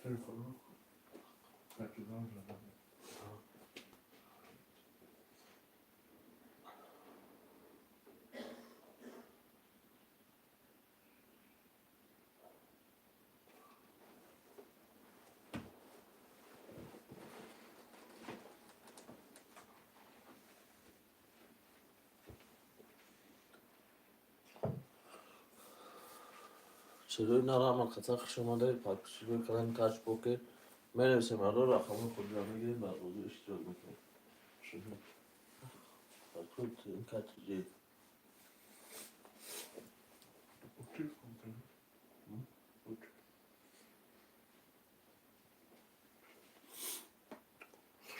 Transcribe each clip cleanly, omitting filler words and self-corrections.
Telefonu kaçırdan sonra. چرا نرم خطر شما دارید پاکشی کنن کاش بوکه منوسم رو رقم خود را میگیرید و روی اشتراک میکنید شما خود این کاتجی Telefon tabii.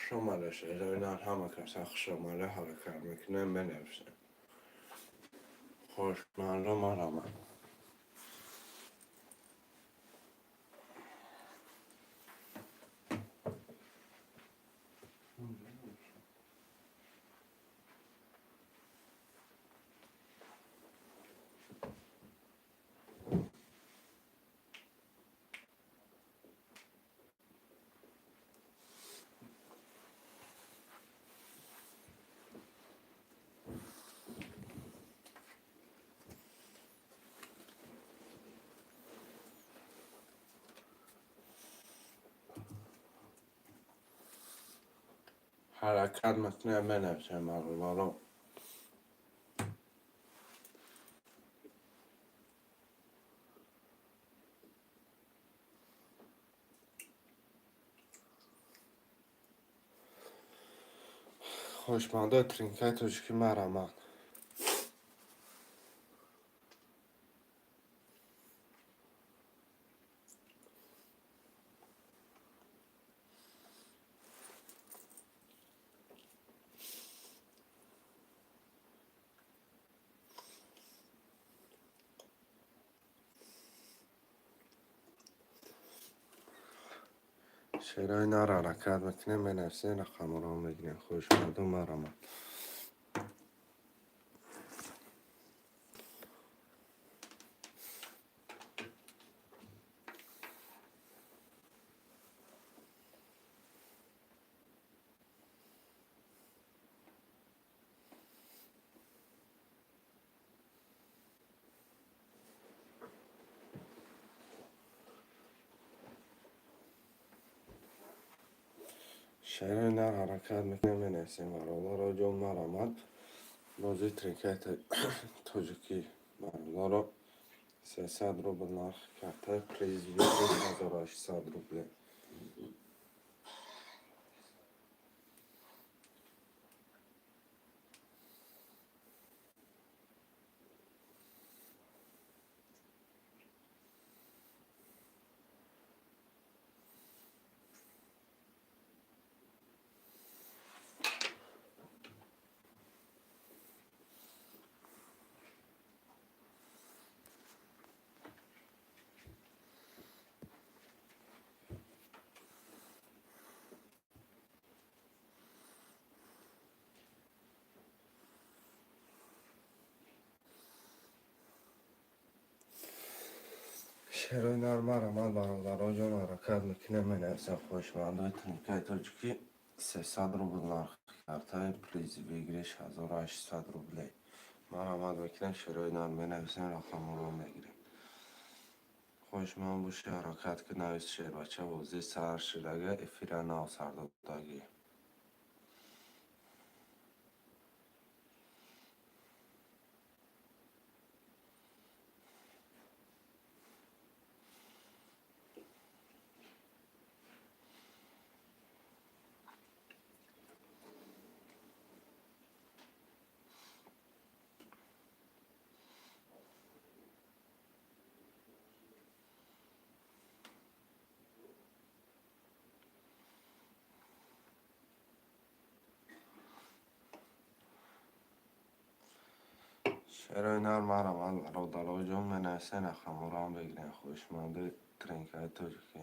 شماله شده همه کسا شماله حال کار میکنه بنویسه خوش معلوم آرامه حرکت میکنه بنویسه معلومه رو خوشمانده ترینکای توشکی مرامه شیرای نار حرکت میکنه بنویسه رقم رو میگیرین خوشمانده مرامه شیرای نار حرکت میکنه بنویسه مرامه رو جون مرامه بازی ترینکای توشکی مرامه رو 300 روبل نرخ کرده پریز ویدیو 1800 روبل شیرای نار مرامه برادر جون حرکت میکنه بنویسه خوشمانده ترینکای توشکی 300 روبل نرخ کرده پریز ویگرش 1800 روبله مرامت میکنه شیرای نار بنویسه رقم رو میگیره خوشمان بوشه حرکت که نویس شیر بچه وزی سر شدگه افیره ناو سردادگی شیرای نار مرامت برادر جون بنویسه رقم رو بگیرین خوشمانده ترینکای توشکی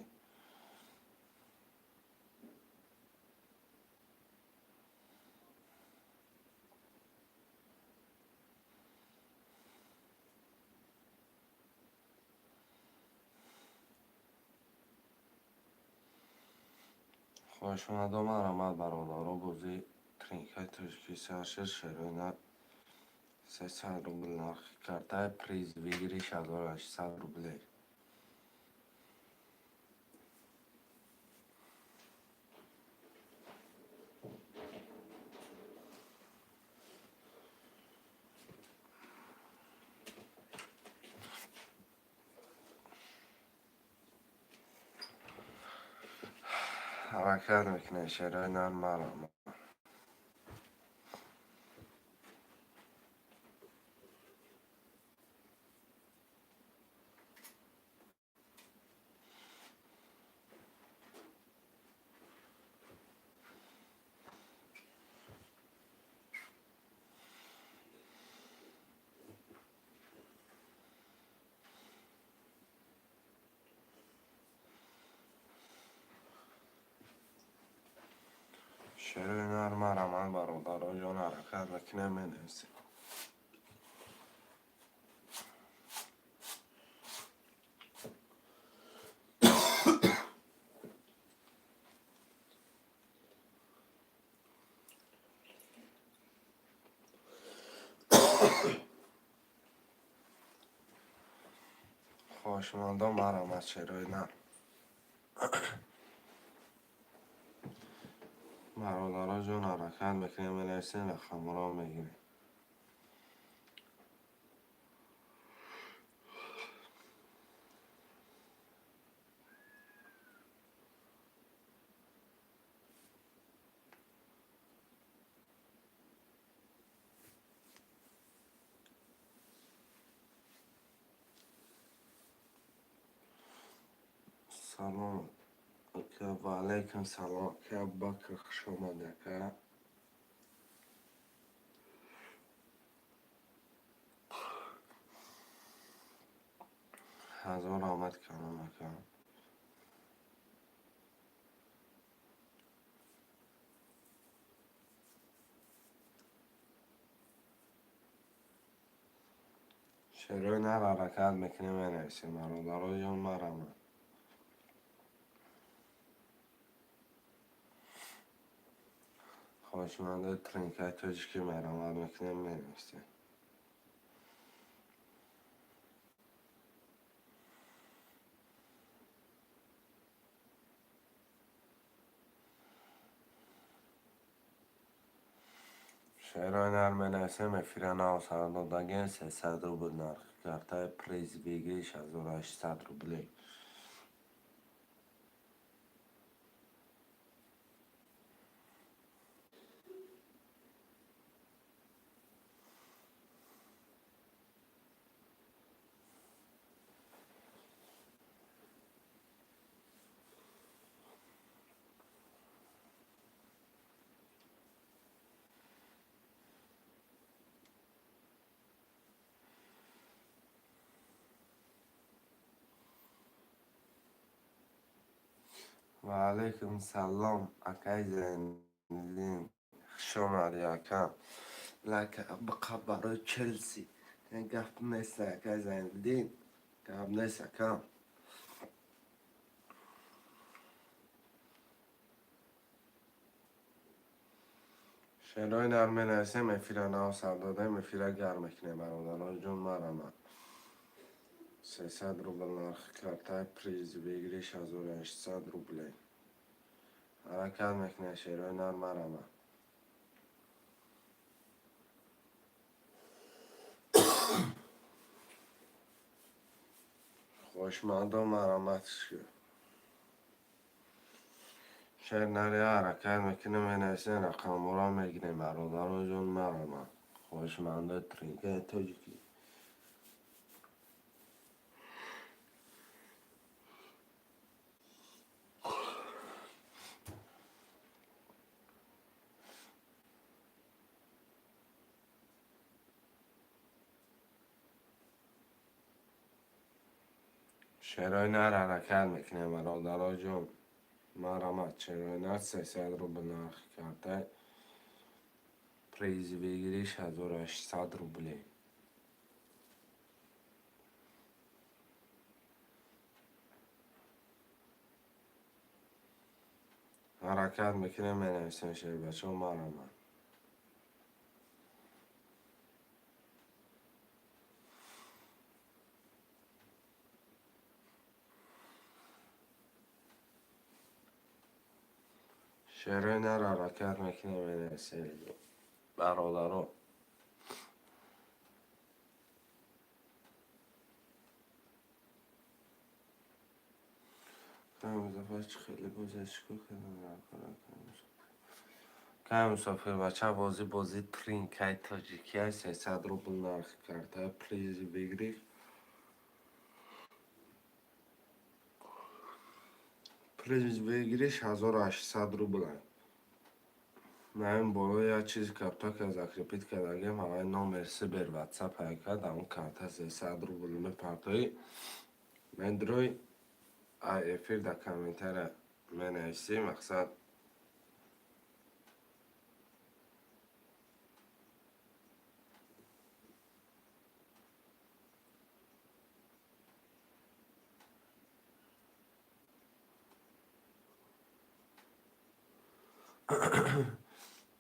خوشمندم آمد برادر بازی ترینکای تاجیکی سرشر شروینه 300 روبل نرخی کرده پریز بگیریش 1800 روبله حرکت میکنه شروینه مرا شروینه مرا من برادر جان حرکت میکنه منویسه خوشمندم مرا شروینه برادر جان حرکت میکنه منویسه رقم را میگیره سلام که و علیکم سلام که بکر خوش آمده که هزار آمد کنم که شروع نر حرکت میکنه منویسه برادر جان مرا خوشمنده ترینکای تاجیکی مرا میکنه منویسه شروع نر منویسه مفیرن ها سردادگین 300 روبل نرخ کرده پریز بگیریش 1800 روبله و علیکم سلام اکای زندین خوش آمدی اکا لکه بقا برای چلسی گفت نیست اکای زندین گفت نیست اکا شروع نر منویسه مفیرن ها سرداده مفیره گرم کنه برادران جون مرا 300 روبل نرخ کرده پریز بگیریش 1800 روبله حرکت میکنه شروع نر مرا خوشمندم مرامتش کرد شهر نری حرکت میکنه منویسه رقم را میگیره برادر جون مرا خوشمنده ترینکه تاجیکی شروع نر حرکت میکنه برادر جون مرا شروع نر 300 روبل نرخ کرده پریز بگیریش 1800 روبله حرکت میکنه می نویسیم شیر بچه ها مرحمت. شعرهای نر حرکت میکنه می نویسیم برادرها. خیلی بازشکو که مسافر بچه بازی ترینکای تاجیکی های 300 روبل نرخ کرده پلیزی بگیری. پلیز بگیریش 1800 روبل های. من بالا یه چیزی کپتا که از اکریپیت کردگیم همه نامر سبر واتساپ های کرد همون کرده 300 روبل میپرتایی. من دروی ای افیر در کامنتر من نویسی مقصد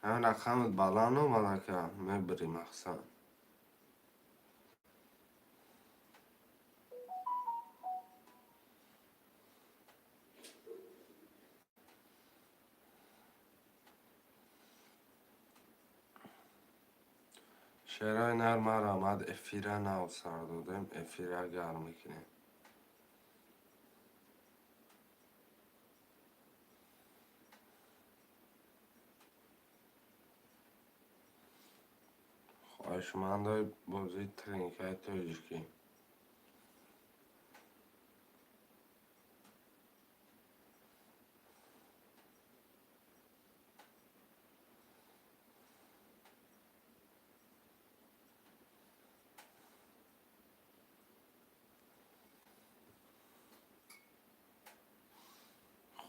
همین رقم بالا نماده که میبری مقصد. شعرهای نرم آمد افیره نو سر دادیم افیره گرم میکنیم. خواهشمندای بازی ترینکای تاجیکی.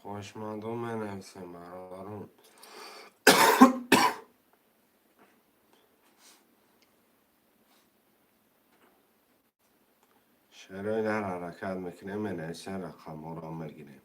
خواهشمندان می نویسیم برادرون. شعرهای در حرکت میکنیم می نویسیم رقم ها را میگیریم.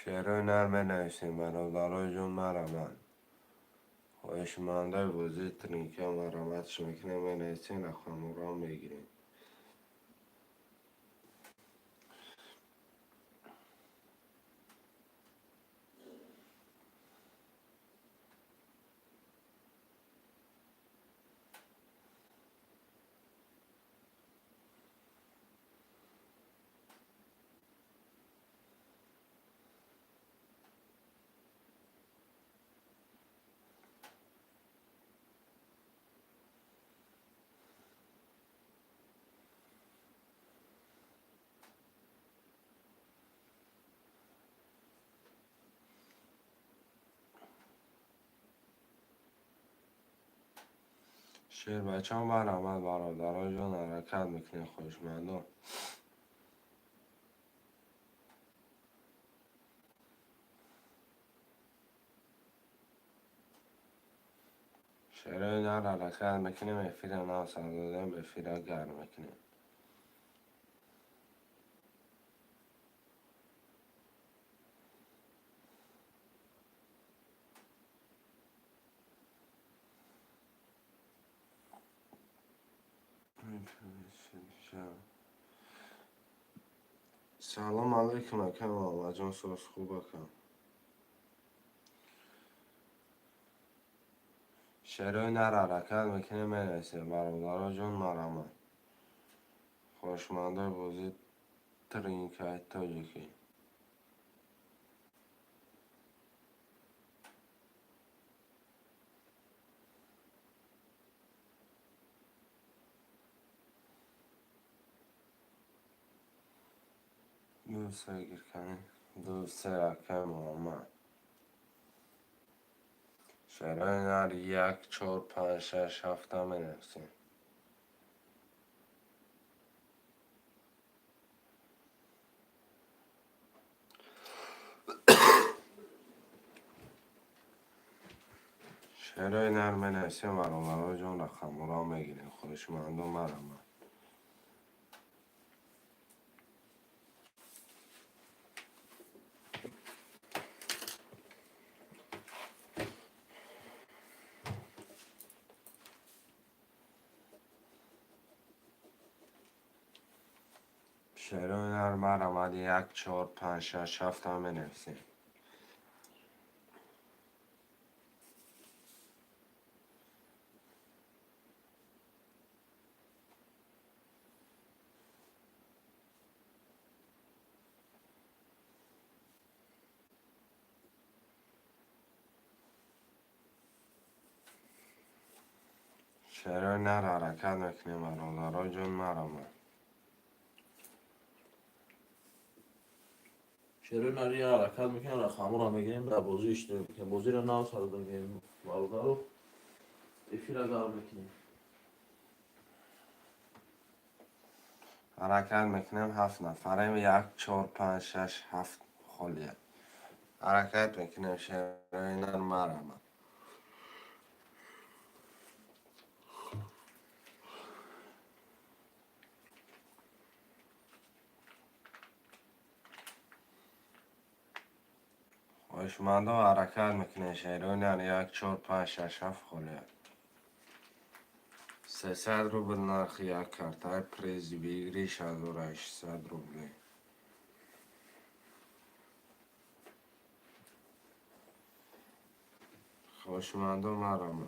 شعرهای نر می نویسیم برادرای جون مرحمت. خواهشمندای بازی ترینکای مرحمتش میکنیم می نویسیم رقم ها را میگیریم. شعر بچه ها مرحمت برادرای جون حرکت میکنیم خواهشمندان. شعرهای نر حرکت میکنیم افیره نو سر دادیم افیره گرم میکنیم. سلام علیکم اکم آمد جان ساز خوب اکم. شعرهای نر حرکت میکنیم می نویسیم برادرای جون مرحمت. خواهشمندای بازی ترینکای تاجیکی. دوست گیر کنی دوست اکم آمد. شعرهای نر 1 4 5 6 7 می نویسیم. شعرهای نر می نویسیم برای جان رقم را میگیریم. خوشمند و مرمت. شعرهای نر مرمت 1 4 5 6 7 می نویسیم. شعرهای نر حرکت میکنیم برادرای جان مرمت. شعرهای نری حرکت میکنیم رقم را میگیریم در بازی اشتراک میکنیم. بازی را نو سر میگیریم برادر رو افیر اگر میکنیم. حرکت میکنیم 7 نفریم. 1 4 5 6 7 خالیه. حرکت میکنیم شعرهای نر مرمت. خوشمند و حرکت میکنه شعرهای نر 1 4 5 6 7 خالیه. 300 روبل نرخ یک کارتای پریز بگیری 1800 روبلی. خوشمند و مرمت.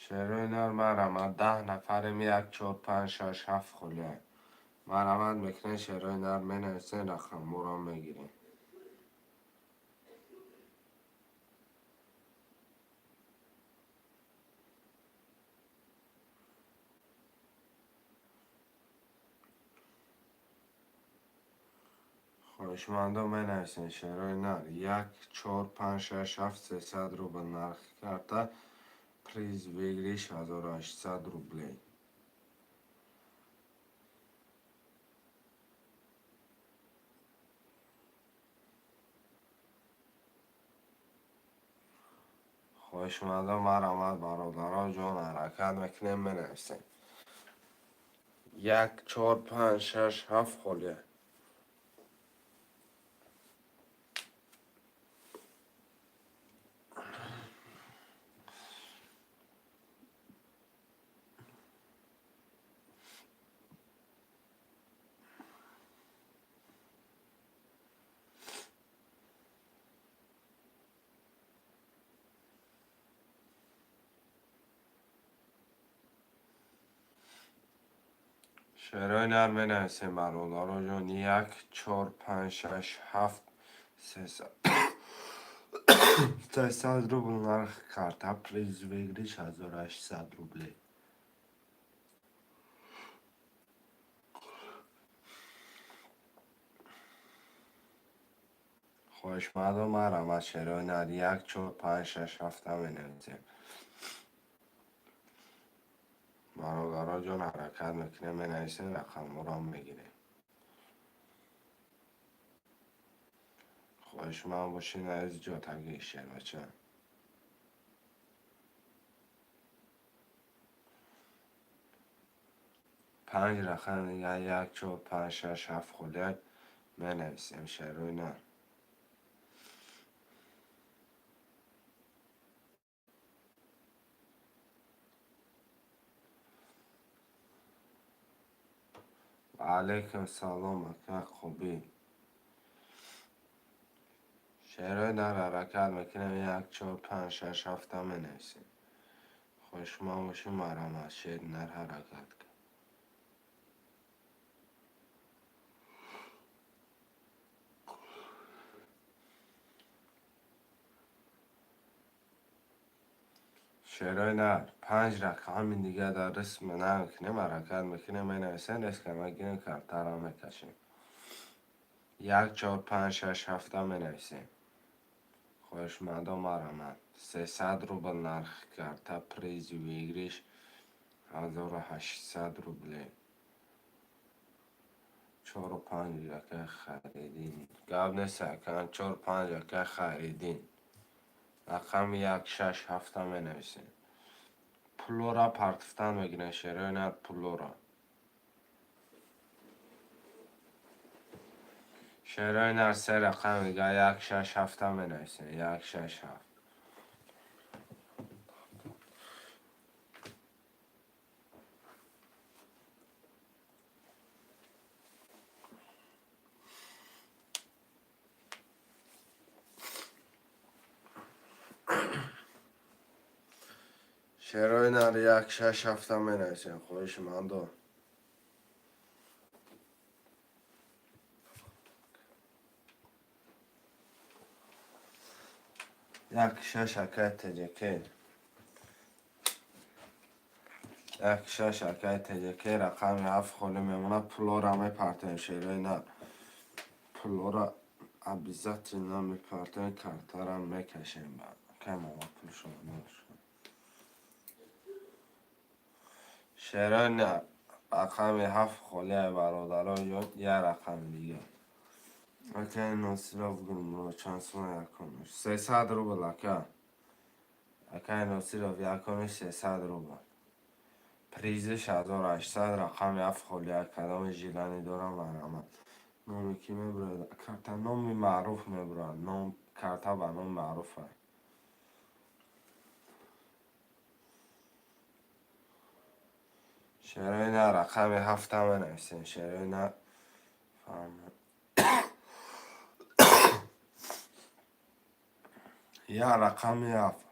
شعرهای نر مرمت 10 نفریم. 1 4 5 6 7 خالیه. مرمت میکنه شعرهای نر مینویسه رقم را میگیریم. خوشمند و مینویسه شعرهای نر 1 4 5 6 7 300 روبل نرخ کارتا پریز بگیری 1800 روبلی. خوشمند و مرمت برادران جان حرکت میکنیم مینویسیم. 1 4 5 6 7 خالیه. شعرهای نر مینویسیم برادران جان 1 4 5 6 7 300 روبل نرخ کارتا پریز بگیری 1800 روبلی. خوشمند و مرمت شعرهای نر 1 4 5 6 7 مینویسیم. برادران جان حرکت میکنیم مینویسیم رقم را میگیریم. خوشمند باشین از جاتگی شعر بچه. 5 رقم دیگه 1 4 5 6 7 خالیه مینویسیم شعرهای نر. و علیکم سلام اکه خوبی. شعرهای نر حرکت میکنیم 1 4 5 6 7 مینویسیم. خوشمند باشین مرمت شعر نر حرکت کن. شعرهای نر 5 رقم دیگه در رسم نمیکنیم حرکت میکنیم می نویسیم ریسک که میگیریم کارتا را میکشیم 1 4 5 6 7 می نویسیم خوشمندا مرامت 300 روبل نرخ کارتا پریز ویگریش 1800 روبله 4 و 5 یکه خریدین گاب نیست که 4 و 5 یکه خریدین رقم 1 6 7 می نویسیم پلورا پارتفتان میگیرن شعرهای نر پلورا شعرهای نر 3 رقم دیگه 1 6 7 می نویسیم 1 6 7 شعرهای نر 1 6 7 می نویسیم خوش مندو 1 6 اکه تجکه 1 6 اکه تجکه رقم 7 خالی میمونه پلورا میپرتیم شعرهای نر پلورا عبیزت اینا میپرتیم کارتا را میکشیم که ماما پول شما نشون شعرهای نر رقم 7 خالی برادران جون یه رقم دیگه اکه ناصر افگرم رو چند سونه یکانش 300 روبل اکه ناصر اف یکانش 300 روبل پریزش 1800 رقم 7 خالی کدام جیلانی دارم مرامت نامی کی میبرد کارتا نامی معروف میبرد نام کارتا با نام معروفه شعرهای نه رقم 7 می نویسین شعرهای نه یا رقم 7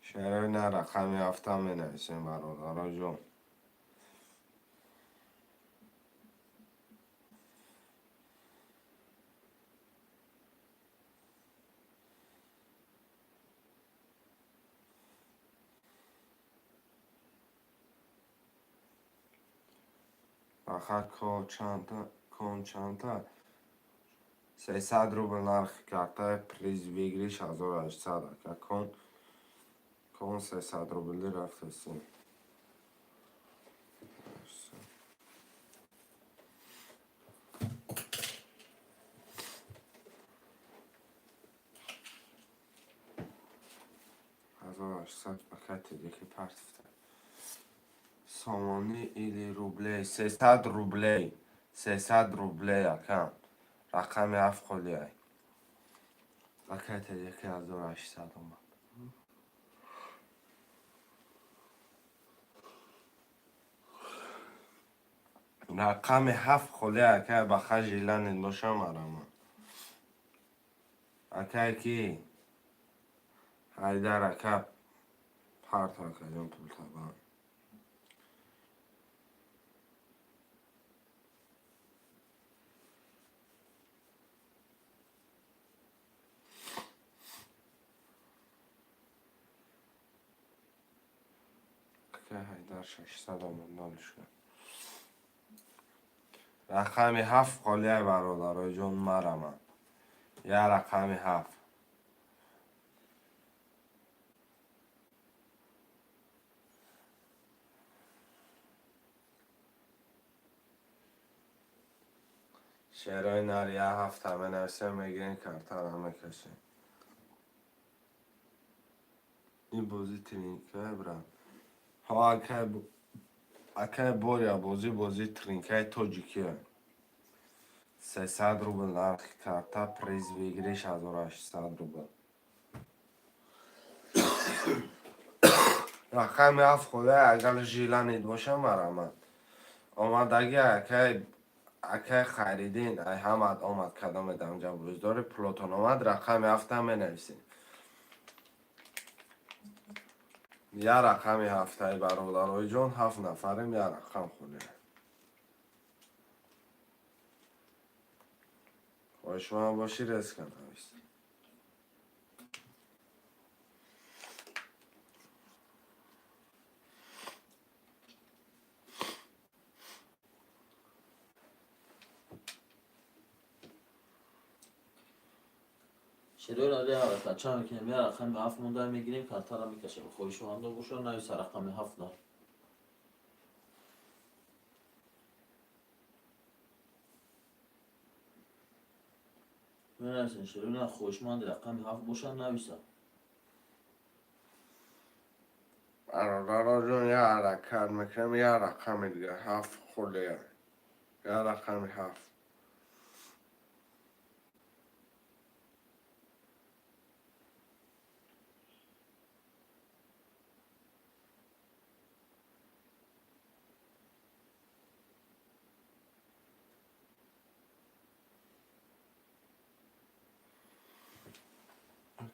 شعرهای نه رقم 7 می نویسین برادرها جون فقط کن چند تا 300 روبل نرخ کارتا پریز ویگریش 1800 که کن 300 روبلی رفته سیم 1800 پاکت دیگه پرتفته سامانی ایلی روبلی 300 روبلی 300 روبلی اکم رقم 7 خالی های پاکت دیگه 1800 اومد رقم 7 خالی اکه بخش جیلن انداشم مرمه اکه کی هایدر اکه پارت اکه جان پول تبان اکه هایدر 600 آمد نالش کن رقم 7 خالی برادرای جون مرمه یه رقم 7 شعرهای نر یه 7 همه نرسه میگیرین کارتا را میکشین این بازی ترینکه برم ها اکه بوریا بازی ترینکه تاجیکیه 300 روبل نرخ کارتا پریز ویگریش 1800 روبل رقم 7 خوده اگر جیلانید باشه مرامت آمدگی اکه خریدین ای همد آمد کدام دمجا بزدار پلوتون آمد رقم 7 می نویسین یه رقمی هفته برادرای جان 7 نفریم یه رقم خونه خواهش من باشی رزق نویس شروع علی حرکت چه میکنیم یه رقم 7 مونده میگیریم کارتا رو میکشیم خویش مانده باشون نویس رقم 7 دار میرسین شروع نه خوشمند رقم 7 باشن نویسم برادرای جان یه حرکت میکنم یه رقم دیگه 7 خورده یه رقم 7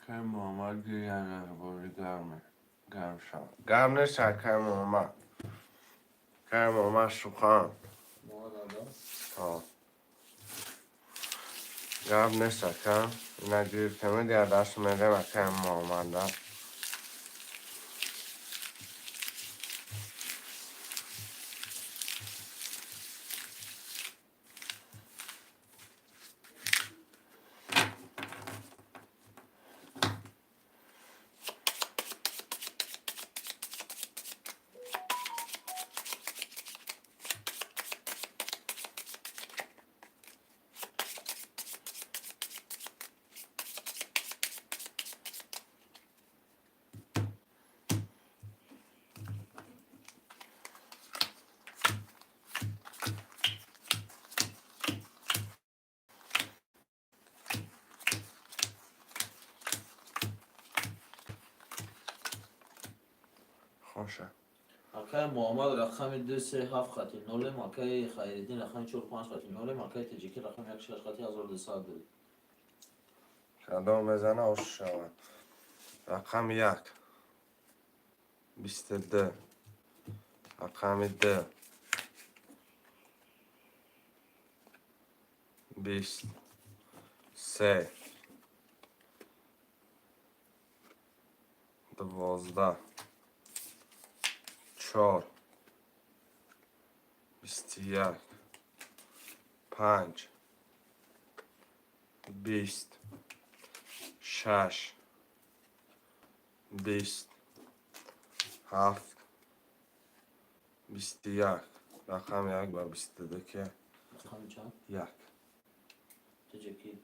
که محمد گیرن باری گرم شد گرم نیست که محمد سخن ها گرم نیست که نگیر کمی دیگه دست میده که محمد خوشه مکه محمد رقم 2 3 7 خطی 0 مکه خیردین رقم 4 5 خطی 0 مکه تجیکی رقم 1 6 خطی 1200 داری کدام بزنه آش شود رقم 1 22 رقم 2 20 3 12 4 21 5 20 6 20 7 21 رقم 1 بر 22 که رقم چند 1 تجیکی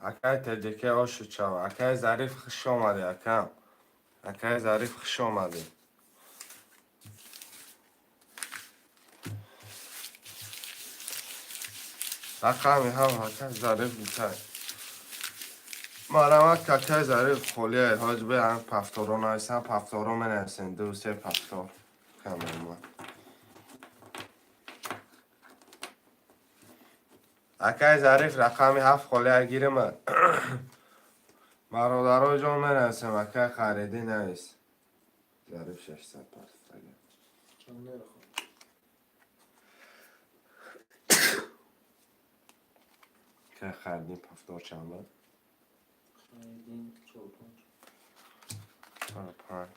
اکای تجکه آشو چاو اکای ظریف خوش آمده اکام اکای ظریف خوش آمده رقمی هم اکای ظریف میتای مرمت که اکای ظریف خولیه حاج به هم پفتارو نایسن پفتارو من نایسن 2 3 پفتار کامل اکای ظریف رقمی 7 خولیه گیره من برادرای جان من نایسن اکای خریدی نایس ظریف 600 پفتار چند رقم که خریدی پفتار چند بود؟ خیردین 4 5 5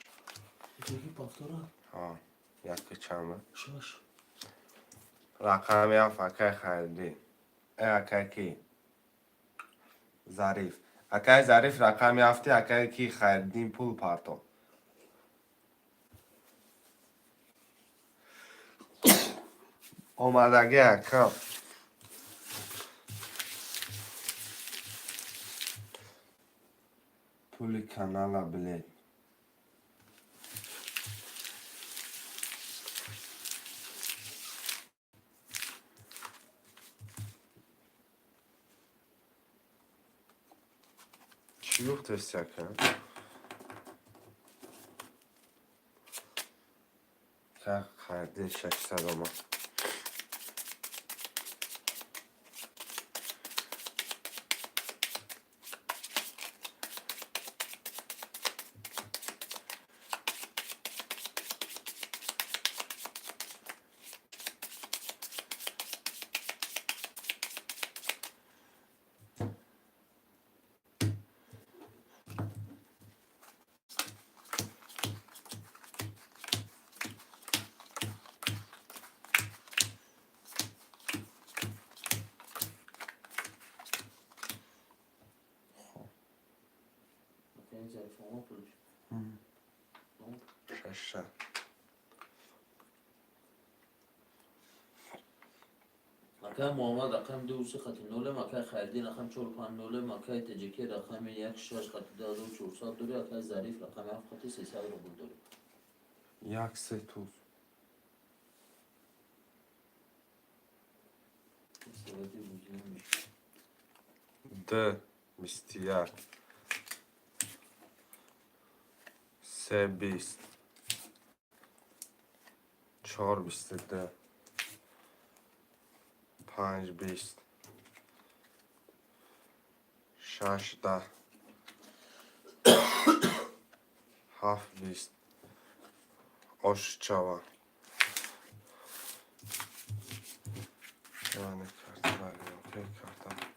تجیکی پافتارا ها یک چند بود؟ 6 رقمی هم فکر خریدی اکای کی ظریف اکای ظریف رقمی هفته اکای کی خریدین پول پارتو اومدگی اکام پولی کانالا بلید چی گفت استکن؟ که خریدی 600 اومد آقا پولش. شش. مکه محمد رقم 2 خط 0 مکه خیردین رقم 450 مکه تجکی رقم 16 خط 1400 دوری مکه ظریف رقم 7 خط 300 رو بوداری یک سه توز. سوادی بودیم میشه ده 21 سه 20 4 22 5 20 6 10 7 20 8 چاوا شوانه کرد ولی اوکی کردم.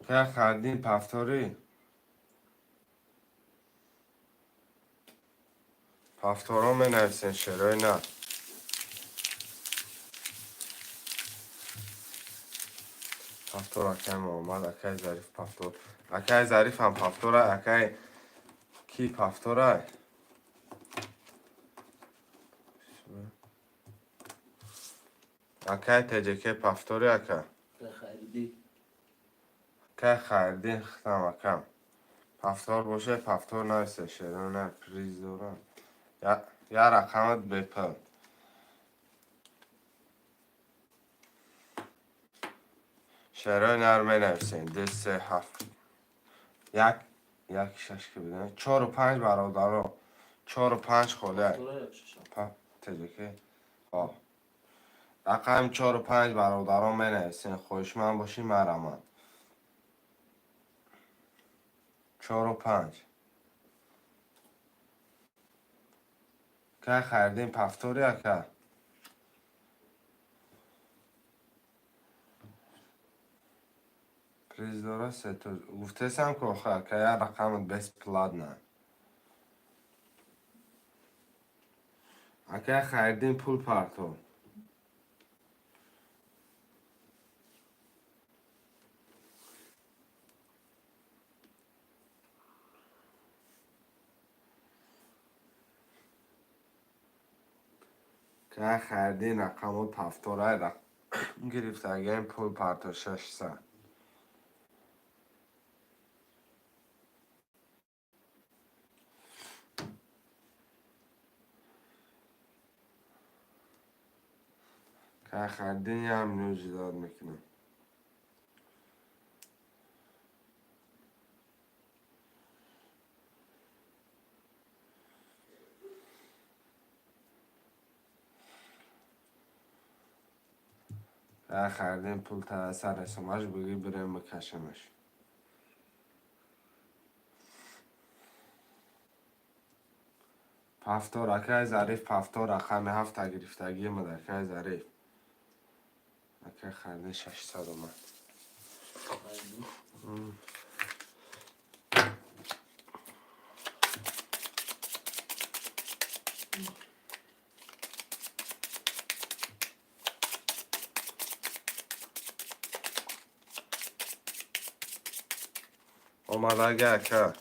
که خردین پفتاری پفتارا می نویسین شرای نه پفتار اکای محمد اکای ظریف پفتار اکای ظریف هم پفتاره اکای کی پفتاره اکای تجکه پفتاری اکا که خیردی که خردین ختم اکم پفتار باشه پفتار نویسه شرای نه پریز دارم یا رقمت بپل شرای نرمه نویسین ده سه هفت یک شش که بدن 4 و 5 برادرها 4 و 5 خوله پفتوره یک ششم تجکه ها رقم 4 و 5 برادرها می نویسین خوشمند باشی مرمان 4 و 5 که خریدین پفتوری که پریز داره سه تو گفته سم که آخه که یه رقم بس پلاد نه اگه خریدین پول پرتو که خریدین رقم پفتوره رقم گرفته اگه این پول پرتو 600 که خریدین یه هم نوجی داد میکنم که خریدین پول تا سر رسومش بگی بریم بکشمش پفتار اکه ظریف پفتار رقم 7 گرفتگی مدرکه ظریف اکه خریدین 600 اومد خیردی اومد اگه که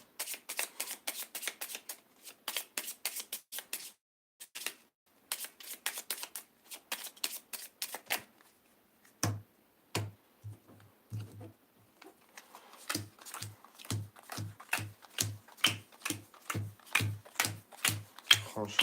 خوش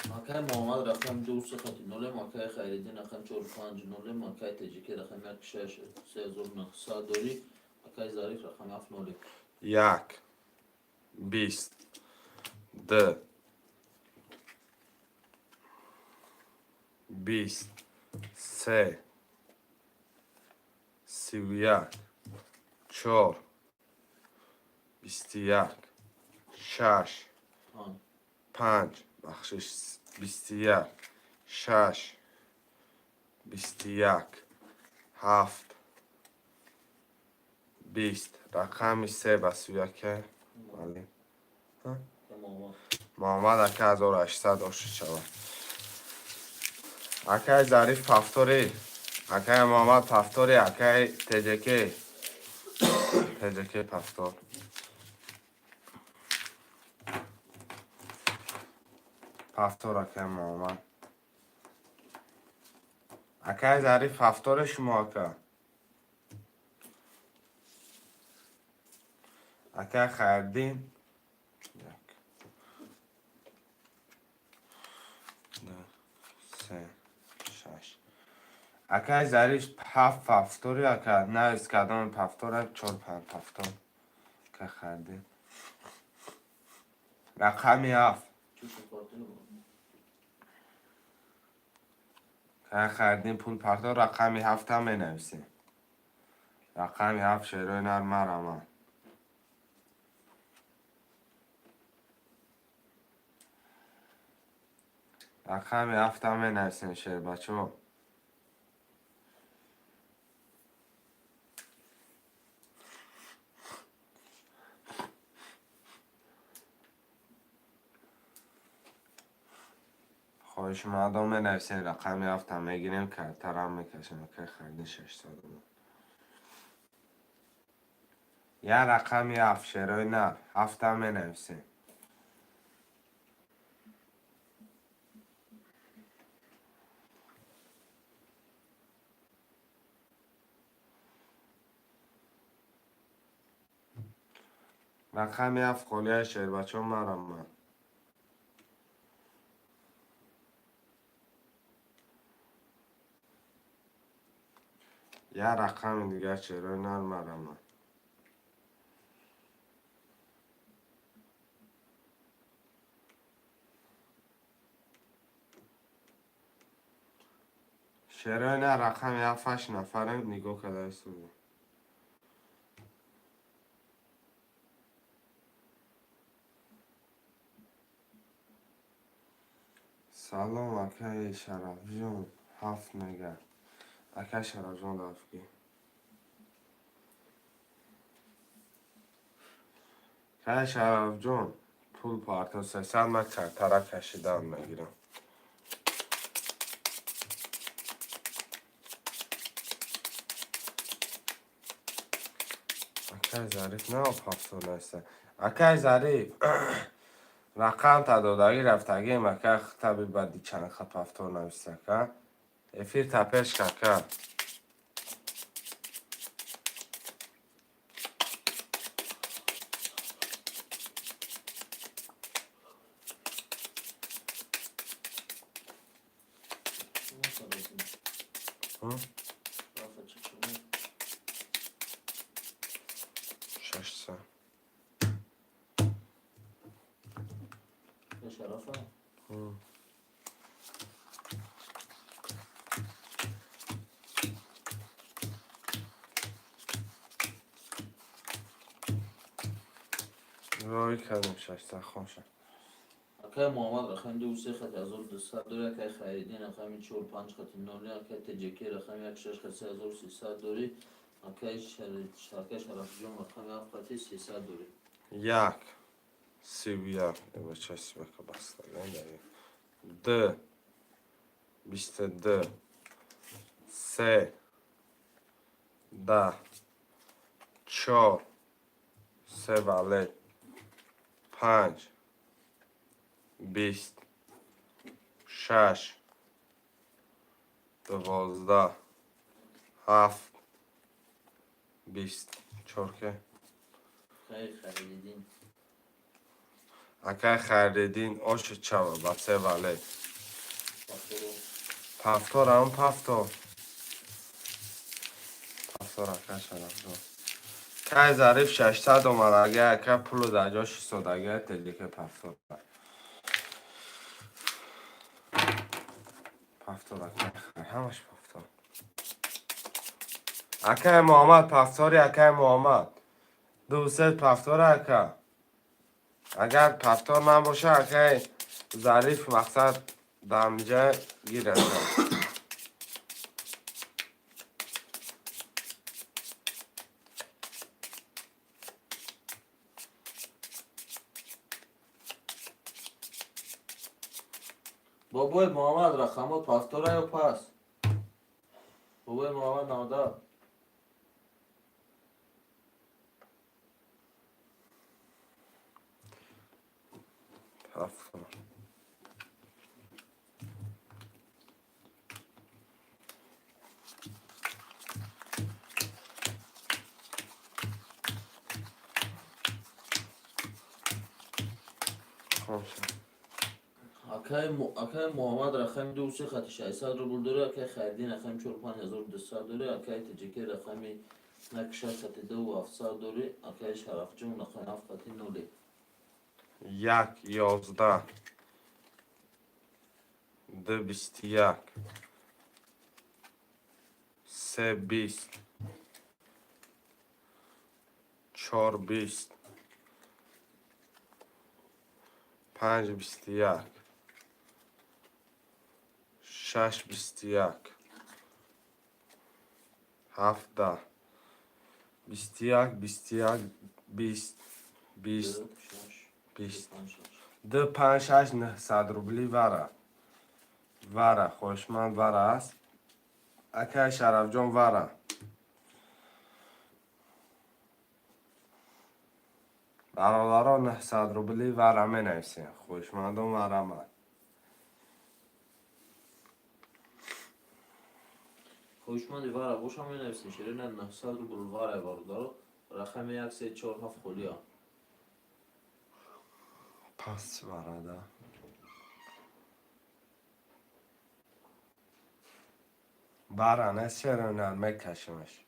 مکه محمد رقم 2 خط 0 مکه خیردین رقم 450 مکه تجکی رقم 16 3900 دوری مکه ظریف رقم 7 0 یک 20 ده 20 سه 31 4 21 6 5 بخشش 21 6 21 7 20 رقم 3 بس که ولی تمام. محمد اکه 1800 داشته شود اکه ظریف پفتوری اکه محمد پفتوری اکه تجکی پفتور پفتور اکه محمد اکه ظریف پفتور شما اکه خیردین اکه ظریف 7 پفتوری اکه نه از کدام پفتور 4 5 پفتور که خیردین رقمی 7 که خیردین پول پفتور رقمی 7 هم می نویسیم رقمی 7 شیروی نرمه رمان رقمی 7 هم می نویسیم شیر بچه ها خواهش مردم می نویسیم رقمی 7 هم می گیریم که ترم می کشیم که خیردین 600 یه رقمی 7 شیروی نه 7 هم می نویسیم رقمی 7 خولیه شیر بچه ها مرم یه رقم دیگه شیروی مرم شیروی نه رقمی 7 8 نفره نگاه کده سوی سلام اکه شرف جون 7 نگه اکه شرف جون دافگی که شرف جون پول پارتو 300 من ترک کشیدم میگیرم اکه ظریف نه پافتو نیسته اکه ظریف رقم تا دادگی رفتگی مکه خطبی بدی چند خط پافتو نویسته که افیر تپش که ششصد شرافه روی کردیم 600 خوشه اکه محمد رقم 2 خط 1200 داری اکه خیردین رقم 4 5 خط 0 اکه تجکی رقم 1 6 خط 3300 داری اکه شرف جون رقم 7 خط 300 داری یک 31 به چشم که بسته ده 22 3 10 4 3 ولی 5 20 6 12 7 20 چرکه خیردین اکه خریدین آش چاوه بسه ولی پفتور هم پفتور اکه شرف دار که ظریف 600 اومد اگه اکه پولو در جا 600 اگه تجیک پفتور پفتور اکه خیلی همش پفتور اکه محمد پفتوری اکه محمد 200 پفتور اکه اگر پفتور نباشه اکه ظریف مقصد دمجه گیره بابای محمد رقمات پاستوره یا پس بابای محمد نادا پافتور اکای محمد رقم دو سه خط 600 روبل داره اکای خیردین رقم 45200 داره اکای تجیکی رقم نکشه خط 2700 داره اکای شرف جون رقم 7 خط 0 یک 11 دو 21 سه 20 چهار 20 5 21 6 21 17 21 21 20 20 20 دو 5 6 900 روبلی وره خوشمند وره است اکای شرف جان وره برادران 900 روبلی وره می نویسین خوشمندان وره من خوشمندی واره خوش هم می نویسین شیرین 900 روبل واره باردار رقم 1347 خولیا پس وره ده وره نیست شیرین میکشمش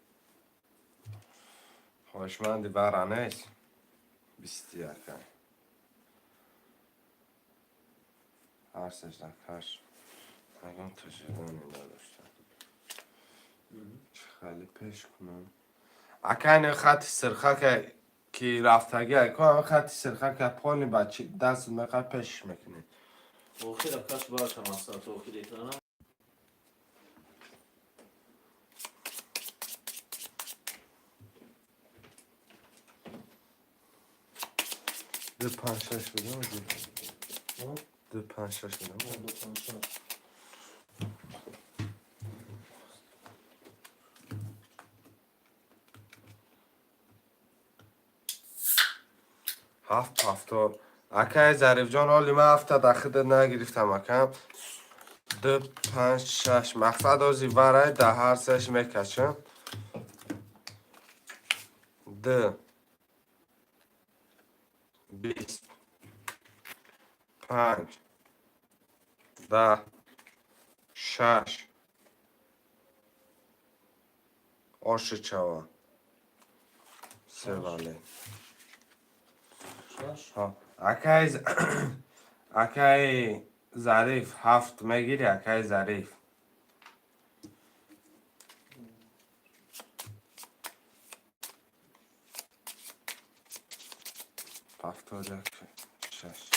خوشمندی وره نیست 21 هر سجدکش اگه تجربه نداشتم چه خیلی پیش کنم اکنه خط سرخه که رفتگی اکنه خط سرخه که پانی بچه دست میخواه پیش میکنه آخر کاش باشم اصلا تو آخر ایتانا دو 5 6 بودم دو 5 6 بودم هفت هفتار اکه ظریف جان حالی من هفته دخیده نگرفتم اکم دو 5 6 مقصد آزی وره ده هر سش میکشم دو 20 5 10 6 آش چوا سه ولی ها اکای ظریف هفت میگیری اکای ظریف هفتاد یک شش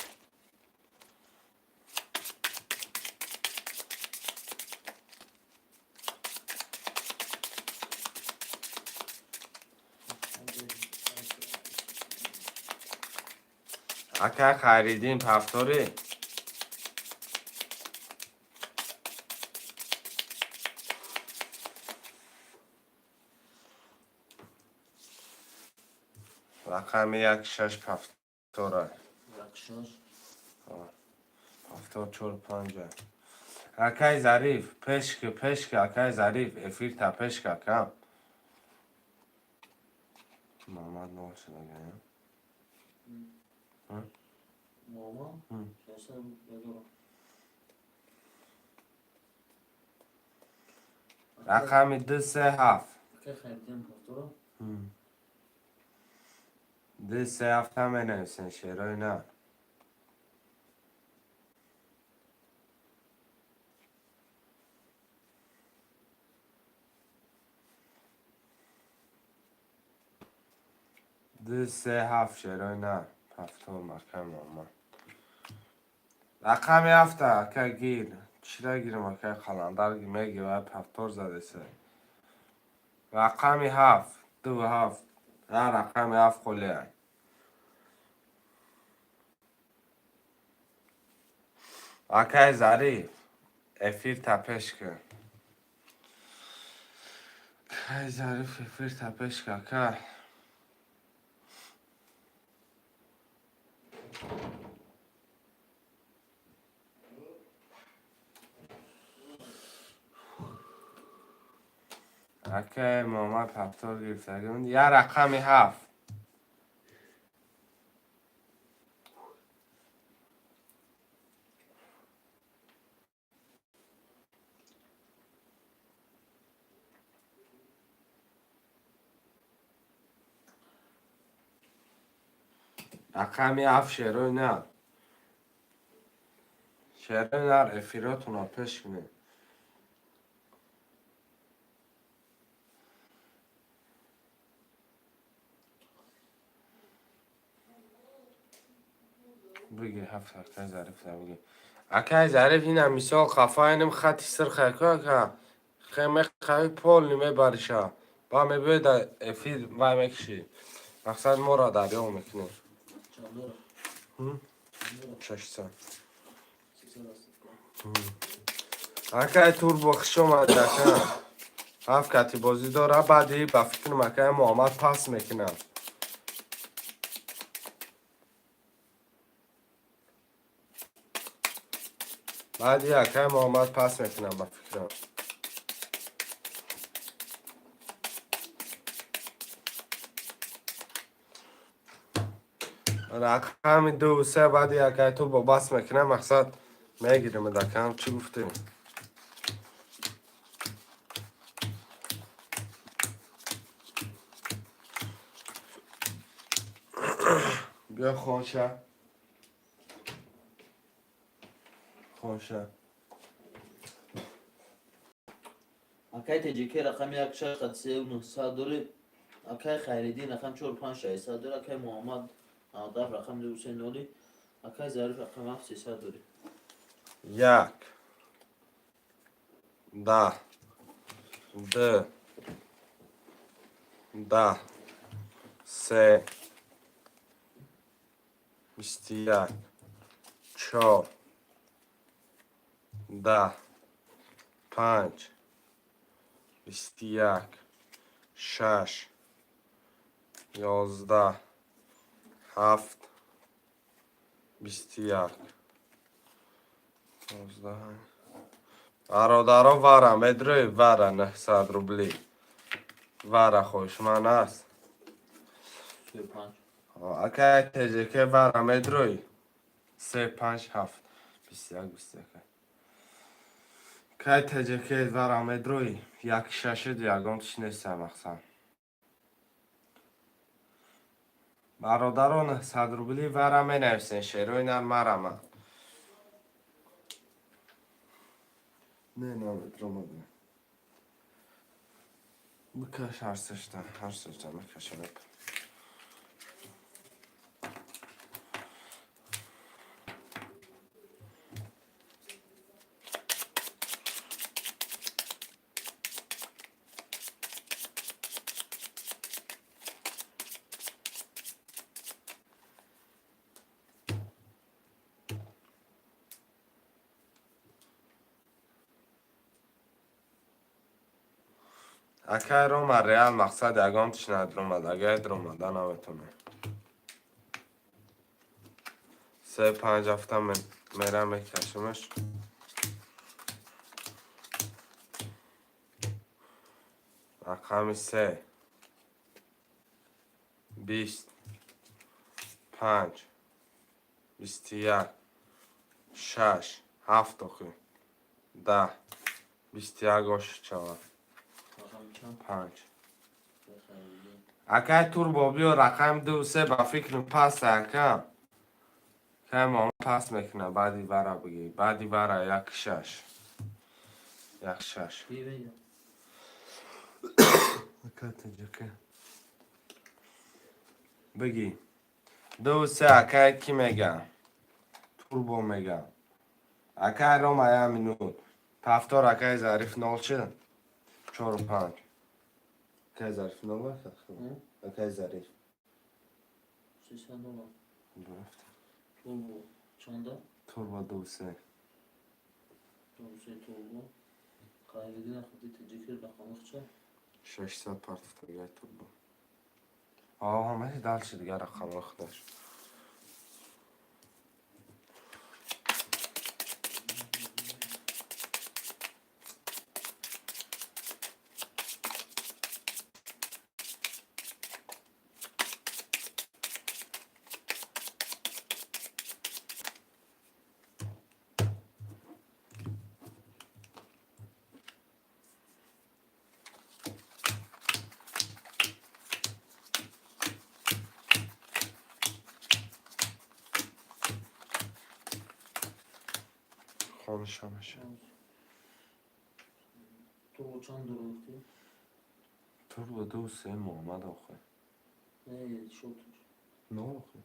اکای خریدین هفتاری رقم یک شش هفتاره هفتاد چهار پنجه اکای ظریف پشک اکای ظریف افیر تا پشک کم محمد نور شده گیم ماما کسا بدو رقم دو سه هفت که خیردین پاستورا دو سه هفت همه نویسن شیرای نه دو سه هفت شیرای نه هفتار مکم محمد رقم هفته که گیر چی را گیرم که خلاندر میگی و هفتار زده سه رقم هفت دو هفت نه رقم هفت خلیه اکای ظریف افیر تپش کن اکای ظریف افیر تپش کن اکای اکای محمد هفتار گرفتگون یه رقمی 7 رقمی 7 شروع نه شروع نه افیراتون رو پش کنه بگی 7 اکای ظریف بگی اکای ظریف این هم مثال خفا اینم خطی سر خیکا که خیمه خواهی پول نیمه برشا با می بید افیر وای میکشی مقصد ما را دریا میکنه چند داره؟ 600 300 است. اکای تور بخش اومد دکن 7 کتی بازی داره بعدی با فکر مکای محمد پس میکنم بعدی اکای محمد پس میکنم با فکرم رقم 2 و 3 بعدی اکای تو با بس میکنم مقصد میگیرم دکم چی گفتی؟ بیا خوشه خوشه اکای تجیکی رقم 1 6 قد 3 و 900 داره. اکای خیریدی رقم 4 5 600 داره. اکای محمد عادف رقم 2 3 نولی. اکای ظریف رقم 7 300 داره. 1 10 2 10 3 21 4 10 5 21 6 11 7 21 11 برادرها وره مدروی وره 900 روبلی وره خوشمن است 35 اکای تجیکه وره مدروی 3 5 7 21 21 کای تجیکه وره مدروی 1 6 دیگم تش نیستم اقسام برادران 900 روبلی وره می نویسین شیروی نر مرمه نه مدرو مدرو بکش هر سشتن بکش بکن اکای رو من ریال مقصد یکم تش ندرومد اگه درومد نمیتونه 3 5 هفته میرم بکشمش رقم 3 20 5 21 6 7 اخی 10 21 گوش 4 رقم چند 5 خیریدی اکای تور بابی و رقم 2 3 با فکر پس اکم که ماما پس میکنه بعدی وره بگی بعدی وره 1 6 1 6 بگیر اکای تجاکه بگی 2 3 اکای کی میگم توربو میگم اکای رو مایا منود تفتار اکای ظریف نال چه 4 و 5 اکای ظریف نال باید اکای ظریف 300 دلار. توربو چنده؟ توربو 2 3 دوسه توربو قایدی نخواهی تجیکر رقم چه 600 پارت دیگه توربو همه دال شد دیگه رقم خودش konuşamayacağım. توربو چند دور وقتی؟ Turbo 2 سه محمد آخه نه شوتر نه آخه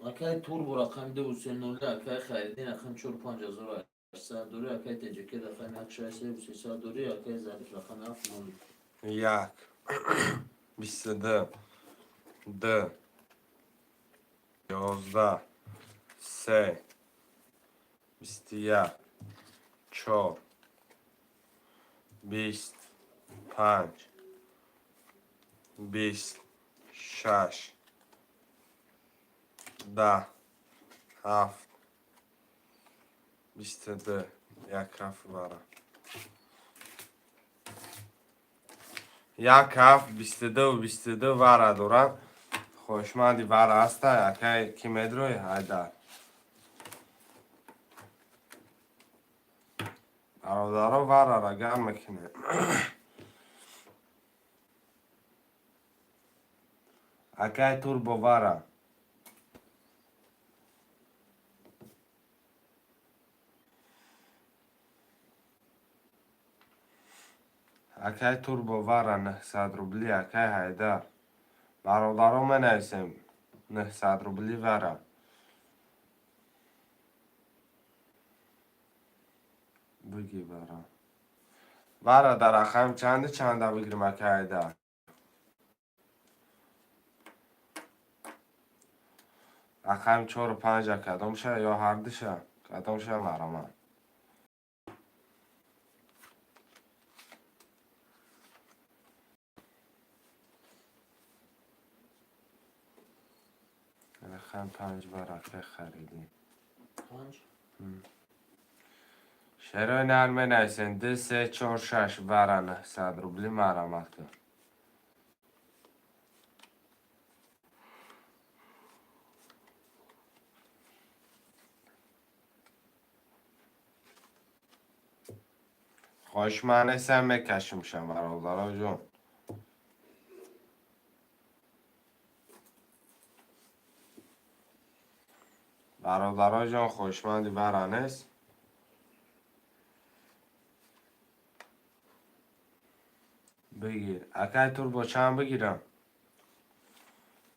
اکای توربو رقم دوسه نوله اکای خریدی رقم 45,800 دوری اکای تجیکر رقم 163 دوری اکای ظریف رقم 7 نولی یک 22 2 11 3 21 4 25 26 10 7 22 یک هفت برم یک هفت 22 وره دارم خوشمندی وره هسته یکی کیلومتر هایده برادرها وره را گم میکنه اکی توربو وره اکی توربو وره 900 روبلی اکی هایده برادرها من ایسیم 900 روبلی وره بگی برام وره در رقم چنده بگیرم اکی هایده رقم 4 و 5 کدام شه یا هر دشه کدام شه مرمان رقم 5 برکه خریدیم 5 شروع نرمه نیستن 2 3 4 6 وره 900 روبلی مرمت کن خوش معنیسم میکشم شم برادرها جون برادرها جون خوشمندی وره نیست بگیر اکی توربو چند بگیرم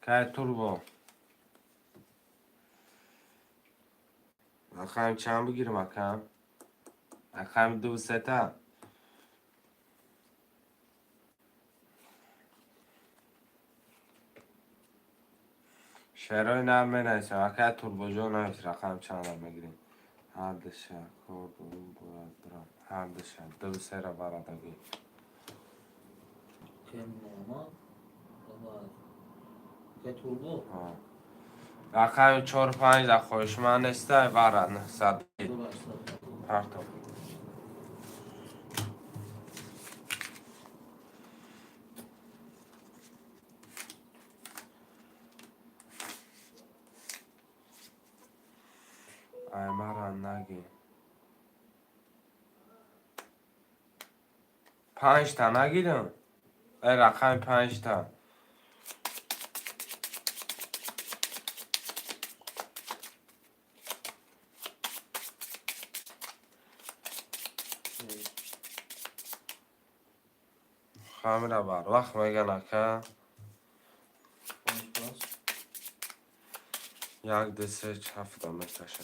اکی توربو اکم چند بگیرم اکم 2 سته شروع نرمه نیست اکی توربو جون نیست رقم چند رو میگیریم هر دشه کار داریم باید برم هر دشه 2 سه رو برادگی که محمد که توربو رقم 4 5 در خوشمند نیسته وره 900 دور هستد پرتو ای مرا نگی 5 تا نگیرم ای رقم 5 تا خمیره بر وقت میگن که 5 پاس 1 2 3 7 میکشم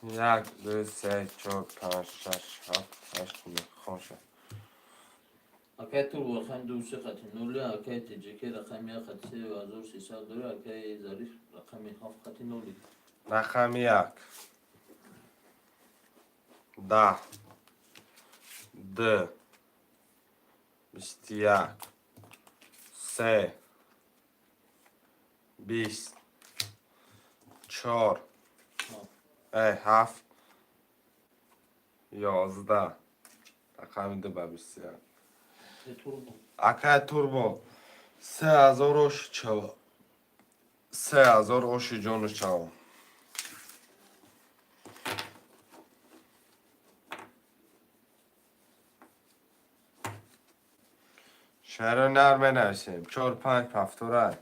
یک دو سه چهار پنج شش هفت هشت نه خوشه اکای تو رقم دو سه خط نولی اکای تجکی رقم یک خط 3300 داره اکای ظریف رقم 7 خط نولی رقم یک 10 دو 21 3 20 4 7 11 رقم دو به 21 توربو اکای توربو 3000 اوش چو 3000 اوش جونو چو شهر نرمه نوشیم 4-5 پفتوره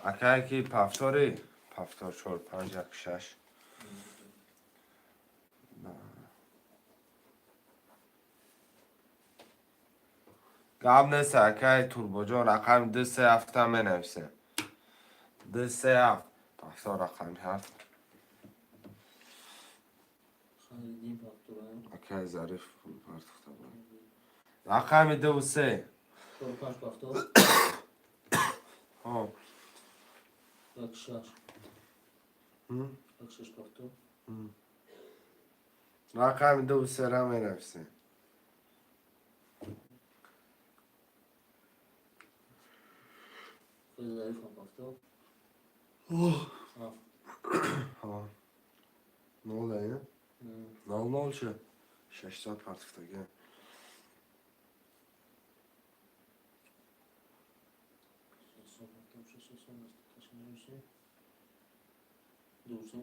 اکای کی پفتوری پفتور 4-5 یک 6 گام نیست اکای توربو جان رقم 2 3 7 می نوشیم 2 3 7 پفتور رقم 7 خریدیم فاکتورا اکای ظریف پول پرتخته بود رقم 2 3 4 5 فاکتور ها یک شش یک شش فاکتور رقم 2 3 را می نوشیم خیلی ظریف هم فاکتور ها نول اینه نول چه 600 پرتختگی 200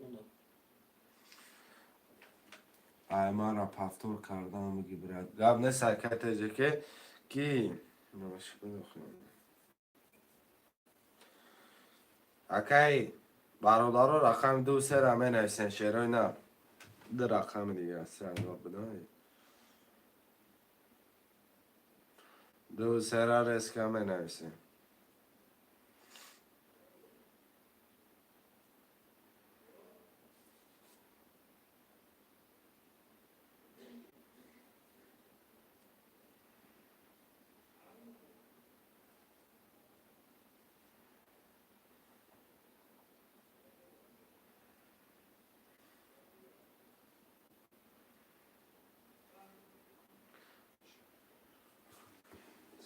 من را پفتور کردم میگی برد گاب نه سرکت ایجا که کی نمشه بخونم اکای برادر رقم 2 3 را می نویسن شیرای نه ده رقم دیگه است 3000 بدهی 2 3 را ریسک می نویسن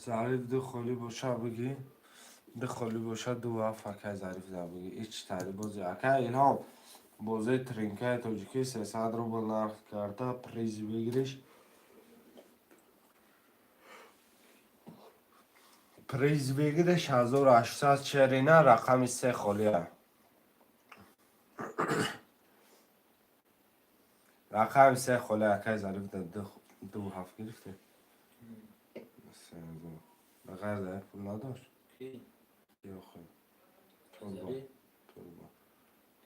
ظریف دو خالی باشه بگی ده خالی باشه دو هفت اکای ظریف ده بگی ایچ تاری بازی اکای الهام بازی ترینکای توجیکی 300 روبل نرخ کرده پریز بگیریش پریز بگیرش 1800 چرینه رقم 3 خالیه رقم 3 خالیه اکای ظریف ده دو هفت گرفته 3000 بغیر ده پول نداشت کی یا خود توربا ظریف توربا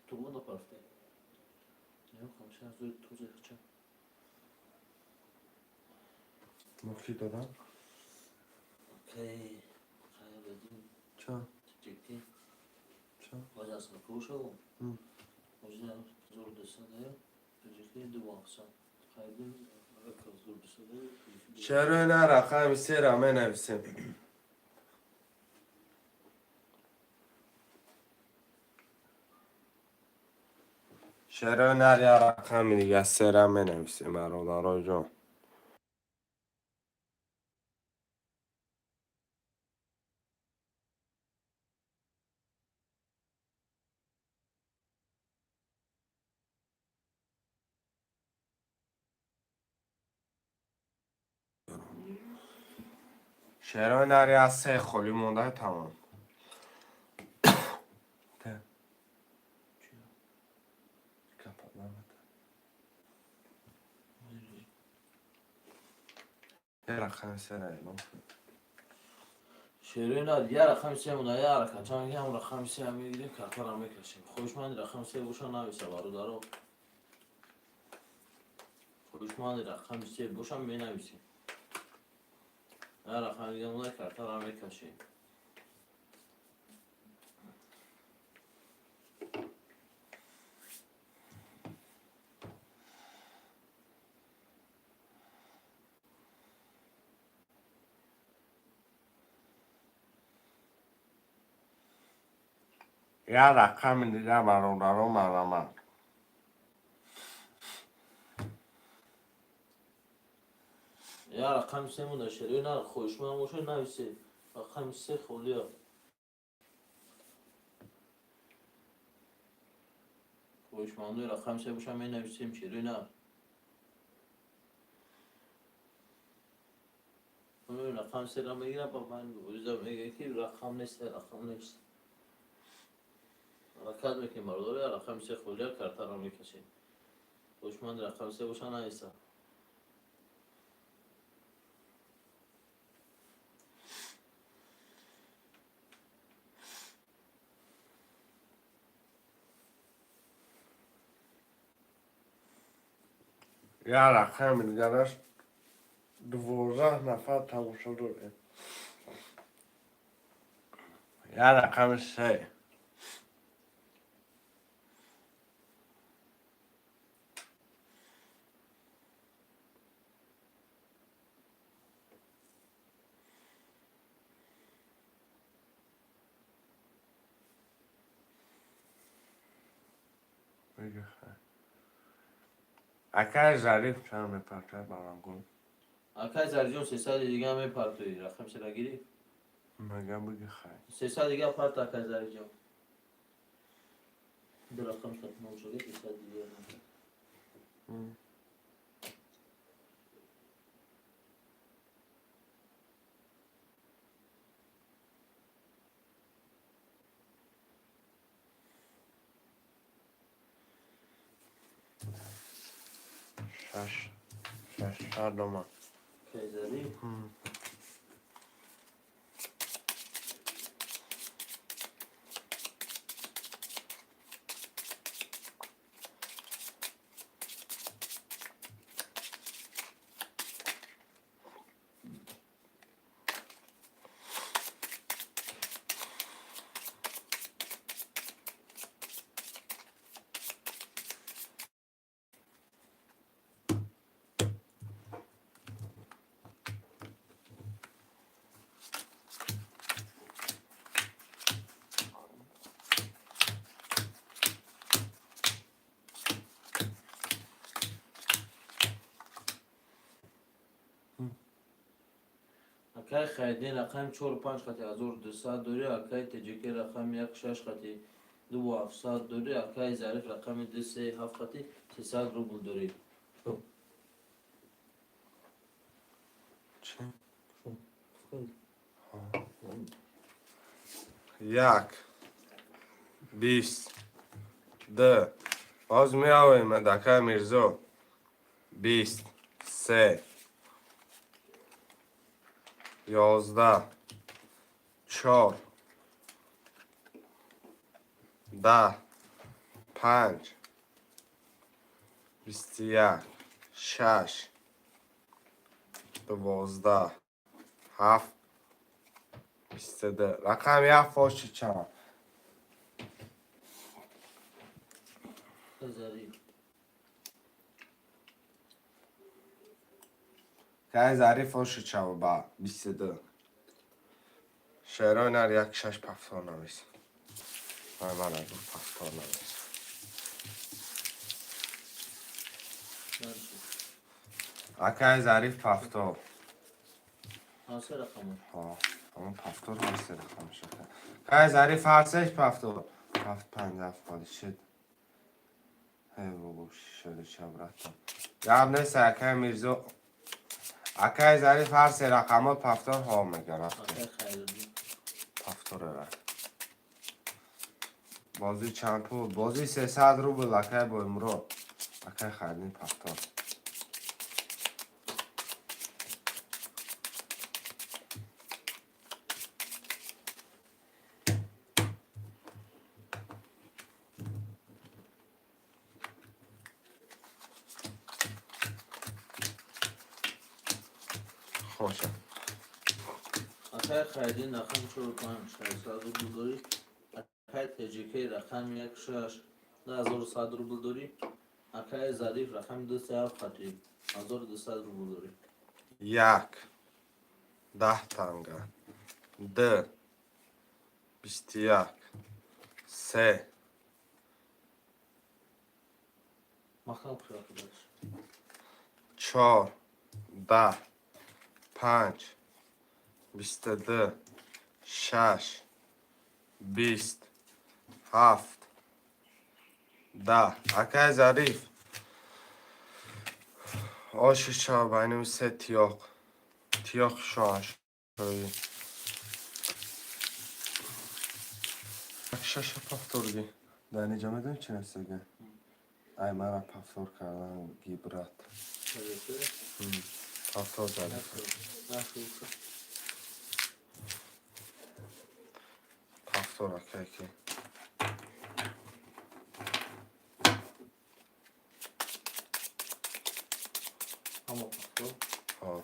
توربو da پرفته یا خمسه از دوی توزه چه مخشی دادم اوکی خیلی بدیم چه؟ تجکی چه؟ باز اصلا کروشو موزه زور دسته تجکی دو اقسام خیلی زور دسته چرا نه رقم 3 را می نویسیم چرا نه یا رقم دیگه 3 را می نویسیم برادرای جان چرا نری از 3 خالی مونده تمام ته کپا نمید یه رقم 3 را اعلام کن شیرین یه رقم سه مونه یه رقم چون میگه هم رقم سه هم میگیریم کارتر هم میکشیم خوشمند رقم سه بوشا نویسه برادرو خوشمند رقم سه بوشا می نویسیم یه رقم دیگه مونه کارتر هم میکشیم یا رقم دیگه برادرم مرمت. یا رقم سه مونه شروع نه خوشمن باشه نویسی رقم سه خولیا خوشمندوی رقم سه باشه می نویسیم شروع نه اون رقم سه را میگیره با من روزا میگه که رقم نیست رقم نیست حرکت میکنیم مرداره رقم سه خولیا کرتا را میکشیم خوشمند رقم سه باشه نویسه یا رقم دیگرش 12 نفر تماشا داره. یا رقم 3 بگه خیر. اکای ظریف چند میپرته برانگون اکای زرجون 300 دیگه هم میپرتوی رقم سه را گیری مگه بگه خیر. 300 دیگه پرت اکای زرجون دو رقم ختم شده 300 دیگه شش شدومن اکای زرجون اکای خیدین رقم 4 و 5 خطی 1200 دوری اکای تجیکی رقم 1 6 خطی 2 و 700 دوری اکای ظریف رقم 2 3 7 خطی 300 روبل دوری چی؟ یک 20 ده باز می آویم دکه میرزو 20 3 11 4 10 5 21 6 12 7 22 رقم یک فاش چند ظریف که ظریف فاش چند با 22 شعرهای نر یک شش پفتار نویس من از اون پفتار نویس اکه ظریف پفتار سه رقم ها اما پفتار هست رقم شده که ظریف هر سهش پفتار هفت پنج هفت پالی شد هی بابا شده شبرت جب نیست اکه میرزو اکه ظریف هر سه رقم ها پفتار ها میگه رفته اکای خیدین پفتار را بازی چند پول بازی 300 روبل اکه با امرو اکه خیدین پفتار خوشه اکای خیدین رقم 4 و 5 600 روبل دوری اکای تجیکی رقم 1 6 1100 روبل دوری اکای ظریف رقم 2 3 7 خطی 1200 روبل دوری یک 10 تنگه ده 21 3 مخم خوش arkadaş. 4 10 5 22 6 20 7 10 akay zarif osh chao benim سه تیاق شاش شوی شش پافتورگی دانی جا میدونی چی نستگه ای مرا پافتور کردن گیبرات Evet. پافتور زدی Nasıl? پافتور اکی که Ama patron. ها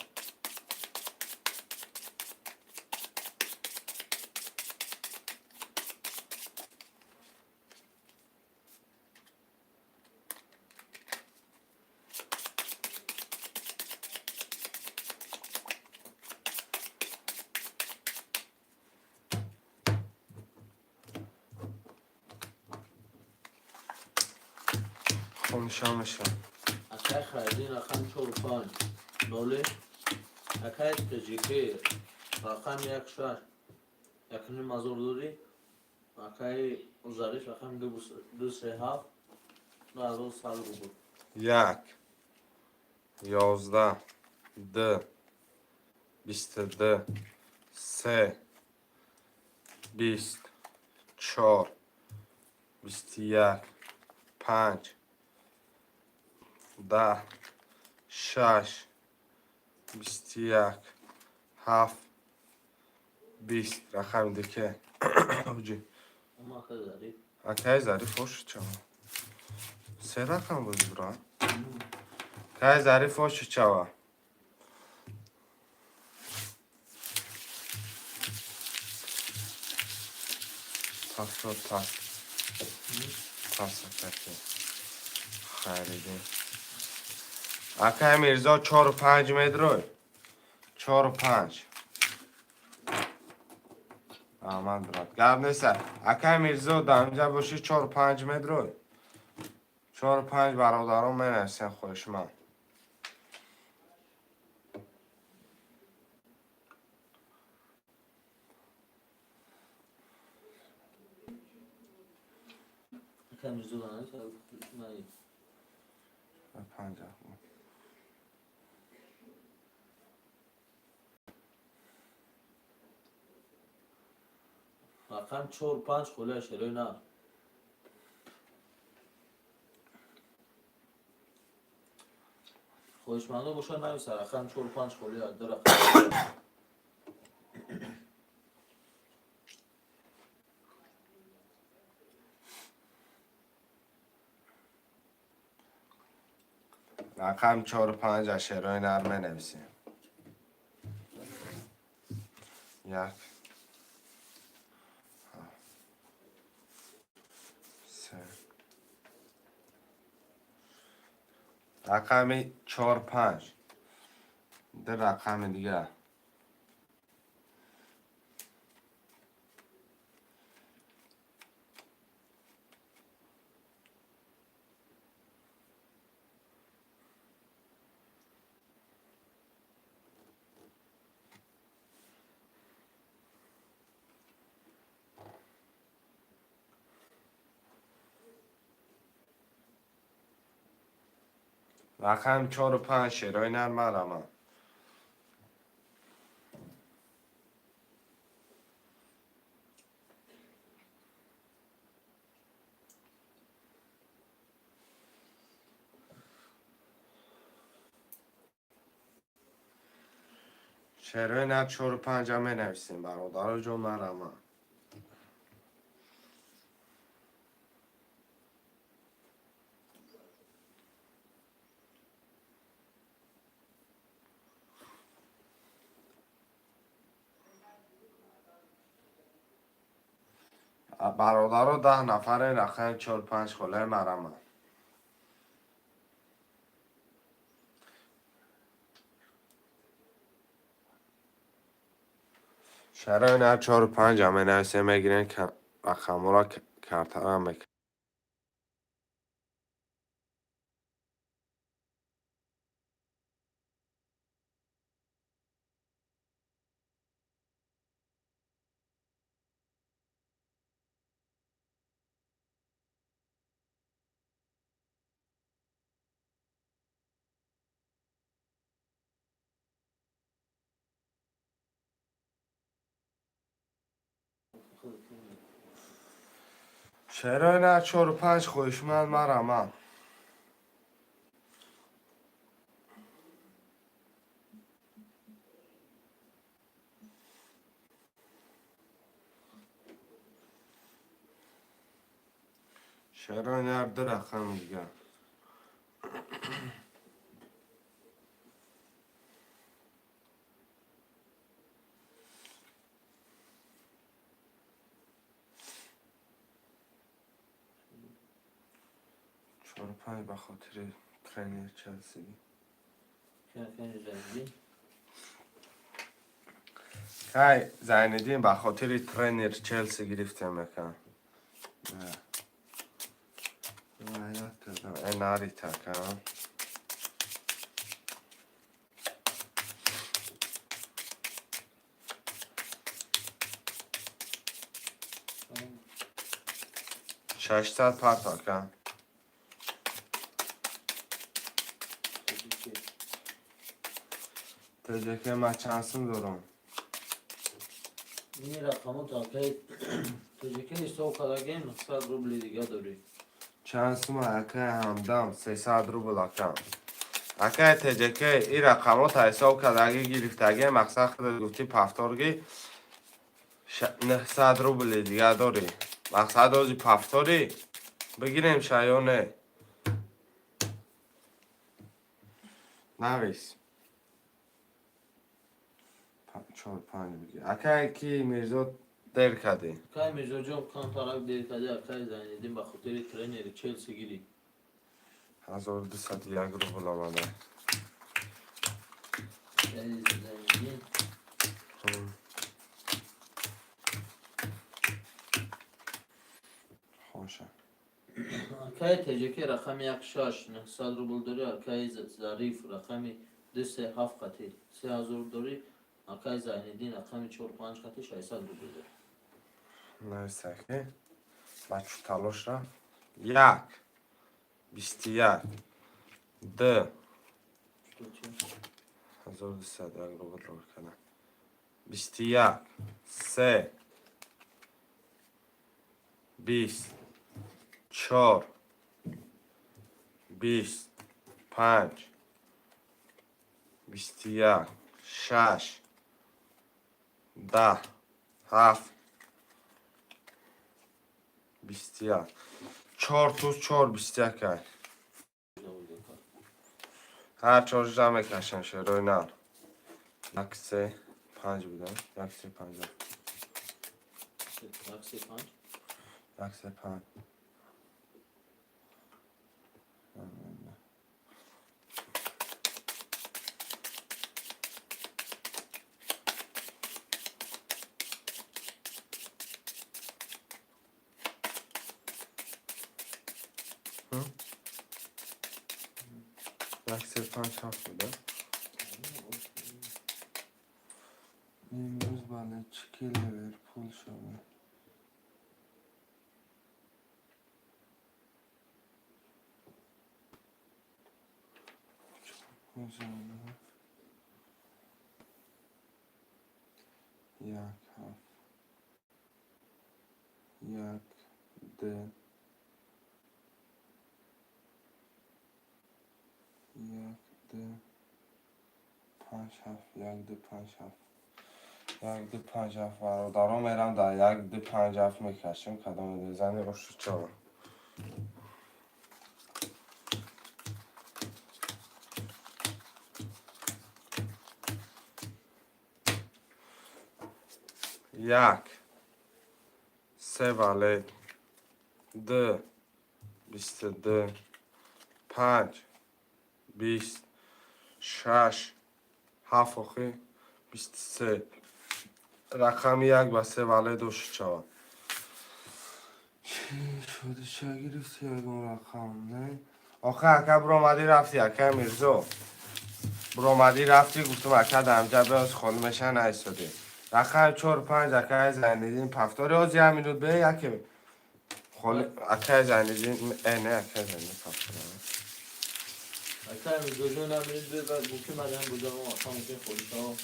خونشان میشم Akay خریدین رقم 45 نوله akay تجیکی رقم 1 یکنی مزور دوری akay ظریف رقم 237 نه از اون سال بود 1 11 2 22 3 20 4 21 5 10 6 21 7 20 رقم دیگه اوجی ama akay ظریف اکی ظریف hoş çava سه رقم بود برا اکی ظریف hoş çava tas اکی خریدیم اکی میرزا 4 و 5 متر 4 و 5 آمد برات گرد نیست اکی میرزا دامجا باشی 4 و 5 متر 4 و 5 برادران منرسین خوش من akay müzik anı ne 5 رقم 45 خله شروع نه خوشمنده باشه نمیسه رقم 45 خله در رقم رقم 4 و 5 اشرای نرمه نویسیم 1 3 رقم 4 5 در رقم دیگه رقم 4 و 5 شرای نرمه رما شرای نر 4 و 5 همه نویسیم برادر جمعه رما برادر 10 نفر رقم 4 5 خله مرمه شرای نر 4 و 5 همه نویسیم میگیرین که رقم را کارترم میکنم. چرا نه 4 و 5 خوشمند مرا. چرا نه در رقم دیگه 4 و 5 به خاطر ترینر چلسی. های زیندین به خاطر ترینر چلسی گرفته میکن. این ناری تکن. ششصد پر تکن. تجربه ما چانسم دارم. این رقمو تا که تجربه 100 کلاگیم 100 روبل دیگه داری. چانسم اکه همدم 300 روبل اکم. اکه تجربه این رقمو تا حساب کلاگی گرفتگی مقصد خود گفتی پفتارگی 900 روبل دیگه داری. مقصد آجی پفتاری بگیریم شایانه. نویس 4 5 بگیر. اکه کی میرزا دیر کردی. که میرزا جان کانترکت دیر کردی اکای زیندین به خاطر ترینر چلسی گیری. 1201 روبل آمده. زیندین خوشه. اکای تجربه رقم 16 900 روبل داری. اکای ظریف رقم 27 قطعه 3000 داری. اکای زیندین رقم 4 5 قطعه 600 روبل داری. نویسه که بچه تلاش را 1 21 2 1201 روبل رو کنم 21 3 20 4 20 5 21 6 10 7 21 4 توز 4 21 که هر 4 جمع کشن شد روی نار 1 3 5 بودن 1 3 5 1 3 5 1 3 5 7 بودن امروز بله چکی لیورپول شده یک هفت یک ده یک ده 5 7 یک ده 5 7 یک ده 5 7 برادران میرم در یک ده 5 7 میکشیم کدام زنی رو شد چون یک سه والد ده 22 5 20 6 7 آخی 23 رقم یک و سه والد و شد چی شده چه گرفتی اون رقم نه؟ آخه اکا برامدی رفتی اکا میرزو برامدی رفتی گفتم اکا دمجه باز خانمشن ایستاده رقم 4-5 اکا زندیدین پفتاری آزی همینود به یکی خاله اکا زندیدین نه اکا زندیدین پفتاری اکر میزوجون نمیرید به بوکی مدن بودم و اصلا ممکن خودش ها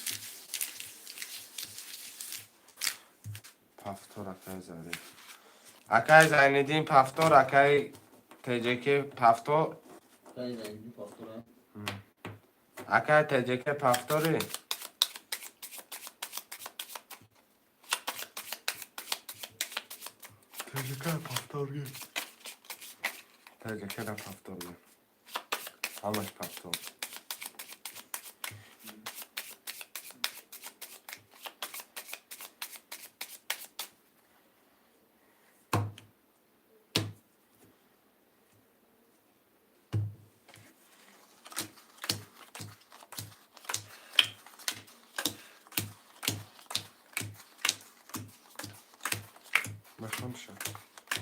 پفتار اکا زندیدین اکا زندیدین پفتار اکا تجکی پفتار خیلی زنگی پاکتورم اکا تجکی پفتاری تجکی پفتاری تجکی نه پفتاری همش پفتار مخم شد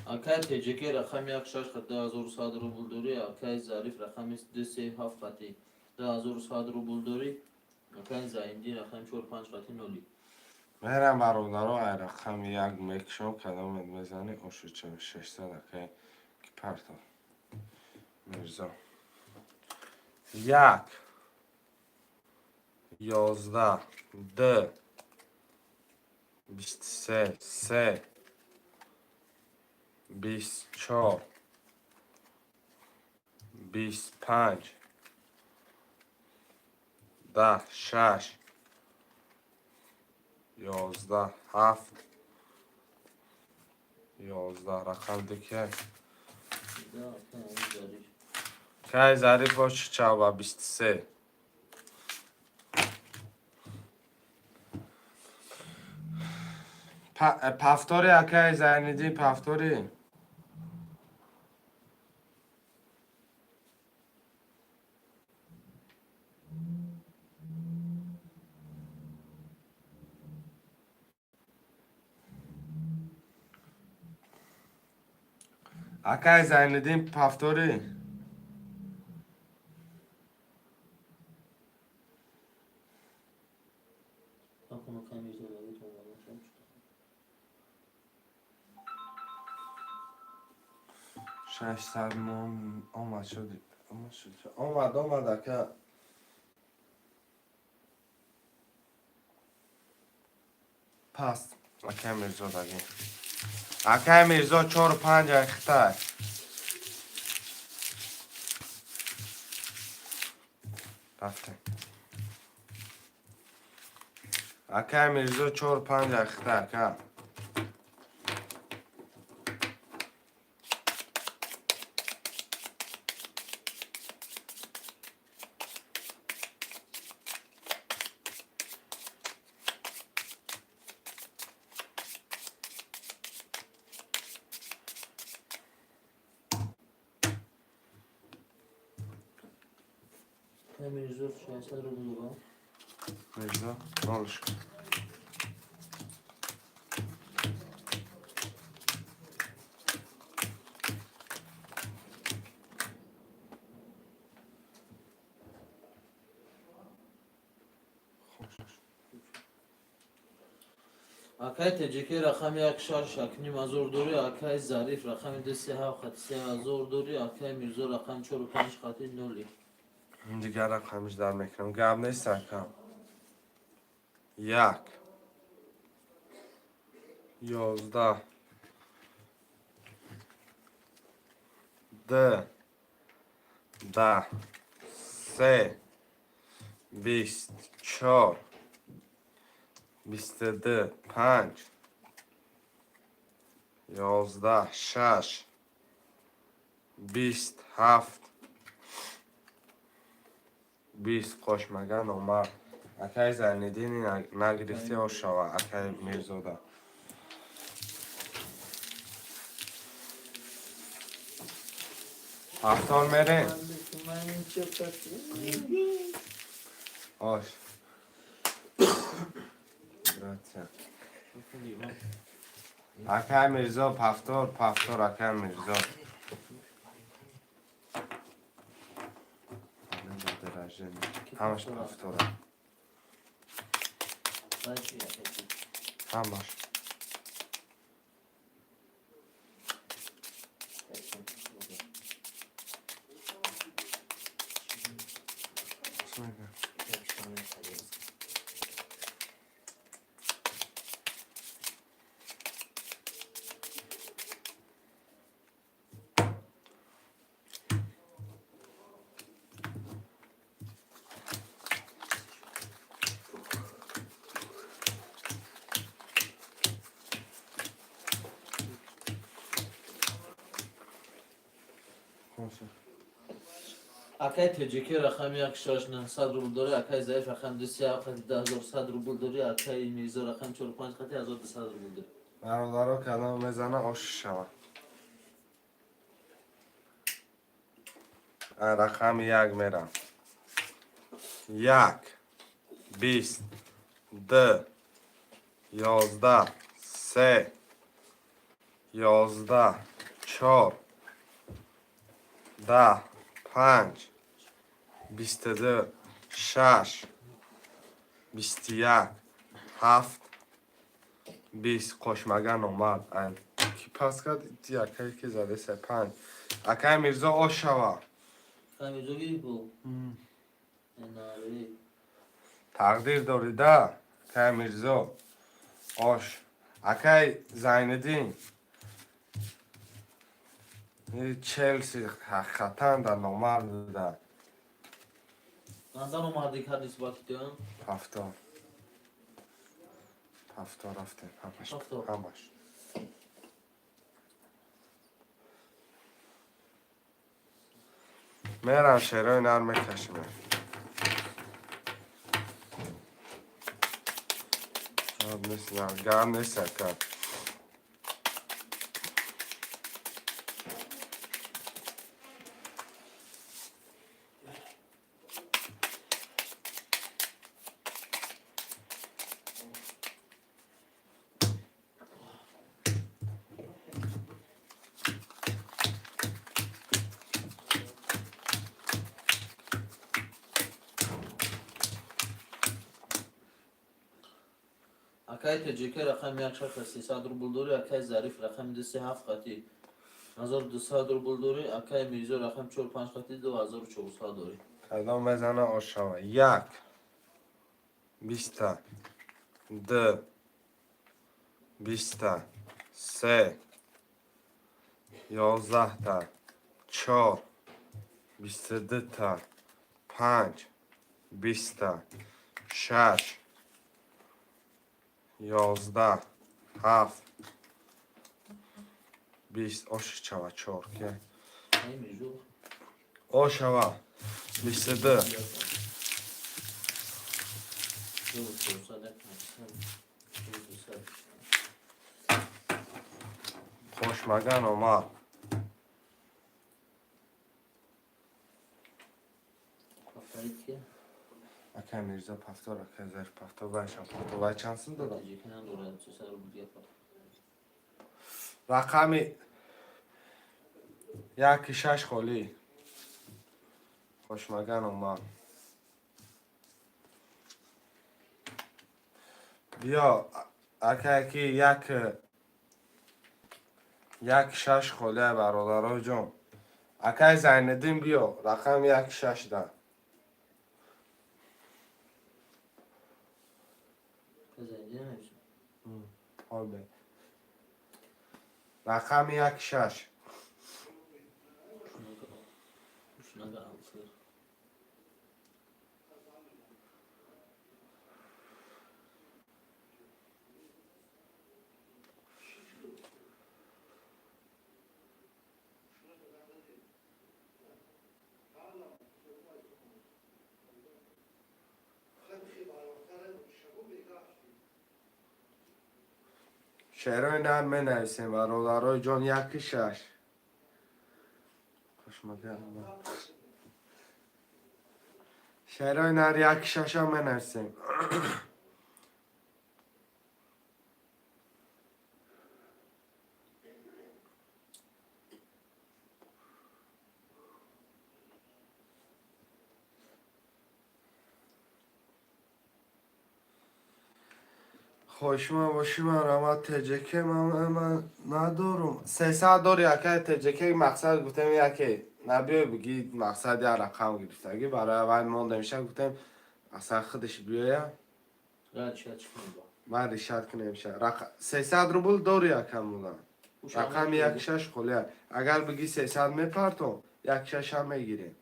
اکر تجکی رقم 1,600 روبل دوری اکر ظریف رقم 237 خطی 2,100 روبل دوری اکر زایندی رقم 4-5 خطی نولی مهرم برادرها رقم یک مکشم کدام میزنی اوشو 600 اکا کی پرتا مرزا 1 11 2 23 3 24 25 10 6 11 7 11 رقم دیگه که ظریف باشه 23 پفتاری اکه زنیدی پفتاری اکه زنیدی پفتاری اکنون کمی زدگی تو مادم شد 600 آمد شد آمد اکه پس اکه میرزا دگی اکه میرزا 4-5 اختر رفته اکه میرزا 4-5 اختر که همین زور 600 روبل دوری میرزا نالش کن اکای تجکی رقم 1,600 مزور دوری اکای ظریف رقم 237 خطی 3 مزور دوری اکای میرزا رقم 4-5 خطی نولی دیگر رقمش در میکنم گم نیست اکم 1 11 2 10 3 24 22 5 11 6 27 20 خوشمگن آمد اکای زنیدینی نگرفتی آشاوه اکای میرزاده هفتان میره آش گراتیا Akay Mirzo paftor Akay Mirzo. همش پفتوره همش اکای تجیکی رقم 1,900 روبل داره، اکای ضعیف رقم 2,100 روبل داره، اکای میرزا رقم 45 خطی 1,200 روبل داره. برادرها کلام میزنه آش شود. رقم 1 میرم. 1 20 2 11 3 11 4 10 5 22 6 21 7 20 خوشمگن اومد. کی پاس کرد؟ یکی که زده 3 5 اکای میرزا آش شود. اکای میرزا گیری بو اناری تقدیر داریده اکای میرزا آش. اکای زیندین چلسی خطن در نمر بوده. نظر اومدی که حدیث باکی دیان پفتار رفتیم همش میرم شیرای نرم کشمیر. گرم نیست کن. اکای تجیکی رقم 1,300 روبل داره، اکای ظریف رقم 27 خطی 1,200 روبل داره، اکای میرزا رقم 45 خطی 2,400 داره. کدام میزنه آش شود. 1 20 2 20 3 11 4 22 5 20 6 11 7 20 آش شود 4 که ای میرزا آش شود 22 خوشمگن اومد. افرید که اکای میرزا پفتار اکای ظریف پفتار بایشم پفتار بای چندسون دادم. تجیکی نداره 300 روبل دیگه رقمی 1 6 خالی خوشمگن اومد. بیا اکای که 1 6 خالی برادرها جون. اکای زیندین بیا رقم 1 6 ده زنده نمیشه رقم 1 6 شعرهای نرم می نویسیم برادرهای جان 1 6 خوشمگن اومد. شعرهای نر 1 6 هم می نویسیم. خوشما باشی من اما تجکه من ندارم 300 داری یکی تجکه مقصد گفتم یکی نبیای بگید مقصد یا رقم گرفتگی برای اول مانده میشه گفتم اصلا خودش بیایه رد شد چکنیم با من ریشت کنیم شه 300 روبل داری یکم بودم رقم یک شش خلیه اگر بگی 300 میپرتم یک شش هم میگیریم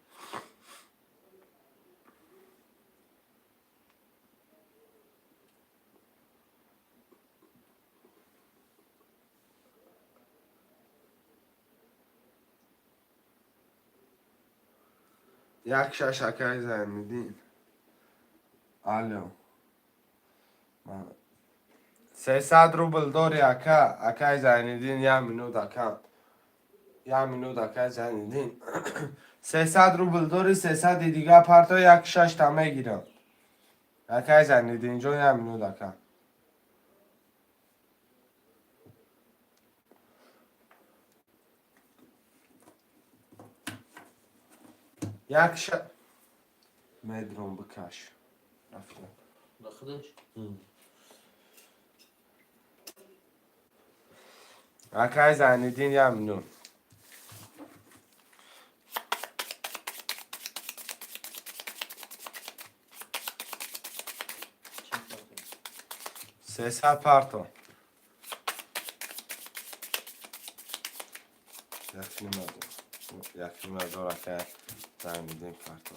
یک شش اکای زن میدین الو 300 روبل داری اکای زنیدین یا منو دکم یا منو دکای زنیدین 300 روبل داری 300 دیگه پرتا یک شش تا میگیرم اکای زنیدین اینجا یا منو دکم یک شش میدرم بکش رفتم داخلش اکای زنیدین یا منو چند پارتون 300 پرتا یکی مدار اکای زنیدین پرتا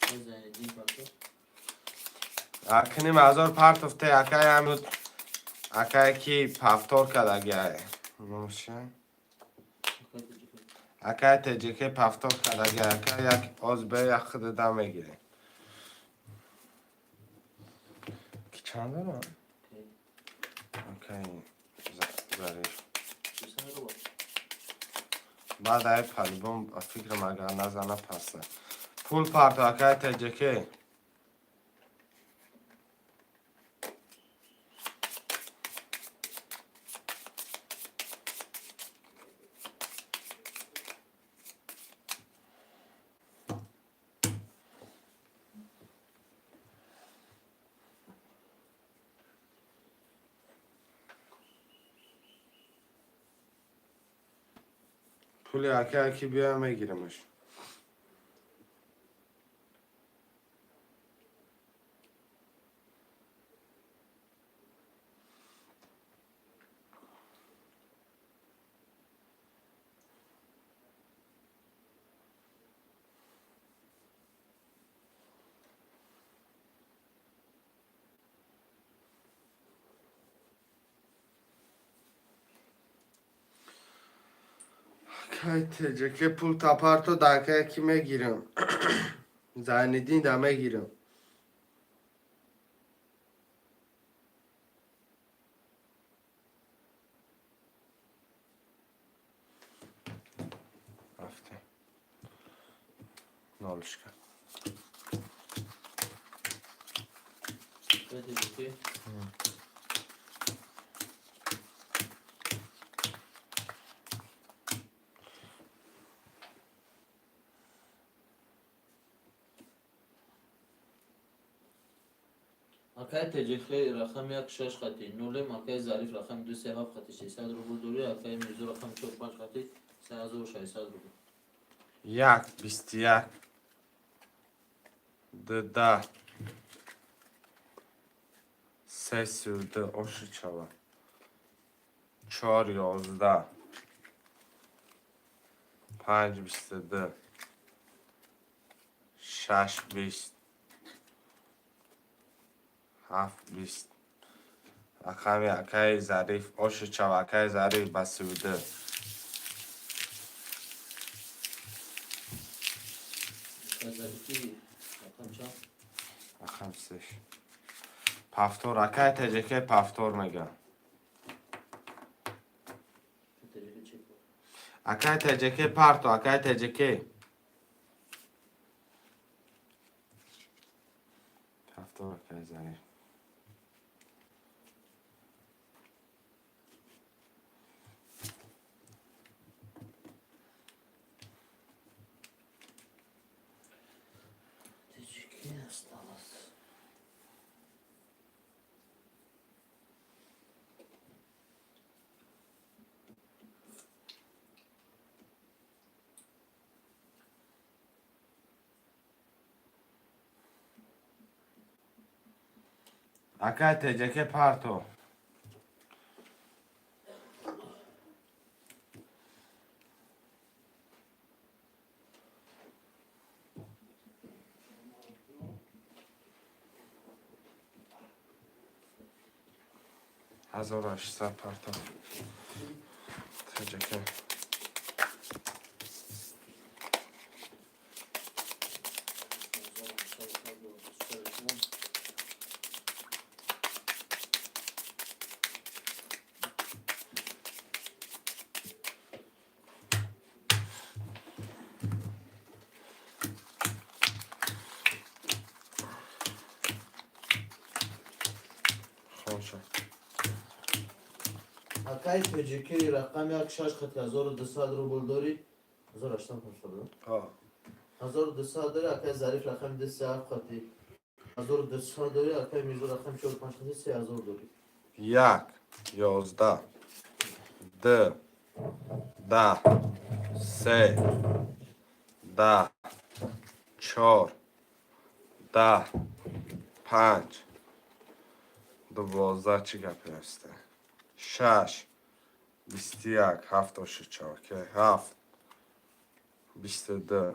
چه زنیدین پارتون اکنیم ازار پرتفته اکای همود اکای کی پفتار کدگه نوشه اکای تجیکه پفتار کدگه اکای یک آزبه یک خود دم میگیره کی چند دارم؟ اکای ظریف بعد های پلیبون فکر مگر نزنه پسته پول پرتو اکای تجیکه پولی اکای کی بیا میگیرمش اکای تجیکه پول تا پرتو دکای کی میگیرم زنیدین دا میگیرم رفته نالش کرد بده دیگه اکای تجیخه رقم یک شش خطی نولم اکای ظریف رقم 27 خطی 300 روبل دوری اکای میزو رقم 45 خطی 3600 روبل یک 21 ده 3 سوده اوش چوا 4 11 5 22 6 20 7 20 رقم اکای ظریف اوش چوا اکای ظریف بسوده اکای ظریفی رقم چند رقم 3 پفتور اکای تجیکه پفتور میگم تجیخه چک بود اکای تجیکه پرتو اکای تجیکه پفتور اکای ظریف تجیکی است Akay teceke parto. Hazır aşsa parto. Teceke. خوشه. Akay teceki rakam yak şaş kat 1200 ruble dori. 1800 pardon. ها 1200 dori akay zarif rakam 10 kati. 1200 dori akay mizo rakam 45 kati 3000 dori. یک 11 دو 10 سه 10 4 10 5 12 چی گپی هسته 6 21 74 که 7 22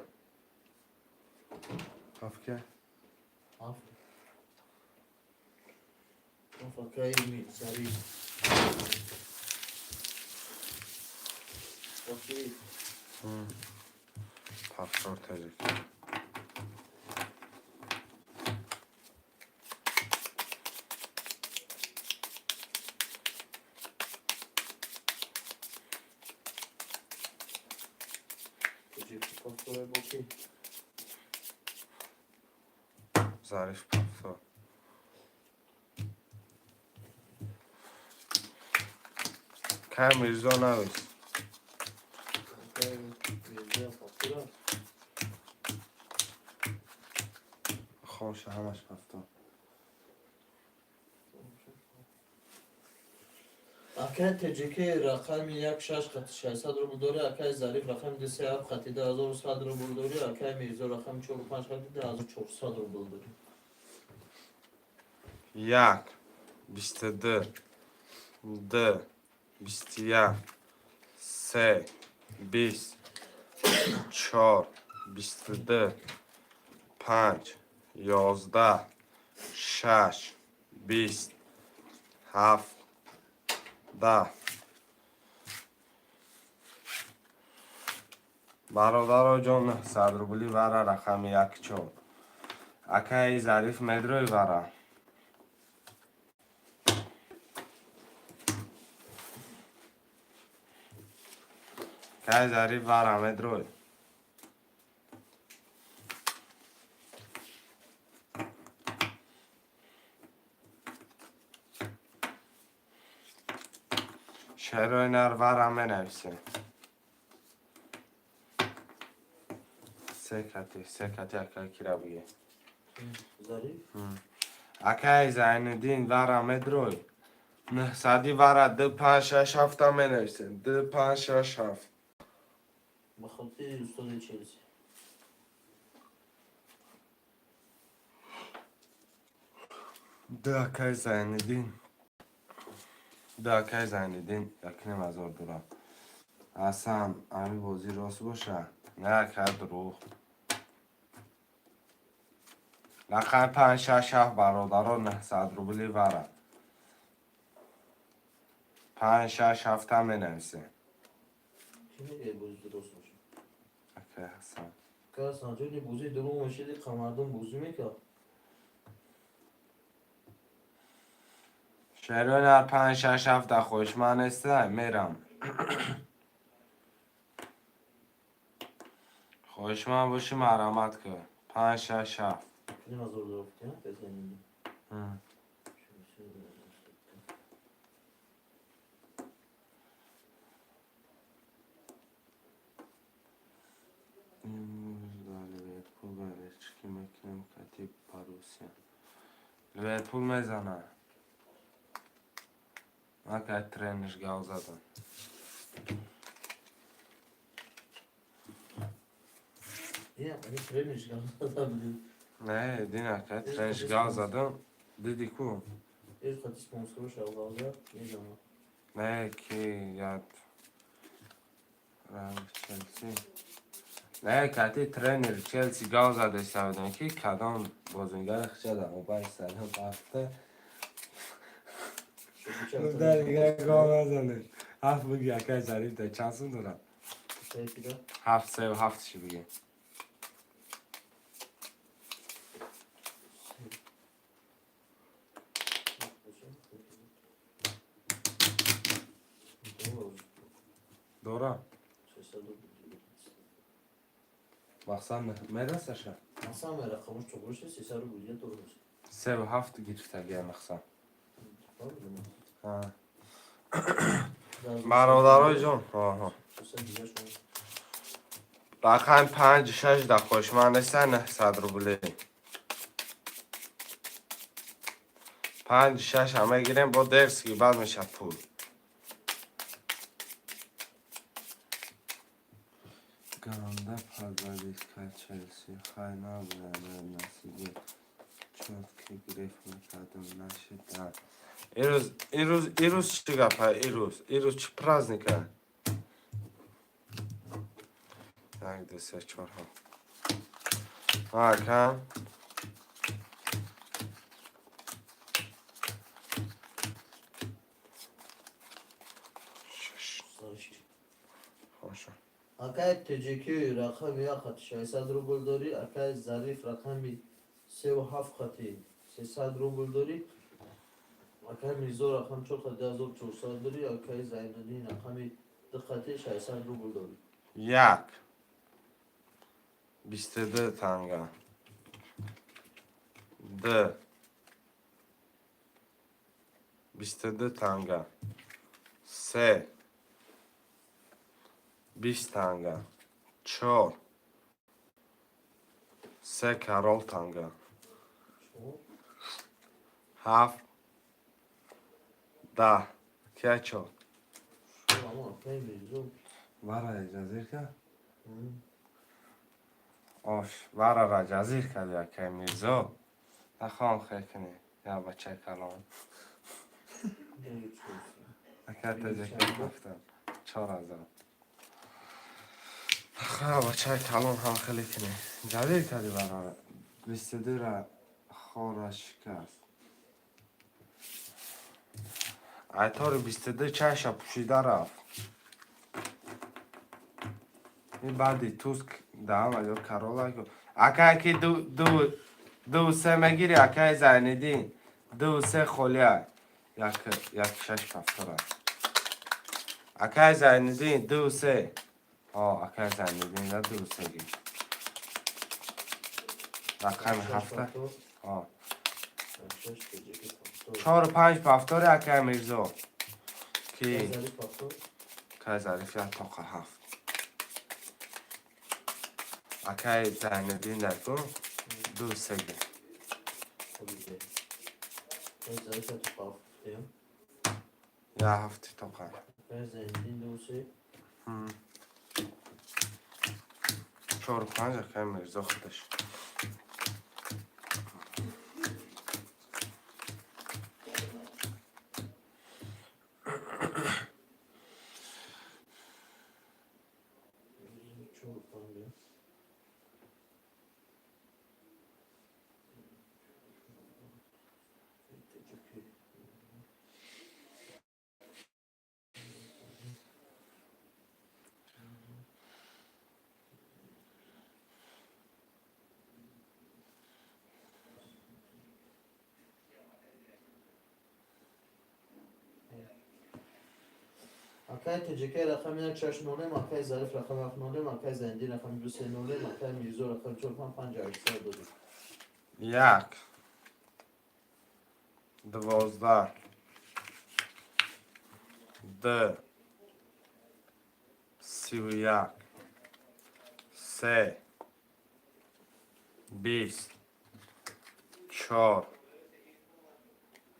7 که Af. Of akay mi zarif. Okey. پخشار تجک Teceki kontrol okey. ظریف پخشار که میرزا نویس Akay mizo faktura. خوشه همش پخشار Akay teceki rakam yak şaş kat 600 ruble dori akay zarif rakam 10 kati 1100 ruble dori akay mizo rakam 45 kati 1400 ruble dori. یک 22 دو 21 سه 20 4 22 5 11 6 20 7 10 برادر جان صدربولی وره رقم 14 اکای ظریف مدروی وره که ظریف وره مدروی شهروی نر وره منویسه سه کتی اکای کی را بگه Zarif. اکای زیندین وره مدروی نه صدی وره 2 5 6 7 منویسه 2 5 6 7 بخاطر استاد چلسی. دو اکای زیندین دو اکای زیندین یکنیم هزار دلار اصلا همین بازی راست باشه نه اکای دروغ رقم 5 6 7 برادران 900 روبلی وره 5 6 7 هم منویسه Ki میگه بوزی درست باشه. اکای حسن که اصلا جوری بوزی دروغ باشه دی قمردون بوزی میکرد. شهرون هر 5 6 7 خوش من است میرم خوش من باشی مرامت که 5 6 7 Kilim hazır durup ya. Bezeninde. لیورپول بله چکی مکنم کتیب پاروسیا لیورپول میزنه من که ترینش گاو زدم Ya hani trenin çıkardı adam dedi. نه دینا که ترینش گاو زدم دیدی کو یک خطی سپانسر شلوارده میدونم. نه کی یاد رنگ چلسی نه کتی ترینر چلسی گاو زده سودن کی کدام بازیگر خچه موبایل سلام رفته گفتن دیگه گاو نزنه هفت بگی اکای ظریف ده چند سون دارم کیفی ده؟ 7-3 شی بگی دورا مقصد میرسشه مثلا من رقمش تو باشه 300 رو بودیه تو روز 3-7 گرفته گه مقصد برادرای جان رقم 5-6 در خوشمند نیستن 900 روبله 5-6 همه گیریم با درس که بعد میشه پول گرانده پرزادیس که چلسی خواهی نبوده نسیگه چون که گرفت میکردم نشد ایروز چی گفت ایروز چی پرازنیکه 1 2 3 4 ها کم خوشه اکای تجیکی رقم یا خط 600 روبل داری اکای ظریف رقمی 37 خطی 300 روبل داری اکای میزو رقم 4 خطی 1400 داری اکای زیندانی رقمی 2 خطی 600 روبل داری 22 تنگه 2 22 تنگه 3 20 تنگه 4 3 کرول تنگه 7 10 که چود شو اما اکای میزو برای جزیر که برای جزیر که که میرزو نخوام خیلی کنی یا بچه کلان اکه تجکر گفتم 4000 خب بچه کلان هم خیلی کنی جزیر کردی برای 22 را خورا شکست ایطور 22 چشم پوشیده رفت این بعدی توسک دهم یا کرولا که اکه که دو سه مگیری اکه زیندین 2-3 خولیه یک 6 پفتره اکه زیندین 2-3 اکه زیندین نه 2-3 گی رقم هفته 4-5 پفتره اکه میرزو کی که ظریف یا تاقه 7 اکه زیندین در کن 2-3 گی یا هفتی تاقه زیندین 2 4-5 اکه میرزو خودش اکای تجیکی رقم 1 نوله اکای ظریف رقم 7 نوله اکای زیندین رقم 2 3 نوله اکای میرزو رقم 4 5 800 داری 1 12 2 31 3 20 4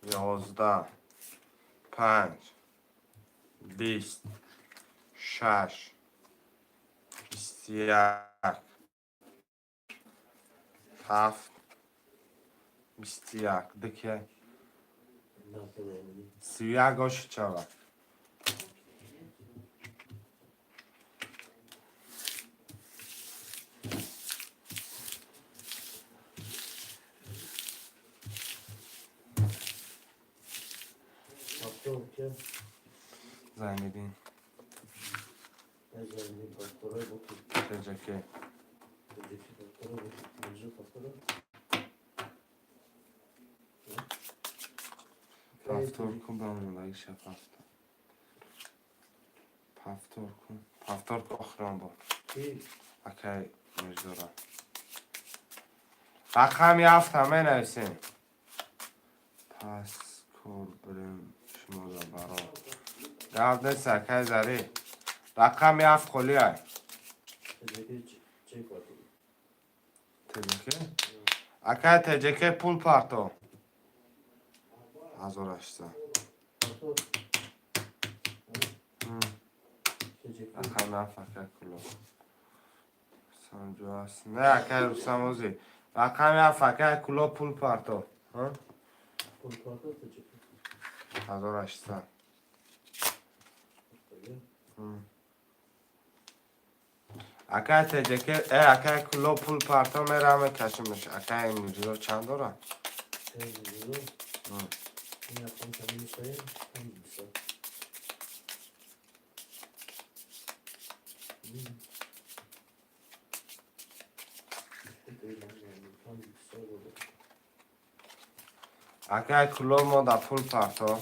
11 5 20 6 21 7 21 دکه نکردم 31 آش چاقه هفتم که زنیدین نزدیم پاکتورای بکنیم تجکه دیگه پاکتورای بکنیم اینجا پاکتورای پافتور کن بمونه بایی شب پافتور که آخران با کی اکی مجدورا رقم یافت همه نویسیم پس کل بریم شما دا برا یاد نیست اکی زری رقم یافت خلی های دیگه چه پاکتور تجکه اکی تجکه پول پارتو 1800 پاکتور هم. تجکه رقم یافت اکی کلو سانجو هست نه اکی رو سموزی رقم یافت اکی کلو پول پارتو ها پول پاکتور تجکه 1800 اکای تجکه اکای کلو پول پارتا میرم کشمش اکای اینجا چند داره؟ این رقم کمی میشه کمی میشه اکای کلو ما در پول پارتا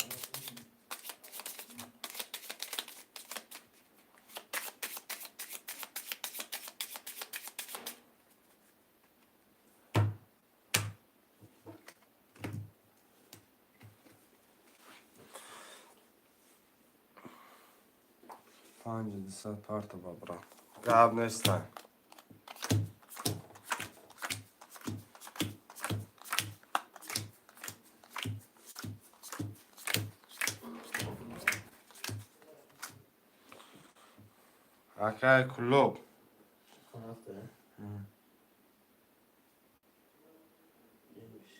پنج دیست پارتا بابرا گاب نیستن اکای کلو هفته یه میشه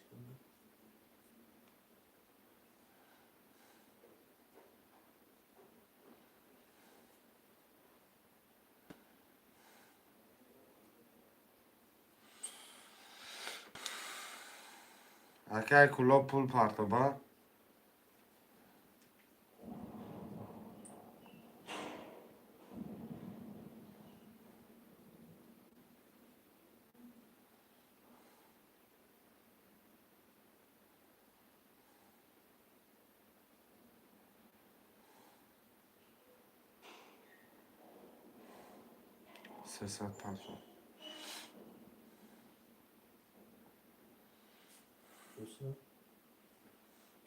اکای کلو پول پارتا با سیصد پارتا دوستم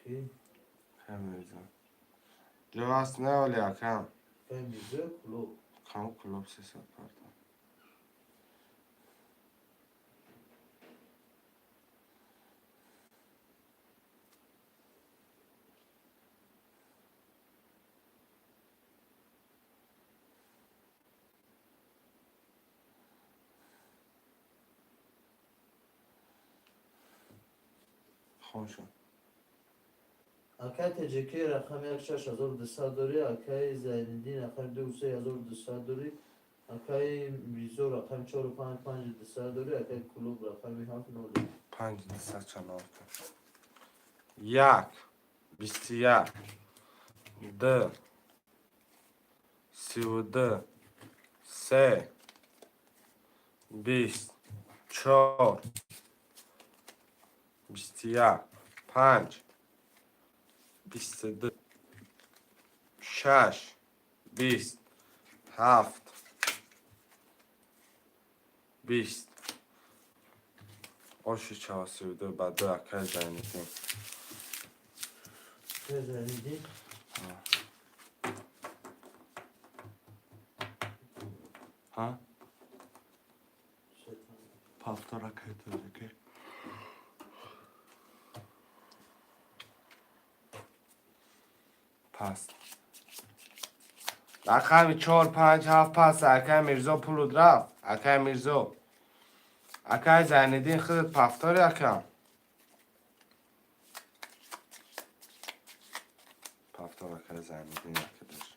کی کم میزن جو هست نه ولی اکم کمی میشه کلو کم کلو 300 پارتا خوشم اکای تجکی رقم 6200 داری اکای زیندین رقم 2200 داری اکای میزو رقم 455200 داری اکای کلوب رقم 79 پنج دیست چنان یک 21 دو 32 سه 24 21 5 22 6 20 7 20 آشی 42 بعد دو اکای زنیدیم اکای زیندین ها پافتور اکای تازگی پس رقم 4 5 7 پس اکای میرزا پولود رفت اکای میرزا اکای زیندین خودت پافتور یکم اکر زمینی نکدش.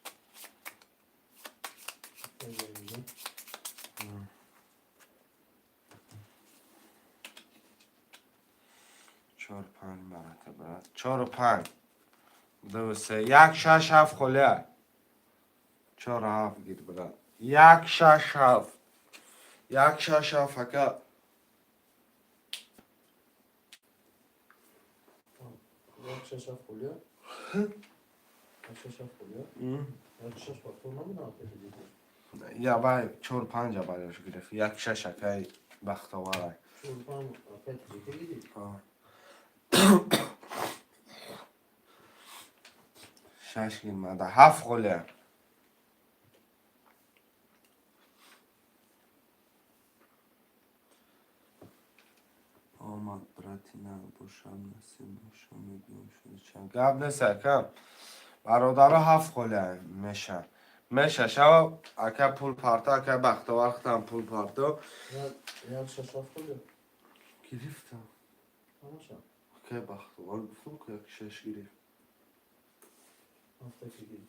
چهار پنج مرتبه 4 و 5 2 3 1 6 7 خله 4 7 گیر برات 1 6 7 1 6 7 اکا یک شش هفت خولیا یک شش هفت خولیا یک شش وقتا نمیدونم که دیگه یا بای 4 5 برایش گرفت 1 6 اکای بختاوره چون پت دیگه گیری شش گیر مده 7 خله آمد براتی نه باشم نسیم باشم میگم شده چند گب نسه کم برادر 7 خله میشه شو اکا پول پارتا اکا بختاور ختم پول پارتا یک شش هفت خولیا گرفتم همشم اکا بختاور گفتم که یک شش گرفت هفته که گیری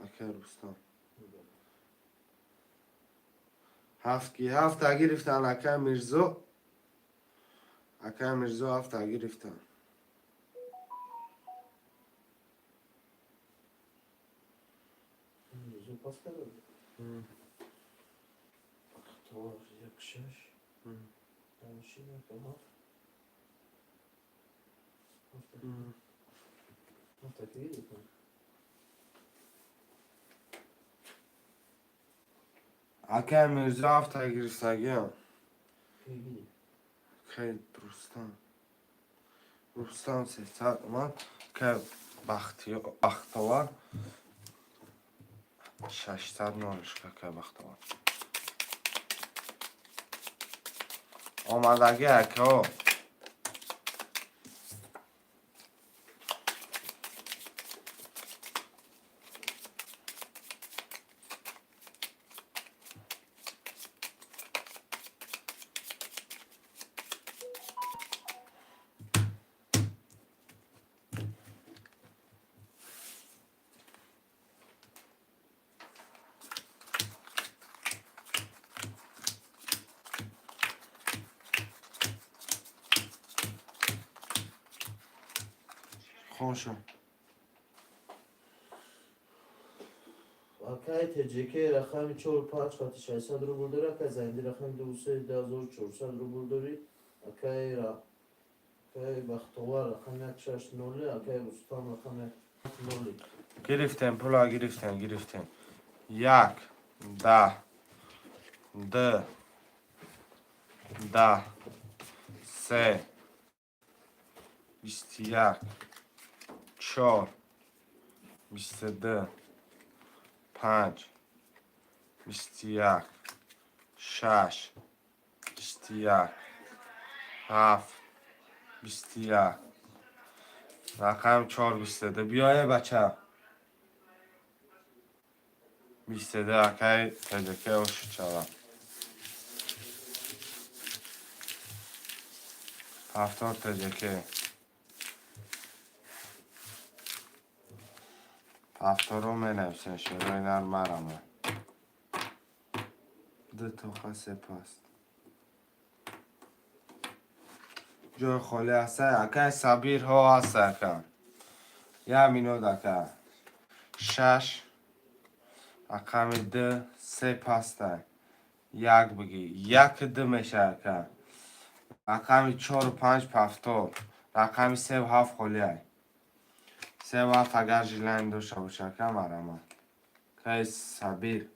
اکا روستان 7 کی 7 گرفتن اکا میرزو 7 گرفتن زو پاس کرده تو یک شش همشی یک هفته که گیری اکا میرزو 7 گرفتگیم که گیری خیلی روستان 300 اومد که بختاور 600 نالش که بختاور آمدگی اکا خوشم اکای تجیکه رقم 45 خاطر 600 روبل داره اکای زنده رقم 2400 روبل داری اکای بختوار رقم 160 اکای رستان رقم 0 گرفتیم پولا گرفتیم 1 10 2 10 3 21 4 22 5 21 6 21 7 21 رقم 4 22 بیایه بچه 22 اکای تجکه و شچارم 70 تجکه 70 رو می نفسه شده اینر مرمه 2 توخه سپاست جای خالی هسته اکای سبیر ها هسته اکا یه مینو دکه 6 رقم 2 3 پسته 1 بگی 1 2 میشه اکا رقم 4 و 5 پفتور رقم 3 و 7 خالیه 3 و 7 اگر جلند داشته باشه که مرمه که سبیر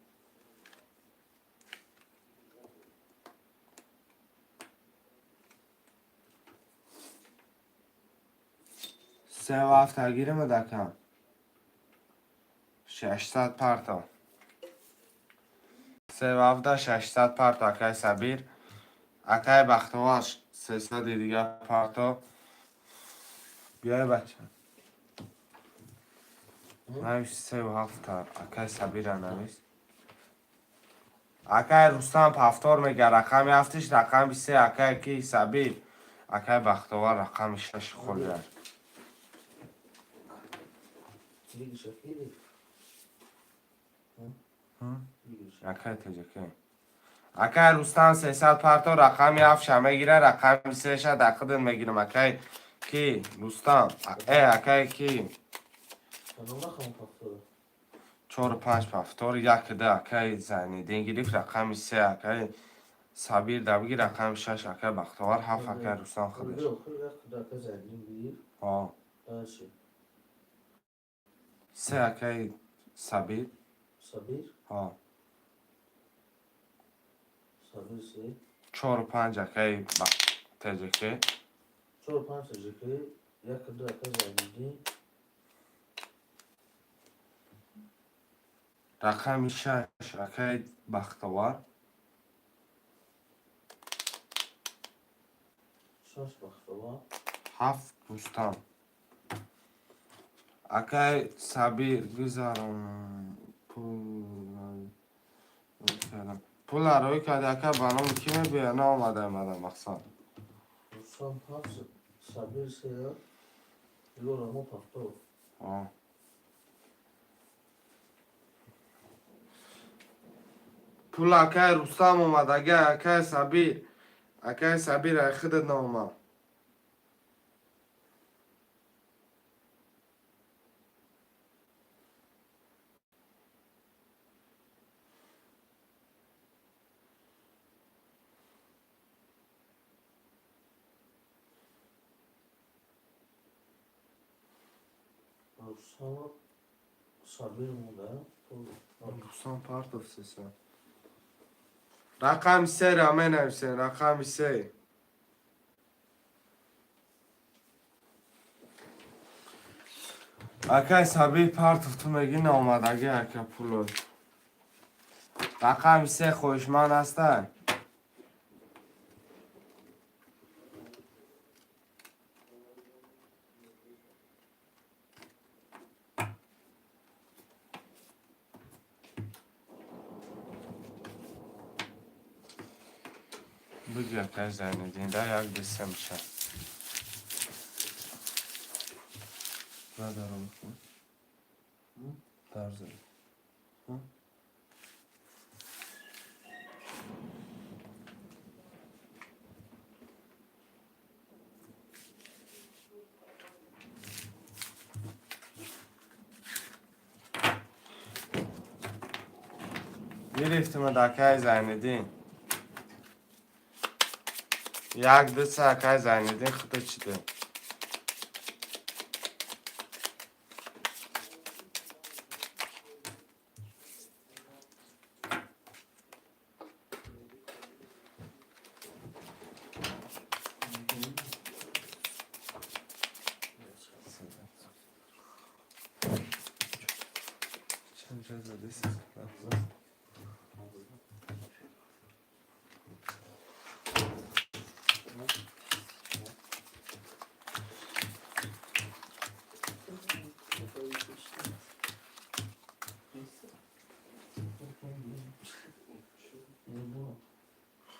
3 و 7 گیرم دکم 600 پرتا 3 و 7 600 پرتا اکای سبیر اکای بختواش 300 دیگه پرتا بیای بچه نمیشه 3 و 7 اکای سبیر نمیست اکای رستم پفتار میگه رقم هفتش رقم 3 اکای کی سبیر اکای بختوار رقم 6 خورده لیگ شفیلی اکای تجکی اکای رستم 300 پرتو رقمی 7 میگیره رقمی 3 شد اکدن میگیرم اکای کی رستم اکای کی کنم رقم پفتوره 4 5 پفتور یک ده اکای زنیدین گرفت رقمی 3 اکای صابیر دبگی رقم 6 اکای بختوار 7 اکای رستم خودش خیلی یک دکه زدیم بیر آه داشتی 3 اکای صابیر صبیر آه صبیر سی 4 و 5 اکای تجکی 4 5 تجکی یک دکه زدیم رقمی 6 اکای بختوار 6 بختوار 7 رستم اکای صابیر گذارم پول روی کرده اکای بانام کی میبیه نه آمده مقصد رستم 7 صبیر سی دیگه رقم پفتور آه پول اکای رستم اومد اکای صابیر خود نامه رستم صبیر مونده رستم پارت اف سیسا رقم 3 را می نویسین رقم 3 اکای صابیر پارت اف تو میگی نامدگی اکای پولو رقم 3 خوشمان هسته بگی اکای زنیدین در یک دسته میشه ندارم بکن درزه گرفتیم اکای زنیدین یک دسته اکای زنیدین خدا چی ده چند جزا دیست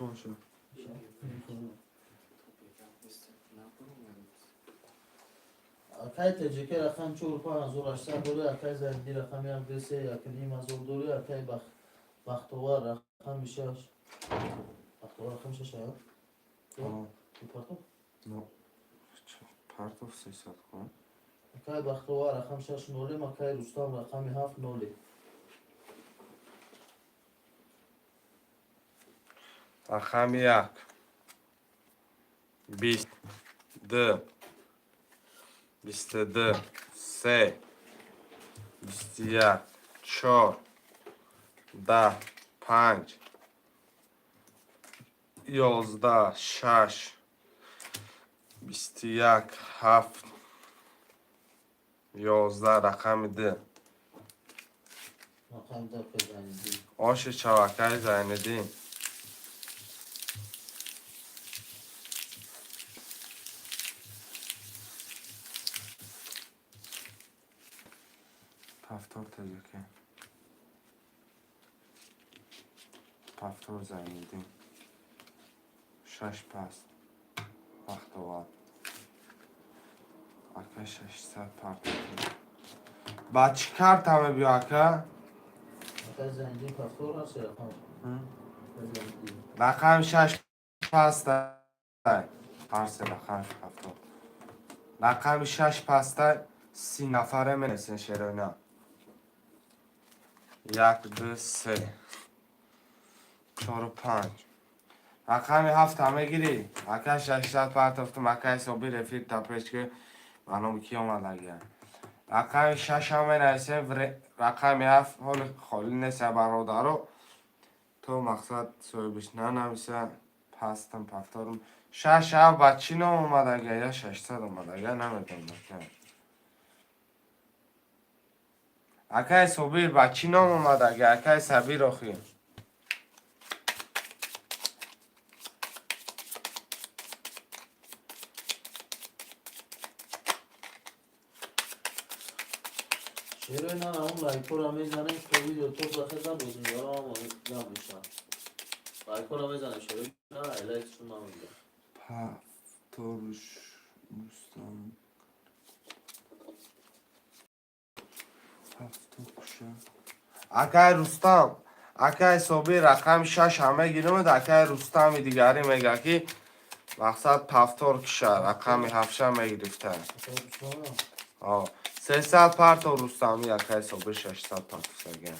خوشه اکای تجکی رقم 4 5 1800 دوره اکای زدی رقم 1 2 3 1 نیم از دوره اکای بختوار رقم 6 بختوار رقم 6 آیا؟ آه تو پارتو؟ نو پارت اف 300 کن اکای بختوار رقم 6 نوله اکای رستم رقم 7 نوله رقم 1 20 2 22 3 21 4 10 5 11 6 21 7 11 رقم 2 رقم دکه زدی آش چوکای زیندین پفتور تجرکه پفتور زیندین 6 پس وقت وقت اکه 600 پفتور با چی کارتمه بیا که؟ اکای زنگی پفتور هست یا رقم رقم 6 پسته پرسه رقم 7 رقم 6 پسته 30 نفره منسین شیروینا 1 2 3 4 5 رقم 7 همه گیری اکای 600 پرتفتم اکای صبحی رفیق تا پیش که منو کی آمد لگه رقم 6 همه نسیم رقم 7 حال خالی نیست برادرو تو مقصد صاحبش نمیشه پستم پفتارم 6 7 بچی نام اومده یا 600 اومده یا نمیدونم اکای صبحی بچی نام اومده اکای صبیر آخی شیروی نه اون لایکو را میزنه تو ویدیو تو بخیر نبودیم یارا هم آمدیم میشن لایکو را میزنه شیروی نه الایکشون هم میگه پفتارش مستم اکای رستم اکای صبحی رقم 6 همه گیرم اکای رستم دیگری میگه که مقصد پفتار کشه رقم 7 میگرفته 300 پرت و رستمی اکای صبحی 600 پرت سگه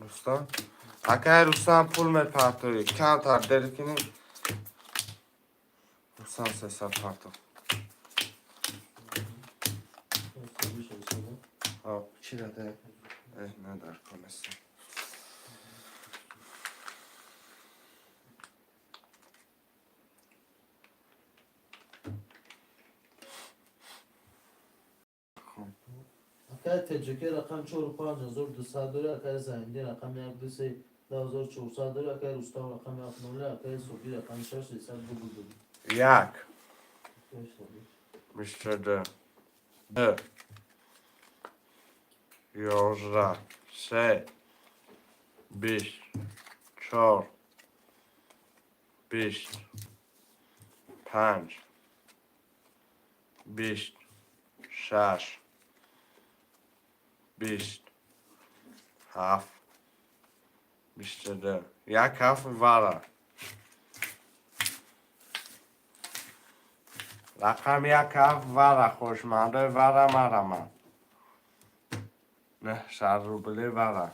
رستم اکای رستم پول می پرتوی کم تر دل کنی رستم 300 پرتو چی داده؟ نه در کنسته اکای تجربه رقم 45200 داره اکای زنگی رقم 1 2 3 10400 داره اکای رستم رقم 70 اکای صوفی رقم 6 300 بود یک بیشتر ده 11 3 20 4 20 5 20 6 20 7 بیشتر ده یک هفت واره رقم یک هفت واره خوشمنده واره مرمه نه سر رو بلی واره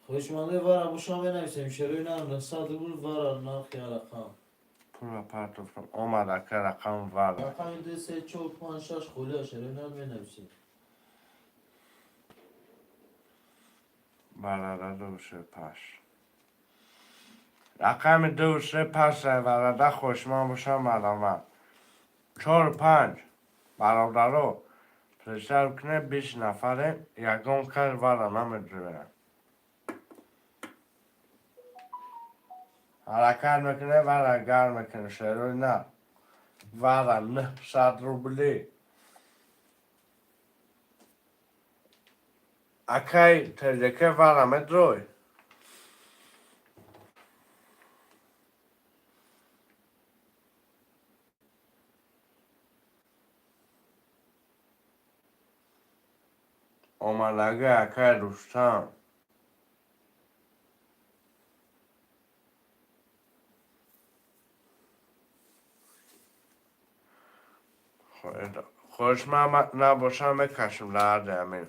خوشمانده وارا بوشا می نویسیم شروع نه 900 روبل وارا نه خیال رقم پول پرتو فرم آمده که رقم واره رقم 2 3 4 5 6 خوله شروع نه می نویسیم برده دو سه پش رقم دو سه پس برده خوشمان باشه ملامه 4 5 برادرو پرسر کنه 20 نفره یکم کل واره نمیدونه حرکت میکنه واره گر میکنه شروع نه واره 900 روبلی اکی تلکه واره مدروی آمدگه اکی رستم خوش من نباشم بکشم لرده امین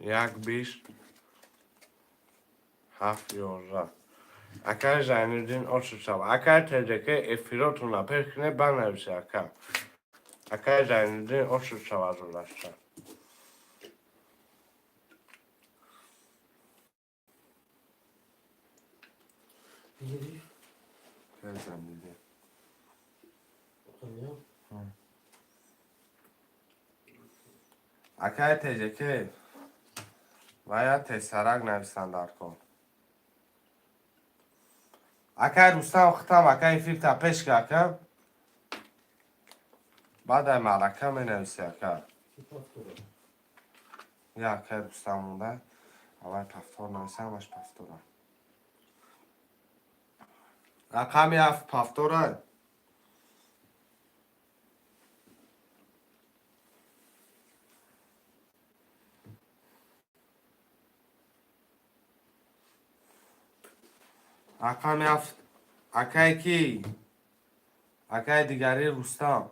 یک 20 7 11 اکر زینالدین آشوشاو اکر تجکه افیراتون اپرکنه بنویسه اکر زینالدین آشوشاو از اولشتن میگیری؟ اکر زینالدین بخوام اکر تجکه باید تسرک نویسندر کن اکر روستم ختم اکر فیل تپش کردم بعد ملکه می نویسی اکر یا اکر روستم مونده اول پفتار نویسه همش پفتاره رقم 7 پفتاره رقم 7 اکر کی اکر دیگری روستم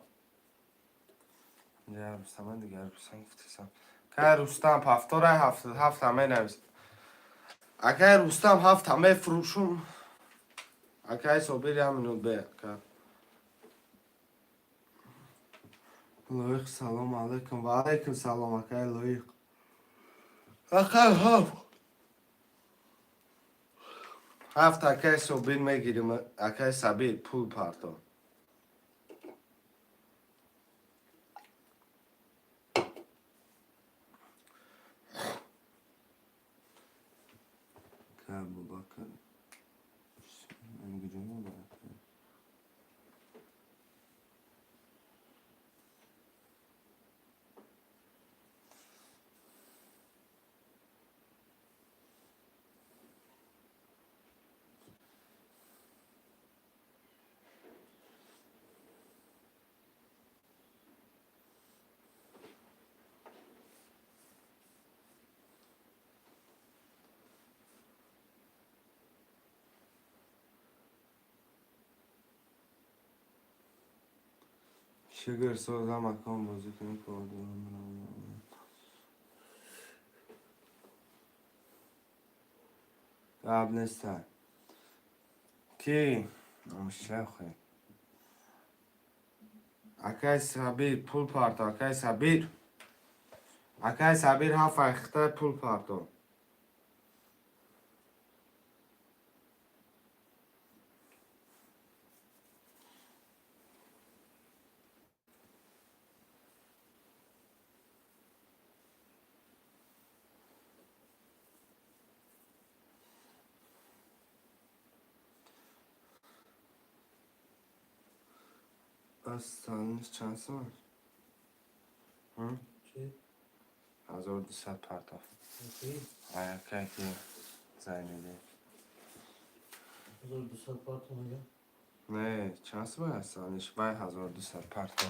دیگر روستم دیگر روستم گفتیسم اکر روستم پفتاره 7 همه نویسه اکر روستم 7 همه فروشون اکر صبیری همینو به اکر لایق سلام علیکم و علیکم سلام اکر لایق اکر 7 اکر صبیر میگیریم اکر سبیر پول پارتو اکر باباکر انگیجمون باید شگر سازم اکان بازی کنیم قبل نیستن کی؟ نمشه خوی اکای سبیر پول پارتو اکای سبیر 7 اخته پول پارتو از سالنش چند سال؟ چی؟ 1200 پارتو چی؟ اکای کی زینیده 1200 پارت میگه نه چند سال از سالنش بای 1200 پارتو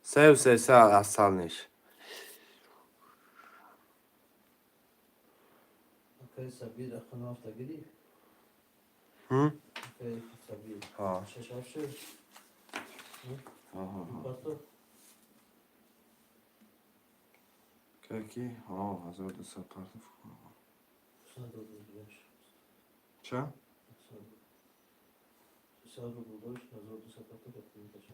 300 3 سال از سالنش اکای سبیر اخوان هفته گیری اکای سبیر ها 6 هفته پارتو اکای کی؟ ها 1200 پارتو 125 چه؟ 300 رو بوداش 1200 پارتو بکنیم بشه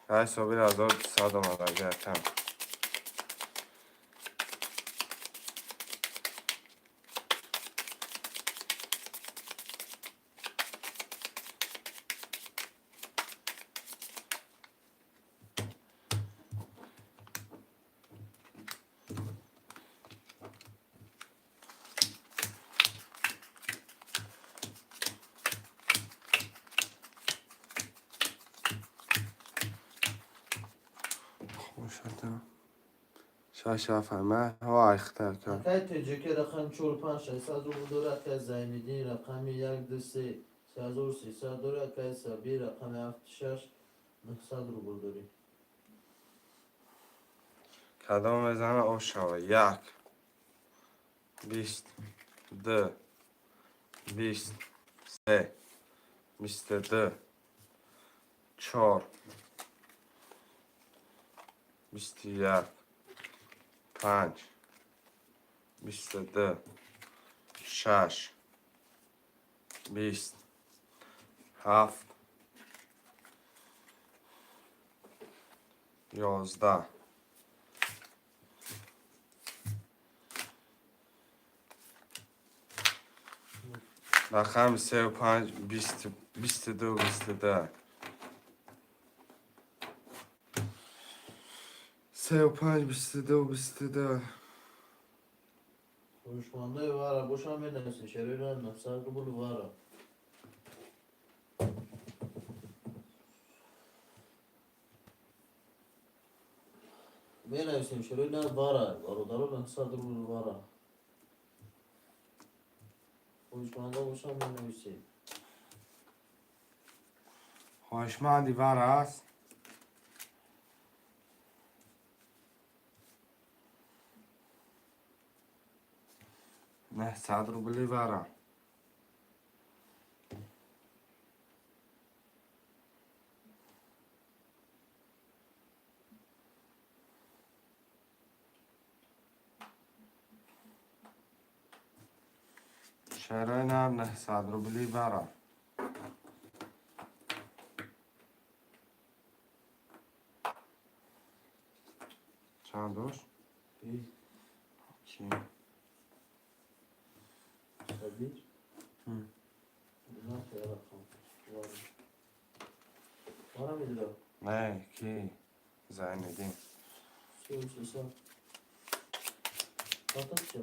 های صبیر 1200 آمده گرتم خوشتم شاش همه ها اخته کرد اکای تجکی رقم 45 600 رو بوداره اکای زینیدین رقم 123 3300 داره اکای سبیر رقم 76 900 رو بوداری کدام بزنه او شوه 1 20 2 23 22 4 21 5 22 6 20 7 11 رقم 35 20 22 22 35 22 22 Konuşmanda var. Boşan verirsin. Şerefler nefsarı bulu var. Verirsin. Şerefler var. Oradaro nefsarı bulu var. Konuşmanda boşan verirsin. خوشمندی ورس نه صد رو بلی ورم شرینم نه صد رو بلی ورم چند دوش؟ کی؟ Sabir. Hı. Ne yapıyor rakam? Var. Var mıydı da? نه کی؟ زیندین Söylese. Katatça.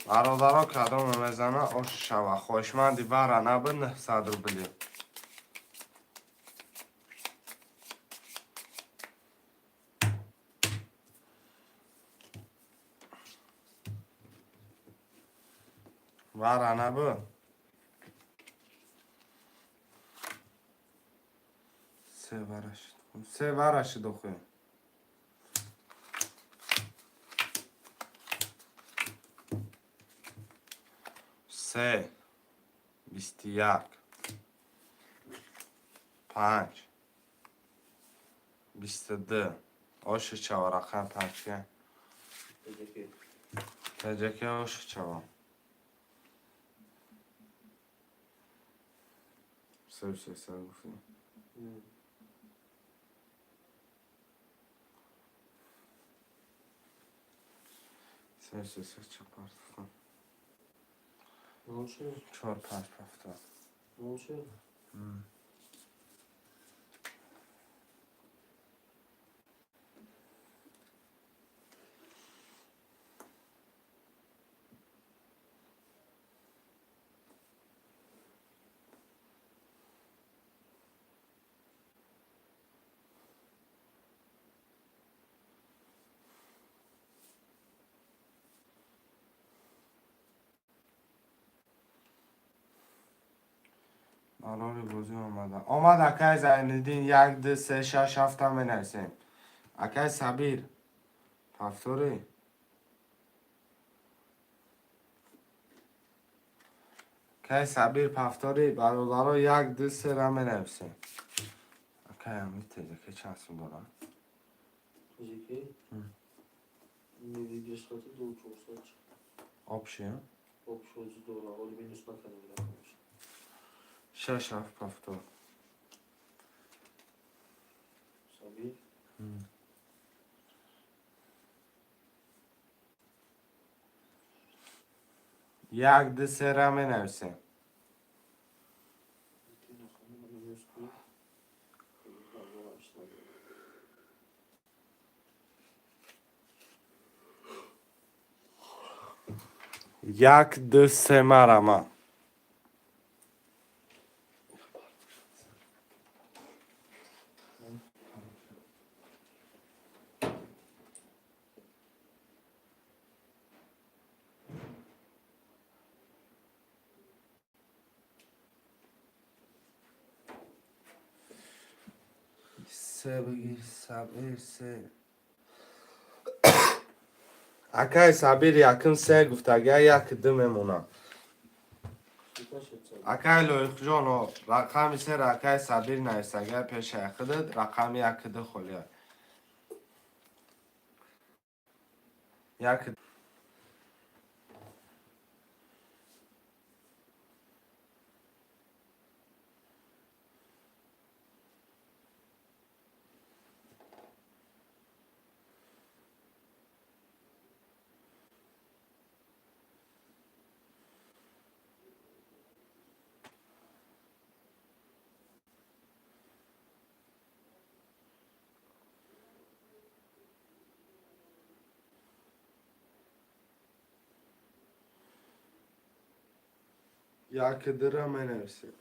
برادرها کدام میزنه آش شوه خوشمندی ورم نبه نه صد رو بلی ورم نبه سه ورش دخوی سه 21 5 22 آش چوا رقم 5 که Peki. تجه که آش چوا سه گفتی سه چه پارت Ne oldu? 4 5 هفته Ne oldu? الان بازی آمد اکای زیندین 1 2 3 6 7 هم بنویسیم اکای صبیر پفتوری اکای صبیر پفتوری برادرها 1 2 3 هم بنویسیم اکای همین تیجه که چند سون دارم Peki. Ne videosu katı da uçursa. آب شیم Bak şu yüzü doğru. Onu benim üstüne kadar bırakmış. 6 7 پفتور Sabir. یک دو سه را می نویسیم یک دو سه مرمه سه بگیر صبر سه اکای صبر یکم سه گفت اگر یک دو میمونه اکای لویخ جانو رقم سر اکای سبیر نویسگه پیش اخدد رقم یکده خولیه یک یکده را می نویسیم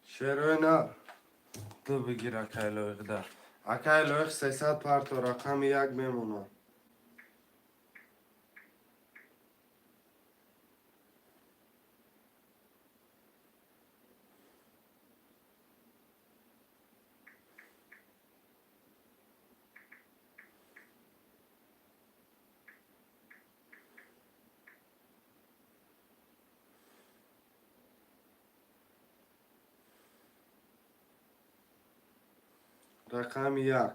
شروع نه دو بگیر اکای لویخ ده اکای لویخ 300 پارت و رقم یک میمونه رقم یک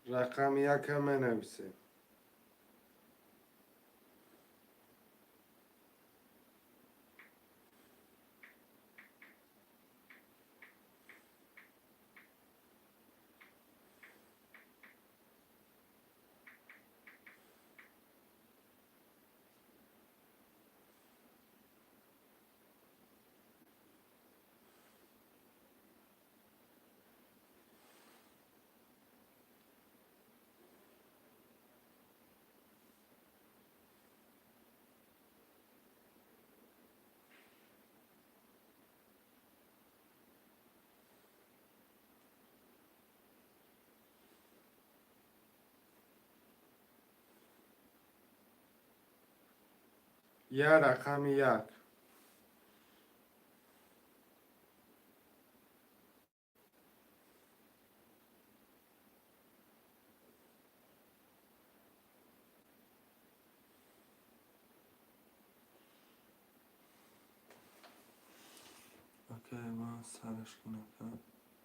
رقم یک هم می نویسیم یه رقم یک اوکی ما سرش کنم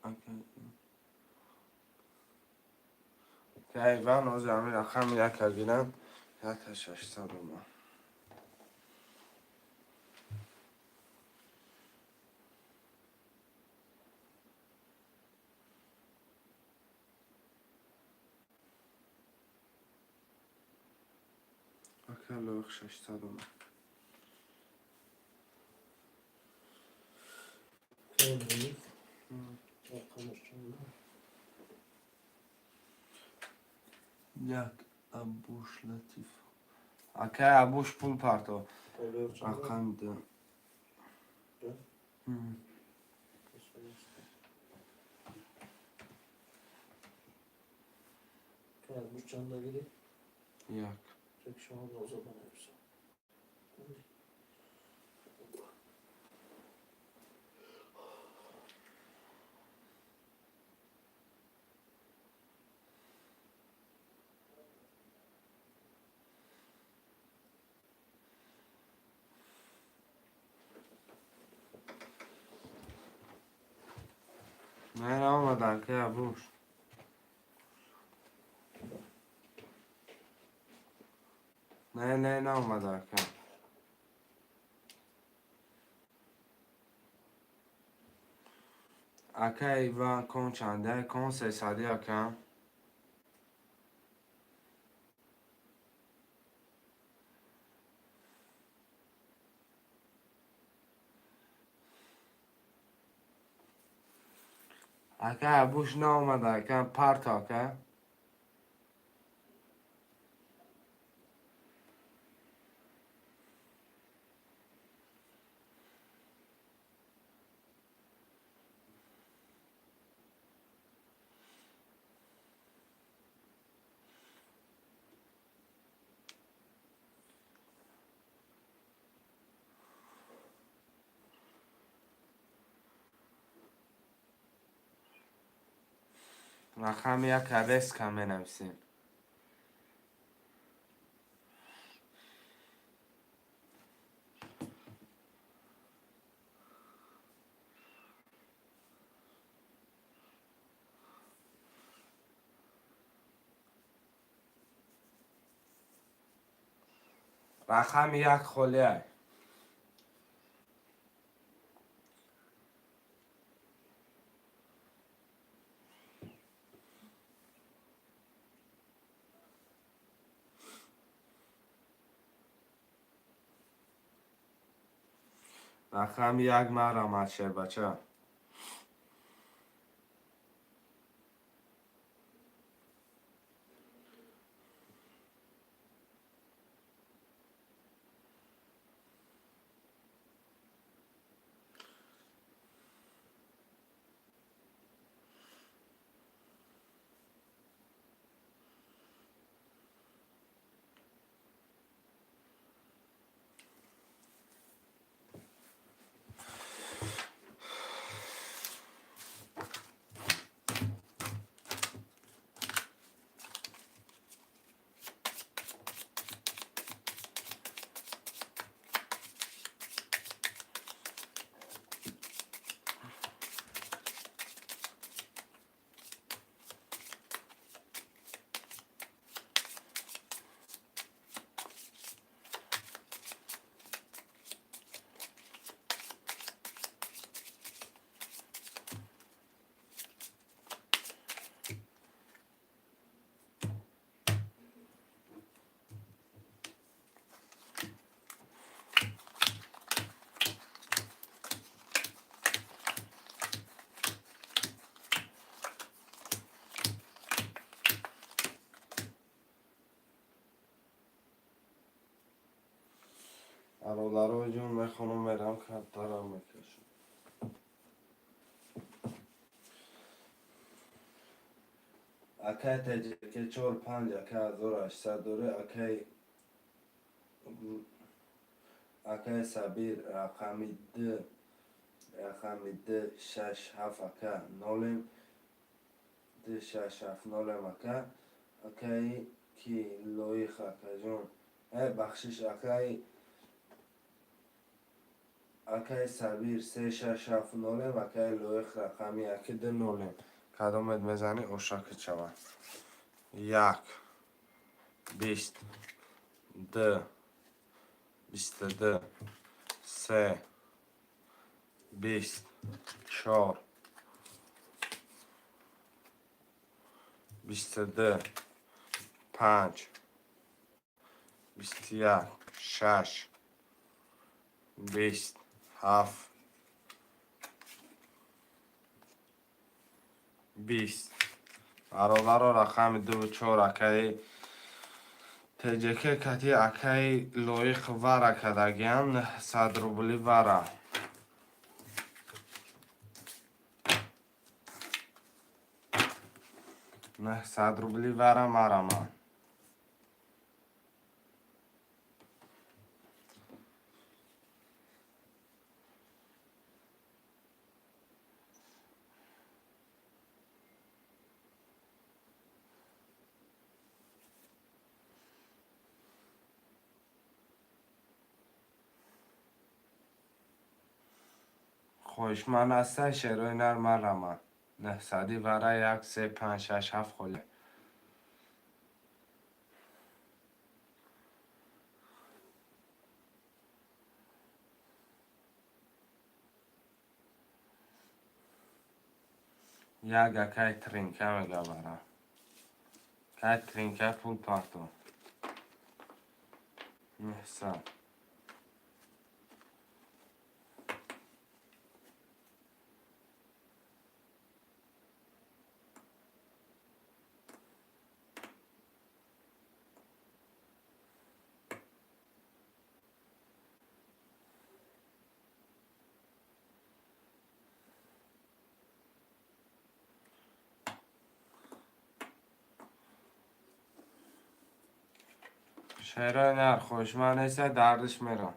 اوکی که ایوان از همین رقم یک گیرم 1600 ما اوکی لویخ 600 ما یک ابوش لطیف اوکی ابوش پول پارتو رقم ده Bu çanda gidi. یک Tek şu anda o zaman hepsi. نه آمد که ابوش نه آمد که اکا ایوان کن چنده کن 300 اکا اکا بوش نامده اکا پارت اکا رقم یک ریسک هم می نویسیم. رقم یک خلیه. رقم یک مرامت شه بچه. ارولارو جون میخونم میرم که دارم میکشم. اکای تجربه 4-5 اکای 1800 دوره اکای سبیر رقمی ده 6-7 اکای نولم ده 6-7 نولم اکای کی لویخ اکای جون بخشش اکای سبیر 3-6-7 نولم اکای لویخ رقمی اکی ده نولم کدامت میزنی اوشاکت شود 1 20 2 22 3 20 4 22 5 21 6 20 7 20 برابر رقم 2-4 اکای تجکه کتی اکای لویخ وره کدگیم 100 روبلی وره 100 روبلی وره مرمه خوش من هسته شروع نر مرمه 900 وره 1 3 5 6 7 خله یک اکای ترینکه میگه برم که ترینکه پول پاکتو محسن چرا نه خوشمند نیست دردش میرم.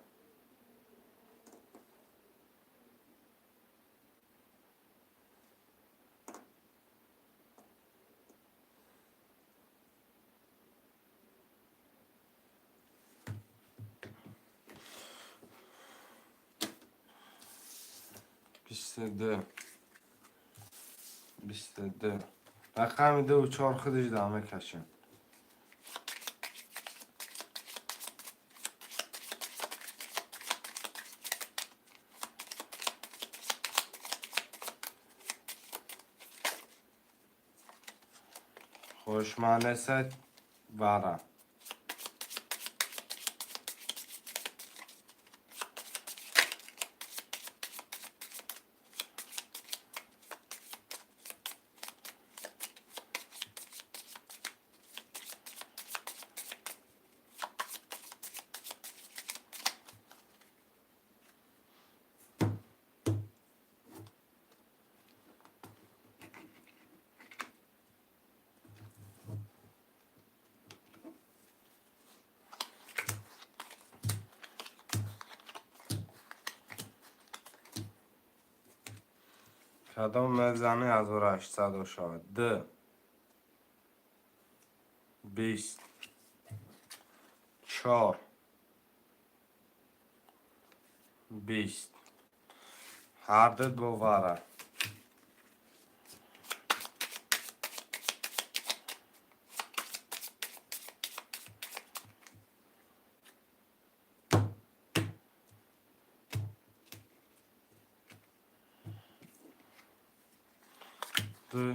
بیست دو 22 رقم 2 و 4 خودش دامه کشم. خوشمند نیست برم. کدام میزنه 1800 شد 2 20 4 20 هر دو باوره. دو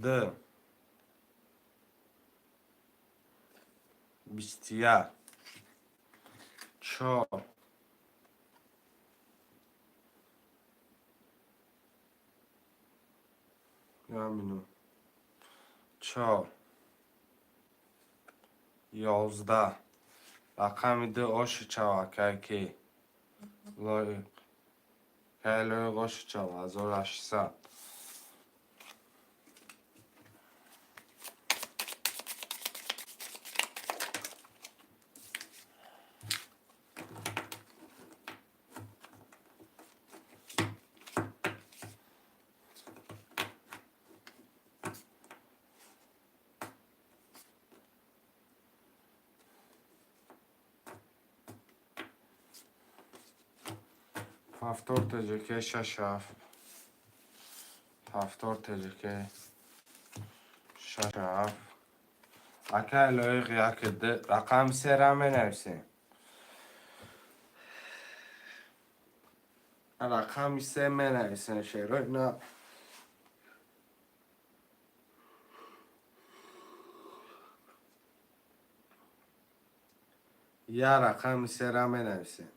2 21 4 همینو 4 11 رقم 2 آش چواکه که لایق که لایق آش چوا 1800 هفتاد تجربه 6 هفت هفتاد تجربه 6 هفت اکه لایق یک ده رقم 3 را می نویسیم. رقم 3 می نویسیم شیرای نه یا رقم 3 را می نویسیم.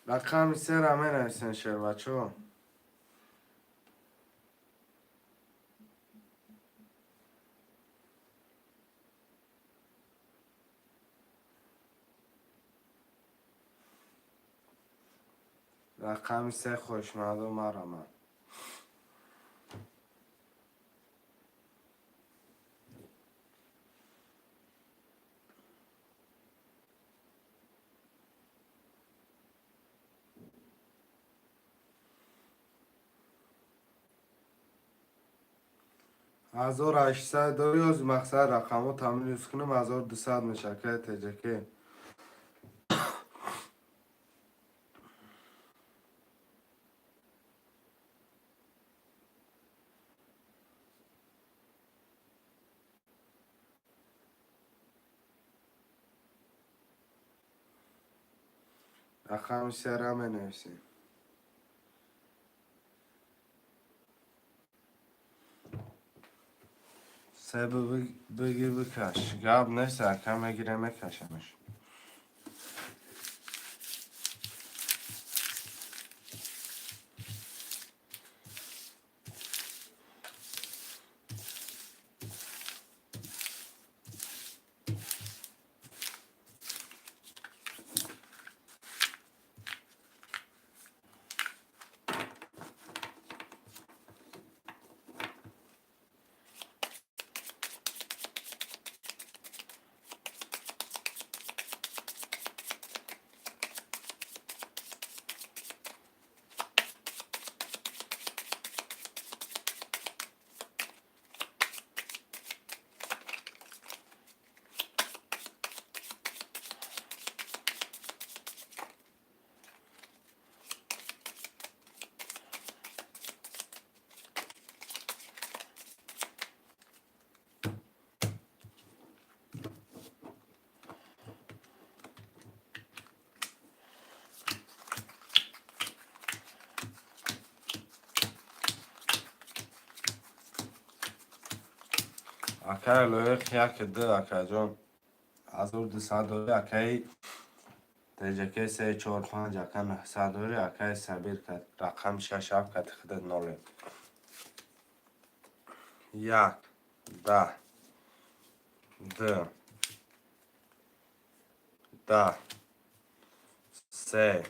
رقم 3 را می نویسیم شیر بچه ها. رقم 3 خوشمند و مرامت. هزار و 800 داری از مقصد رقم ها تامین یوز کنم 1200 میشه که تجربه رقم 3 را می نویسیم. سه بگیر بکش گاب نیست کم بگیره میکشمش اکای لویق یک ده اکای جان از او 200 دوری اکای تجکه 3 4 5 اکای 900 دوری اکای سبیر کد رقم 6 7 کد خدت نوله 1 10 2 10 3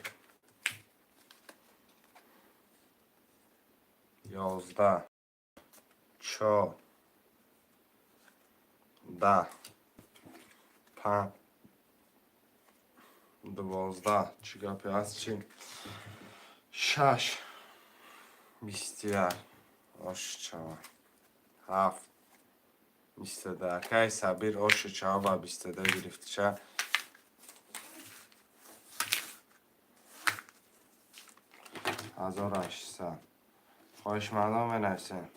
11 4 10 5 12 چی گپی هست چی 6 21 آش چاوا 7 22 اکای سبیر آش چاوا 22 گرفت چه هزار و 800 خواهش مردم بنویسین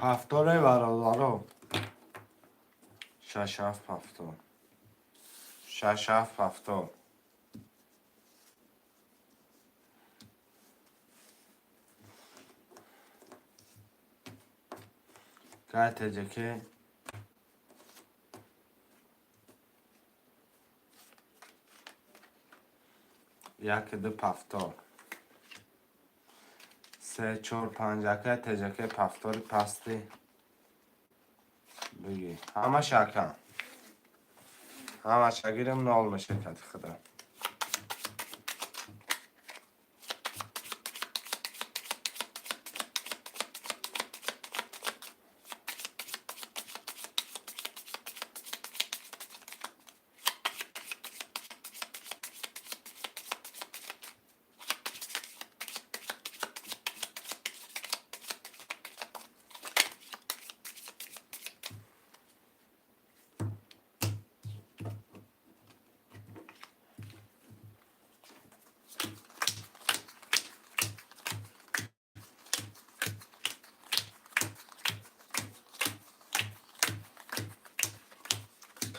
هفتاره برادرو 6 7 هفتار 6 7 هفتار که تجکه یک دو پفتار 3 4 5 که تجکه پفتار پستی بگی همه شکم همه شگیرم نال میشه کت خدا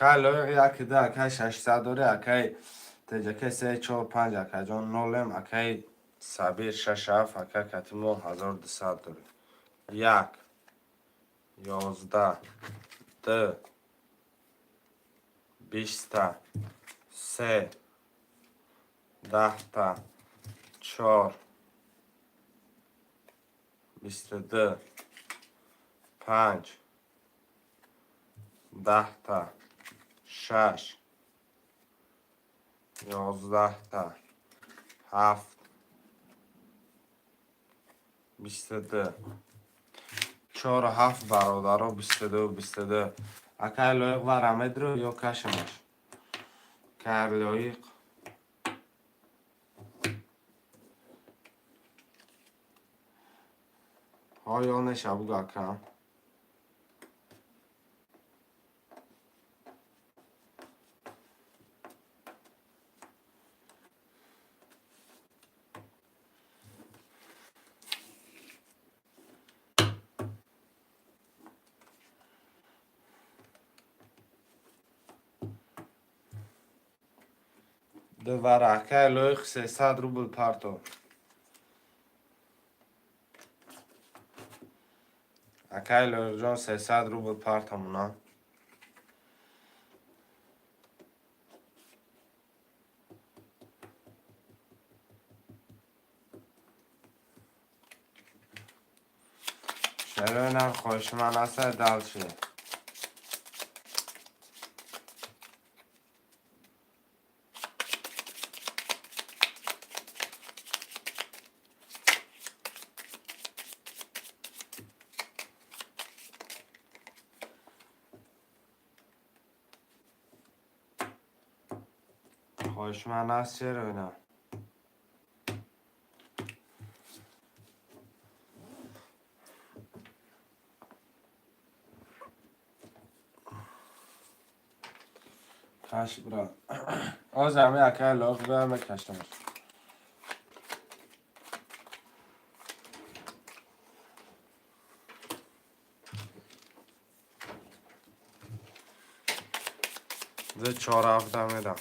که لویق یک ده که 600 دوری اکی تجکه 3 4 5 اکی جان نولم اکی سبیر 6 7 اکی کتیمو 1200 دوری 1 11 2 20 3 10 4 22 5 10 6 11 7 22 4 7 برادر 22 22 اکای لایق و رمید رو یا کشمش کار لایق ها یا نشبو گکم دوباره اکای لویخ 300 روبل پارتو اکای لویخ جان 300 روبل پارتو مونا شروینم خوشمن است دلشه خوشمن است شروینم کاش برا از همه اکای لویخ برم کشتمش ده 4 هفته میدم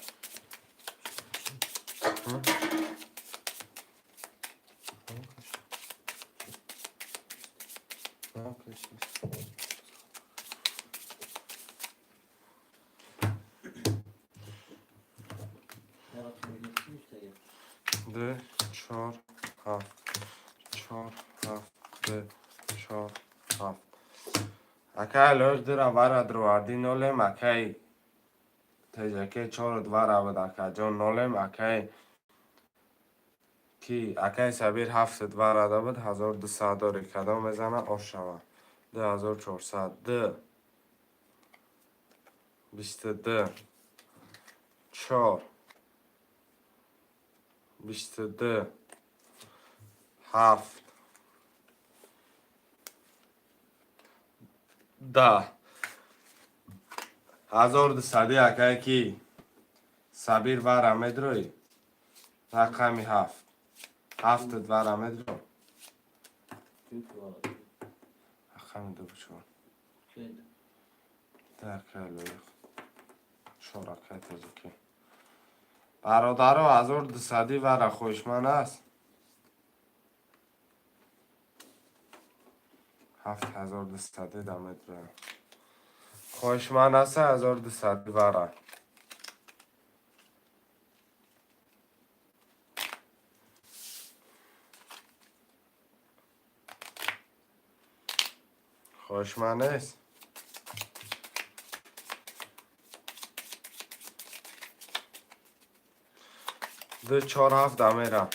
ده 4 هفت 4 هفت ده 4 هفت اکای لویخ درا برا دروادی نولم اکای تجاکی 4 دوارا بود اکای جان نولم اکای کی اکای سبیر 7 دوارا دا بود 1200 داری کدام بزنه آف شوه 2400 ده 22 4 22 7 10 1200 اکای کی سبیر وارا مدروی رقمی 7 دوارا مدرو رقمی دو بچون در کلوی شرکت تجکی برادر 1200 وارا خوشمن است 7200 دامت برا خوشمن است 1200 وارا خوشمن است ده 4 هفت دامیرم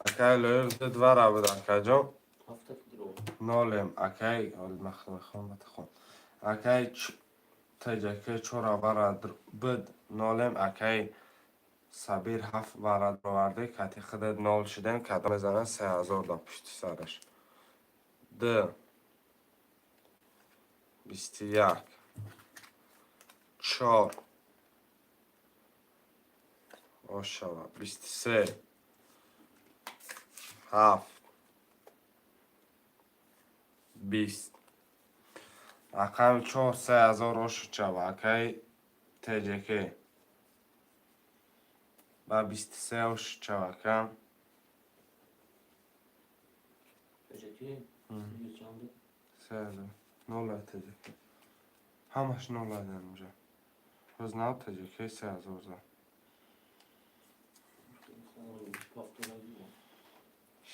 اکای لویخ ده دوارا بود اکای جان نولم اکای مخون بتخون اکای تجاکی 4 وارا بود نولم اکای سبیر 7 وارا دروارده کتی خودت نول شدن کدام بزنه 3000 دا پشت سرش ده 21 4 آشالا 23 7 20 رقم 4 3000 آشو چوا اکای تجاکی با 23 آشو چوا کم Peki, yüz canlı. 3000 نول تجاکی همش نول دارم اونجا روز نو تجاکی 3000 دا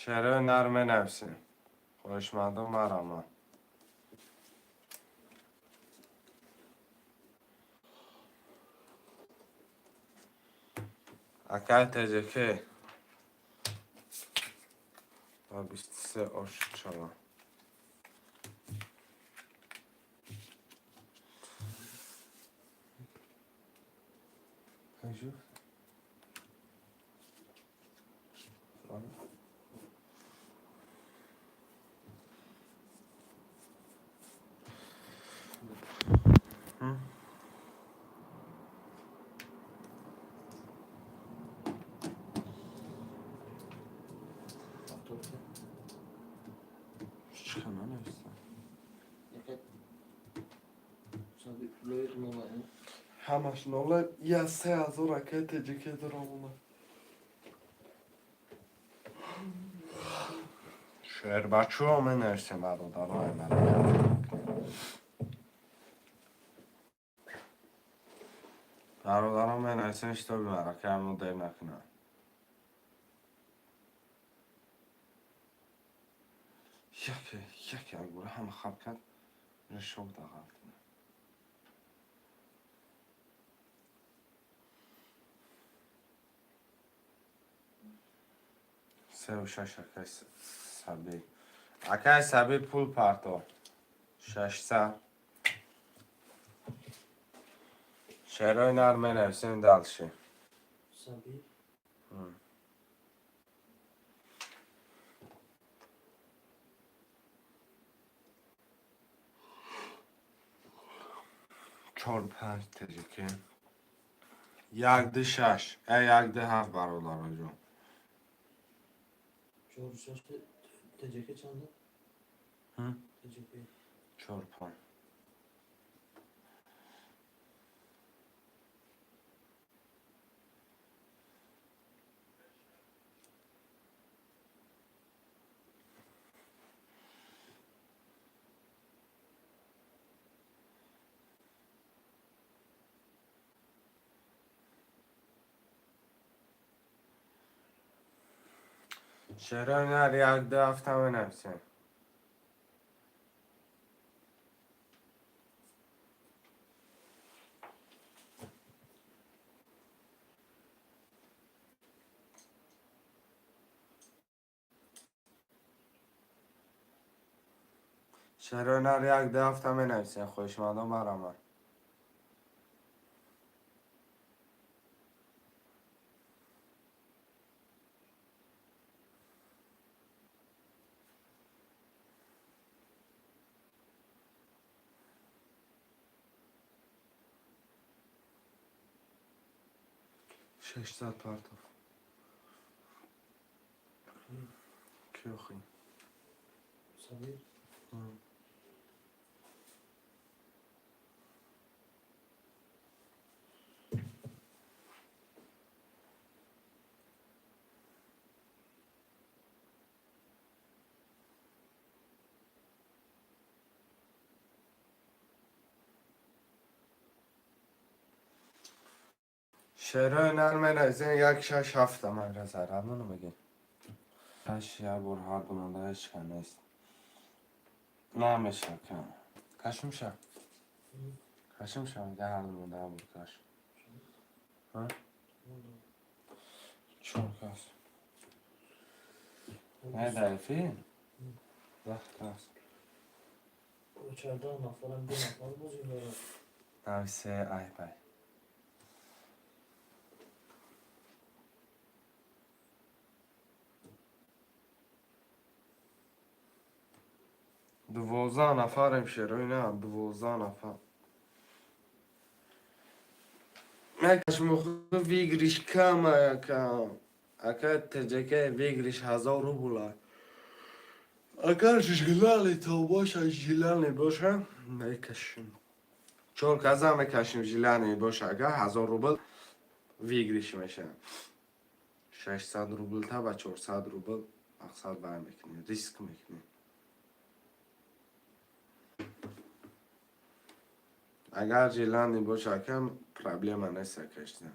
شروع نرم نفسی خوشمندم مرامه اکای تجاکی با 23 آشو چوا Sabir pullover numarayı. همش نوله یه 3000 رکت تجیکه درامونه شعر بچه ها من نرسیم برادرهای من برادرها من نرسیم اشتا بیماره که همون دیر نکنم یکی اگه همه خواب کرد رشوق داغل سه و شش اکای سبی اکای سبی پول پرتو 600 شعرهای نرمه نویسیم دلشی Sabir. چهار پنج تجیکه یک ده شش یک ده هفت برادر جون Çor şaştı. Teceke çandı. Hı? Teceke. چهار پنج شعرهای نر یک ده هفت همه نویسیم شعرهای نر یک ده هفت همه نویسیم خوشمندم برامن ششصد پرتو کیو خی Sabir. شعرهای نرمه نویسیم یک شش هفت من رزر همونو بگیم شش یه بر هر دونانده هیچ که نیست نمیشه کم کشم شد کشم شد یه هر دونانده هم بر کش ها؟ چون کس نه ضعیفی؟ وقت کس O 14 nafarın bir nafar bozuyor. نویسه ای بای دوازده نفرم شروع نه دوازده نفر یکش مخواه ویگریش کم اکا تجکه ویگریش 1000 روبل اگر جلالی تو باشه جلالی باشه میکشیم چون کزا میکشیم جلالی باشه اگر 1000 روبل ویگریش میشه 600 روبل تا و 400 روبل مقصد باید میکنیم ریسک میکنیم اگر جیلانی باشه کم پرابلم نیست کشتن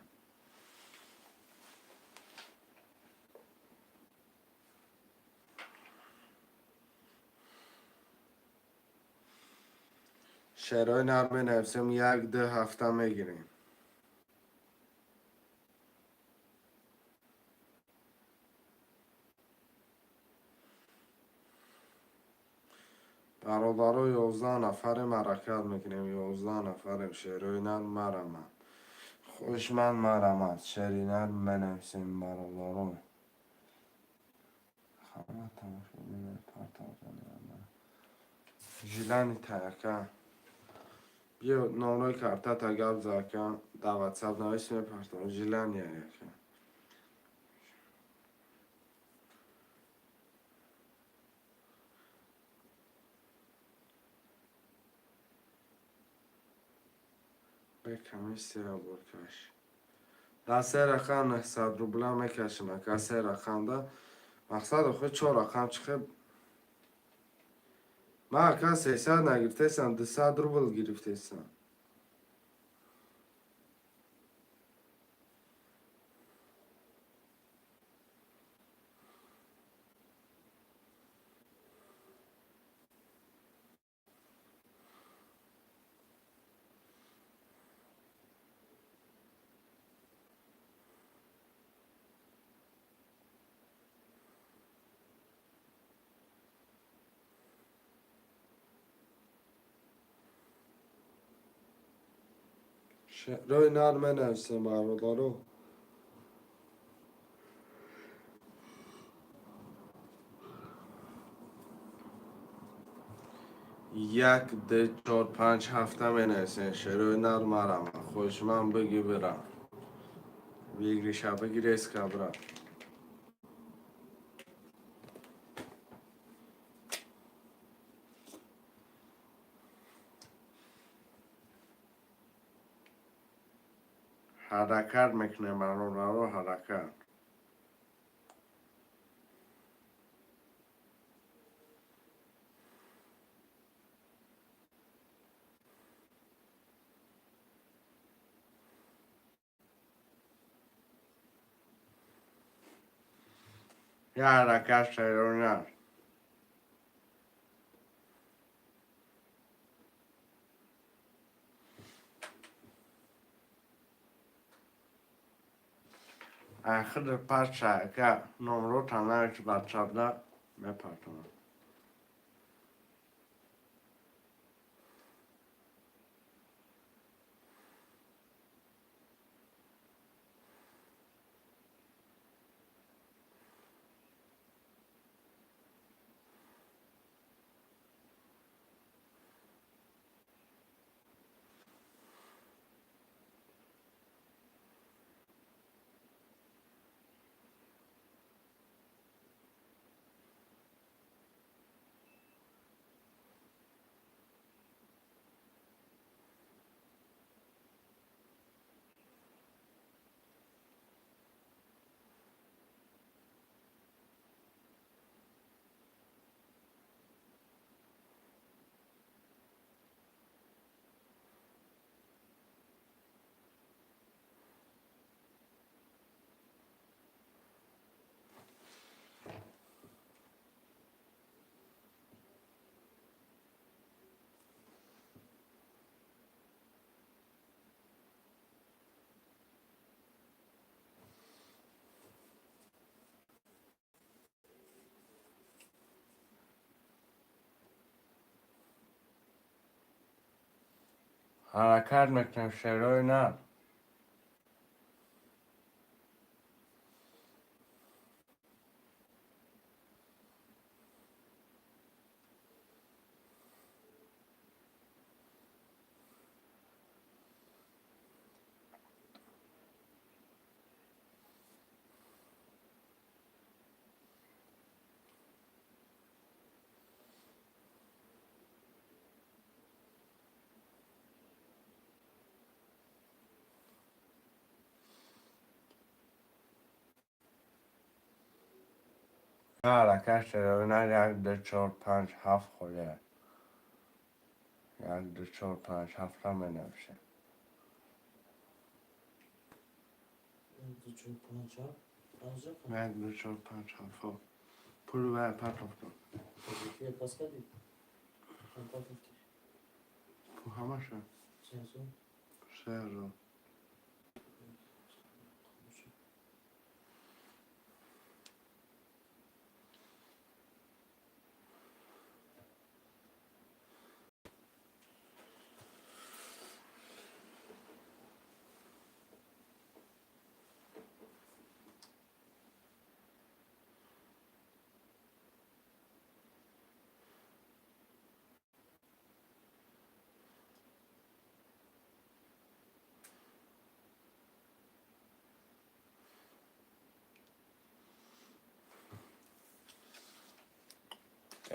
شعرهای نرمه نویسیم یک ده هفته میگیریم برادرها 11 نفرم حرکت میکنیم 11 نفرم شعرهای نرم مرمم خوشمند مرمم شعری نرم منویسیم برادرها خواهد تماشا بینه جیلانی تایکه بیا نانوی کرده تا گب زاکن دعوت سب نویسیم پرتون جیلانی یکه بکمی سیاه بکش دسته رقم 900 روبله میکشم کسی رقم ده مقصد خود 4 رقم چخه ما کسی 300 نگرفتیسم 200 روبل گرفتیسم روی نار می نویسم برادارو یک ده 4 5 هفته می نویسم شروع نار مرم خوش من بگی برم بگیری شب بگیری اسکا برم حرکت میکنه رو حرکت یه حرکت شروع نار آخر پس که نمرو تنهایش بچه ده میپرتونم حرکت میکنم شروع نار حرکت شروع نار 1 2 4 5 7 خوده 1 2 4 5 7 هم می نویسم 1 2 4 5 7 پول و پرتاب کن پول همه شد 3000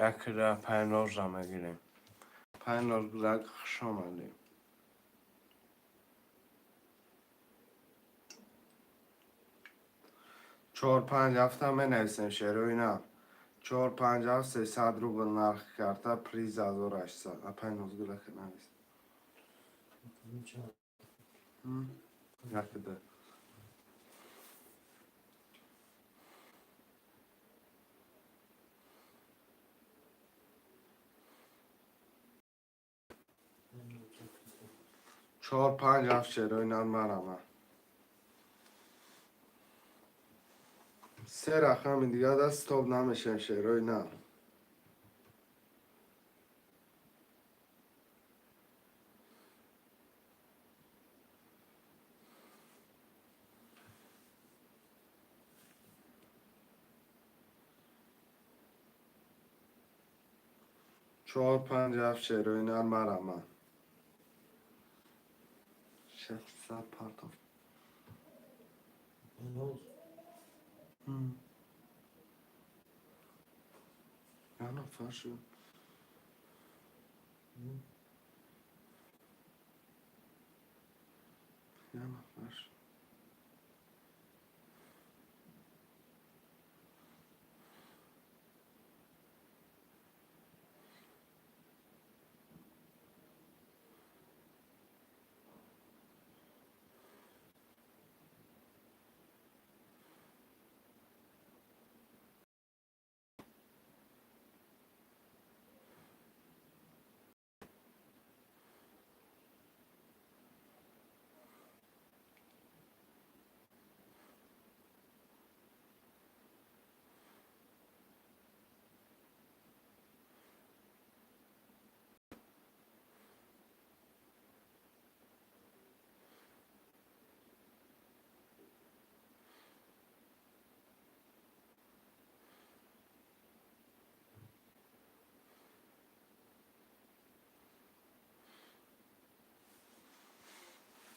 یکی را 5 را میگیریم 5 گذشت خوش آمدیم 4-5 هفته می نویسیم شعر و اینا. 4-5 300 روبل نرخ کرده پریز 1800. اپای نوزگوله که نویس. یکی ده. چهار پنج هفت شعر و اینا مرمه. سه رقم دیگه دست توب نمیشه شعر و اینا. چهار پنج هفت شعر و اینا مرمه. شخص پرتو. یعنی فرشو. یعنی فرش.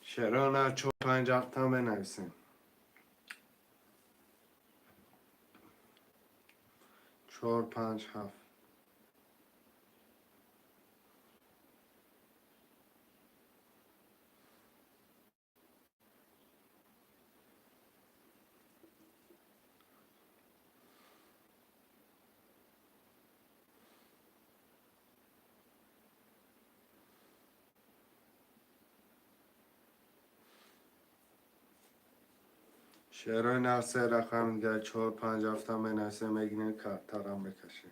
شعر و اینا 4-5 هفته می نویسیم. 4-5 هفت. شعر و اینا سه رقم دیگه 4-5 هفته می نویسیم. میگینیم کارترم بکشیم.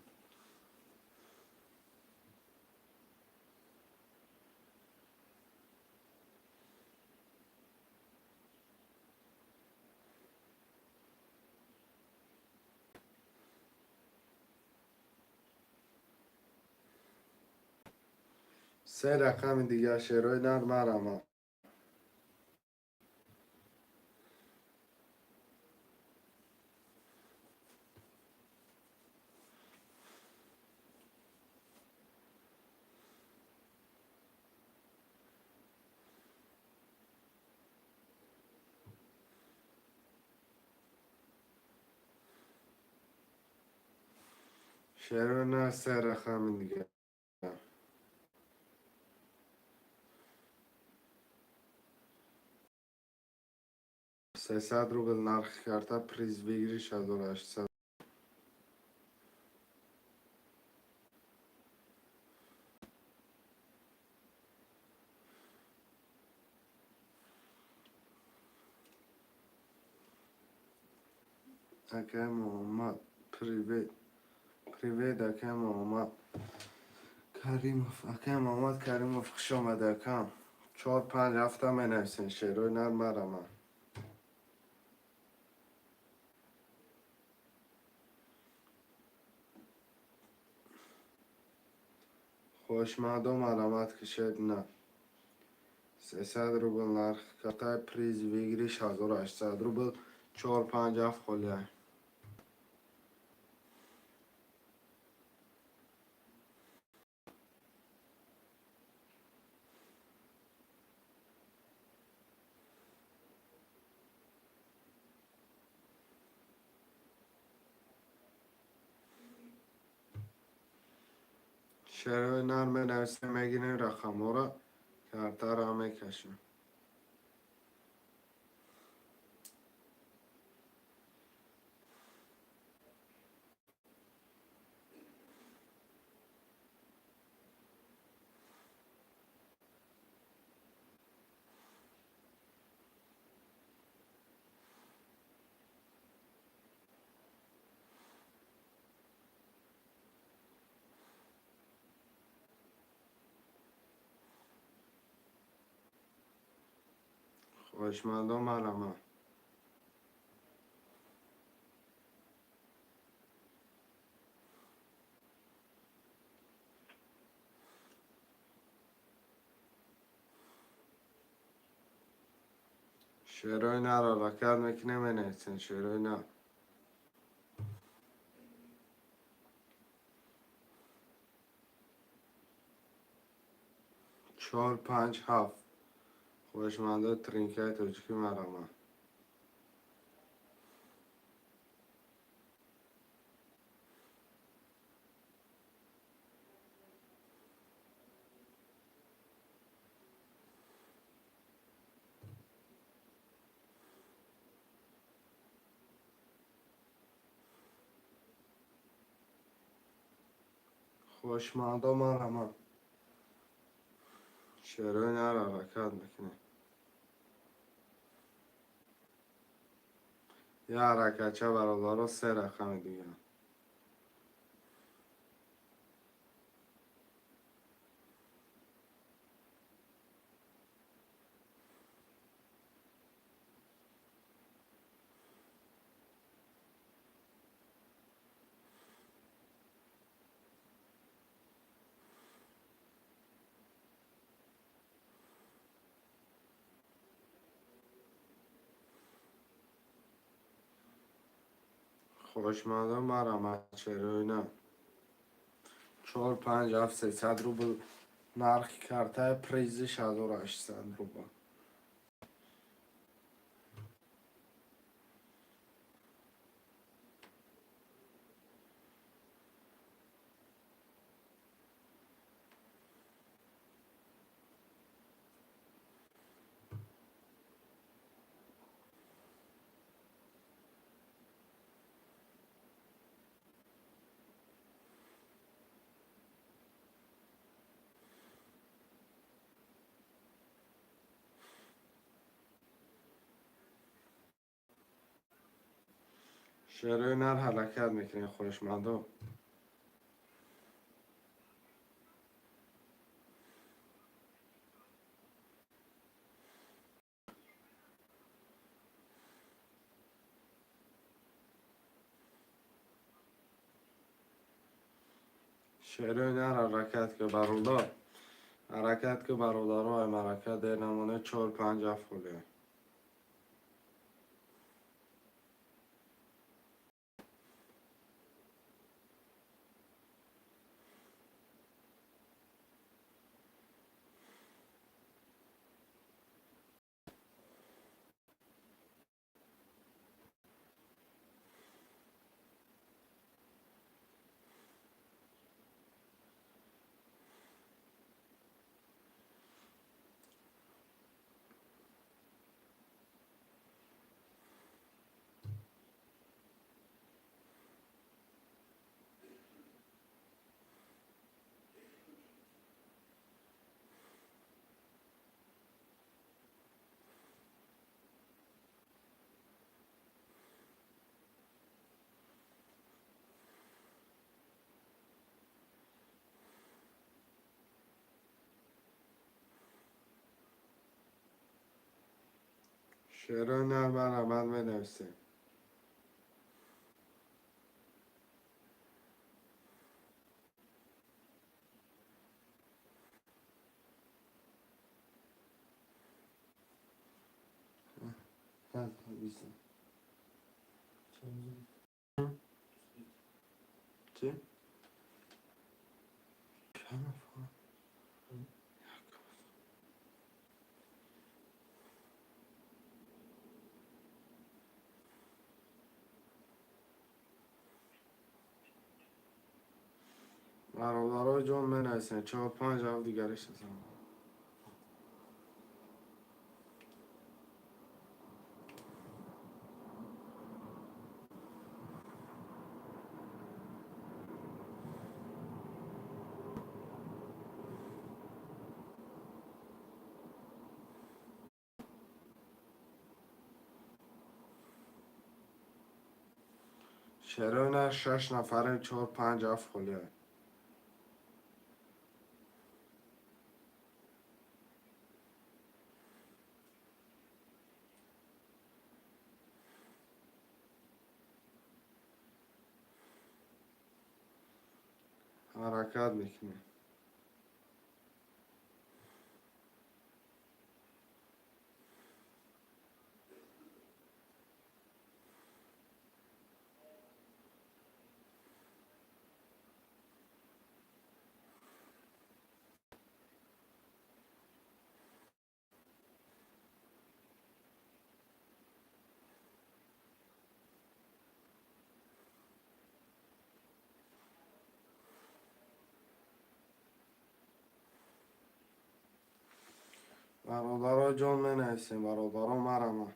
سه رقم دیگه شعر و اینا مرمه. شعر و اینا سه رقم دیگه. 300 روبل نرخ کرده پریز بگیریش 1800. اکه محمد پریوید اکه محمد کریموف اکه محمد کریموف خوش آمده اکم 4-5 هفته می نویسین شعر و اینا مرمه. خوش مردم علامت کشید نه. 300 روبل نرخ کرده پریز بگیریش 1800 روبل. 4-5 هفت خلیه. شعر و اینا می نویسیم میگینیم رقم ها را کارتر هم میکشیم. . خوشمندم مرمه. شعرهای نه را رکت میکنه می نویسن شعرهای نه. 4 5 7 خوشمنده ترینکای توجیکی مرمه. خوشمنده مرمه. شعرهای نه را رکت میکنه. یه حرکتچه برادر 3 رقم دیگه. خوشمنده مرمه شعرهای نه. 4 5 7 300 روبل نرخ کرده پریزی 1800 روبل. شعرهای نر حرکت میکنه خوشمنده. شعرهای نر حرکت که برادر حرکت که برادرهای مرکت در نمونه 4 5 7 خوله. شعرهای نر مرمت می نویسه. چی؟ برادرهای جان می نویسن 4 5 7 دیگرش هستم. شعرهای نر 6 نفره 4 5 7 خوله. حرکت میکنه. برادرها جان منویسیم، برادرها مرمه.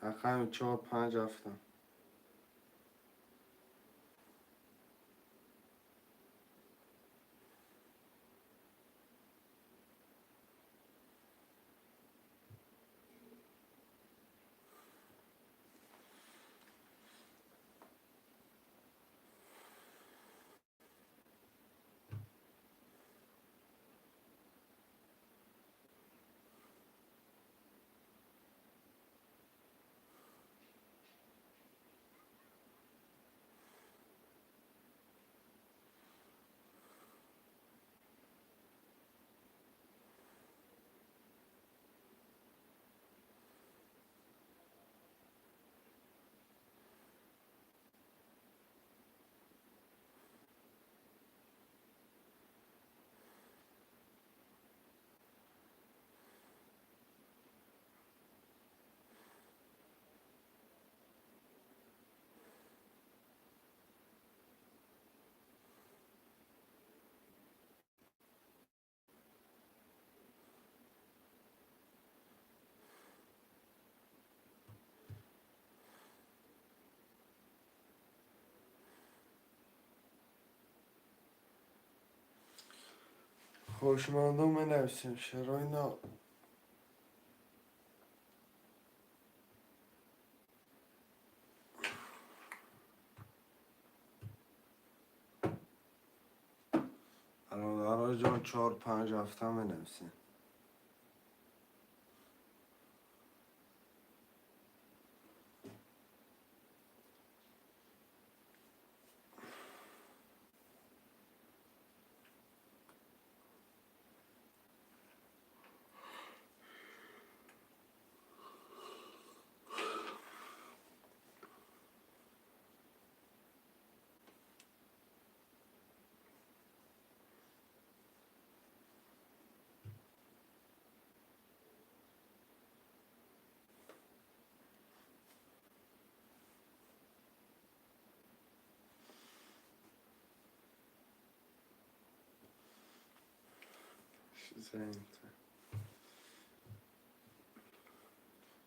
رقم 4-5 هفته. خوشمندم منویسیم شرای نه. برادرها جان 4-5 هفته منویسیم.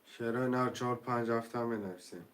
شرای نه 4-5 هفته منویسیم.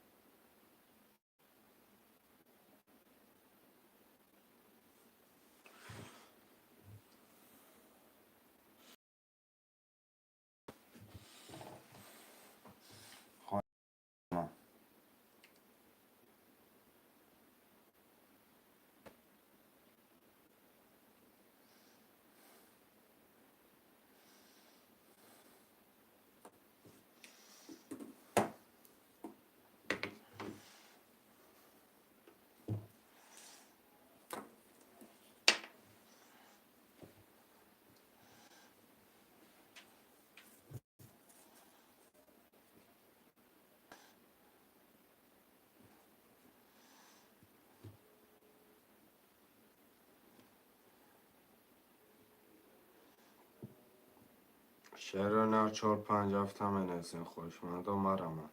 شرای نه 4-5 هفته منویسیم. خوشمندم مرمه.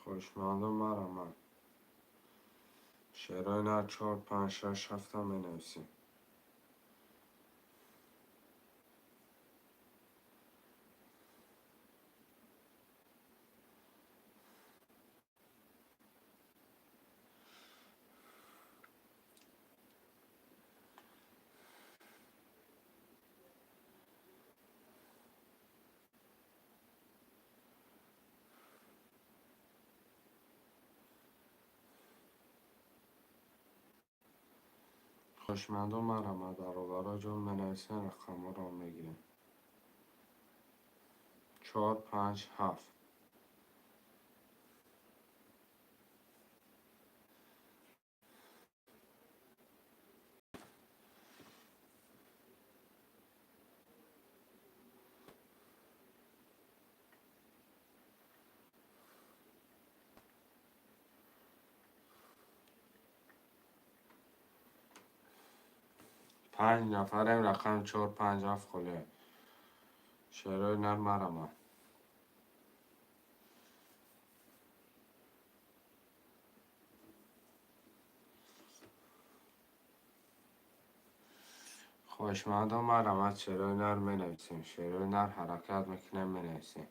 خوشمندم مرمه. شرای نه 4-5-6 هفته منویسیم. دانشمندان مرا برابر جان منویسن رقم را میگیریم 4 5 7 5 نفریم رقم 4 5 7 خاله شعرهای نر مرا خواهشمندان مرا شعرهای نر منویسیم شعرهای نر حرکت میکنه منویسیم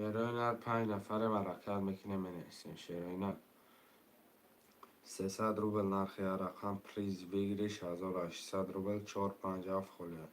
شعرهای نر 5 نفریم حرکت میکنه منویسیم شعرهای نر 300 روبل نرخ یه رقم پلیز بگیریش 1800 روبل 4 5 7 خاله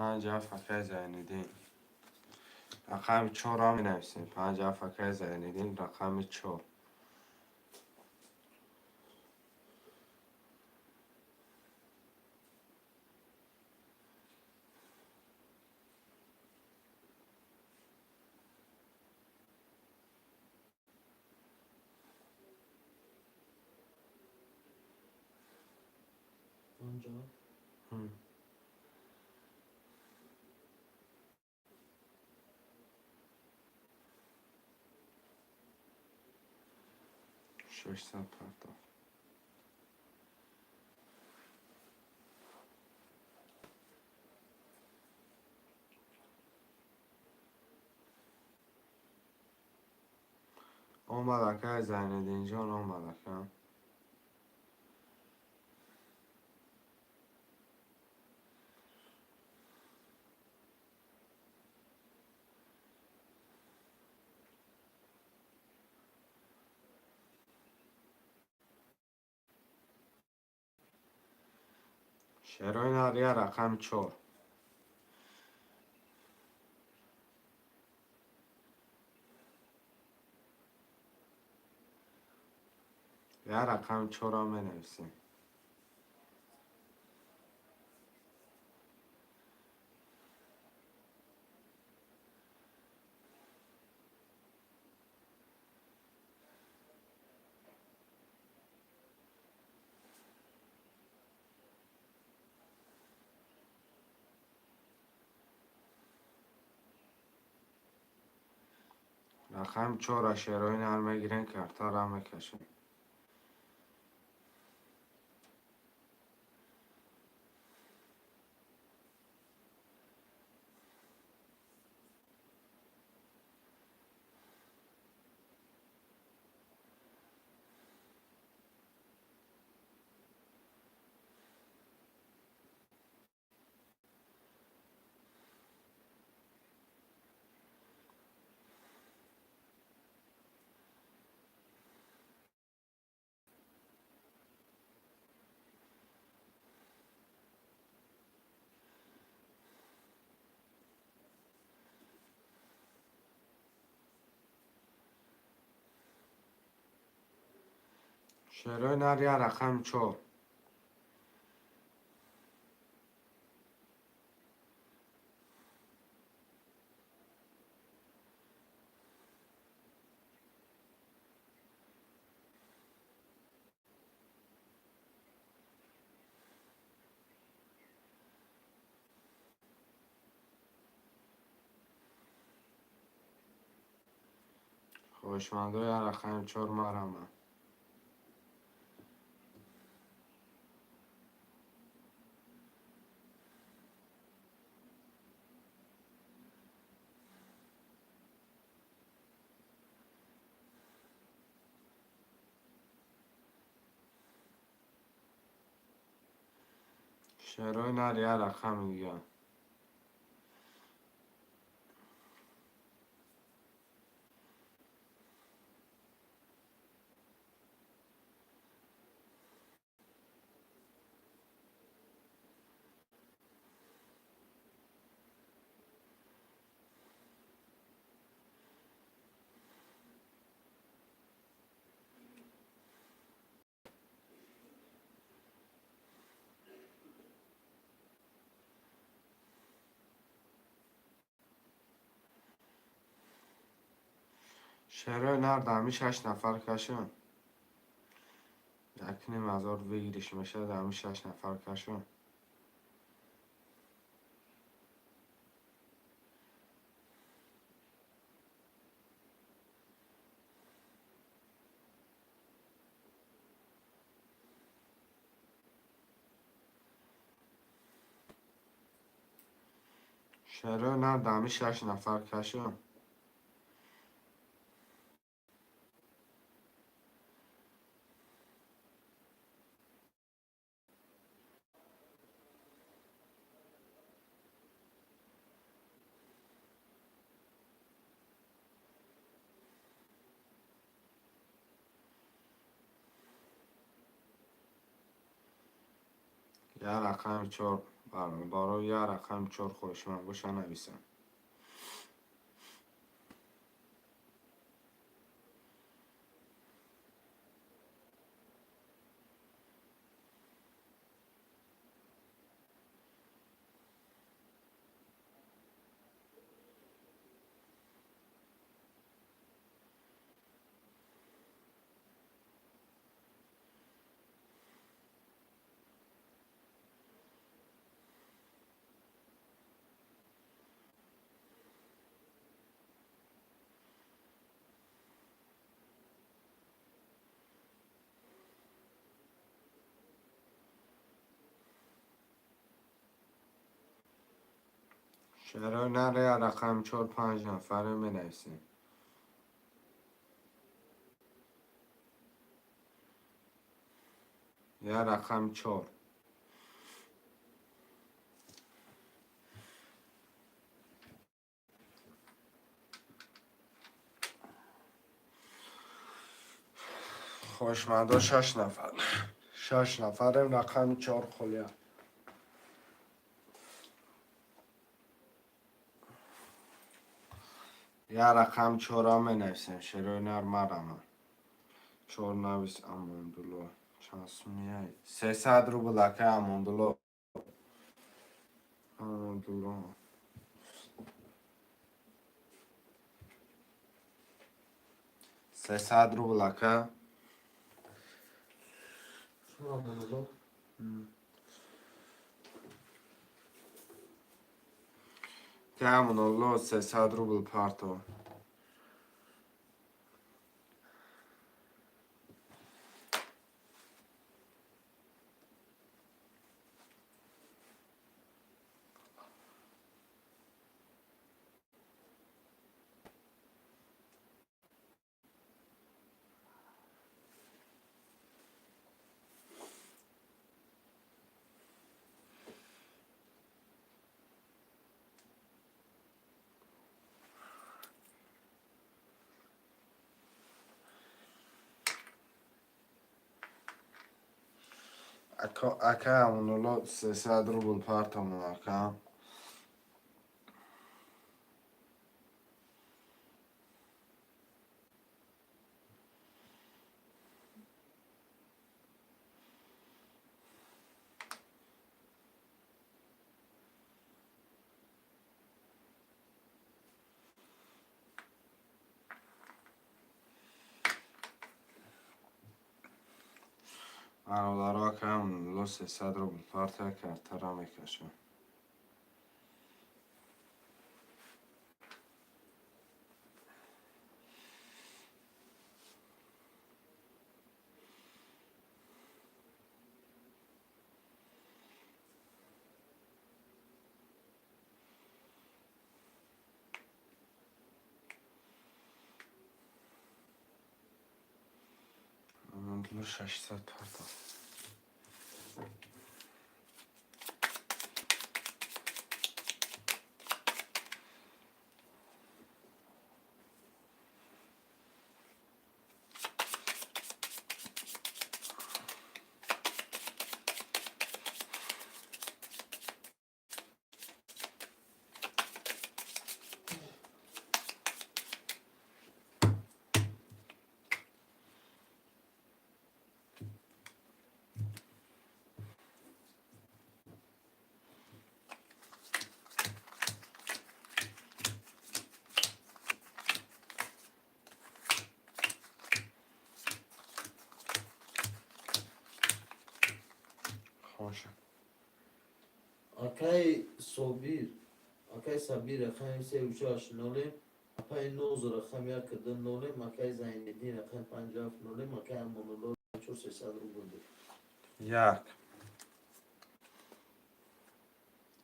5 7 فکر زینیدین رقم 4 را منویسیم 5 7 فکر زینیدین رقم 4 اونجا 600 پرتاب آمدکه زینیدین جان آمدکه شعرهای نر یه رقم 4 یه رقم 4 را منویسیم رقم 4 را شعرهای نر میگیرین کرتا را میکشیم شعرهای نر یه رقم 4 خوشمندای رقم 4 مرمه. شعرهای نر یه رقم دیگه. شعرهای نر دمی 6 نفر کشون. یکی مزار بگیریش میشه دمی 6 نفر کشون. شعرهای نر دمی 6 نفر کشون. یه رقم 4 برای یه رقم 4 خوشمند باشه نویسم. شعرهای نر یه رقم 4 5 نفره می نویسیم. یه رقم 4. خوشمندا 6 نفر. 6 نفر رقم 4 خلیه. یه رقم 4 هم می نویسیم. شعرهای نر مرمه 4 نویس اماندولو چانسمیه 300 روبل که اماندولو 300 روبل که Anadolu. اماندولو 300 روبل پارتو. اکا اماندولو 300 روبل پارتو اکا. برادرها که اماندولو 300 روبل پارتو کرتر میکشن. ماندلو 600 پرداخت. خوشه. Akay Sobir, Akay Sabir, Akay Sevcaş Nolim, Akay Nozor, Akay Yakıdın Nolim, Akay Zayneddin, Akay Pancaf Nolim, Akay Amonolo, çok ses alır buldu. یک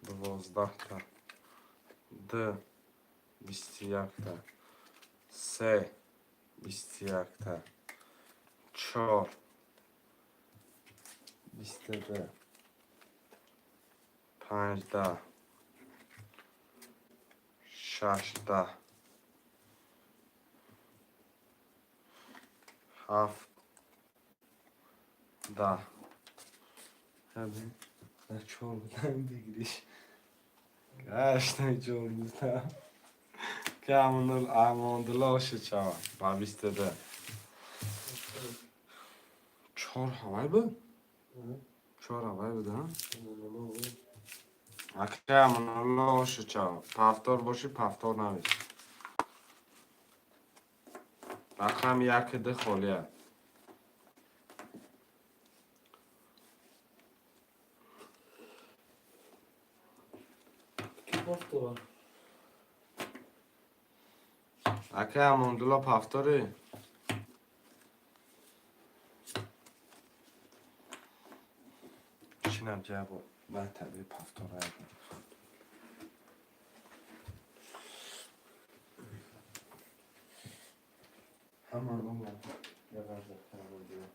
12 تا د 21 تا 3 21 تا 4 22 15 16 17 Hadi. Ne çorbadan bir Gerçekten çorbadan. Kamınır amandıla oşu çava. Babiste de. Çor havay bu? Çor havay bu da. Amonolo, Kamınırla oşu çava. Paftor boşu paftor naviz. Bakam yakıdı xoliya. Kim hafta var? Aka amandula paftori. Çinem cevabı. Ben tabii paftora yapayım. Hemen onlar. Yavaşça hemen diyor.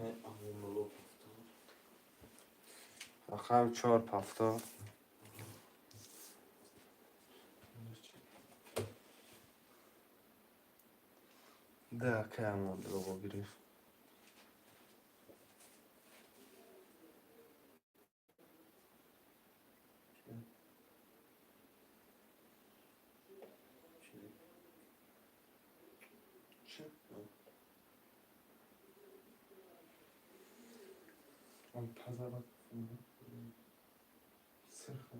Akay Amonolo hafta. Akam çor paftor. De aka amandula girir. On pazara sırf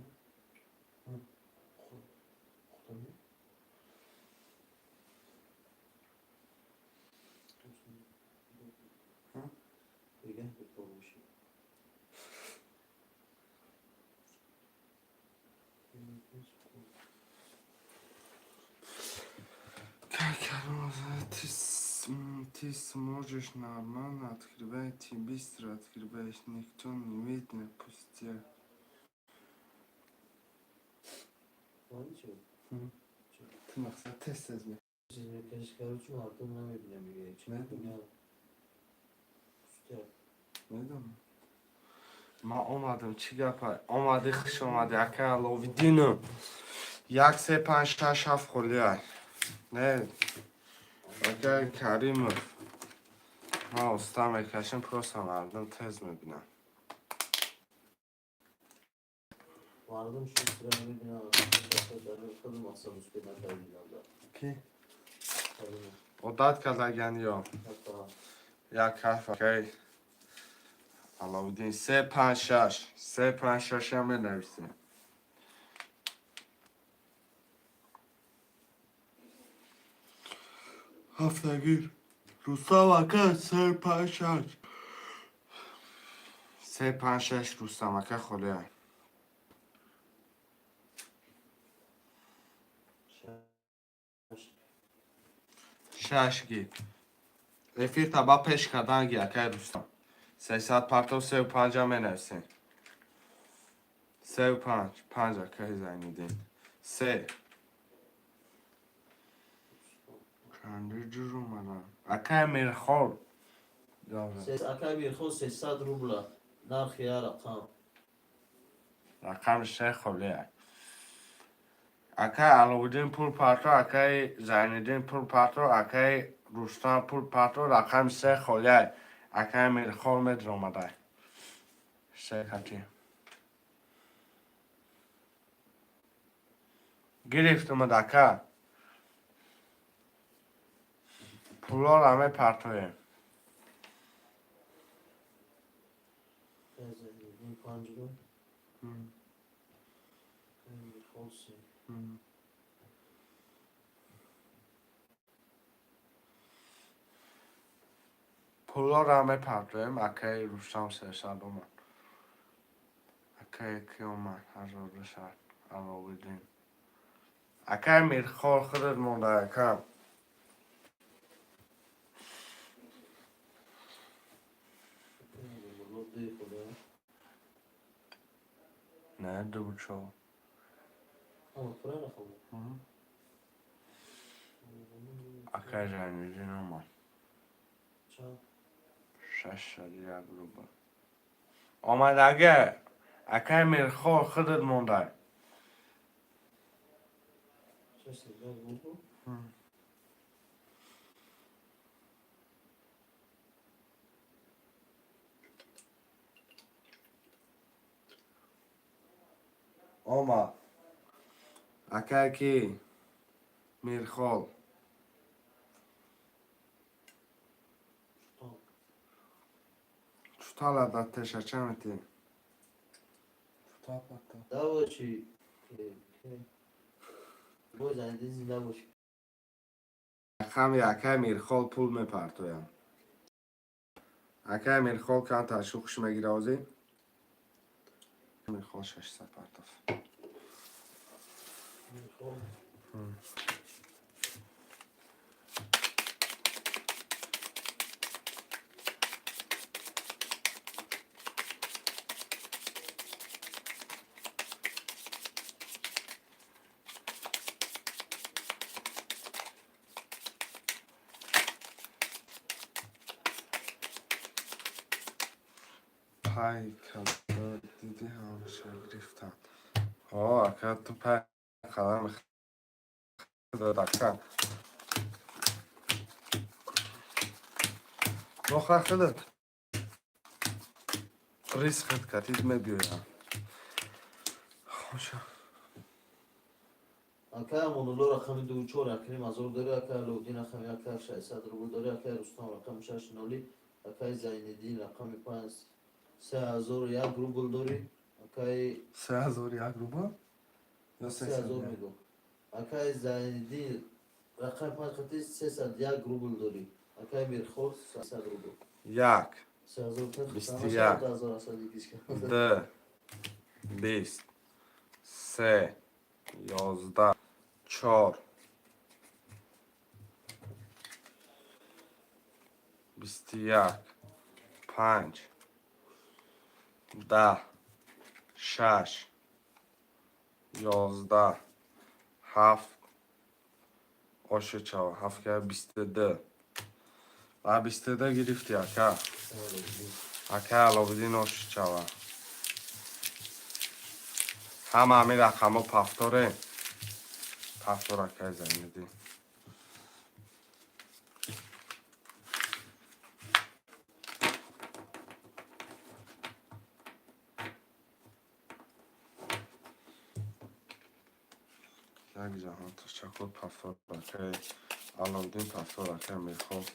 Bugün bir olmuş. Ты сможешь нормально открывать и быстро открываешь, никто не видно, пустяк. Onun için. Ты maksat test etme. Sizin keşke uçum altından mı bilemiyor? Ne Ne demek? ya? Usta. Neden? Ma omadım çi yapay. Omadı kış omadı. Aka lovidino. Yak sepan şaşaf xoliyay. Ne? Aka Karimov. Ma ustam ekşin prosam aldım tez mi bina? Vardım şu sıra bir bina. Kadın masam üstünden kaybediyorlar. Ki? Kadın. O dat kadar geliyor. Hatta. Ya kafa kay. Alaudin se pan şaş. Se pan şaşa mı nevisi? Hafta gir. رستم اکا سه پنج شش. سه پنج شش رستم اکا خلیه. شش گی. افیر تبا پیش کردن گی اکا رستم. 300 پرتو 35 هم نویسین. 35 5 اکا زنیدین. 3 چنده جور اومدن اکا میرخور. اکای میرخور 300 روبله نرخ یا رقم. رقم سه خلیه. اکا علاودین پول پرتو اکا زنیدین پول پرتو اکا رستم پول پرتو رقم سه خلیه. اکا میرخور میدر اومده. سه کتی. گرفتم اکا. پولا همه پرتوه. زنیدین 5 رو. میرخور 3. پولا را همه پرتویم اکای رستم 300 اومد. اکای کی اومد 1200 علاودین. اکای میرخور خودت مونده اکا. نه دو چو. اکای زنیدین اومد. 600 یک روبل. آمد اگه اکای میرخور خودت مونده. آمد اکای کی میرخور. چطور عدتش چه میتی؟ چطور عدتش؟ داوچی باز زنیدین زنده باشی. رقم اکای میرخور پول میپرتویم. اکای میرخور که تشویقش میگیره آزی؟ میرخور 600 پرتوف. میرخور پای کلتر دیدی همشه گرفتن. اکا تو پای قدم خدا اکا. نخواه خودت. ریس خود کتید میبیویم. خوشا. اکای مونولو رقم 24 اکریم از رو داری. اکای علاودین رقم اکای 600 روبل داری. اکای رستم رقم 6 نولی. اکای زینالدین رقم 5 3001 روبل داری. اکای 3000 یک روبل؟ یا 3000 300 میگم. اکای زینالدین رقم 5 خطی 301 روبل داری. اکای میرخور 300 روبل. یک 3000 بیست تمام یک. شد 1000 اسد یکیش کن. ده 20 3 11 4 21 5 10 6 11 7 آشه چاو 7 که 22 و 22 گرفتی اکا. اکا علاودین آشه چاو. همه همین رقم ها پفتاره. پفتار اکا زنیدی. یک جهان تشکر پفتار اکا علاودین پفتار اکا میخواد.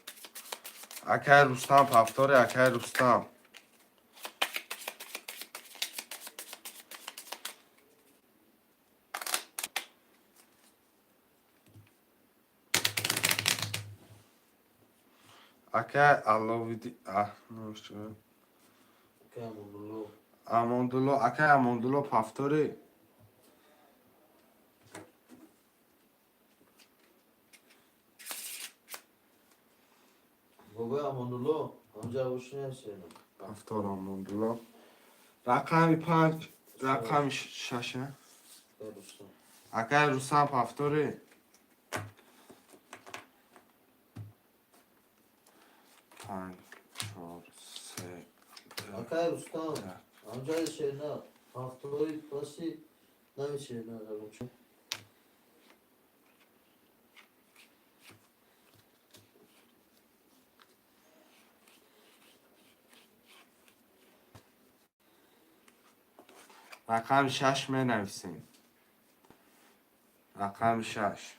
اکا رستم پفتاره اکا رستم. Aka Alovidi نوشته که امونلو Amondolo aka Amondolo پافتوری بابا امونلو آنجا باشی نمیشینم پافتور Amondolo رقمی 5 رقمی 6 برستم aka Ruslan پافتوری 5 4 3 اکای رستم آنجا شیرنا هفته‌ای پاسی نمیشینم روشن رقم 6 می نویسیم رقم 6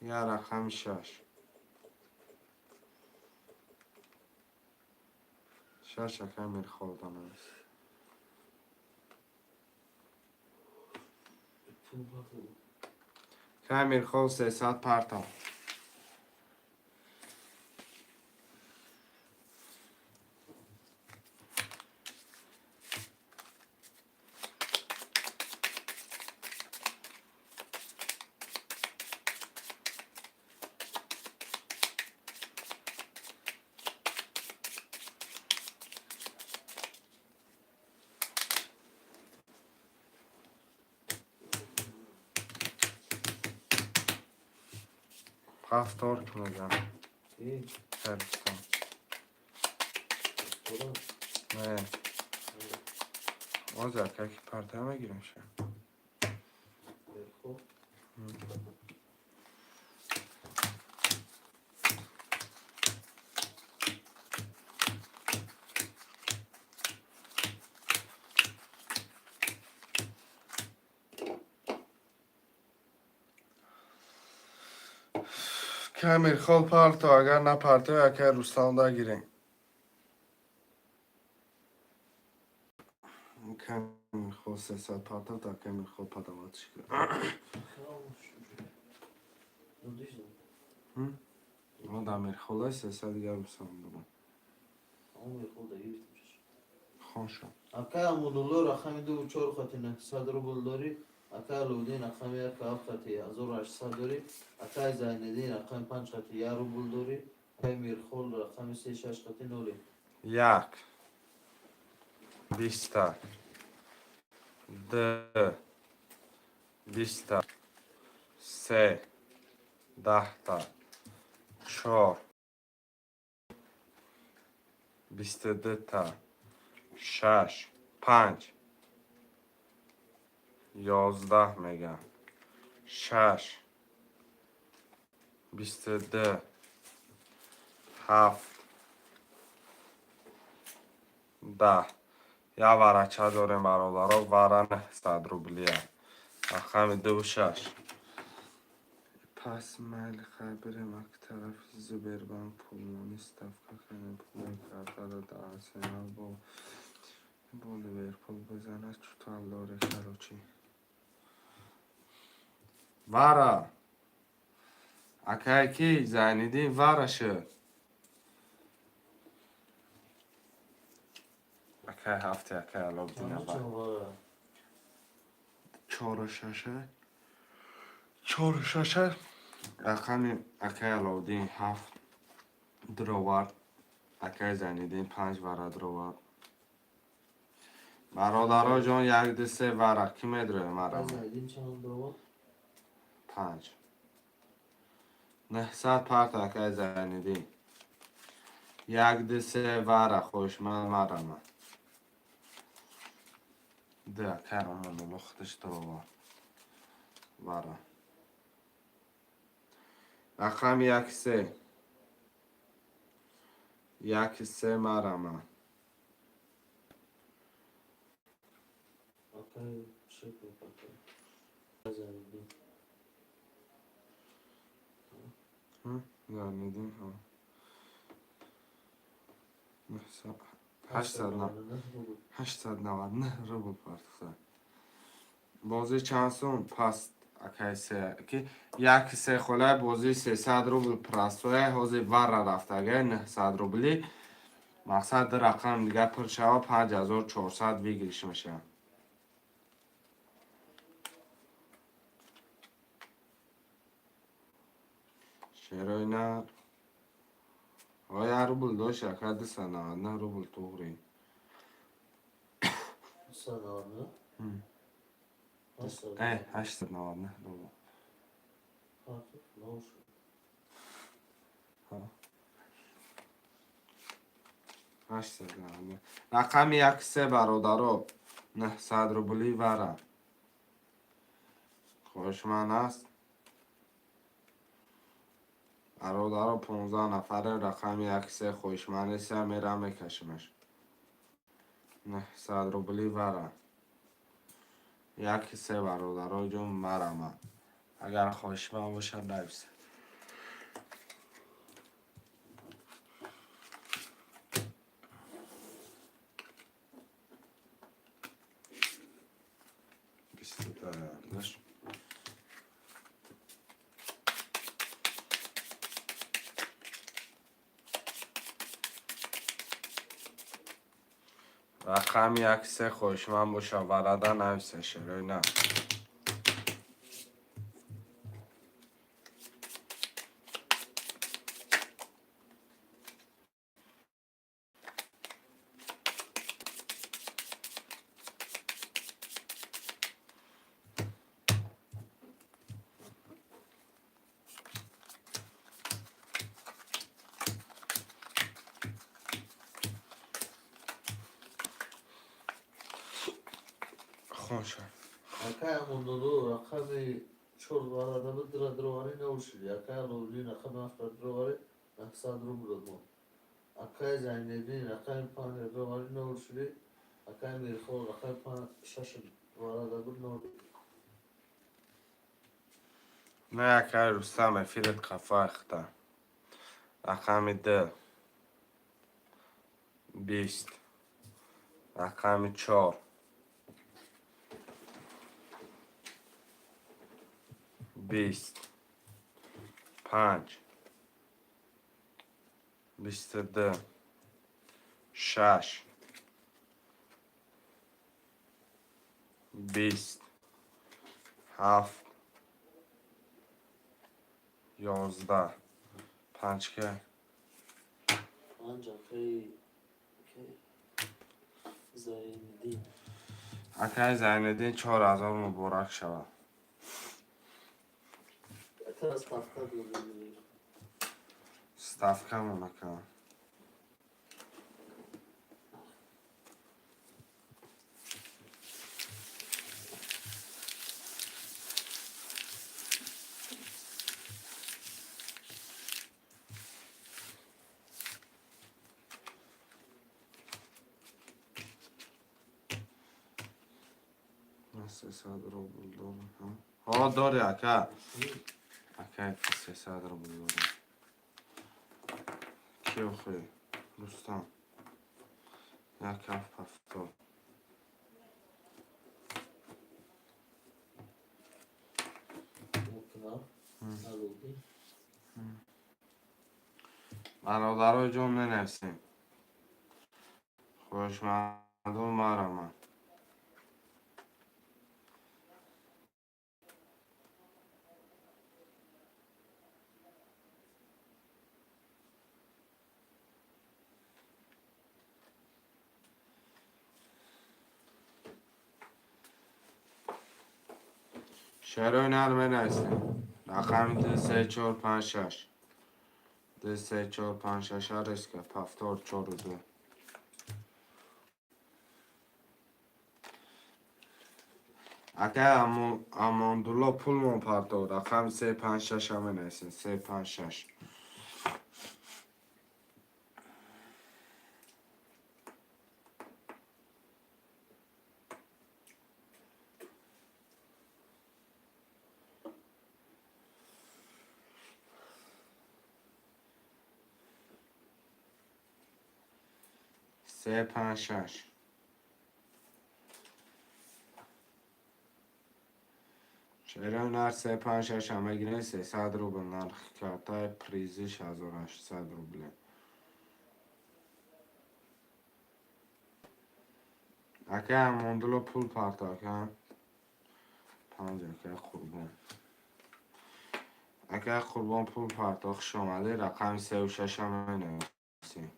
یا رقم 6 6 اکا میر خوردم است که میر خورد 300 پرتم پافتور کنم این پرستم خدا نه آزر که پرتم میگیرم شه خب که میر خورد پرتو اگر نه پرتو اکا روستان دا گیریم که میر خورد 300 پرتو تا که میر خورد پدواتش کنم خاموش ندیشم ما دا میر خورد 300 دیگر روستان دارم اون خدا گرفتم خوشم اکای امونلو رقم 2 4 خاطر 900 روبل داری اکای لودین رقم 1 7 خاطر 1800 داری اکای زایندین رقم 5 خاطر 1 روبل داری اکای میرخول رقم 3 6 خاطر 0 یک 20 تا دو 20 تا 3 10 تا 4 22 تا 6 5 11 میگم 6 22 7 10 یا ورچه داریم برادرها ورن 100 روبلیه رقم 2 6 پس میل خبر ما که طرف زبربان پولمانی استفکا کنیم پول کرده رو در سنال با لیورپول بزنه چطور داره کروچی وارا اکای کی زنیدی وارا شد اکای هفته اکای علاب دینه همه با چون 4 ششه 4 ششه رقم اکای علادین 7 دروار اکای زنیدین 5 وره دروار برادرها جان یک دسته وره کی میدره مرا از ایدین چند درو 5 900 پرت اکای زنیدین یک دسته وره خوشمند مرا من ده کرمان لختش دروار وره رقم 1 3 1 3 مرا من اکای شکل پاکر از ایدین زنیدین 899 رو بود پرت بازی چند سون پس اکای سه که یک سه خله بازی 300 روبل پرستوه حوزی ور رفتگه 900 روبلی مقصد در رقم دیگه پر شوا 5400 ویگریش میشه. چرا اینا آیا روبل دو شکر دستن نه روبل توغری سنانه اه 890 روبل ها 890 رقم یک سه برادرو 900 روبلی وره خوشمن است برادرو 15 نفره رقم یک سه خوشمن سه میره میکشمش 900 روبلی وره یک سه برادرو جون مرمه اگر خوشمن باشه نفسه رقم یک سه خوشمن باشه ورده نفسه شروع نه خوشه Acá é Mondoro, acá me chorvara da bedra drovare na ushiri, acá lovlin, acá me after drovare, acá drumro mo. Acá é zainedin, acá me pan drovare na ushiri, acá me khol, acá pan shashin drovare da bed no. نه یکی رستم فیلت قفا اخته رقم ده 20 رقم 4 20 5 22 6 20 7 11 5 که Ancak ki zainedin. اکای زیندین 4000 مبارک شود Acá as tafta drovare. ستفکم اونکم سه رو بلدارم ها داری اکا اکای 300 رو بلدارم کیو خوی رستم یک کف هفتاد Mutnar, aludi. برادرای جون ننفسیم خوشمندون مرمه شروع نرمه نستیم رقم ده 3 4 5 6 ده 3 4 5 6 رسکه پفتار 4 و 2 اکا اماندولا پول من پرتو رقم 3 5 6 همه نستیم 3 5 6 3 5 6 شهران 356 همه گیره 300 روبل نرخ کارتای پریزیش 1800 روبله. اگه هم موندلو پول پارتا کن 5 اگه قربان اگه قربان پول پرداخت شمالی رقم 36 همه نویسی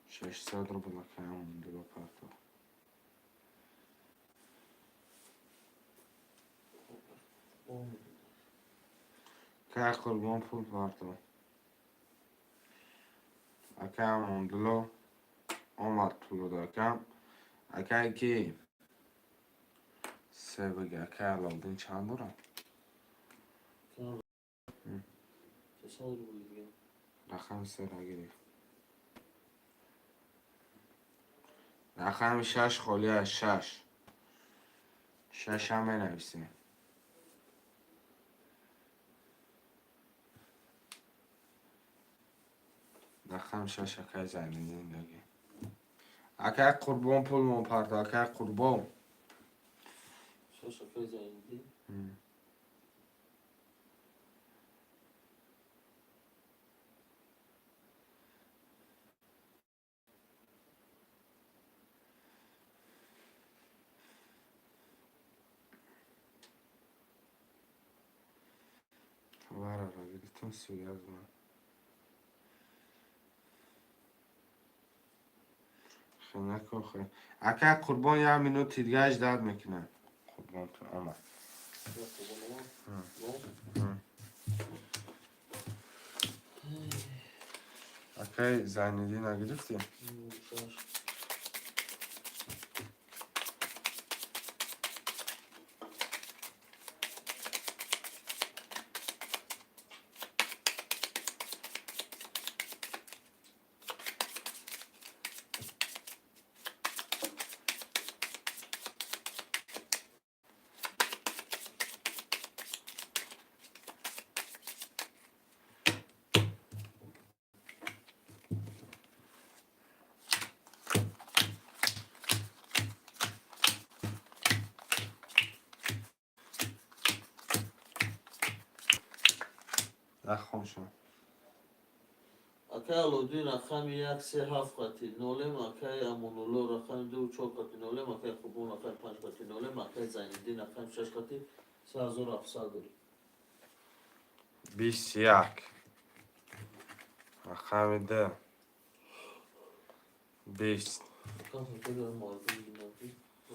600 روبل اگه هم موندلو پرداخت اگه قربان پول پرداخت اگه هم موندلو آمد پولو داکم اگه که سه بگه اگه علالدین چند دارم تصادر بود دیگه. رقم 3 را گرفت رقم 6 خالی از 6 هم بنویسیم رقم 6 اگه زنیدین دیگه اگه قربان پول من پرد اگه قربان شش اکای زایندی واره را گرفتم سوی از من خیلی نکن خیلی اگه قربان یه مینوت دیگه اجداد میکنه قربان تو آمد اگه زنیدی نگرفتی نخون شد اکای علودین رقم 137 قطی نولم اکای امونولو رقم 24 قطی نولم اکای قربان رقم 5 قطی نولم اکای زایندی رقم 6 قطی 3700 داری 21 رقم 2 20 کام کنید دارم معرفی میدونم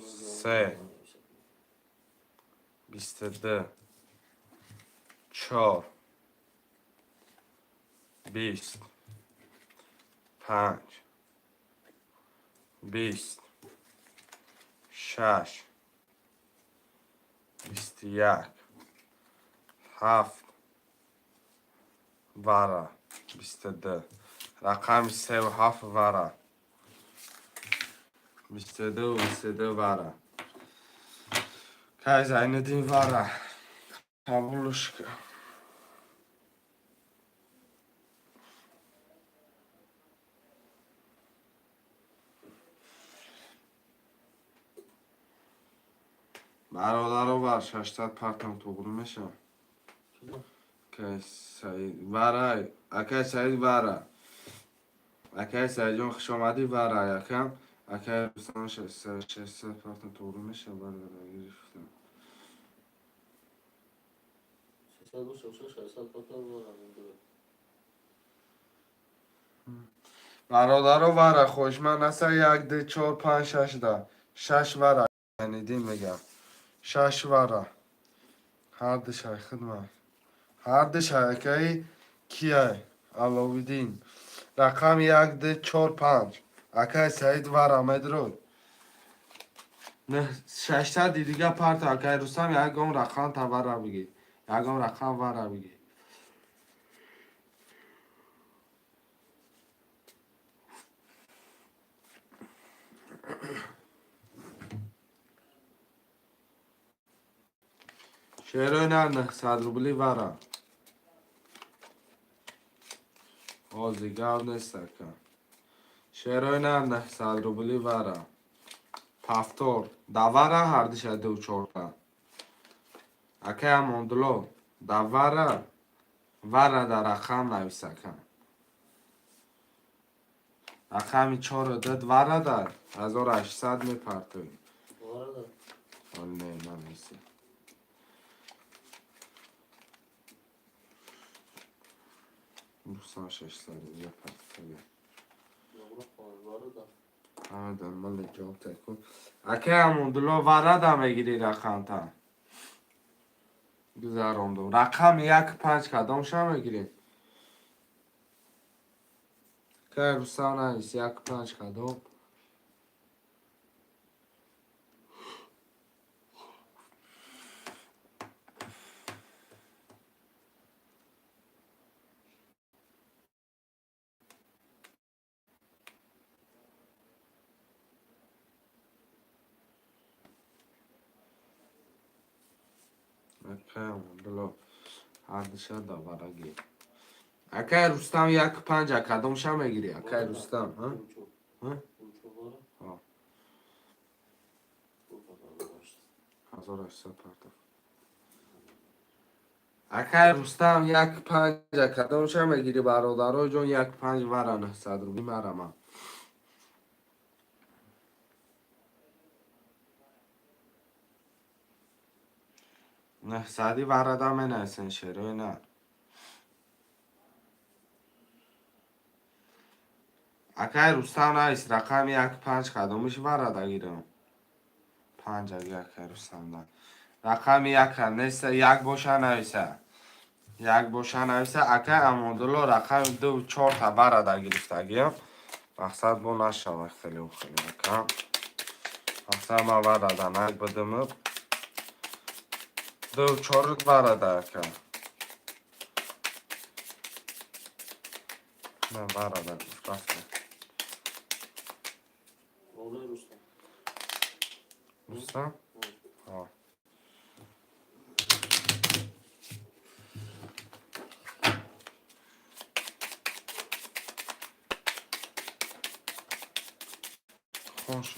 3 22 4 20 5 20 6 21 7 واره 22 رقم 3 و 7 واره 22 و 22 واره که زیندین واره قبولش کن برادر رو بر 600 پرتم توغل میشه که سعید واره اکه سعید واره اکه سعید جان خوش آمدی واره یکم اکه رستان 600 پرتم توغل میشه برادر گرفتم 600 قطر دارم برادر رو واره خوش من نسا 1 2 4 5 6 ده 6 واره شنیدین میگم 6 واره هر دشای خدمت هر دشای که کیه علاویدین رقم 1 2 4 5 اکه سعید واره مدرود نه 600 دیگه پارت اکه رستم یکم رقم تا واره بگی یکم رقم واره بگی شعر نه 100 روبلی واره آزیگر نیست کن شعرهای نه 900 روبلی وره پافتور دواره هردش دو چورتا اکه اموندلو دواره وره در رقم نویسکن رقمی 4 داد وره در 1800 میپرتوی وارد ولی نه نمیسی دوستان 600 یه پرتوی وارد همه دنبال جواب تکون اکه اموندلو وره در میگیری رقم تا گذراندم رقم 1-5 کدام شما میگیری که روستان نیست 1-5 کدام اکه اموندلو هردشه دواره گیر اکه روستان 1-5 کدام شما میگیری اکه روستان ها؟ ها؟ ها 1800 پرتو اکه روستان 1-5 کدام شما میگیری برادرای جون 1-5 وره 900 روبی مرمم نه سادی وارد من هستن شروع نه اکه روستان است رقم 1-5 کدامش وارد گیرم 5 اگه اکه روستان ده رقم 1 نیست 1 باشه نویسه 1 باشه نویسه اکه اموندلو رقم 2-4 تا وارد گرفته گیم مقصد بو نشم خیلی و خیلی اکه مقصد ما وارد نک بدم 2-4 وارد اکه نه وارد گفت وارد رستم روستان؟ ها خوش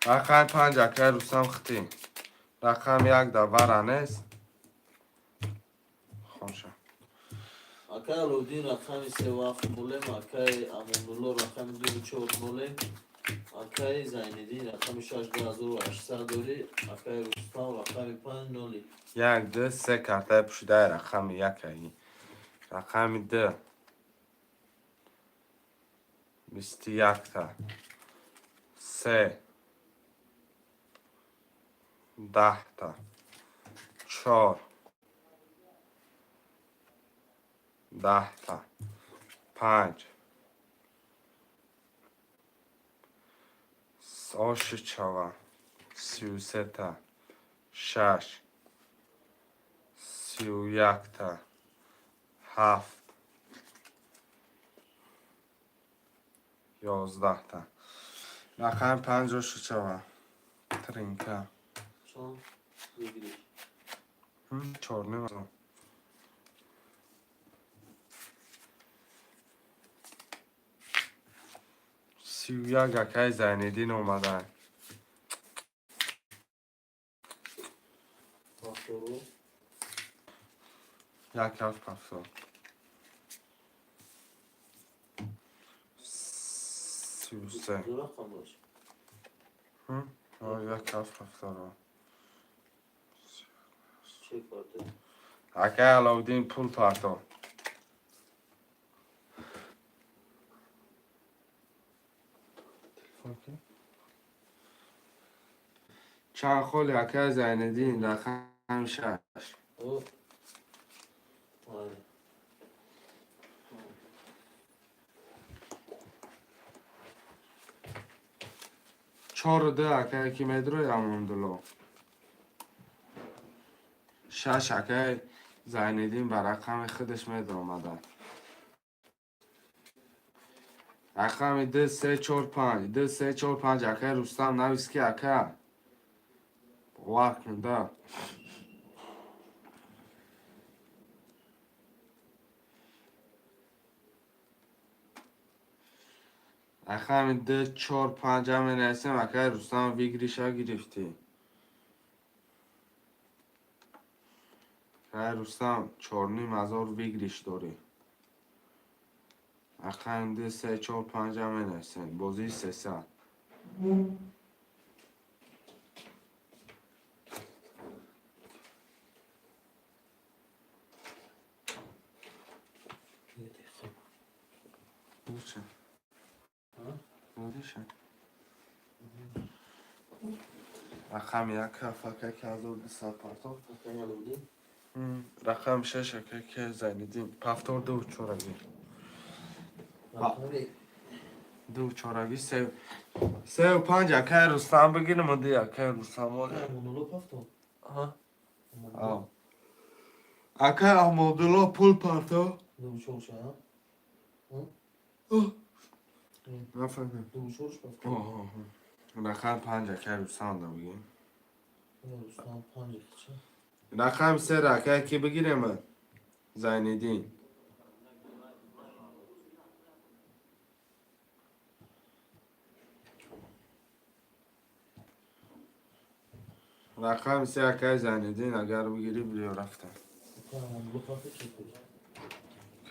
رقم 5 اکه روستان خطی رقم 1 در وره نیست خوشه اکه الودین رقم 3 مولم اکه اموندلو رقم 2-4 مولم اکه زیندین رقم 6,800 دوری اکه رستم رقم 5 نولی 1-2-3 کرده پشده رقم 1 این رقم 2 21 تا 3 10 تا 4 10 تا 5 آش چوا 33 تا 6 31 تا 7 11 تا رقم 5 چوا ترینکا چون بگیری 4 نمیدونم سیویا گکای زیندین اومدن پاکتورو یک کف پفتور 33 دو رقم باشه یک کف پفتور چه کارته اکه علاودین پول پرتو چند خولی اکه زیندین رقم 6 او آره 4-2 اکه کی مدرو اموندلو 6 اکه زیندین بر رقم خودش مدر اومدن رقم 2-3-4-5 اکه روستم نویسکی اکه وقت ده اخه همین 2 4 5 هم نرسیم اکه رستم ویگریشا گرفتی که رستم 4 نیم هزار ویگریش داری اخه همین 2 3 4 5 هم نرسیم بازی 300 بوچه بودیشه رقم یک کفکه که 1200 پارتو اکای الودین رقم 6 که زیندین پفتور 2 چورگی رقمی 2 چورگی 3 و 5 اکه رستم بگیرم و دی اکه رستم اکای مونولو پفتون ها آه اکه احمدالله پول پارتو دو چورش ها نفهمم دو چورش پفتون رقم 5 اکه رستم دا بگیم رستم 5 چه رقم 3 اکه کی بگیرم زیندین رقم 3 اکه زیندین اگر بگیری بلیو رفتم اکای مونولو پفتون چه کنی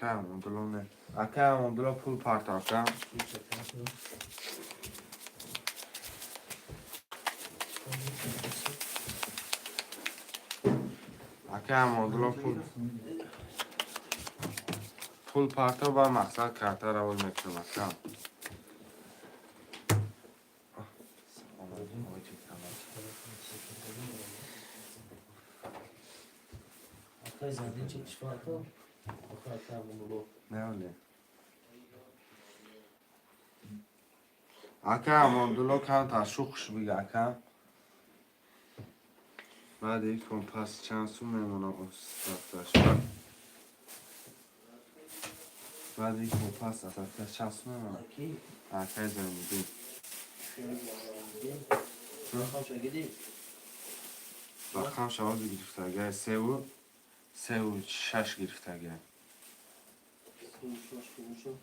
که احمدالله نه اکه احمدالله پول پارتو اکه اکه احمدالله پول پارتو با مقصد کرده رو میکنم اکه اکای زندین چه کش پفتون اکای مونولو نه ولی اکه احمدالله کم تشوخش بگه اکه بعد یک پس چند سو میمونه استفتش بعد یک پس استفتش چند سو میمونه اکی اکه زندگی رقم شگیدی رقم شما گرفته اگه 3 و 6 گرفته اگه سوشش کنوشم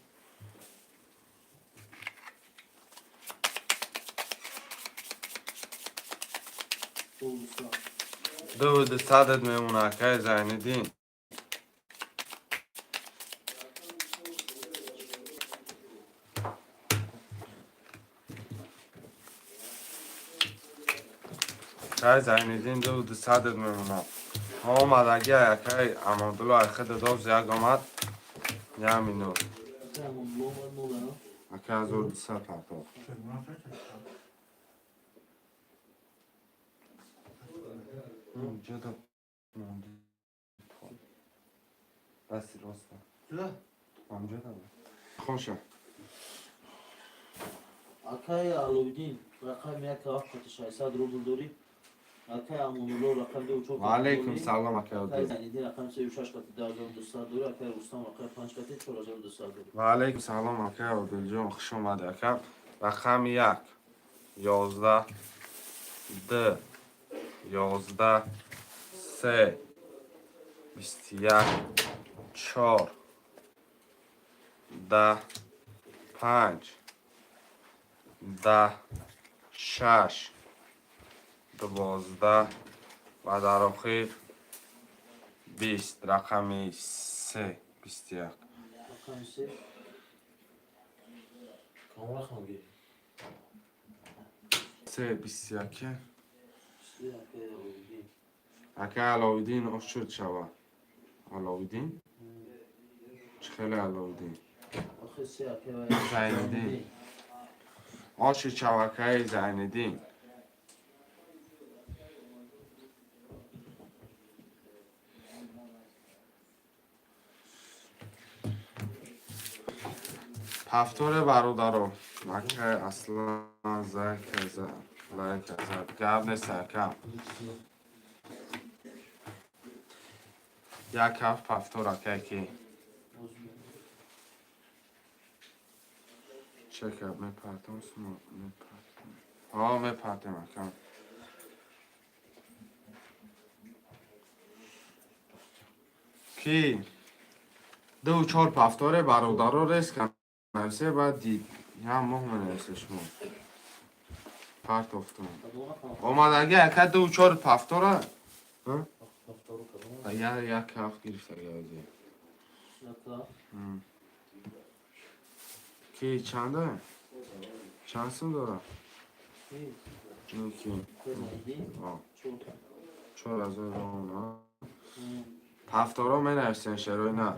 دوستا 2 صدت میمونه اکه زیندین اکه زیندین 2 صدت میمونه آمد اگه اکه احمدالله اخه داد زیاد آمد یه همینو اکای مونولو من مولا اکه 1200 پرتو خدمت کشتم اونجا دا مونده بسی راسته جدا اونجا دا خوشه اکای الودین رقم یک وقت 600 روبل داری اکای مونولو رقم دو چوب و علیکم سلام اکه اکای اودی زندین رقم 36 کت 2200 داری اکای رستم رقم 5 کت 4200 داری و علیکم سلام اکه اودی جون خوش اومده اکه رقم 1 11 2 11 3 21 4 10 5 10 6 12 و در آخر 20 رقم 3 21 رقم 3 کام رقم گیری 3 21 3 اکای الودین اکه علاودین اشد شوه علاودین چه خیلی علاودین آخه 3 اکای زیندین آش چوکه زیندین پفتور برادرو مکه اصلا زک زد گرد نیست کم یک کف پفتور که کی چه کرد میپرتم سمو میپرتم میپرتم کم کی 2 4 پفتور برادرو ریس کن نفسه بعد یا مهم نیستش مون پارت افتون کدوم خواهم آمادگی اکه دو چهار پفتوره هفتارو کدوم یا یک هفت گرفته گازی نتا کی چنده؟ چند سو داره؟ کی کی؟ بزنیدی آه چون 4000 ها پفتارا من نرسن شروع نه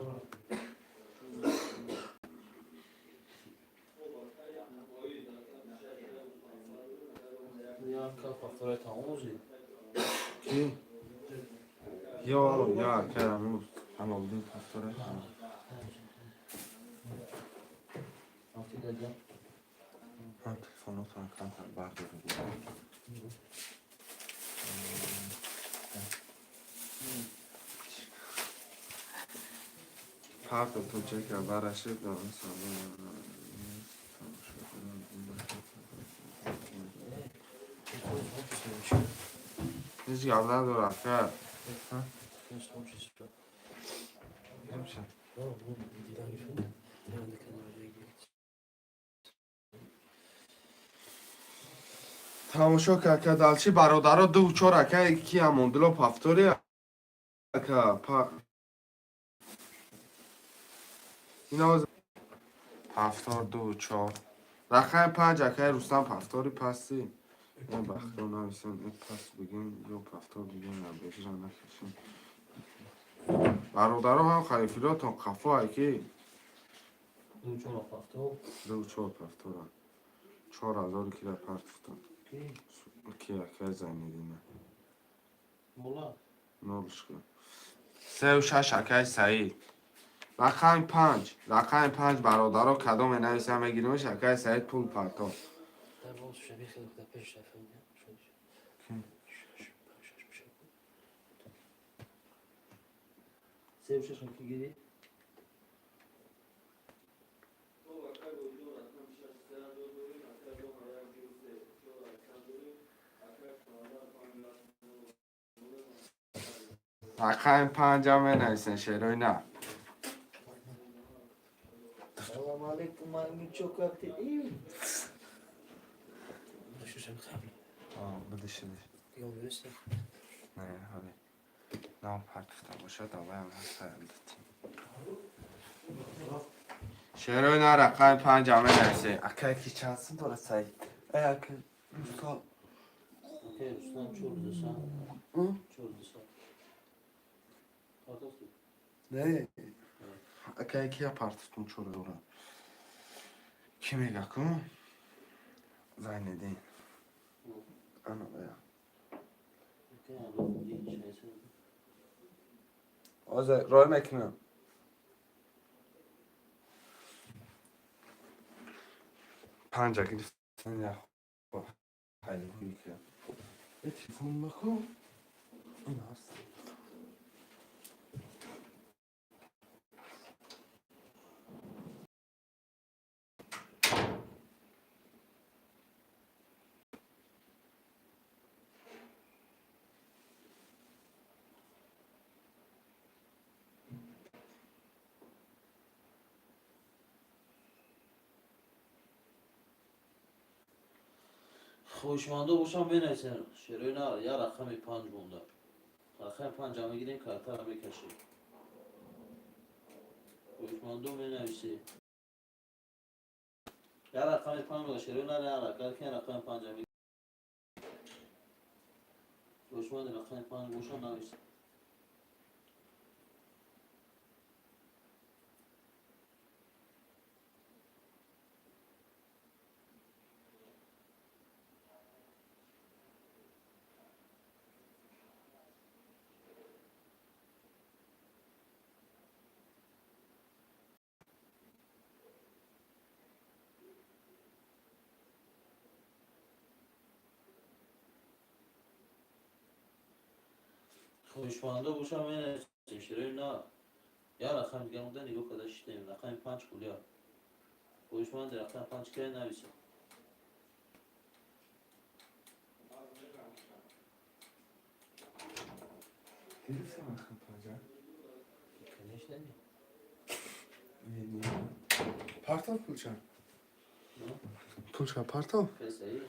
یا که هفتاره تموزی کی؟ یا کرم اما بودیم پفتاره آتی دادم من تلفن رو کم برداره پفت تو چکر برشه دارم هیچ گل نداره اکر نمیشه تماشا که دلچی برادرها دو چهار اکه یکی همون دلو پفتوری اکه اینا پفتار دو چهار رقم 5 اکه رستم پفتاری پسی این بخت رو نویسیم این پس بگیم یا پفتار بگیم نبیشی رو نکشیم برادرها هم خریفی را تا خفا اکی دو چون هفتار دو چهار پفتار 4000 کی را پفتار کی کی اکه زنیدینه مولا نولش کن 3 و 6 اکه سعید رقم 5 برادرها کدام نویسیم بگیریمش اکه سعید پول پرتا در باز شبیه خیلی خدا پیش رفت سه و شش هم که گیری رقم 5 هم بنویسین شیروی نه سلام علیکم من میچوکاتی این ششم خبری بدش دیگه میرسه نه حالی نه پرتفتا باشه دوای هم هست فردتیم شیروی نه رقم 5 هم بنویسین اکه کی چند سن داره سعید ای اکه روستا اوکی رستم چور دسا چور دسا آتاسی نه اکه کی پرتفتون چور داره کی میگه کن زیندین انا بیا اوکی الان دیگه چه آزه رای مکنم پنج اگه گرفتن یا خب خیلی خوبی که یه تیفون بکن این هست خوشمانده باشم بنویسین شروع نه یا رقم 5 مونده رقم 5 هم بگیریم کارتر هم بکشیم خوشمانده بنویسی یا رقم 5 مونده شروع نه یا رقم 5 هم بگیریم خوشمانده رقم 5 باشم نویسی خوشمانده باشم بنویسین شروع نه یا رقم دیگه مونده نگاه کدش دیم رقم 5 کلیا خوشمانده رقم 5 که نویسی گرفتم اخم پنجه کنیش نمی پرتاب کل چند پول چه پارتو؟ کسی؟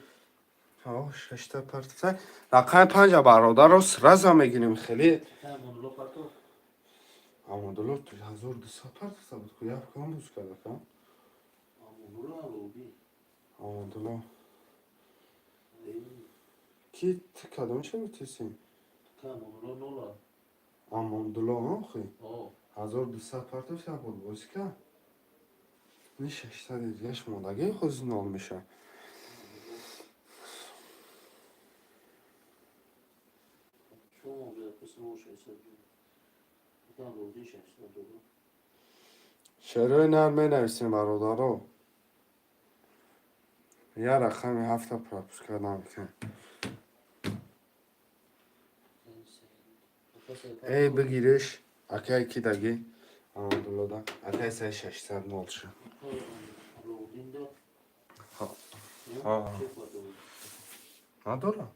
آه 6 تا پارتو. رقم 5 برادر رو سرزا میگیریم خیلی. که مونلو پارتو؟ اما دلار 1200 پارتو بود که یک کام بوز کرده کام. مونلو آلودی. اما دلار. کی کدوم چه میتیسی؟ که مونلو نولا. اما دلار آخی. آه. 1200 پارتو چه بود بوز که؟ نه 600 دیگهش مادگی خود نال میشه. شما بیاد پس رو 600 که آلودی 600 دلار. شروع نرمه نویسیم برادر رو. یه رقمی 7 تا پراپوز کردم که. ای بگیرش. اکای کی دگی؟ اما دلار دا. اکای سه 600 نال شد. آلودین دا. ها. ها. چه پارتو بود؟ ندارم.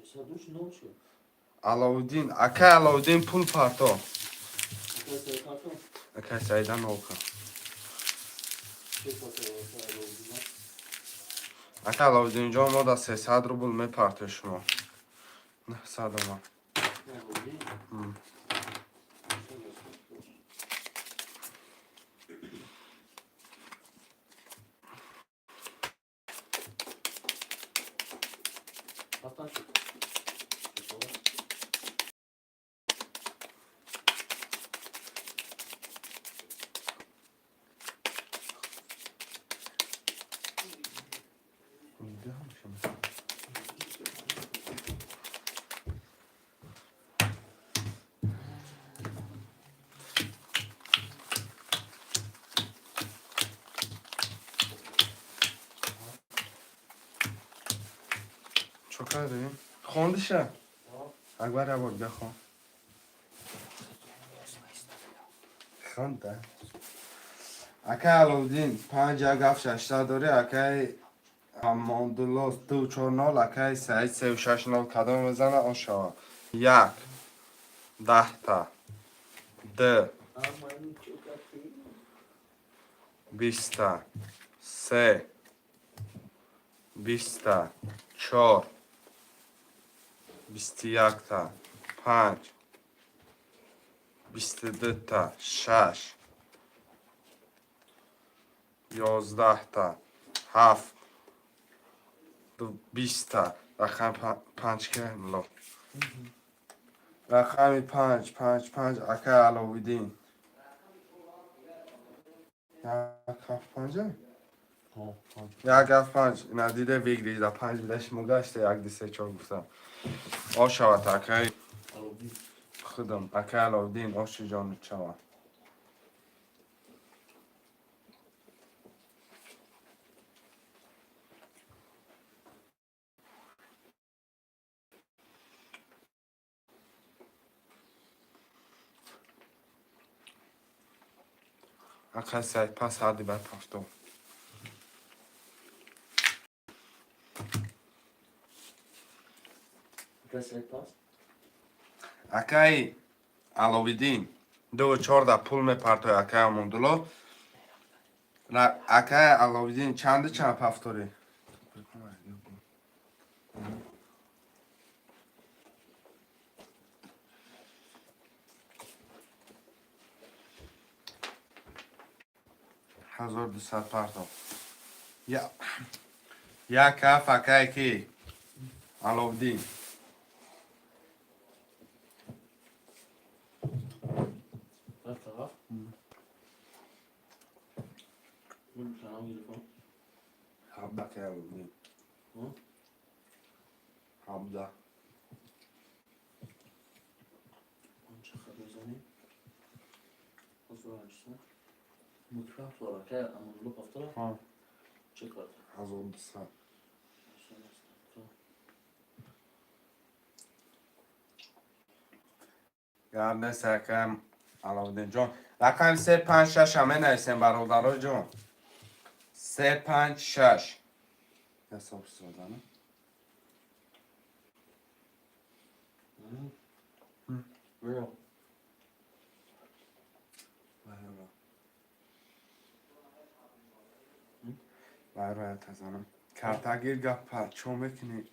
600 دوش نول شد. علاودین اکای علاودین پول پارتو. کسی پارتو؟ اکای سایدن نال کن. چه پارتو آلودی ها؟ اکای علاودین جا ما دا 300 روبل می پارتو شما. نه 100 ما. آلودی؟ Haftan şut. چوکا داریم؟ خوندشه؟ اکبر یه بار بخون. خونده؟ اکای علاودین 5 گفت 6 داری اکای هماندولاس 249 اکای 336 نال کدام بزنه آن شوا 1 10 تا 2 20 تا 3 20 تا 4 21 تا 5 22 تا 6 11 تا 7 20 تا رقم 5 که ملو رقم 5 اکای علاودین 1 ندیده ویگری دا 5 بیدش مگشته 1 2 3 4 گفتم آ شود اکای خودم اکای علاودین آش جان شود اکای سعید پس هردی بر پفتو Kesi pas. اکای علاودین 2 4 پول می پرتوی اکای موندولو اکای علاودین چند پفتوری هزار 200 پرتو یک کف اکای کی علاودین Her taraf. Bunu sana gidip حبه که علاودین حبه چقدر بزنیم از رو هشتن مطرف داره که امون لوک افتاده ها چقدر هزار 200 گرده سکم علاودین جان رقم 3 5 6 همه نویسیم برادرها جان 3 5 6 حساب سازنه بیا برایت ازنم کارتگیر گپ چون میکنی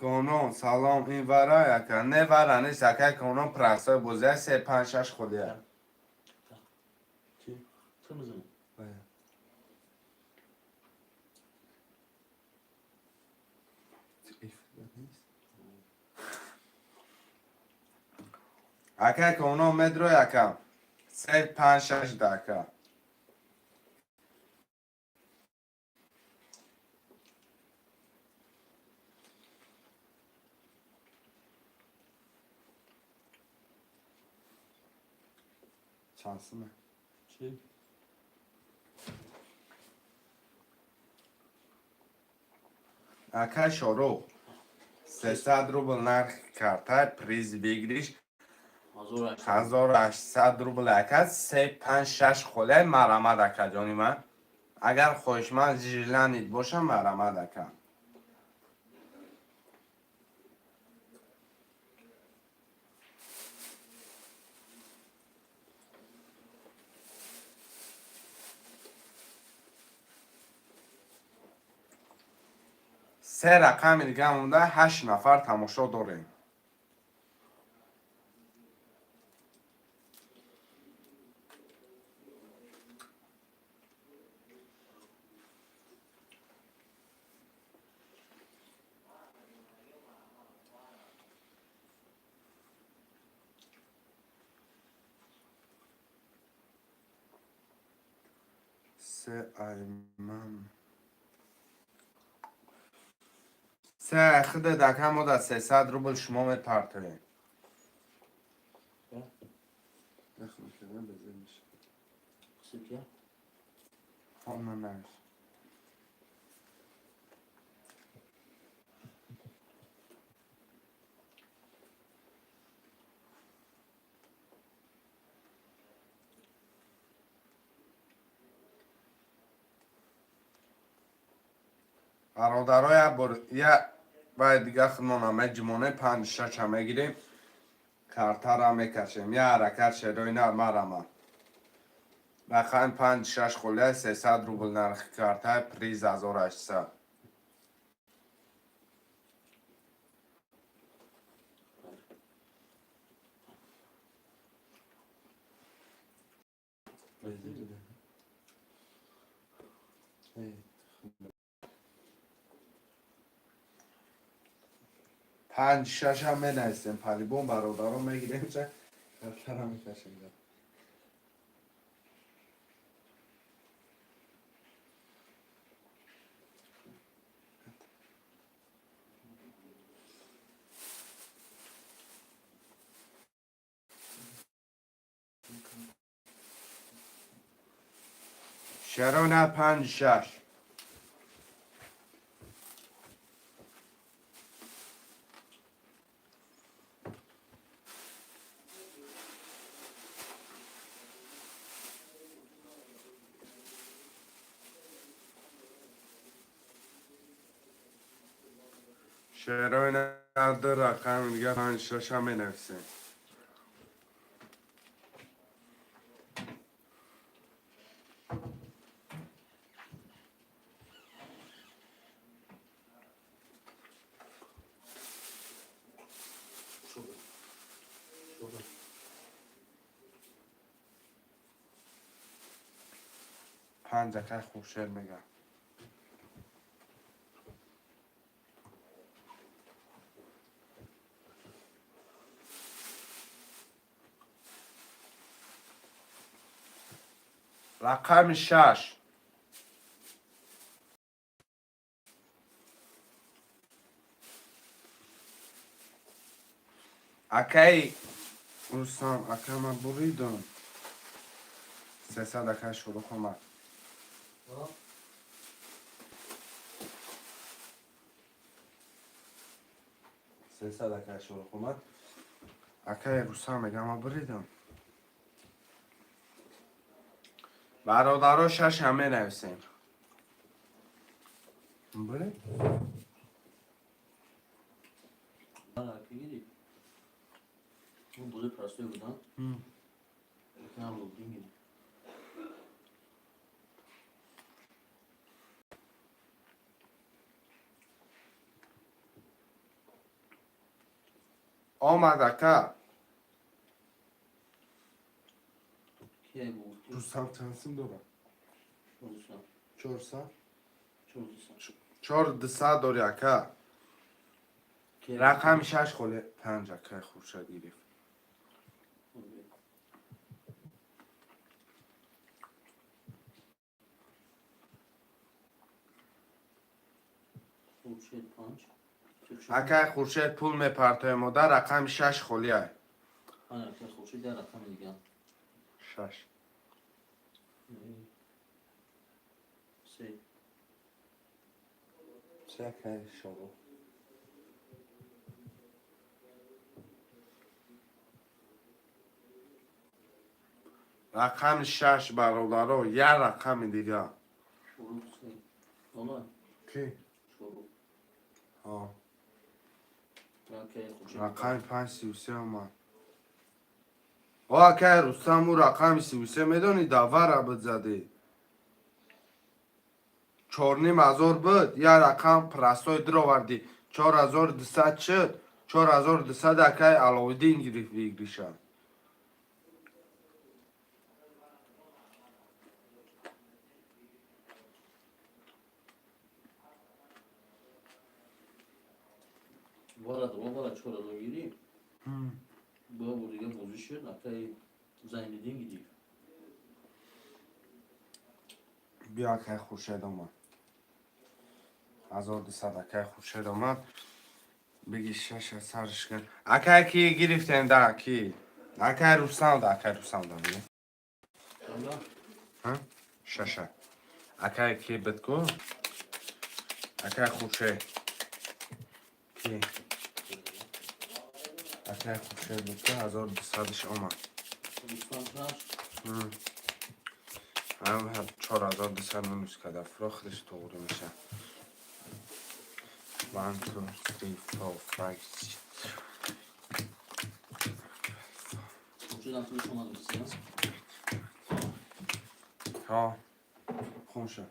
کنون سلام این ورای که نه ورا نیست که کنون پرستای بوزه 3 5 6 خوده چی؟ چه میزنی؟ اکه کنون مدرو یکم 3 5 6 دکه چانسمه چی؟ اکه شروع 300 روبل نرخ کارتای پریز بگیریش 1800 روبل اکه 3 5 6 خوله مرامد اکه جانی من اگر خوشمند جیلانید باشم مرامد اکه سه رقم دیگه مونده 8 نفر تماشا داریم سه ایمن سه خود دکه مونده 300 روبل شما می پرتویم نخون کردن بزیر میشه سکه؟ من نمیشه برادرای یه باید دیگه خودمون همه جمعونه 5 6 همه گیریم کارتا را میکشیم یه حرکت شروعی نرمه بخوایم 5 6 خوله 300 روبل نرخ کارتا پریز 1800 5 6 هم نهستیم پلی بون برادران میگیریم چه کارتا را میکشیم شرونه 5 6 شرونه در رقم دیگه 5 6 هم نهستیم شده شده 5 دکه خوب شعر میگم رقم 6 اکی روستان اکی من بریدم 300 اکی شروع کنم 300 اکی شروع کنم اکی روستان میگم من بریدم برادرها 6 همه نویسیم برید گیری اون بوده پرستوی بودن یکی هم رو بگیری آمد اکا کی بود؟ رستم چند سیم داره؟ روزا 400 چوزا 4200 داری اکا کی رقم 6 خاله 5 اکا خورشید گرفت خورشید 5 اکا خورشید پول میپرتای ما در رقم 6 خالیه آره که خورشید در رقم دیگه 6 سه چه اکا شما رقم 6 برادر یه رقم دیگه شروع سه والا کی؟ شروع ها یا که خورشید رقم 533 اومد آه که رستم او رقم 33 میدونی دور عبد زده 4500 بود یه رقم پرستای در آوردی 4200 شد 4200 اکای علاودین گرفت بگریشن والا چورا رو گیری با دیگه موضوع شد اکای زیندین گیری بیا اکای خورشید آمد 1200 اکای خورشید آمد بگی 6 سرش کن اکای کی گرفتن ده کی اکای رستم ده اکای رستم ده بگی والا ها شش اکای کی بتکو اکای خورشید کی اکای خورشید بتکو 1200 آمد روستان پنج هم 4200 minus kada فراخش doğru میشه 1 2 3 4 5 6 خورشید هم توی شما دوستیم ها خوب شد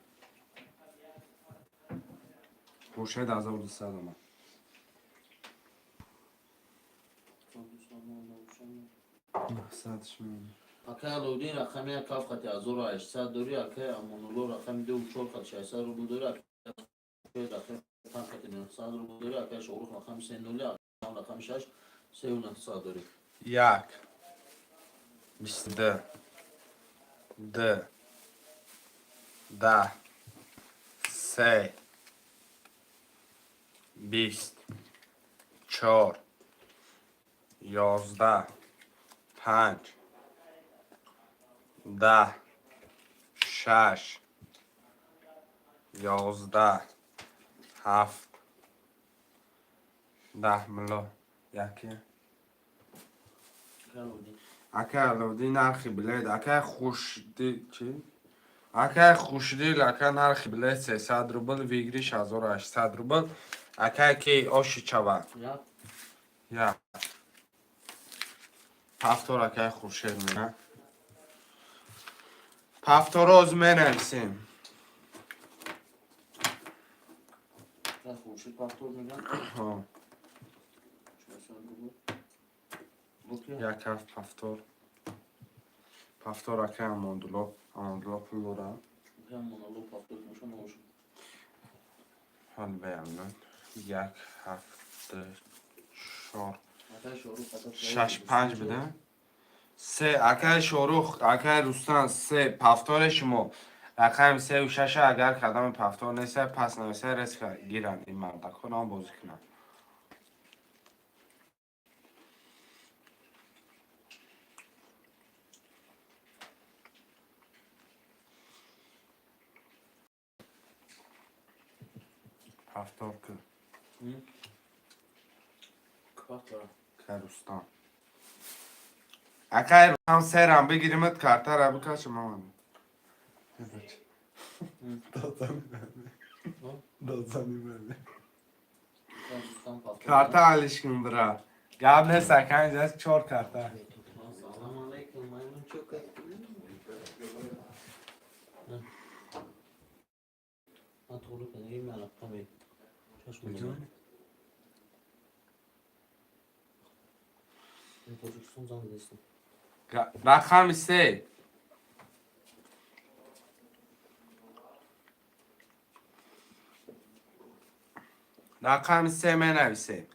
خورشید 1200 اومد مقصدش میمونه اکای علاودین رقمی کاف خطی 1800 داری اکای امانولو رقمی 2 خط 600 رو داری اکای رقم 5 خط 900 رو داری اکای شغل رقم 3 دولی اکای رقم 6 3900 داری یک 22 2 10 3 20 4 11 5 10 6 11 7 10 ملا یکی اکای علاودین اکه علاودی نرخی بلید اکه خوشدی چی؟ اکه خوشدی لکه نرخی بلید 300 روبل ویگریش 1800 روبل اکه کی آشی چوه یک یا پفتور اکه خوشید میگه پفتور از منرسیم اکای خورشید پاکتور میگن 400 رو بود یک هفت پفتور اکه اماندلو پول داره اکای امانولو پاکتور میشه نوشن حال بیمون یک هفته 4 اکای شغل خطا 6 5 بده سه اکه شاروخ اکه رستان سه پفتار شما رقم 3 و 6 اگر کدام پفتار نیست پس نویسه رسک گیرن این مرد کنم بازی کنم پفتار که پاکتور که رستان اکه رستان سه رم بگیریمت کارتر رو بکش مامان دادزانی بده کارتر علیش کن برا گاب نه سکن جاست 4 کارتر السلام علیکم مایمون چوکه من طولو کنه این ملقه می چشم میتونی؟ Tacikistan zannedersin. رقم 3 رقم 3 بنویسید.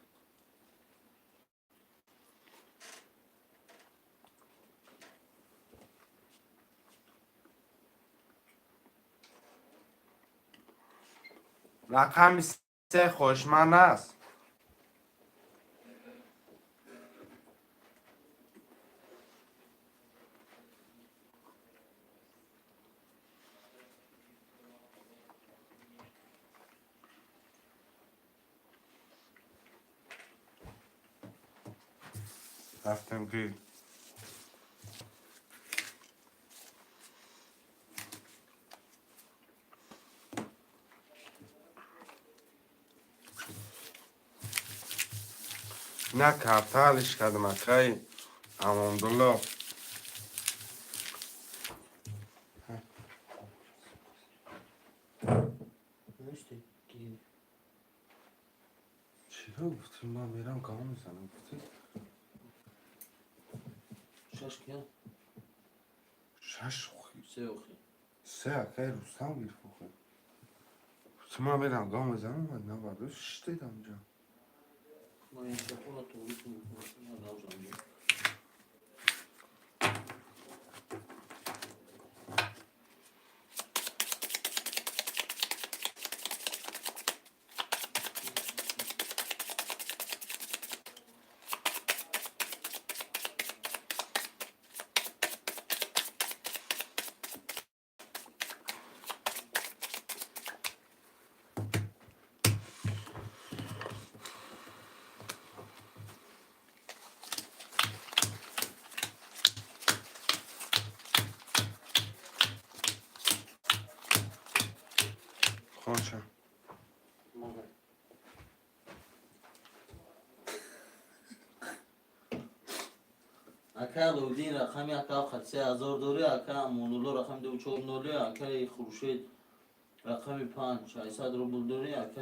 رقم 3 خوشمند است. رفتم گیر. نه کارتالش کردم اکای امامدالله. Ne işte ki چرا گفتیم من میرم کار میزنم گفتیم şaş ki ya. 6 خوی Şey yok ya. 3 اکای رستم گیر بخویم گفتیم من میرم کار میزنم من نباید 6 دیدم جا Ma in Giappone tu ma da usando. خوشم Ma da. اکا لودین رقمی اکا خدسه هزار دوری اکا مونولو رقم دو چهار نولی اکا خورشید رقمی 500 روبل دوری اکا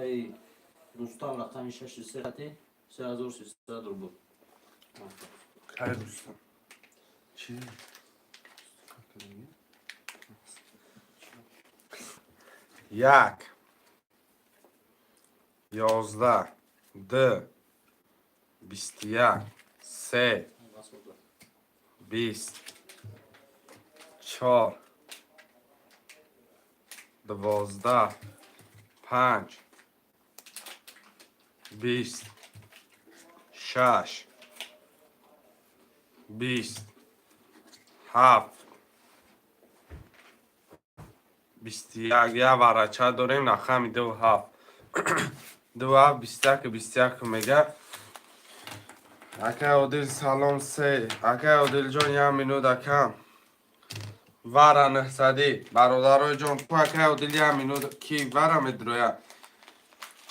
رستم رقمی 600 3300 روبل. اکای رستم چی؟ 1 11 2 21 3 20 4 12 5 20 6 20 7 21 یه ورچه داریم رقم 2 7 2 7 21 21 میگه اکه عادل سلام سه اکه عادل جان یه مینود اکم وره نهزدی برادرای جان تو اکه عادل یه مینود کی وره میدرویه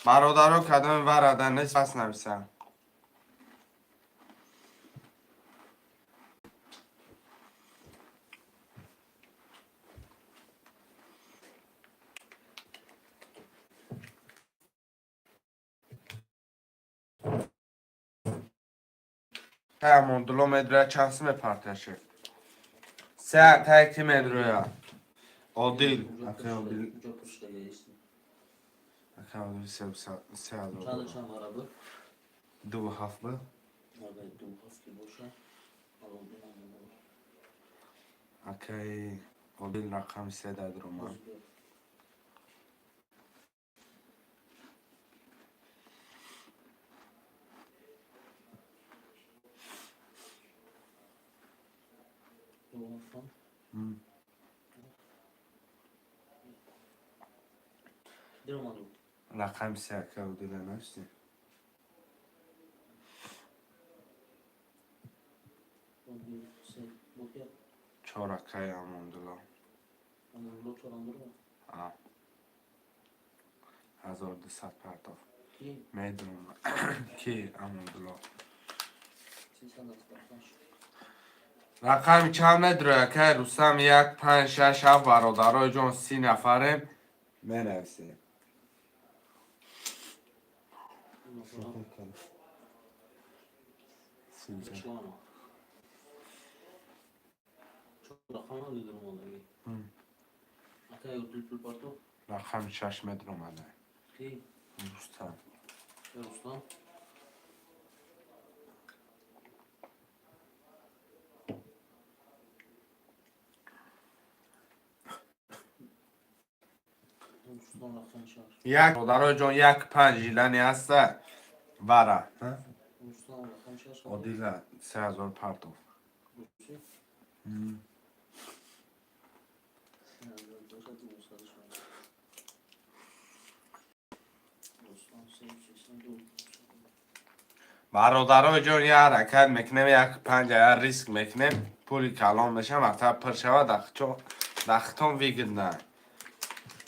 برادرها کدام وره در نیست پس نویسه همون دلو مدرویه چنسی میپرتشه سه اکه کی مدرویه عادل اکه عادل Uca puşta geçti. اکه عادل سه Çadı çam arabı. 2 7 بود Orada dum hafki boşa. Alındı namını. اکه عادل رقم 3 در رومان Doğumdan. Diyorum adı. رقم 3 اکه عادل نوشتی Bu ya. 4 اکه همون دلو Onun lot oranları var. 1200 پرداخت Ki میدونم کی همون دلو sen de tıklaş. رقم چند نداره که رستم 1 5 6 7 برادرای جان 30 نفره منویسه Açıklama. رقم دیدم والله. اکای اوتل پول پاتو رقم 6 متر اومده. کی دوستم رستم رستم رقم شهر یک برادر جان یک 5 ژیلنی هسته وره رستم رقم شهر عادیله 3000 پرتو. چی برادرای جان یه حرکت میکنیم یک 5 ریسک میکنیم پولی کلان میشه مکتب پر شود دختان ویگد نه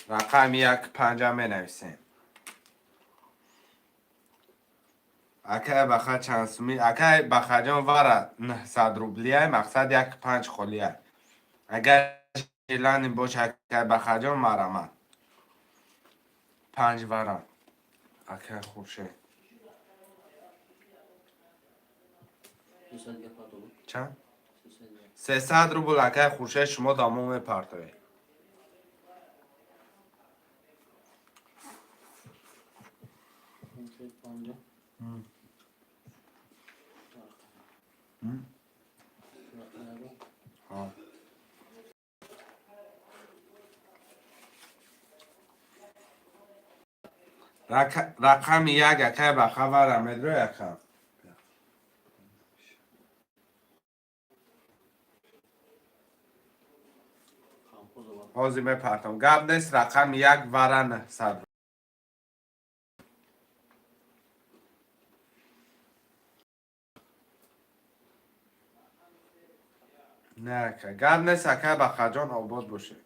رقم 1 5 می نویسیم. اکای بخا چند سومی اکای بخا جان وره 900 روبلیه مقصد 1 5 خلیه اگر ژیلنی باشه اکای بخا جان مرمه 5 وره اکای خوشه چند؟ 300 روبل اکای خوشه شما دامون پرتوی رقم 1 اکای بخا وره مدرو یکم بازی میپرتم گب نیست رقم 1 وره 900 نه که گب نیست اکای بخا جان آباد باشه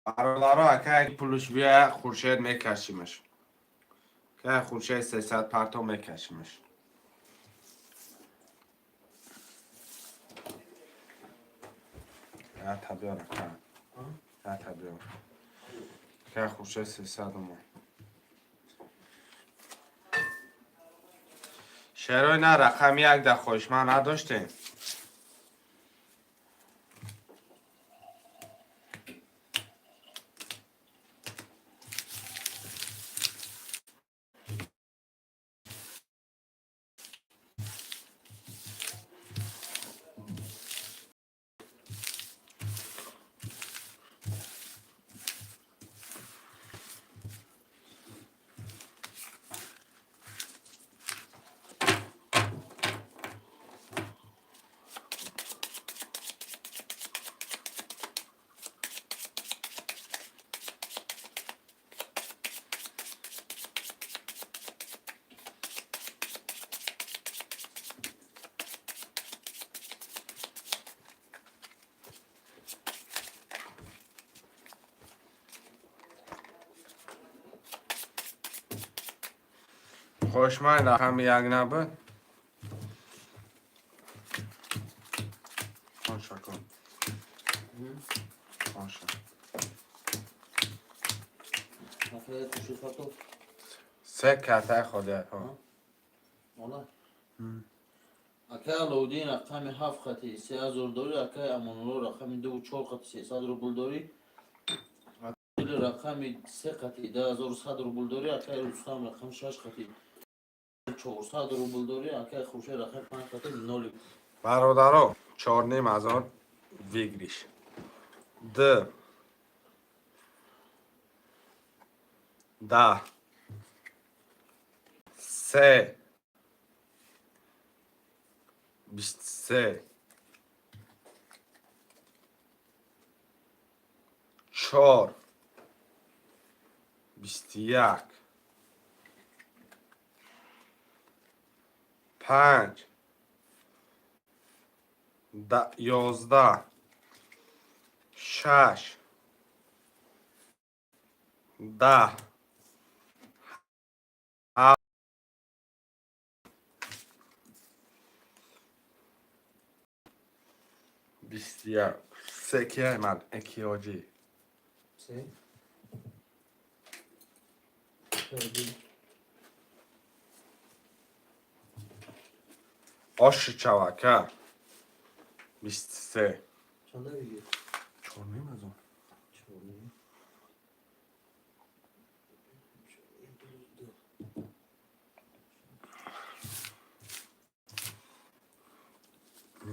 برادرها اکای پولش بیای خورشید میکشیمش که خورشید 300 پرتو میکشیمش یا تبیار رقم یا تبیار که خورشید 300 اومد شعرهای نه رقم 1 در خوشمن نداشتیم خوشمن رقم 1 نبود خوشا کن خوشا اکای خوشی پاتو 3 کته خودت ها والله اکای لودین رقم 7 خطی 3000 داری اکای امانلو رقم 2 و 4 خطی 300 روبل داری رقم 3 خطی 10100 روبل داری اکای رستم رقم 6 خطی 400 روبل داری اکای خوشه رقم 5 خطی 0 برادرها 4500 ویگریش د 10 3 23 4 21 5 11 6 10 7 یا سکه من اکیاجی سه کردی آش چواکه 23 چند بگیر چونیم از اون چونی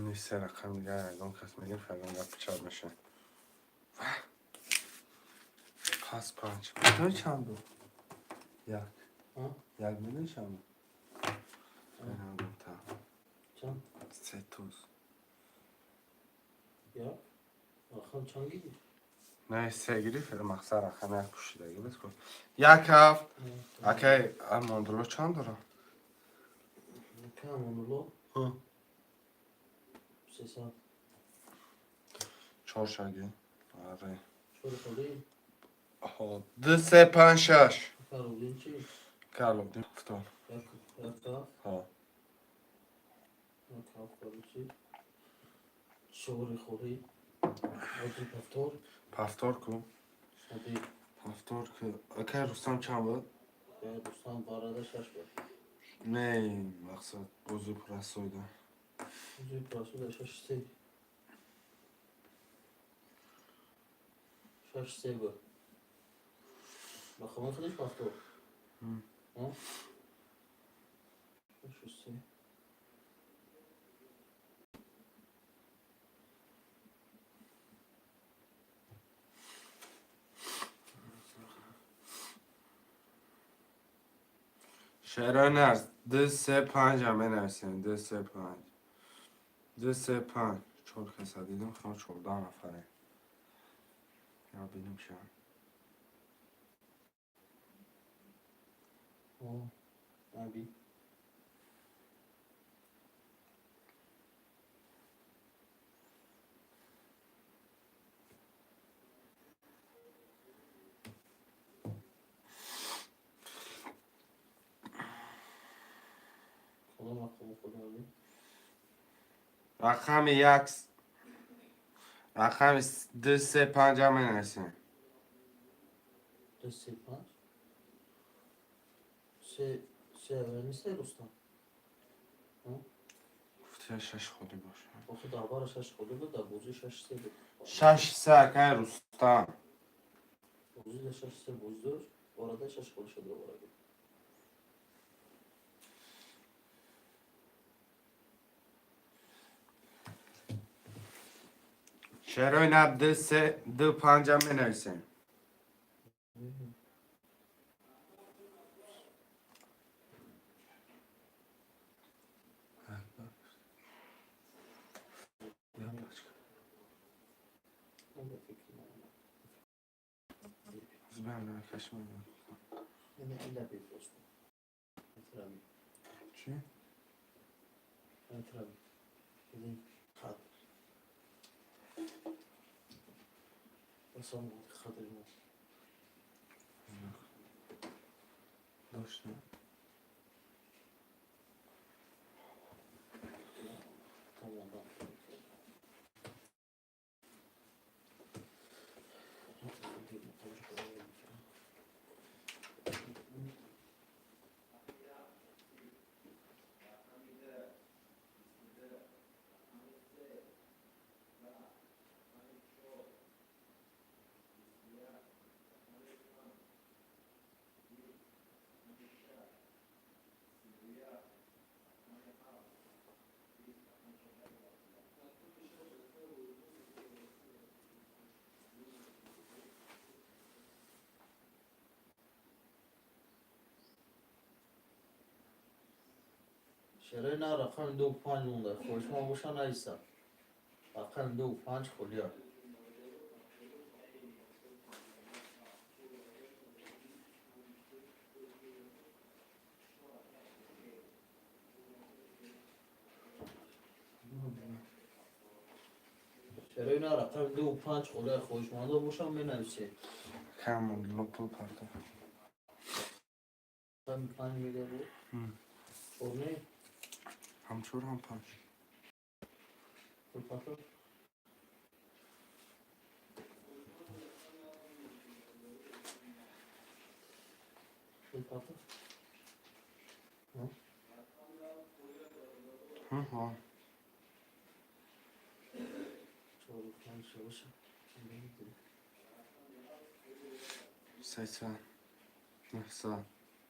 این سه رقم دیگه از اون کس میگه فلان گفت چند میشه پس 5 میدونی چند بود؟ یک ها میدونی چند بود؟ فلان گفتم چند 3 توز یا آخر چند گیری نه 3 گیری فعلا مقصد رقم یک پوشیده گی بس کن یک هفت اکی ماندولو چند داره؟ کم اونولو ها 300 4 شگی آره چور خودی ها 2 3 5 6 کارولین چی کالو دیم افتاد یک کاف ها یک کاف کاری چی چور خودی آجی پفتور پفتار کن شدی پفتار که اکی رستم چند بود؟ یا دوستان بارده شش بود نه مقصد بزرگ پرستویده زوی پراسو ده شش سه شش سه بود بخوام خودش پفتور ها شش سه شعرهای نرس 2 3 5 هم بنویسیم 2 3 5 2 3 5 4 کسا دیدم خواهم 14 نفره یا بینیم شم نبی خدا مخوام خدا نبی رقم یک رقم 2 3 5 هم بنویسیم دو سه پنج سه اول نیسته رستم گفتی 6 خودی باشه آخه در بار شش خودی بود در بوزی شش سه بود 6 3 اکی رستم بوزی ده شش سه بوز داشت وارده شش خودی شده وارده شعرهای نب 2 3 2 5 هم بنویسیم زبان کشمیر اینه ایلا بفرستم اترابی چی؟ اترابی این خط اصلا خطر ما داشته تمام شرای نه رقم 2 5 مونده خوش ما باشن نیستم رقم 2 5 خولیا شرای نه رقم 2 5 خولیا خوش مانده باشن می نویسه کم لپل پرده رقم 5 میده بود چونه همچور هم پنج تو پاتو Şey patı. Ha. Çoruktan çalışıp. 80 90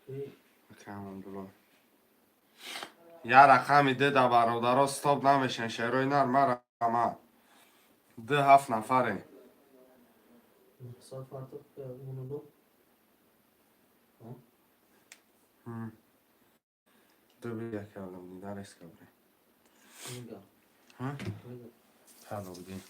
Ki Bakalım dolu. Ya rakami de da برادرها stop نمیشن شعرهای نرم رقم ده 7 نفره saat artık bunu da. دو بی یک اولم دیدار است کبره Nigga. ها؟ Nigga. حالا بودیم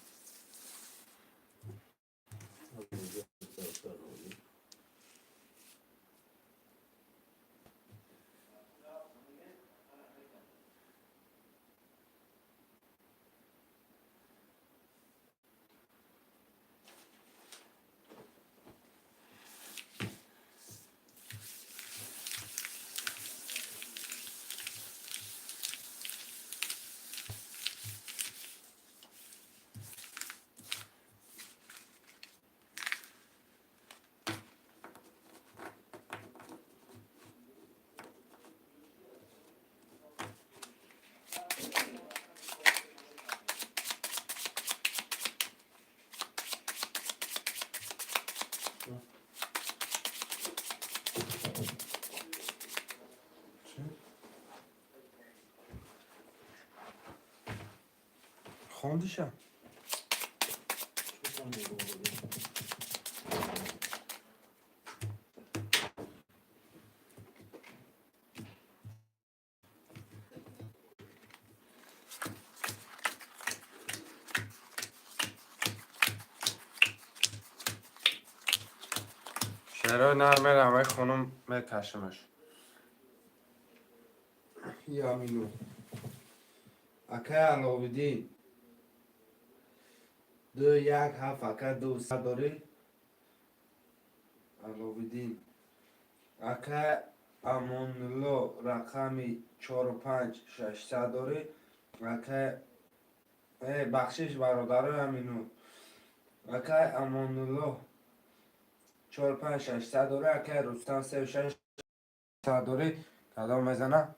خوندیشم شعرهای نرمه رمه خونم میکشمش یا مینو اکه علاویدین دو یک هفت اکه دو سه داری علاویدین اکه امانلو رقمی 45600 داری اکه بخشش برادر همینو اکه امانلو 45600 داری اکه رستم 3600 داری کدام میزنه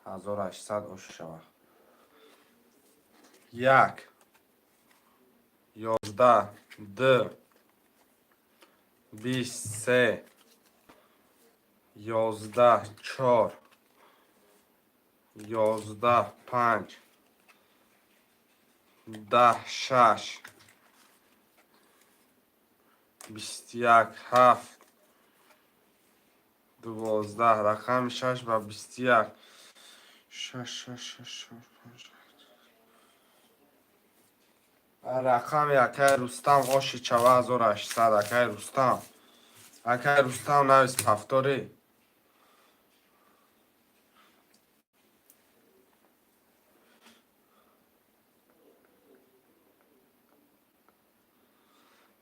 1800 اوش شوه 1 11 2 23 11 4 11 5 10 6 21 7 12 رقم 6 و 21 6 رقم یکه رستم آشی 4800 اکه رستم نویس پفتاری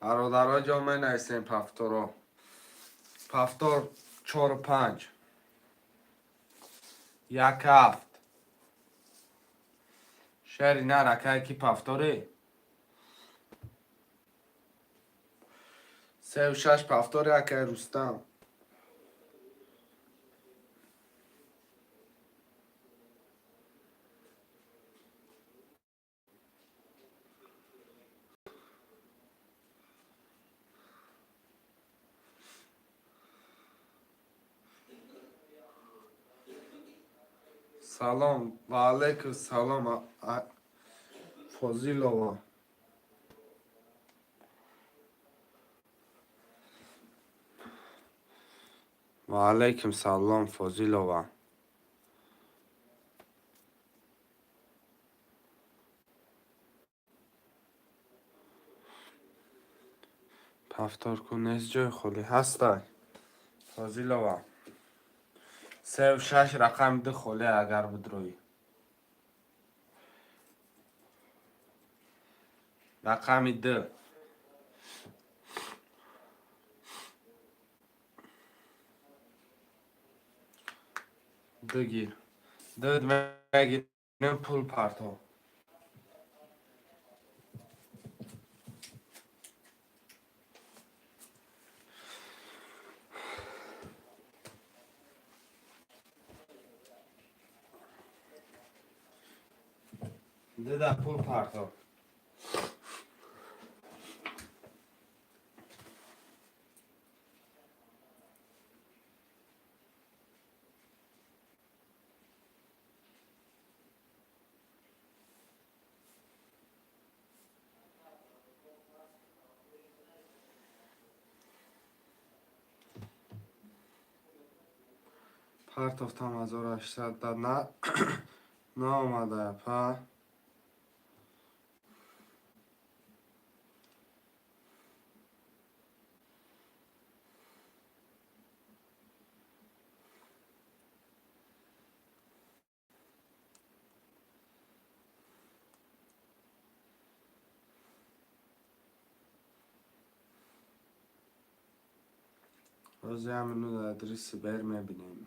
برادرها جا می نویسیم پفتارا پفتار 4 و 5 یک هفت شعری نه رکه کی پفتاری 3 و 6 پفتاری اکه رستم سلام و علیکم سلام فضیلова و علیکم سلام فضیلова پفتار کن نیست جای خالی هسته فضیلова 3 و 6 رقم ده خالی اگر بدروی رقم ده بگیر داد میگیرم پول پرتو ده پول پرتاب. پرتافتم 1800 نه نه آمده پا روزی همینو در ادریس بر میبینیم.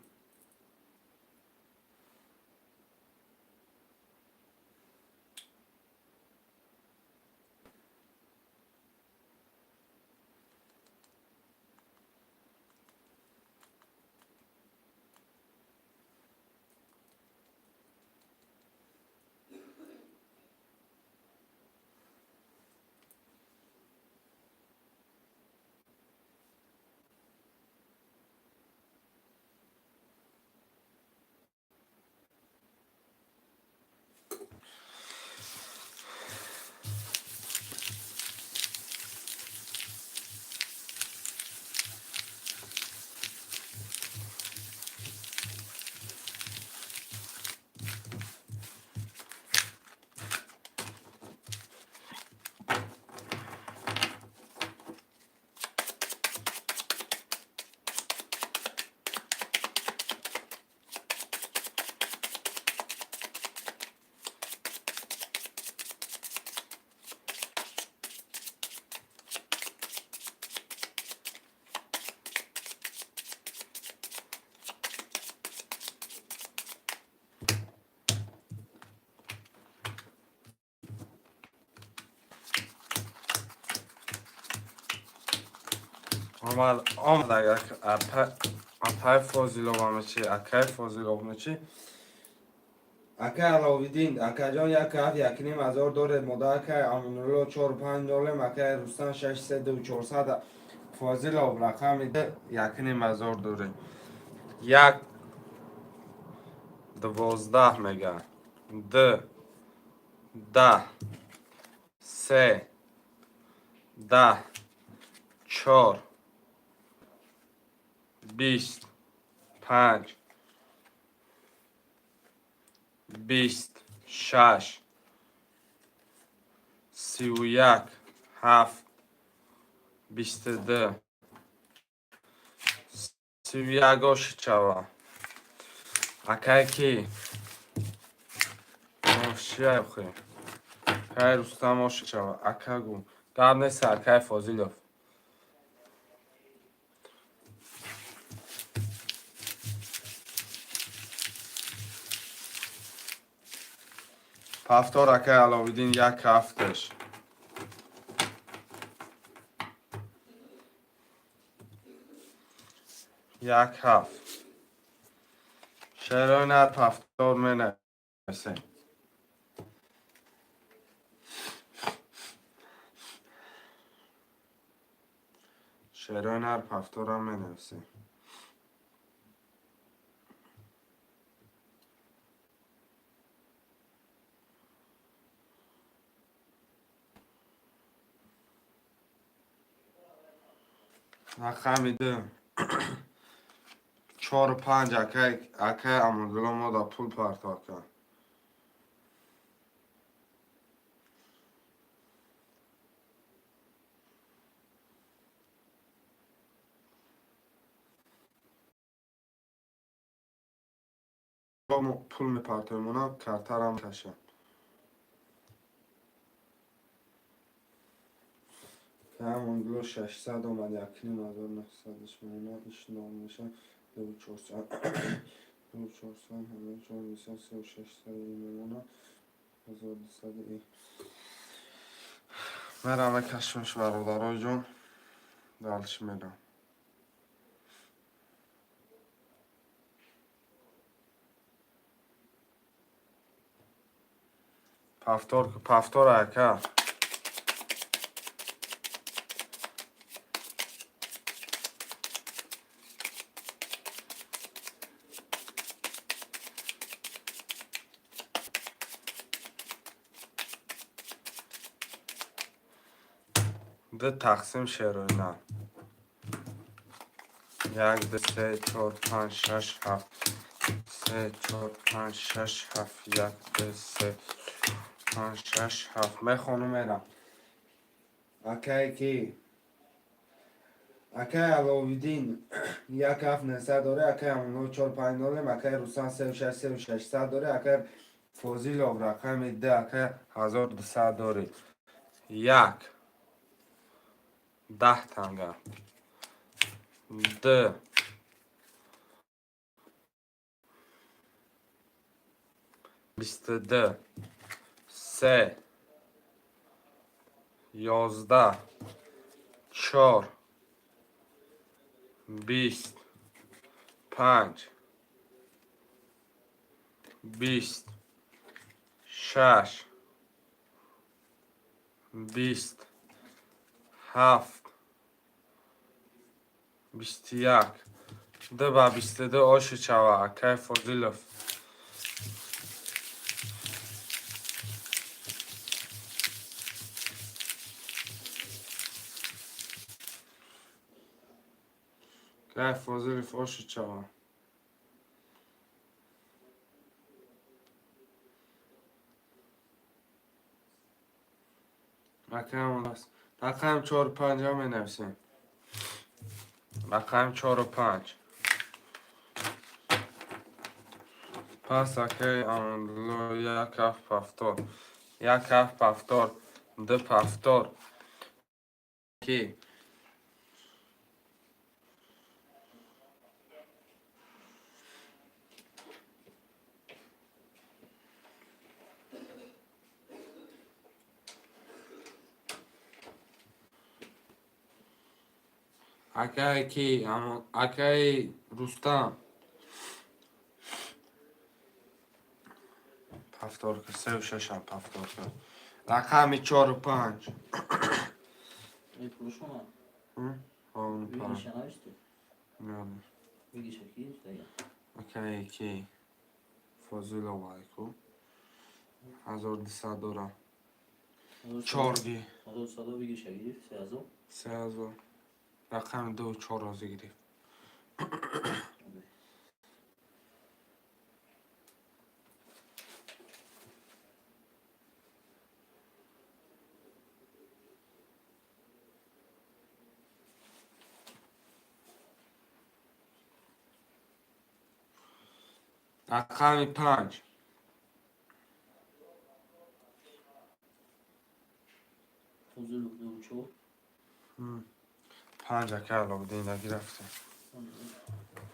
آمد اگر اپای فازیلو همچی اکای فازیلو همچی اکای علاویدین اکای جان یک هفت یک نیم هزار داره مده اکای امونولو 4-5 دارم اکای رستان 600 و 400 فازیلو رقم ده یک نیم هزار داره یک 12 میگه 10 3 10 4 20 5 26 31 7 22 31 چوا اکای کی ماشیه خو کای رستم ماش چوا اکاگو قبل نیست اکای فازیلوف پفتار اکای علاویدین یک هفتش یک هفت شهرهای نر پفتار می نویسه شهرهای نر پفتار هم می نویسه رقم میده 4 و 5 اکای امودلو ما دا پول پرتاب کرد با پول می پرتاب اونا کرتر هم کشه که امودلو 600 اومد یک نیم هزار 900 میمونه ایش نام میشه 2400 2400 همه 4200 میمونه 1200 ای مرمه کشمش برادرای جون دلش میدم Повтор ака. ده تقسیم شروع 1 2 3 4 5 6 7 3 4 5 6 7 1 2 3 5 6 7 میخونم میرم اکای علاویدین یک هفت نصد داره اکای همونو 4 5 داره اکای روسان 36 صد داره اکای فوزیلوف رقم 10 اکای 1200 داره یک 10 تنگه دو 22 3 11 4 20 5 20 6 20 7 21 ده با 22 آش چوا اکای فوزیلوف اکای فوزیلوف آش چوا رقم 4 و 5 هم می نویسیم رقم 4 و 5 پس اکی امدلو یک هفت پفتار یک هفت پفتار دو پفتار کی اکی کی اکی رستم پفتار که 3 و 6 هم پفتار که رقم 4 و 5 میپروشم اون بگیش 5 نوشته بگیش کی دیگه اکی کی فوزیلو وایکو 1200 دارم 4 گی 1200 بگیش گرفت 3000 3000 رقم 2 و 4 روزی گرفت رقم 5 فوزیلوف دو چو 5 اکی علاوه دین نگرفته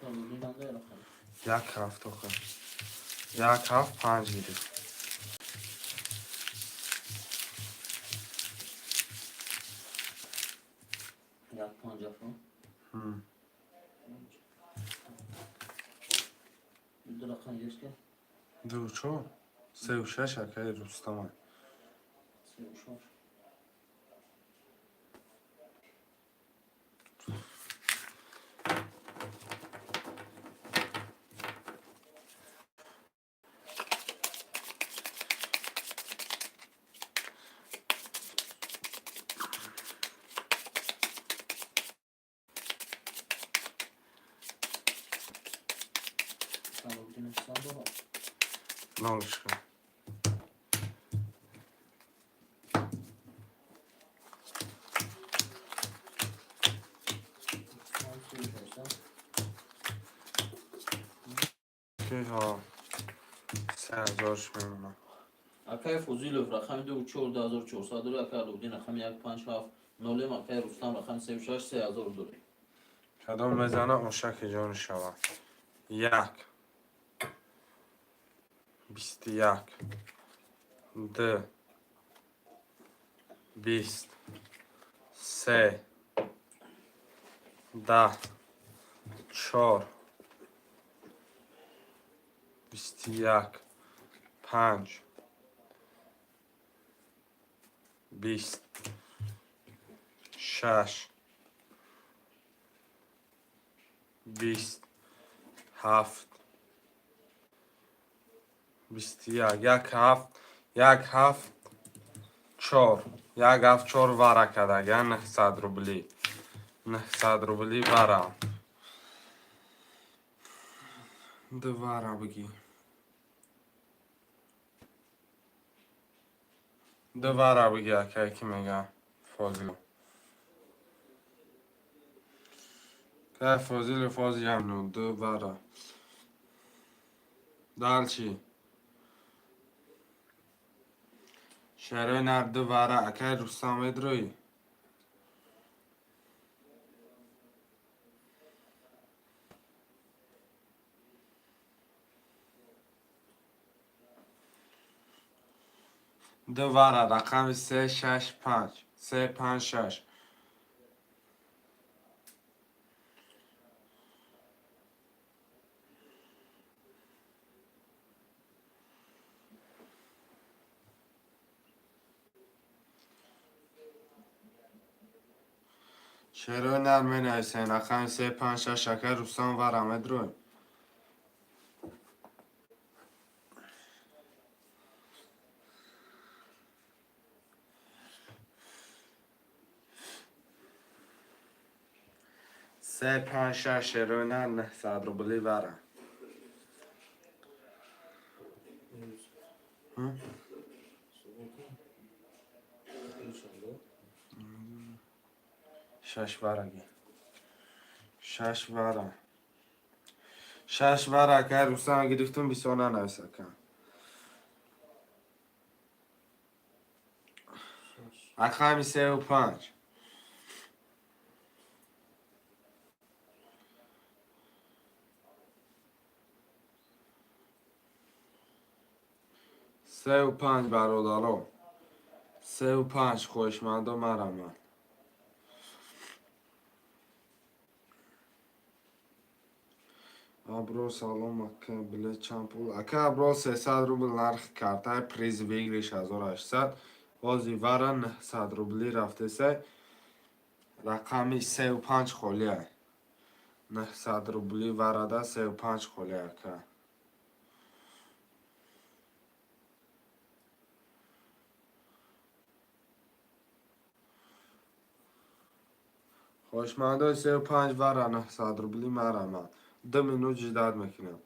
علاویدین هم داره رقم یک هفت آخه یک هفت 5 گرفت یک 5 افران دو رقم گرفت که 2 و 4 3 و 6 اکی رستم 3 و 4 علاویدین حسان داره نالش کن که ها 3000 میمونم اکای فوزیلوف رقم 2 و 4 2400 داره اکای علاویدین رقم 1 5 7 نولم اکای رستم رقم 3 و 6 3000 داره کدام میزنه اون شک جان شود 1 21 2 20 3 10 4 21 5 20 6 20 7 21 1 7 4 1 7 4 вара кардаган 900 рубли. 900 рубли вара. Вара бигӣ. Вара бигӣ акай ки мегам Фозил. Кай Фозил ямну вара. Далчи. Шарои нар вара акай Рустам медрои. Вара рақами 365 356. شروع نرمه نویسین رقم 356 شکر روستان و رمد روی سه پنج شش شروع نه صد رو بلی برم شش برگی شش برم شش برم که روستان گرفتم بیسانه نویسه کن رقم 35 35 برادران 35 خوشمند و مرمت ابرو سلام اکا بله چند پول اکا ابرو 300 روبل نرخ کرده پریز بگیرش 1800 بازی ورن 900 روبلی رفته سه رقمی 35 خولیه 900 روبلی ورده 35 خولیه اکا خوشمنده 35 وره 900 روبلی مرمه 2 منوت جداد میکنم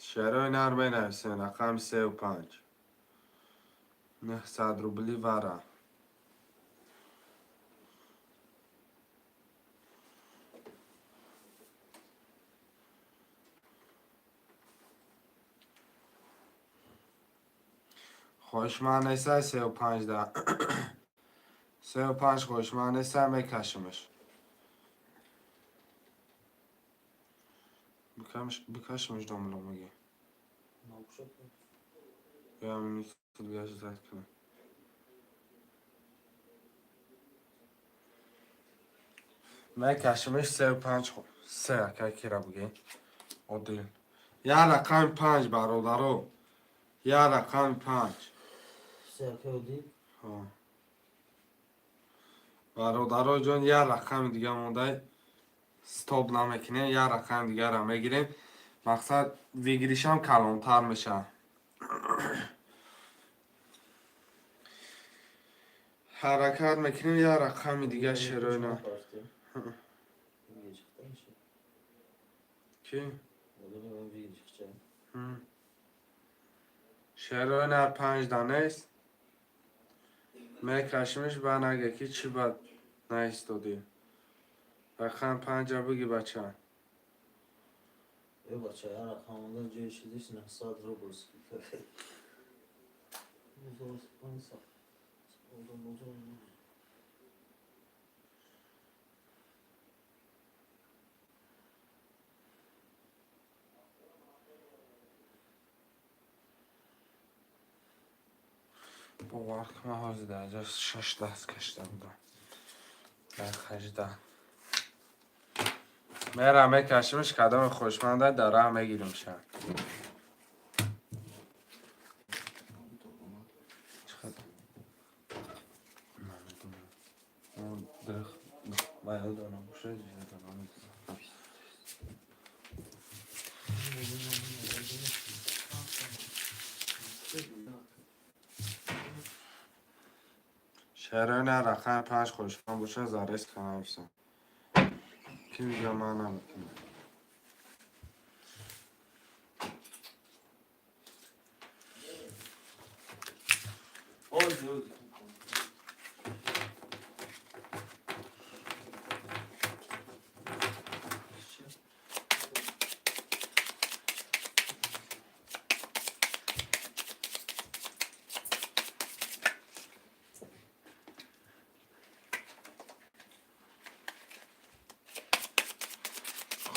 شروع نرمه نویسین رقم 35 900 روبلی وره خوشمنده 35 ده 35 خوشمنده میکشمش بکشمش داملو میگه یا همین دیگه زد کنم میکشمش 35 سه که را بگه عادل یا رقم 5 برادرو یا رقم 5 سه که عادل برادرو جان یا رقم دیگه مونده ستوب نمیکنه یا رقم دیگه را میگیریم مقصد ویگریش هم کلانتر میشه حرکت میکنیم یا رقم دیگه شروع نه کی؟ شروع نه 5 دانه است میکشمش به نگه که چی باید نایستادی رقم 5 بگی بچه ای بچه ها رقمانده جای شدیش 900 رو بس با وقت محاضی در اینجا 6 دست کشته بودم در 18 میرم میکشیمش قدم خوشمنده در راه میگیریمش. درخت باید دانم باشه زیده دانم شهرهای نه رقم 5 خوشمند باشه زارست کنم بسن کی میگه من نمیکنم.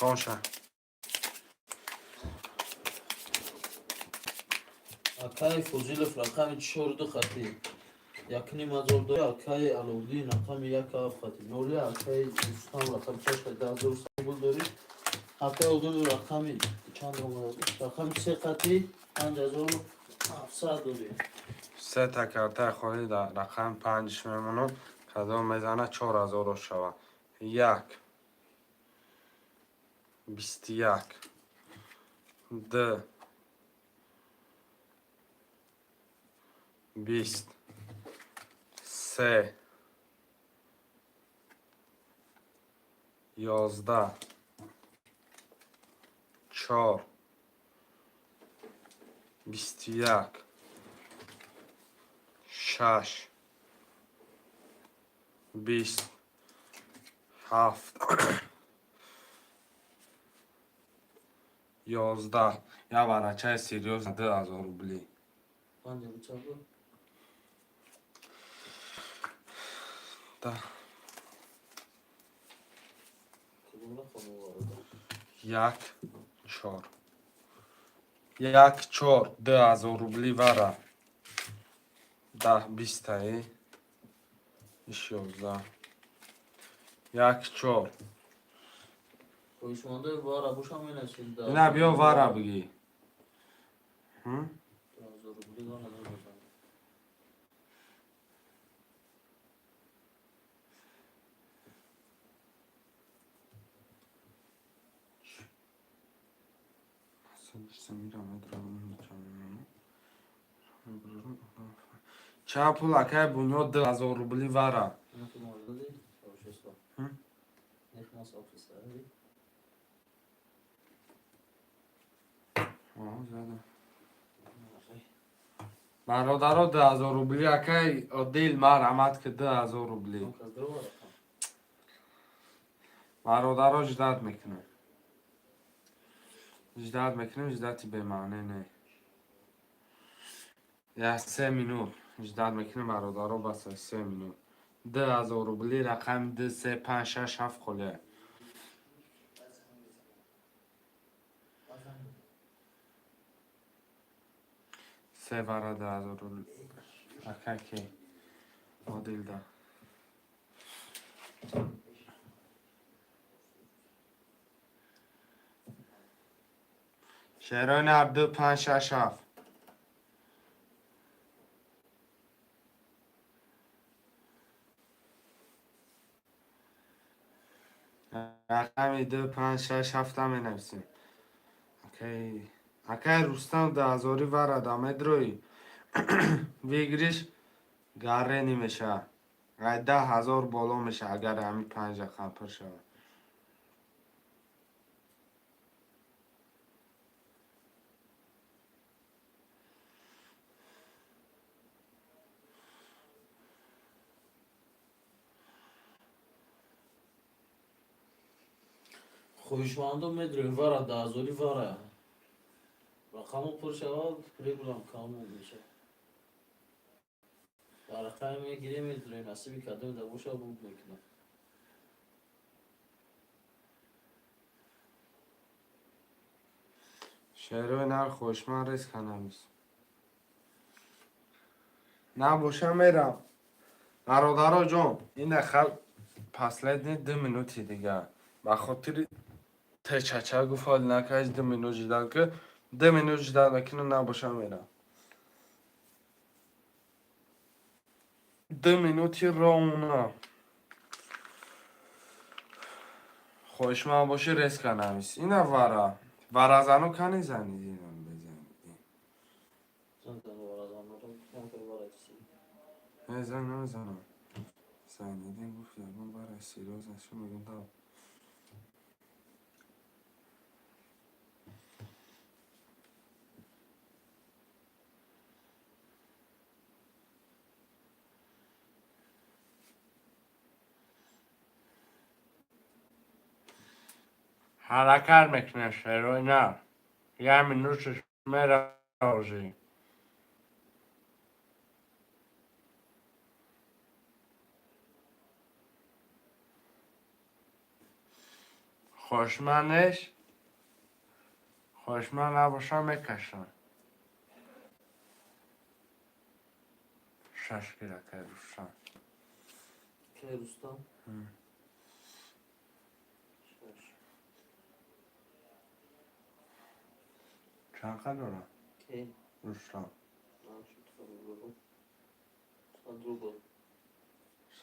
خوشه Акай Фузилов рақами 4 хати. Якни мазордори Акай Алавдин рақами 1 хати. Ноли Акай Рустам рақами 6 хати. Аз Рустам булдори. Акай Алавдин рақами чанд омад? Рақами 3 хати 5700 дори. 3 تا کارت خودی در رقم 5 میمونم کدام میزنه 4000 رو شوه 1 21 2 20 3 11 4 21 6 20 7 11 یا برچه سیریوز 2000 روبلی Панҷа чаба. ده Кудумра хонуварда. 1 4 1 4 2000 روبلی وره 10 20 تایی 11 1 4 Хӯшмонда вара бошам менашин да. نه بیا وره بگی 1000 рубли гона дорам. چه پول اکای بنیاد 2000 روبلی وره Нахи мавзуди тавшеста. Нехмас офисари. برادرها 2000 روبلی اکای عدیل مرحمت که 2000 روبلی Каздро. برادرها جداد میکنه جداد میکنیم جدادی به معنی نه یا 3 مینوت جداد میکنیم برادرها بس 3 مینوت 2000 روبلی رقم 2 3 5 6 7 خله سه وره 2000 روبلی اکای که عدیل ده شهرهای نر 2 5 6 7 رقمی 2 5 6 7 هم نویسیم اکای روستم 2000 وره دامه دروی ویگریش گره نمیشه 10,000 بالا میشه اگر همین 5 رقم پر شود Хӯшмандо медорем вара 1000 вара. Рақаму пур шавад регулам камол меша. Ба рақами мегирем медорем насиби кадоми да боша буд мекунам. شهرهای نر خوشمن ریز کنم نباشه میرم برادرها جان این خل پسلت نید 2 مینوتی دیگه به خاطر ته چچا گفت حال نکش دمینو جدال که دمینو جدال نکنه نباشم میرم 2 minut راه خوش ما باشه رس کنم اینا وارا زنو کنی زنید اینو بزنید زن تنو برای زنو کم که برای چیزی زنم زنیدین گفت یادم برای سیروز نشون میگم تا حرکت میکنه شروع نه یه منوشش میره آجی خوشمنش خوشمن نباشم میکشم 6 کیلو که روشم که روستا چند قدرم که روشم من شد خیلی برو 100 روبل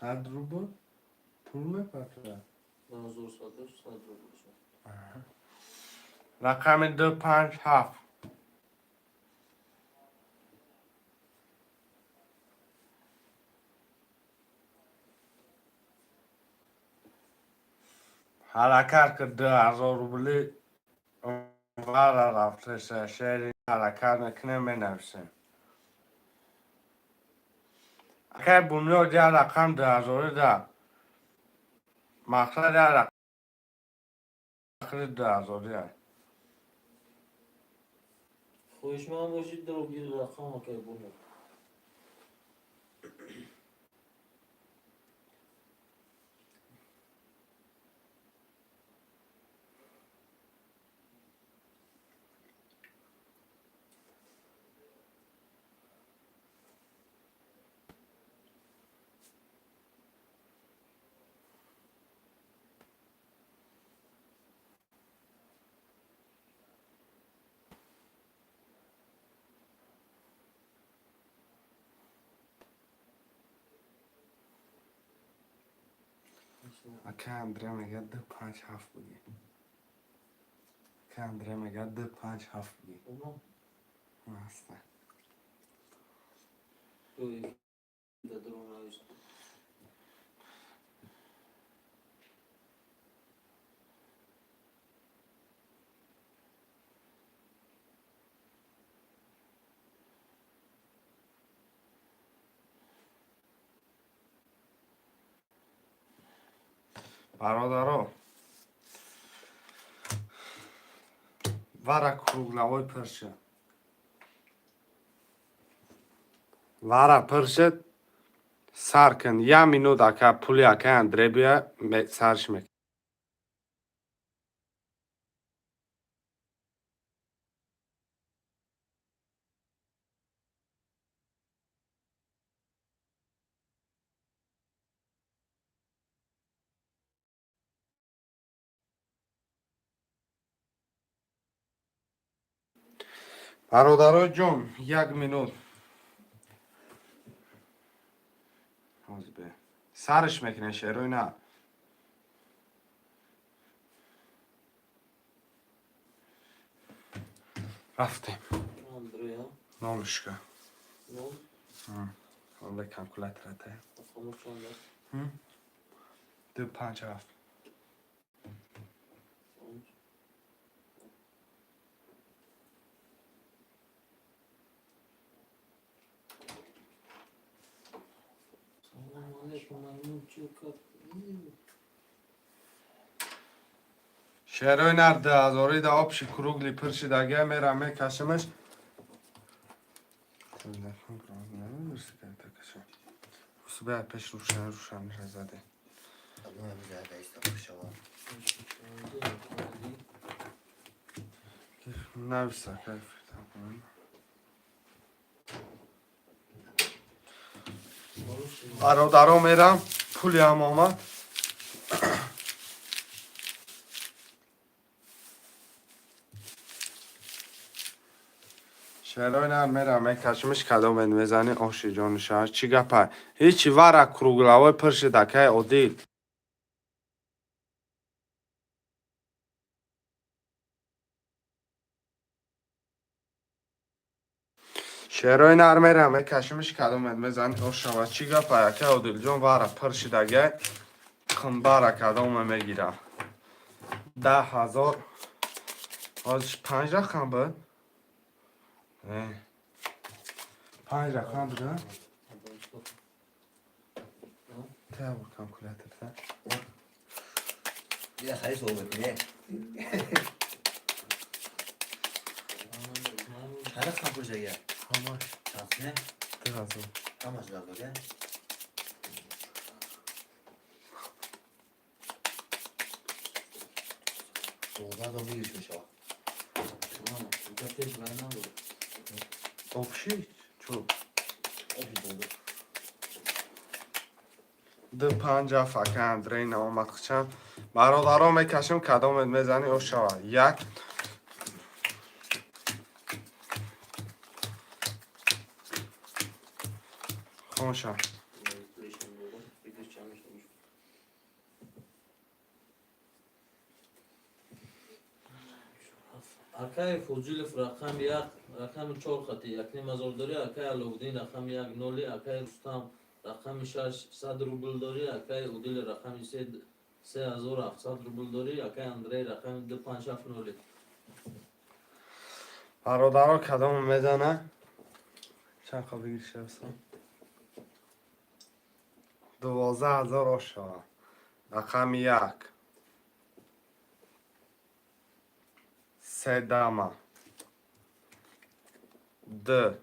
100 روبل پول میپره منظور صدش 100 روبل شد رقم 257 حرکت که 2000 روبلی اونقدر رفته شهری حرکت نکنه می نویسیم اگه بنیاد یه رقم 2000 ده مقصد یه رقم 2000 خوش من باشید دروگیر رقم که بونه اگه اندره میگه 257 بودی اگه اندره میگه 257 بودی اما اصلا توی درون نوشت برادرها وره کروگلاوی پرشه وره پرشه سر کن یه مینوت اکا پولی اکا اندره بیا سرش میکن برادرها جون 1 مینوت سرش میکنه شروع نه رفتیم اندریا نامش که نو حالا کلکولاتر ده رقم چند 257 سلام علیکم ممنون چوکات شروع نرده از آرید آبشی کروگلی پرشی دگه میرم میکشمش به پیش روشن زده Tamam güzel de işte akşama. نویسه کیف برادرها میرم پولی هم آمد چرا نمیرم کشمش کدام میزنی آشی جان شهر چی گپه هیچی وره کروگلاوی پرش دکه عدیل شیروی نرمیرم کشمش کدام میزنی آشا چی گپه که عدیل جان وره پرش دکه خمباره کدام میگیرم 10,000 از 5 رقم بود 5 رقم بود تا بود کالکولاتر تا یه خیلی صحبت کنه چرا کم پوشه یه همش چند نه 10,000 همش داده صحبت رو میگیش میشه obşiş çok آبی ده 50 فکن درین نامت خچم برادرام میکشم کدام میزنی او شود یک خونشم Акай Фужилев рақам як, рақами 4 хати, якни мазордори, акай Аловдин рақам як ноли, акай Рустам рақами 600 рубл дори, акай Удил рақами 3700 рубл дори, акай Андрей рақами 257 ноли. برادرها کدام میزنه چند خواه بگیر شبستان 12,000 او شود رقم یک 3 دامه 2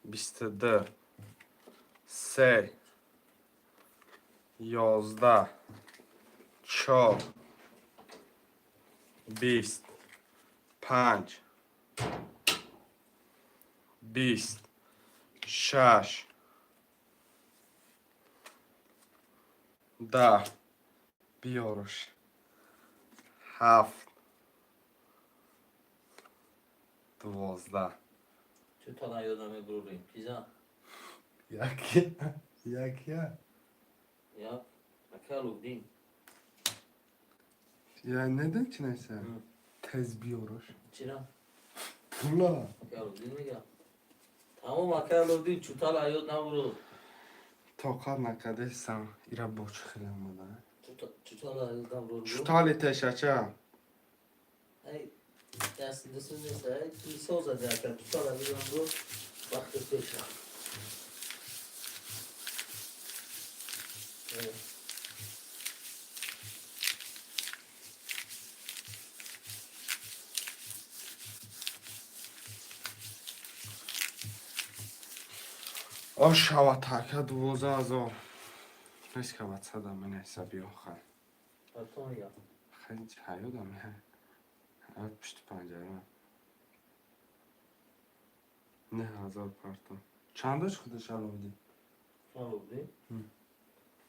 22 3 11 4 20 5 20 6 10 بیارش 7 12 چطور یادم بروریم پیزا یکی یا akay Alevdin ya neden ki neyse tez بیارش چرا پولا akay Alevdin میگم تمام akay Alevdin چطور یاد نبرو طاقت نکرده سم ایره باچ خیلی اومده چطور یاد نبرو چطالی تشچه ای دست نیست ای توی سوز از یکم چطور یاد نبرو وقت پیش آ شوا تاکه 12,000 نیست که باید صدا من ایسا بیا خیلی تو میگم خیلی حیاد همه هر پشت پنجره نه 1000 پرتون چندش خودش الان بودی؟ Alevdin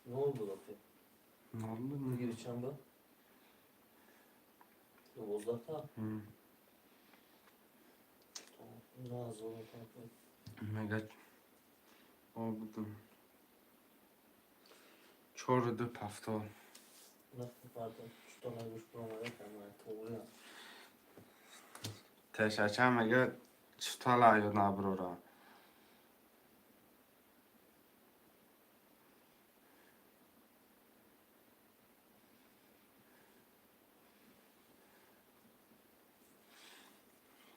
ne oldu bakayım نه بود میگیری نه چند با 12 تا نه زور مگه آ بودم 4 پفتال نه pardon şu tane kuş bulamadım ama doğru تشچه مگه چطور حیاد نبرو را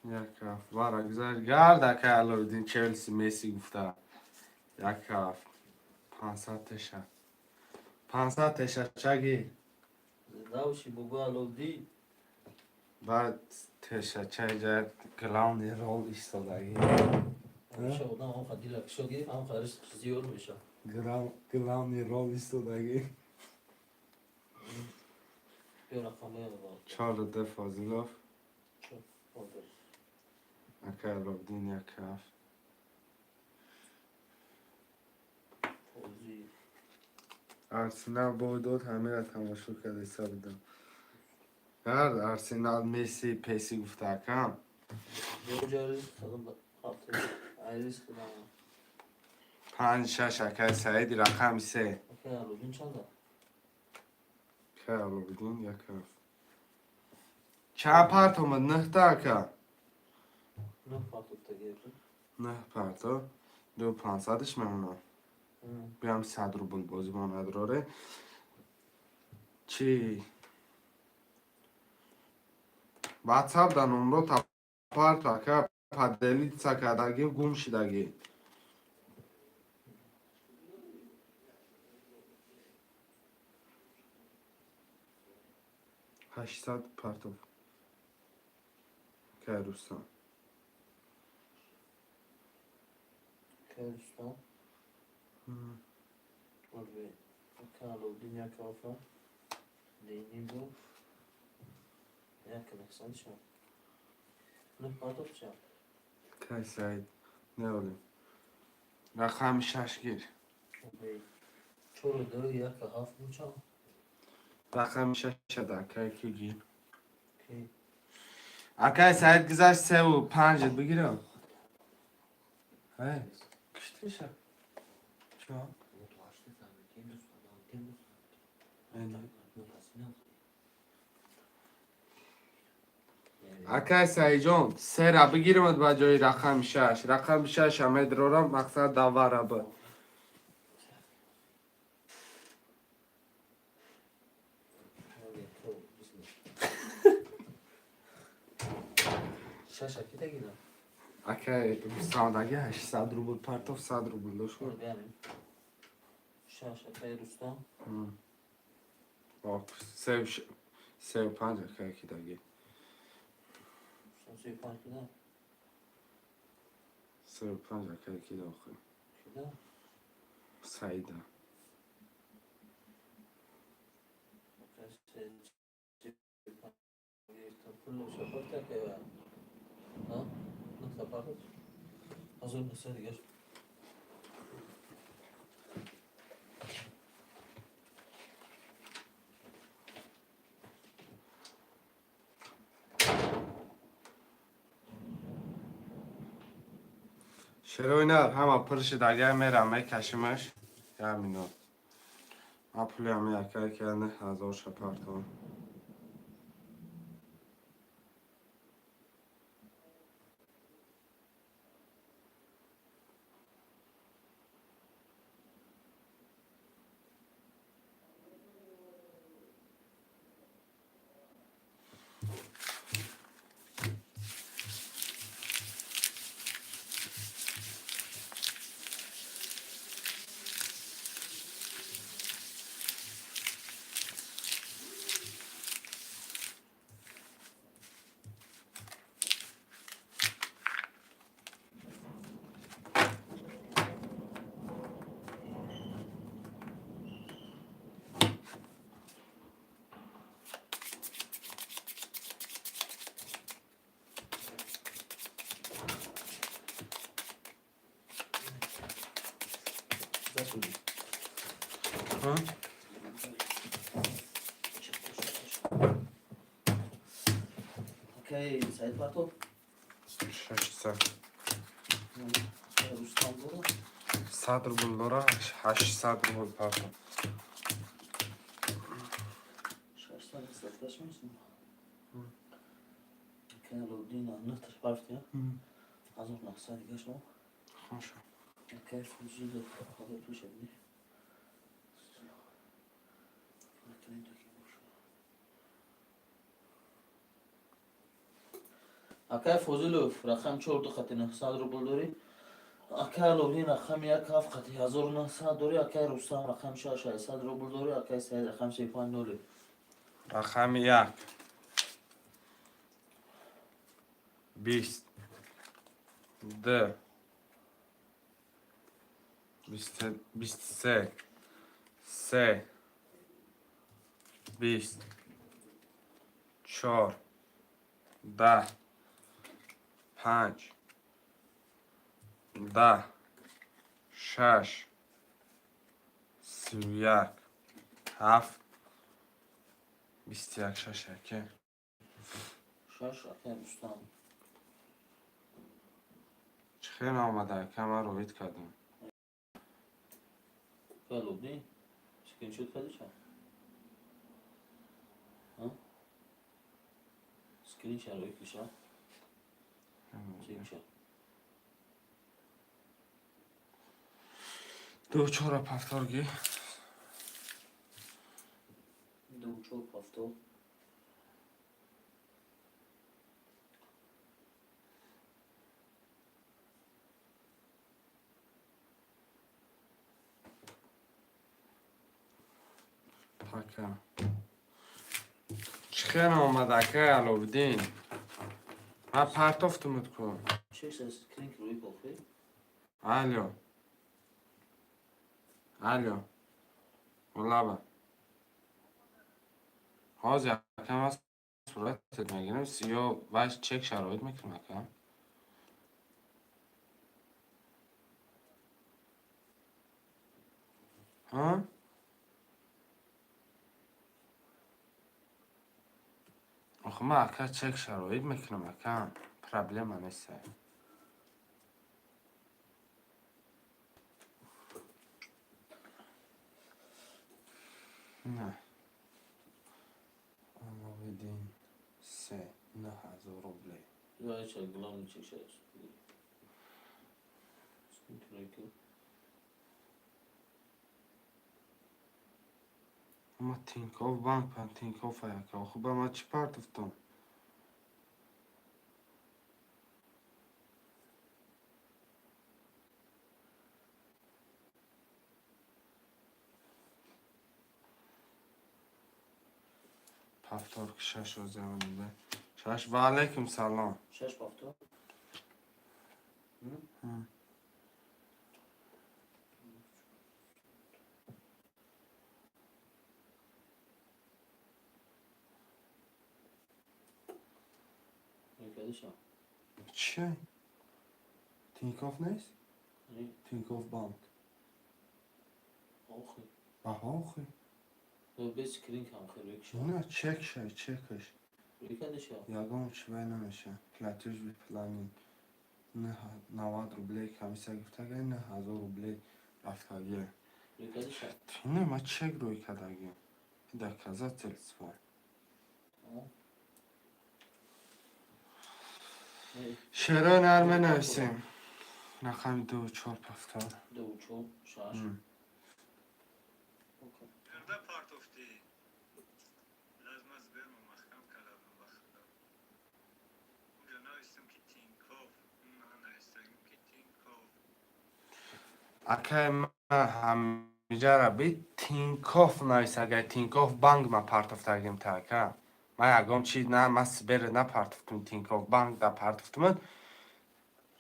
یک کف برا گذار گرده که الان چلسی میسی گفته یک کف 500 تشه 500 تشه چگی Davşi baba Alevdin بعد تشه چه جای گلاندی رول ایستادگی میشه odam هم خدی لکشو گیریم هم خارج زیور میشه گلاندی رول ایستادگی bir rakamı var 4 فازیلوف çok fazla اکه الان یک کف fazla ارسنال بودود همه را تماشا کرده سالیدم گرد ارسنال میسی پیسی گفته کم یه جا ریسک کردم به خاطر ای ریسک کردم 5 6 اکای سعید رقم 3 اوکی الودین چنده؟ که الو بدین یک کف چه پرت اومد 9 تا اکا نه پاتوب تا گرفتم 9 پرتا 2500ش میمونه بیام 100 روبل بازی ما نداره چی واتساپ دا نمرو تا پرتا که پدلی سکدگی گم شدگی 800 پرتو که روستان کردستان اوکی اوکی الودین یک کافه دینی بود یک کنکسان شد نه پاتوب شد که سعید نولیم رقم 6 گیر اوکی چورو دو یک هفت بود چند رقم 6 شد که کی گیر کی اکای سعید گذاشت 3 و 5 بگیرم های کشتی شد چه اکای سعید جان 3 را بگیرم با جای رقم 6 رقم 6 همه درارم مقصد دواره با شش اکی تگیدم اکای ساندگی 800 روبل پرتو 100 روبل داشت برو بیاریم شش اکی روستان آب 3 و 5 اکای کی دگی سوی پنج کدام 3 و 5 اکای کی داخل کدام سعیده كله شفرتك يا ها نطلع بعض أظن السنة جاش شروع نه همه پرش دگه میرم میکشمش یه همینو اپلی هم یکی که نه 1000 شپرتون زاسودي ها؟ اوكي سعيد باتو 600 روستان برو 100 روبل داره 800 روبل پرتون 600 استفداش میشم كان لو دينا نهتر بارتيا أظن نقصان جاش مو خوشم كيف وجود هذا توش ابني اکای فوزیلوف رقم 4 دو خط 900 روبل داری اکای لوبین رقم 1 هفت خط 1900 داری اکای رستم رقم 600 روبل داری اکای سعید رقم 350 رقم 1 20 2 23 3 20 4 10 5 10 6 31 7 21 6 6 اکای رستم خیلی آمده اکا من روید کردم. کالودی سکرین شات کردی چه؟ ها؟ سکرین شات روی کشا؟ چیک شد؟ دو چهار پفتارگی. دو چهار پفتو. اکا خیلی آمده اکا علاودین. من پرتافتمت کن. چه سکرین روی کافی؟ الو الو والله حاضر اکا از صورتت میگیرم سیاه وش چک شرایط میکنم اکا. ها؟ آخه من اکا چک شرایط میکنم اکا. پرابلم نیست. نه علاودین 3,000 روبلی. یا چه گلام چه شد؟ سکرین روی کو؟ اما تینکوف بانک پن تینکوف اکا. خب من چی پرتافتم؟ پفتار که 6 روزه منده. شش و علیکم سلام. شش پفتو؟ کردی چه؟ چی؟ تینکوف نیست؟ یعنی تینکوف بانک. آخه آخه تو به سکرین کم خیلی روی کشا؟ نه چک شد چکش. روی کردی چه؟ یاگام چی بای نمیشه. پلاتوش بی پلانین. نه 90 روبلی کمیسه گفته گه نه 1000 روبلی رفته گه. روی کردی چه؟ نه ما چک روی کده گه. در کذا تلسفون. شعرهای نرمه نویسیم. رقم 2 4 پفتار. دو چهار شش. Nerede partofti? Lazım az verme mahkam kalalım bakıda. Bugün istedim ki Tinkov. Ana istedim ki Tinkov. اکه ما همیجا را بی تینکوف نایست اگه تینکوف بانک ما پرتفت اگیم تا اکه ما یکم چی نه ما سبر نه پرتفتم تینکوف بانک دا پرتفتم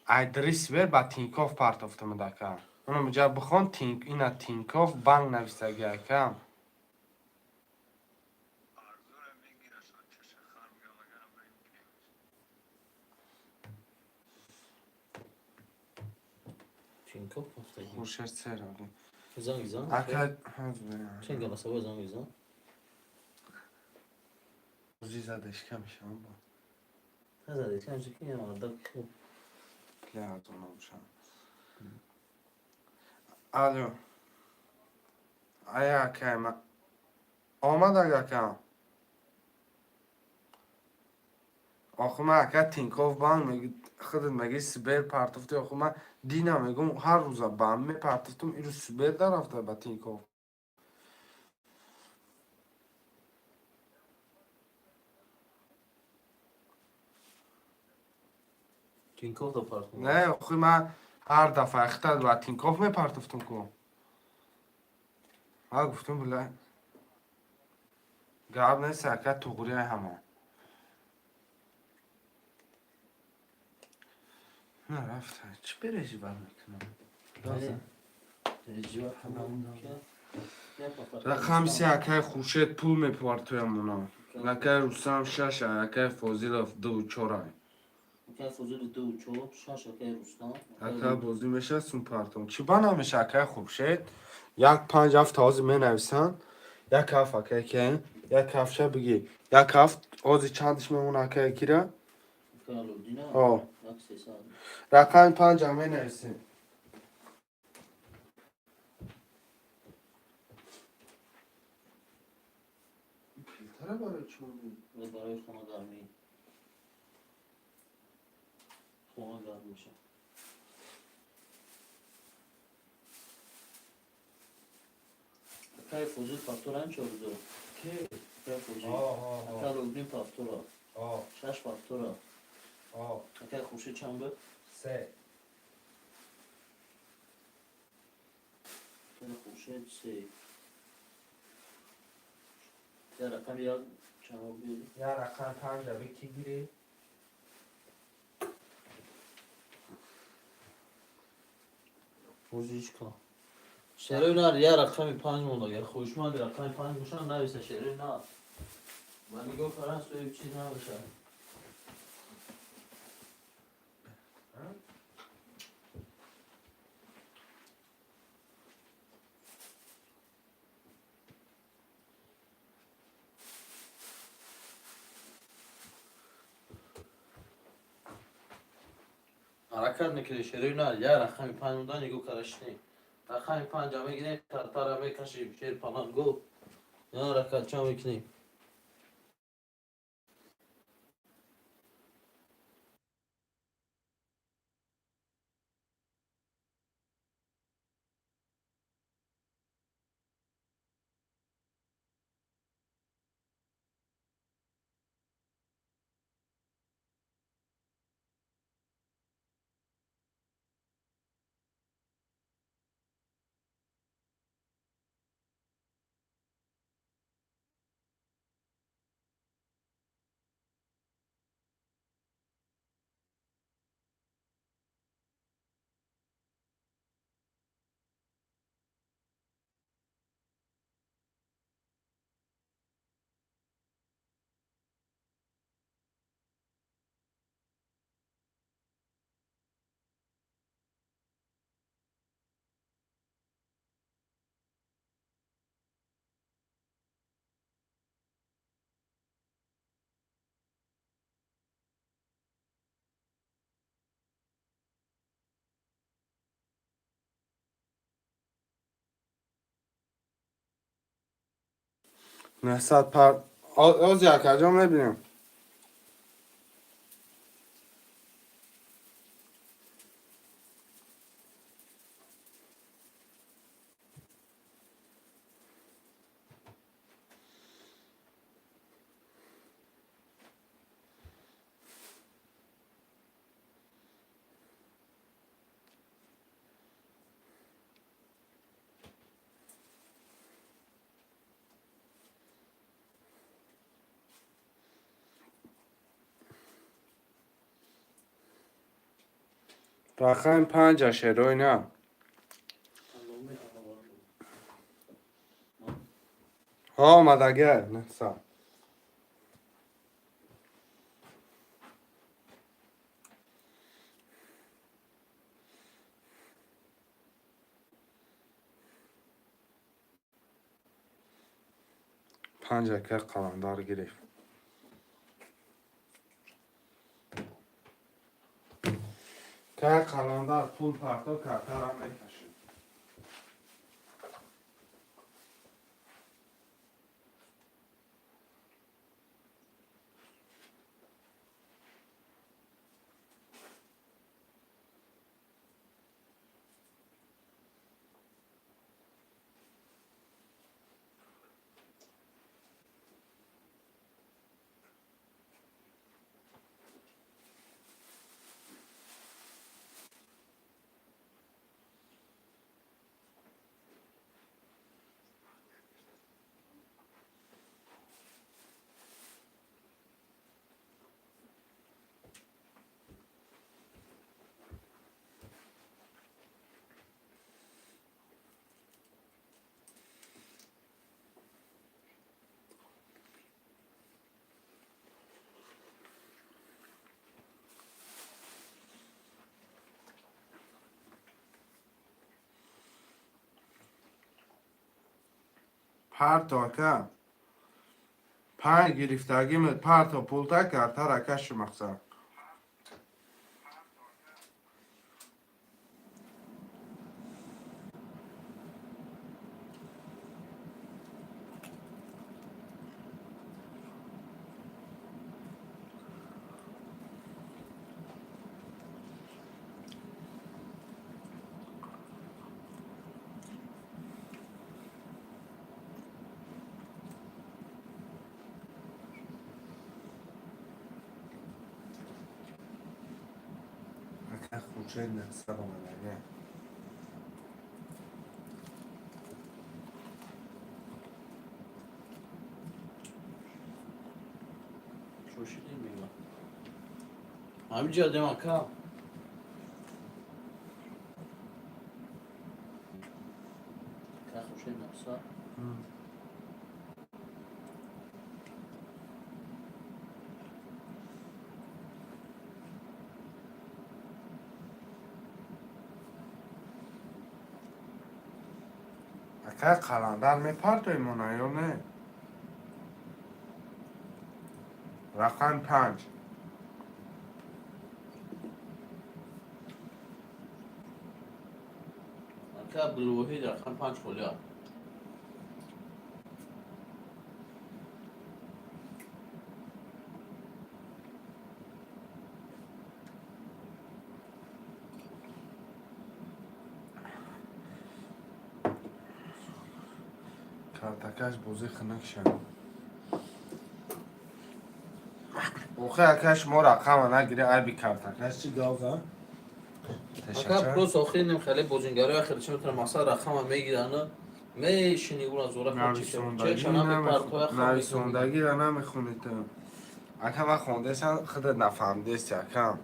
ادریس بر با تینکوف پرتفتم دکه اونو مجا بخون اینا تینکوف بانک نویست اگه اکه Arzura mengiraşan çeşe harmiyalagan mümkün. چینکو پفته گی خوشت سر آگه زنگ زن اکه هز بریم چنگ نسبه زنگ زن روزی زدش کمشه هم با نزدی کم چکی یا مردک خوب لحظه نمشم الو ایا اکه ما آمد اگه اکه آخه من اکه تینکوف بانک میگه خودت مگه سبر پرتفتی آخه من دینم میگم هر روزا با هم پرتفتم ایرو سبر در رفته با تینکوف چینکو دا پارت کنم نه آخه من هر دفعه اختر با تینکوف می پرتفتم کن ها گفتم بله گرب نیست اکه توقوری همه نه رفته چی برشی بر میکنم بله جواب رقم سی اکه خوشت پول میپارتویم اونا اکه روسم شش اکه فوزیل دو چورای که فوزول دو چهار شش که روستا اکه بازی میشه سون پارتون چی با نمیشه اکه خوب شد یک 5 هفت تازه می نویسن یک هفت اکه که یک هفت شه بگی یک هفت آزی چندش میمونه اکه گیره کالو دینا آه یک 300. رقم 5 هم بنویسیم. فیلتر برای چون و برای خونه گرمی. خونه گرم میشه. اکای فوزی فاکتور هم چه بودو؟ کی؟ اکای فوزی. آه اکای روبین فاکتور. آه 6 فاکتور. آه اکای خوشی چند بود؟ 3 اکای خوشی 3. یا رقم یک چند بیاری؟ یا رقم 5 به کی گیری؟ فوزیش کن. شروع نه یا رقم 5 مونده. یا خوشمند رقم 5 میشن نویسه شروع نه. من میگم فرانس توی چیز نباشه. حرکت میکنی شروع نه یا رقم 5 مونده نگو کرشنی. رقم 5 هم میگیریم ترتر هم میکشیم شیر پنان گو. یا حرکت چه میکنیم؟ نهصد پر آز یک کجا میبینیم. رقم 5 شروع نه. ها آمدگه نهصد. پنج که قلمدار گرفت. که قلمدار پول پرتو کرده را میکشید. پرتا که 5 گرفتگی پرتا پولتا کرد ترکش مقصد. خورشید نصد آمدنه. شوشیدیم میگم همین جاده مکم که خوشید نفسا اکا قلندر میپرد ایمونه یا نه؟ رقم 5 که بلوهی در خم 5 خولیا کارتکش بوزی خنک شد. اوخه اکش ما رقم نگیره ای بی کارتکش چی گاوزه؟ اکا پروس آخری نمیخواهی بوزینگاری آخری چه میتونه مصر رقم هم میگیرن میشینی اون از زوره خود چه شنم به پرتوی خواهی نویسوندگی را نمیخونی تو. اکا من خونده شن خودت نفهمده است اکا.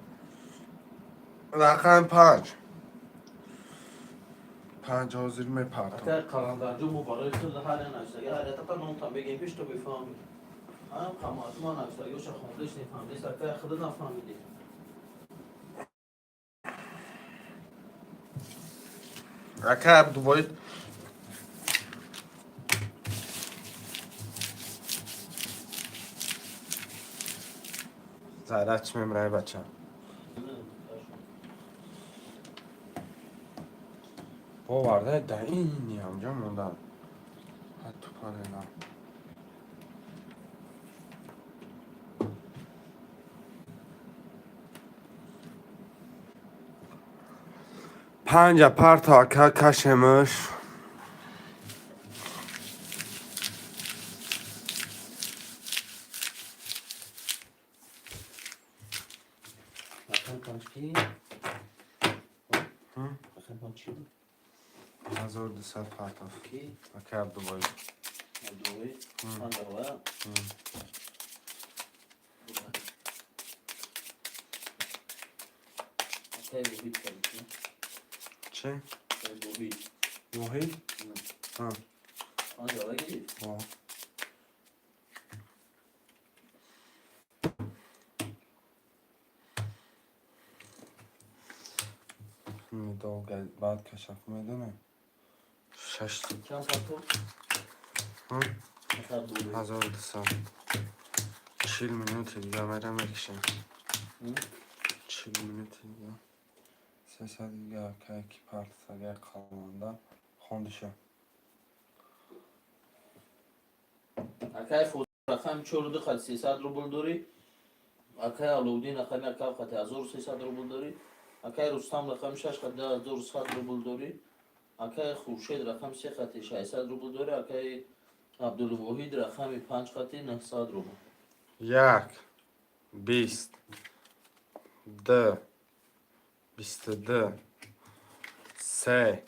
رقم 5 حاضر میپرد. اکا قلندر جو مبارای خود حالی نشده اگه حالی تا نمتن بگیم پیش تو بفهمی هم قماعت ما نشده یوش خوندش نفهمیدیست اکا خود نفهمیدی اکا دوباره زیرت چی میمرای بچه باورده در اینی همجا موندن تو پاره نه پنج پرت اکا کشمش رقم 5 کی؟ رقم 5 چی بود؟ 1200 پرتاف کی؟ اکا دوباره دوی اندروه اکای بوهید کردی چی؟ اکای بوهید موهی؟ ها اندروه گیری؟ میدو بعد کشف میدونه 6 چند پرتو؟ ها اکا دوی 1200 40 minut دیگه میرم میکشم 40 minut دیگه 300 دیگه اکا اکی پرت اگه قلنده خوندشه اکای فوز رقم 4 خط 300 روبل داری اکای علودین رقم اکا خط 1300 روبل داری اکای رستم رقم 6 خط 1100 روبل داری اکای خورشید رقم 3 خط 600 روبل داری اکای عبدالوحید رقم 5 خط 900 روبل 1 20 2 22 3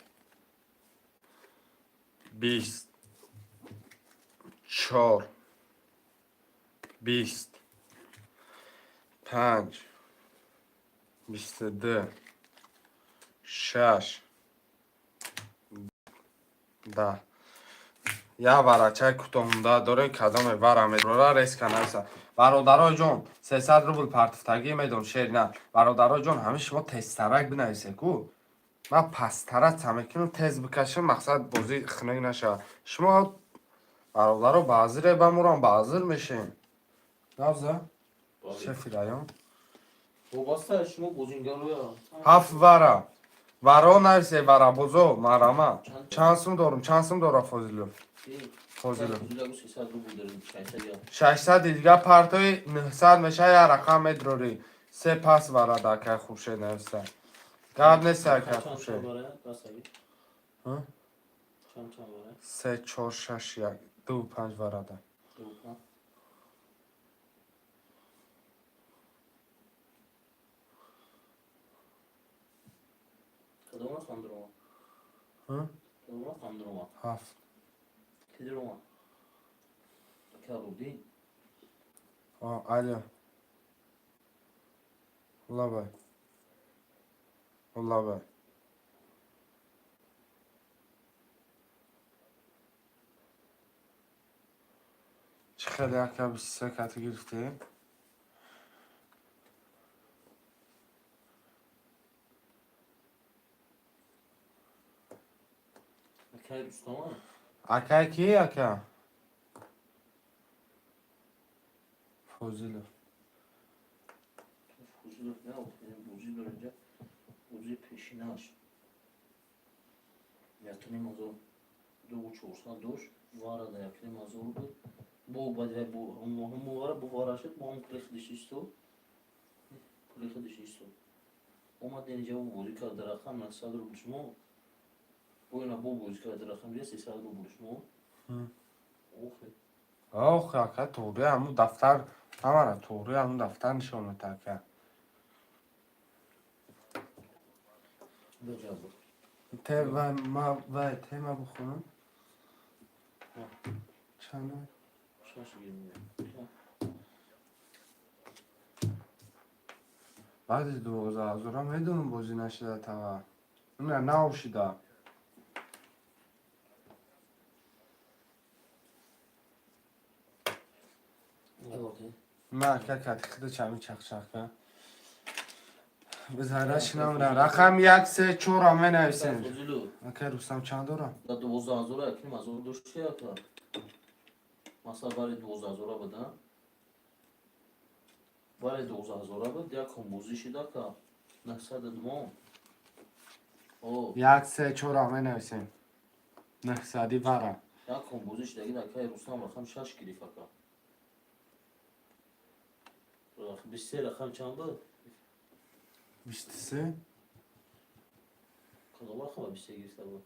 20 4 20 5 22 6 10 یا ورچه کوتاه‌مونده داره کدام ورم را ریسک کنه برادرای جان 300 روبل پرتفتگی میدم شیر نه برادرای جان همه شما تسترک بنویسه کو من پستره تمکین تز بکشم مقصد بازی خنگ نشه شما برادرها بعضی ره بموران بعضی میشین نوزه شفیرایان وابسته شما بوزینگاری ها 7 ورا نویسه ورا بزو مرامه چند سوم دارم چند سوم داره فاضلو فاضلو 300 روبل داریم 600 یا 600 دیگه پرتوی 900 میشه یا رقم ادروری 3 پس ورا دکه خوبشه نویسه گرد نیست که خوبشه ها؟ چند باره 3 4 6 1 2 5 ورا ده ها درما هم درما 7 کی درما کارودی الو والله باي والله باي چه خیلی اکا 23 کاتو گرفته کی دوستان اکا کی اکا فوزیلو فوزی نه بوزی برنجا بوزی پیشیناش yakını mazor doğu çoğursan doğuş var da yakını mazor bu badre bu mu var bu var aşık bu plek dışı isto plek dışı isto ama denice bu bozuk drakam nasadır buluşmu bu yana bu bozuk drakam diye sesadır buluşmu اوه اکا توری همون دفتر همه توری همون دفتر نشون میده که becabı ته و ما ته ما بخونم چند şaşı girmiyor بعد 2000 هم میدونم بازی نشده تا نه نوشیده ne oldu ما که خیلی چمی چخ چخه بذارش نمونه رقم 1 3 4 هم نویسیم Fuzulu اکا روستم چند دارم da 12 zora yakını mazor doğuş şey yapar masa bari 12 zora bada bari 12 zora bada ya kompozishi da ka nasad dmo o 1 3 4 هم نویسیم نه سادی وارا ya kompozish da gida kay rustam rakam shash giri faka bir rakam çandı 23 kadar rakam bir şey girse bu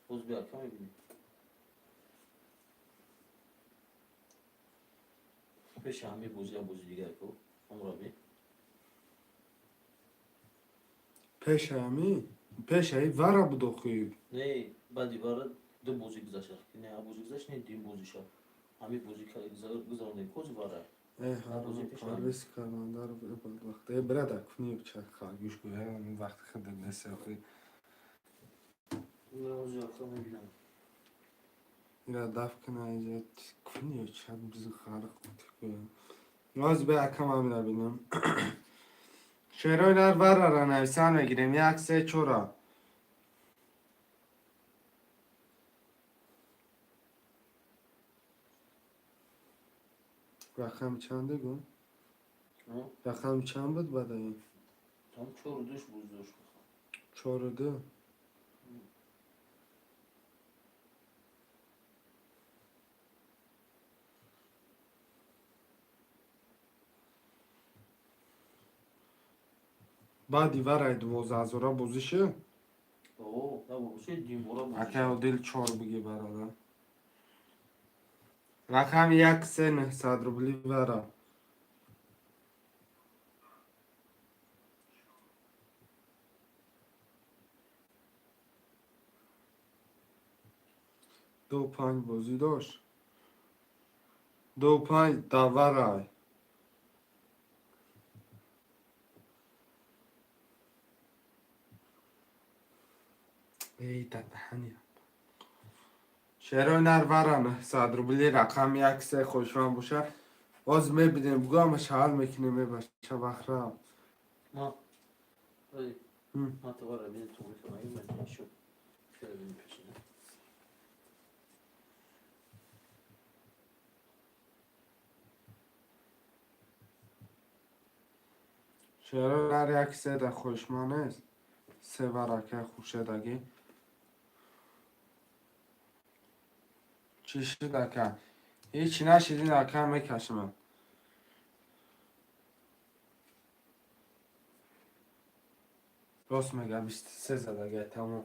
Boz bir rakam ibni peş hami bozuya bozu diğer ko amrabi پیش همی پیش هی وارا بودو خوی ne badi var da bozu güzaşar ne ha bozu güzaş ne din bozu şa hami bozu güzar ne koz var ای حالا پاریس کارمندار بود وقتی برات کنی بچه خواهی گوش کنی من وقت خود نسخه ne bozu rakam ibni اینا دفع کنه اینجا کنی چه بیزی خارق کنی باز به اکم هم نبینم شعرهای در ور را نویسان بگیریم 1 3 4 رقم چنده گون؟ رقم چند بود بعد این؟ tam çor düş buz düş 4 2 بعد دیوار 2000 بوزیشه o ya bu şey din bora bozu اکه او دل 4 بگی برادر رقم 1 3 900 روبلی برا دو 5 بازی داشت 2 5 داورای ای دهنی شعرهای نرورانه 100 روبلی رقم 1 3 خوشوان باشه باز میبینیم بگامش حال میکنیم میباشه بخرا ma ay Hı. ma tavara bir tuğlu falan ben şu şöyle bir peşine شعرهای نر 1 3 ده خوشمانه است 3 ورکه خوشدگی چی شده که هیچی نشیدین اکم میکشم راست میگه 23 زدگه تمام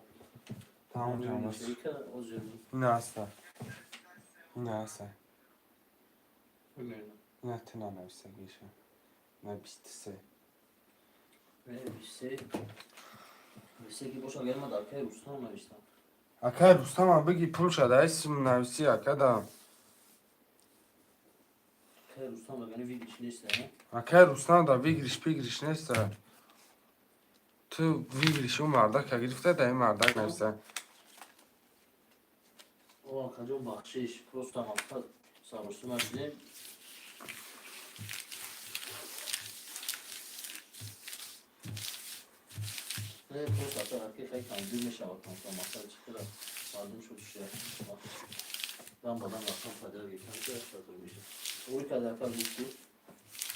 تمام تمام است şey ka o zürü این هسته این هسته bilmiyorum این تنا نویسگیشه نه 23 ve bir şey Liseki boşa gelmedi. Arkaya Rustam navişten. Aka Rustam abi bagi pul şada isim navisi aka da. Arkaya Rustam'la beni bir içine istedim. Aka Rustam da vigriş neyse. Tu vigriş o mardak girifte de mardak neyse. O arkacım bahşiş. Rustam altta sarmıştım açını. Ne post atar arkaya kayıtan. Gülmeşe bakan sonra masaya çıktı da. Aldım şu düşüyor. Lambadan bakan kadar geçen şey yaptırmışım. Uri kadar kal gitti.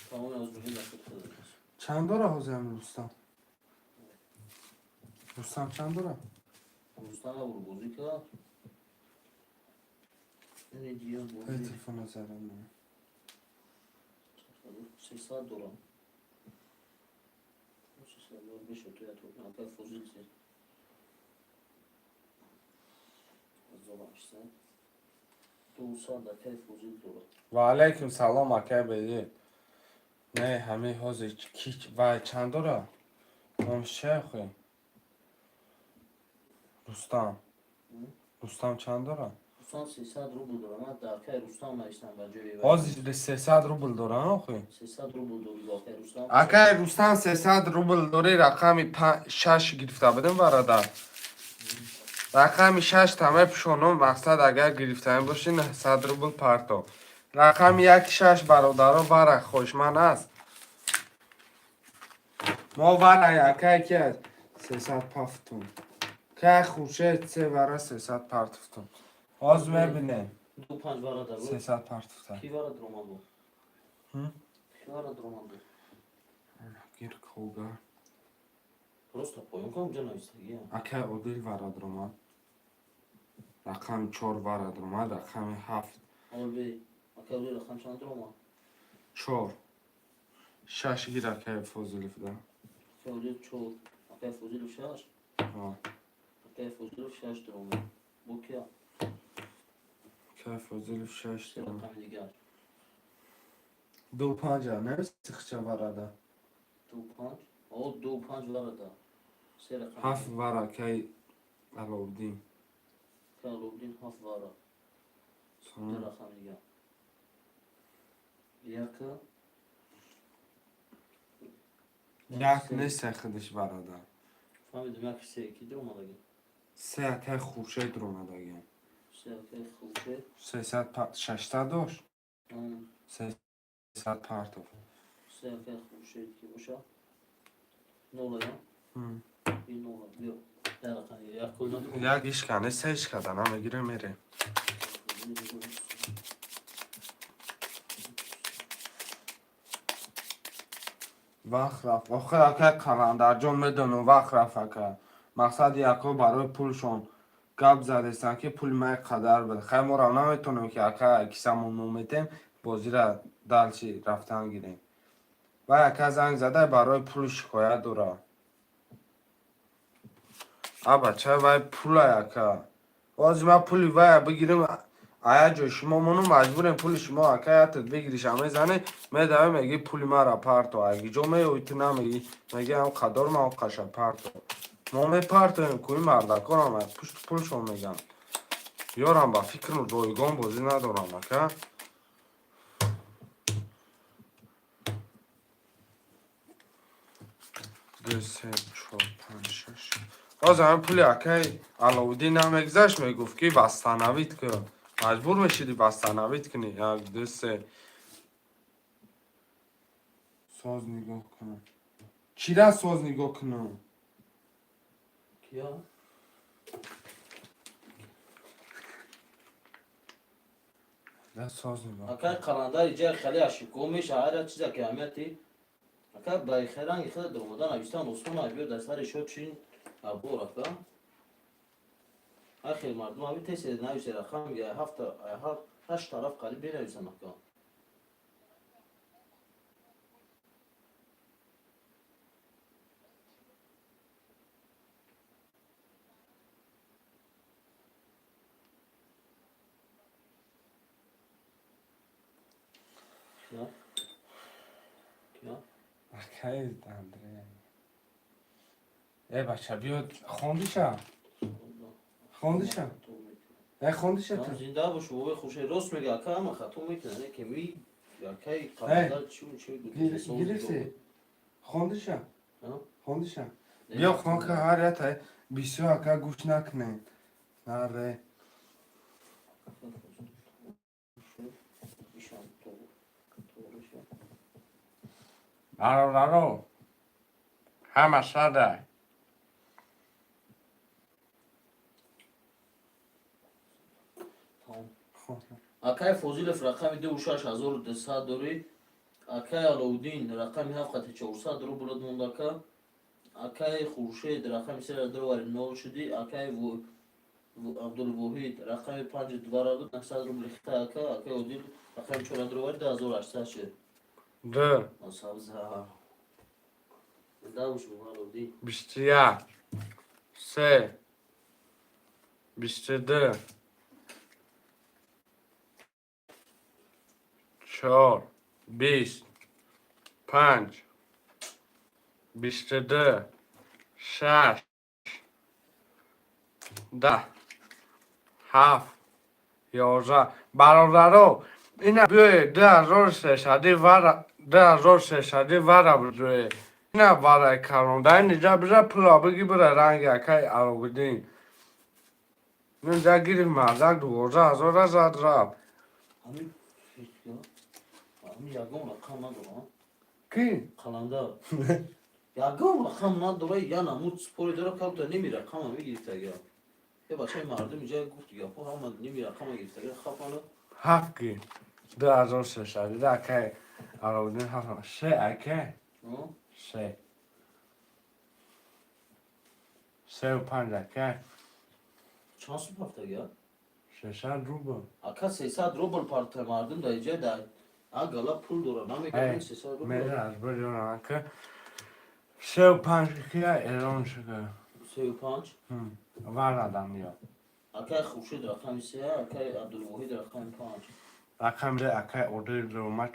Tamamen özgürlüğün dakika kılırız. Çand dora hozem Rustam? Rustam çand dora? Rustam'a vur bozuyor ki. Ne diyor bu? Telefona zararlı. 80 dolar. 5 otoya toplam kadar fuzilse. Zola işte. Doğusa da tel fuzil dolar. و علیکم سلام اکه بیدی نه همه حوزه کیچ و چند داره؟ هم شیخی رستم چند داره؟ Rustam 80 rubl dolar ama dakika Rustam'la işten bence. حوزه 300 روبل داره آخی 80 rubl dolar dakika Rustam. اکه رستم 300 روبل داری رقمی 6 گرفته بدیم برادر رقمی 6 تمه پیشونم مقصد اگر گرفتن باشی 900 روبل پرتو رقم 1-6 برادرها ورق خوشمن است ما ورق اکه که 300 پفتون که خوشه 3 ورق 300 پرتفتون آز میبینه Du panç var da bu. 300 پرتفتون Ki var da roman bu. Hı? Ki var da roman bu. گیر کوگا Prosta poyun kom cana işte ya. اکه اودیل ورق درمان رقم 4 ورق درمان رقم 7 Ama bir akıllı rakam çandır roman. 4 6 گیر اکه فوزیلی فدا Akıllı çoğu. Akıllı fuzil şaş. Akıllı fuzil şaş roman. Bu ki که فوزیلی 6 işte درمان rakam diğer. دو پنجه نه سخچه ورده Du panç. O du panç var da. Se rakam. 7 ورق که علاودین Kalubdin haf var. Bir sonra rakam diğer. Yakı. یک نیست خودش برادر Fahmedim ya ki se iki roman da gel. سه اکه خوشه درونه داگه Se akıllı kılçı. 360 داشت Hmm. 300 پرتو Se akıllı kılçı ki boşa. Ne oluyor? Bir ne oluyor? Yok. Ne rakam diğer. Akıllı یک ایشکنه سه ایشکده نمیگیره میره وقت رفت آخه اکه کلندر جون میدونم وقت رفت اکه مقصد یکو برای پولشون گپ زدستن که پول مای قدر بده خیلی ما رو نمیتونیم که اکه کسمون نمیتیم بازی را دلچی رفتن گیریم و اکه زنگ زده برای پول شکایت دوره بچه وای پول اکه بازی ما پولی وای بگیریم آیا جو شما منو مجبوریم پول شما اکایتت بگیری شما زنه میدوه میگی پولی ما را پرتو اگه جو میویتی نمیگی میگی هم قدر ما قشا پرتو ما می پرتویم کوی مردکان هم پشت پولشون میگن یارم با فکر رویگان بازی ندارم اکه دو سه چهار پنج شش باز همه پولی اکه علاودین نمیگذشت میگفت که بستنوید که مجبور میشیدی بستنوید کنی یک دو سه ساز نگاه کنم چی را ساز نگاه کنم Ya. را ساز نگاه Akar kalanda iyice khali aşık olmuş ağır çizek kıyameti. Akar bay khairan yıkılı durmadan Abistan Osman abi dersler işo çin bu oraka. Ahir mardum abi tesir ne yüzey rakam ya hafta haş taraf kalip bir yüzey makam. Ya. Ya. اکه دندره ای بچه بیاد خوندیشم خوندیشم ای خوندیشم تو زنده باش بابای خوشه راست میگه اکا همه خطا میکنه که می اکای قبضه چی گرفتی خوندیشم ها؟ خوندیشم بیا خون که هر یه تای بیسیو اکا گوش نکنه نره برو همه ساده اکای فوزیلف رقم 26,200 داری اکای علاودین رقم 7,400 رو بلد مونداکا اکای خورشید رقم 3,2 شدی اکای عبدالوحید رقم 5,900 رو بلخته اکای عودیل رقم 4,800 شد دو سبزه داوش علاودین 21 3 22 4 20 5 22 6 10 7 11 برادرو اینا بیای 2,300 وره بجوی اینا برای کرونده اینجا بجا پلا بگی برای رنگ اکای عرو بدین اینجا گیری مردک 12,000 زد رب همین فیسیا همین یگان رقم نداره کی؟ قلندر یگان رقم نداره یا نمود سپوری داره که تا نمی رقم میگیرید یا یه بچه مردم اینجا گفت یا خب هم نمی رقم گرفته خب حالا هفکی 2,300 ده اکای عرو بدین هفت سه اکای سه و 5 اکای چند سو پفته گیا 600 روبل اکا 300 روبل پارت مردم دا اینجا دا اگلا پول داره نمیگه 300 روبل میره از بجورم که 3 و 5 که ایران شده 35 وردم میاد اکا خورشید رقم 3 اکا عبدالوحید رقم 5 رقم ده اکای اوده روما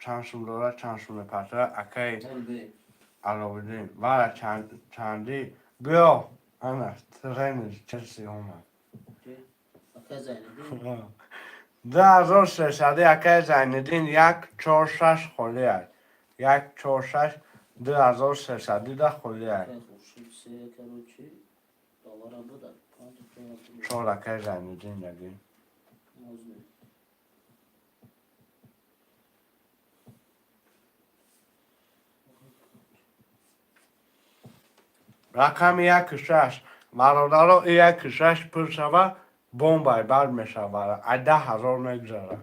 چند سوم داره چند سوم پسه اکای البه علاودین وره چندی بیا انا ترین چلسی اومد اکا زیندین 2,300 اکای زیندین 146 خولی هست 146 2,300 ده خولی هست اکا خورشید 3 اکا رو چی داورم بوده 5 چهار اکای زیندین دادیم موزنی رقم 1,6 برادرها 1,6 پر شوه بمبای بر میشوه 10,000 نگذاره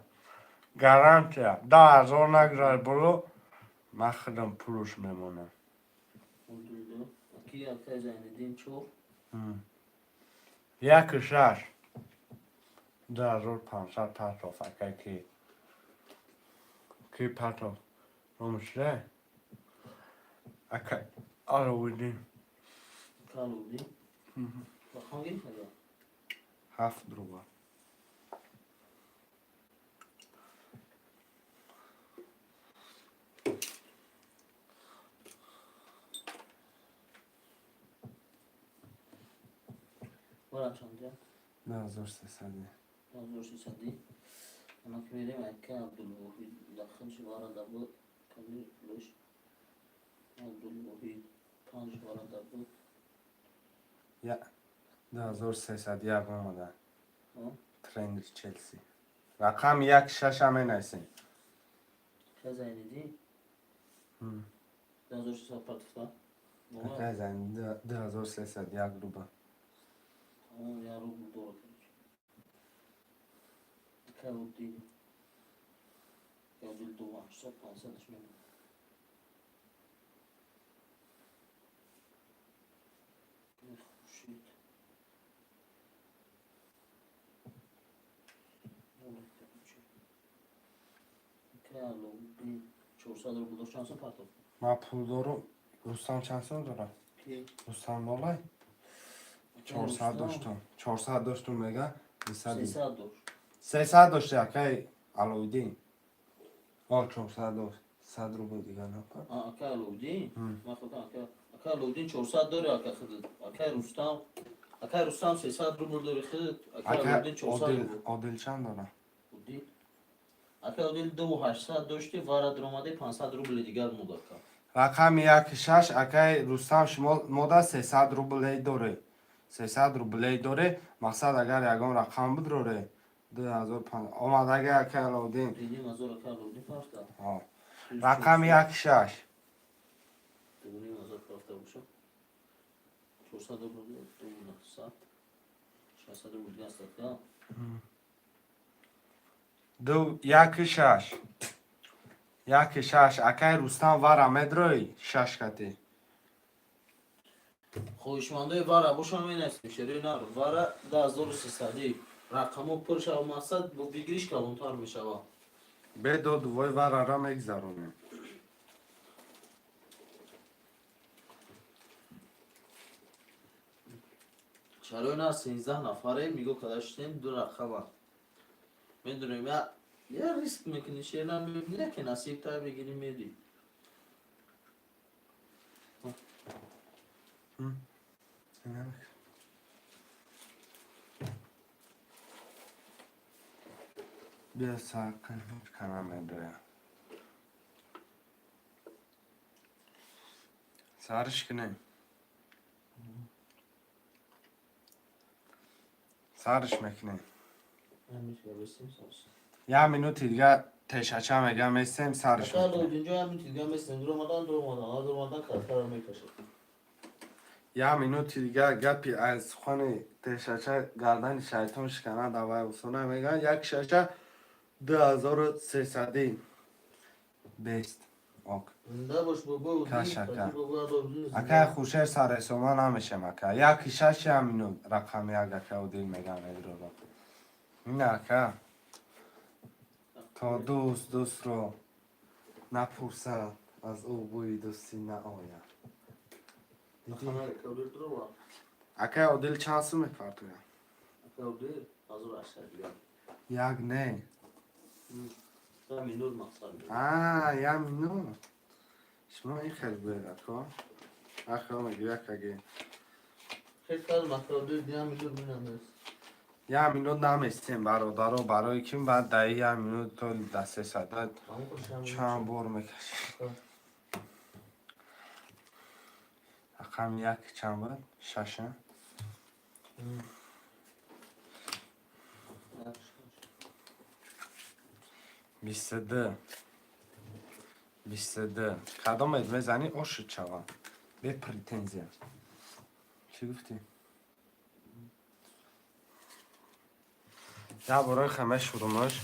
گارانتیا 10,000 نگذاره برو من خودم پولش میمونم مدودو اکی اکا زیندین چور 1,6 2,500 پتاف اکای کی پتاف رومشده اکای آرویدین اکا علاودین رقم گرفته گیا 7 روبه برا چند جا 2,300 1300 انا که میریم اکا عبدالوحید داخل شباره دبو کمی لوش عبدالوحید 5 باره دبو 2,300 یک اومده ها ترین چلسی رقم 1,6 همه نیستیم اکا زیندین 1600 پرتفتا اکای زن 2,300 یک روبه اون یا رو دور کنید اکا علاودین یا دل 2,800 500 میمون خورشید اکا علاودین 400 رو بوداش چند سو پرتفتا ما پول دارم روستان چند سال دارم کی روستان بالای 400 داشتم 400 داشتم میگه 300 دور 300 داشته اکای علاودین 400 داشت 100 روبل دیگه نکن اکا علاودین ما خودم اکا اکا لودین 400 داره اکا خود اکا رستم 300 روبل داره خود اکا اکا لودین 400 روبل عادل چند داره؟ لودین اکا لودین 2800 داشته وارا درآمده 500 روبل دیگر مود اکا رقم 16 اکای رستم شما ماده 300 روبل داره 300 روبل داره مقصد اگر یگان رقم بداره 2500 آمد اگر اکای لودین دیدیم از اکا لودین پافتا رقم 16 دیدیم از اکا پافتا باشم 400 روبل 2900 600 روبل دیگر است اکا 16 اکای رستم وارا مدروی 6 کتی خویشمنده وارا باشم این است شری نار وارا 10300 رقمو پرش او مقصد با بگیریش کلانتر میشه به دوی وارا را میگذرونیم چرا نه 13 نفره میگو کداشتیم دو رقمه میدونیم یا ریسک میکنی شیر نمیبینی که نصیب تا بگیری میدی بیا ساکن کنم ادویا سرش کنه سرش میکنه همیشه بسیم سرش یه منوتی دیگه تشچه میگم میستیم سرش اکا میکنه اینجا همین دیگه مثل درمادن کارکار میکشه یه منوتی دیگه گپی از خانه تشچه گردن شیطان شکنه دوای اصونه میگن یک شچه 2300 بیست اوک زنده باش بابا کشکه. بابا اکه خوشه سر سوما نمیشه مکه یکی شش همینو رقم یک اکه و دیل میگم ادرو رو این اکه تا دوست رو نپرسد از او بوی دوستی نه آید خانه کبیر درو اکه او دیل چند سو میپر توی اکا دیر از رو اشتر بیان یک نه همین نور مقصد یا مینو شما این خیلی بوید اکه اکه میگه یک اگه خیلی کار مکا دیر دیگه همین نور مینم یه مینوت نمیستیم برادر رو برای کیم بعد دهی یه مینوت تو دسته صدت چند بار میکشی رقم یک چند بود؟ ششه؟ 22 کدام اید میزنی او شد چوا به پریتنزیا چی گفتی؟ یه بارای خمه شرومش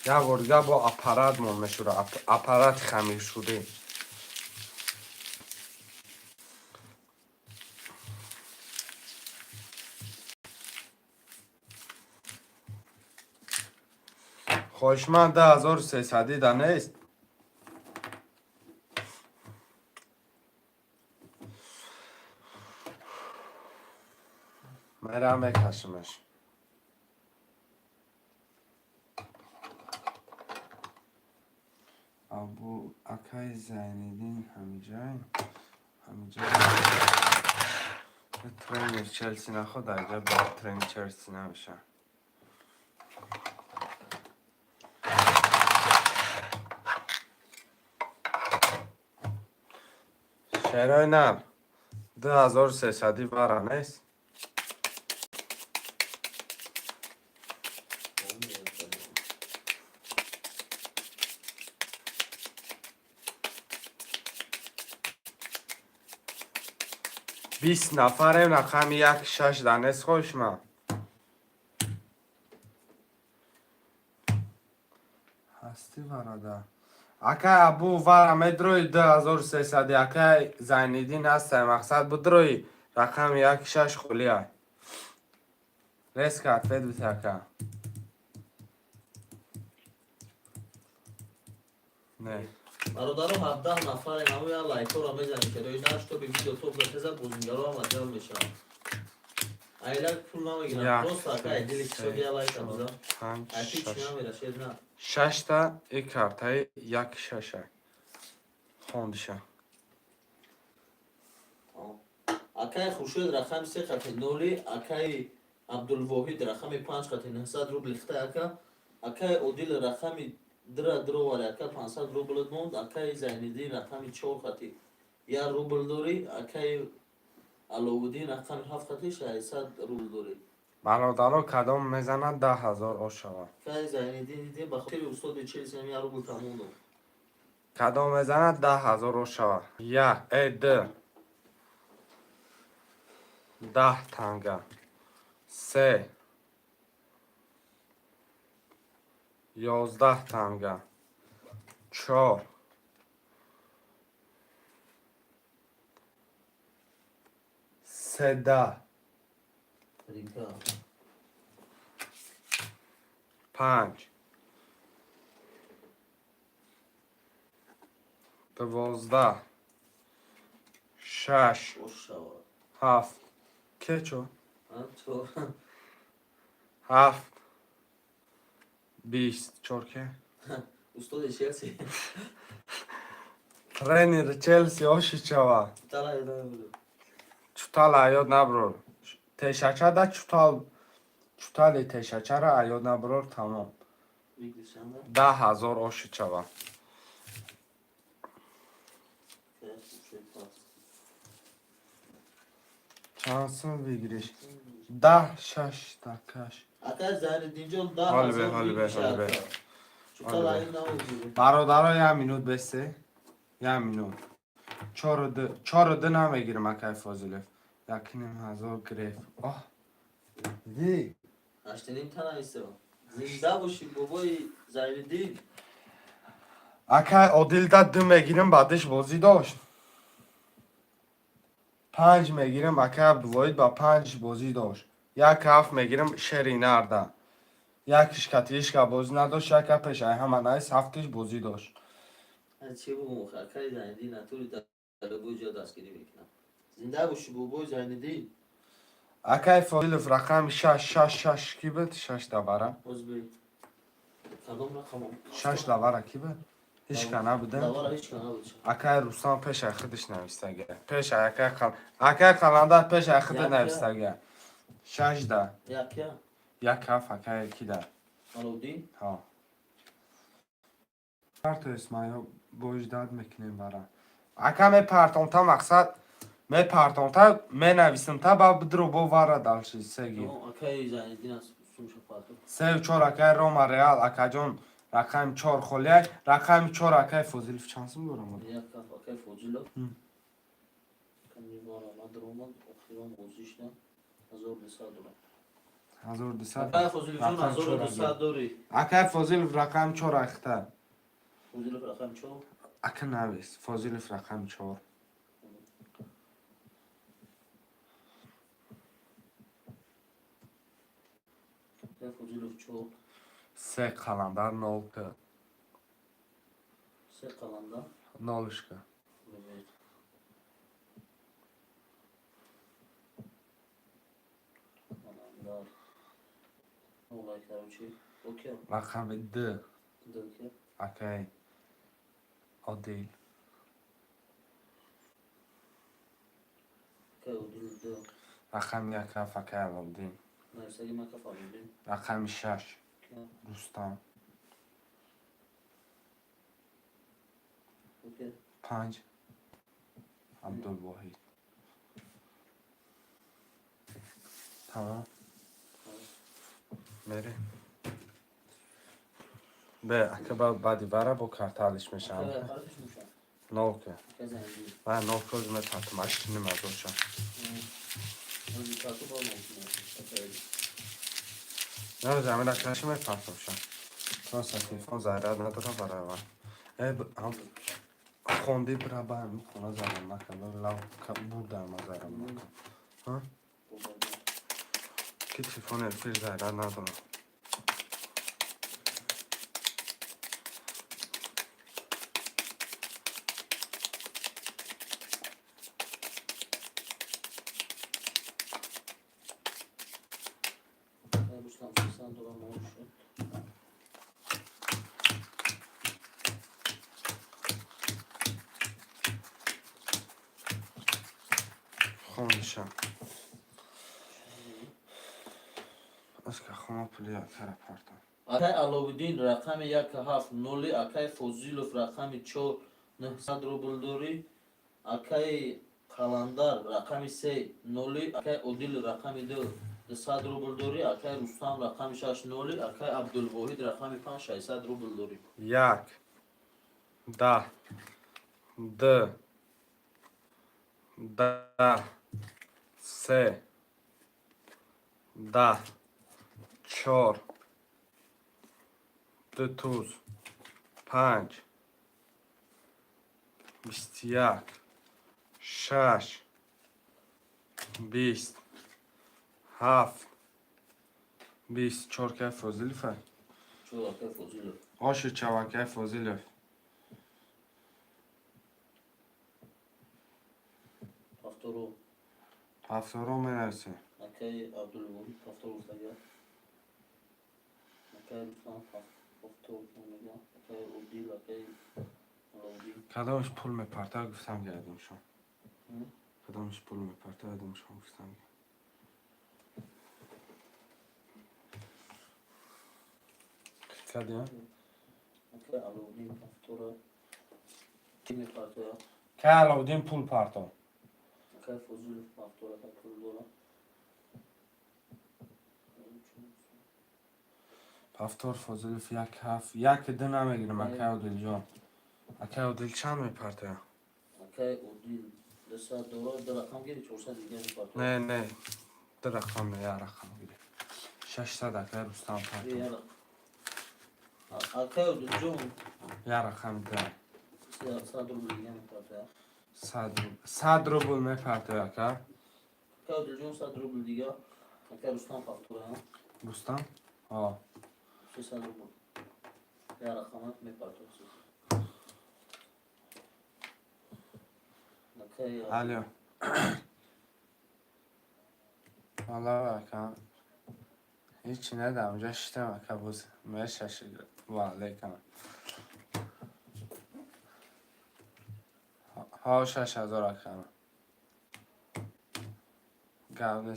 یه بار دیگه با اپارات مون شروع اپارات خمیر شده خوشمند 10300 ده نیست میرم میکشمش ابو اکای زینیدین همینجای ترینر چلسی نخود اگر با ترینر چلسی نمیشه شهرهای نم 2300 بارا نیست 20 نفریم رقم 16 دانست خوش ما هستی برادر اکه ابو ورم ادروی 2300 اکه زینیدین هسته مقصد بدروی رقم 16 خولیه ریس کرد فید بیتی اکه نه برادرم 17 نفر همه یا لایک ها را میزنیم که روی نشت به ویدیو توپ بتزه بزنگرها هم مجال میشن ایلک پول نمیگیرم درست اکه دیلی که شد یا لایک هم بزن 5 ایتی چی 6 نمیره شد نه 6 تا این کارت های 16 خوندشه акай хуршед рақами 3 қати ноли, акай абдулвоҳид рақами 5 қати 900 рубл ихта ака, акай одил рақами дро вари ака 500 рубл монд, акай зайнидин рақами 4 қати 1 рубл дори, акай аловуддин рақами 7 қати 600 рубл дори. бародаро кадом мезанад 10,000 ош шавад. Акай зайнидин дидем ба хотири устоди 40 рубл тамон дод. кадом мезанад 10,000 ош шавад. Я д 10 танга. 3 11 танга. 4 13 Рика. 5 12 6 Ош шавад. 7 кечо Чор. 7 20 чорке Устоди Челси. тренер челси оши чава Тала яда буду. чутал аёд наброр тешачада чутали тешачара аёд наброр тамом Виклишанда. 10,000 оши чава чансин вигириш 10 6 такаш Акай Зайниддинҷон Ҳолибе, 10,000 ҳолибе, мегишад. ҳолибе. Чутал Ҳолибе. айн намегири. бародаро я минут бесе я минут чороди намегирим акай фозилев якним ҳазор греф оҳ ди Аштанин тана истро. Зинда боши бобои Зайниддин. акай одилда 2 мегирим баъдиш бозӣ дошт 5 мегирим акай абдувоҳид ба 5 бозӣ дошт як 7 мегирим шеринарда якиш катишка бозӣ надошт яка пешаи ҳаманаис 7тиш бозӣ дошт Аз чӣ бугум акай Зайниддин натури талабои ҷо дастгирӣ мекунам. Зинда боши бобои Зайниддин. акай фозилев рақами 6 ки буд 6 давара Озби. Кадом рақамом? 6 давара ки буд ҳичка набуда Давара ҳеч ка набуд. акай рустам пешаи худиш навистага пешаи акай қаланда пешаи худ Як, навистага 6 да Як я? як ҳафт акай ки да Аловдин? ҳо парту исмаил боҷдад мекунем бара ака мепартонта мақсад мепартонта менависимта ба бидро бо вара далши сеги Ну, акай Зайниддин аст сумша пату. 3 4 акай рома реал акаҷон рақами 4 холияй рақами 4 акай фозилов чансим дорам Як каф акай Фозилов. М. Кани вара надромад охирон бозишна 1200 доллар. 1200 Акай Фозиловҷон Рақам 1200 дори. акай фозилов рақами 4 ахта Фозилов рақам чо? ака навис фозилов рақами 4 Акай Фозилов чо? 3 қаламдар 0 ка Се қаланда. 0 шка Привет. Qalandar. Olay короче. Окей. рақами 2 Докер. акай одил Акай Одил до. рақами 1 ҳафт акай аловдин Нависаги мака фамилин. рақами 6 Окей. рустам Окей. 5 абдулвоҳид тамом мерем бе ака баъди вара бо карталиш мешавам Акай қардиш мушам. 0 ка Акай Зайниддин. ва 0 ка оз метартам аштини мазоша Ози пату ба мошина. Акай. نه زمین اکنش میپرتم شم تا تلفن زیرد نداره برای من هم خوندی برای با همین خونه زمان نکنه لو بودم از زیرم نکن ها؟ که تلفن الفیل زیرد نداره Buscam 60 dolar maaş. خونشم از که خونه پولیا طرف پارتم اکای علاودین رقم 170 اکای فوزیلوف رقم 4900 روبل داری. اکای قلندر رقم 30 اکای اودیل رقم 200 روبل داری. اکای رستم رقم 60 اکای عبدالواحد رقم 5 600 روبل داری. 1 10 2 10 3 10 4 2 5 21 6 20 7 24 که فوزیلفه چو اکای فوزیلوف آشو چواکه فوزیلف هفتارو هفتارو می نرسه اکای عبدالواحد هفتارو تگه. اکای رستم هفتارو تگه. اکای اودیل اکای علاودین. کدامش پول میپرته گفتم گردیم شما هم؟ کدامش پول میپرته گردیم شما گفتم کدیم اکای علاودین هفتارو کی میپرته یا که علاودین پول پرتو اکای فوزیلوف هفتارو پول داره. هفتار فوزیلف یک هفت یک دو نمیگیرم اکه و دل جان اکه و دل چند میپرته اکای اودیل 200 دلار در رقم گیری 400 دیگه میپرته. نه نه در رقم نه یا رقم گیری 600 اکه رستم پرتو اکای اودیل جون یا رقم ده 300 روبل دیگه میپرته. 100 روبل میپرته اکه اکای اودیل جون 100 روبل دیگه. اکای رستم هفتاره رستم آه 300 روبل یا رقم میپرته. اکای الو والا اکه هیچی ندم اونجا شتم اکه بوز میشه شد والیکم ها 6000 اکه گاب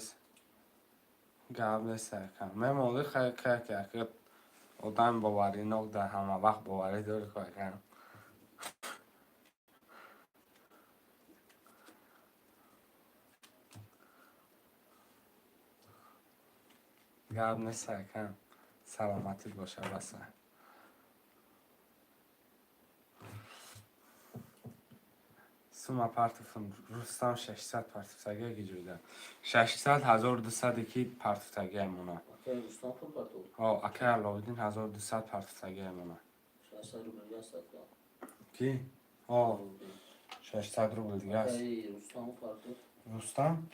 نیست اکه من موقع خیلی که اکه آدم باوری نقده همه وقت باوری داری که اکه گاب نیست اکه سلامتی باشه بسه سوما پارتفون رستم 600 پارتفسگه که جویده 600 1200 کی پارتفسگه مونه اکای رستم پول پرته. آه اکه علاودین 1200 پارتفسگه مونه 600 روبل دیگه است. کی؟ آه 600 روبل دیگه است اکای رستم پرته. رستم؟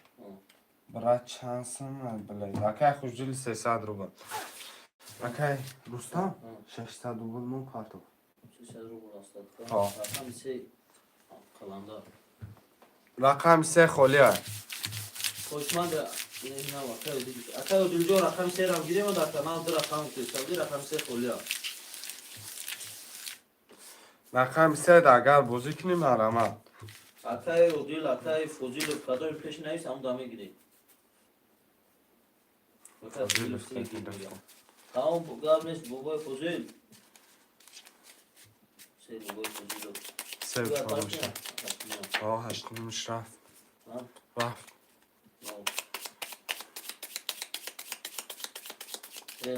برای چند سم بلید اکه خوشجلی 300 روبل اکه رستم 600 روبل مون پارتو 300 روبل است. آه. رقم 3 قلندر رقم 3 خولیه خوشمند نه اکای اودیل اکای اودیل جون رقم 3 رو گیریم در کانال در رقم که رقم 3 خولیا رقم 3 اگر بازی کنیم مرمت اکای اودیل اکای فوزیل کدام پیش نیست هم دامه گیری اکای فوزیل تمام گاب نیست بابای فوزیل سه بابای فوزیل سه فرموش آه 8 نمش رفت رفت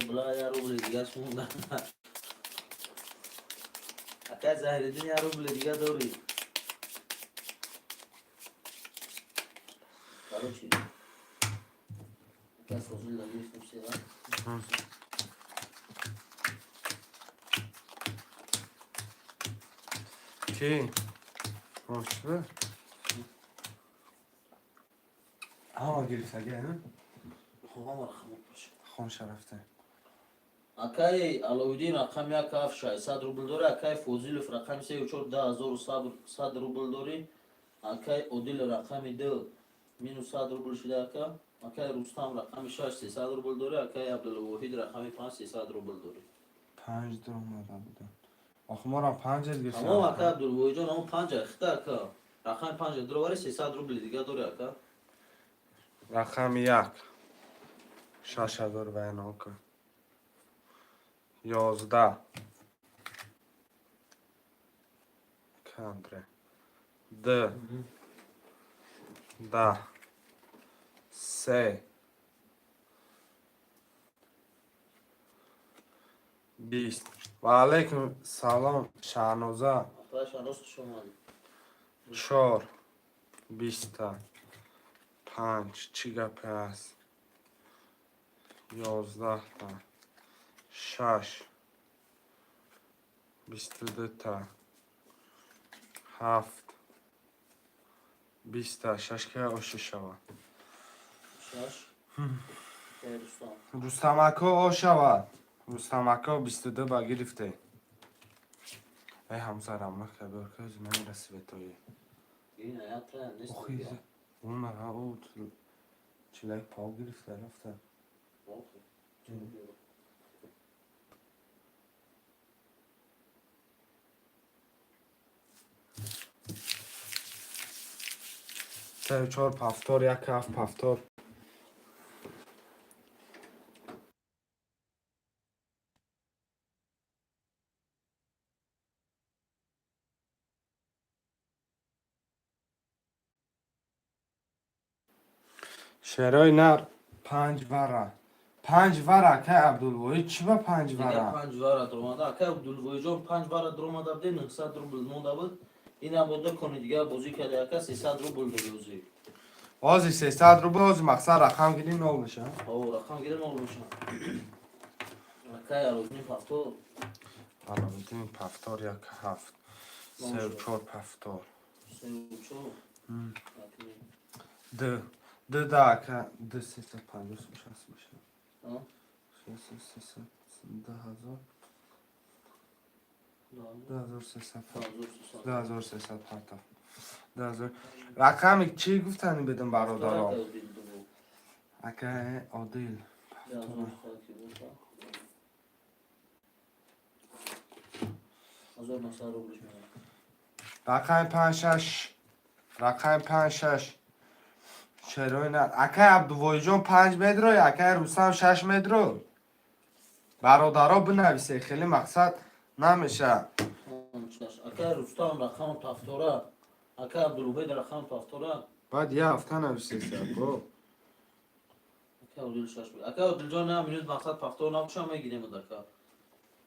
بلا یارو بلی دیگه شمونده اکای زهردین یارو بلی دیگه دوری کارو چی؟ اکای فوزیل لگیش نمشه کی؟ مشکل؟ ها گرفتگی نه؟ خواه مرخمه باشه خون شرفته اکای علاودین رقم 1,600 روبل داره. اکای فوزیلوف رقم 3,410,100 روبل داری. اکای اودیل رقم 2 -100 روبل شده اکای رستم رقم 6 300 روبل داره. اکای عبدالواحد رقم 5 300 روبل داره. 5 درم ماده بودن آخه ما را 5 گرفتیم تمام اکای عبدالواحد جان همون 5 اخته اکا رقم 5 درواری 300 روبل دیگه داره اکا رقم 1 6000 بیان کن. 11 کندره 10 3 20 و علیکم سلام شهنوزه باش راست شما 4 20 5 چی گپه است 11 6 22 7 20 6 که آشه شود شش خیر رستم رستمکا آ شود رستمکا 22 با گرفته ای همسرم نکبر که از نمیرسی به توی این آیات را نیست اوخیزه اون ها او چلک پاو گرفته رفته سه چهار پفتار یک هفت پفتار شرای نر 5 وره 5 وره که عبدالوحید چی با 5 دیگه وره 5 واره درآمده که عبدالوی جان 5 واره درآمده بده 900 روبل مونده بود این هم بوده کنه دیگه بازی کرده که 300 روبل داده بازی آزی 300 رو بازی مقصد رقم گیری نول میشه او رقم گیره نول میشه که یاروزنی پفتو علامتین پفتار یک هفت سه و چهار پفتار 3 و 4 ده ده که ده 350 شست میشه 10,000 10,300 حتی 10,000 رقم چی گفتنی بدم برادرها اکه عادل رقم 5 6 چرا نه اکه عبدالوحید جان 5 متر اکه رستم 6 متر برادرها بنویسه خیلی مقصد نمیشه اکه رستم رقم پفتوره اکه عبدالوحید رقم پفتوره باید یه هفته نویسه سرگو اکه عبدال شش بود اکه عبدال جان هم اینوز مقصد پفتور نباشه هم میگیریم دکا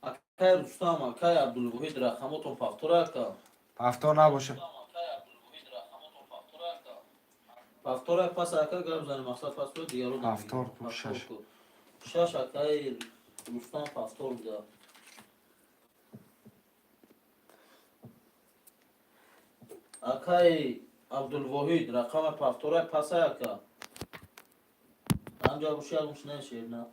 اکه رستم اکه عبدالوحید رقمتون پفتوره اکه پفتار نباشه پفتوره پس اکه گرم زنی مقصد پفتور دیگرو نمیگیریم پفتور کو شش شش اکه رستم پفتور بوده اکه عبدالوحید رقم پفتوره پس اکه همجا بوشی همش نشیر نه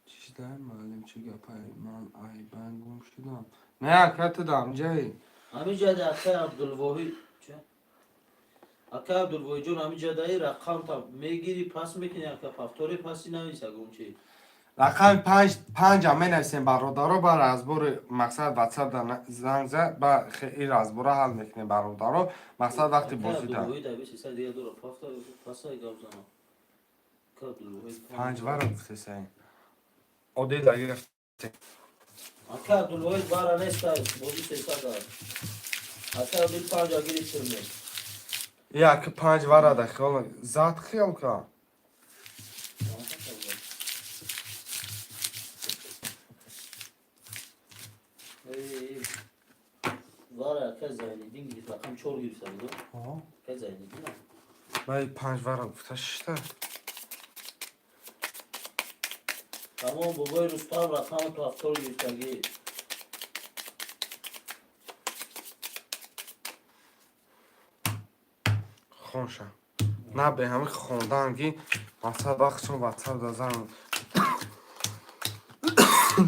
چیش در معلم چی گپه من ای بند گم شدم نه کت دام جایی همین جده اکه عبدالوحید چه؟ اکه عبدالوحید جون همین جده رقم تا میگیری پس میکنی اکه پفتوری پسی نویسه گم چی رقم 5 هم می نویسیم برادرها بر از بور مقصد واتساپ زنگ زد با خیلی از بور حل میکنیم برادرها مقصد وقتی بازی دار عبدالوحید دوی سه دیگه دور پفتوری پس ای گم زنم اکه عبدالوحید 5 ور گفته سین عادل دیگه اکه عبدالوحید بارا نیست بازی سیسا دار اکه عبدال 5 آگیری چرمه یک 5 ور ده خیال ذات خیال که واره که زایندین گیرید رقم 4 گرفته بود که زایندین نه باید 5 ور گفته شده تمام بابای رستم رقم پفتور گرفتگی خونشه نه به همه خوندنگی مقصد وقتشون واتساپ دازن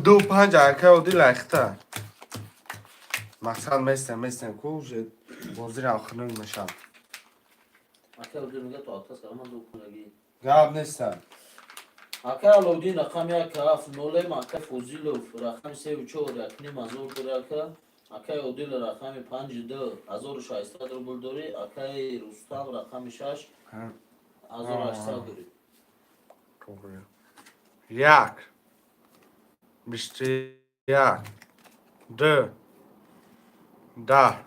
2 5 اکه عادل اخته مقصد میستن کو بازی را خنک نشم اکه اودی میگه تو آتاس کارم دو کنگی گاب نیستن اکه اولودی رقم یک کاف نوله ما اکه فوزیلوف رقم 3 و 4 یکنی مزور داره اکه اودی رقم 5 دو 1600 روبل داری اکه رستم رقم 6 1800 داری یک بیشتر یک دو ده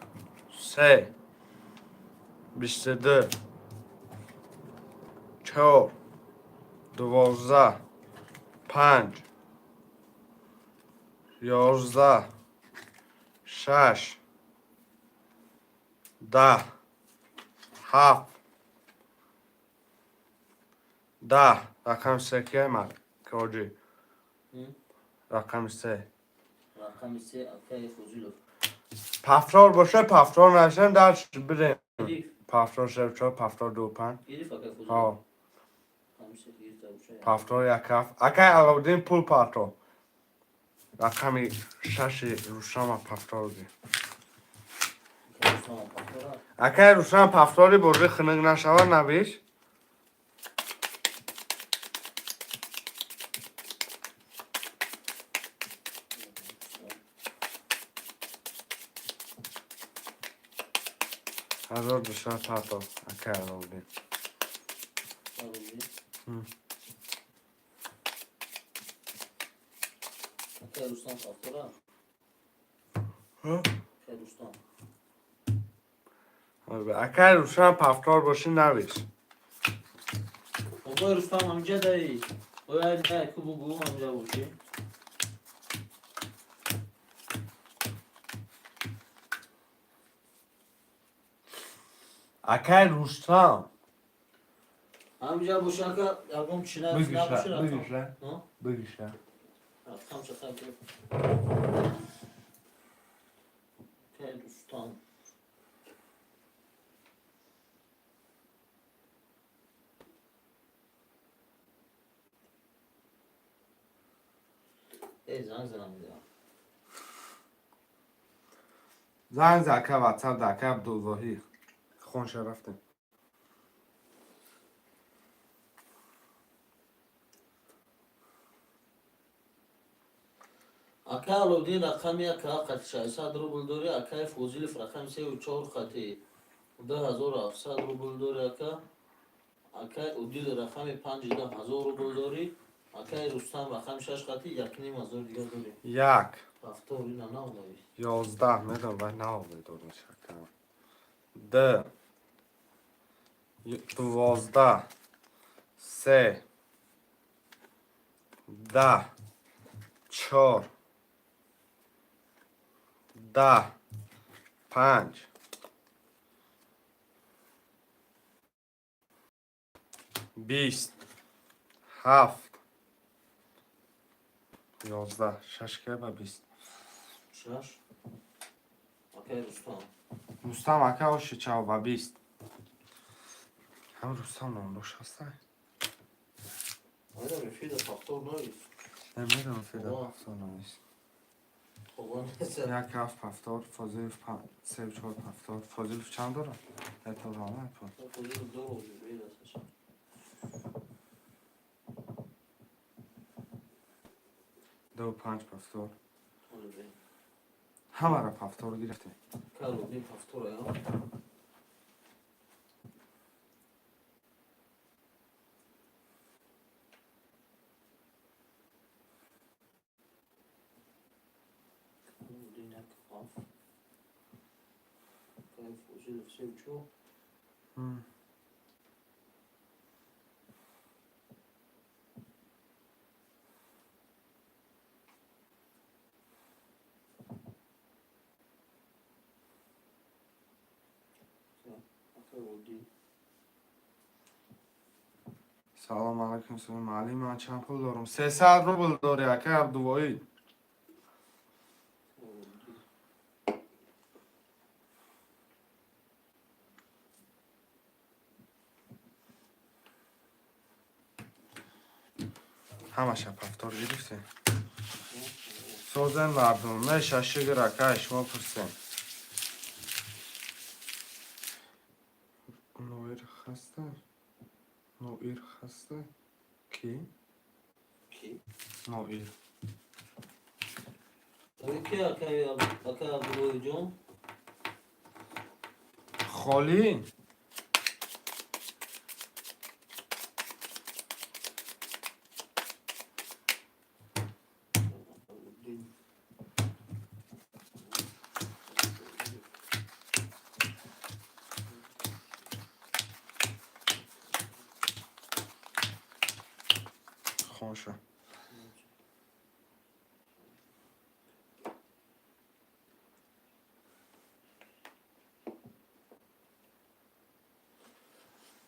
سه بیشتر دو چهار 12 5 11 6 10 7 10 رقم 3 که من کجی رقم 3 رقم 3 اکه فوزیلوف پفتار باشه پفتار نشن درش بده گریف پفتار شب چهار پفتار 2 5 گریف اکه فوزیلوف ها همیشه گریف داروشه پفتار یک کف اکه علاودین پول پاتو رقم 6 روشنم پفتار دی رستم پاکتورا اکه روشنم پفتاری برده خنک نشود نبیش هزار دوشن پاتو اکه علاودین داروشی هم. اکه رستم پاکتورا ها؟ اکه رستم اکه روشنم پفتار باشه نبیش بابا رستم همینجا داری باید نه که بگو همینجا باشی اکه روشنم همینجا باشه اکه یکم چینه نباشه رقم ها؟ بگیشه رقم چقدر که اکه رستم ای زنگ زنم میدم زنگ زکه واتساپ دکه عبدالواهی خون رفتیم اکه علودین رقم یک خط 600 روبل داری اکه فوزیلوف رقم 3 و 4 خطی 2700 روبل داری اکه اودیل رقم 5 10000 روبل داری اکه رستم رقم 6 خطی یک نیم هزار دیگه داری یک هفته اینا نه اومدی 11 میدونم باید نهامی دارم شکرم ده 12 3 10 4 10 5 20 7 11 6 که با 20 شش اکه رستم رستم اکه هاشه چاو با 20 هم رستم نامدوش هسته آیا رفید فاکتور نایست نمیدونم فیده آه. پفتار نمیست خوبا نیست یک هفت پفتار فاضیلف 3 و 4 پفتار فاضیلف چند داره؟ یک تا رامه پا فوزیلوف دو روزی بید هستش دو 5 پفتار آره بید همه را پفتار گرفته که علودین فاکتور یا علودین یک خاف که فوزیلوف 3 و 4 اکه علودین سلام علیکم سلام علی من چند پول دارم 300 روبل داری اکه عبدالواهی همه شب پفتار گرفته سوزن مردم میشه شگر اکه شما پرسیم نوئیر هسته کی؟ کی؟ نوئیر اوی کی اکای ابروی جون؟ خالی خوشه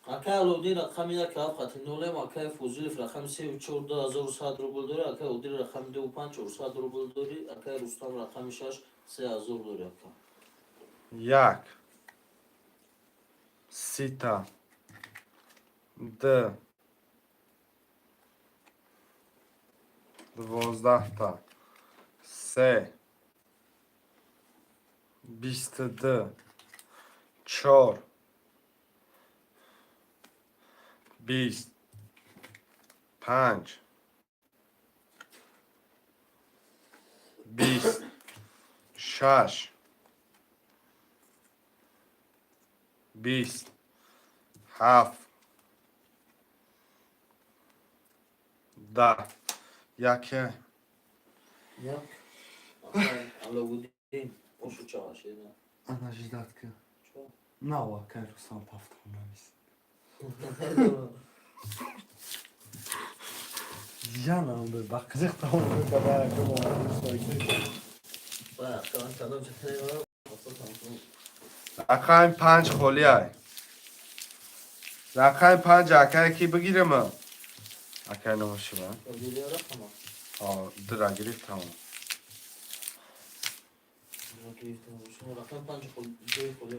اکای الودی رقم یک هفت خطی نولیم اکای فوزیلیف رقم 34 2100 روبل داری اکای اودی رقم 25 400 روبل داری اکای رستم رقم 6 3000 داری اکای یک سیتا ده 12 تا 3 22 4 20 5 20 6 20 7 10 یکه یک اکای الودی اوشو چهاشیده Ana jidatka. چه؟ Nała, kajru sam pawtą na mis. Jana by bakacak tamam mı? Baba yakın و اکای تلو چه رقم 5 خالی های رقم 5 اکه کی بگیرم اکه نماشی من اودی رقم درا گرفت تمام رقم 5 خلی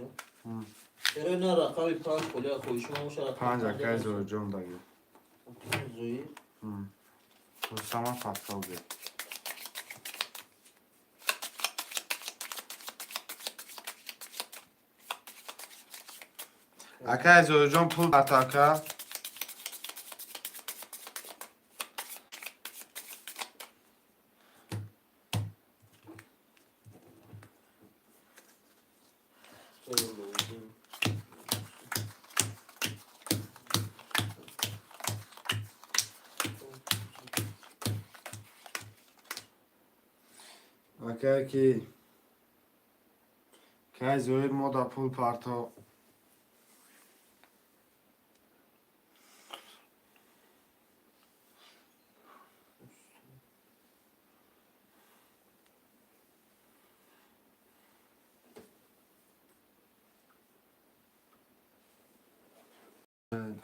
چرا نه رقم 5 خلی خوی شما باشه رقم 5 اکه زور جون داریم زوی رستم پفتا بگیر اکه زور جون پول بطاکه اکه کی که زور مودا پول پارتا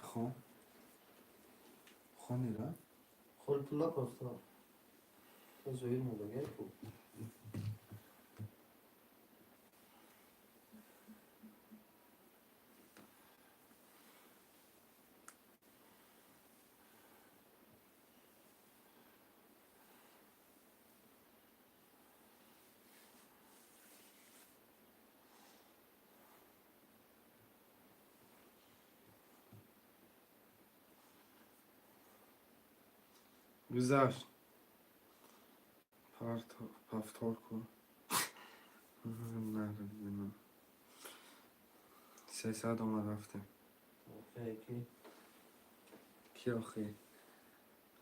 خون خونی را خل پلا پاستا زوی مباگر کو گذاشت پفتار کن نه 300 اومد رفته کی کی آخی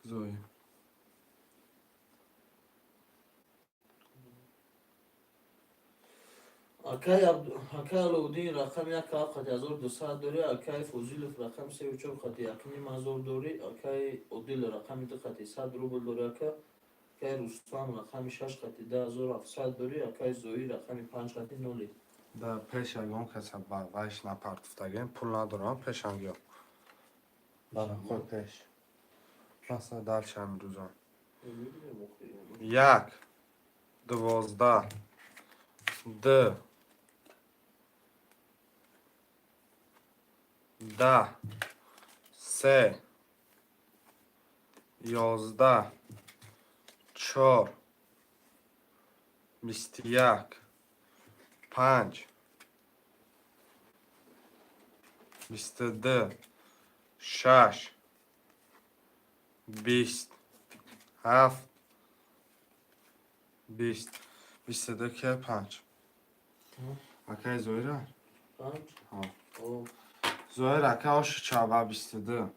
زوی اکای الودی رقم یک هفت خطی 1200 داری اکای فوزیلیف رقم 34 خطی یکنیم هزار داری اکای اودیل رقم 2 خطی 100 روبل داری اکای رستم رقم 6 خطی 10700 داری اکای زوی رقم 5 خطی نولی да пешагон каса ба вайш напартуфтагем пул надорам пешангё бара хӯд пеш раса далшам рӯзон 1 12 2 10 3 11 4 21 5 22 6 20 7 20 22 که 5 اکای زویره پنج ها او زویر اکای آش چابا 22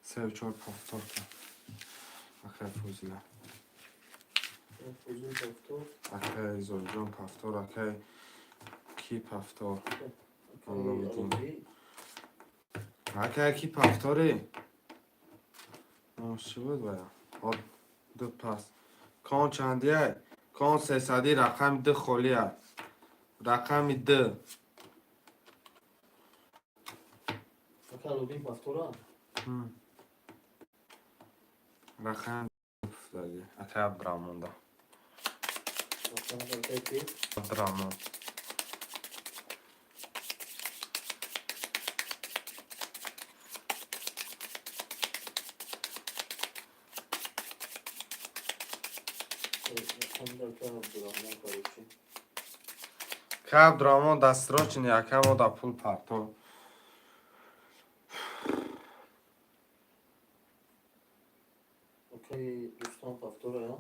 3 4 پافتور که اکای فوزیله فوزی پافتور اکای زویرون پافتور اکای کی پافتور آلوبی اکای کی پافتوری چی بود باید دو پاس کان چندیه کان 300 رقم 2 خولیه رقم 2 آلوبی پافتورا رقم افتادی اکای عبدالرحمن ده عبدالرحمن که عبدالرحمن دسترا چنی اکای ما دا پول پرتو اوکی دوستان پافتورا یا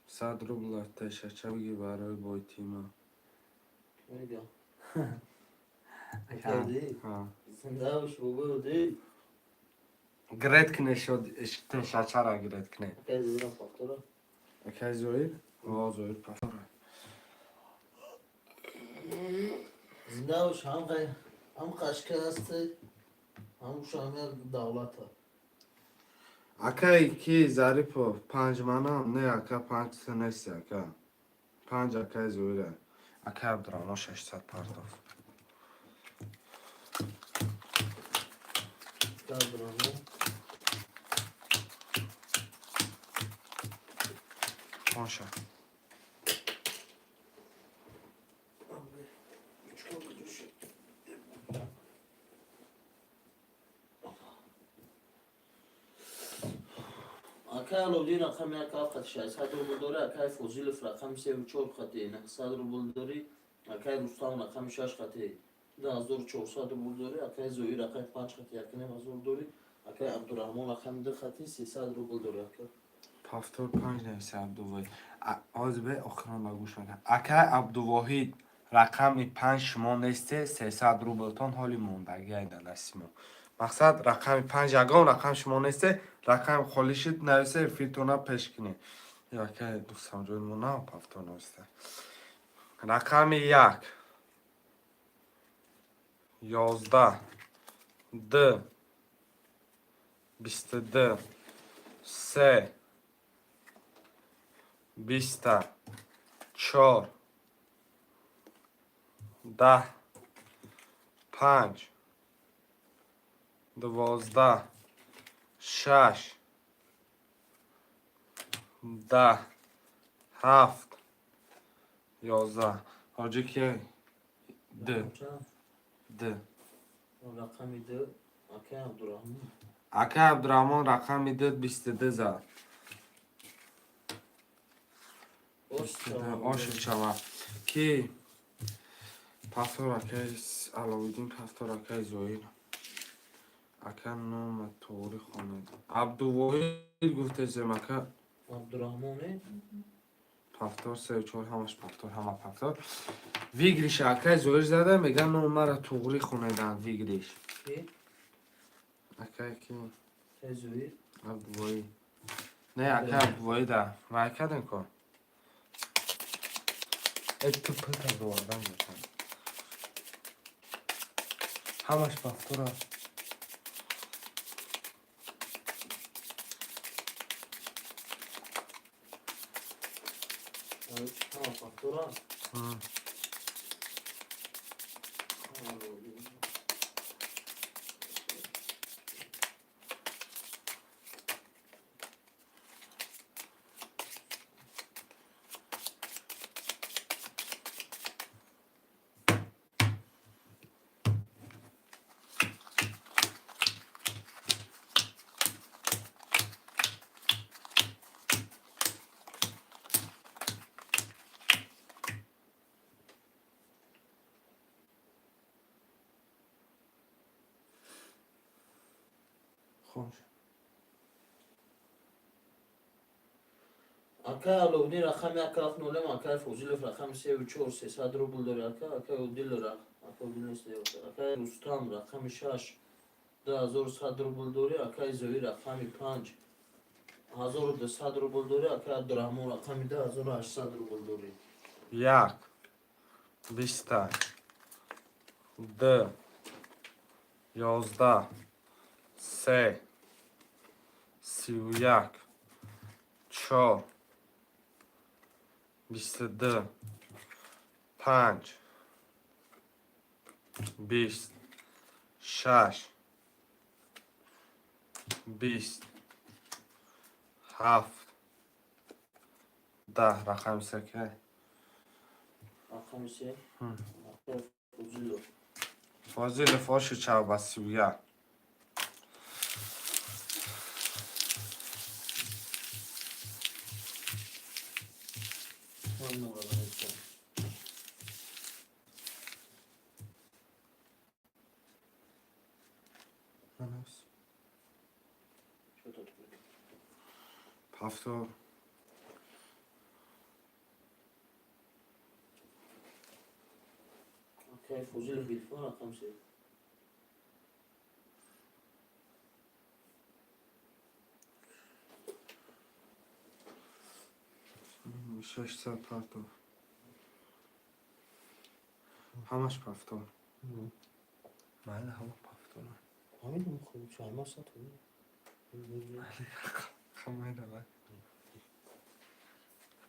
100 روبل تشکر بگی برای بای تیما میگم کردی ها زنده باش بودی گرید کنه شد تشکر را گرید کنه اوکی زیرا پافتورا اکای زویر زویر پافتور زنده باش هم قشکه هستی هم شامل دولت ها اکای کی ظریفو 5 منه نه اکای 5 نیستی اکای 5 اکای زویره اکای عبدالرحمن 600 پرتو کردرانو باشه اکای آلوبی رقم یک خط 600 روبل داره اکای فوزیلف رقم 34 خطی 900 روبل داری اکای رستم رقم 6 خطی 10400 روبل داری اکای زوی رقم 5 خطی 1000 داری اکای عبدالرحمن رقم 2 خطی 300 روبل داری اکای پافتور 5 نیستی عبدالواحد آز به آخران را گوش نکن اکای عبدالواحد رقم 5 شما نیسته 300 روبل تان حالی موندگی های در دستی ما مقصد رقم 5 یگان رقم شما نیسته رقم خالی شد نویسه فیلتونه پیش کنی یا که دوستان جوین ما نه پافتور نویسته رقم 1 11 2 22 3 20 4 10 5 12 6 10 7 11 حاجی که ده رقم 2 اکای عبدالرحمن اکای عبدالرحمن رقم 22 زد آش چما کی پافتور اکای علاوالدین پافتور اکای زوین اکای نام توری خانه عبدالواحد گفته زمکه عبدالرحمن پافتور 3 4 همش پافتور همه پافتور ویگریش اکای زویر زده میگن نام مرا توری خونه دن ویگریش کی اکای کی اکای زوی عبدالواحد نه اکای عبدالواحد ده و اکای دن کن تو پتا دوردن میکنم همش پافتور هست پافتورا خوش اکا لودی رقم یک کلاف نولم اکا فوزیلوف رقم 34 300 روبل داره اکا اودیل را اکا اودیل نیست اکا رستم رقم 6 2100 روبل داره اکا زوی رقم 5 1200 روبل داره اکا عبدالرحمن رقم 10800 روبل داره یک 20 دو 11 3 31 4 22 5 20 6 20 7 10 رقم سکه رقم 3 اکا فوزیلوف فازی لفاش چاو با 31 من نمره نوشتم چطور تو بگم؟ هفتاد اکا فوزیلوف بیلفون رقم 3 600 پرتو همش پفتار بله همه پفتونه همین خوب چه همه سطح خمه داره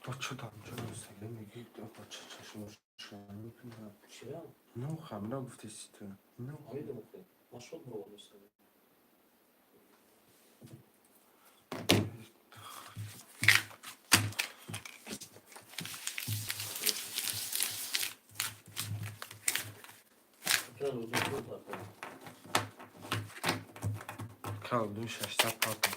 تو چه دامجا سگه میگی تو با چه چشمش شنم میکنم چرا؟ نو خم نگفتی سی تو نو همین دو مخیم مشروب برو نیستم اکا لودی خوب پرتم کل 600 پرتو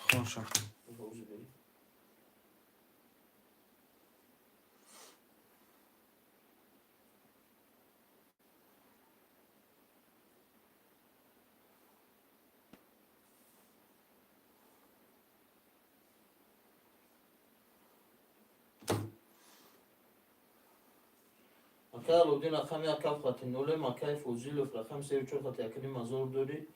خوشم روزی بری اکا لودی رقم یک کف خطی نولم اکا فوزیلوف رقم 34 خطی اکنی مزار داری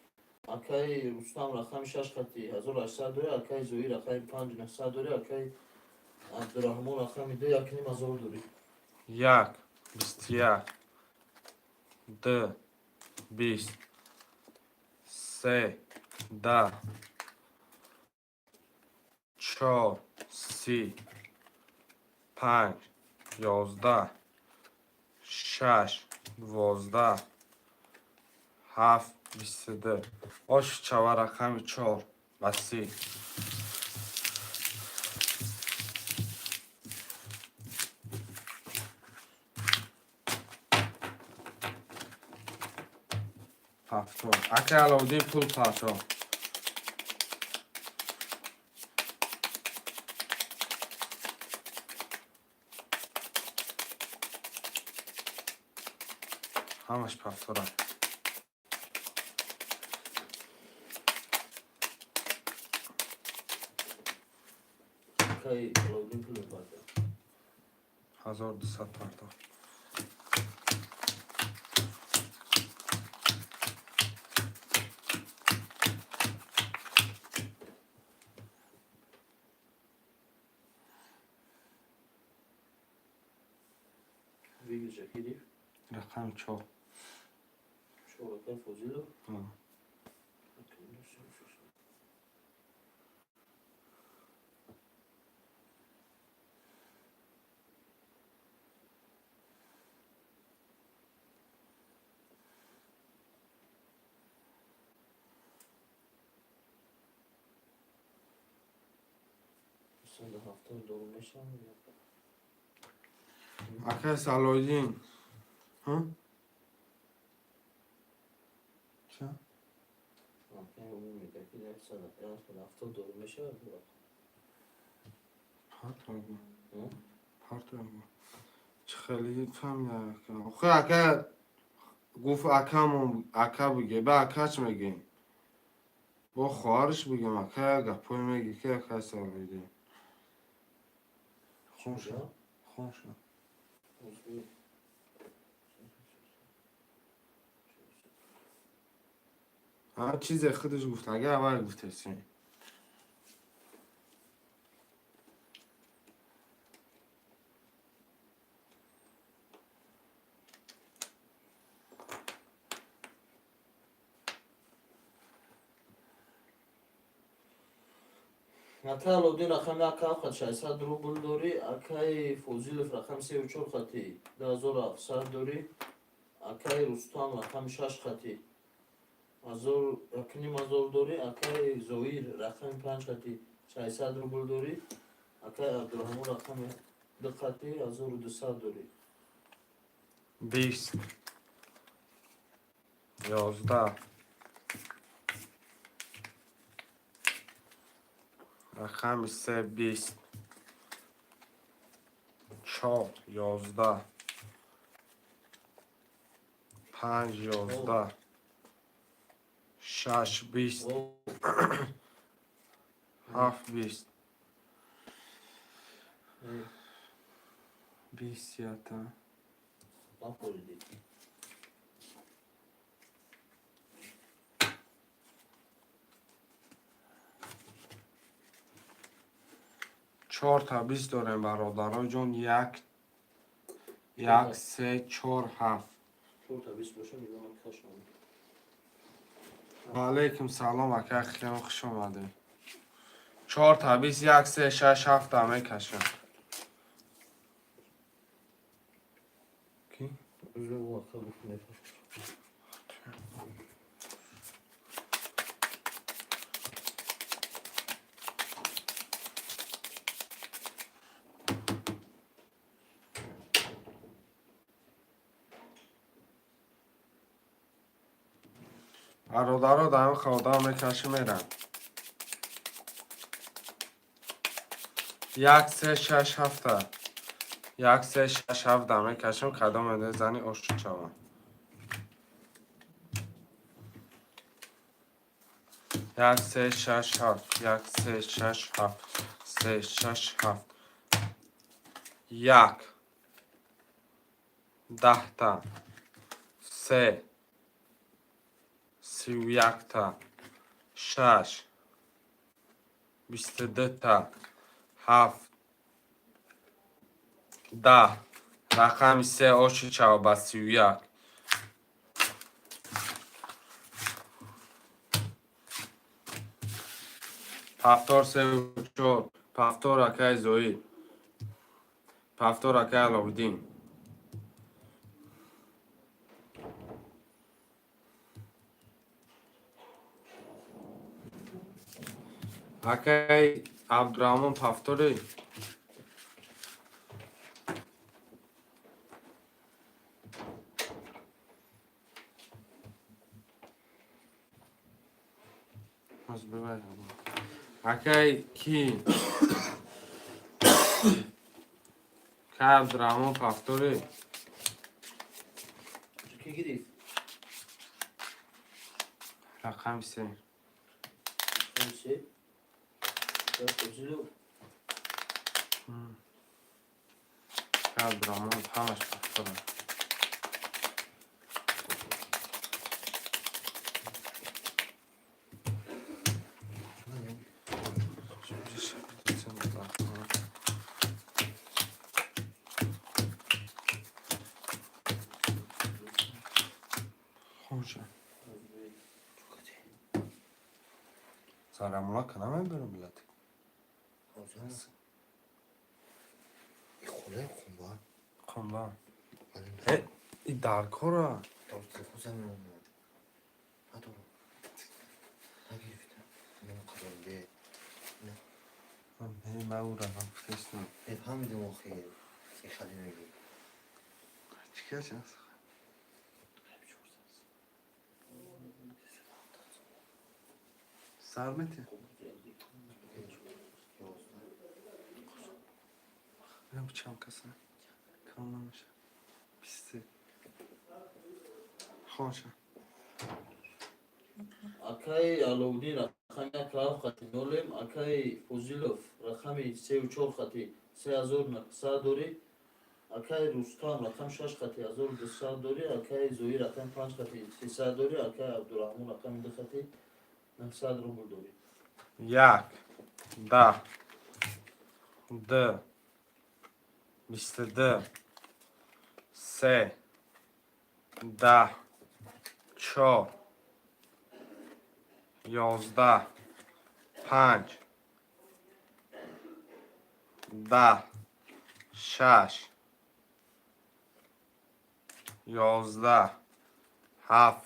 اکا رستم رقم 6 خطی 1800 داری اکا زوی رقم 5 900 داری اکا عبدالرحمن رقم 2 اکنی مزار داری یک 21 دو 20 3 10 4 30 5 11 6 12 7 22 آش چوا رقم 4 و 30 هفتاد اکه علاودی پول پاتا همش پفتارم اکا لودی پول پرتم 1200 پرتا ویگی شکیری رقم 4 شو اکا فوزیلوف سال هفته دو میشم اکه سالودین ها؟ چه؟ اون میگه که یک سال 70 دور میشه پارت چه خیلی فهمیدم آخه اکه گفت اکه بگه به اکه چه میگیم با خواهرش بگیم اکه گپای میگه که اکه سالودین خوش همه چیز خودش گفت اگه اول گفته چی Ата Алодин рақами ака хат 600 рубл дори, акаи Фозилов рақам 34 хати 2700 дори, акаи Рустам рақами 6 хати 1500 дори, акаи Зоир рақами 5 хати 600 рубл дори, акаи Абдурахмон рақами 2 хати 1200 дори. 20 11 رقم 3 20 4 11 5 11 6 20 7 20 20 یا تا نخوریدی. 4 تا 20 داریم برادرای جون 1 3 4 7 4 تا 20 باشه میگم کاش و علیکم سلام اکه خیلی خوش آمده 4 تا 20 1 3 6 7 همه کشم کی؟ رو واقعا میفهم. برادرها دم خودا میکشم میرن 1 3 6 7 1 3 6 7 دمه کشم کدام میده زنی آشو چوان 1 3 6 7 1 3 6 7 3 6 7 1 10 تا 3 31 تا 6 22 تا 7 10 رقم 3 آشو چو با 31 پفتار 3 و 4 پفتار اکای زوید پفتار اکای علاودین اکای عبدالرحمن پفتاری از ببرم اکای کی که عبدالرحمن پفتاری کی گرفت؟ رقم 3 نمیشه؟ دست بزیلو که عبدالرحمن همش پفتاره خوشه سلام کنم برم ملت ای خونه خون با خونبا ولی ای در کاره تلفن زمین هاتو نگرفتم من قدام به من او را هم فرستم فهمیدم آخه ای خالی نگی Kaç az? Sarmeti. Ne bu çamkası? Kanlamış. Pisti. Hoşa. Akay Alovdi rakami kral khati nolem Akay Fuzilov rakami 34 khati 3900 dori Akay Rustam rakam 6 khati 1200 dori Akay Zoir rakam 5 khati 300 dori Akay Abdurrahman rakam 2 khati 900 rubl dori Yak. Da. D. Mr. Se. Da. Ço. 11 5 10 6 11 7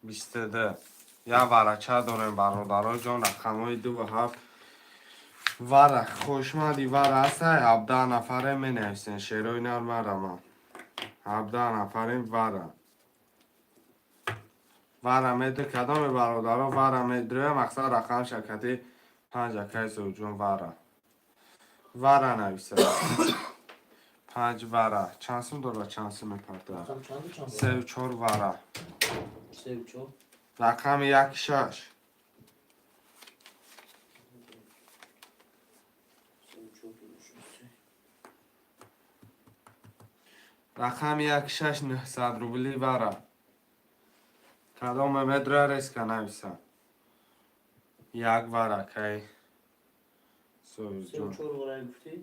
22 یا ورچه داریم برادرها جان رقمای 2 و 7 ورق خوشمدی ورق هسته 17 نفره می نویسین شیرای نرمه 17 نفره ورق ورق میده کدام برادرها ورق میده مقصد رقم شرکتی 5 اکای زوجون ورق نویسه 5 ورق چانسم داره چانسم میپرده rakam çandı çandı 3 و 4 ورق sevço رقم 1 6 sevço görüşürüz رقم 1 6 900 روبلی ورق کدام مدره ریسک نویسم 1 ورق کی سوزون sevço oraya gifti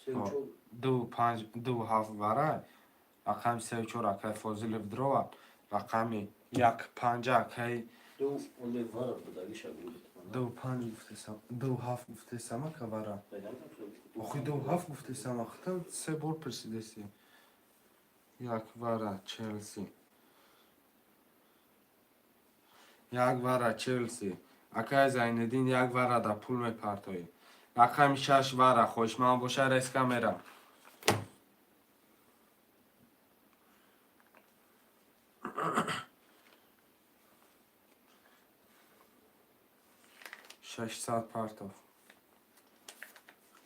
sevço 2 5 2 7 ورق رقم 3 و 4 کی فوزیل بدرو رقم 1 5 کی do onde var burada bir şey buldu 2 5 گفتم 2 7 گفتم که ورق آخه 2 7 گفتم آخه 3 بار پرسیدی 1 ورق چلسی 1 ورق چلسی اکای زیندین 1 ورق در پول میپرتایی رقم 6 ورق خوشمن باشه ریسک میرم ششصد پرتاف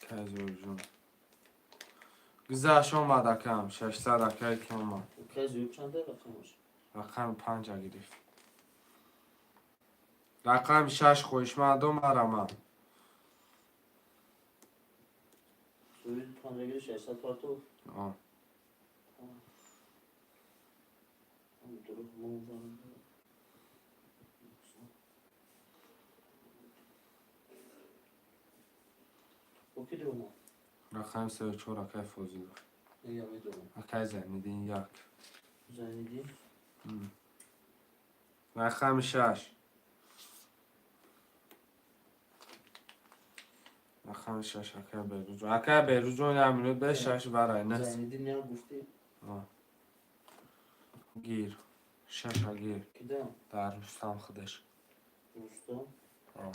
کازور جون گذشت آمد اکم 600 اکای که آمد kez yok çanta rakammış رقم 5 گرفت رقم 6 خوشمن دو مرمه suyu tanrıya göre 600 parto آه durup mu var okey diyor mu رقم 3 و 4 اکای فوزی ne yapıyor اکای زمیدین 1 Zanedi رقم 6 رقم 6 اکای بیروجون اکای بیروجون همینو به 6 برای نه Zanedi ne gufti گیر 6 گیر kida در رستم خودش Rustam آه.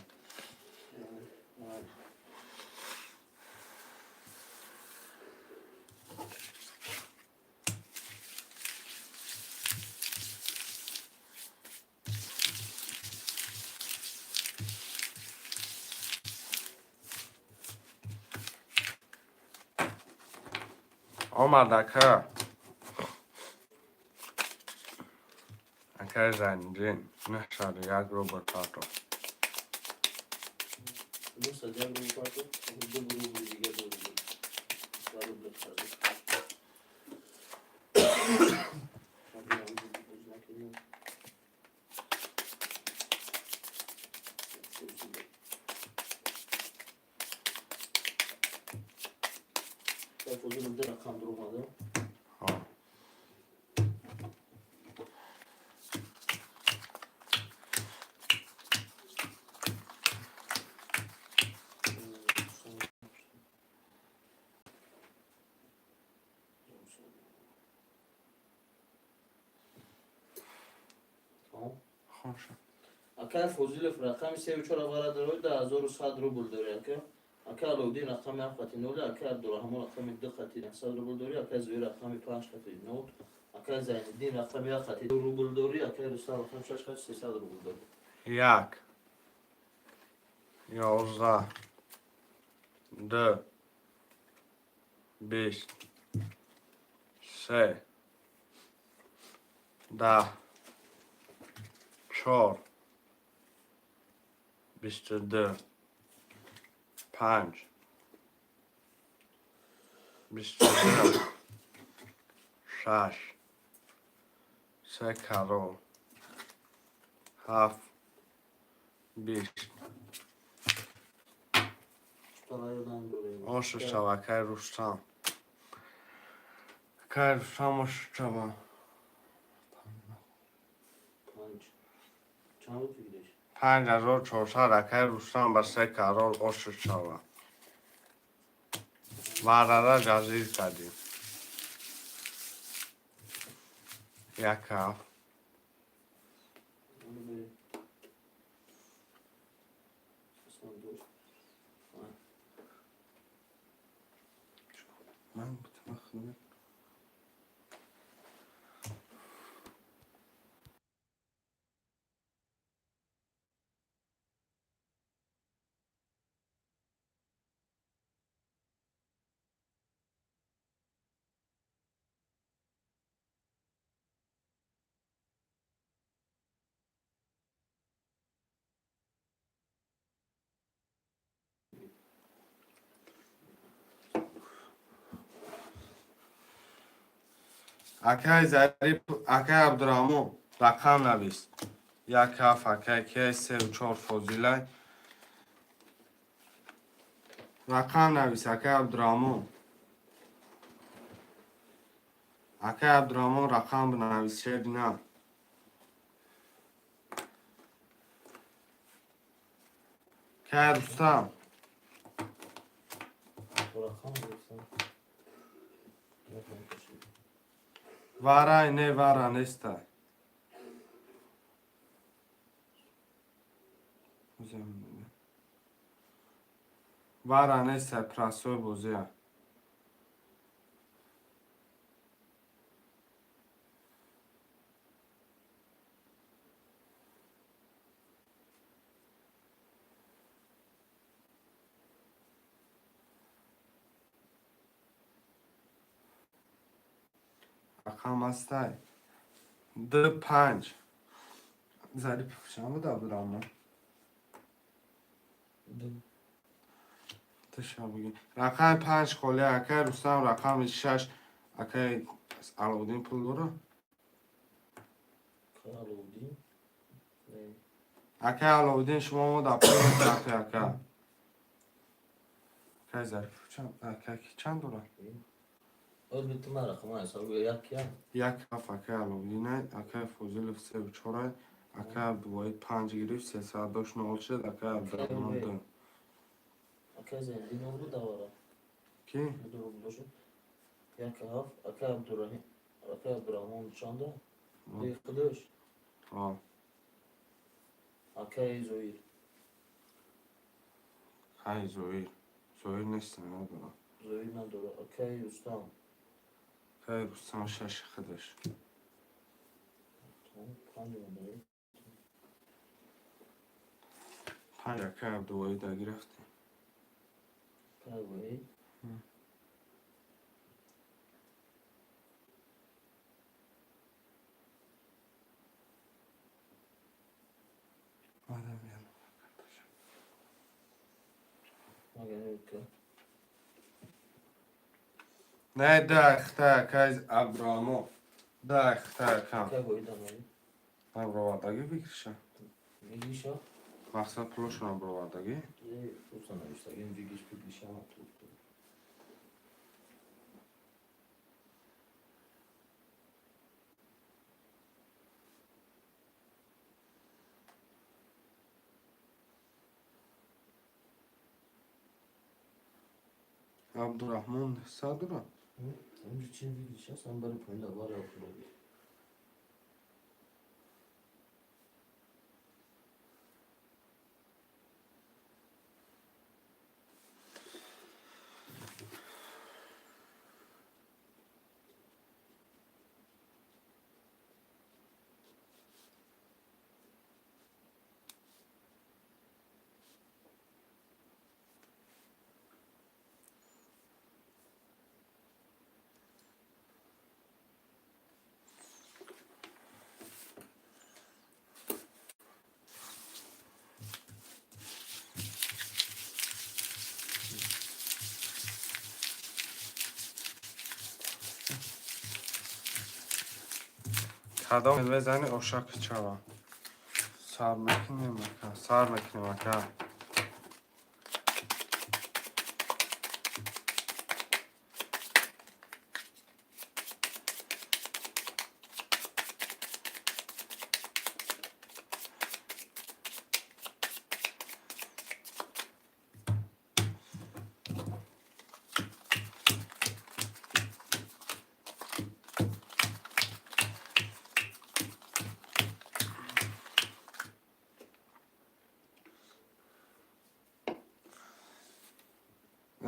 آمد اکا اکای زنجین نه شد 1 رو برپرتو Bu sadece bu parto bu bu diye doğru var bu kadar Ben fazla bir rakam durmadı. آه. Tamam. خوب شد Akay Fozilov rakam 34 avara daro da 1100 rubl dore aka اکه علودین رقم 7 خطی 0 اکه عبدالرحمن رقم 2 خطی 900 روبل دوری اکه زویر رقم 5 خطی 9 اکه زیندین رقم 1 خطی 2 روبل دوری اکه رستم رقم 6 خطی 300 روبل دوری 1 11 2 20 3 10 4 22 5 22 6 3 کرور 7 20 برایدن دوری آش شوا که رستم که رستم آش شوا 5 چند بود بگیرش 5400 که رستم به 3 کرور آش شوا وعده جزیر کردیم یک هفت اونو بری سسان دوش من بتمخنم اکه ظریف اکه عبدالرحمن رقم نویس یک هفت اکه که 3 و 4 فاضله رقم نویس اکه عبدالرحمن اکه عبدالرحمن رقم بنویس شد نه که رستم تو رقم گرفتم رقم کشید واره نه واره نیسته واره نیسته پرسوی بوزیه رقم هسته 2 5 ظریف شما بود عبدالرحمن تشا بگی رقم 5 خالی اکه رستم رقم 6 اکه علودین پول داره که علودین نه اکه علودین شما ما در پول اکه اکه اکه ظریف چند داره از بیت من رقم حساب یک هم یک هفت اکه علودینه اکه فوزیل 3 و 4 اکه دوایید 5 گرفت 300 داشت نال شد اکه عبدالرحمن دو اکه زندین رو بود دواره کی؟ دو روبل دوش یک هفت اکه عبدالرحمن چنده دیگه خودش آه اکه زویر های زویر زویر نیست نداره زویر نداره اکه رستم که رستم 6 خودش تمام 5 نداره 5 اکه دوایید گرفتی که وی مگر که نه ده اخته که از عبدالرحمن ده اخته کم اکه وی دمایی من برآوردگی بگیرشم میگیشا مقصد پولشون برآوردگی یه روزا نوشته این ویگیش بگیشا تو عبدالرحمن صدره اونجا چی ویگیش هست هم برای پایین دواره اپلودی کدام بزنی اشاق چاوا سار میکنیم اکا سار میکنیم اکا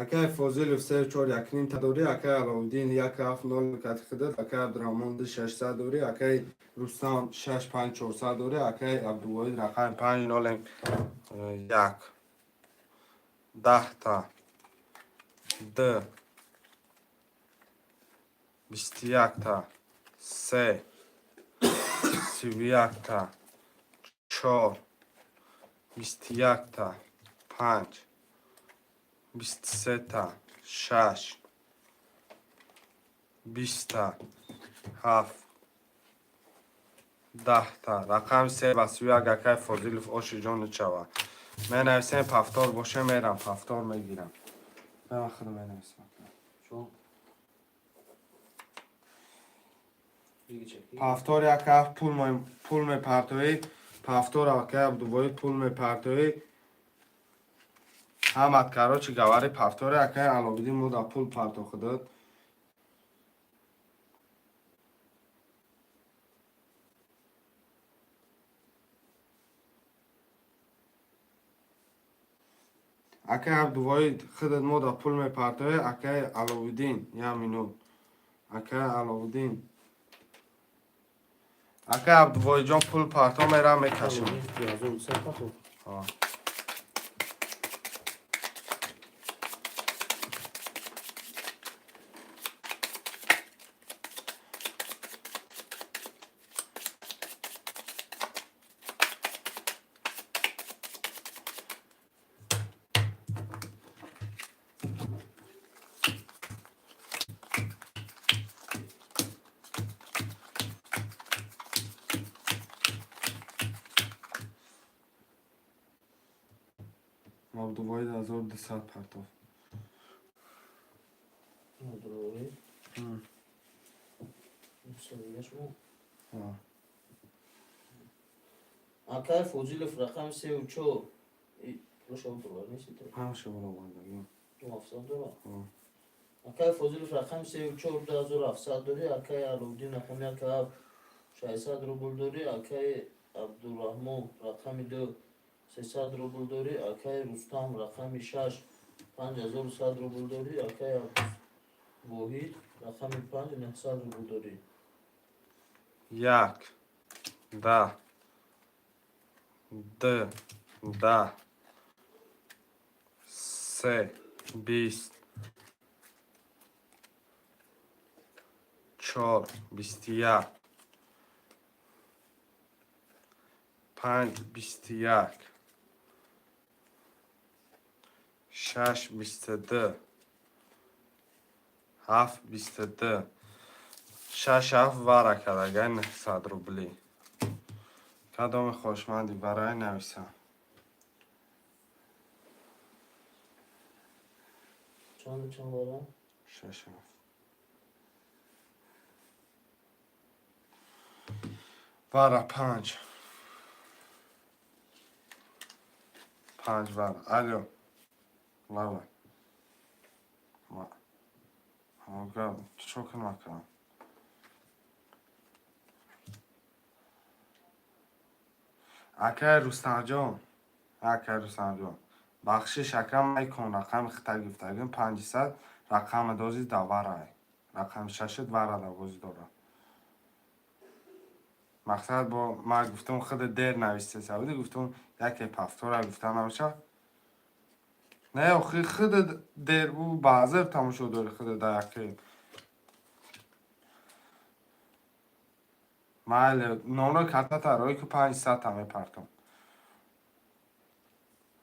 اکای فوزیل 3-4 یکنین تدوری اکای علاودین 1-7-0 کتخدد اکای عبدالرحمن 600 دوری اکای رستم 6-5-400 دوری اکای عبدالواحد رقم 5-0-1 10 تا 21 تا 3 31 تا 4 21 تا 5 23 تا 6 20 تا 7 10 تا رقم 3 و 31 اکای فوزیل اوش جان چوا من نویسیم پفتار باشه میرم پفتار میگیرم من خودم نویسم چون دیگه چکی پفتار یک هفت پول می پرتوی پفتار اکای عبدالواحد پول می پرتوی همت کرا چی گواری پفتار اکای علاودین مودا پول پرتو خودد اکای عبدالواحد خودت مودا پول می پرتوی اکای علاودین یا مینو اکای علاودین اکای عبدالواحد جان پول پرتو میرم میکشم 1200 پاتو عبدالواحد 1200 پرتو مدروری سویشو اکای فوزیل رقم 3-4 روش دلار نیست همشه برو بردگیم 2700 دلار اکای فوزیل رقم 3-4 2700 دوری اکای علاودین رقم 600 روبل دوری اکای عبدالرحمن رقم 2 300 روبل دوری اکای رستم رقم 6 5100 روبل دوری اکای عبدالواحد رقم 5 900 روبل دوری 1 10 2 10 3 20 4 21 5 21 6 22 7 22 6 7 واره کرده 900 روبلی کدام خوشمندی برای نویسم چند بارم 6 7 واره 5 واره الو لابا ما آقا چو کنم کنم اکای رستم جان بخشش اکرم میکن رقم خطا گفتگیم 500 رقم دوزی دواره رقم ششت واره دوازی داره مقصد با ما گفتم خود دیر نویسته سعودی گفتم یکی پفتور گفتم نمیشه نه اخی خود دیر او بازر تماشا داره خود داکی مال نونو کتا تا روی که 500 همه پرتم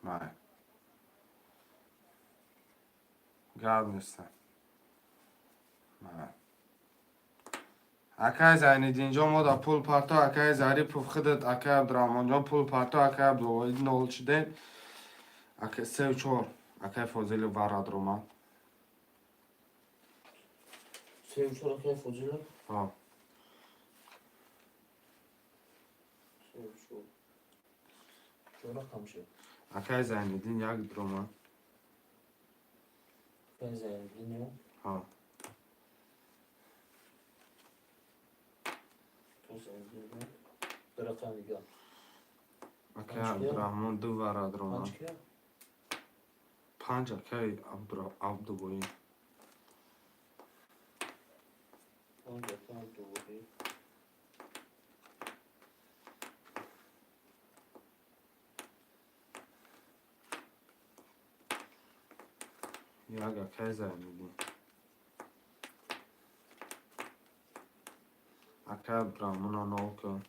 مال گرد نیستم مال Акай Зайниддин ҷон мо дар пул парто акай Зарипов худат акай Абдурахмон ҷон пул парто акай Абдулвоҳид нол шидем. Акай 3-4 акай Фозили варадроман. 3-4 акай Фозили? Ҳо. 3-4. Чо рақам шед? Акай Зайниддин як дроман. Акай Зайниддин ё? Ҳо. То Зайниддин ё? Ду рақам дига. Акай Абдурахмон 2 варадроман. 5 кия? 5 акай Абдувоҳид. 5 акай Абдувоҳид. Як акай Зайниддин. Акай Абдурахмон нол кун.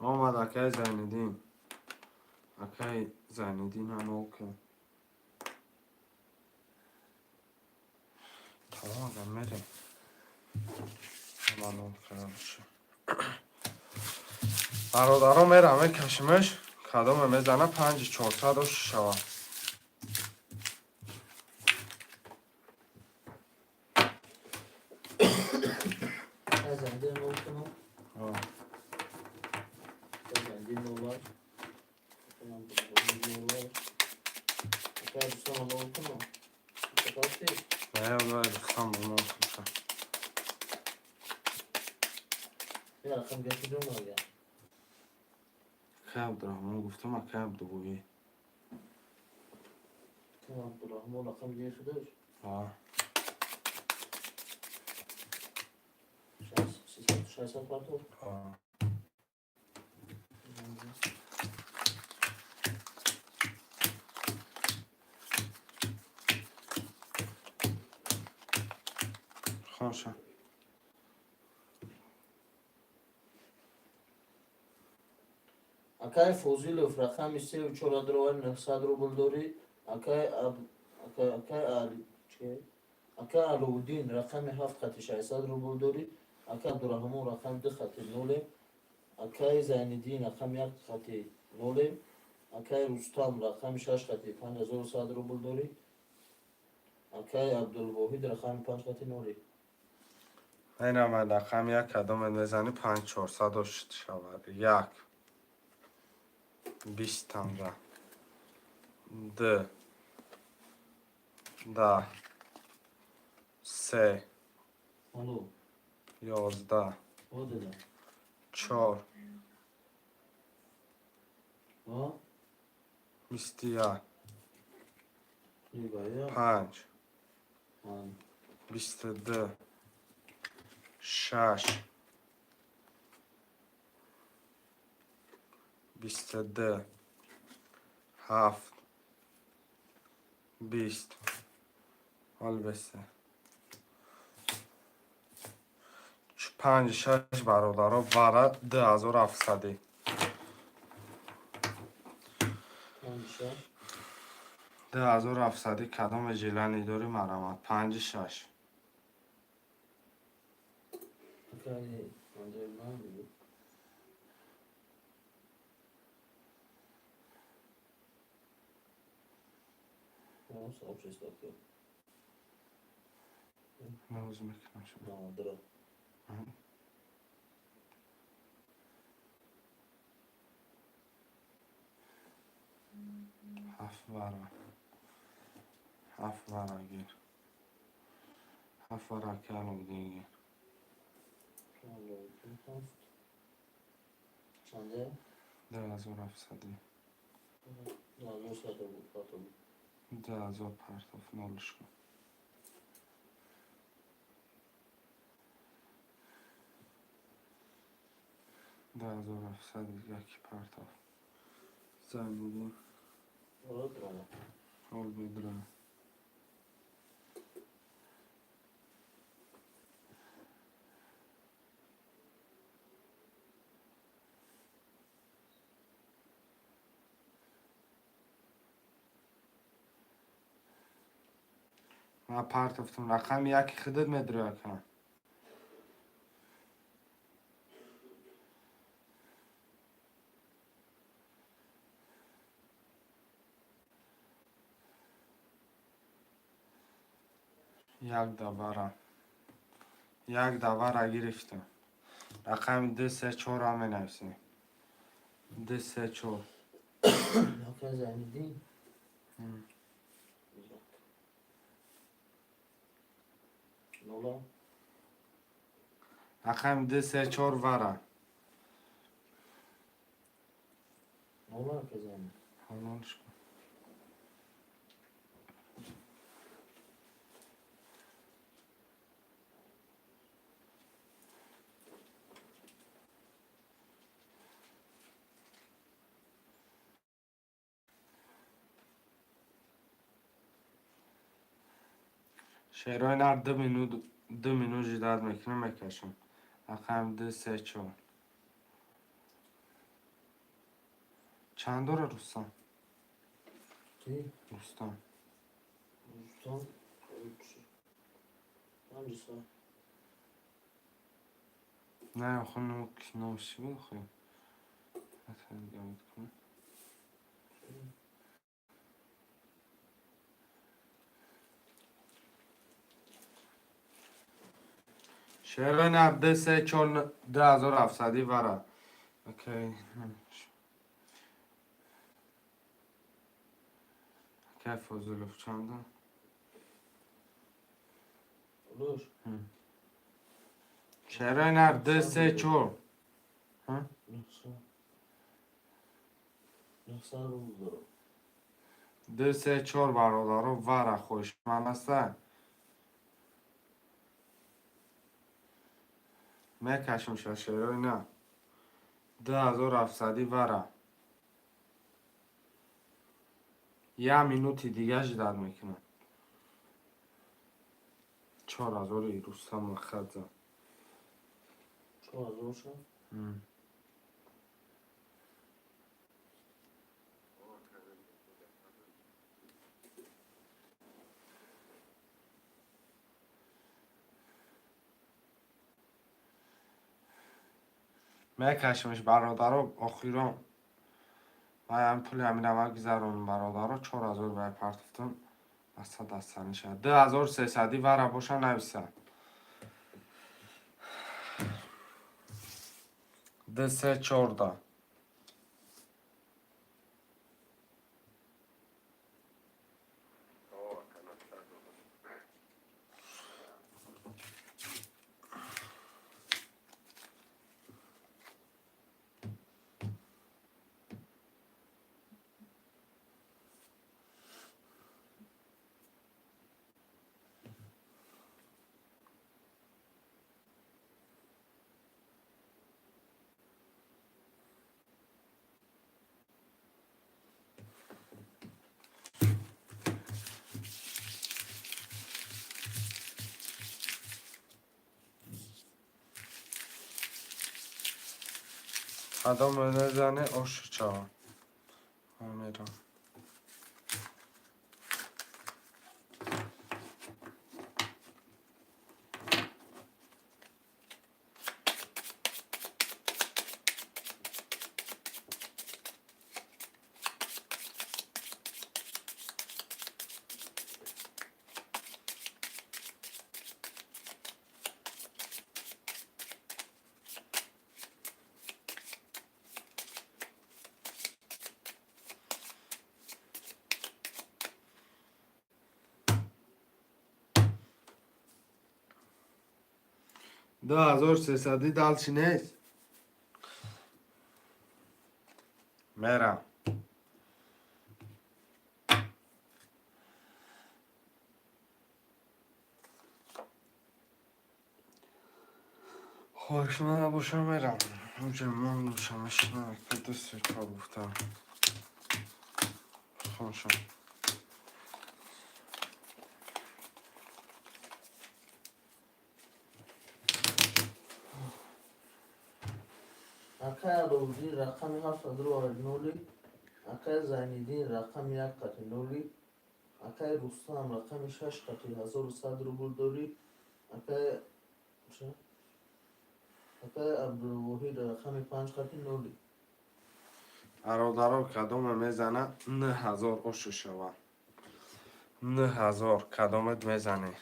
омад акай Зайниддин. Акай Зайниддин нол кун. Tamam ben merem. Aman ol kardeşim. برادرها میرم کشمش کدام میزنه 5400 شوا. Akay Zayniddin nol kunu? Akay Zayniddin nollar. Akay Abdulvahid nollar. Akay Rustam nol kunu? Kapat değil. Ne olay rıxtam bunu otursa. Bir rakam getiriyorum oraya. Akay Abdurahman گفتم Akay Abduvоҳид. Akay Abdurahman rakam getiriyor. ها. 60 var da. ها. خوشم. Akay Fozilov rakam 3-4 900 rubl dori. Akay Alauddin rakam 7 خط 600 rubl dori. Akay Abdurahmon rakam 2 خط 0. Akay Zayniddin rakam 1 خط 0. Akay Rustam rakam 6 خط 5100 rubl dori. Akay Abdulvohid rakam 5 خط 0. این آمد رقم یک کدام میزنی 5400 شود. یک 20 تمره. دو 10 3 Alo. 11 O dedi. 4 Ha? 21 İyi gayet. 5 Man. 22 6 22 7 20 البته 5-6 برادرها ورد 2700 Hangisi? 2700 کدام جیلانی داری مرامت 5-6 Akay. Andırman diyor. O soğukçası bakıyor. نه روز میکنم شما Tamam, dur. هفت ورا گیر هفت ورا کلم دیگه Çande? 2700 Ya, nasıl da bu patron? 10,000 پرتاف نولش کن 10,700 یکی پرتاف زنیدیم Oradır ama. حال بدرم من پرتفتم رقم یکی خودت مدرو کنم. یک داورم. یک داور گرفتم. رقم 2 3 4 هم نویسیم. 2 3 4. نکه زنیدین. نولا. رقم 2 3 4 وره. نولا که زنید. حالانش کن. شیرای نر 2 مینو جداد میکنم میکشم. رقم 2 3 4. چند داره رستم؟ کی؟ رستم. رستم. هنجسا. نه خونم نوشی بود خیلی. مثلا گمید کنم. شیرای نر 2 3 4 2700 وره. اوکی. که فضولف چنده؟ Olur. شیرای نر 2 3 4. Yoksa... Yoksa buldu. 2 3 4 برادر و وره خوش من است. میکشم شیرای نه 2700 وره. یه مینوتی دیگه جداد میکنم. 4000 رستم خزه. Çok az olsa. میکشمش برادر و آخیرا من پولی همین هم گذارم برادر رو 4000 بای پرتفتم اصلا دستانی شد 2300 وره باشه نویسه 2 3 14. آدم نزنه آش چا میرم 2300 دالچی نیست میرم خوش من نباشم میرم اونجا من نوشمش نه که 2 3 4 گفتم خوشم Akaya buldu. Rakam 7 noli. Akaya zanidin rakam 1 noli. اکای رستم رقم 6 قطعی 1100 روبل داری. اکای چه؟ اکای عبدالوحید رقم 5 قطعی نولی. برادرها کدام میزنه 9000 اوشو شوه 9000 کدامت میزنی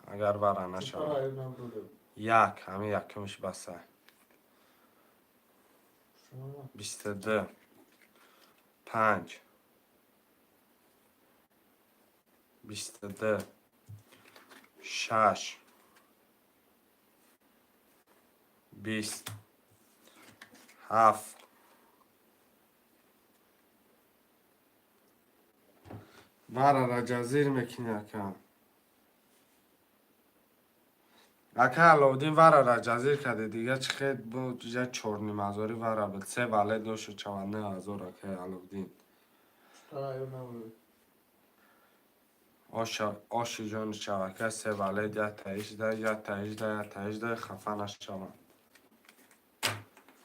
اگر بره چطور نشوه ایونم رو یک همه یکمش بسه شما 22 5 22 6 20 7 بره را جزیر میکنی اکا اکا علاودین وره را جزیر کرده دیگه چه خیلی بود جه چورنی مزاری وره بود 3 ولی دوشو 9000 اکا علاودین چطور ایونم رو آشی جان شبکه 3 ولی 10 تا 18 10 تا 18 10 تا 18 خفه نشوم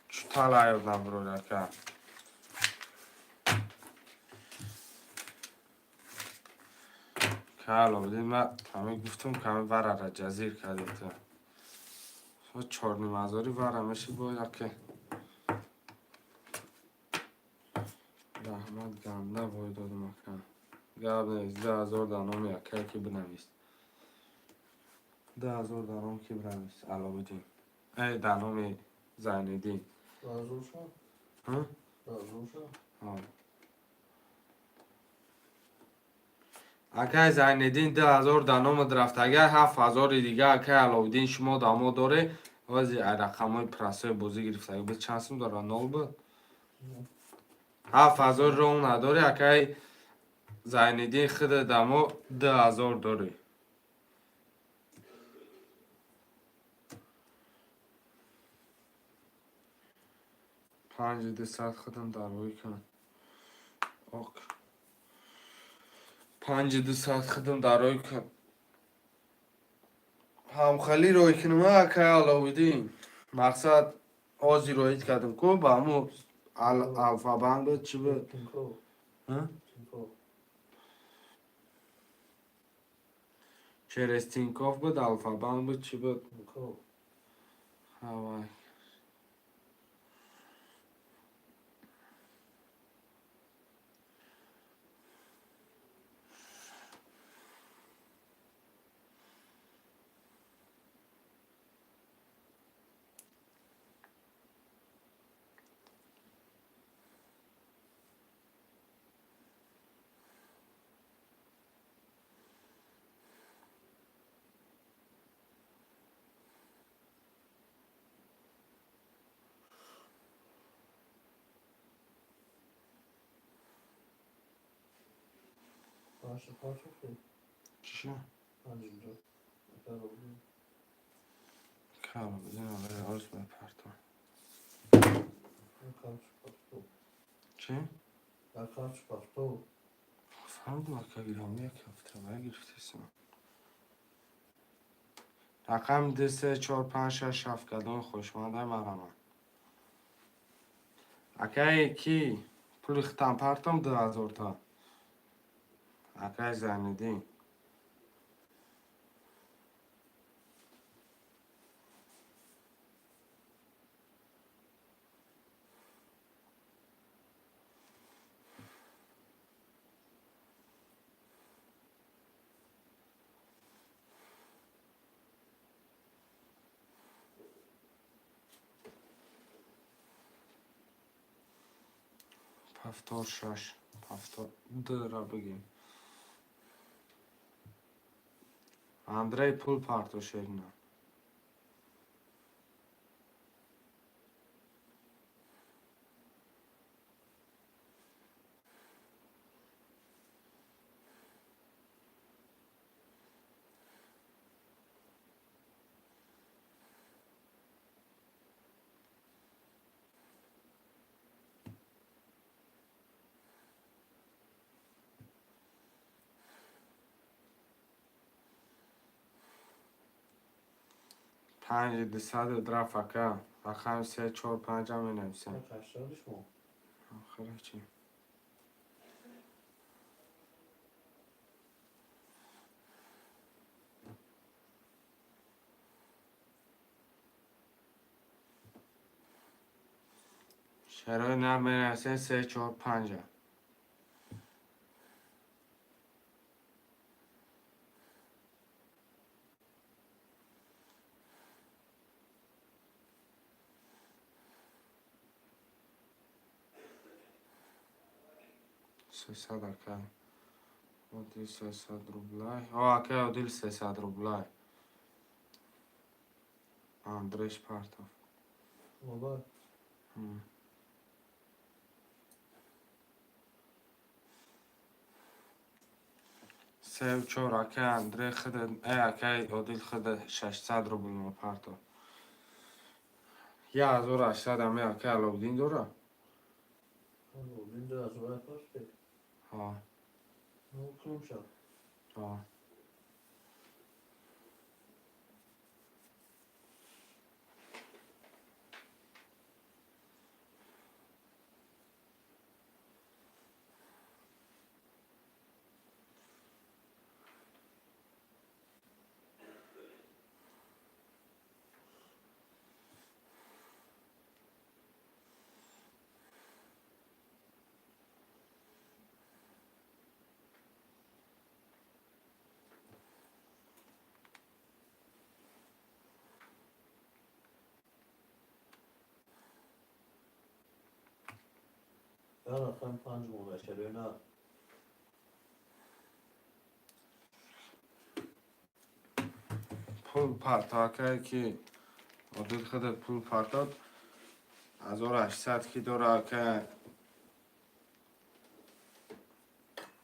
چطور ایونم برو اکا که علاودین من همه گفتم که همه وره را جزیر کرده تو چورنی مزاری وره میشه باید که رحمت گنده باید دادم اکا گرد نیست 10,000 دانم یکه که بنویست 10,000 دانم که بنویست علاودین ای دانم زیندین رازو شد ها؟ رازو شد ها اکه زیندین 10,000 دانم درفت اگه 7,000 دیگه اکه علاودین شما دامو داره وزی رقم های پرسه بازی گرفته اگه بود چند سم داره 0 بود 7,000 رو اون نداره اکه زیندین خود دامو 10,000 داره 5,200 خودم داروی کن اوک 5,200 خودم داروی کن هم خیلی روی کنم اکه علاودین مقصد آزی رویت کردم کو با همو الفا بند بود چی بود تینکو ها؟ تینکو چرستینکوف بود الفا بند بود چی بود تینکو هوای باشه باشه که چی شد؟ پنجونجا علاودین که علاودین آره آز بپرتم کارچ پاسپورت چی؟ در کارچ پاسپورت فهمیدم اکه گرامی یک هفته باید گرفتیستم رقم 2 3 4 5 6 7 کدام خوشمنده مرمه اکه کی پول ختم پرتم 2,000 تا اکه زیندین هفتاد شش هفتاد دو را بگیم اندری پول پارتو شیرینه پنج دیصد درفکه رقم 3 4 5 هم می نویسم هشتادش مون آخره چی چرا نمیرسه 3 4 5 300 اکا Odil 300 rublay. Aka Odil 300 rublay. Andrei Spartov. بابا سه و چهار اکا اندری خود اکا Odil خود 600 روبل ما پارتو. 1800 همه اکا Alauddin داره. این دو از اون پاس ها کلوم شد ها. یا رقم 5 مباشره نه پول پارتو اکا که Odil خود پول پارتو 1800 کی داره اکا.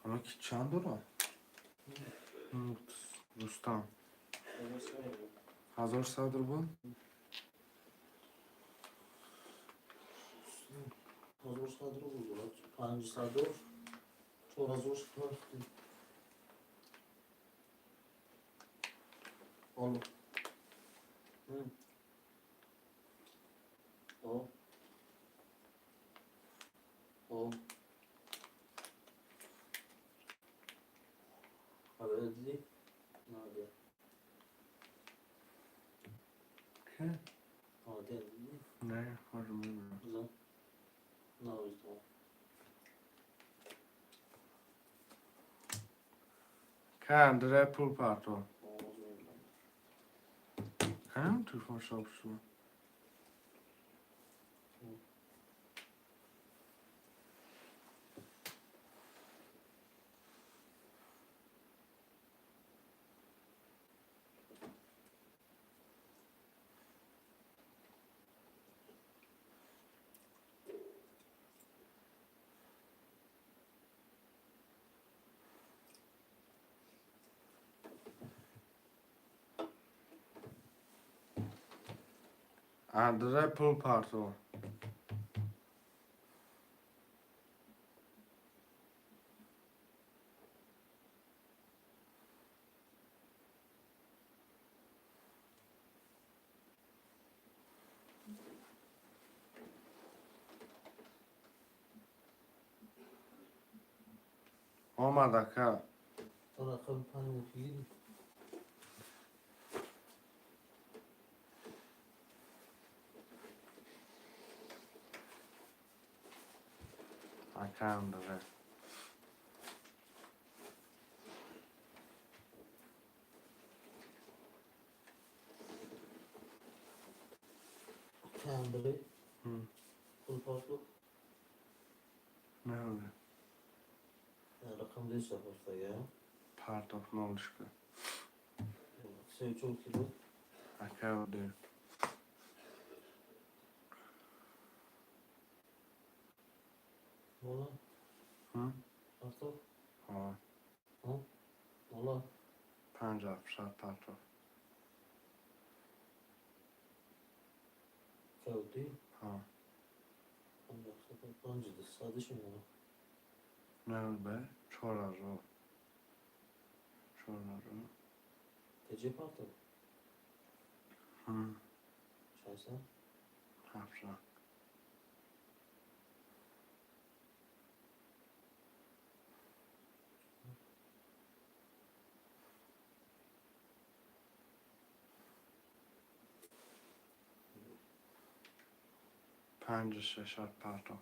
اما کی چند داره؟ رستم 1100 روبل. هزار صد رو بود 500 رو 4000 رفتی آلو او او آره دیدی؟ نه که؟ آده دیدی؟ نه خواهر میدونم. زن نه ویدیو که اندره پول پارتو هم تلفن شاب شو. اندره پول پارتو آمد اکا. رقم 5 مفید اکا اندره کندری پول پاسو نه نه رقم دیست پاستا یا پارتو نولشکه 34 کیلو اکا Odil والا پاستا ها والا 50 پارتو کودی ها 5 سادش میمونه نه به 4000 تجی پاستا شایسته هفته 56 پرتاب.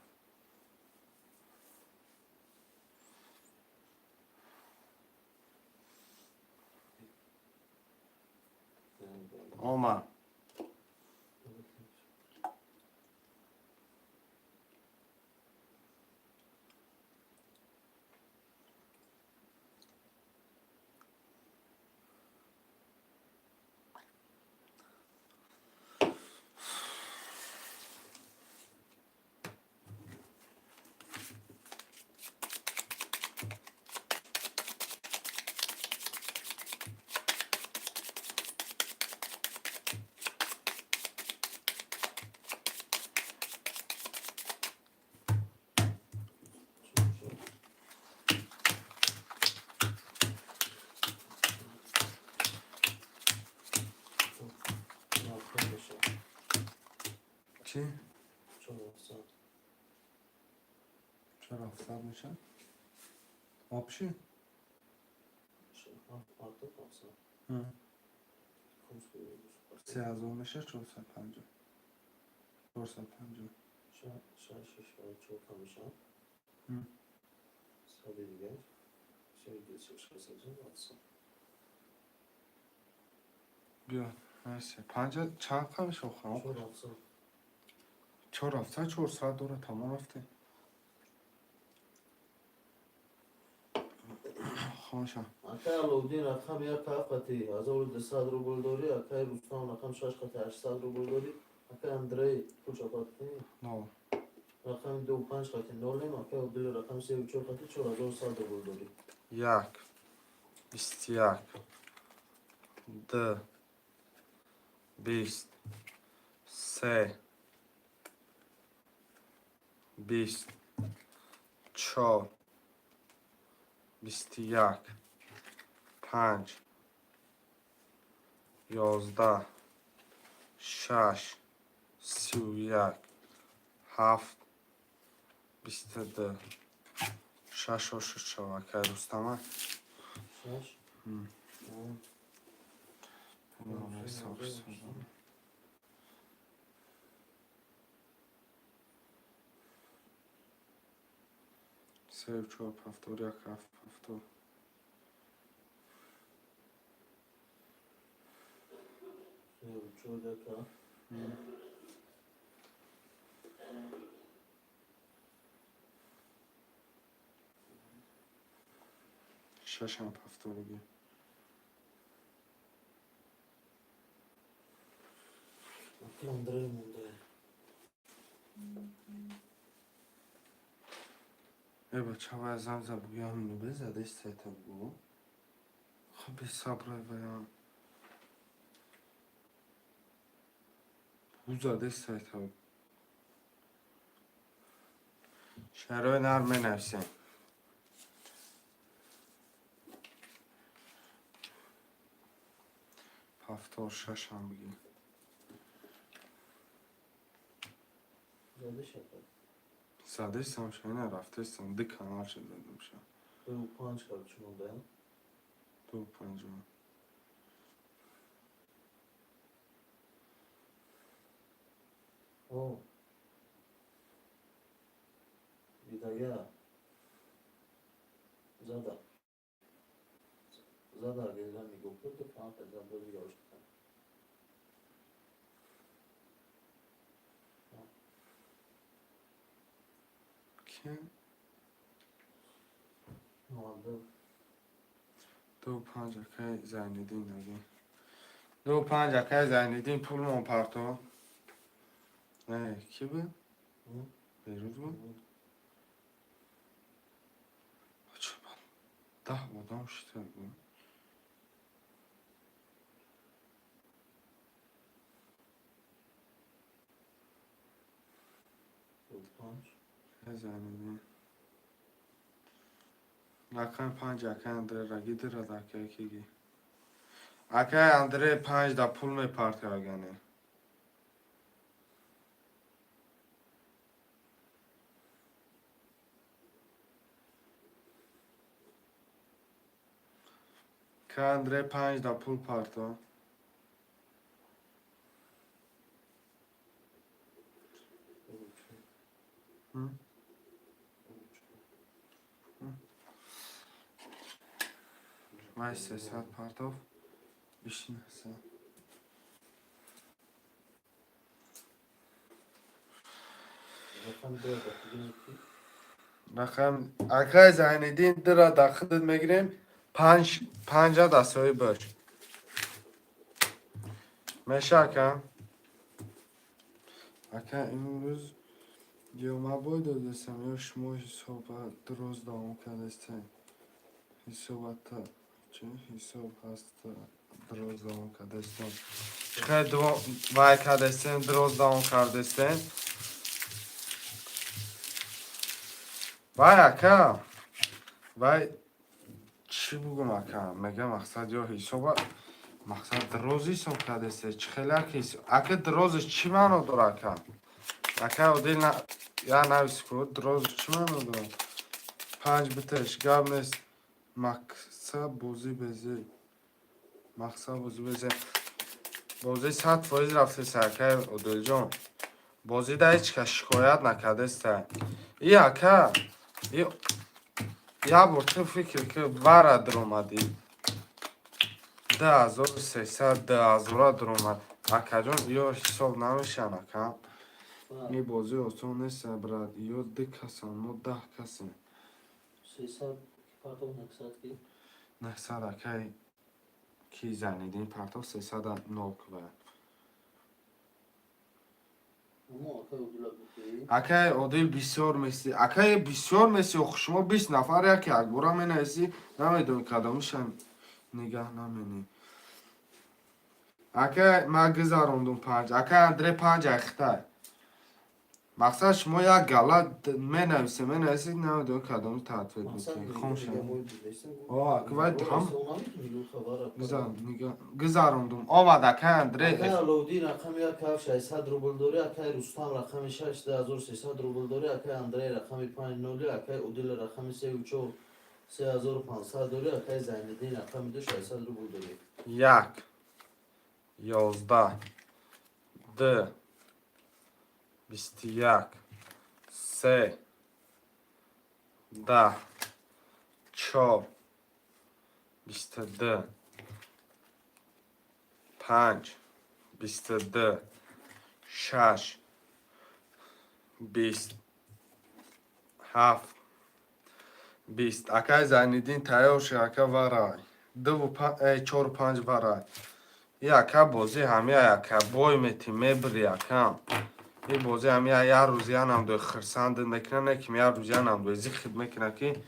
آمد. چی؟ چرا افتاد میشه؟ آب چی؟ 3000 میشه 450. 450. بیا مرسی. 50 چند کمش بخورم؟ 4 هفته 400 دوره تمام رفته. خوشم. اکای علودین رقم یک قطعی 1200 روبل داری، اکای رستم رقم 6 قطعی 800 روبل داری، اکای اندری تو چقدر کنی؟ نو. رقم 25 قطعی نولیم، اکای عبدال رقم 34 قطعی 4100 روبل داری. 1 21 2 20 3 20 4 21 5 11 6 31 7 22 6 شبکه رستمه. 6 3 4 هفتاد 1 7 هفتاد. چود اکا شش هم هفتاد بگیر. اکای اندری مونده. ای بچه ها زمزم بگیم همینو بزده سیتا بگو. خب بی صبره بیان بوزاده سیتا بگو. شروع نرمه نفسیم. هفتاد 6 هم بگیم. زده شکل زده ایستم شاید رفته ایستم دی کانال شد دادم شد 5 کارچ مونده. 2 5 او بیداگه زده اگه دیدن میگو کرد تو فهم پدرم بازی گوش کنم. کی؟ مالده 2 5 اکای زیندین نگی 2 5 اکای زیندین پول من پرتو. نه کی بود؟ بیروز بود؟ بچه من 10 بودم شده بود. دو پنج زیندین اکای 5 اکای اندره رگی درد اکای کی اکای اندره 5 دا پول می پرته اگنه که اندره 5 دا پول پرته دو وای 300 پرتاب بیشتر نسا رقم دو بخونیم کی؟ رقم اکای زیندین درا داخل میگیریم 50 دستای باش میشه اکا اکا امروز یوم بود دستم یا شما حساب درست دارم کردستم حساب تا چه حساب هست درست دارم کردستم چه دو وای کردستم درست دارم کردستم وای اکا وای چی بگم اکا میگم مقصد یا حساب مقصد درست حساب کردسته چه خیلی اکا درستش چی معنی داره اکا اکا اودیل نه یا نویس کود درست چی معنی داره 5 بتش گاب نیست مقصد بوزی بزی مقصد بوزی بزی بوزی 100% رفته سرکه اودیل جان بوزی ده هیچ که شکایت نکردسته ای اکا یا برده فکر که وره در اومدی 10300 10000 در اومد اکا جان یا حساب نمیشن اکا این بازی آسان نیست براد یا 10 کسان ما 10 کسیم 300 پرتاب نکسد کی؟ نحصد اکای کی زنیدین پرتاب 300 نوک و اما اکای اودیلا بکنی؟ اکای اودیل بسیار میسی اکای بسیار میسی و شما 20 نفر یکی اکبورا می نیسی نمیدون کدامشم نگه نمینی اکای ما گذاروندم 5 اکای اندره 5 اخته مقصد شما یک غلط می نویسید نمیدون کدام تطویل میکنی خون شد آه اکای باید هم گذاروندم آمد اکای اندره اکای علودی رقم یک کف 600 روبل داری اکای رستم رقم 6300 روبل داری اکای اندری رقم 5 نولی اکای اودیل رقم 34 3500 داری اکای زیندین رقم 2 600 روبل داری 1 11 2 21 3 10 4 22 5 22 6 20 7 20 اکای زنیدین تیار شد اکا ورای 4 5 ورای اکا بازی همه اکا بای میتی میبری اکا این بازی همه یک روزیان هم دوی خرسند نکنه نکیم یک روزیان هم دوی زی خد میکنه که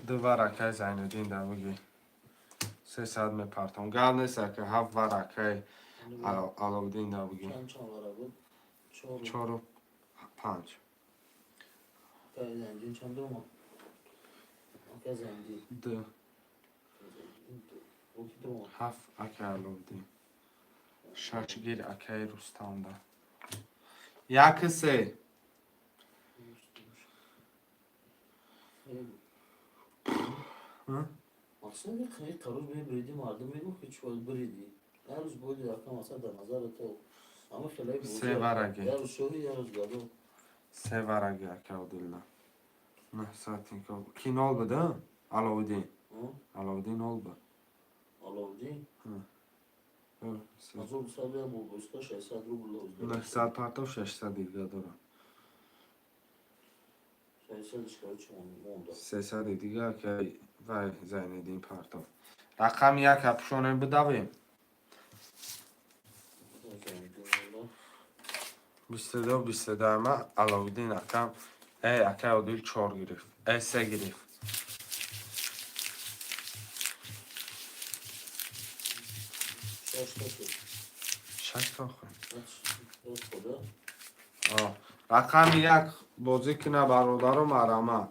دو ور اکای زیندین در بگی 300 میپرتم گل نیست اکا 7 ور اکای علودین در بگی چند ورا بود؟ 4 و 5 اکای زیندین چند دوما؟ اکای زیندین 2 اوکی دوما 7 اکای علودین 6 گیر اکای رستم ده 1 3 اصلا یک خیلی قرار بریدی مردم میگو که چوال بریدی یه روز بودی رقم اصلا در نظر تو اما خیلی بودی 3 ورقه یه روز شوهی یه روز گادو 3 ورقه اکا علودین نه ساعتین که کی نال بده؟ علودین علودین نال بده علودین از اون سال یا بوستا 600 روبل لوز داره 900 پرتاب 600 دیگه داره 600 اشکال چون مونده 300 دیگه که وای زیندین پرتاب رقم یک اپشونه بدویم 22 22 ما علودین اکم ای اکا اودیل 4 گرفت ای 3 گرفت 6 تا خون رقم یک بازی کنه برادرم مرمه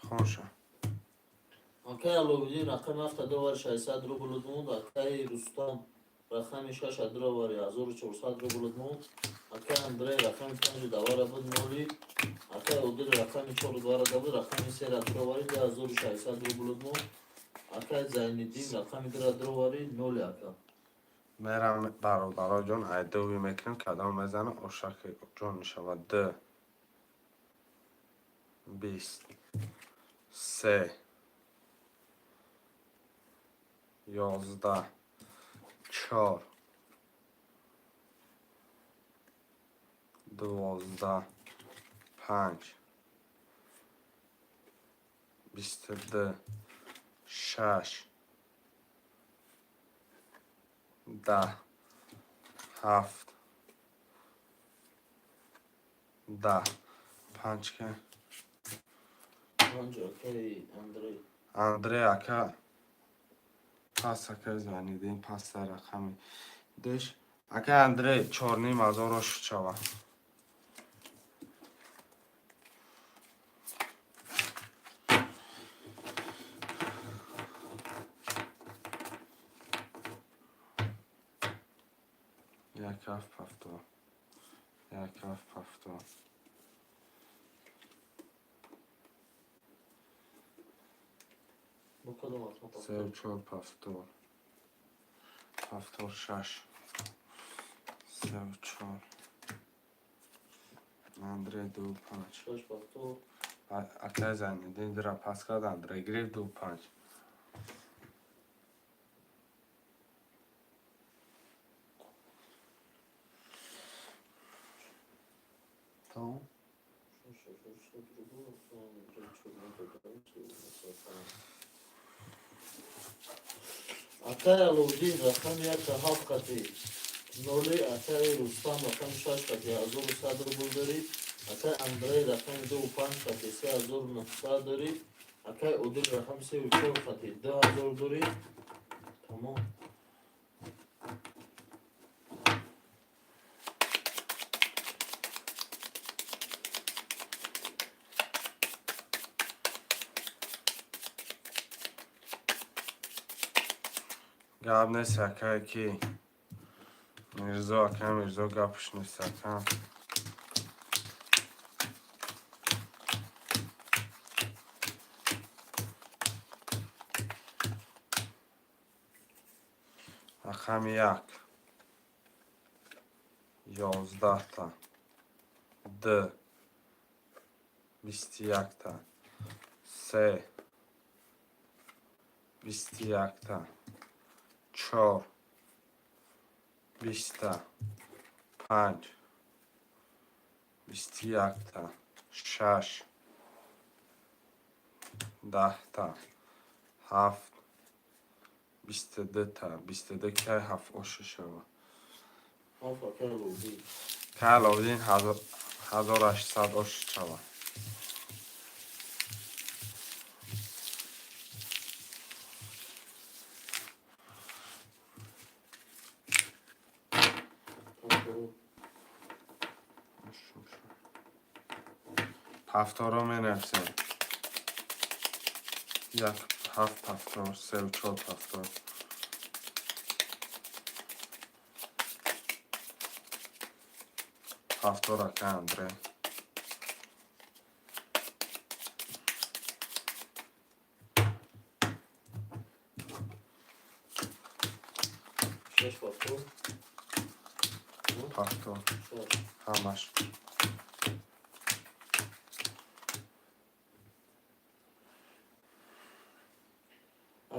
خوشه Акай Аловидин рақами 7600 рубл удмуд, акай Рустам рақами 600 авари 1400 рубл удмуд, акай Андрей рақами 5 давара буд ноли, акай Одил рақами 4 давара буд, рақами 3 авари 1600 рубл удмуд, акай Зайниддин рақами 2 авари 0 ака. мерам бародароҷон айдови мекунем кадом мезана ошаки ҷон мешавад 2 20 3 11 4 12 5 22 6 10 7 10 5 که Анҷа акай Андрей. Андрей ака пас ака Зайниддин пас дар рақами деш ака Андрей 4500 шуд шава як ҳафт ҳафтод як ҳафт ҳафтод Бо кадом рақам سه چهار هفتاد هفتاد شش سه و چهار اندره 2 5 شش هفتاد اکه زنیدین در پس کرد اندره گریف 2 5 Tamam. акай Аловидин рақами 7 қати 0, акай Рустам рақами 6 қати 1100 рубл дорид, акай Андрей рақами 2 5 қати 3900 дорид, акай Одил рақами 3 4 қати 2000 дорид. Тамом. гап нест акае ки мирзо ака мирзо гапш нест ака рақами 1 11 та 2 21 та 3 21 та 4 20 та 5 21 та 6 10 та 7 22 та 22 که 7 آشه شود ҳафт акай Аловидин. که علاوه 1800 آشه شود هفته رو می نفسیم یک هفته 3 و 4 هفته هفته را که اندره شش هفتاد هفته شش همش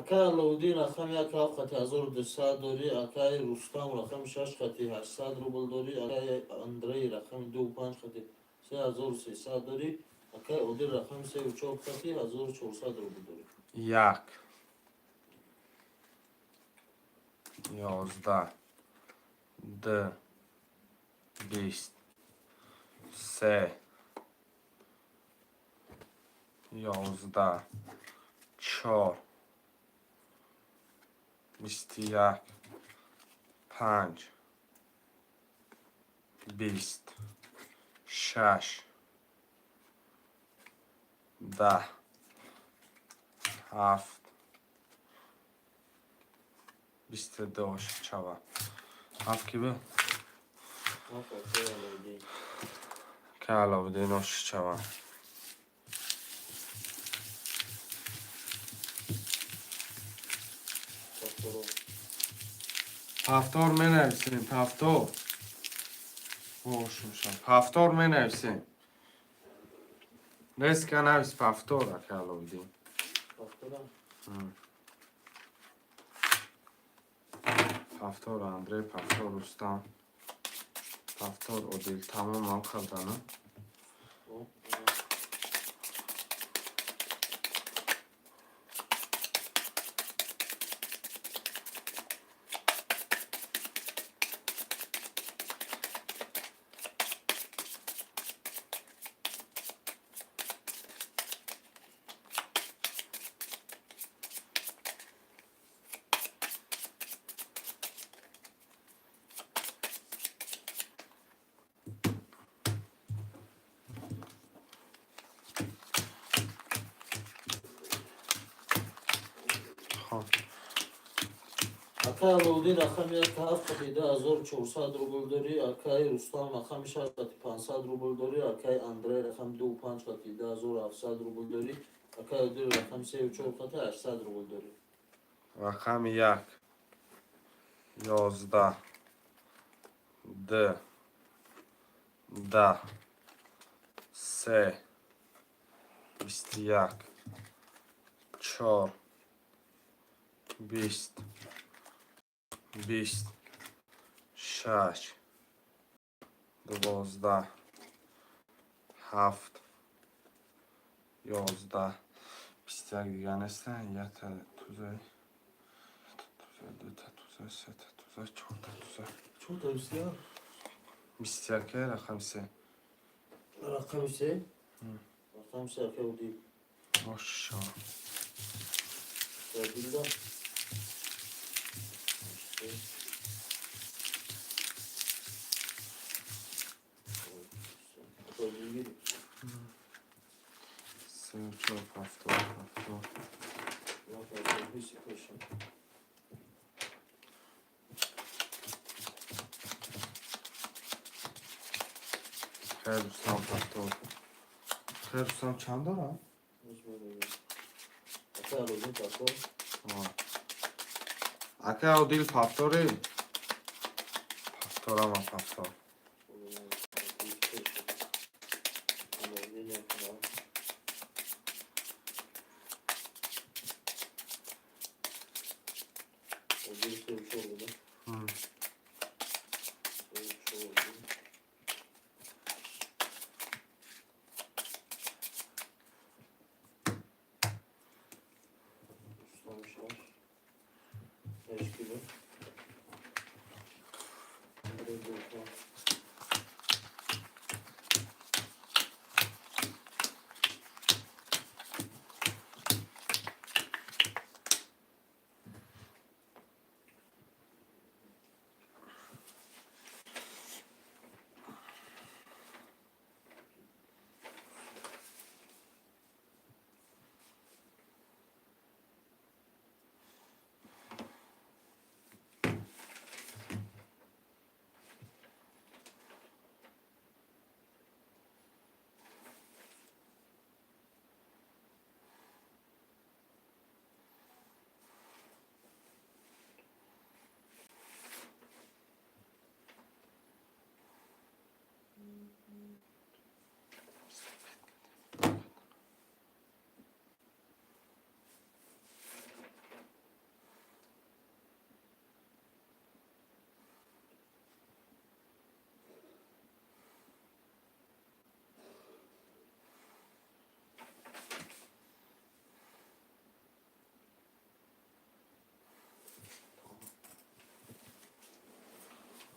акай Аловидин рақами 1 қати 1200 дорӣ, акай Рустам рақами 6 қати 800 рубл дорӣ, акай Андрей рақами 2 5 қати 3300 дорӣ, акай Одил рақами 3 4 қати 1400 рубл дорӣ. 1 11 2 20 3 11 4 21 5 20 6 10 7 22 Oshchava. Avki bu? Akay Alovdin. Kalovdin Oshchava. Paftoro. Paftor menevsin, paftor. Boşmuşam. Paftor menevsin. Neska nevis paftor Kalovdin. Paftora. Paftor Andrey, paftor Rustam. Paftor Odil. Tamam Alkavdanı. O. Xo'p. Akay Alovdin raqami 7400 rubl dori. Akay Rustam raqami 500 rubl dori. Akay Andrey raqami 2700 rubl dori. Akay Odil raqami 3400 rubl dori. Raqam 1 11 D D 3 21 4 20 20 6 12 7 11 21 دیگه نیستن یه تا توزای دو تا توزای سه تا توزای چهار تا توزای Çok da üstüne. 21 که رقم 3 Rakam ise? Rakam ise Akay Odil. ماشاءالله Odil'den. Akay Odil gibi. 3 و 4 هفتاد Akay Odil bir sıkışın. خیلی دوستان هفتاد خیلی دوستان چند دارم؟ Akay Alovdin Paftoro. اکه او دیل پفتوری پفتورم هم پفتور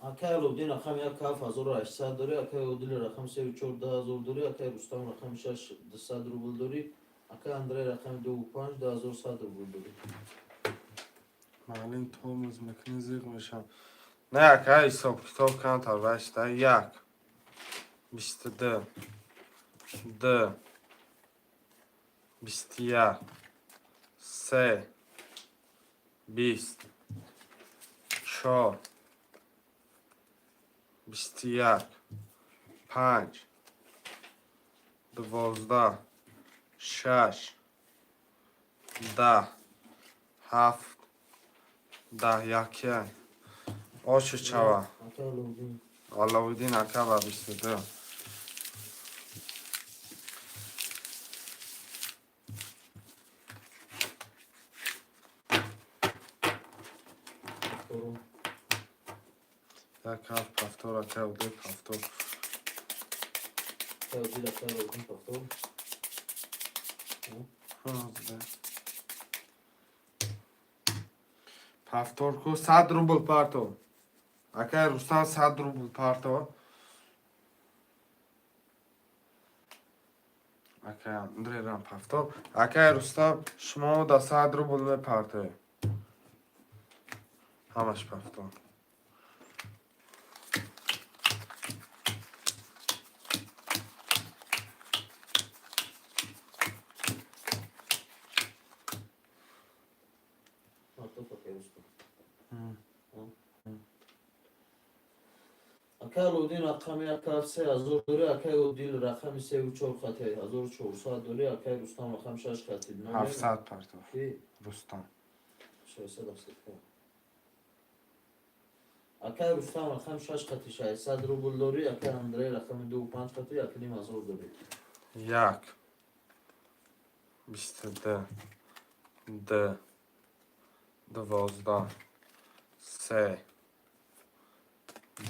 Akay Alovdin raqam 7800 dori. Akay Odil raqam 3400 dori. Akay Rustam raqam 600 rubl dori. Akay Andrey raqam 2100 rubl dori. من این تومز میکنی زیغ میشم نه اکه حساب کتاب کن تا بشته یک 22 2 21 3 20 4 21 5 12 6 10 7 10 یکی آش چوا Aka Alauddin. Alavuddin aka va 22 Paftorum. یک هفت پفتور aka و دو پفتور Aka Odil, Aka Alauddin, Paftorum. پفتور کو 100 روبل پارتو aka رستم 100 روبل پارتو aka اندری رام پفتور aka رستم شما دا 100 روبل پارتو همش پفتور Marta Pakistan. Aka Alauddin raqami aka 3000 dori, Aka Odil raqami 34 xati 1400 dori, Aka Rustam raqam 6 xati 700 پارتو Ki رستم 670. Aka Rustam raqam 6 xati 600 rubl dori, Aka Andrey raqami 25 xati 1000 dori. یک 22 ده 12 3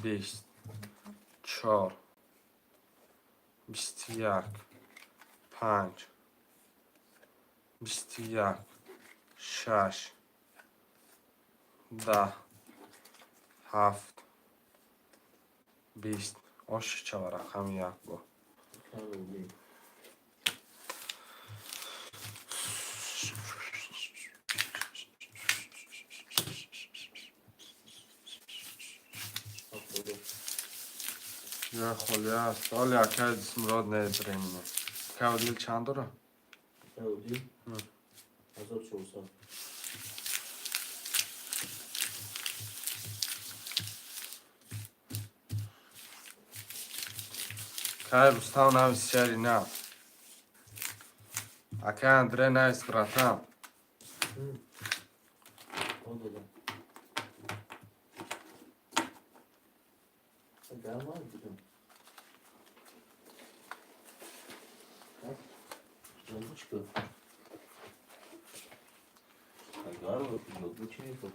20 4 21 5 21 6 10 7 20 آش چهار رقم یک با Aka Alauddin. Paftorum. یا خالی است حالی اکه مراد نیدرینه که دیل چند داره؟ Aka Odil 1400. که رستم نویس شری نه اکه اندره نویس براتم Odil. Gelmez dedim. Bak. Olmuş bu. Agar yok bu şey yok.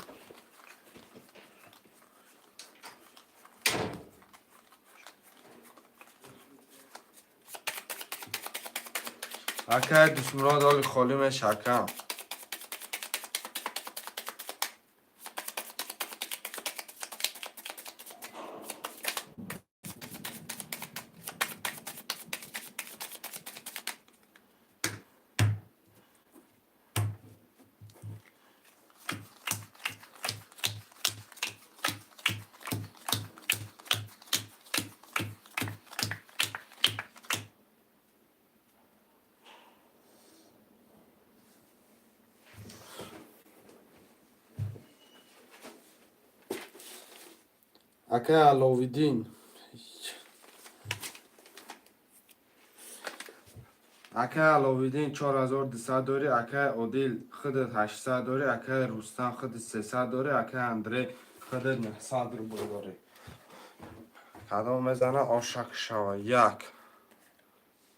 اکه دوست مراد حالی خالی می شکم اکه علاویدین اکه علاویدین 4200 داری اکه عادل خودت 800 داری اکه رستم خودت 300 داری اکه اندره خودت 900 روبل داری کدام میزنه آشک شوه 1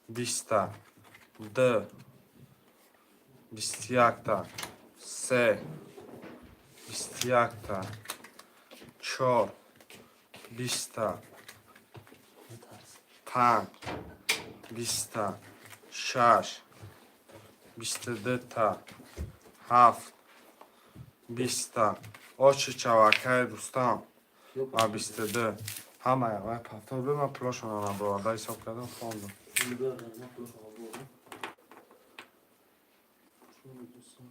20 2 21 3 21 4 20 5 20 6 22 7 20 آچه چوکه دوستان و 22 همه یه پفتار به من پلاشون هم برده حساب کردم خواندم Şimdi böyle ne yapıyorsun abi oğlum? Şunu dursun.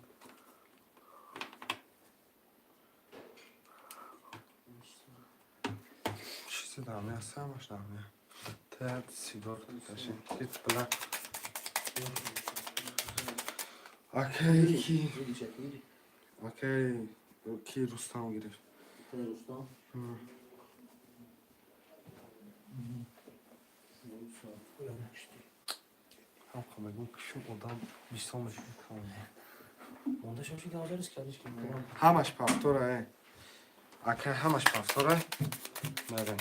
چیزی دارم هست همش دارم تهت سیگار تشیم گیت بلک اوکی کی İyi çek iyi. اوکی کی رستم گرفت خیر usta. هم بگم کشم odam bir sonuç kaldı. Onda şaşı geleceğiz kardeşim. همش پافتوره اکه همش پافتوره نره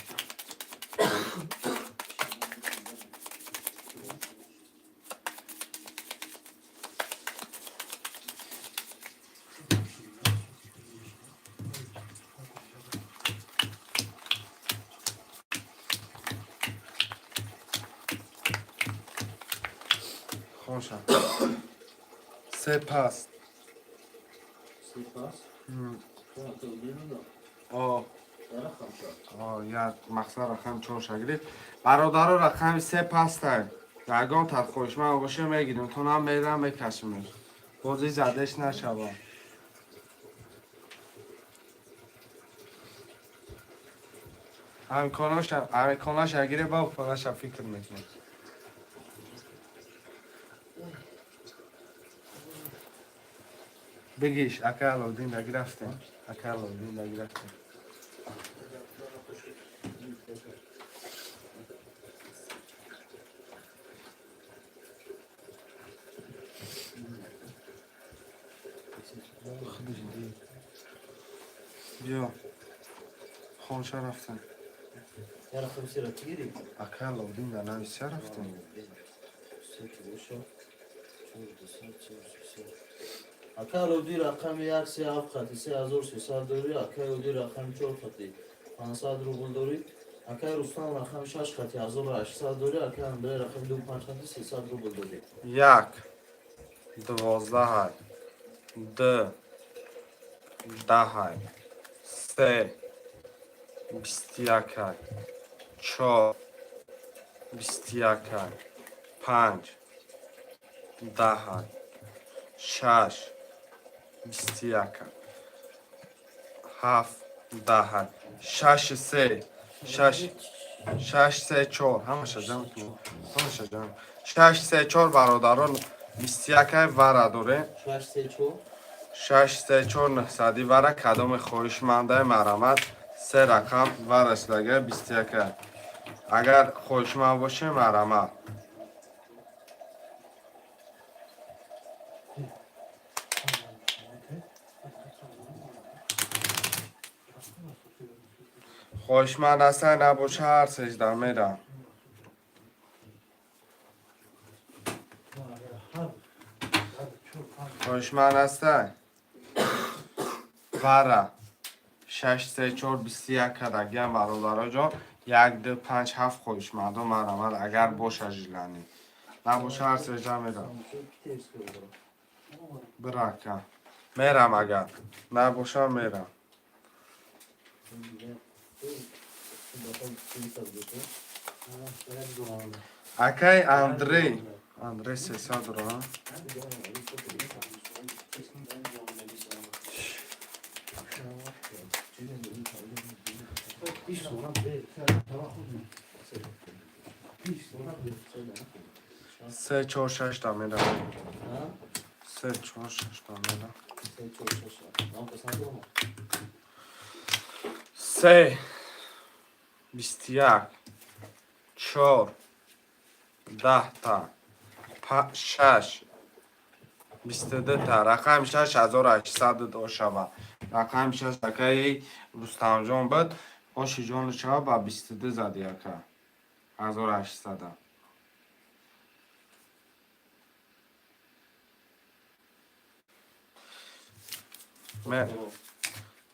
خوشم سپاس Sipas. Sonra kılıyor mu da? آه Yara kamşa. یا مقصد رقم 4 شگرید برادر رقم 3 پسته یگان تر خوش من باشه میگیریم تو هم میرم بکشمش بازی زدش نشوا امکاناش اگیره با پاناش فکر میکنه بگیش اکل و دین نگرفتیم اکل و دین نگرفتیم بیا خونشا رفتم Yara kamşa rakiri. اکل و دین در نویسه رفتیم Akar ödü rakam yak se av khati se azor se sadori akay ödü rakam çor khati 500 rubl dori akay rustam rakam shash khati azor 800 dori akay andre rakam 25 khati 300 rubl dori یک 12 های 2 10 های 3 21 های 4 21 های 5 10 های 6 21 های 7 10 های 6 3 6 3 4 همش جمع کن همش جمع 6 3 4 برادران 21 های ورا داره shash se ço 6 3 4 900 ورا کدام خویشمنده مرامت سه رقم ورسلگه 21 اگر خویشمند باشه مرامت خویشمند هسته نباشه هر سجده میرم خویشمند هسته ورا 6 3 4 21 کدگیم برادرها جان 1 2 5 7 خویشمند و مرامت اگر باشه جیلانی نباشه هر سجده میرم براکم میرم اگر نباشه میرم اکی اندری 300 رو ها پیش اونا به طرف خودم پیش اونا به 3 4 6 تا میرم ha 3 4 6 تا میرم se ço shash nam pasan durma 3 21 4 10 تا 6 22 تا رقم 6800 شود رقم 6 اکی رستم جان بود آشی جان شود با 22 زد یکا 1800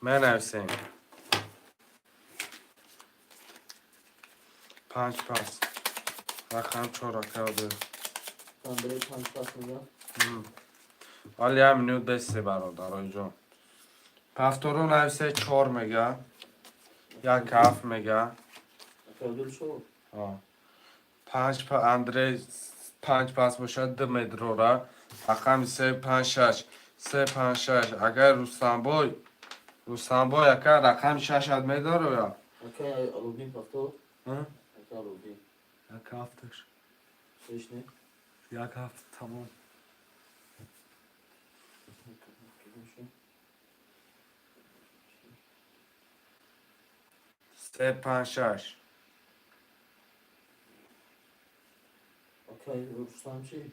من نویسیم 5 پس رقم 4 اکی andre 5 pas mı ولی همینو دسته برادرای جان پفتورو نویسه 4 میگه یک 7 میگه akay ödü ço 5 پا اندره 5 پس باشه 2 مدرورا رقم 3 5 6 3 5 6 اگر رستم بای اگر رقم 6 میداره یا akay alubin pakto ها؟ akay alubin یک هفتش seç ne یک هفت تمام سه پنج شش اوکی رستم چی؟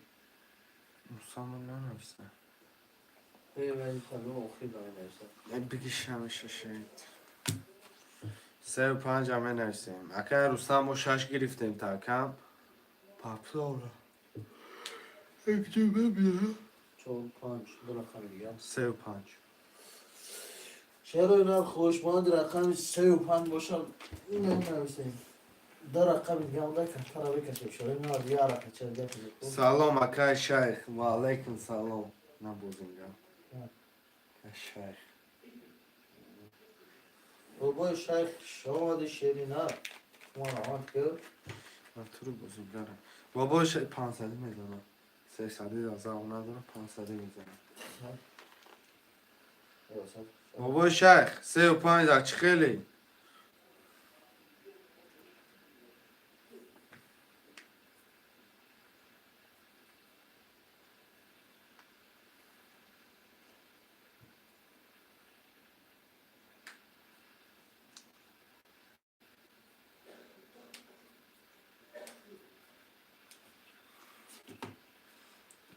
رستم ننوشته ولی کلمه اخیر ننوشته. بگی شمشه شید سه و پنج همه نوشتیم اکا رستم و شش گرفتیم تا کم پاپلوره یک جمعه بیاره 4 5 دو رقم دیگه. سه و پنج چرا اینا خوشمند رقم 3 و 5 باشه این ننوشتیم. دو رقم دیگه هم ده که طرا بکشیم شده اینا دیگه رقم چه دیگه کنیم. سلام اکا شیخ و علیکم سلام نبوزینگم شیخ بابای شیخ شاد شیرینه ما رحمت کرد. من تو رو بزرگرم بابا شیخ 500 میزنم 300 از اون ندارم 500 میزنم بابا شیخ 3 و 5 از چی خیلی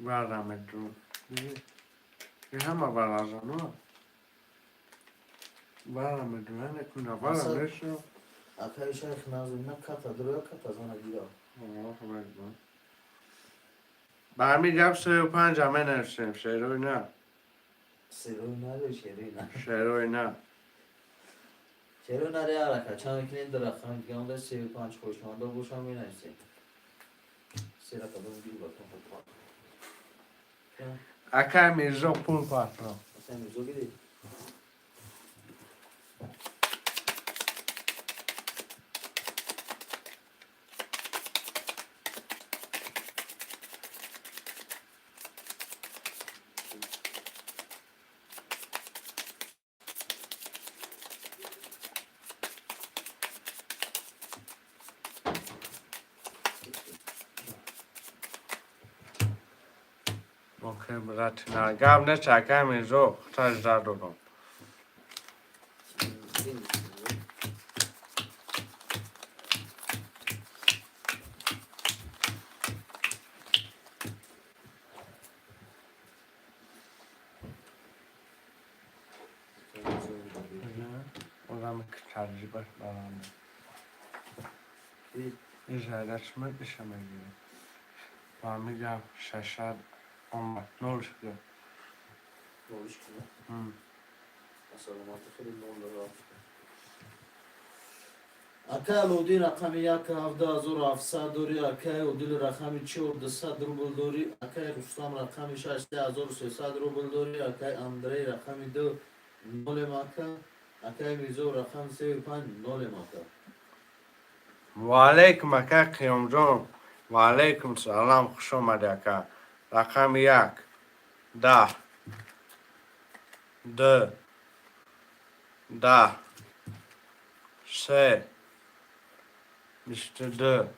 برنامه درون این همه برنامه برنامه درون نکنه برنامه شو اکای شیخ نازم نکتا درویا کتا زنه دیگه. برمی جب 3 و 5 همه نوشتیم شیروی نه سیروی نره شیرینه. شیروی نه چرا نره عرقه چند کنین در رقم دیگه هم ده 3 و 5 خوشمنده باشم می نوشتیم. 3 رقم دیگه باتون خود اکا میرزا پول پاتنا مثلا میزو بیدی. اوکی برات نه گام نه چاکا میرزا تاج دادم اونم کتری باش برام این زیادش میشه میگیره و میگم 600 اومد نول شده نولش کنه. مثلا ما خیلی نول را. اکای لودی رقم 17700 دوری اکای اودیل رقم 4200 روبل دوری اکای رستم رقم 6300 روبل دوری اکای اندری رقم 2 نول ماکا اکای میزو رقم 35 نول ماکا. و علیکم اکا قیام جان و علیکم سلام خوش آمدی اکا رقم 1 10 2 10 3 22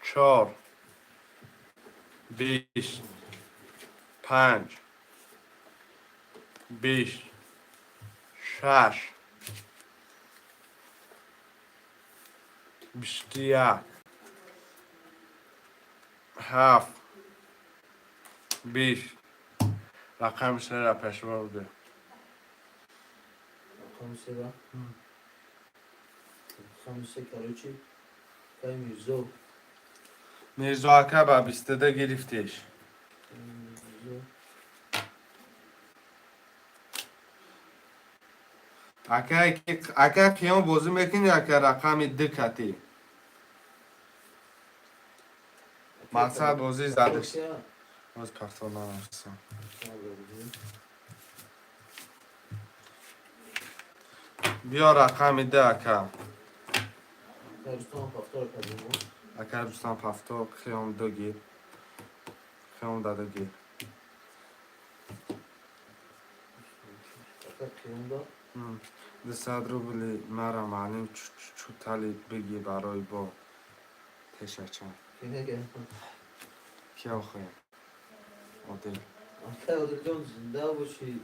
4 20 5 20 6 21 7 20 رقم 3 را پشما بوده رقم 3 را رقم 3 کاروچی اکای میزو میرزا اکا با 22 گرفتیش میزو اکا قیام بازی میکنی اکا رقم 2 کتی مقصد بازی زدش باز پختان نرسم بیا رقم 2 اکا رستم پفتار کدومو اکا رستم پفتار قیام 2 گیر قیام داده گیر اکای قیام دا 200 روبلی مرا معلوم چو تالی بگی برای با تشکر اینه که کیا خواهیم عادل اکای عادل جان زنده باشی.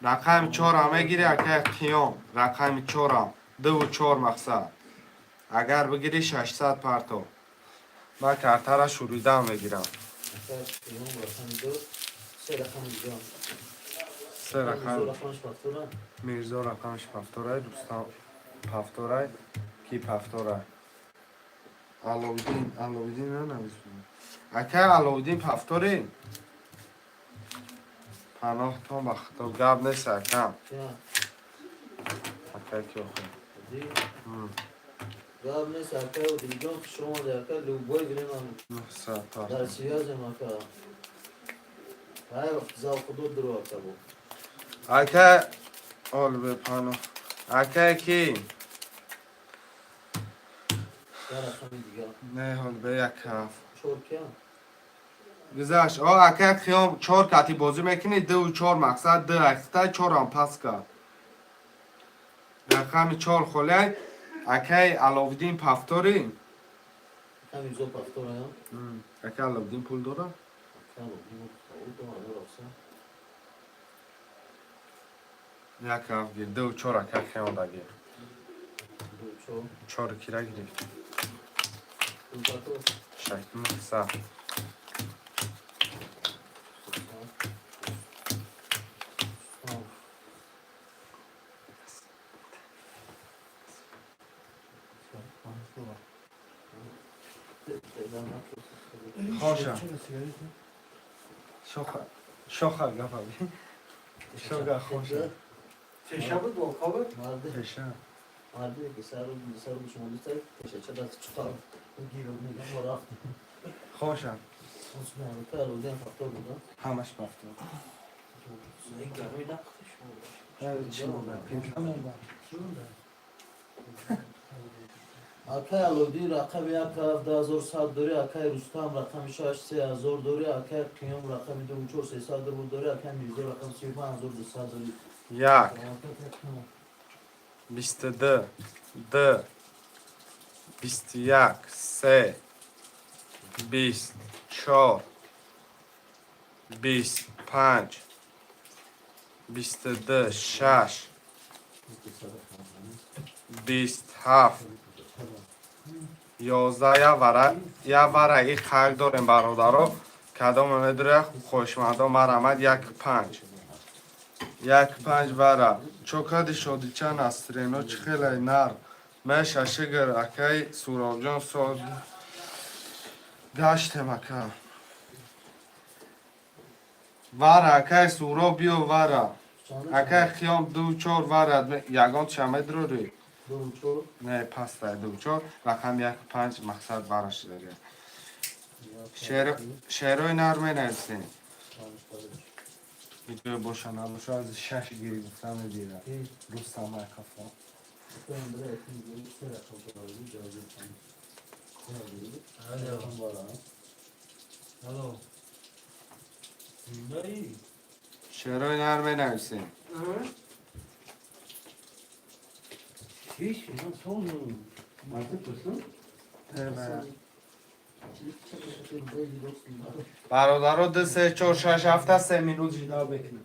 رقم 4 همه گیری اکه قیام رقم 4 هم 2 و 4 مقصد اگر بگیری 600 پرتو من کارتا را شوریده میگیرم اکه قیام رقم 2 سه رقم دیگه 3 رقم رقمش پفتوره میرزا رقمش پفتورای دوستان پفتورای کی پفتورای علاودین نه نویسیم اکه علاودین پفتوری پناه تا بختا گب نیست اکم چه اکه کی آخه دی گاب نیست اکه و دیگه شما در اکه لوبای گیریم هم 900 در پرتو سیازم اکه های وقت زاو خودو درو اکه بو اکه آل به پناه اکه کی سه رقم دیگه نه حال به یک کف چور کیا گذشت اکه خیام 4 کتی بازی میکنی 2 و 4 مقصد 2 اخته 4 هم پس کرد رقم 4 خله اکه علاودین پفتوری اکه میرزا پفتوره هم اکه علاودین پول داره اکه لوبی خود تو همه رفته یک کف گیر 2 و 4 اکه خیام دا گیر دو چور 4 کی را گرفت دو پتو شکل سر خوشم شوخه گفت شوخه خوشم فشا بود با کابت مرده بشم مرده که سر رو شما دوسته تشه چه دست چطور گیر رو میگم و رفت خوشم اسمه همه که الودین فاکتور بودن همش پفتور این گرمی نقدش بود چی بود اکای الودی رقم یک هفت 10100 دوری اکای رستم رقم 6 3000 دوری اکای قیام رقم 2 300 دوری اکای میرزا رقم 35200 دوری یک 22 2 21 3 24 25 22 6 27 11 یه وره این خلق داریم برادرها کدام میدره خوشمندا مرمد 1.5 وره چوکاد شادی چند استرینو چه خیلی نر میشه شگر اکی سوراب جان ساز گشتم اکا وره اکی سوراب بیو وره اکی خیام 2 4 وره یگان چمه دروری دو نه پس در 2 4 رقم 1.5 مقصد برش داری شعرهای نرمه نرسیم اینجا باشن همشو از 6 گیری گفتم دیره دوست هم کفا الو دایی شعرهای نرمه نرسیم هیچ اینا تو مرد پسن برادر رو 2 3 4 6 7 3 مینوت جدا بکنم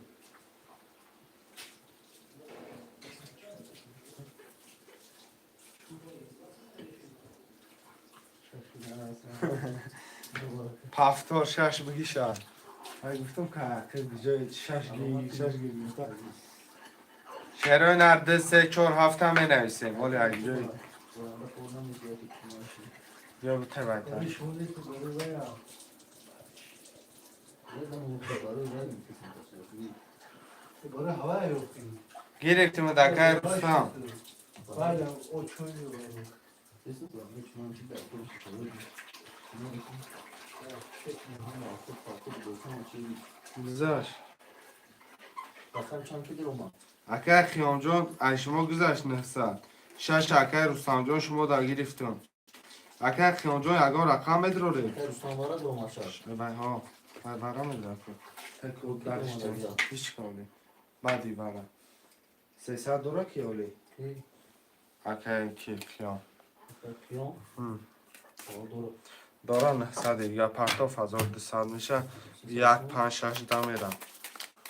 پفتار 6 بگی شد های گفتم که بجای 6 گیری گفتم شعرهای نرد 2 3 4 7 هم نویسیم ولی اگه جای یا به تبایتر برای هوای روکیم گرفتیم دکه رستم بله او چوی گذاشت رقم چند که درو ما اکه خیام جان از شما گذشت 900 6 اکه رستم جان شما در گرفتون اکه خیام جان یگان رقم بدروری اکای رستم بارد رو ما شد بای ها برام میدارم تکو درشتم هیچ کاری بعدی برام 300 دورا کی اولی اکه کی خیام قیام درو دارم 900 یا پرتاف 1200 میشه 1.5 6 دا میرم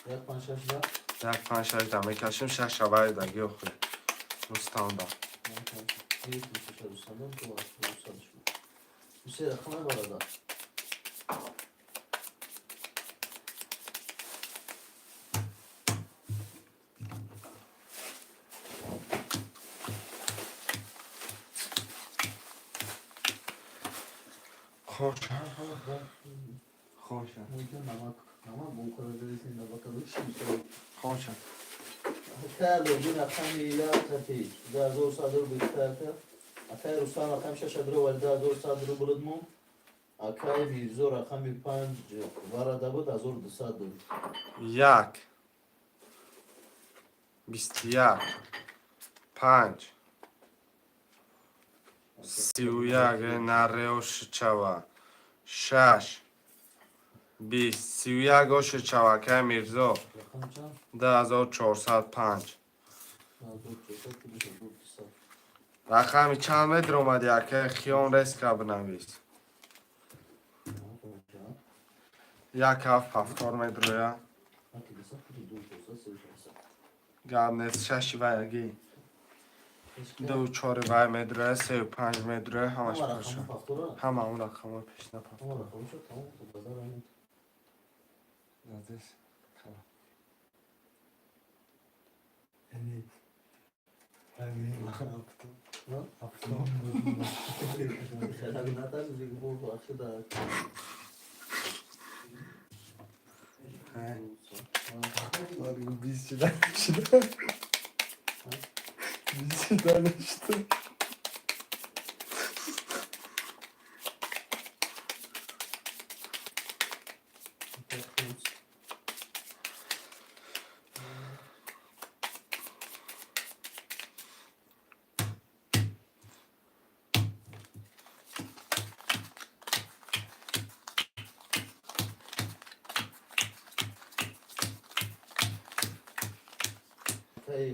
یک پنج شش ده. یک پنج شش ده میکشیم 6 شبه دیگه خوی دوستان دا یک میشه دوستان دارم تو دوستان شما میشه رقم بالا خوش خوش ممکن نمک بکنه دلیتین نمک روش میشه خوش اکر این رقم ایلا تفی ده زور صدر بیشتر کرد اکر رستان رقم شش درو ولی ده زور صدر برد مون اکر میرزو رقم 5 وارده بود از زور 200 بود یک 21 5 31 نره و شچوه 6 20 31 و شچوه که میرزا رقم چند؟ 10405 رقمی چند متر اومد که خیان ریسک که بنویس یک هفت 70 متر رویه گرم نیست 6 و یکی 2 4 و متر رویه 3 و 5 متر رویه همش پرشه همه اون رقم ها پیش نپرد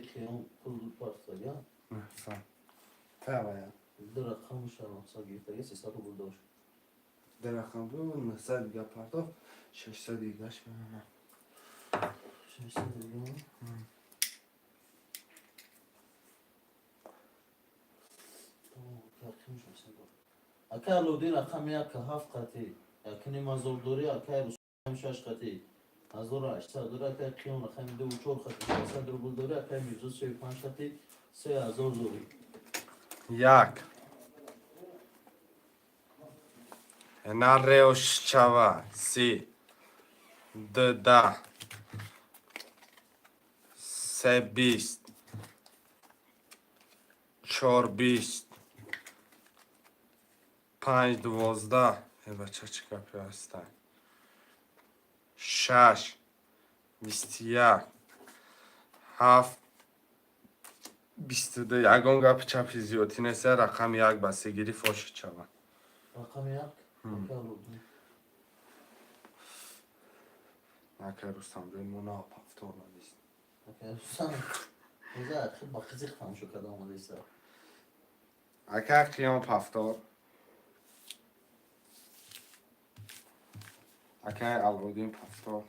خیام پول پارسا یا تمام دو رقم شناسا گرفته 300 بود داشت در رقم بود 900 دیگه پرداخت 600 دیگهش میمونه 600 دیگه اکر لودی رقم یک هفت قطعی یکنی مزول دوری اکر رقم 6 قطعی از دور 800 دوری اکر قیام رقم 2 و 4 قطعی 600 روبل دوری اکر میرزو 35 قطعی 3000 دوری یک نره و شچوه 3 2 10 3 20 4 20 5 12 ای بچه چه کپی هستن 6 21 7 22 یگان گپ چپی زیادی نیست رقم یک بسته گیری فاش چوه رقم یک اکر لودی نکه روستم روی مونا پفتور ندیست اکر رستم روزه اخیر با خیزی خفهم شو کده آمده ایسا اکه قیام پفتور اکه الودین پفتور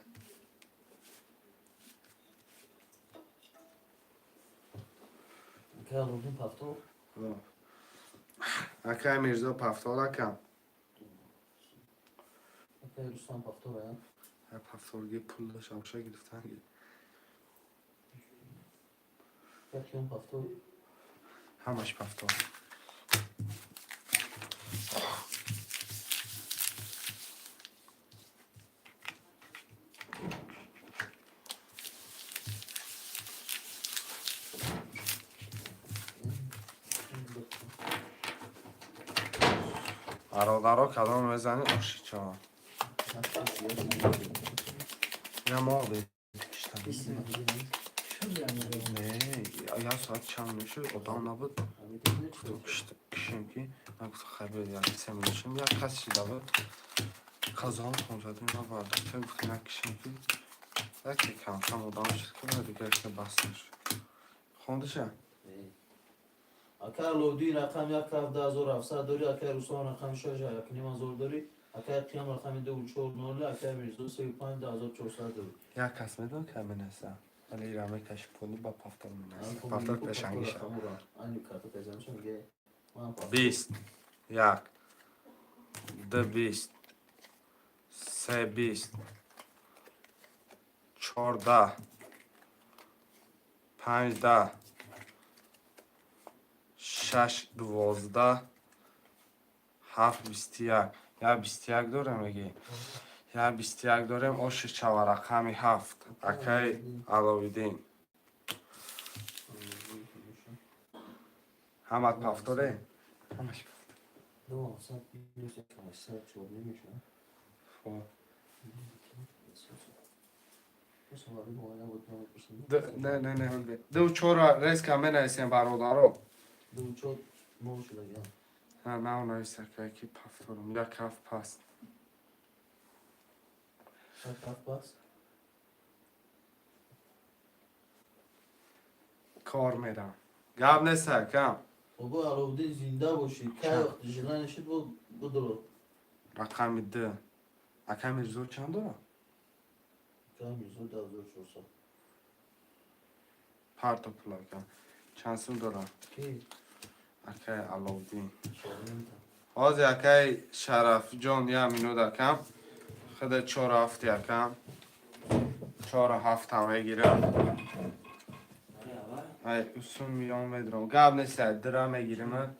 اکر لودی پفتو اکه میرزا پفتور اکم اکر رستم پفتو باید پفتورگی پول داشت همشه گرفتن اکر قیام پفتو همش پفتور برادرها کدام میزنی آشی چا نه ما یا ساعت چند میشه ادام نبود کشیم که من گفت خیلی یکی سمیشیم یا کسی دابد کازان خونجادیم را بردم چه گفتی نکشیم که یکی کم کم ادام شد که دیگه که بس نشد خوندشه اکر لودی رقم یک هفت 10700 دوری اکر رستم رقم 6 یکنی مزول دوری اگر قیام رقم 240 اگر میرزا 35,400 یک کس میدون که من هستم ولی رامه کش پولی با پافتر من الان هستم خب پافتر میگه پشنگی شد رقم را این کارت پیزمش میگه من 20 یک دو 20 سه 20 14 15 6 12 7 21 یا 21 دارم میگی یا 21 دارم آش چوا رقمی 7 اکی علاویدین همه پافتره همش دو اصلا بیروز یک کمستر چور نمیشه خب بس وارد موانه بود نمید بسید نه دو چورا ریس که من هستیم برادرو دو چود مو شده گم نه اونایسته که اکی پافترم یک هفت پاست شکف بس کار میرم گب نیست کم بابا علاودین زنده باشید که وقتی جلن نشید بدرو رقم ده اکی میرزو چند دارم که میرزا 1400 پارتو پلاکم چند سون دارم کی اکی علاودین شاهدین باز اکی شرف جان یا مینو دکم خود 4 هفت یکم 4 هفت هم میگیرم ای اصول میام میدرم گب نیست درم میگیرم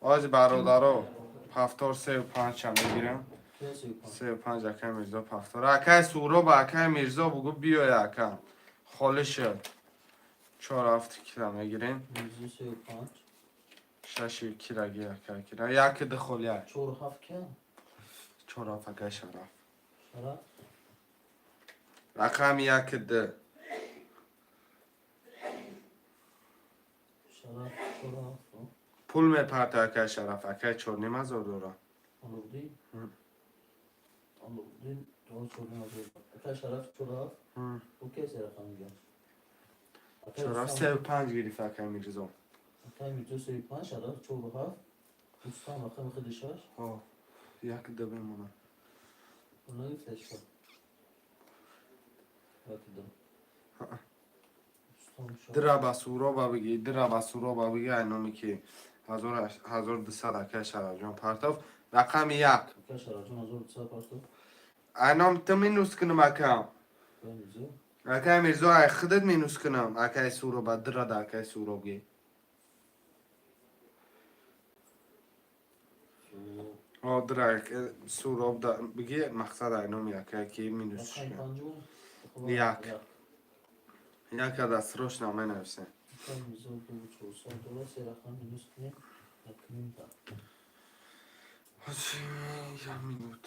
باز برادرو پفتار 3 و 5 هم میگیرم کسی کن 3 و 5 اکی میرزا پفتار اکی سورو با اکی میرزا بگو بیا یکم خالی شد 4 هفت کیلو میگیریم میرزا 35 6 کیلو اکی کیلو یک دخولیه 47 کم 4 هفت اکی شرف شرف رقم یک ده شرف 47 پول میپرد اکی شرف اکی 4 نیم هزار دارم علاودین علاودین دو چود نمازه اکا شرف 47 او کسی رقم میگم 4 3 و 5 گرفت اکی میرزا اکا میرزا 35 شرف 47 دوستان رقم خودش هست ها یک ده بمونه اونا گفتش کن وقتی دم دوستان شد درا بسورا با بگی درا بسورا با بگی اینامی که 1200 اکی شرف جان پرتاف رقم یک اکا شرف جان 1200 پرتو اینام تو مینوس کنم اکم که میرزا اکی میرزا ای خودت مینوس کنم اکی سورا با درا دا اکی سورا بگی درا سورا بگی مقصد اینامی اکی که مینوس رقم کنم پنجم یک. یک دست روش نامه نویسه اکا میرزا 2400 دلار سه رقم مینوس کنیم نکنیم تا یا مینوت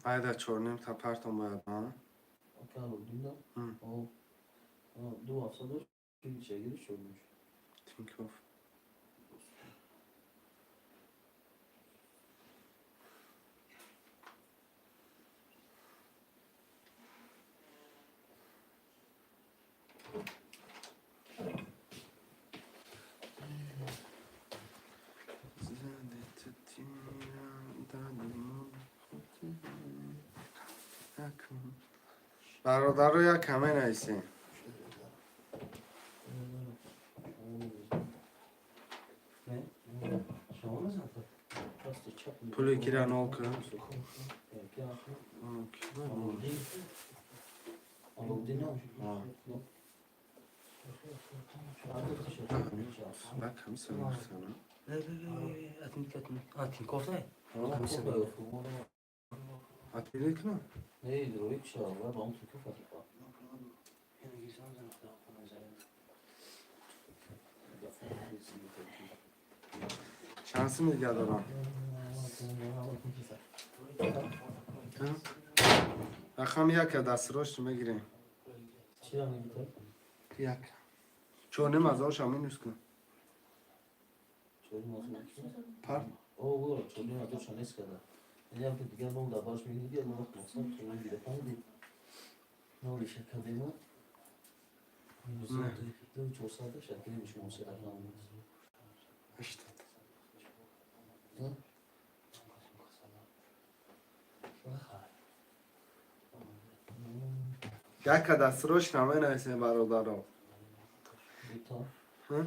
باید 4 نیم تا پرتون باید ها اکا علاودین دم او دو هفته داشت که چگیری شد میشه تینکوف برادر رو یک کمه نیستیم پولی کی را نو که بک همی سنو سنو اتیلی کنم شانسی میگه دارم رقم یک دست روش میگیریم یک 4 نیم هزارش هم مینوس کن پر اشتاد یک دستروش نامه نویسیم برادران. ها؟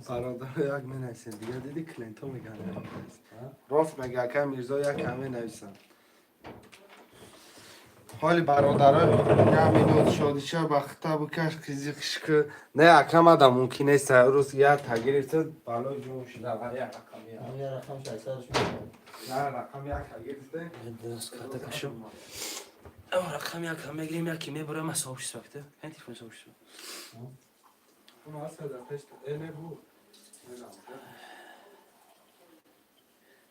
برادر یک می نویسیم دیگه دیدی کلینتون میگن راست مگه اکه میرزا یک همه نویسن. حالی برادرای یک میدود شادیشه بخته بکش کزی که نه اکرم آدم ممکنه است روز یه تغییر است بالا جون شده و یک رقم یه رقم 600 نه رقم یک تغییر است درست کرده کشم اما رقم یک هم میگیریم یکی میبرم از صاحبش ساکته این تیفون صاحبش اون اصلا در پشت اینه بود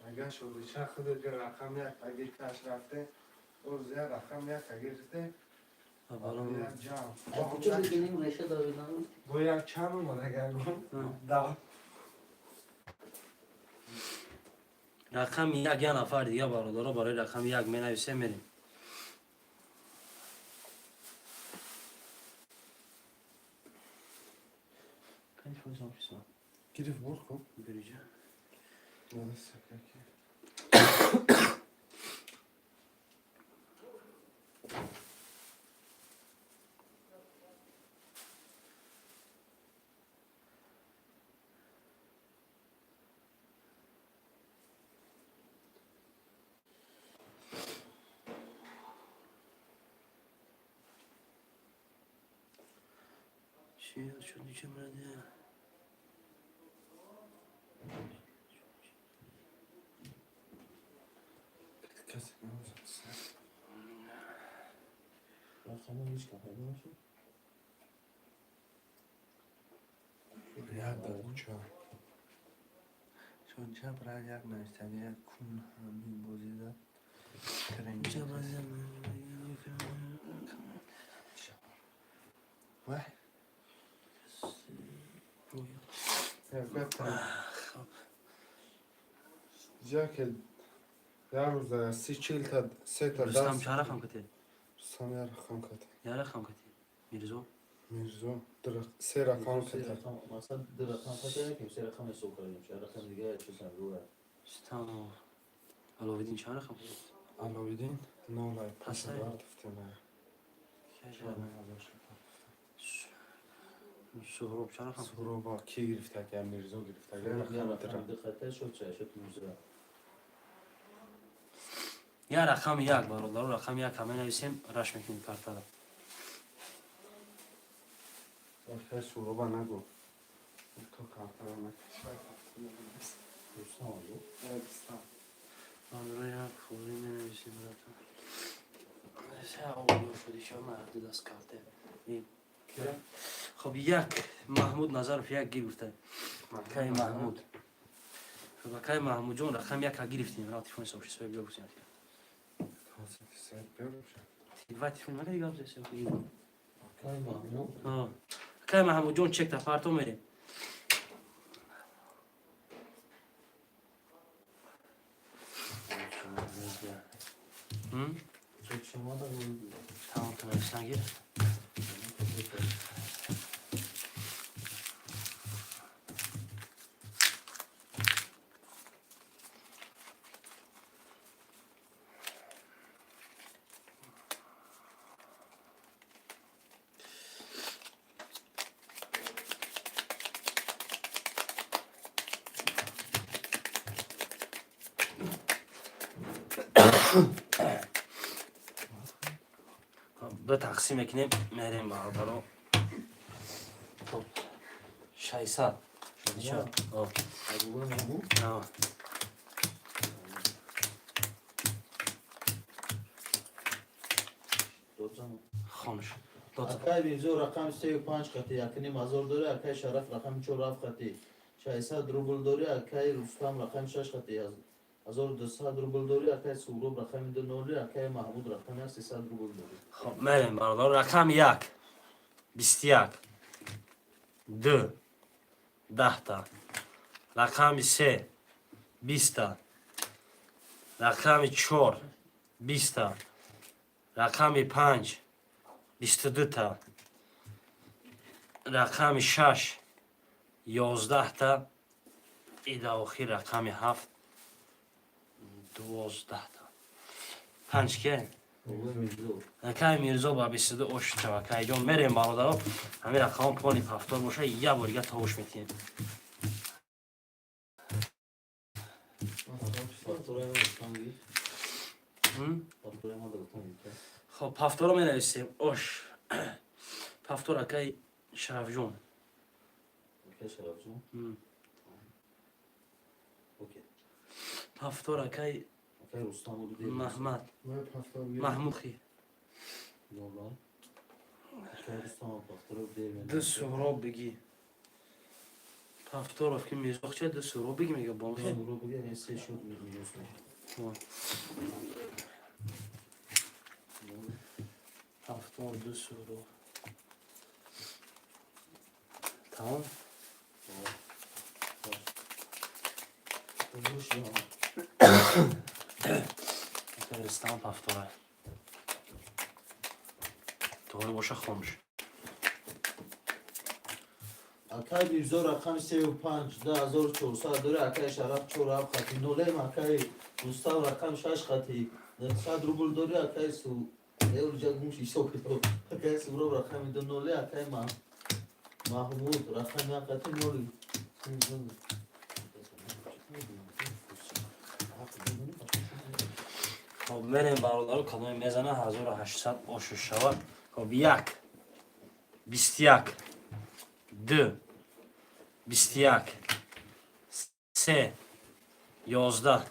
اگه شادیشه خود جو رقم یک تغییر کش رفته روز یک رقم یک تغییر است بالا یک جام کجا بگیریم رشه داویدن با یک چم اومده گرگون دا رقم یک یه نفر دیگه برادرها برای رقم یک می نویسه میریم این تیفون صاحبش گریف برد کن بریجه چی شدی چه مرده کسی نمی‌شناسه. رقم هیچ کم نمیشه یک در کوچه چون چه برای یک نوشتنی یک کون همین بازی داد چه بازی وای جا که در روز 30-40 تا 3 تا رستم دست چه رقم کتی رستم یک رقم کته یه رقم کتی میرزو میرزا 3 رقم کته مثلا 2 رقم خاطر که 3 رقم حساب کنیم 4 رقم دیگه چه روه ستام علاوالدین چه رقم کتی علاوالدین نولای پس پس بار دفته نه سهراب چه رقم سورو با کی گرفته که میرزا گرفته یه رقم رقم درم دیگه خاطر شد چه شد میشه یه رقم یک برادر رقم یک همه نویسیم رش میکنیم کارتا آخه سورو با نگو تو کارتا رو دوستان نکشتم من رو یک فوری می نویسیم سه آقایون شدی شما مرد دست کرده این خب یک محمود نظرف یک گرفته کی محمود خب کی محمود جون رقم یک گرفتیم را تیفون سوشی سوی بیا بسیم تیفون تیفون مگه دیگه بسیم کای محمود کی محمود جون چک تا پارتو میریم چه شما دا بود تمام تونستن گیر به تقسیم کنیم میریم برادرها خب 600 چه آه آه دوزم خاموش Akay Mirzo rakam 35 katı yakını mazor dori Akay Şaraf rakam 4 katı. Şahisa Drubul dori Akay Rustam rakam 6 katı yaz. Azor 200 Drubul dori Akay Surub rakam 2 noli Akay Mahmud rakam 300 Drubul dori. خب بریم برادر رقم 1 21 2 10 تا رقم 3 20 تا رقم 4 20 تا رقم 5 22 تا رقم 6 11 تا ایده آخر رقم 7 12 تا 5 که Oğlu Mirzo. Akay Mirzo babası da oş çavakay jon merem barada همین رقم پانی پفتار باشه یه بار تاوش میتیم Faturaya Rustam gir. Faturaya da Rustam gir. خب پفتار رو می نویسیم oş پفتار akay şaraf jon Akay Şarafcı. Okey. پفتار akay Akay Rustam oldu değil. Mahmud من پفتار Mahmud xi Normal. Akay Rustam fatura değil. de sohrob begi پفتار of kim Mirzo çe de sohrob begi میگه با Ben bunu bugün en şey şut biliyorsun. پفتار de sohrob tamam Olmuş ya. فرستم پفتاره دوباره باشه خاموش Akay Mirzo rakam 35 da Azor 400 dori Akay Şaraf 4 katı. Nolem Akay Rustam rakam 6 katı. 900 rubl dori Akay Su. Euro jagmuş isokto. Akay Surub rakam 2 noli Akay Mahmud rakam 1 katı noli. خب بریم برادر کدوم میزنه 1800 آشو شود خب 1 21 2 21 3 11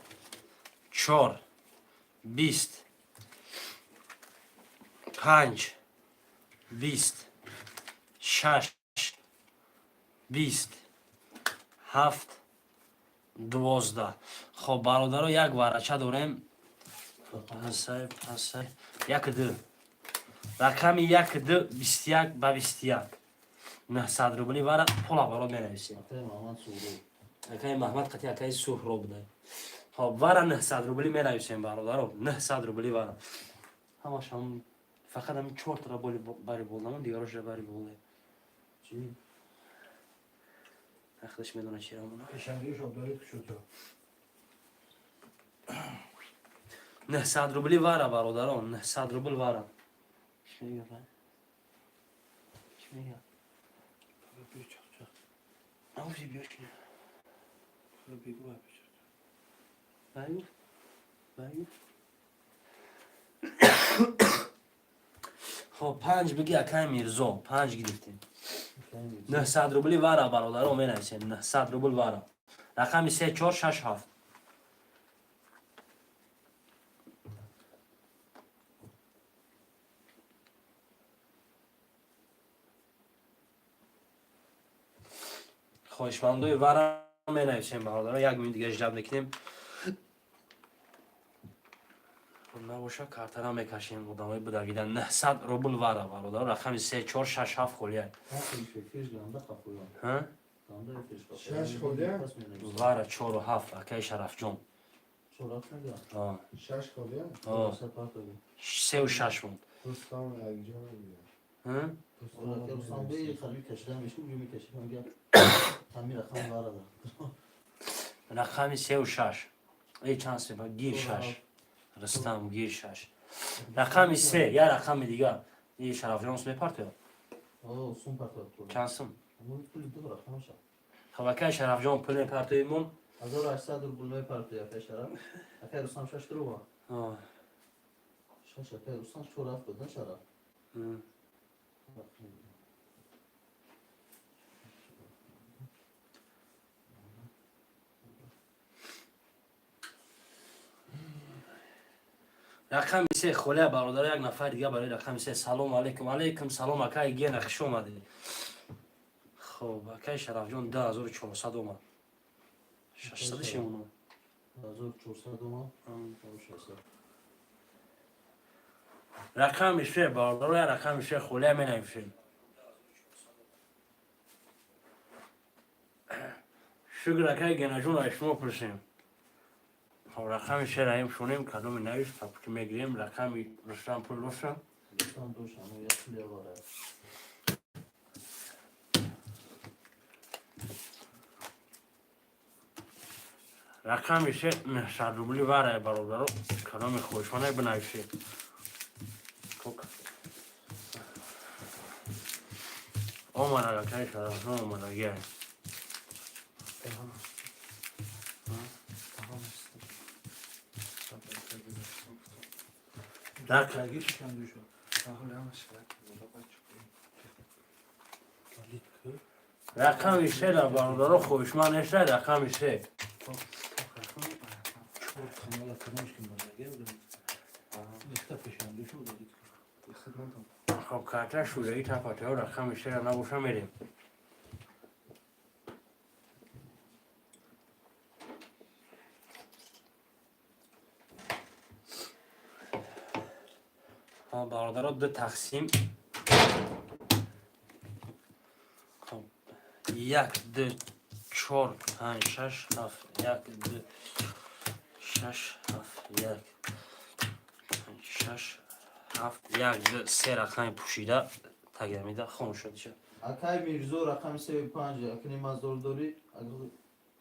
4 20 5 20 6 20 7 12 خب برادر یک ورچه داریم پس یک دو رقم 1 2 21 به 21 900 روبلی وره پولا برات مینویسیم Akay Mahmud Surub. اکای محمد قطعی اکای سهراب بوده خب وره 900 روبلی مینویسیم برادر 900 روبلی وره همش هم فقط هم 4 تا باری بولدم دیگرش باری بولده Çi? اخدش میدونه چی رامونه Peşengeyi şobları küçültüyor. 900 روبلی وره برادران 900 روبل وره چی میگه چی میگه Bir çakacak. آوشی بیار که Bir bu yapacak. بایو بایو خب 5 بگی اکای میرزا 5 گرفتیم Akay Mirzo. 900 روبلی وره برادران مینویسیم 900 روبل وره رقم 3 4 6 7 خوشمندوی ورم مینویسیم برادران یک میلیون دیگه جلب میکنیم نباشه کارتر هم میکشیم بودمای بدویدن 900 روبل وره برادران رقم 3 4 6 7 خولیه Akay Şefir ganda kapıyor. ها Ganda Şefir kapıyor. Şaş kolye. وره 4 و 7 اکای شرف جون Çorap ne diyor? آه 6 kalıyor. آه Sepat öyle. 3 و 6 بود Rustam Ercan diyor. ها Ola ki Rustam Bey kalbi keşiden meşgul gibi keşiden gel. Tamir rakam var da. رقم 3 و 6 ای چند سه با گیر 6 رستم گیر 6 رقم 3 یا رقم دیگه این شرف جون اسم پارتو O sun patlatıyor. چانسم Ama bir kulüpte bırakmamış. خب اکای شرف جون پل پارتویمون Azor aşağıdır bulmayı partiye peşara. Akay Rustam şaştırı var. آه Şaş Akay Rustam çorap koydan şarap. ام. رقم 3 خوله برادر یک نفر دیگه برای رقم 3 سلام علیکم. علیکم سلام اکای گین خوش اومدید. خب اکای شرف جان 2400 اومد. 600 شمونه 1400 اومد. رقم 3 برادر رقم 3 خوله می نویسیم. شکر اکای گین جون اشما پرسیم. خب رقم 3 رایم شونیم کدوم نویس پاپکی میگیریم رقم رستم پر لوشم. رستم دوش همه یک پولی باره. رقم 3 900 روبلی واره برادر کدوم خوشمانه بنویسیم. اومد اکای شرف جان اومد گیر. رقم 3 در برادر خوشمن است رقم 3. خب کارت شوری تفاته و رقم 3 را نبوشم میریم. برادر دو تقسیم. خب 1 2 4 5 6 7 1 2 6 7 1 6 7 1 2 3 رقم پوشیده تگه میده خاموش شد شد. اکای میرزو رقم 35 اکنی مزدور داری.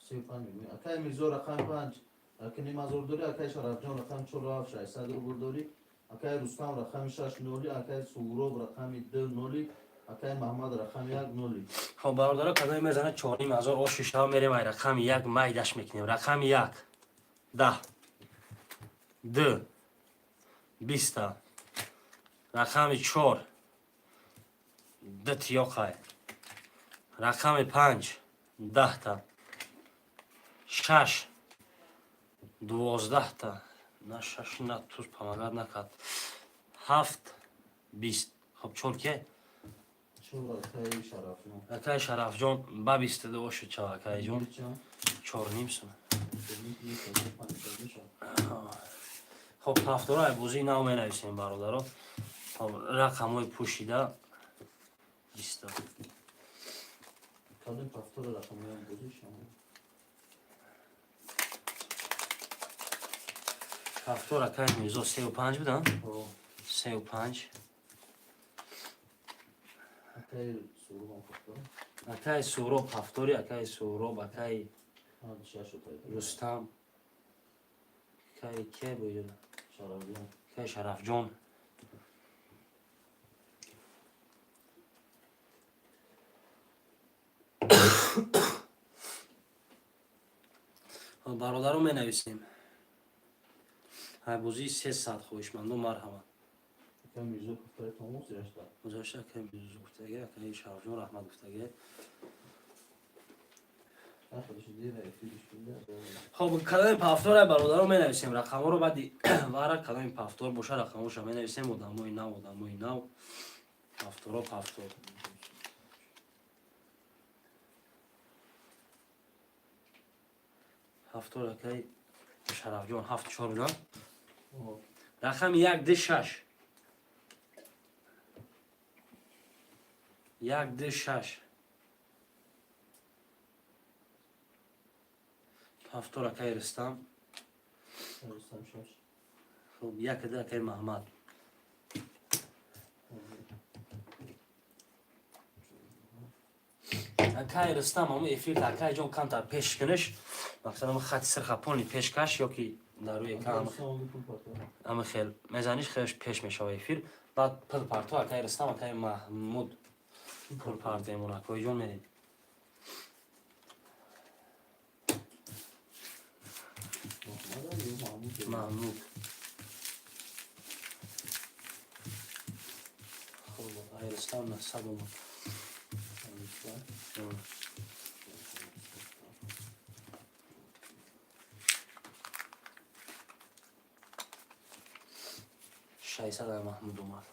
35 میگم. اکای میرزو رقم 5 اکنی مزدور داری. اکای شرف جان رقم 47 600 رو داری. اکای رستم رقم 6 نولی. اکای سهراب رقم 2 نولی. اکای محمد رقم 1 نولی. خب برادر کدای میزنه 4000 و 6 تا میریم رقم 1 مایدش میکنیم. رقم 1 10 2 20 رقم 4 2 تیاقه رقم 5 10 تا 6 12 تا نه 6 نه توش پامگرد نکرد 7 20. خب چون که چور اکای شرف جان. اکای شرف جان با 22 شد چه اکای جان چند 4 نیم سو. یک خب هفت‌های بوزی نام می نویسیم برادران. خب رقم های پوشیده 20 کدوم پفتور رقم هم بودی شما. هفت‌ها رقم میزو 35 بودن 35 اکای سورو هم پفتور. اکای سوراب هفتاری اکای سوراب اکای شش تا رستم اکای که بود شرف جان. اکای شرف جان. برادران می نویسیم های بوزی 300 خوشمندو مرحمت. اکای میرزو پفتور تاموز رشته. گذاشته اکای میزو گفتگه اکای شرف جان رحمت گفتگه. خودش دیره فیلش بوده. خب کدام پفتور برادران می نویسیم رقم رو بعدی وارا کدام پفتور باشه رقمش می نویسیم آدمای نو پفتور هفتور اکای شرف جان 74 بودن. رقم 1 2 6 1 2 6 هفتور اکای رستم. رستم شش. خب 1 2 اکای محمد. اکای رستم هم افیل اکای جان کانتر پیش کنش مثلا خط سر خپونی پیشکش یا کی در روی کام اما خیل میزانیش خیش پیش میشه افیل بعد پل پارتو اکای رستم اکای محمود پل پارتو مون اکای جان میریم. محمود خب اکای رستم نصب اومد. 600 محمود اومد.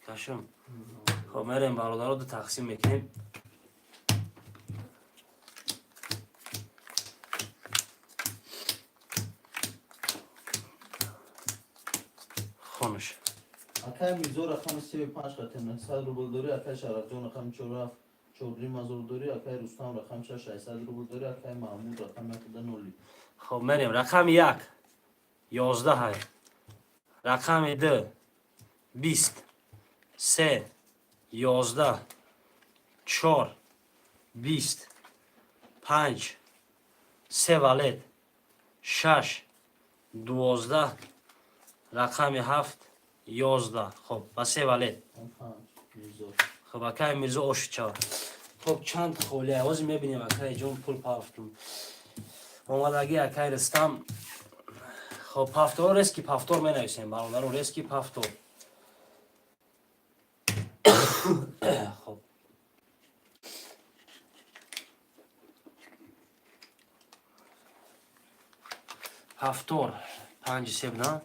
تاشم. خب میریم برادرها دو تقسیم میکنیم. خونش. اکای میزو رقم 35 قطعه 900 روبل داری، اکای شرف جان رقم 47 چودری مزور داری، اکای رستم رقم 600 روبل داری، اکای محمود رقم 1 خب میریم رقم 1 11 های، رقم 2 20 3 11 4 20 5 3 ولد 6 12 رقم 7 11. خب با 3 ولد. میزو خب اکای میرزا اوش چا. خب چند خولی عوضی میبینیم اکای جون پول پافتون اومدگی اکای رستم. خب پافتور ریسکی پافتور می نویسیم برادر ریسکی پافتور. خب پافتور 5 سیب نه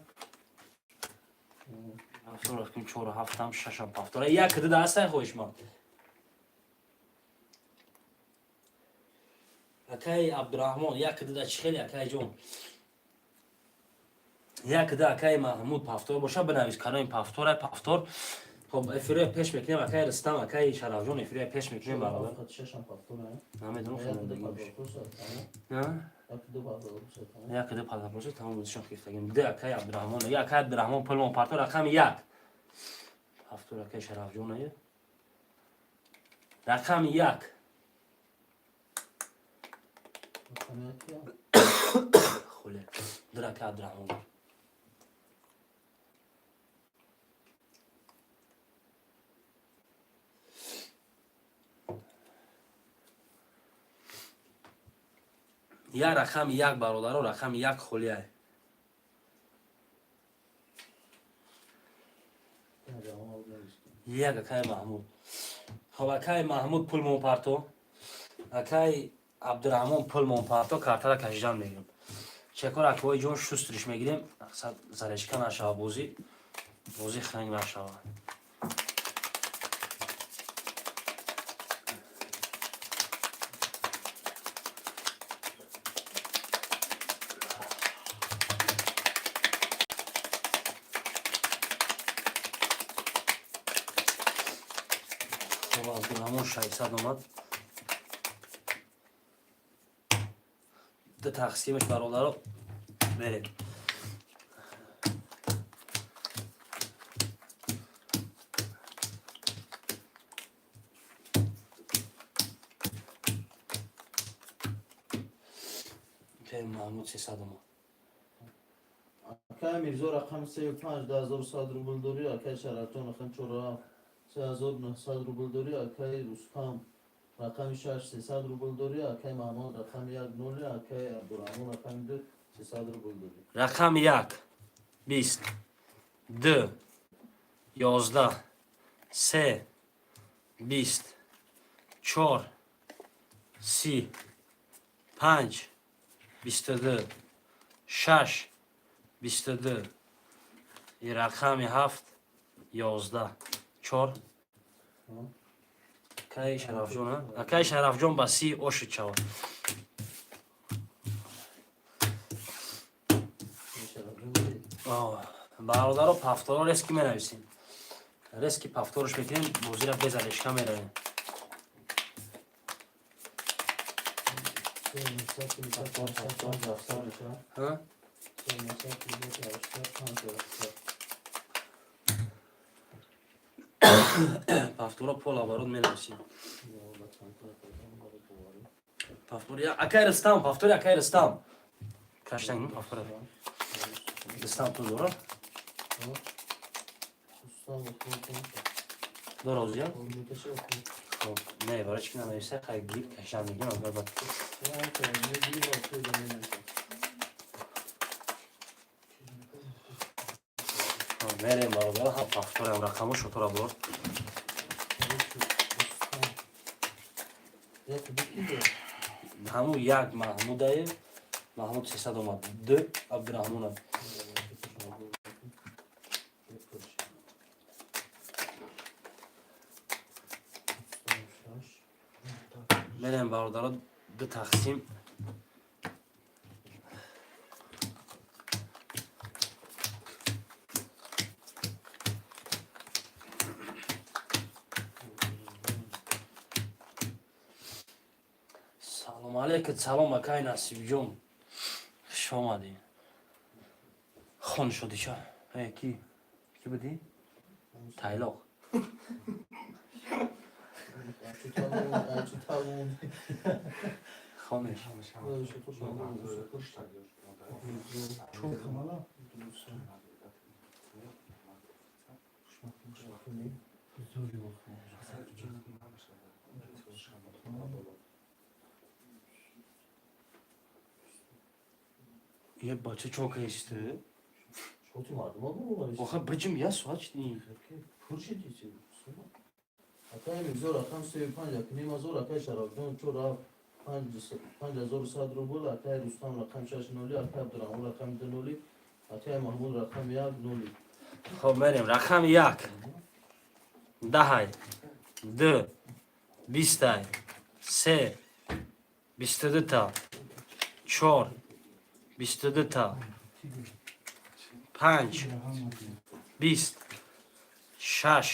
پافتور رفتیم 4 7 هم 6 هم پافتور یک کده دسته خوش ما اکای عبدالرحمن یک کده چخیلی اکای جون یک کده اکای محمود پافتور باشه بنویس کنیم پافتور پافتور. خب افریه پیش میکنیم اکای رستم اکای شرف جون افریه پیش میکنیم برادر. خط 6 هم پافتور نه نمیدونم خیلی نه نه یک دو پافتور شد یک کده پافتور باشه تمام بودشون خیفتگیم ده اکای عبدالرحمن یک اکای عبدالرحمن پلمون پافتور رقم 1 پافتور اکای شرف جون رقم 1 خوله در اکای عبدالرحمن یا رقم 1 برادر و رقم 1 خولیه. یک اکای محمود. خب اکای محمود پول مون پارتو اکای عبدالرحمن پول مون پارتو کارتا کشیدن میگیریم. چکار اکوی جون شسترش میگیریم اقصد زرشکن اشا بوزی خنگ نشا. عبدالرحمن 600 اومد ده تقسیمش برادر رو بریم. که محمود 300 اومد اکای میرزو رقم 35 10100 روبل داری، اکای شرف جان رقم 47 3900 روبل داری، اکای رستم رقم 6 300 روبل داری، اکای محمود رقم 1 اکای عبدالرحمن رقم 2 300 روبل داری. رقم 1 20 2 11 3 20 4 30 5 22 6 22 این رقم 7 11 4 اکای شرف جون اکای شرف جون با 30 اوشت شود. برادر رو پافتور ریسکی می نویسیم ریسکی پافتورش میکنیم موزی را بزنشکا می رویم. پافتور پول آبارود می نویسیم پافتور یا اکای رستم پافتور اکای رستم کشتنگ پافتور رستم تو دورا دو روزی ها؟ خب نه برای چی نمیشه خیلی گیر کشتن میگیم اگر باید Merhaba barabara ha paftora rakamı şotora bulur. Hamu yak Mahmud'ayı. Mahmud sesad olmadı. D. Abdurrahman'a. Merhaba barabara D taksim. Salam aleyküm, salam akay Nasibjon. Hoş omadin. Xon şudi ça. Hey ki? Ki budi? Taylok. Xonish. Ye bache çok eşti. Şotum vardı mı bu var? Oha bacım ya saç değil. Fırşit için. Akay zor akam sev panca klima zor akay şarabdan çora panca zor sadro bul akay Rustam rakam şaşnoli akay Abdurrahman rakam denoli akay Mahmud rakam ya noli. خب بریم رقم یک دهای دو بیستای سه بیست و دو تا چهار بیست و دو تا پنج بیست شش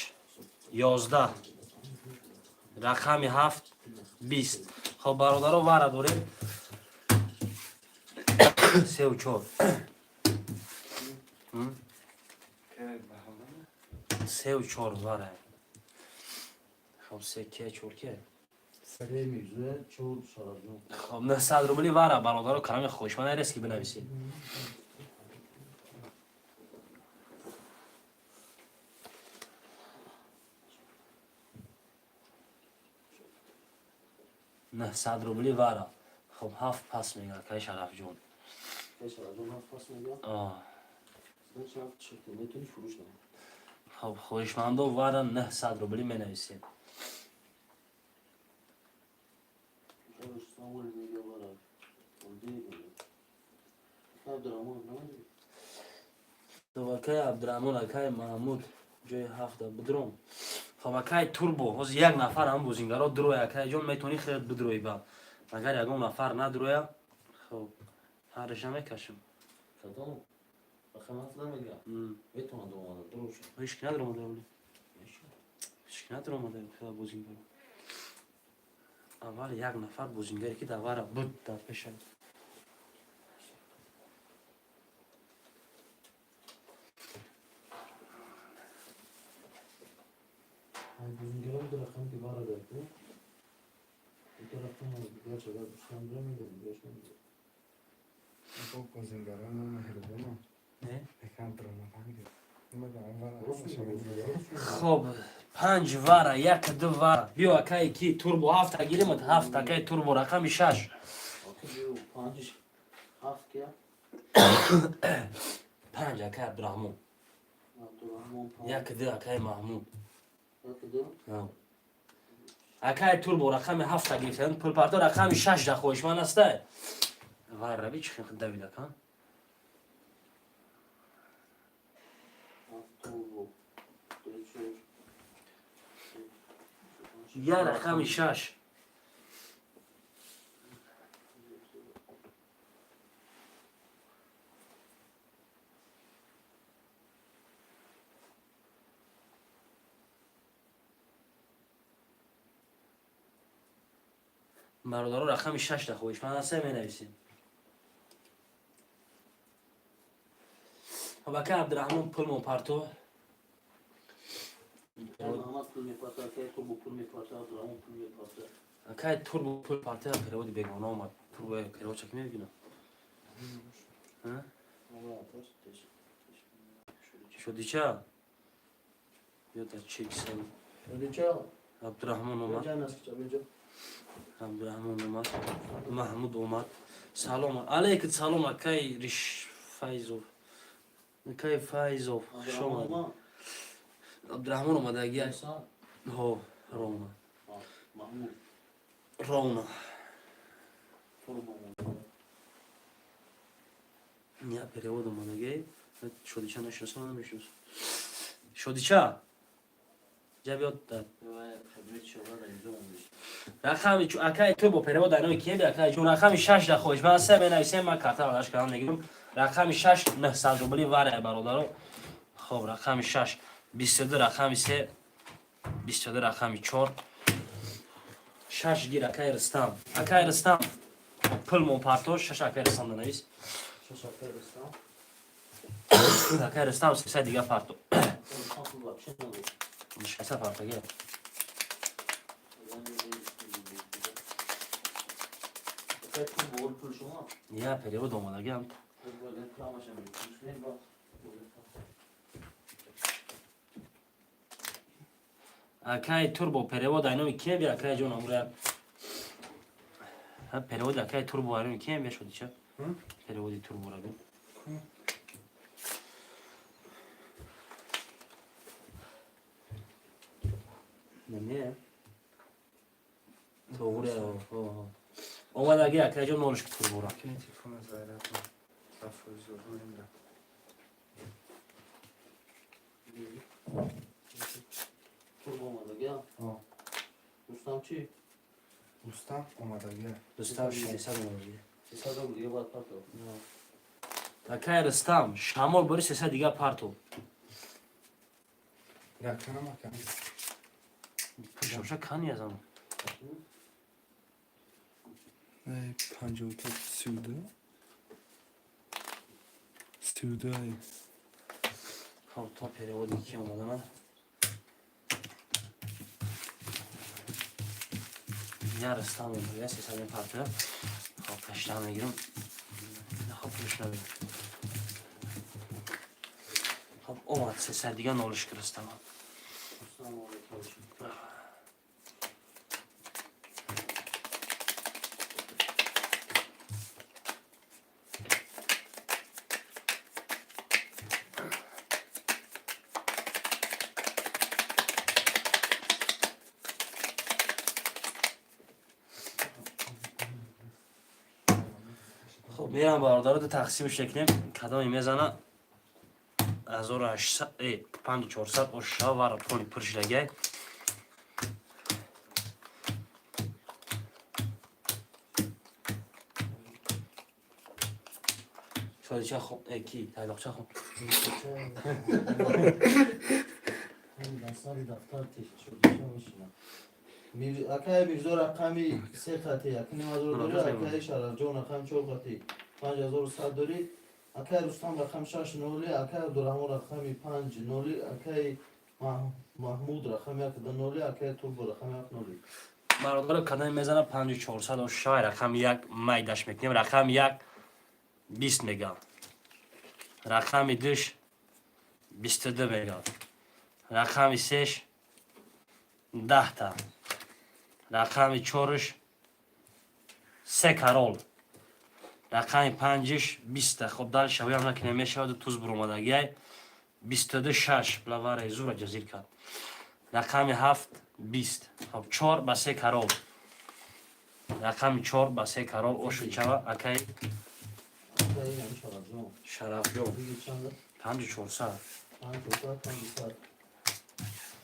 یازده رقم هفت بیست خب برادرها وره داریم سه و چهار سه و چهار واره خب سه که چهار که Sere mevzuya çoğu şarabdan. خب نه صد روبلی واره برادرها کلام خوشمند نیست که بنویسید نه صد روبلی واره خب هفت پس میگه که شرف جون Kay şarabdan hafif basmıyor. آه Ben şarap çektim. Metoni furuş ne? خب خوشمندا واره نه صد روبلی می نویسید İstanbul medya var abi. O değil mi? Abdurrahman ne? دوکای عبدالرحمن اکای محمود جای هفته بدروم خب اکای توربو از یک نفر هم بوزینگارا دروی اکای جون میتونی خیلی بدروی با اگر یکم نفر ندروی خب هرش هم میکشم Kadın. Bakın hafıza mı ya? Beton adamı duruş. هیچ کی ندارم اولی هیچ کی ندارم اولی خیلی بوزینگار اول یک نفر بوزینگاری که دواره بود در پیشن Hani bizim gelen bir rakam ki var belki. Bu taraftan gerçekten İstanbul'a mı gidelim? Geçmedi. خب بازیگران مهربان نه یکم درآمد خب پنج واره یک دو واره بیا اکای کی توربو هفته گیریم هفته اکای توربو رقم شش Bakın bu pancı hafif ya. پنج اکای عبدالرحمن Abdurrahman pancı. یک دو اکای محمود Yakıdı. اکای توربو رقم هفته گرفتن پول پارتا رقم شش ده خوشمن استه وای ربی چی خیلی دویده کن Turbo. Geçiyor. یا رقم شش برادرها رقم شش ده خوشمن استه می نویسیم خب اکای عبدالرحمن پول مو پارتو Ahmet pul mi patlar? Kay turbo pul mi patlar? Abdurrahman pul mi patlar? اکای توربو پول پارتو پیرود بگم آمد توربو پیرود چک میگیرم Allah atar. شدی چه یا در چک سن Öyle çağ. عبدالرحمن اومد Hoca nasıl çağıracak? عبدالرحمن اومد محمود اومد سلام علیکم سلام اکای ریش فیضو Кай Файзов шома. Ama Абдурахмон омадаги. Yoksa Ҳо, Ровна. Mahmut. Ровна. Turbo. Я перевод омадаги. Шодича нашиносам, намешиносам. Шодича. Ҷа биёд дар. Ve kabinет şovlar da imza olmuş. Рақами чу акай ту бо перевод айноми ки би акай ҷун рақами 6 да хоиш ман се менависем ман карта балаш кардам мегирам рақами 6 900 рубли варе бародаро хоб рақами 6 22 рақами 3 22 рақами 4 6 гир акай Рустам пул мон партош 6 акай Рустам данавис Şaşaklar ıslam. акай Рустам се дига парто Konuşmak var. Şey ne olur? мушкаса парто ге Fakat turbo ol pul şoma. я перевод омадагиам Böyle kılamışım. Düşünün bak. акай турбо перевод айноми ки би акай ҷон амра перевод акай турбо айноми ки би шодича переводи турбо ра бин не doğru омадаги акай ҷон нолиш турбо ра Кине телефон заряд. Тафозур немра. Turbo olmadı gel. Ha. Rustamçı. Рустам омадаги. Рустам 60 омадаги Sesada bu diye bak patro. акай Рустам шамол бори 300 дига парто Якана макан. шоша кан язам Ай, 50 суды. Суды. хоб то переводи ки омада ман я Рустам я 300 парто хоб кашта мегирам хоб пулш набин хоб омад 300 дига нолиш Рустам Rustam orada çalışıyor. خب میرم باردارو تقسیمش کنیم کدامی میزنه 1800 5400 ошша вара поли пиршлагай шодича хоб ки тайлоқча хоб Ben sarı daftar çalışmışım. Akay bir zor rakami se khati yakni mazur dori akay sharar jon rakam çok khati 5100 dori akay Rustam rakam 6 noli akay Abdurrahman rakami 5 noli akay Mahmud rakam 1 noli akay Turbo rakam 1 noli. бародаро кадоми мезана 5400 ошша рақами 1 майдаш мекунем рақами 1 20 мегам рақами 2 22 мегам рақами 3 10 та рақами 4 3 карол рақами 5 20 та хоб дал шавиам накунем мешавад туз буромадагиай 22 6 блавара зура ҷазир кард рақами 7 20 хоб 4 ба 3 карол рақами 4 ба 3 карол ошучава акай Akay yani sharar jon. шарафҷон Bir geçen de 5400 5 saat.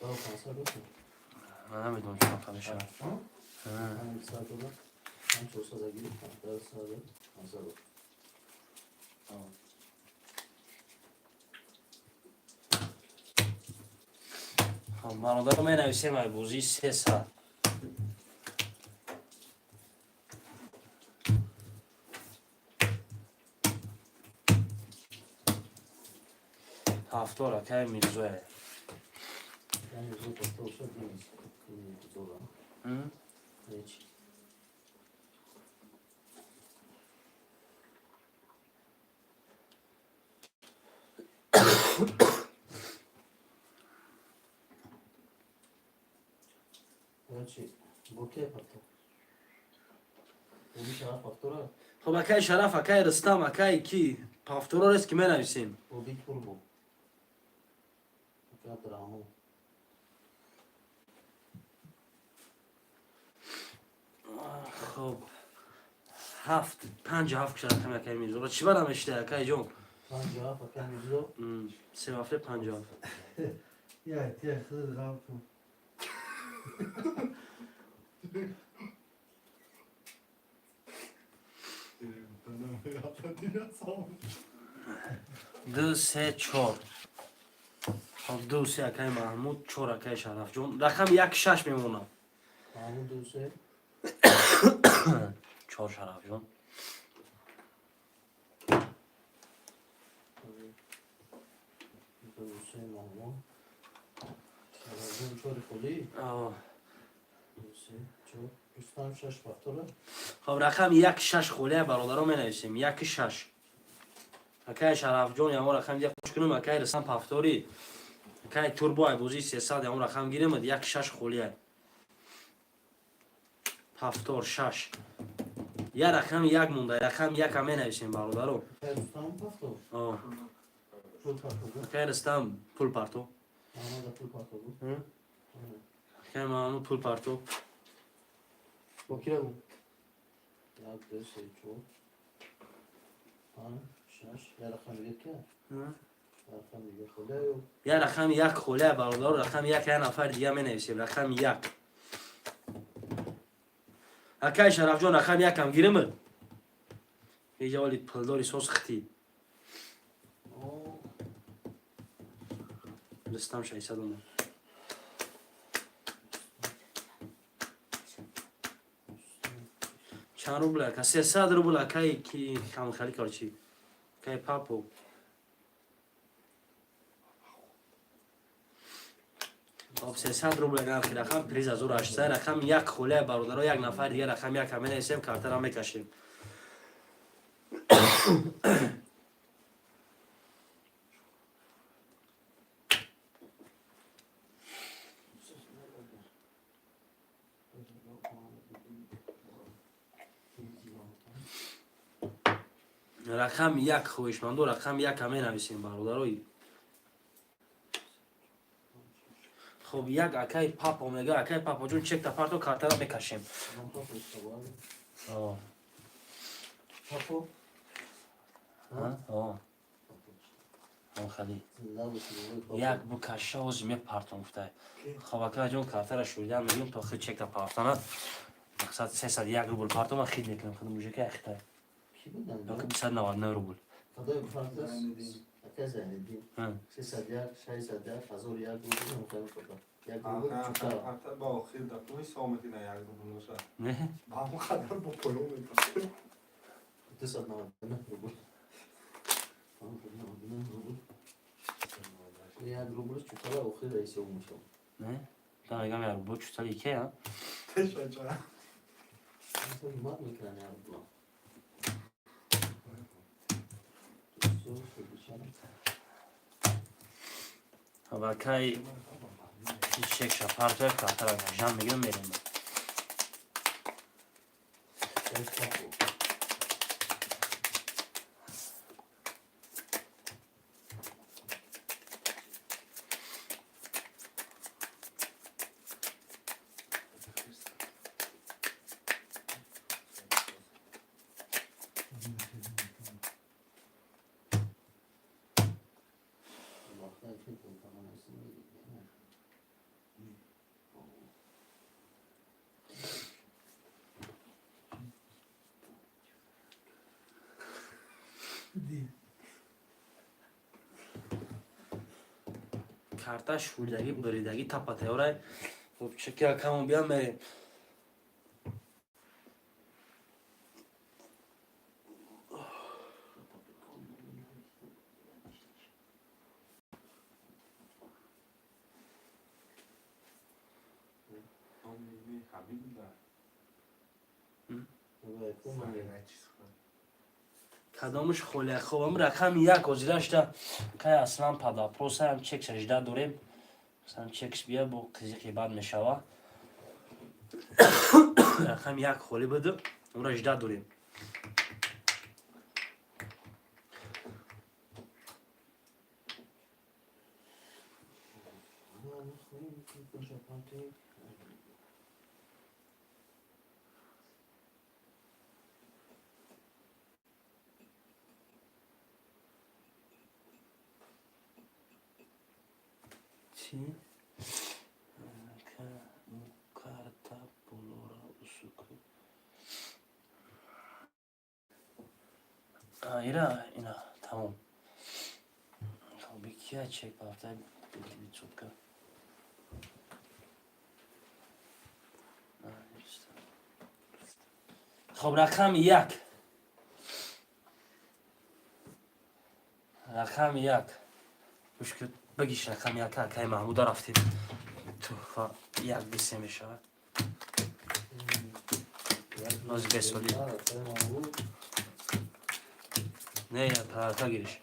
Daha fazla yok mu? ман намедонам чӣ рақами шараф 5 saat olur. 5 saat da gidip 4 saat fazla olur. Tamam. хоб бародаро менависем айбозии 3 саат ҳафтор акай мирзоя Yani zor da olsa değil. Zor ama. Hiç. Значи, боке пато. Ули шара фактора. خب اکای شرف اکای رستم اکای کی پافتورا است که منویسیم بودی توربو عبدالرحمن خب 5 کشور رقم اکای میزو چی برام اشته اکای جون 50 فکر میزو 3 هفته 50 یا تیه خود رام تو دو سه چهار خب 2 3 اکای محمود 4 اکای شرف جون رقم 1 6 میمونه محمود دوسه 4 شرف جون دوسه محمود شرازون چور خودی دوسه چور دوستان 6 پافتوره خب رقم 1 6 خوله برادرها منویسیم 1 6 اکای شرف جون یا رقم 1 خوش کنیم اکای رسم پافتوری اکای توربو بوزی 300 یا رقم گیریم 1 6 خوله پافتور 6 یا رقم 1 مونده رقم 1 هم منویسیم برادرها دوستان پافتور پول پافتور اکای رستم پول پارتو محمود پول پافتور بود اکای محمود پول پارتو با کی بود یک دو سه چهار پنج شش یا رقم دیگه که رقم دیگه خوده یا رقم 1 خوله برادر رقم 1 یه نفر دیگه منویسیم رقم 1 اکای شرف جان رقم 1 هم گیریم اینجا ولی پلداری سوس ختی رستم 600 اومد چند روبل اکا 300 روبل اکای کی خام خالی کارچی اکای پاپو خب 300 روبل نرخی رقم پریز از او راشته رقم 1 خوله برادرها 1 نفر دیگه رقم 1 همه نیستیم کارتر هم میکشیم رقم 1 خویشمندو رقم 1 همه نویسیم برادرای خب 1 اکای پاپا میگه اکای پاپا جون چک تا پارتو کارتر میکشیم پاپو خالی 1 بکشه و زمین پارتو مفته خب اکای جون کارتر شویدن میگیم تو خود چک تا پارتانه مقصد 301 روبل پارتو من خید میکنم خود موجه که اخته کی بودن؟ 299 روبل خدای بفرد است اکای زیندین 301 601 1001 بود ممکن خدا یک روبل چطور حتی با آخر دفعه سامتی نه یک روبل باشه نه با همون قدر با پلو میکنه 299 روبل یک روبل چطور آخر رئیس اون میشه نه تا میگم یه روبل چطور یکه ها تشجع مثلا مات میکنن یک روبل خب اکای چک شا پارتو کارتر جان میگیرم میریم کارتا شوردگی بریدگی تپاته اره خب چکی کمون بیان بریم کدامش خوله خوبم رقم 1 وزیرشتا که اصلا پدا پروسه هم چک 18 دوریم مثلا چکش بیا با قیزی بعد میشوه رقم 1 خوله بده اون را 18 دوریم something. چی؟ karta bulora usuku. اینا تمام. خب یکی چک بافتن بیلی چوکا. خب رقم یک. رقم یک. مشکل بگیش رقم یک که محمود رفتیم. تو یک بیسه می شود. باز بسولی. نه یا پرتا گیرش.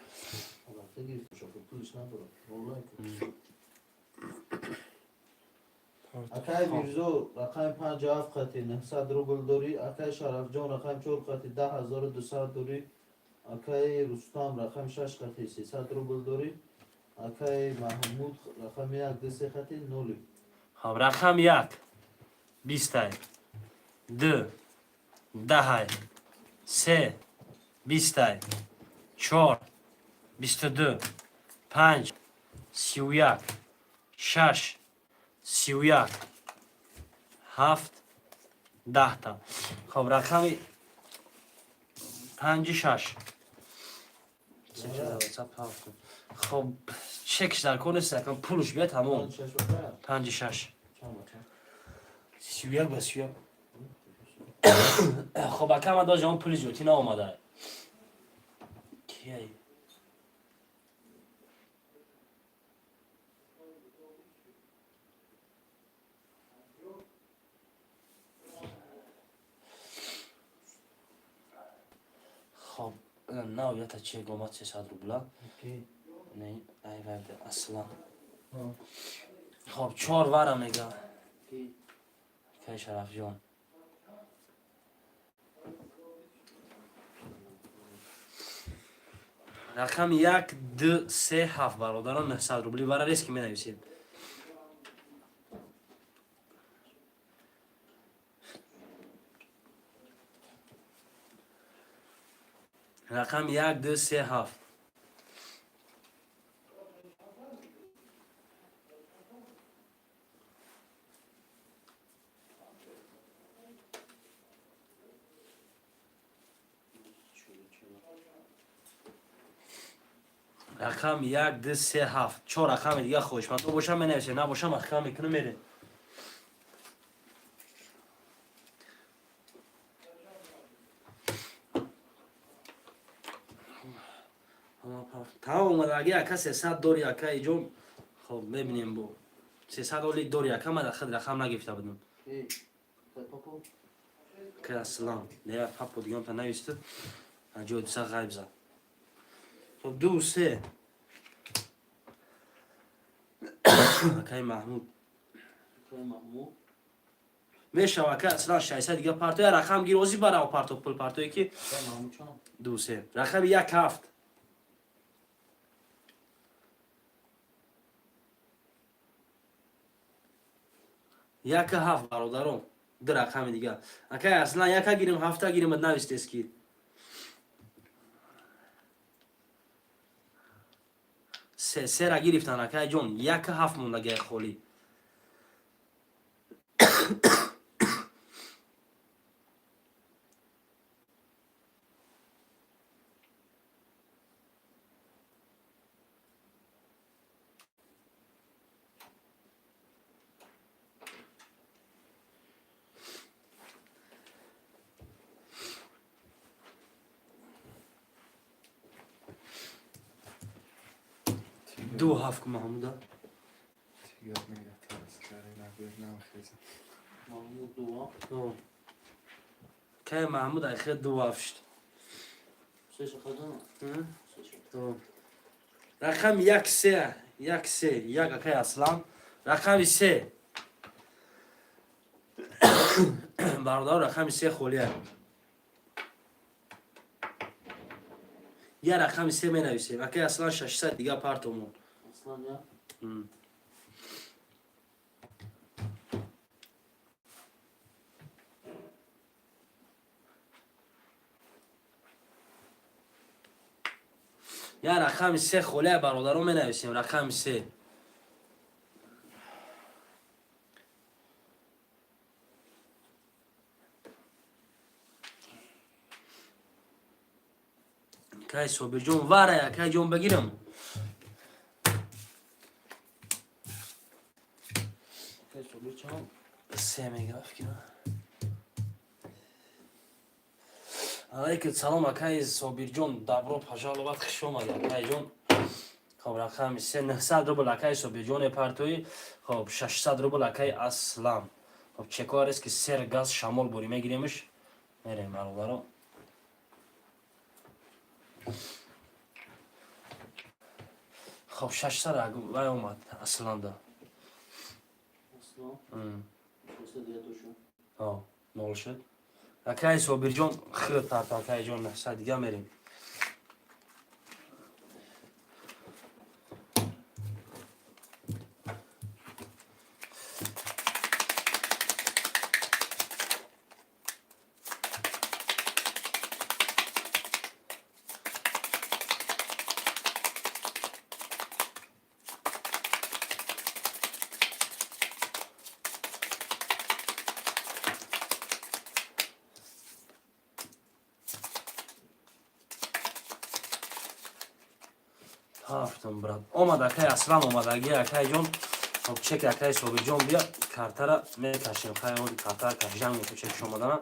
اکای ویرزو رقم 57 خطی 900 روبل دوری. اکای شرف جان رقم 4 خطی 10200 دوری. اکای رستم رقم 6 خطی 300 روبل دوری. اکای محمود رقم 1 2 خطی 0. خب رقم یک 20 دو 10 سه 20 4 22 5 31 6 31 7 10 تا. خب رقم 56 خب چکش در کنه سکن پولش بیاد تمام 56 31 به 31 خب اکم ادا جان پولی جوتی نا اومده کی خب نه یا تا چه گمات 300 روبلا نه ای ورده اصلا خب 4 وارم میگه کی شرف جان رقم 1 2 3 7 برادران 900 روبلی برای ریسک می نویسید رقم 1 2 3 7 رقم 1 2 3 7 4 رقم دیگه خوش من تو باشم بنویسه نه باشم رقم میکنه میره تمام اومد اگه اکا 300 دوری اکا ایجا خب ببینیم بو 300 دوری دوری اکا من خود رقم نگفته بودم که اصلا نه پاپو دیگه هم تا نویسته جو دوستا غیب زد خب 2 3 اکای محمود میشه اکا اصلا 600 دیگه پارتوی رقم گیروزی برای پارتو پول پارتوی که 2 3 رقم 1 7 1 7 برادرم دو رقم دیگه اکای اصلا 1 گیریم 7 گیریم نوشته اسکی سه را گرفتن اکای جون 1 7 مونده خالی دو هفت محموده Yad میگرد نمیخیزم محمود دو که محمود اخیر دو هفت سه خدمه رقم 1 3 1 3 1 اکای اصلا رقم 3 برادر رقم 3 خولیه یه رقم 3 می نویسیم اکای اصلا 600 دیگه پارتومون اصلا یا یا رقم 3 خوله برادران می نویسیم. رقم 3 کای صبح جون واره کای جون بگیرم. کای صبح چند 3 میگه فکرم. علیکم سلام اکای صابر جون دبرو پژال وقت خوش اومد اکای جون. خب رقم 3 900 روبل اکای صابر جون پرتوی. خب 600 روبل اکای اسلام. خب چکار است که سر گاز شامل بوری میگیریمش میریم برادران. خب 600 وای اومد اصلا ده نول شد. اکای صابر جون خیلی تا اکای جون 900 دیگه میریم. هفتم برات اومد اکای اصلا اومد اکای جون. خب چک اکای صابر جون بیا کارتا را میکشیم. خیلی اون کارتا را کشیدم تو چک شما دارم.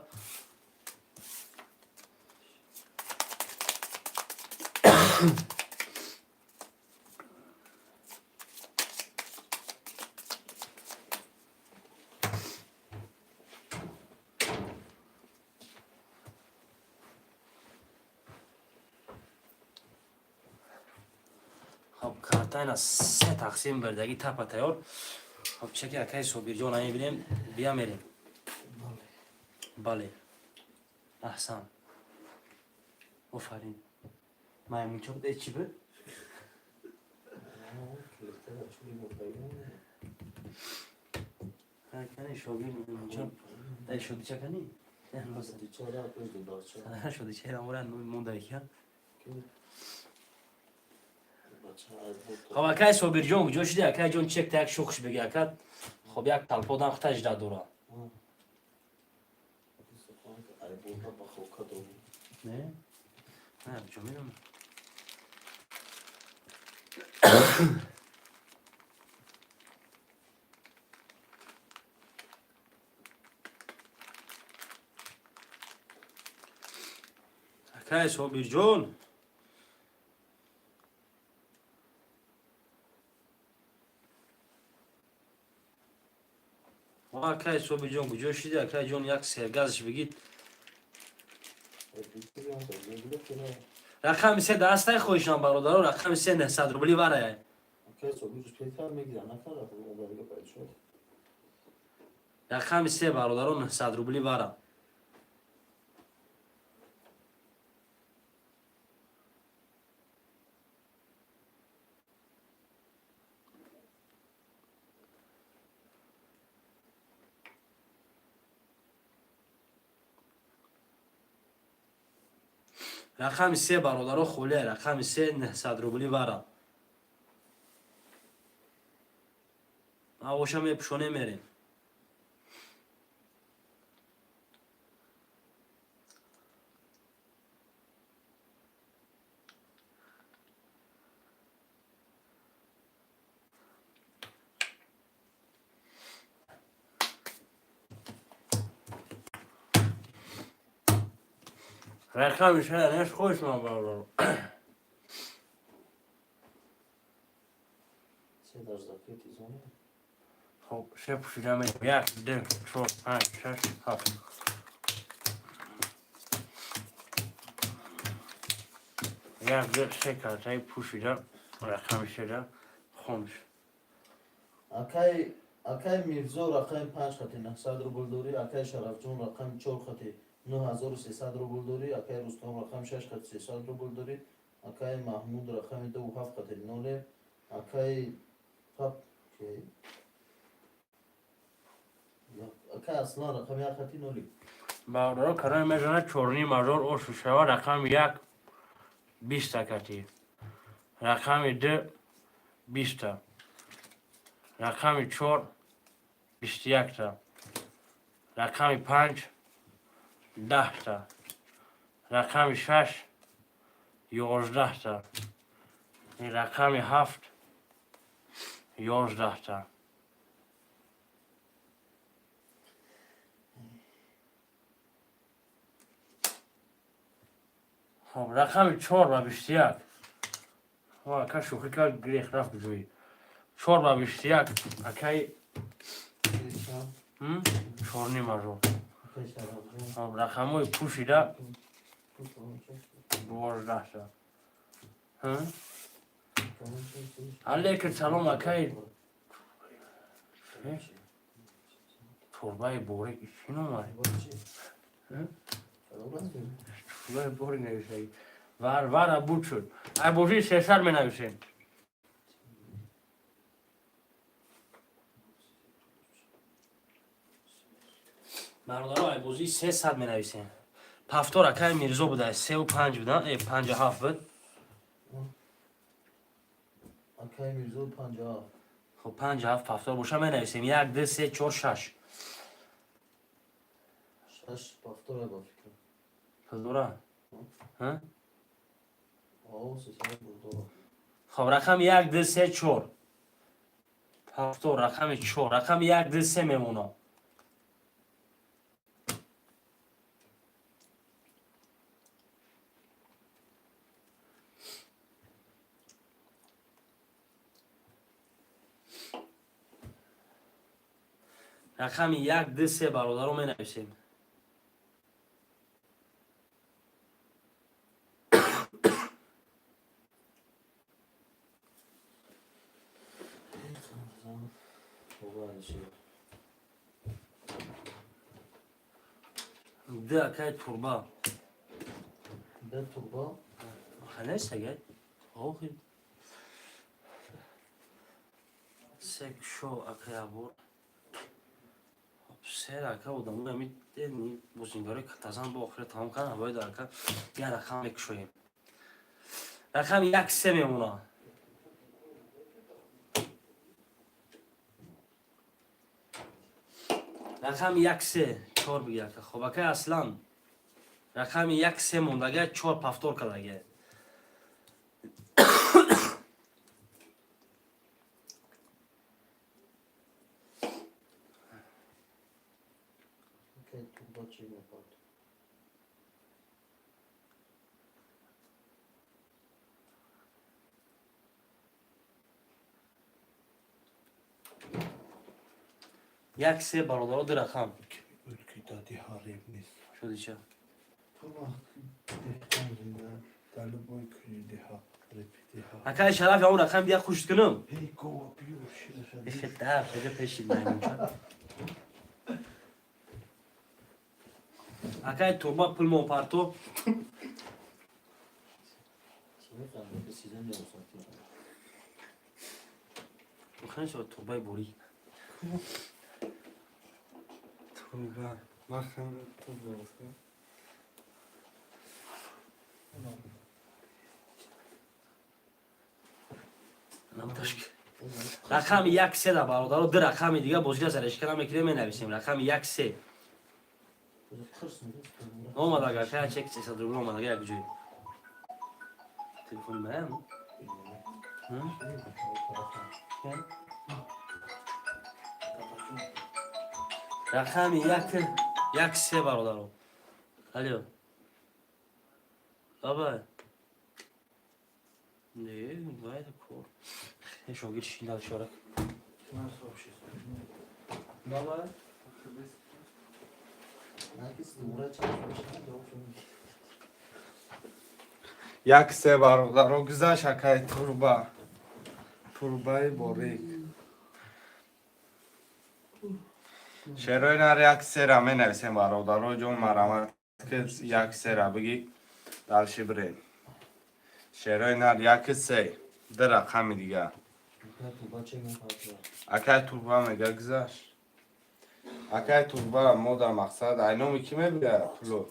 خب کارتا اینا 3 تقسیم بردگی تپا تیار. خب چک اکای صابر جون این بینیم بیا میریم. بله احسن آفرین میمون چوب ده چی بود؟ کنی شوگی میمون چوب ده شدی چه کنی؟ شدی چه را مورد مونده کن. خب اکای صابر جون جوش دی اکای جون چک تا یک شوخش بگی اکاد. خب یک تلپودن خطاش دا دورا نه؟ نه بچه میدونم. اکای صابر جون اکای صابر جون جوش دی اکای جون یک سرگازش بگید. رقم 3 دسته خوشم برادران. رقم 3 900 روبلی واره. رقم 3 برادران 900 روبلی واره. رقم 3 برادران خوله. رقم 3 900 روبلی واره. آواشم یه پشونه میریم. رقم 3 نش خوش من برادران. خب سه پوشیده میریم. 1 2 4 5 6 7. یک دو سه کارتای پوشیده. رقم 3 خونش. اکای میرزا رقم 5 خطی 900 روبل دوری. اکای شرف جون رقم 4 خطی 9300 روبل دوری. اکای رستم رقم 6 خطی 300 روبل دوری. اکای محمود رقم 27 خطی 0. اکای اکای اصلا رقم 1 خطی 0. برادران کرای میزنه چورنی مزار او شوشوا رقم 1 20 کتی. رقم 2 20 تا. رقم 4 21 تا. رقم 5 10 تا. رقم 6 11 تا. این رقم 7 11 تا. خب رقم 4 و 21 که شوخی که گریخ رفت بجوی 4 و 21 اکی 4 نیم ازو خب رقم های پوشیده 12 تا علیکم سلام اکی تربه بوره چی نماره تربه بوره نویشه ور بود شد ای بوشی 300 می نویسیم برادرها ای بوزی 300 می نویسیم پفتار اکی میرزا بوده 3 و 5 بودن 57 بود اکی میرزا 50 خب 57 پفتار باشه می نویسیم 1 2 3 4 6 6 پفتار با فکر پدوره ها آه 300 بود خب رقم 1 2 3 4 پفتار رقم 4 رقم 1 2 3 میمونه رقم 1 2 3 برادر رو می نویسیم ده اکی تربه ده تربه خلاص اگه آخی سک شو اکی عبور سه اکی بودم اون امید بوزینگاری که تازن با آخر تمام کنم باید اکی یه رقم یک شویم رقم 1 3 میمونه رقم 1 3 4 بگیر خب اکی اصلا رقم 1 3 موندگه 4 پفتار کدگه اکی تربه چی میخواد یک سه برادرها دو رقم ülke dadi halim نیست شدی چه؟ تو وقتی دهتان زیده دلو بای کنی ده ها رپیده ها اکای شرف یا اون رقم دیگه خوشت کنم هی گوه بیور شده شده بخیر درف بگه پیشید نمیمون اکای تربا پل مو پارتو سمیقم که سیزن یا سانتی بخیر شد تربای بوری تربه مخم تو درسته رقم 1 3 ده برادرها دو رقم دیگه بازی سرش کنم میکنیم می نویسیم رقم 1 3 خرس نیست اومد اگر که چک 300 روبل اومد اگر یک جوی تلفن من رقم 1 3 برادرها الو بابا نه باید کور شوگیر شیلد شورک بابا نه کسی دوره چند بشه جواب شد یک سه برادر گذشت اکی تربه تربه باریک شروع نر یک سه را می نویسیم برادر جون مرامت که یک سه را بگی دلشی بریم شروع نر یک سه در رقم دیگه تربه چی میخواد اکی تربه میگه گذشت اکی تربه ما در مقصد اینو کی میگه پلو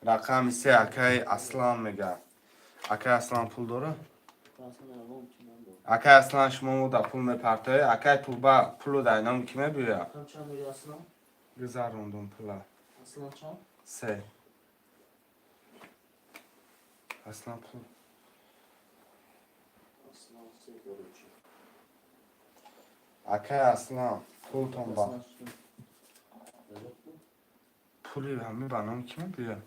رقم سه اکی اصلا میگه اکی اصلا پول داره Ака аслан шумо да пул мепартои, акай турба пулу дар номи ки мебиёя? Гузарондум пула. Се. Аслан пул. Акай аслан пултон ба. Пули ҳами ба номи ки мебиёя?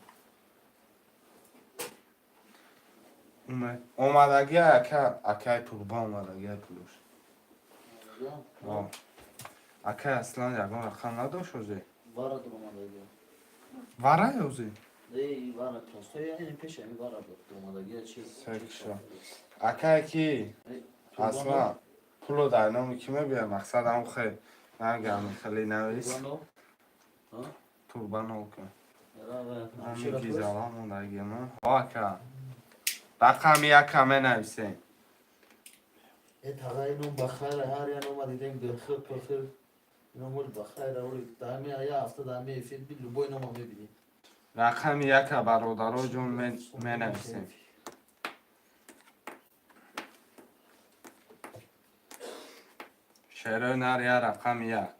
омадаги акай турба омадагиай пулуш. Акай аслан ягон рақам надошт ӯзе? Вара ёзе? Акай ки аслан пулу дар номи ки мебиёя? Мақсад ҳам хел нагам хеле навис. Турбанок. Ҳами гизала мондагима. Ака. رقم یک همه نویسیم. تغییر نوم بخیر هر یا نوم دیدیم بخیر بخیر نومول بخیر اولی دامی یا هفته دامی فیلم بیلو بوی نوم میبینیم. رقم یک برادرها جون می نویسیم. شعر نر یا رقم یک.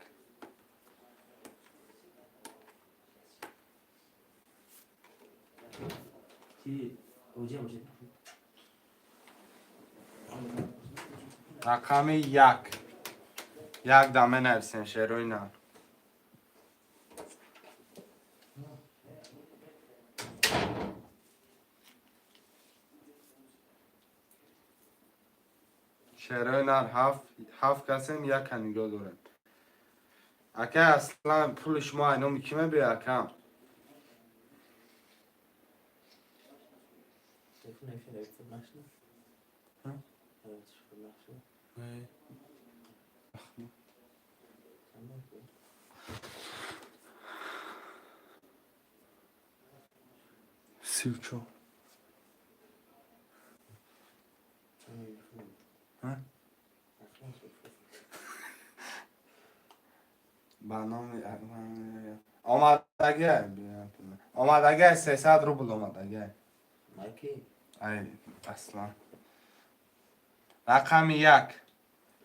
رقم یک. یک دامه نویسیم شعروی نر. شعروی نر هفت کسیم یک کنیگاه داریم. اکه اصلا پول شما اینو میکیمه بیا اکم. سیوچو برنامه آمدگه 300 روبل آمدگه ای اصلا رقم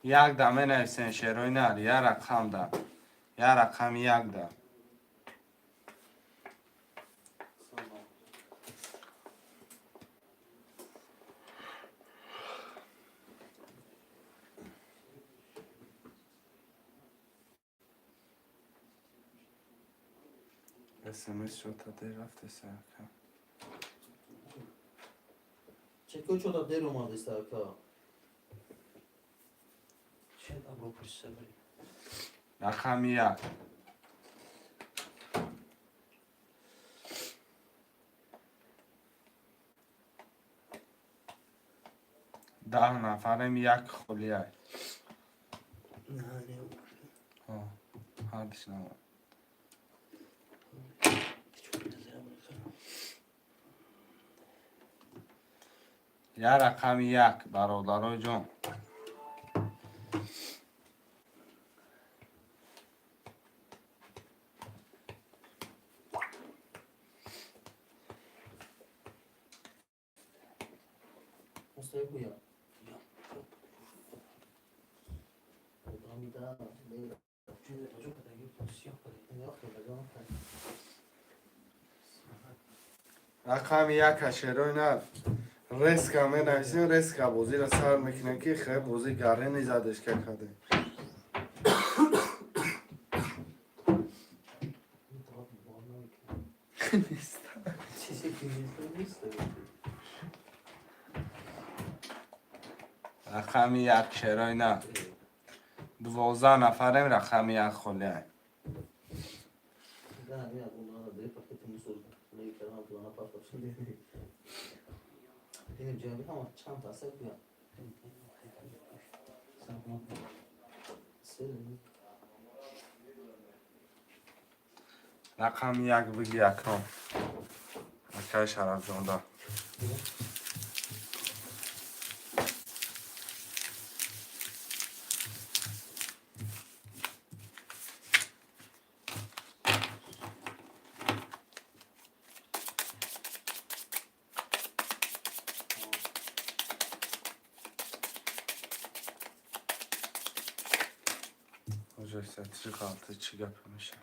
یک دامه نویسین شعروی نر یا رقم ده یا رقم یک ده اسمس شد تا دیر رفته سرکم چکو چودا دیر اومده سرکا رقم یک ده نفرم یک خلیه هردش نمید یا رقم یک برادرای جان مستقیم بیا میدم رقم یک شعروی نر ریسک همه نویسیم ریسک بازی را سر میکنه که خیلی بازی گره نیزدش که کده رقم یک شعروی نر 12 نفرم رقم یک خلیه رقم یک بگی اکرام اکای شرف جانده Olacaksın 46 çi yapmışım.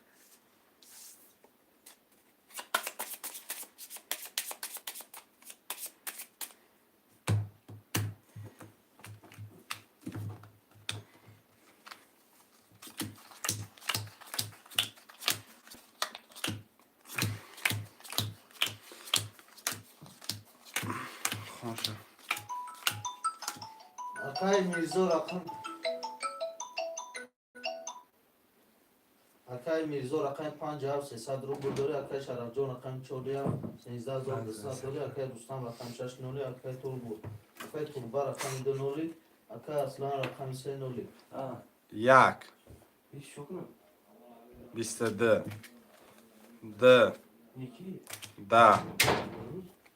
Hoşça. Akay Mirzo rakam. Akay Mirzo rakam 5300 روبل داره. Akay Sharafjon rakam 14200 داره. Akay Rustam rakam 60. Akay Turbu. Akay Turba rakam 2. Akay Aslan rakam 3. Ha, Yak. hiç çok mu? Biste D. İki. Da.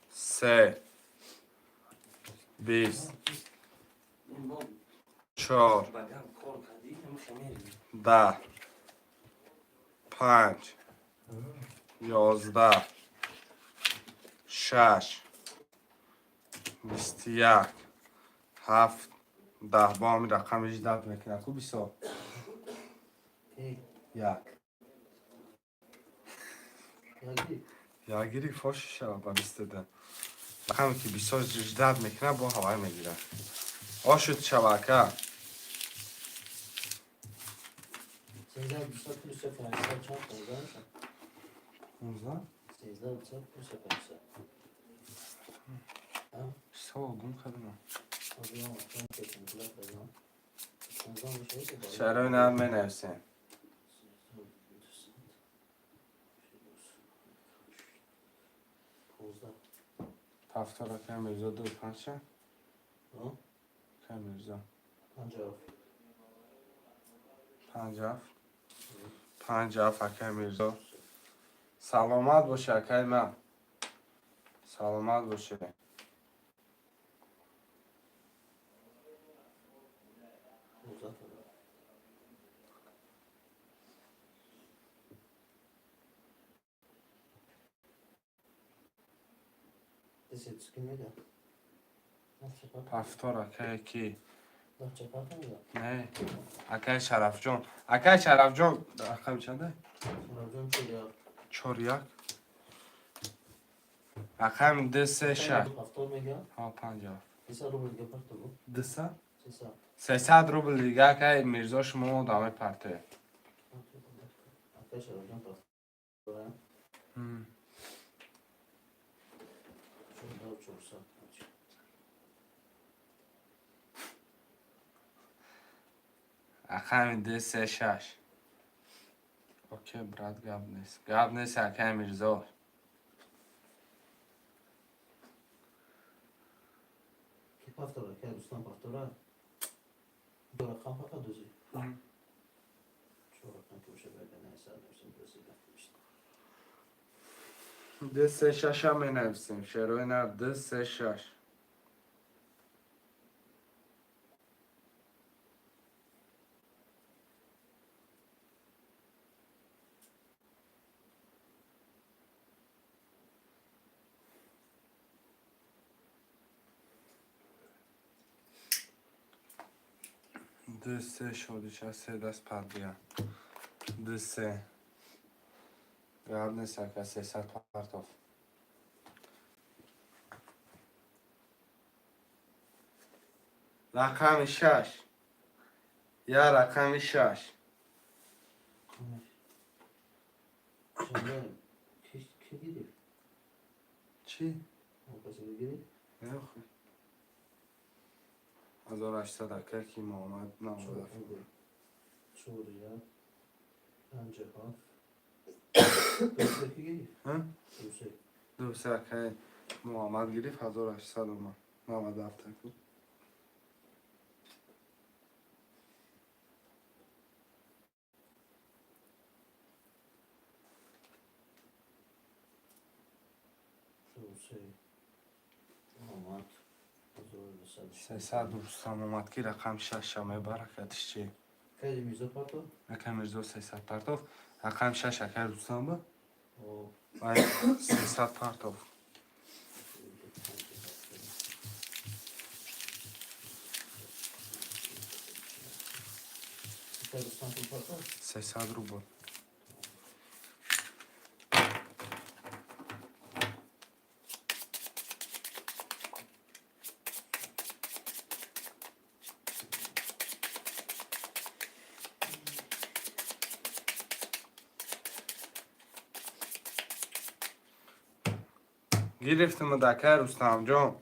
Se. Bis. Çor. Bagam kol kadi, ama şameri. Da. Panç. 11. شش 21 7 10 با همین رقم 18 میکنه خوب 20 Hey, یک yagi. یا گیری فاش شد با 20 ده رقمی که 20 18 میکنه با هوای میگیره آشد شبکه Seyizler Musa plus Efendisi çant olacağım. 19 Seyizler Musa plus Efendisi. سو گم کردم O zaman ben kesinlikle kazan. Kazan bir şey de. شهرهای نرم نفسه هفته را که میرزا دو پنجه Ha? که میرزا Ancak. پنجاه فکر میرزا سلامت باشه که من سلامت باشه Uzat. Deset kimiydi? Nasıl yapar? هفته را که کی Nasıl yapar mı? نه اکای شرف جان اکای شرف جان رقم چنده؟ Racon şöyle. چهار یک رقم ده سه شش Hafta olmaya. ها پنجاه Kısa ruble yapar da bu. ده سه Kısa. 300 روبل دیگه که میرزا شما دامه پرته Arkadaşlar hocam bak. Buraya. Şöyle çok sağ. رقم ده سه شش اوکی برات گاب نیست اکای میرزا Ki paftora, ki Ruslan paftora. Do rakam fakat düzü. Şu rakam köşe böyle neyse alıyorsun düzü yapmıştım. ده سه شش هم می نویسیم شروع نه ده سه شش ده سه شدیش از سه دست پر بیا ده سه قبل نیست که 300 پرتاف رقم شش یا رقم شش Şimdi ki gidip. چی؟ O kası gidip. نه خب 1800 اکر کی محمد نموده Suriye. Ancak ha. Rusya gidip. ها؟ Rusya. دو سه اکر محمد گرفت 1800 اومد 97 اکر Rusya. Amat. 300 رستم اومد که رقم 6 همه برکتش چی؟ Kaydı müze parto. اکر میرزا 300 پرتاف رقم 6 اکر رستم با O. و 300 پرتاف اکای رستم پول پاتا 300 روبل. گرفتم دکه رستم جان.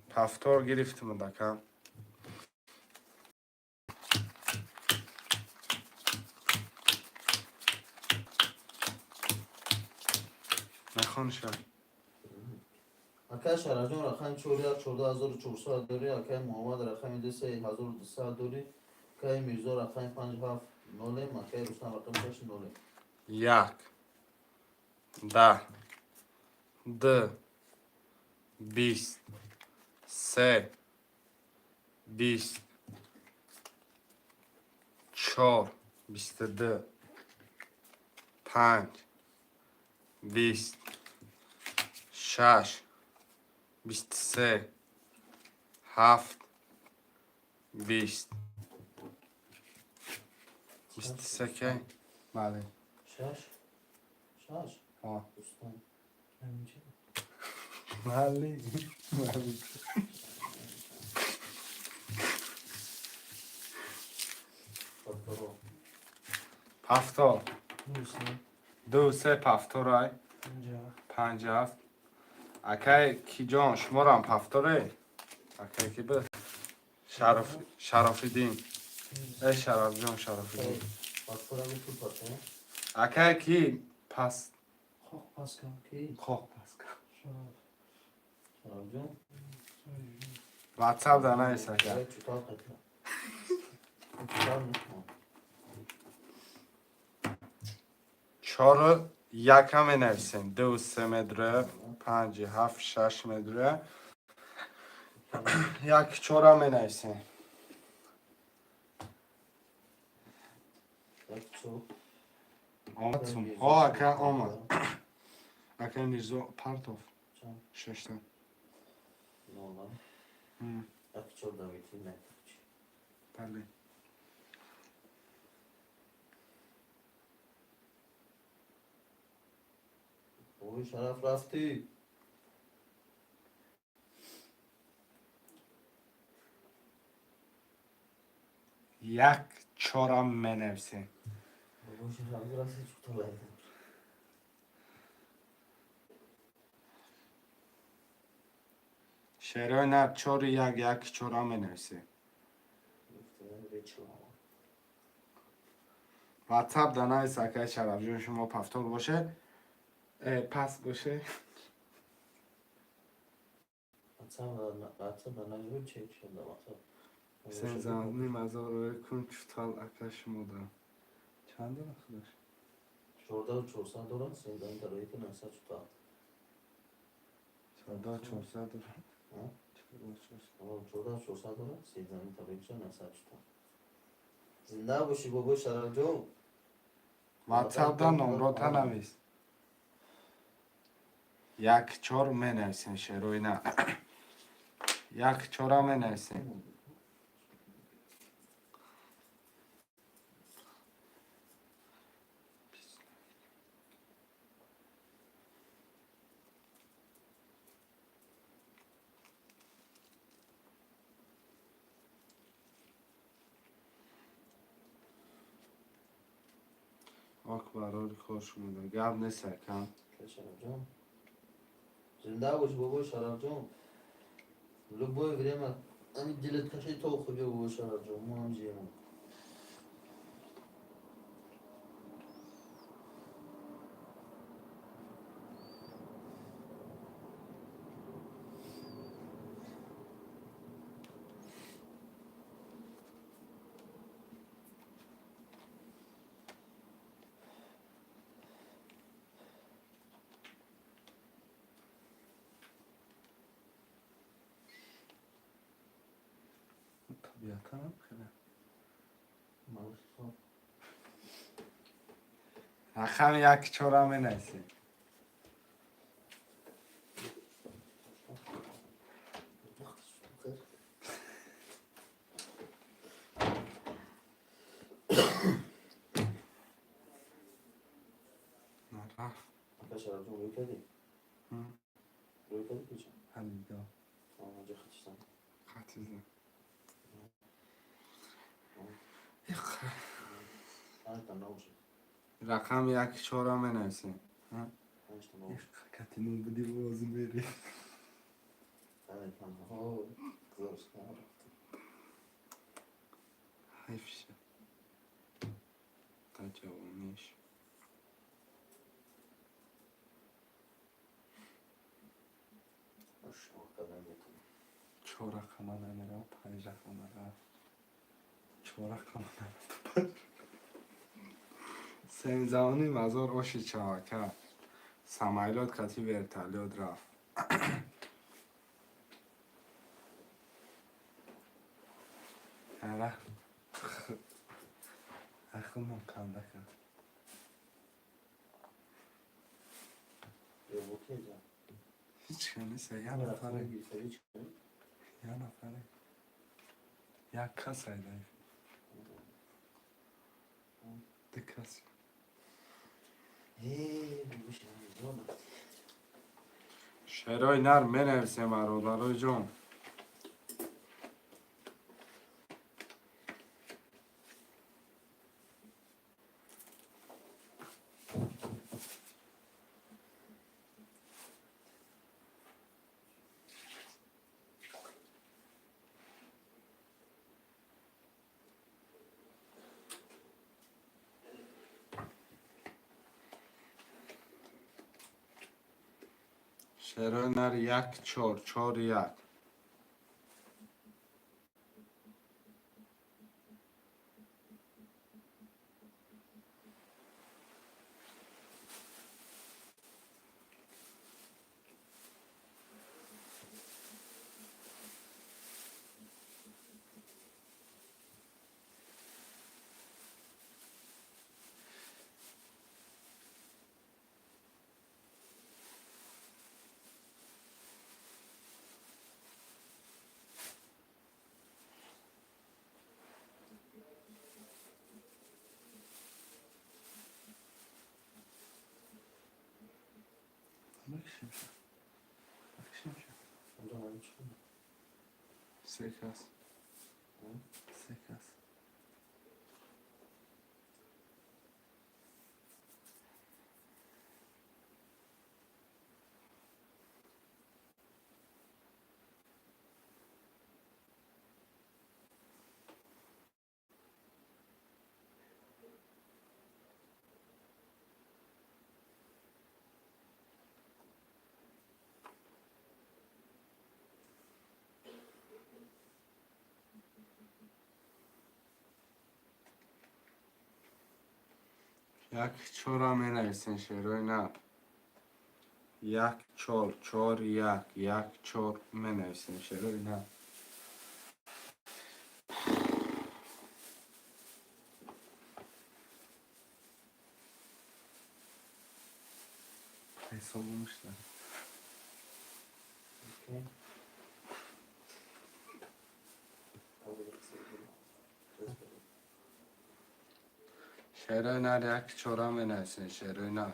پفتار گرفتم دکه. نخوان شد. اکای شرف جان رقم 14400 داری. اکای محمد رقم 13200 داری. اکای میرزا رقم 57 نولیم. اکای رستم رقم 6 نولیم. 1 10 2 20 3 20 4 22 5 20 6 23 7 20 23 کی؟ بله. 6 6 آه. رستم بله. پفتارو پفتار. دوسته 2 3 پفتارای. اینجا 5 7 اکای کی جان شما رو هم پفتاره اکای کی به شرف الدین ای شرف جان شرف الدین پفتارو هم پول پاتا اکای کی پس خواه پاس کن کی خواه پس کن شرف جان واتساپ در نیست اکای اکای چطور قتلا چطور نکنم 4 یک هم نویسیم 2 3 متره 5 7 6 متره 1 4 هم نویسیم یک چو آمد سون ها اکای آمد اکای میرزا پرتاف چند 6 تا نولم یک چو دویتی نکرچی بله اوی شرف رفتی 1 4 هم منویسیم اوی شرف رفتی چطور لایدم شعرهای نه 4 1 4 هم منویسیم واتساپ دانای سکه شرف جون شما پفتار باشه پس باشه واتساپ ننجور چک شده واتساپ سن زمانی مزار کن چطال اکه شما دارم چند دارم خودش 14400 دارم سیزده تلویت نسا چطور 1400 دارم ها 14400 دارم سیزده تلویت نسا چطور زنده باشی بابا شرف جو واتساپ دا نمرات نویس 1 4 منویسیم شعرهای نه 1 4 هم منویسیم آک برای کار شما دارم گرد نیست کم شرف جان زنده باشی بابا شرف جان لبای بریم همین دلت کشی تو خوبی بابا شرف جان ما هم جیرم طبیعتا هم خیلی رقم 1 4 هم منویسیم اکا شراب جون روی کردی؟ روی کردی پیچه؟ حلیدا آنجا خطیستم. خطیزه آنجا نباشه. رقم 1 4 هم بنویسین. آنجا نباشه. کتینو بودی بازی بری آنجا تنها. گذاشت کنم. حیف شه تا جوانیش. باشه قدم میتونم. 4 رقم نمیرم 5 رقم رفت 4 رقم نمیرم Sen zamanı mazor oşi çavaka. Samaylot kati vertaliot raf. هره اخونم کنده کن یه بوکی جا. Hiç kanıysa ya همه nafare. رفتن بیسری چی کنی؟ یا نفره یا کس ایده ده کس میشه زمان. Şeroy nar menevse marolar hocam. Şeroy nar yak çor çor yak. بکشیم شد بکشیم شد اونجا من چی کنم؟ سه کس. سه کس Yak çora menevsin şeroy nar. Yak çor çor yak yak çor menevsin şeroy nar. حساب olmuşlar اوکی. اول قصه کنم. دست بدم. Şeroy nar yak çora menevsin şeroy nar.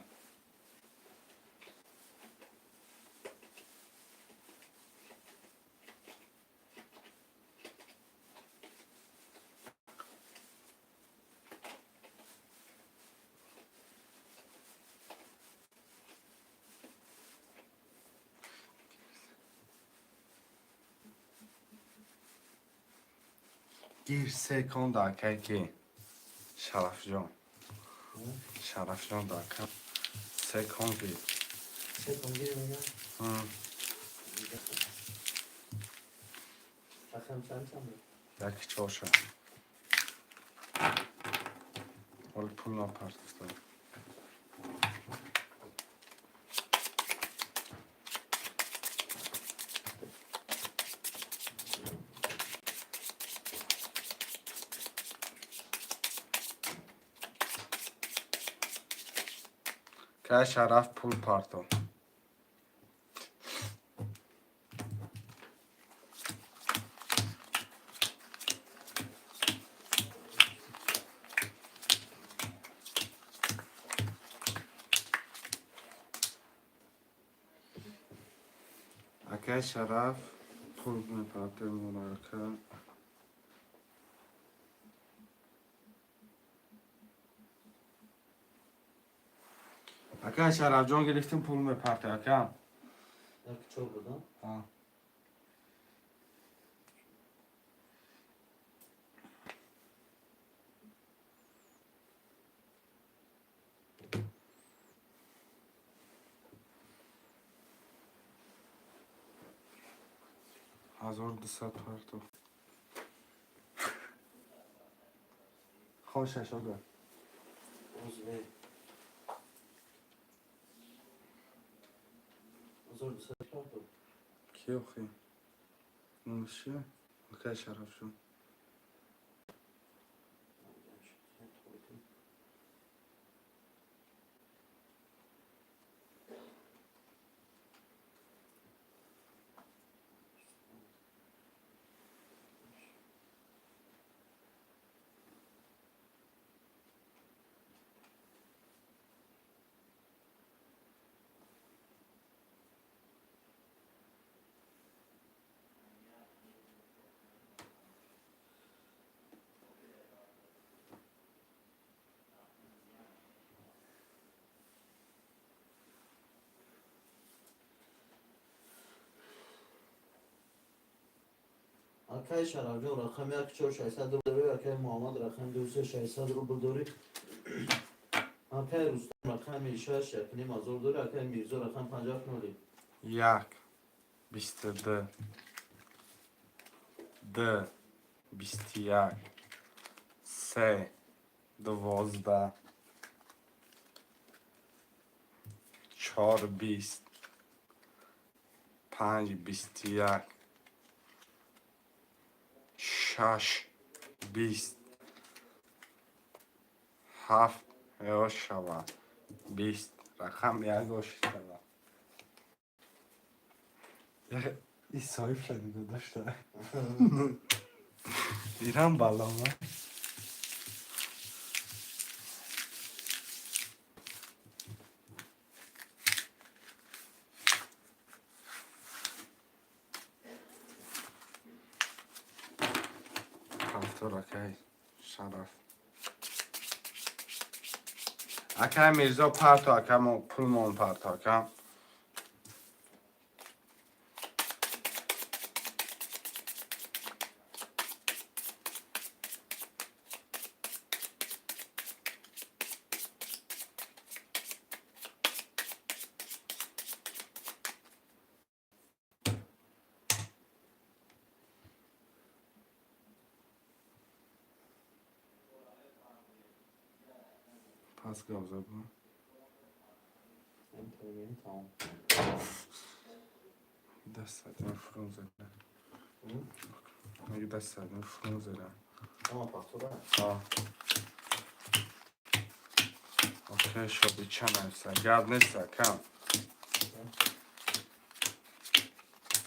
Gir sekon dakika ki. Şarafcan. Şarafcan dakika. Sekon gir. سه گیر میگم. Hı. رقم چند چنده؟ Yak çoşa. Ol pulna partista. Ka şaraf pul parto. Aka Sharaf pul میپرته موناکا. Aka Sharaf جان گرفتیم پول میپرته اکا. یک چوب بدم. ها. هزار دوصد پرتو. خوشش شده. عضوه. 1200 پرتو. کی اخی؟ نوشه؟ Aka Sharaf جان. اکای شرف جان رقم 1600 رو داری. اکای محمد رقم 2600 رو بداری. اکای رستم رقم 6 یکنیم هزار داری. اکای میرزا رقم 50 نولی. یک. 22. ده. 21. 3. 12. 4. 20. 5. 21. 6. 20. 7. یواش شود. 20. رقم یواش شود. این صاحب شدید داشته. دیرم بالا ما. هفتور اکای شرف. اکای میرزا پرتو اکا پول مون پرتو اکا. پس گوزه بود. این تمام تمام. دست زدن فرون زدن. میگه دست زدن فرون زدن. اما پختوره. ها. اوکی شبی چند هسته. گرد نیسته کم.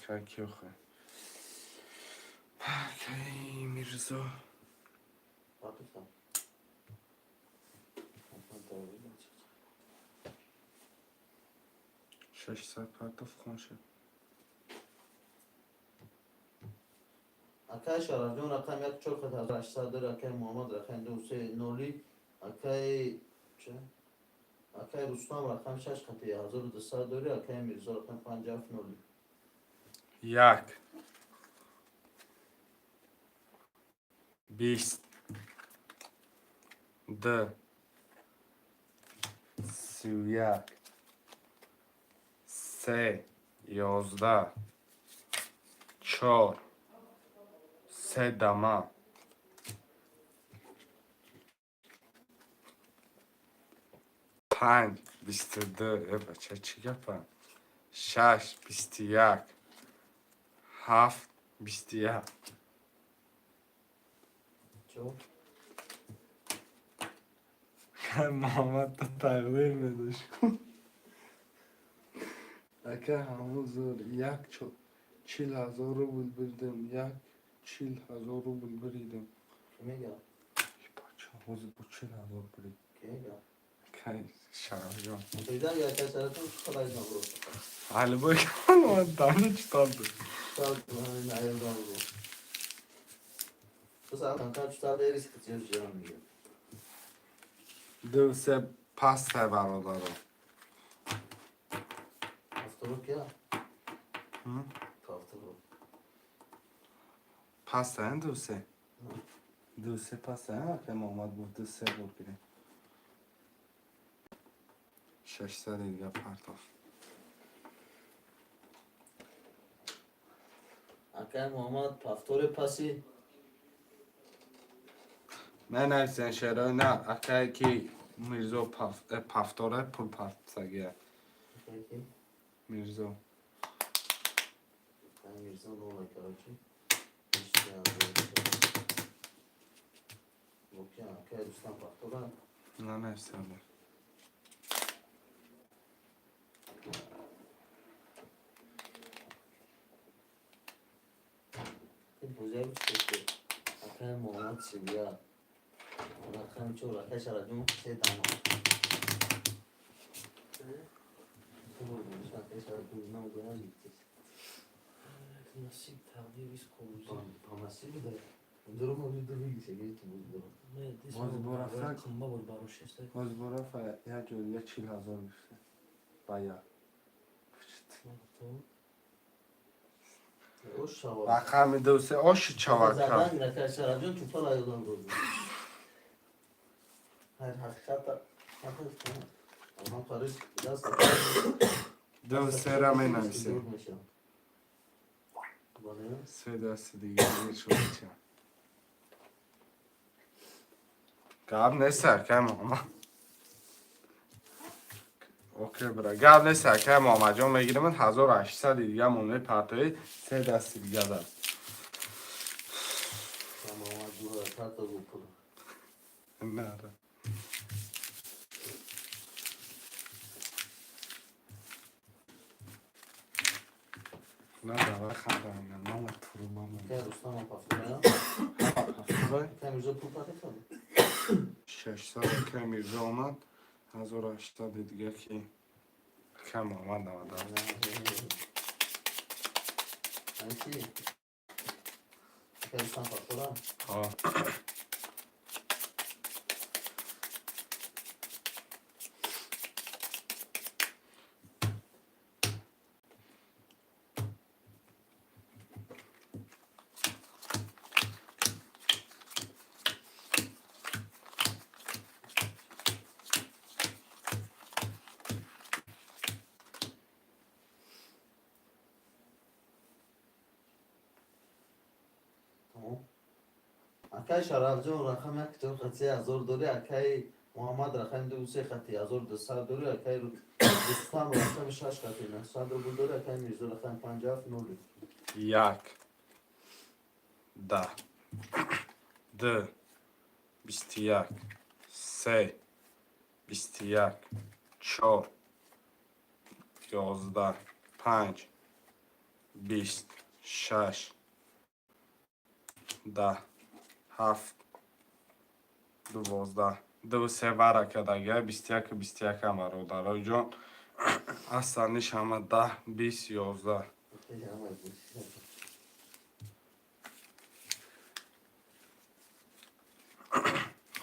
که کیو خواه. پاکی میرزا. پاکستان. 600 پرتو فکن شد. اکای شرف جان رقم 1800 داری. اکای محمد رقم 290. اکای چه؟ اکای رستم رقم 6 خطی 1200 داری. اکای میرزا رقم 50 نولی. 1. 20. 2. 31. 3. 11. 4. 3 دما. 5. 22. بچه چی گفتم؟ 6. 21. 7. 21. چو؟ محمد تو تقدیر میدوش کن. اکه همون زور 40,000 روبل بردم. 40,000 روبل بریدم. کی میگه؟ ای بچه همون با 40,000 برید. کی میگه؟ که اکای شرف جان پیدا یا اکای شرطون خدای نبرو علی بای کن دانه چطور بود سال همین ایران رو تو سال کنکار چطور دیریست که چیز جرام میگه دو سه پاستا برادرم هفترو کیا؟ هم؟ هفترو پاستا این دو سه پاستا ها که محمد بود دو سه بود بیریم 600 دیگه پرتاف اکای محمد پفتور پاسی من نفسن شرای نه اکای کی میرزو پفتاره پول پرتسگیه اکای کی؟ میرزو اکای میرزا نولا کراچی اوکی اکای دوستان پفتوره نه نفسن این بوزه بود که اکای محمد سیویا اکای چور اکای شرطون سه دانا اکای شرطون نو گویا لیتیس نصیب تغییریش کوزی پاماسی بوده درو موجود دو بیگی سگه تو بود درو نه دیس باز برفتن. کمبا بود باروش است باز برا یا جوریه 40,000 میشه بایا اوش شوار رقم دو سه آش چاوک کرد زدن نکر شرجون چوپا لایدان روزی هر حقیقت اما خارج دست دو سه را می نویسیم بله سه دست دیگه دیر شده چه گاب نیست کم اما اوکی برا گاب نیست کم اما جان میگیرم من 1800 دیگه مونه پرتوی سه دست دیگه دارم اما دو تا تا گوپل نه نه داره خندم نه نه تورو ماما که دوستان هم پفتونه هفتاد که میرزا پول پاتی کنه 600 که میرزا آمد 1800 دیگه که کم آمد نمده انچی که دوستان پفتونه ها اکای شرف جان رقم یک تو خطی 1000 دوری اکای محمد رقم دو سه خطی 1200 دوری اکای دوستان رقم 6 خطی 900 دوری اکای میرزا رقم 50 نولی یک ده دو 21 سه 21 4 11 5 20 6 10 7 12 دو سه ورقه دیگه 21 هم رو داره جان اصلا نیش همه 10 20 11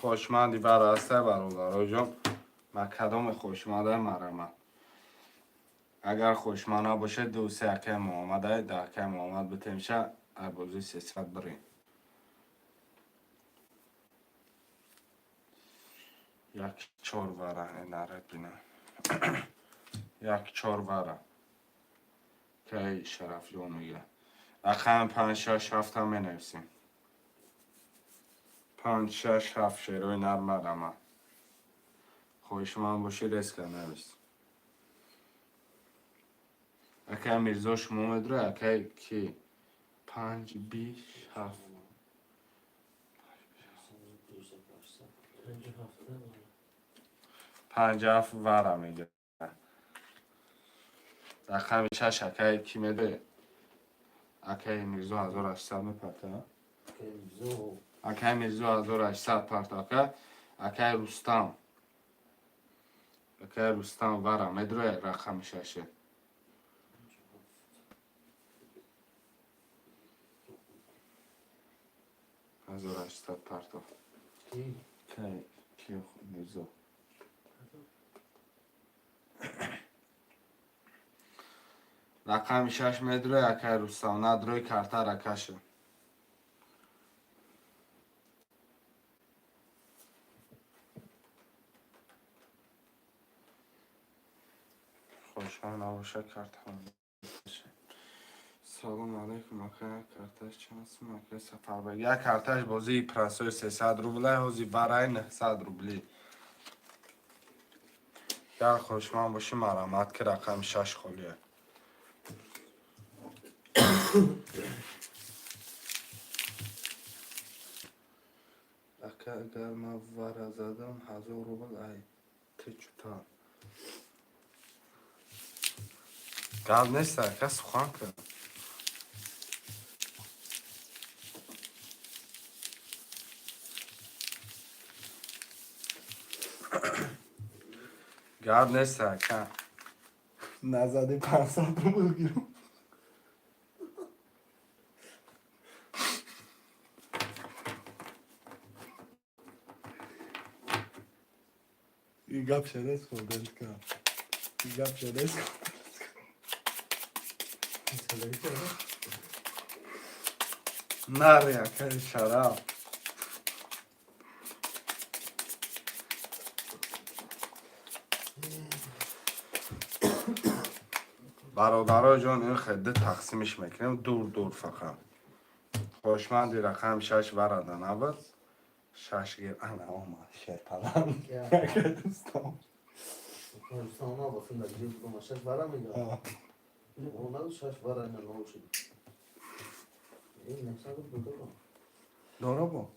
خوشمندی براسته برادر جان من کدام خوشمنده مرمه اگر خوشمنده باشه دو سه که محمده ده که محمد بتیمشه بازی 300 بریم یک 4 وره نره بینه یک 4 وره که شرف جان میگه رقم 5 6 7 هم می نویسیم 5 6 7 شیروی نرمه رمه خوشمند باشی ریسک نویس اکای میرزا شما مدره اکای کی 5 20 7 5 7 وره میگه رقم 6 اکای کی میده اکای میرزا 1800 میپرده اکای میرزا 1800 پرتاکه اکای رستم اکای رستم ورا مدروی رقم 6 1800 پرتو کی کی میزو رقم 6 مدروی اکای رستم ندروی کارتا رکشه خوشحال نباشه کارت هم سلام علیکم اکای کارتش چند اسم اکای سفر بگ یک کارتش بازی پرنسوی 300 روبله هزی برای 900 روبلی گر خوشمان باشی مرامت که رقم 6 خولیه اگر من ور زدم 1000 روبل ای تی چطور گل نیست کس سخن کرد گل نیست که نزدی 500 روبل گیرم این گپ شده است خودت کن این گپ شده است نره که شراب برادرها جان این خده تقسیمش میکنیم دور دور فقط خوشمندی رقم 6 ورده نبود 6 گیر انا اومد شیطان که دوستم رستم ما بخون در جیب بگم 6 برا میگه اون نگو 6 برا اینا نو شد این نفسه بوده با دارا با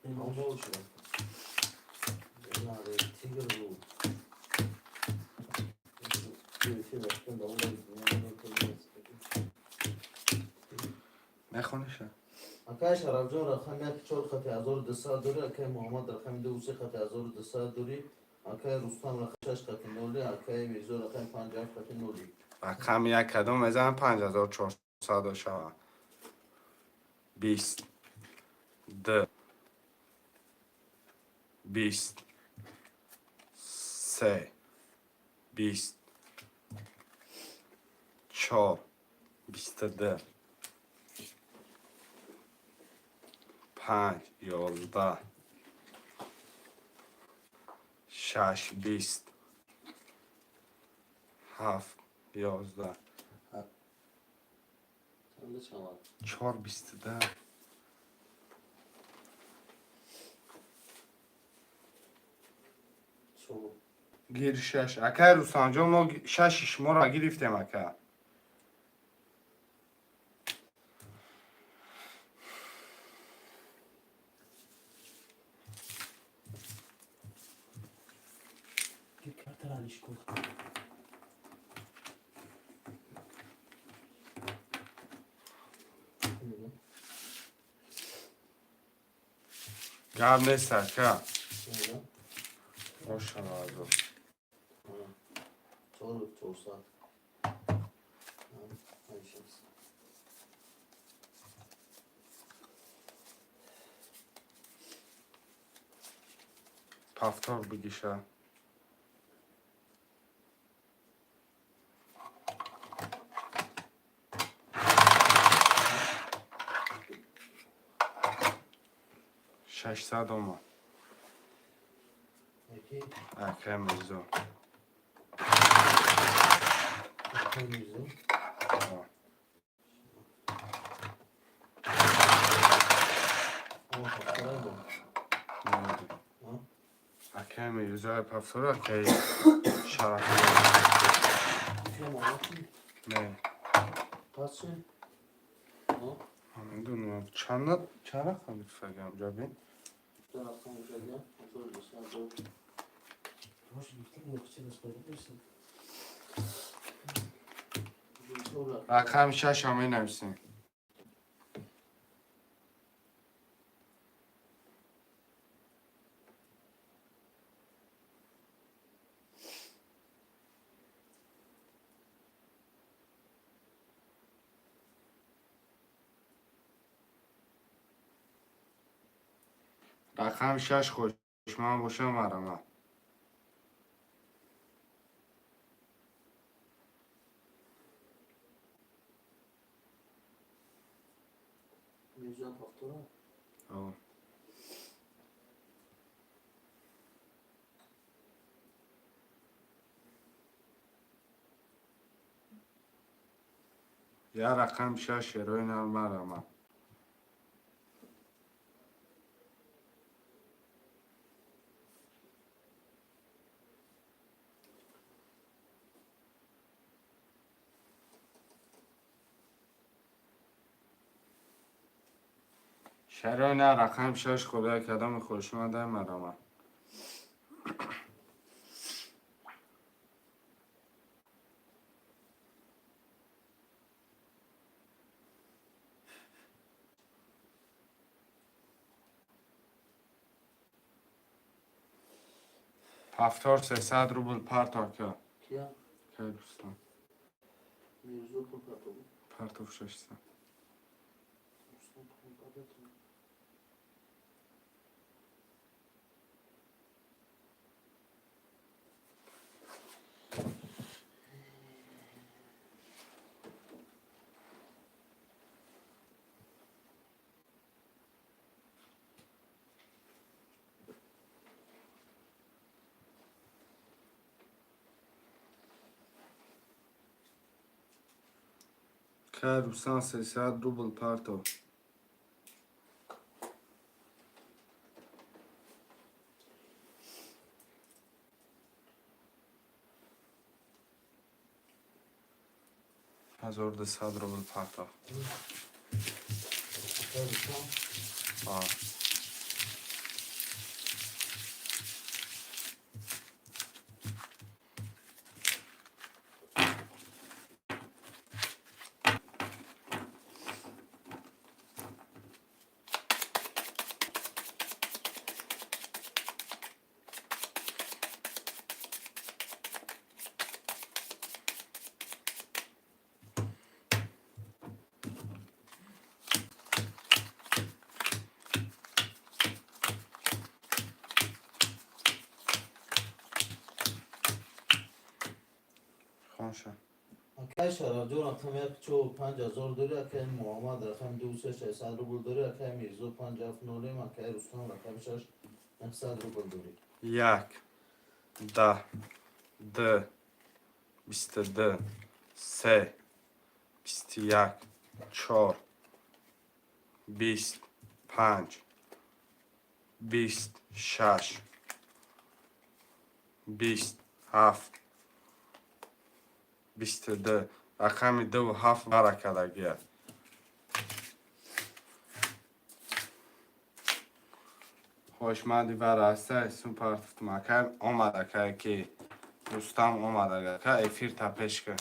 این هم نو شد این آره تیگر رو میخونیشه اکای شراب جان رقم 1 4 خط 1200 دوری اکای محمد رقم 2 3 خط 1200 دوری اکای رستم رقم 6 خط نولی اکای ویزو رقم 50 خط نولی رقم یک کدوم میزن 5400 شوه 20 2 20 3 20 4 22 5 11 6 20 7 11 4 22 شو گیر 6 اکای روستان جان ما 6 شما را گرفتیم اکا گیر کارت را نیش کن گرم نیست اکا روشن آزو 400 پفتار بگیشه ششصد اومد یکی اکه میزو اکای میزو اکه میزو پفتار اکه شرف نه پس چی؟ میدونم چند رقم بتفرگم جا بین دو رقم بگم 1200 دور روش گفتم نقشه دست کنید برسیم رقم 6 همه نویسیم رقم 6 خوشمند باشه برام. میرزا پاختورا آه. یا رقم 6 روی برام. شروین رقم 6 خدا کدام خوشمنده مرام. هفتار 300 روبل پرتاکه کیا که دوستان میرزا پاختورا پرتاف 600. دوستان پاختورا که دوستان 300 روبل پرتاف. هزار 200 روبل پرتاف. آه. خوشه. اکای شرف جون رقم 145,000 داری. اکای محمد رقم 2600 روبل داری. اکای میرزا 579. اکای رستم رقم 6 900 روبل داری. 1 10 2 22 3 21 4 25 26 27 22 رقم 2 و 7 برکلگیه. خوشمندی براسته اسم پرتفت مکر آمده که دوستم آمده که افیر تپش که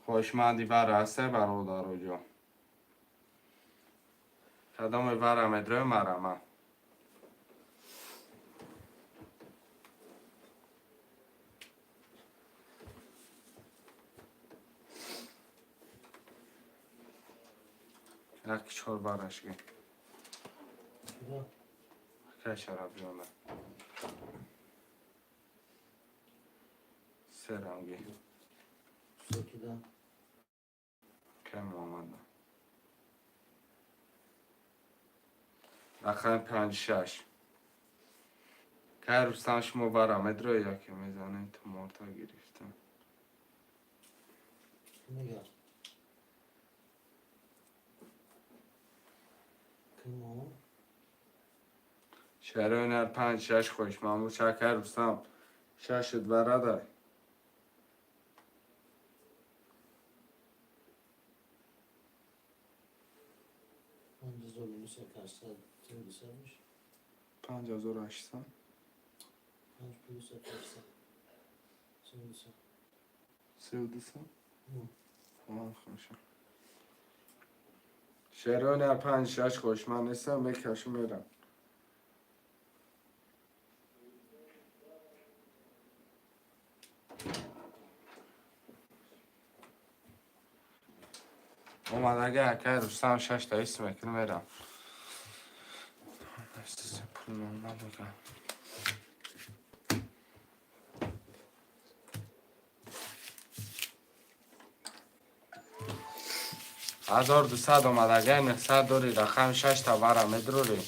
خوشمندی براسته برادر جا کدام برم ادره مرمه یک چهار برش گی کیا که شراب جانه سه رنگی سکیدن که محمد رقم 5 6 که روستان شما برم ادره یا که میزنه تو مارتا گرفتم میگم که ماما شهرونر 5 6 خوش محمود شکر روستان ششت برده 5,800 میشه. 5800 5 پلوس 800 3200. 3200 آه خوشه شهرونر 5 6 خوش من نیستم بکش میرم اومد اگه اکه روستان 6 تا اسم میرم نبودم. 1200 اومد. اگر 900 داری رقم 6 تا برم ادروری.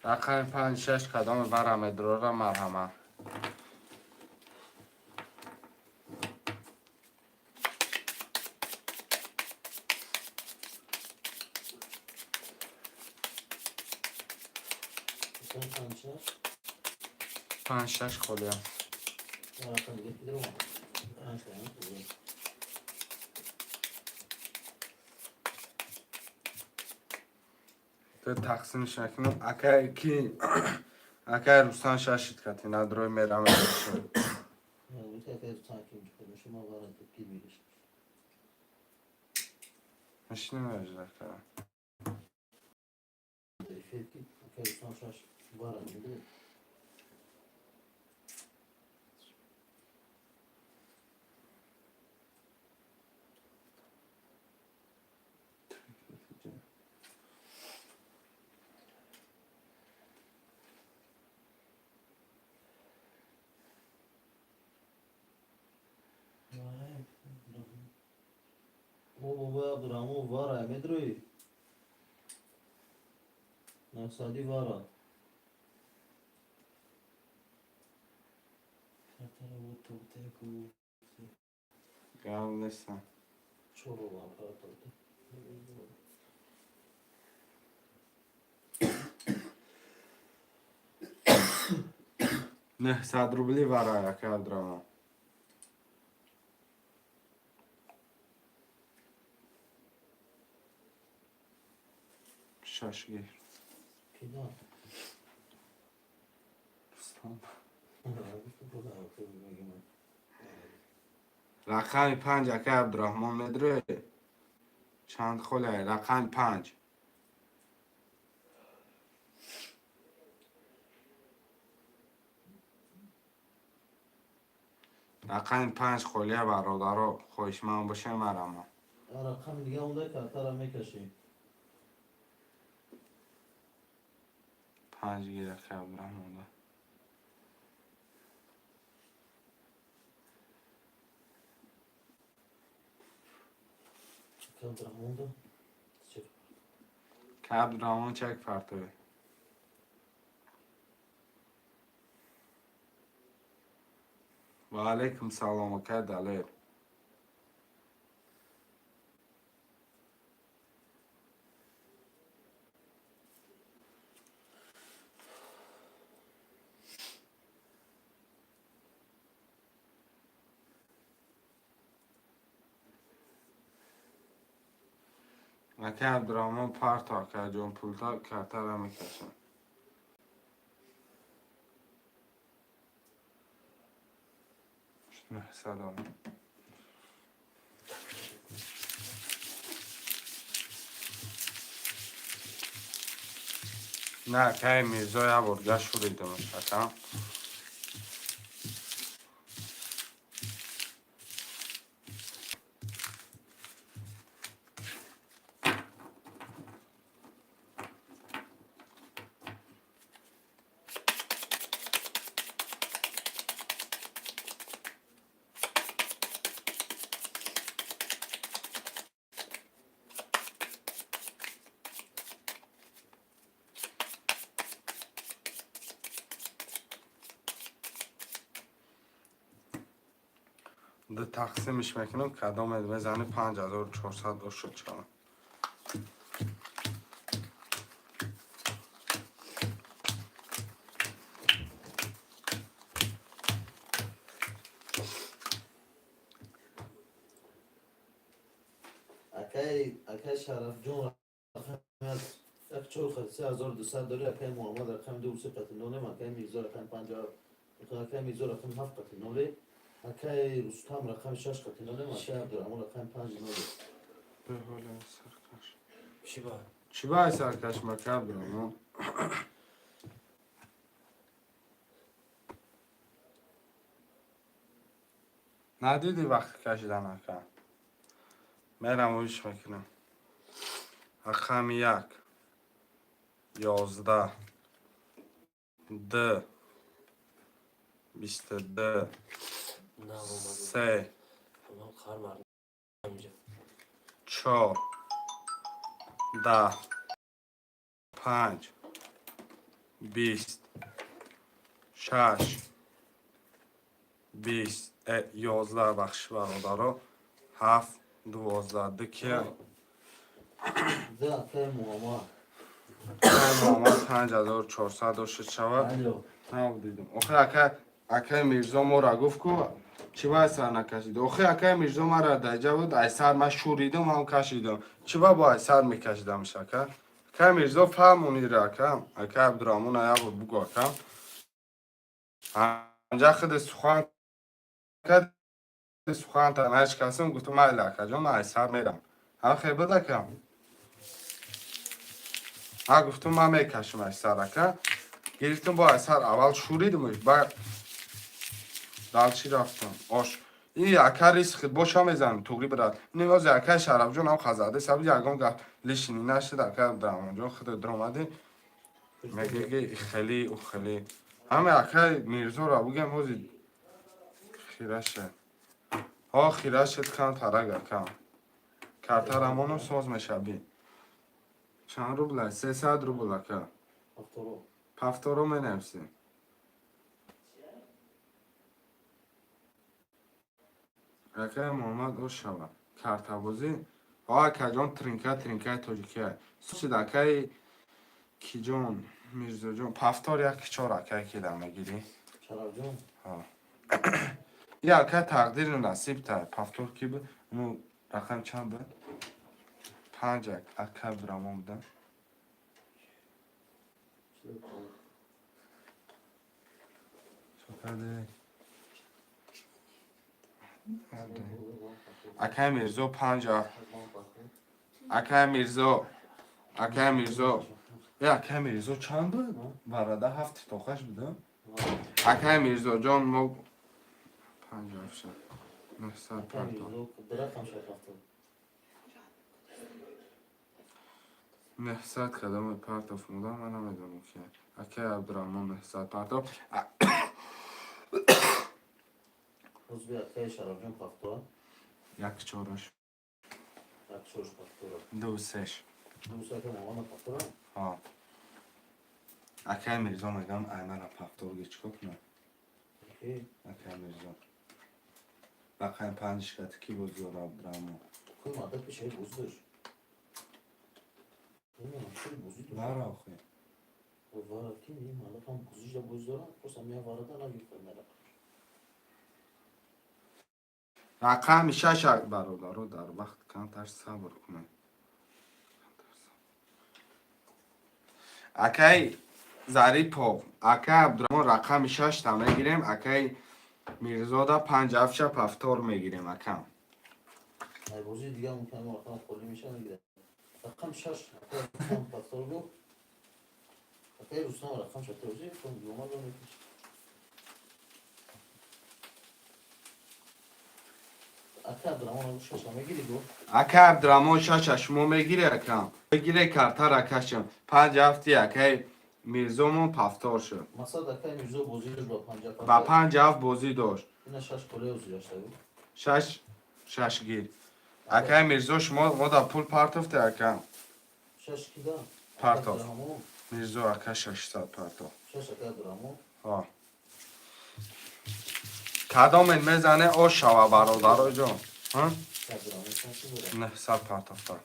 رقم 5 6 کدام برم ادرور مرحمت. Sen kançar. 5 6 خولیم. Arkan getirir mi? Kançar. تو تقسیمش نکنم. اکای کی اکای روستان شاشید کتی ندروی میرم ادرشون. Yani bir tek ev takimci konuşum ama var artık gibi işte. مش نمیشه کردم. Şevki, akıl şaş var artık. O baba Abdurrahman var Ahmet Roy. Naksadi var ha. گرم نیستم. Çoru var kartalda. نه 100 روبلی برای اکای عبدالرحمن. شاشگیر. Fidan. دوستان رقم 5 اکای عبدالرحمن مدروی. چند خوله رقم 5. رقم 5 خولیه برادرها خوشمن باشه مرم. Rakam diye onda kartara mekaşi. 5 گیر اکای عبدالرحمن ده. Abdurrahman da. که عبدالرحمن چک پرتوی. و علیکم سلام اکای دلیل. اکای عبدالرحمن پرتا که جون پولتا کرتر هم میکشن. نه سلام. نه که میرزای برگه شوریده میشه. ده تقسیمش میکنم کدام میزنه 5400 شد چرا. Akay Şaraf John rakam یک چهار خط 3200 داری اکای محمد رقم 239 اکای میرزا رقم 50 اکای میرزا رقم 7 قطع نوله اکای رستم رقم 6 قطع نوله اکای عبدالرحمن رقم 5 نوله به حال سرکش. شبا چی باید سرکش مکب برم؟ ندیدی وقت کشیدن اکا میرم اویش میکنم رقم 1 11 2 22 نه بابا 3 من خر مردم اینجا 4 10 5 20 6 20 11 بخش برادرها 7 12 دکیه ده اکای محمد محمد 5406 شود الو نبودیدم آخه اکای میرزا ما را گفت که چی باید سر نکشید آخه اکای میرزا ما را درجه بود ای سر من شوریدم هم کشیدم چی باید سر میکشیدم شکر اکای میرزا فهمونی را اکا اکای عبدالرحمن ایا بود بگو اکا انجا خود سخان کرد سخان تا نهش کسیم گفتم من لکه جان من ای سر میرم هم خیبت اکا ها گفتم من میکشم ای سر اکا گرفتم با ای سر اول شوریدمش بعد دالچی رفتم آش این اکا ریس خود باشا میزنم توقی برد این از اکا شرف جون هم خزاده سبز یکم گفت لیشینی نشد اکا درمان جون خود درآمده میگه خیلی و خیلی همه اکا میرزا را بگم موزی خیرشه ها خیرشت کن ترگ اکا کارتر همونو ساز میشه چند روبل 300 روبل اکا افترو پفتارو می نفسی اکا محمد او شوه کارتابوزی ها اکا جان ترینکه توجیکه سوچید اکای کی جان میرزا جان پفتار یک چهار اکای که در میگیری شرف جون ها این اکا تقدیر نصیب تا پفتار کی بود اونو رقم چند بود 5 اکا برامون بودن شکرده اکا میرزا 5 اکا میرزا یا اکا میرزا چند بود؟ براده 7 تا 8 بوده؟ اکا میرزا جان ما 50 شد 900 اکای پرتا میرزا درخم شد افترو 900 کدام پرتا فونده من نمیدونم که اکا عبدالرحمن 900 پرتا روز بی اکای شرف جون پفتو یک چهارش یک شوش پفتو دو سش دوست اکای محمد پفتو ها اکا میرزا میگم ایمن پفتور گی چکا کنم اکی اکا میرزا بقیم 5 کتی کی بود زور عبدالرحمن کوی ماده پیش ای بوز داشت نمیدونم چی بوزی داشت بارا آخه وارا کی نیم حالا هم بوزیش دا بوز دارم پس هم یا واردا نگیفتن نرم رقم 6 برادر در وقت کمتر صبر کنه اکای ظریفو اکای عبدالرحمن رقم 6 تا میگیریم اکای میرزاده 5 افش پفتار میگیریم اکم ای بوزی دیگه ممکن رقم خالی میشه نگیره رقم 6 اکای رقم پفتار گو اکای روستان رقم 6 توزی کن دوما دو میکش اکای عبدالرحمن رو 6 میگیری گو اکای عبدالرحمن 6 مو میگیره اکم میگیره کارتر اکشم 5 افتی اکای میرزامون پفتار شد مقصد اکای میرزا بوزی داشت با 50 با 5 اف بازی داشت اینا 6 کله اوزی داشته بود 6 گیر اکای میرزا شما ما در پول پارتفته اکم 6 کی دا پارتاف عبدالرحمن میرزا اکای 600 پارتاف 6 اکای عبدالرحمن ها کدام این میزنه او شوه برادر جان ها عبدالرحمن چند چی داره 900 پارتاف تا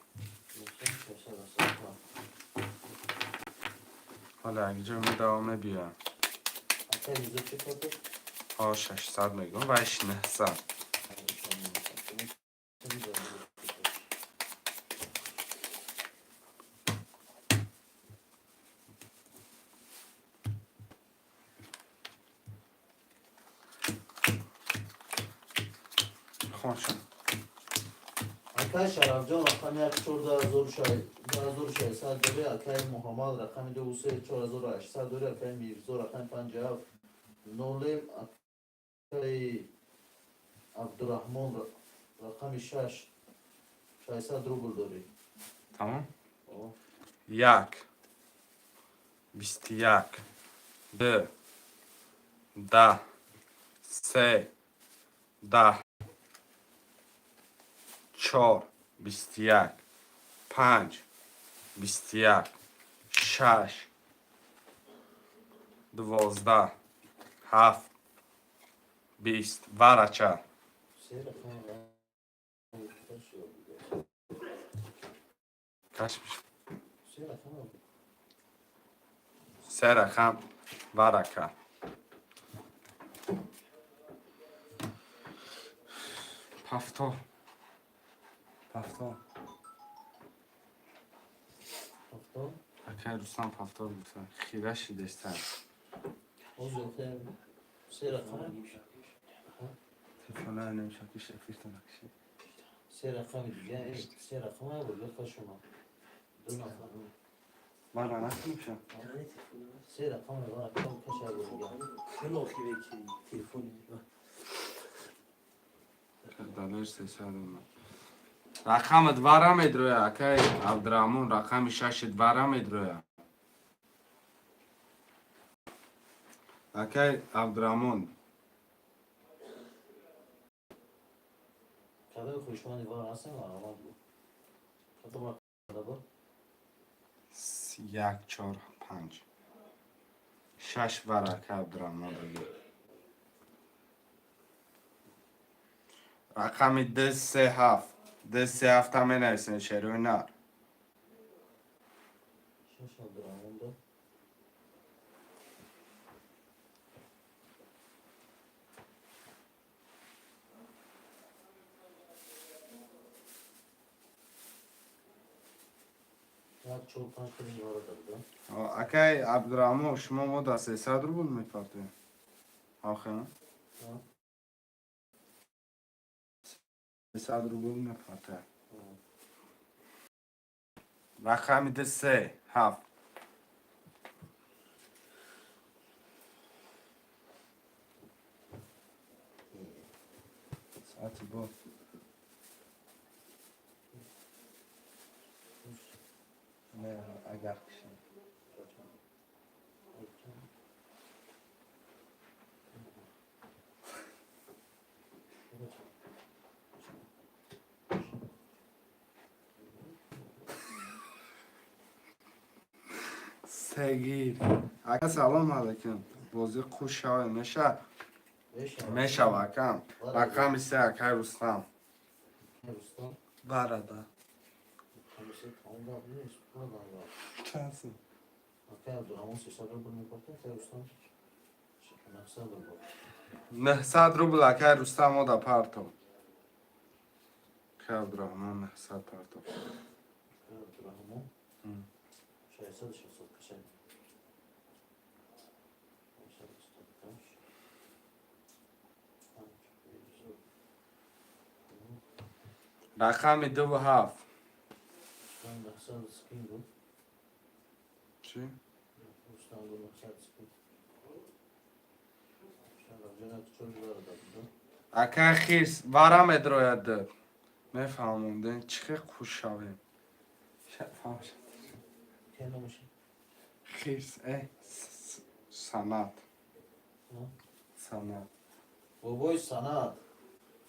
حالا اگه جو میدامه بیا اکای میرزا چی کاتو ها 600 میگم و ایش 900 خون شد اکای شرف جان رقم 1,4,600 داره اکای محمد رقم 2,3,4,800 داره اکای میرزا رقم 50 نولیم اکای عبدالرحمن رقم 6 600 روبل داری. Tamam. آه. یک 21 2 10 3 10 4 21 5 21 6 12 7 20 ورچه سه رقم kaç bir şey? سه رقم سه رقم ورقه پفتو پفتو هفتاد اکه روستان پفتو بودن خیره شیدشتن اوزو خیر سه رقم تلفن‌ها نمیشه که شفیش نکشه. سه رقم دیگه سه رقم ها بود بخوا شما دو نفر من رانت نمیشه. سه رقم ها رقم کشه بود دیگه خیلی آخیره که تلفن دلش 300 اومد رقم دوارم ادروی اکه عبدالرحمن رقم 6 دوارم ادروی اکه عبدالرحمن کبه خوشمانی وار هستن و آمد بود خطا ما کده بود 1 4 5 6 ورقه عبدالرحمن بگیر رقم 2 3 7 2 3 7 همه نرسین شروع نه شش عبدالرحمن دو یک چول پنج کنیم وارد داد اکه عبدالرحمن شما ما دا 300 رو بود میپرده آخه 300 رو بود میپرده رقم 2 3 7 ساعتی با نه اگر کشیم سگیر اکه سلام علیکم بازی خوش شوه میشه اکم رقم 3 اکه رستم رستم برده همیشه تمام داد نیست پول داد چندسی اکه عبدالرحمن 300 رو بود میپرده اکه رستم 900 رو بود 900 رو بود اکه رستم ما دا پرتو که عبدالرحمن 900 پرتو عبدالرحمن 600 کشه رقم 2 و 7 900 سپین بود چی؟ رستم بود 900 سپین جنگ چون وارد داد اکه خیرس وارم ادروید داد میفهمونده چه خوش شویم شفاف شد که نمیشه خیرس سنت سنت بابای سند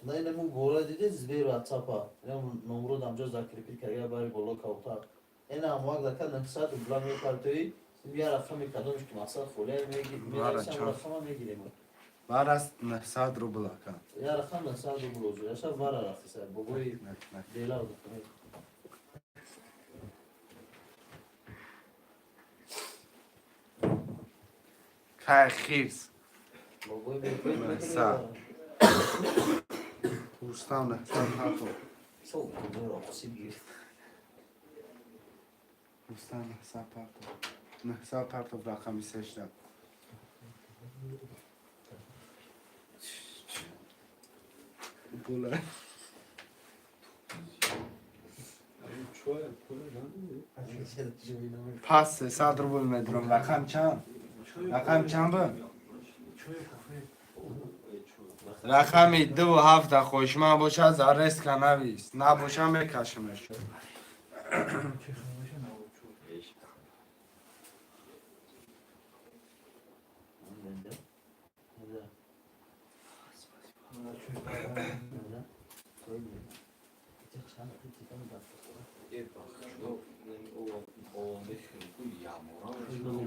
نه اینمون گوره دیدی زبیر واتساپا اینم نمرو دامجا زاکریپی که برای بالا کاوتا این هم وقت دکل 900 بلا میپرتوی یه رقم میکردمش که مقصد خوله میرسیم رقم میگیریم بر از 900 رو بلا کن یه رقم 900 رو بلوزو یه شب واره رفتی سر بابای دیلا رو دکنی که خیرس بابای بیتوی نهصد. رستم 900 پرتو سو کنه رو خسیب گیر رستم 900 پرتو 900 پرتو رقم 3 داد بوله پس 300 رو بول مدرم رقم چند؟ رقم چند بود؟ رقمی 2 و 7 خوشمن باشه زارست که نویس نباشه میکشمش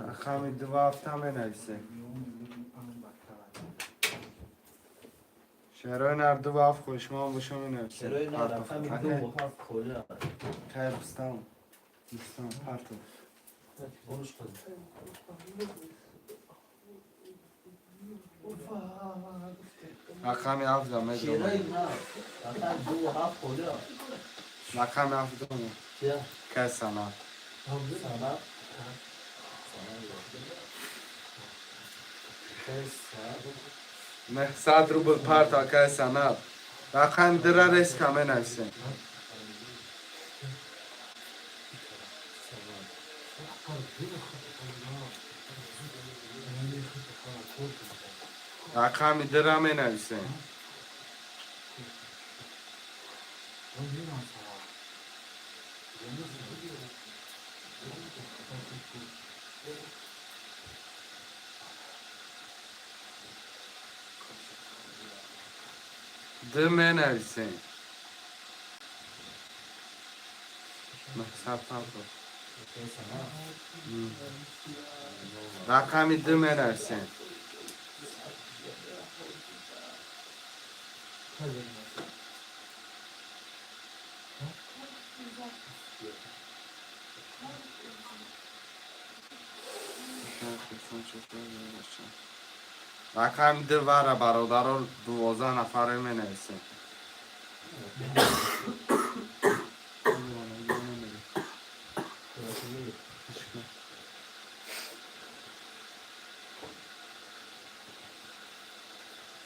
رقمی 2 و 7 مینویسه شعرهای نر 2 و 7 خوشمن باشه مینویسه چرا نه رقم 2 و 7 کلا خیر بستم پرتو بروش کن رقمی 7 چرا میدونم نه رقم 2 و 7 کلا رقمی 7 دونه چه که سنه سبب نه 100 روبل پرتا که سنه رقم دره رست که مینویسه رقمی دره مینویسه ده مینویسه مقصد پرتا رقمی 2 مینویسه رقم 2 وره برادران 12 نفره مینویسه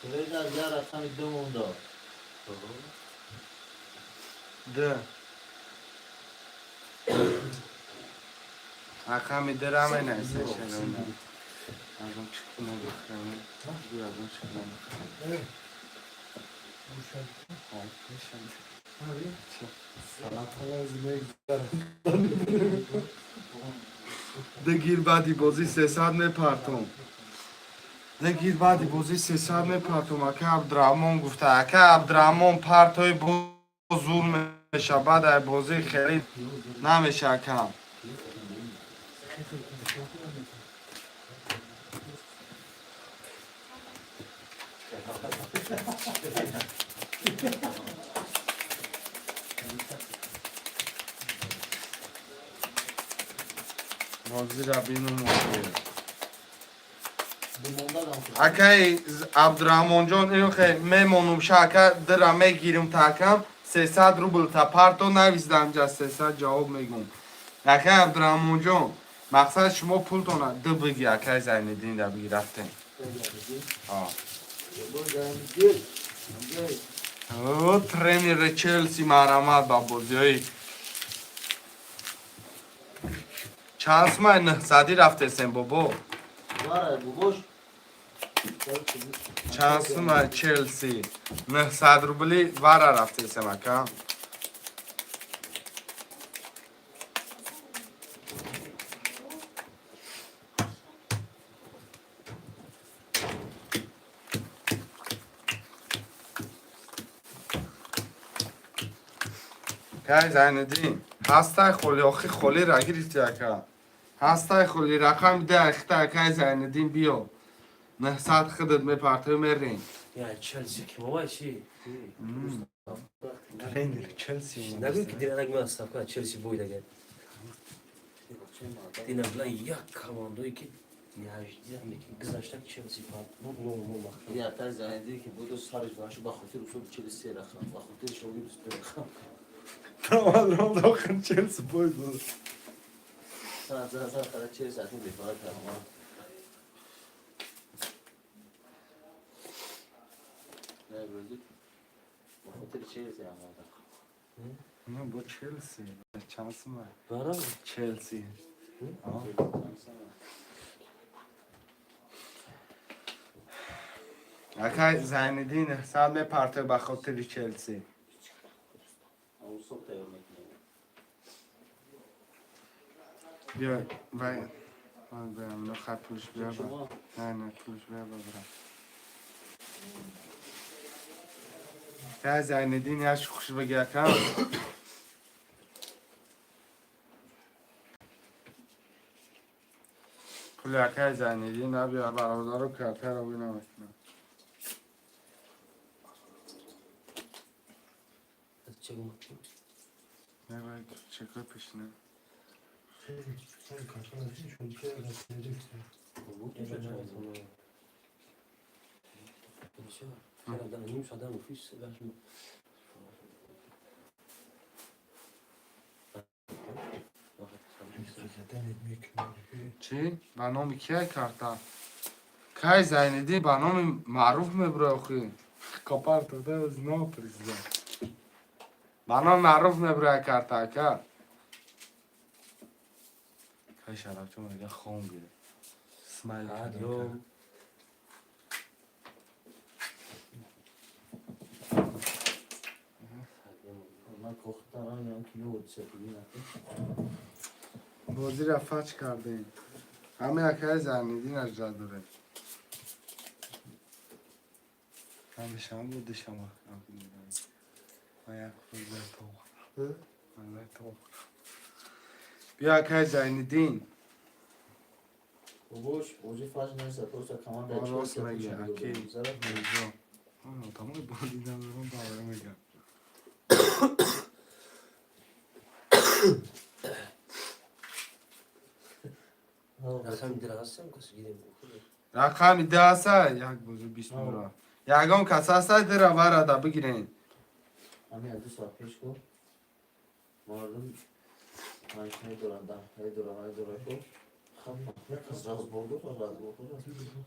چرا نه یا رقم 2 مونده ده رقمی 2 را مینویسه شنونه ازم چکنه بخرمه ازم چکنه بخرمه ده گیر بعدی بازی 300 میپرتم ده گیر بعدی بازی 300 میپرتم اکه عبدالرحمن گفته اکه عبدالرحمن پرتای زور میشه بعد بازی خیلی نمیشه کم بازی را بینم مشکل اکه عبدالرحمن جان اینو خیلی میمونم شاکه درم میگیرم تاکم 300 روبل تا پرتو نویزدم جا 300 جواب میگم اکه عبدالرحمن جان مقصد شما پولتونه دو بگی اکه زیندین را بگی رفتیم او ترینر چلسی مرمت با بازی های چند سمه 900 رفته سن بابا واره بوش چند سمه چلسی 900 روبلی واره رفته سن اکه که زیندین هسته خولی آخی خولی را گریفتی اکه هسته خولی رقم 10 اخته که زیندین بیا 900 خودت میپرته میرین یا چلسی که بابا چی ترینر چلسی نگوی که دیره نگوی از صفحه چلسی بوی دگه دینا بلان یک کماندوی که گذاشتن چلسی پاک نو مخشن یا تا زنده که بود سرش باشه با خاطر اصول چلسی رقم با خاطر شوی دوست رقم رام داخل چلسی بوی بود سر خرج چه ساعتی بیفاره تمام نه بودی با خاطر چلسی هم نه با چلسی چند سمه برای چلسی اکای زیندین حساب میپرته به خاطر چلسی. اون صبح تیار میکنه. بیا وای من برم نه خط پوش بیا با. شما نه پوش بیا برم. که زیندین یاش خوش بگه کم. پول اکای زیندین نبیا برادر رو کرده رو بینا میکنه. چه گفت؟ نه باید چکای پیشنه. Sen kartlar için şu ülkeye rastlayacaksın. بود چه جایی خیلی در نیم ساده مفیش برشون Zaten ekmek yiyor. چی؟ برنامه کیه کرده؟ که زیندین برنامه معروف میبره اخی. کپر تده از نو پرسیده. برنامه معروف میبره کرده که. که شرف چون میگه خون بیده. اسمایل کرده. من کوختارم یا کیلو بود سپیدی نکن. بازی را فچ کرده. همه اکه زیندین از جا داره. من شما بود شما. من یک خود تو. من تو. بیا که زیندین. باباش بوجی فاش نیست پروسا کمان در چه راست میگه سپیدی اکی. بود. زرد میزا. تمام بازی ندارم باور میگم. رقم در هستم کسی گیریم رقم ده هسته یک بوزو 20 میلیون. یکم کس هسته در برده بگیرین. همین از 2 ساعت پیش کو مردم ماشین دورندن های دورا کو خب کس راز بردو تو راز بردو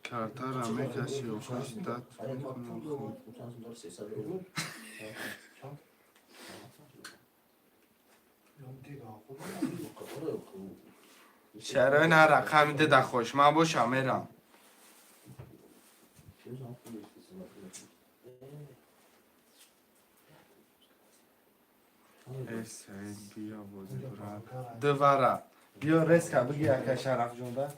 کارتا را میکشی و خوش داد. آره تو چند دلار 300 بود شرای نه رقم ده ده خوش من باشم میرم. ای سعید بیا بازی برد. دوباره بیا ریسکا بگی اکه شرف جون ده.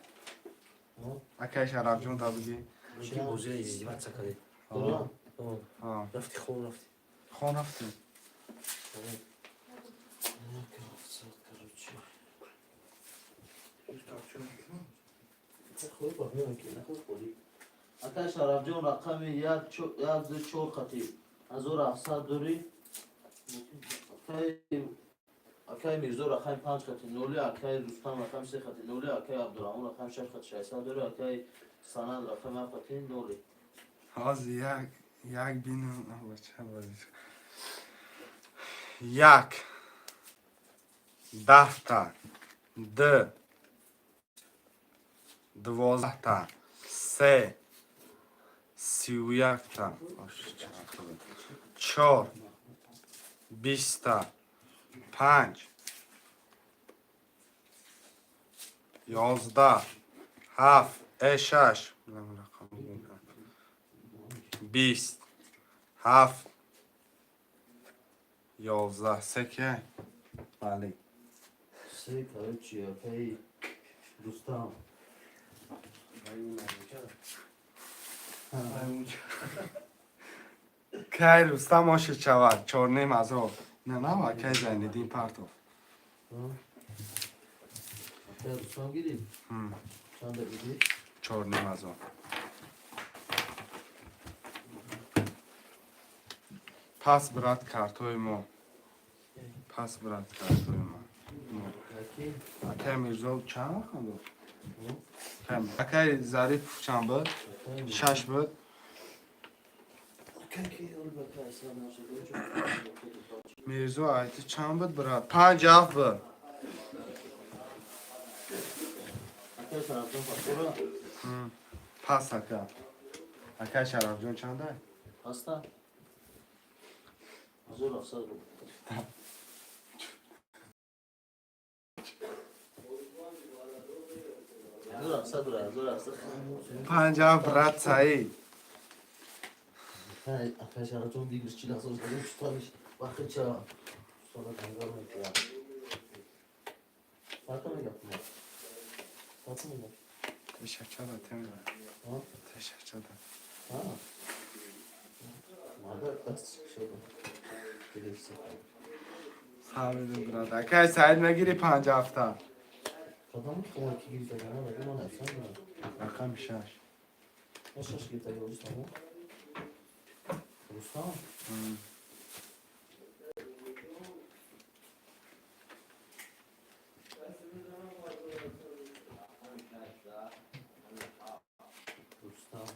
اکه شرف جون ده بگی. چی بوزه ایوات سکره رفتی خون رفتی خون رفتی. خوب با میون که نخود خوری اکا شرف جون رقم یک دو چور خطی از او رخصت دوری اکای میرزو رقم 5 خطی نولی اکای رستم رقم 3 خطی نولی اکای عبدالرحمن رقم 6 خطی 600 دوری اکای سند رقم 7 خطی نولی از یک بینم بچه بازی یک 10 تا 12 تا 3 31 تا 4 20 تا 5 11 7 6 20 7 11 سه که بله سه کاری چی اکای رستم که رستم آشه چود 4 نیم از آب نه که زیندین پرتو اکای رستم گیریم چند بگیری 4 نیم از آب پس برات کارتوی ما پس برات کارتوی ما اکی اکای میرزا چند وقت بود؟ کم اکای ظریف چند بود؟ 6 بود؟ اکی اول بکر اسلام نشده میرزا آیتی چند بود برات؟ 5 7 بود اکای شرف جون پاسورا پس اکای شرف جون چنده؟ هستا از او رخصت بود از او رخصت 5 7 برات سعید Hey, arkadaşlar çok bir girişçi lazım. Dedim tutarmış. Bakın çağa. Sonra kanka mı ya? Farkı mı yaptın? Farkı mı yaptın? Teşekkür ederim. Ha? Teşekkür ederim. Ha? Madem bas şey oldu. Gelirsin. Sağ olun burada. Arkadaş Said Megiri 5 hafta. Kadın kıvır ki girecek ama dedim ona sen mi? Rakam 6. Ne şaş getiriyor Rustam'ı? Rustam? Rustam.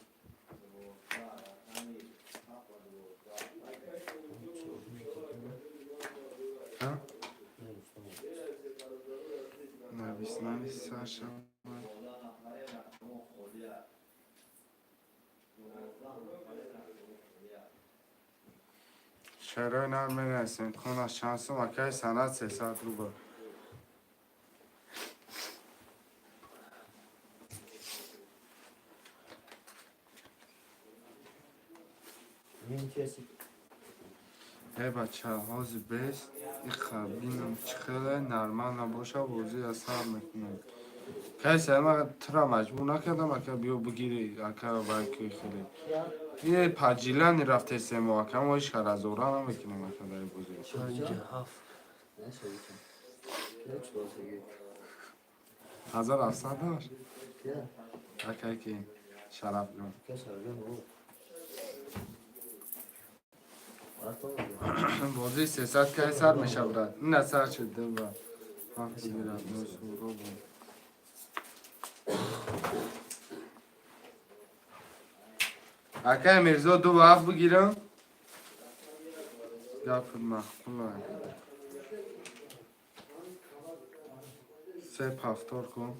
Ha? Ne Rustam? Navis Sasha. شعرهای نرم نسیم کن از شانس مکه سند 300 رو با Benim kesik. ای بچه حاضر بیست این خبینم چخیله نرمان نباشه بوزی از سر میکنم کسی همه ترا مجبور نکردم اکا بیو بگیری اکا برکی خیلی یه پاجیلانی رفته سیمو اکا ما ایش خر از اورا نمیکنم اکا داری بوزی پنج هفت Ne söyleyeceğim? Ne çikolata gibi? 1700 داشت Ya. اکا که شرف جون Keser ben o. Artık بازی 300 که سر میشه برد این از سر شده و هفت بگیرد نسو رو بود اکا میرزا 2 و 7 بگیرم گفت مخبول 3 پفتار کن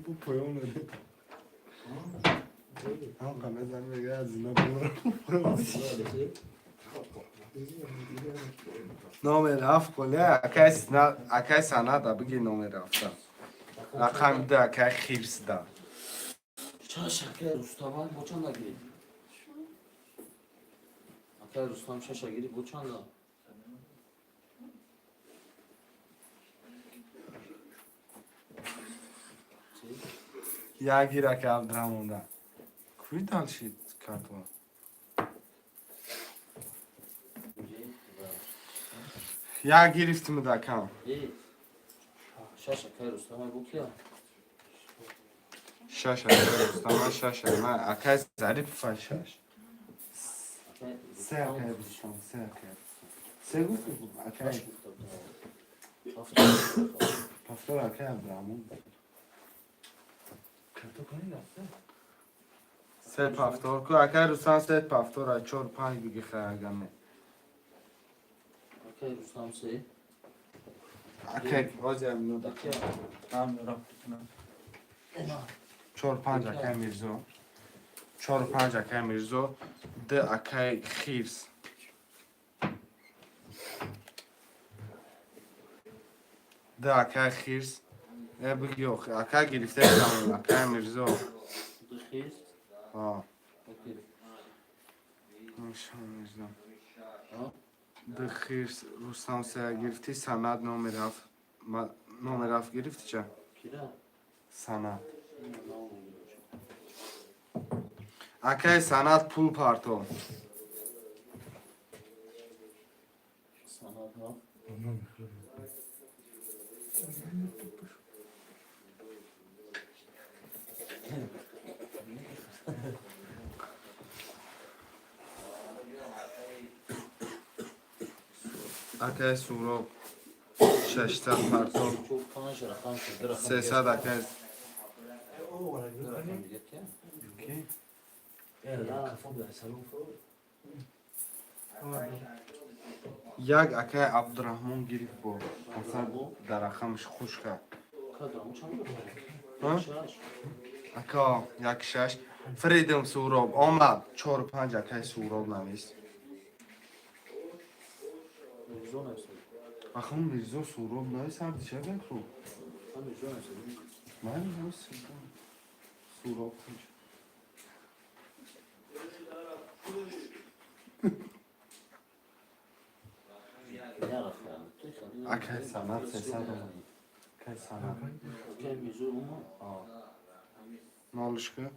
Bu poyom dedi. Tam kamedan میگه از اینا برو نامر هفت کله اکای سند دا بگی نامر هفته رقم ده اکای خیرس ده şaşakay Rustam'a boçan da girdi. Akay Rustam şaşa girdi boçan da. یا گیر اکای عبدالرحمن ده کوی دال شید کارتون یا گرفتیم ده کم İyi. Şaşakay Rustam'a bu ki ya. شش اکای رستم شش من اکای ظریف فشش Akay سه اکای رستم سه اکای رستم سه گفتی بود اکای پفتار اکای عبدالرحمن سه پفتار کو اکای رستم سه پفتار 4 5 بگی خرگمه Akay Rustam şey. اکای بازی هم نده Ki ya. 4 5 اکای میرزا 4 5 اکای میرزا ده اکای خیرس ده اکای خیرس بگی yok اکای گرفته tamam اکای میرزا Dıхis. ها Okey. نشان میرزا Ha? ده خیرس رستم سه گرفتی سند نامر هفت گرفتی چه؟ Kira. سند Ne oluyor? اکای سند پول پارتو Sanat ha. اکای سوراب 600 پارتو Çok panj rakam şurada rakam. 300 اکای او ولا Rakam bir ya. کی؟ Ya kafa böyle salon falan. یک اکای عبدالرحمن گرفت با اصلا در رقمش خوش کرد Kadram uçan ها؟ Şaş. اکا یک شش فریدم سوراب آمد 4 5 اکای سوراب نویست میرزا نوشته. آخه اون میرزا سهراب نویسم چه بکرو من میرزا نوشته. من نویسم سهراب کجا اکه سند 300 اومدی که سند که میرزا اون مالش که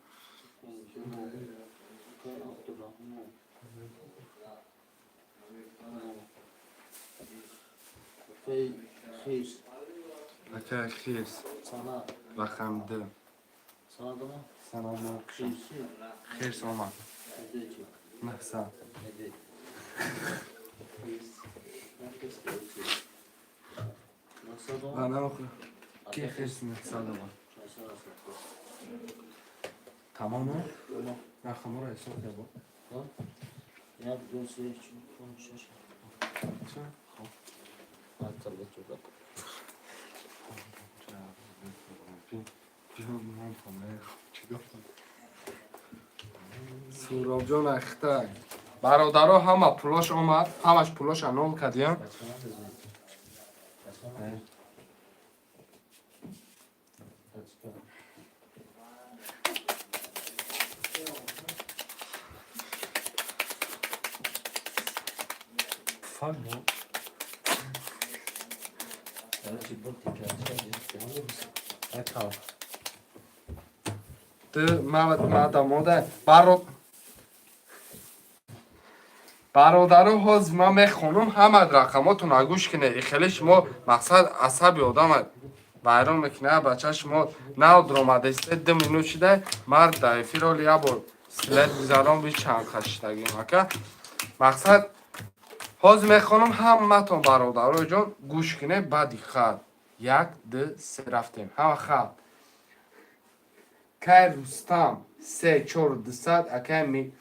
خیز اکه خیرس سند رقم ده سند ما سند ما خیز خیرس اومد خیز چی 900 خیز نه نمیخواه که خیرس 900 اومد تمامه؟ رقم رو حساب کرد Ya bir şey konuşuyor. چه؟ Hatırla çok. سهراب جان اختر برادرها همه پولاش آمد همش پولاش انول کردیم Kaçmana hızlı. Kaçmana. Kaçmana. فاک بود Gerçi bu tekrar çıkacak. ماده برادرها حاضر من میخونم همه رقماتون نگوش کنه ای خیلی شما مقصد عصبی آدم بیرون میکنه بچه شما نو درامده 3 مینوت شده مرد دایفی رو لیا با سلت بزارم بی چند خشتگیم مقصد حاضر میخونم همه تون برادرها جان گوش کنه بعدی خط 1 2 3 رفتیم همه خط که رستم 3 4 200 اکه می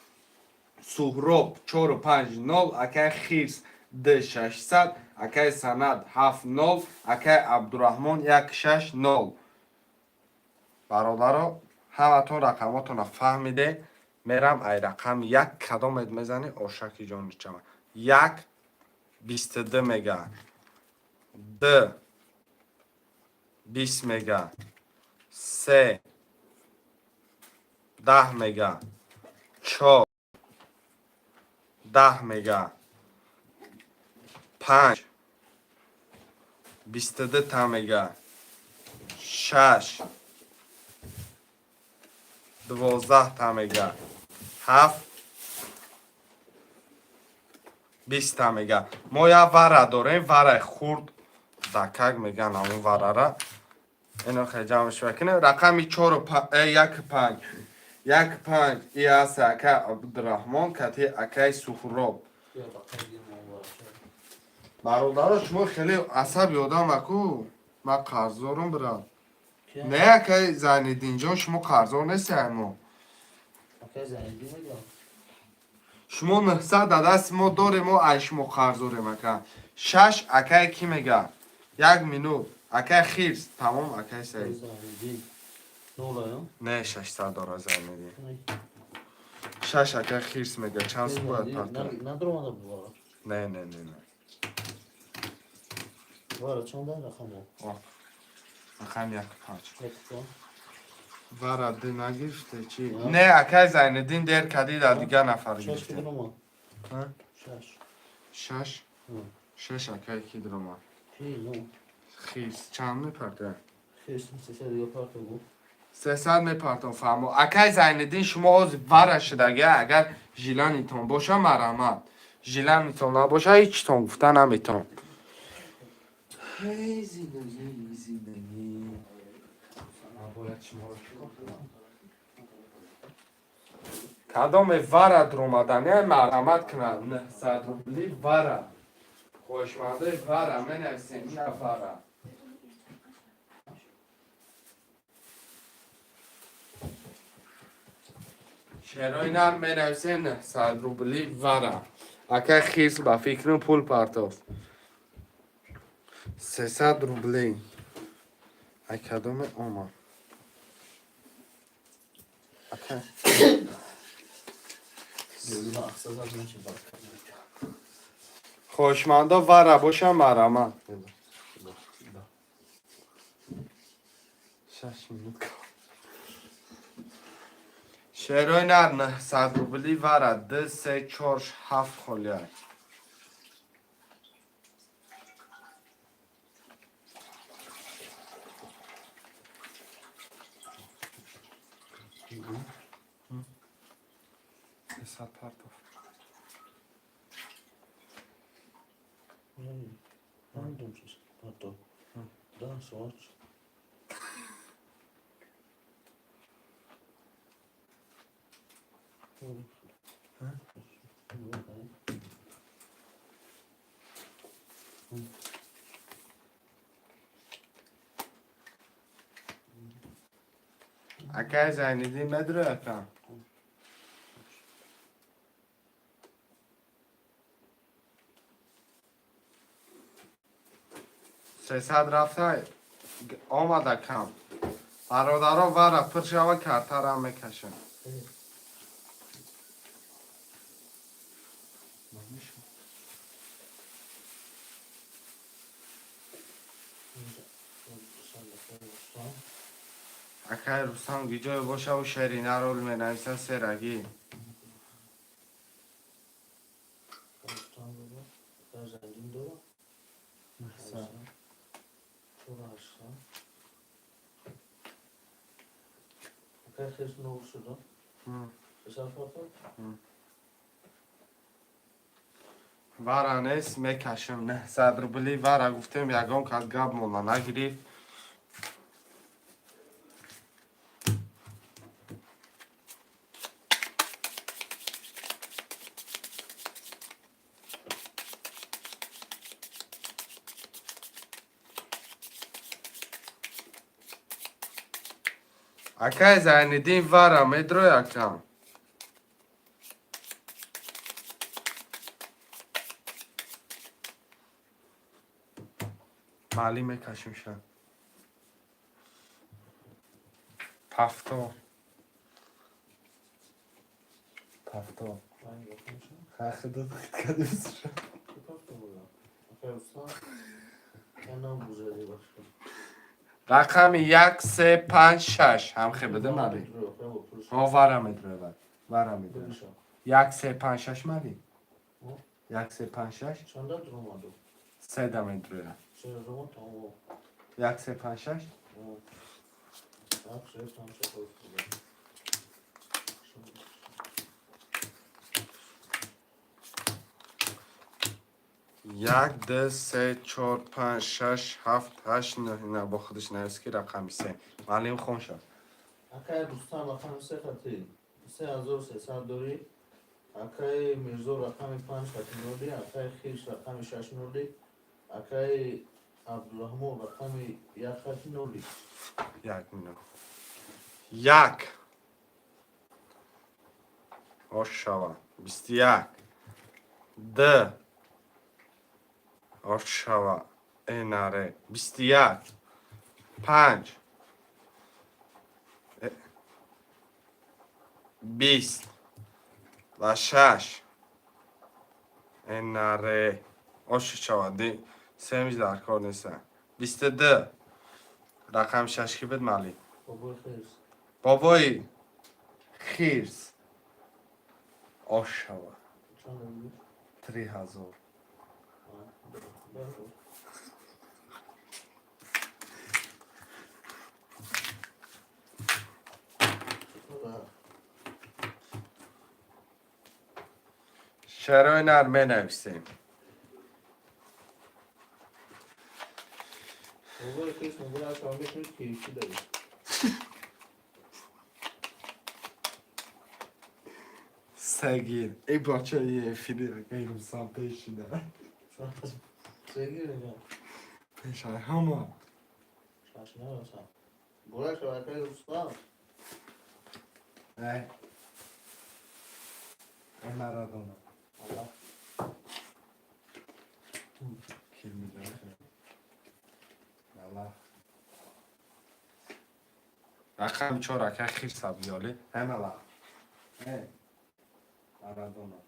سهراب 4 5 0 اکه خیرس 2 600 اکه سند 7 0 اکه عبدالرحمن 1 6 0 برادرها همتون رقماتون فهمیده میرم ای رقم 1 کدام میزنی آشکی جان چما 1 22 میگه 2 20 میگه 3 10 میگه 4 10 میگه 5 22 تا میگه 6 12 تا میگه 7 20 تا میگه ما یه وره داریم وره خورد دکک میگن اون وره را اینو خیلی جمعش بکنیم رقمی 4 و 1 5 1 5 ای هست اکه عبدالرحمن کتی اکه سهراب برادرها شما خیلی عصبی آدم اکو من قرضدارم برم نه اکه زیندین جان شما قرضدار نیستی ما Okey zannedin mi ya? شما 900 دست ما داریم ما ایش ما قرضداریم اکه 6 اکه کی میگه 1 مینوت اکه خیرس تمام اکه سعید Zannedin. Ne oluyor? نه 600 داره زیندین 6 اکه خیرس میگه چند سو باید پرتر Ne durumda bu var? نه نه نه نه Var çanda rakam o. رقم 1 5 Ekran. ورده نگرفته چی؟ نه اکه زیندین دیر کدی در دیگه نفر Şaş گرفته gibi ama. ها؟ Şaş. 6 Hı. 6 اکه کی درما Şey ne? خیرس چند میپرده؟ Kesin sese de yapar da bu. 300 میپرتون فهمو اکه زیندین شما از ورش دگه اگر ژیلانیتون باشه مرمت ژیلانیتون نباشه هیچ تون گفته نمیتون Hey zindagi zindagi. باید شما کدام وره درومدنه مرمت کنه 900 روبلی وره خوشمنده وره من نفسیم نه وره شرای نر من نفسیم 900 روبلی وره اکه خیز با فکرم پول پرتاف 300 روبلی ای کدام اوما اکه Gözüme aksa zaten şey bak. خوشماندا وارا باشم مرامن. شش minut kal. شروع نر 900 روبلی وارا 2 3 4 7 خلیای. Esat Partov. نمیدونم چیز حتی دارم سوال اکای زنیدی مدرو اکام. 300 رفته آمده کم. برادرها وره پرشاوه کرتر هم میکشن. اکای رستم گیجای باشه و شرینه رول می نویسه سرگی. زنجین دارم اکای خیلی نور شده بسر فاطر وره نیست میکشم. 900 روبلی وره گفتم یکم که گب مولا نگیری. اکای زنیدین وره میدرو یکم. مالی میکشم شن. پفتو. Partov. Xaxi da kadırsın. اکای رستم کنم بوزدی باشه رقم 1 3 5 6 هم خیلی بده مالی. ها وره میدرو بد. وره میدرو. 1 3 5 6 مالی. 1 3 5 6 چنده درم آدو 3 دا میدرو. چه روان تمام 1 3 5 6 اکشی tam چه کنید 1 2 3 4 5 6 7 8 9 نه با خودش نویس که رقم 3 معلم خون شد. اکای رستم رقم 3 خطی 3300 داری اکای میرزا رقم 5 خطی نوری اکای خیش رقم 6 نوری اکای عبدالرحمن رقم 1 خطی نوری 1 مینو 1 آش شوا 21 2 آش شوا ایناره 21 5 20 و 6 ایناره آش شوا دی سمیز در کار نیستن 22 رقم 6 که بد مالی بابا خیش بابای خیرس آش شوا چند نوری 3000. برو شروع نرمه نویسیم بابا خیش نوری از شما میکنید کیشی داری سگیر ای بچه یه فیلی غیر سام پیشیده سگیر نگم پیشه همه شاش نرسم برای شو اکای رستم ای مارادونا. Allah Kim bilir? Allah. رقم 4 که خیر سبیاله Hem Allah. Hey. Maradona.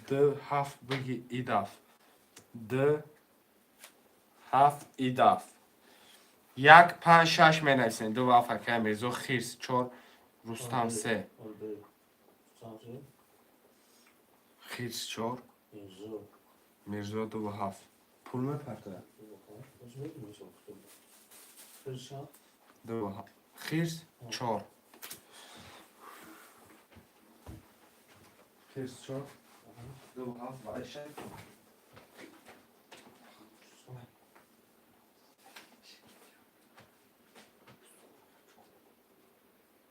د هفت بگی ایداف د هفت ایداف 1 5 6 می نویسین دو وفکه میرزا خیرس 4 رستم 3 Orada Sanki خیرس 4 Enzo. میرزا دو هفت پول میپرده Dur bakalım. Nasıl oldu mu çok tutuldu? Kırşan. دو هفت خیرس 4 خیرس شد دو هفت باشه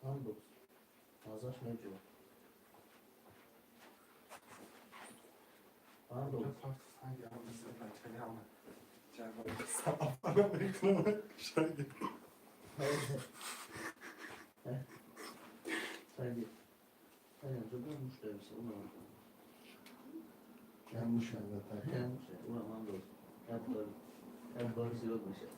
Ando. Nazaş ne diyor? Ando. Sanki. Aynen çok olmuş da bir şey. yanlış anladım. Yanlış. Ulan ando. Hep böyle ziyodmuş ya.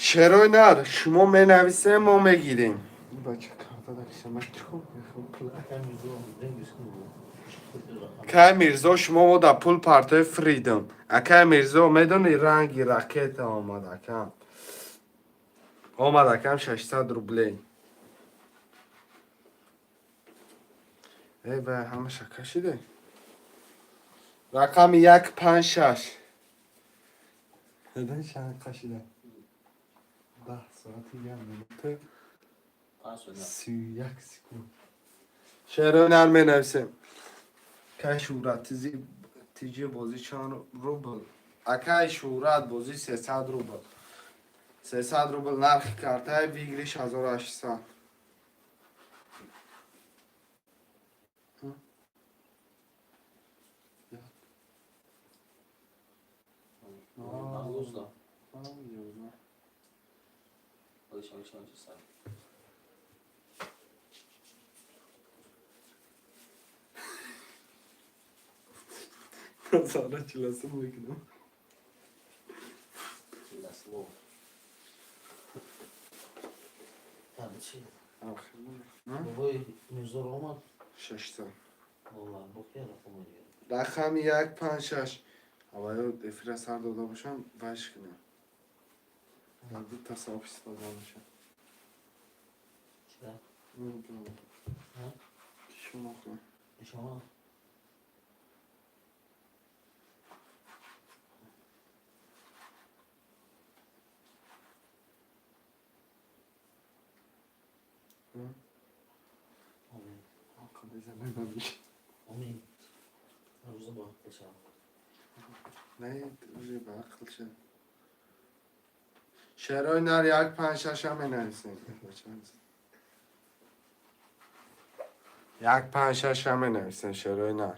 شروع نر شما می نویسین ما میگیریم این بچه کارتا در شما چون میخوام پول Hem yüzü olmuş. Rengi sıkıntı bu. Kötü rakam. که میرزا شما ما در پول پارتای فریدم اکه میرزا میدونی رنگی راکت آمد اکم آمد اکم 600 روبلی ای به همه شکشیده رقم 1 5 6 neden şan kaşıda 10 saati gelmedi Pas öyle. 31 sekund شروع نر می نویسیم که شورت تیجی بازی چند روبل اکه شورت بازی 300 روبل 300 روبل نرخ کارتای ویگریش 1800 Ağustos da. Anlıyorum. Alışveriş sen. Sonra çilesi mi bekliyorum? Nasıl oldu? Tabii şey. Babayı müzor olmadı. 600 Vallahi bok ya rakam oluyor. رقم 1 5 6 اما یا دفیرس هر داده باشم وش کنم Herhalde tasavvuf istedim. Çıkar. Ha? Şunu oku. İnşallah. Amin. Hakkı izlememiş. Amin. Arzuza bak geçelim. نه روی بقل شعرهای نر 1 5 6 هم نویسین 1 5 6 هم نویسین شعرهای نر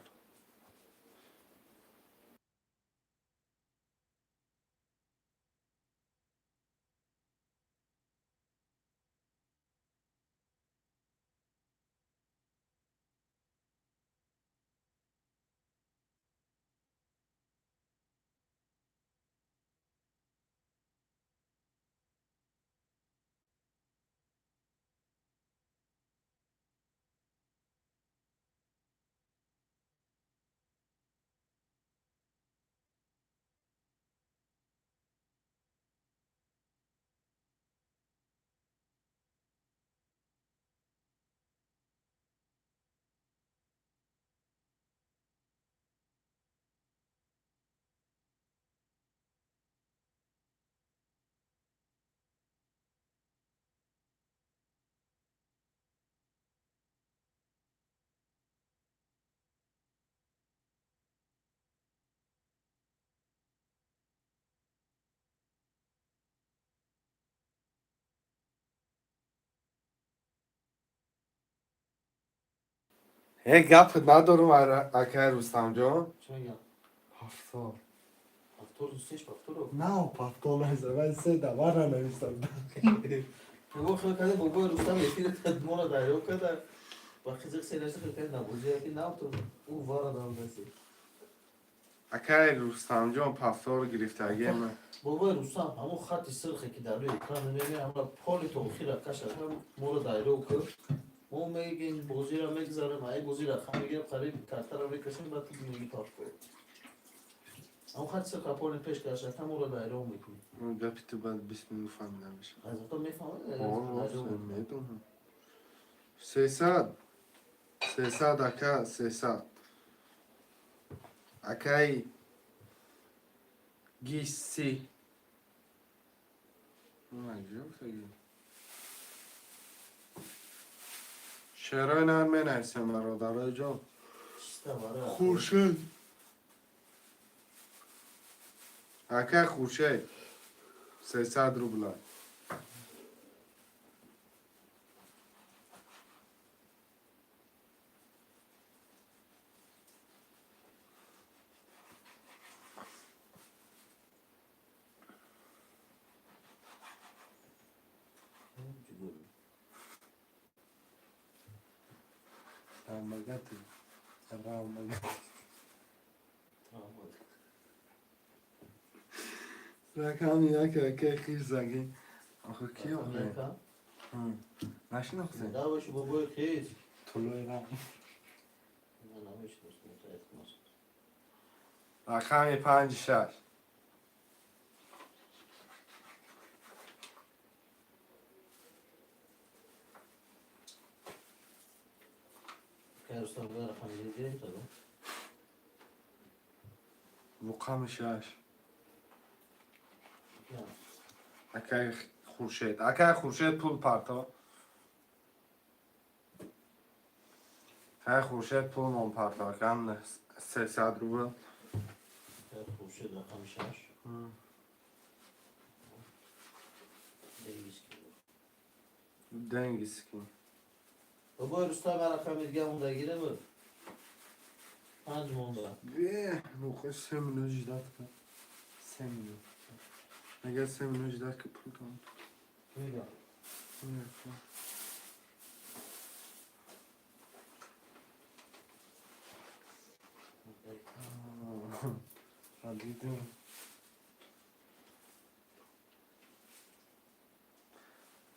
هی گپ ندارم اکه رستم جان Şuna gel. Hafta. Haftor seç haftor o. Ne yap hafta olaysa ben size de var ne istedim. Bu kadar baba Rustam yetiri tadmona da yok kadar. Bakacak şeyler kadar ne bulacak ki ne yaptı? O var adam desi. اکه رستم جان پفتار گرفتگی من Baba Rustam ama xati sırxı ki dalıyor. Ekranı nemi ama poli toxira kaşa mora daire oku. O میگه که این بازی را میگذارم ای بازی رقم میگیرم قریب کارتا را میکشم بعد تو میگی پاک کنم اون خط سه کپور پیش کشتم او را دایره میکنی اون گپی تو باید بسم میفهمیدم بشه از تو میفهمه آه میدونم 300 اکا 300 اکای گیسی شعرهای نه می نویسیم برادرای جان خورشید اکا خورشید 300 روبل Ramagati. Ramagati. رقم یک که خیش زنگی آخه کی آخه نشناخته نباشی بابای خیز طلوع رقم نه نمیشنست رقم 5 6 که رستم بگه رقم دیگه تا رقم 6 اکای خورشید اکای خورشید پول پارتا اکای خورشید پول من پارتا کن 300 روبل خورشید رقم 6 دنگیست کی بابای رستم رقم دیگه اون دگیره بود 5 مونده بیه موقع 3 میلیون جداد کن 3 میلیون اگر 3 میلیون جداد که پول کن میگم دیدم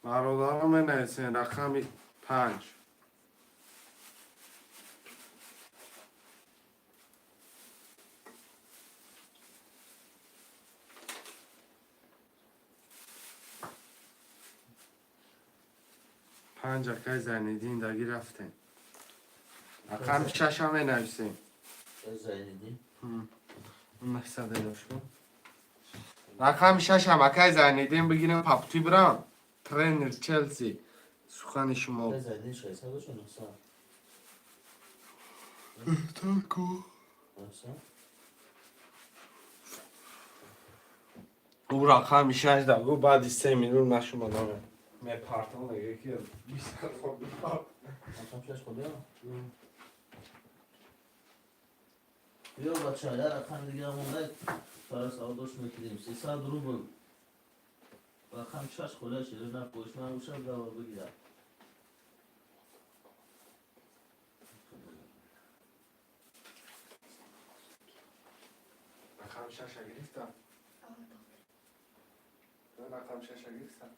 برادرم نویسین رقم 5 5 اکای زنیدین داگی رفتین رقم 6 هم نویسین زایدی اون نحسده داشت کن رقم 6 هم اکای زنیدین بگیریم پاپتی برام ترینر چلسی سخن شما زایدی 600 شو 900 تاکو 900 او رقم 6 داگو بعد 3 میلیون نشما دامه می پارتون لگه که 20 خود بپارت رقم 6 خود بیا بچه ها رقم دیگه مونده برای سعادش میکنیم 300 روبل رقم 6 خدا شده نه پوش من روشم دور بگیرم رقم 6 گرفتم رقم 6 گرفتم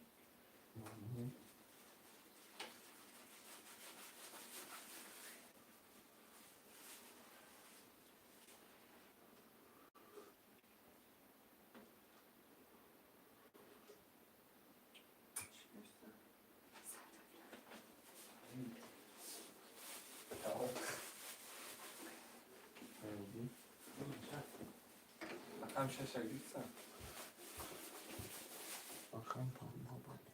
رقم 6 گرفتم رقم پام گرفتم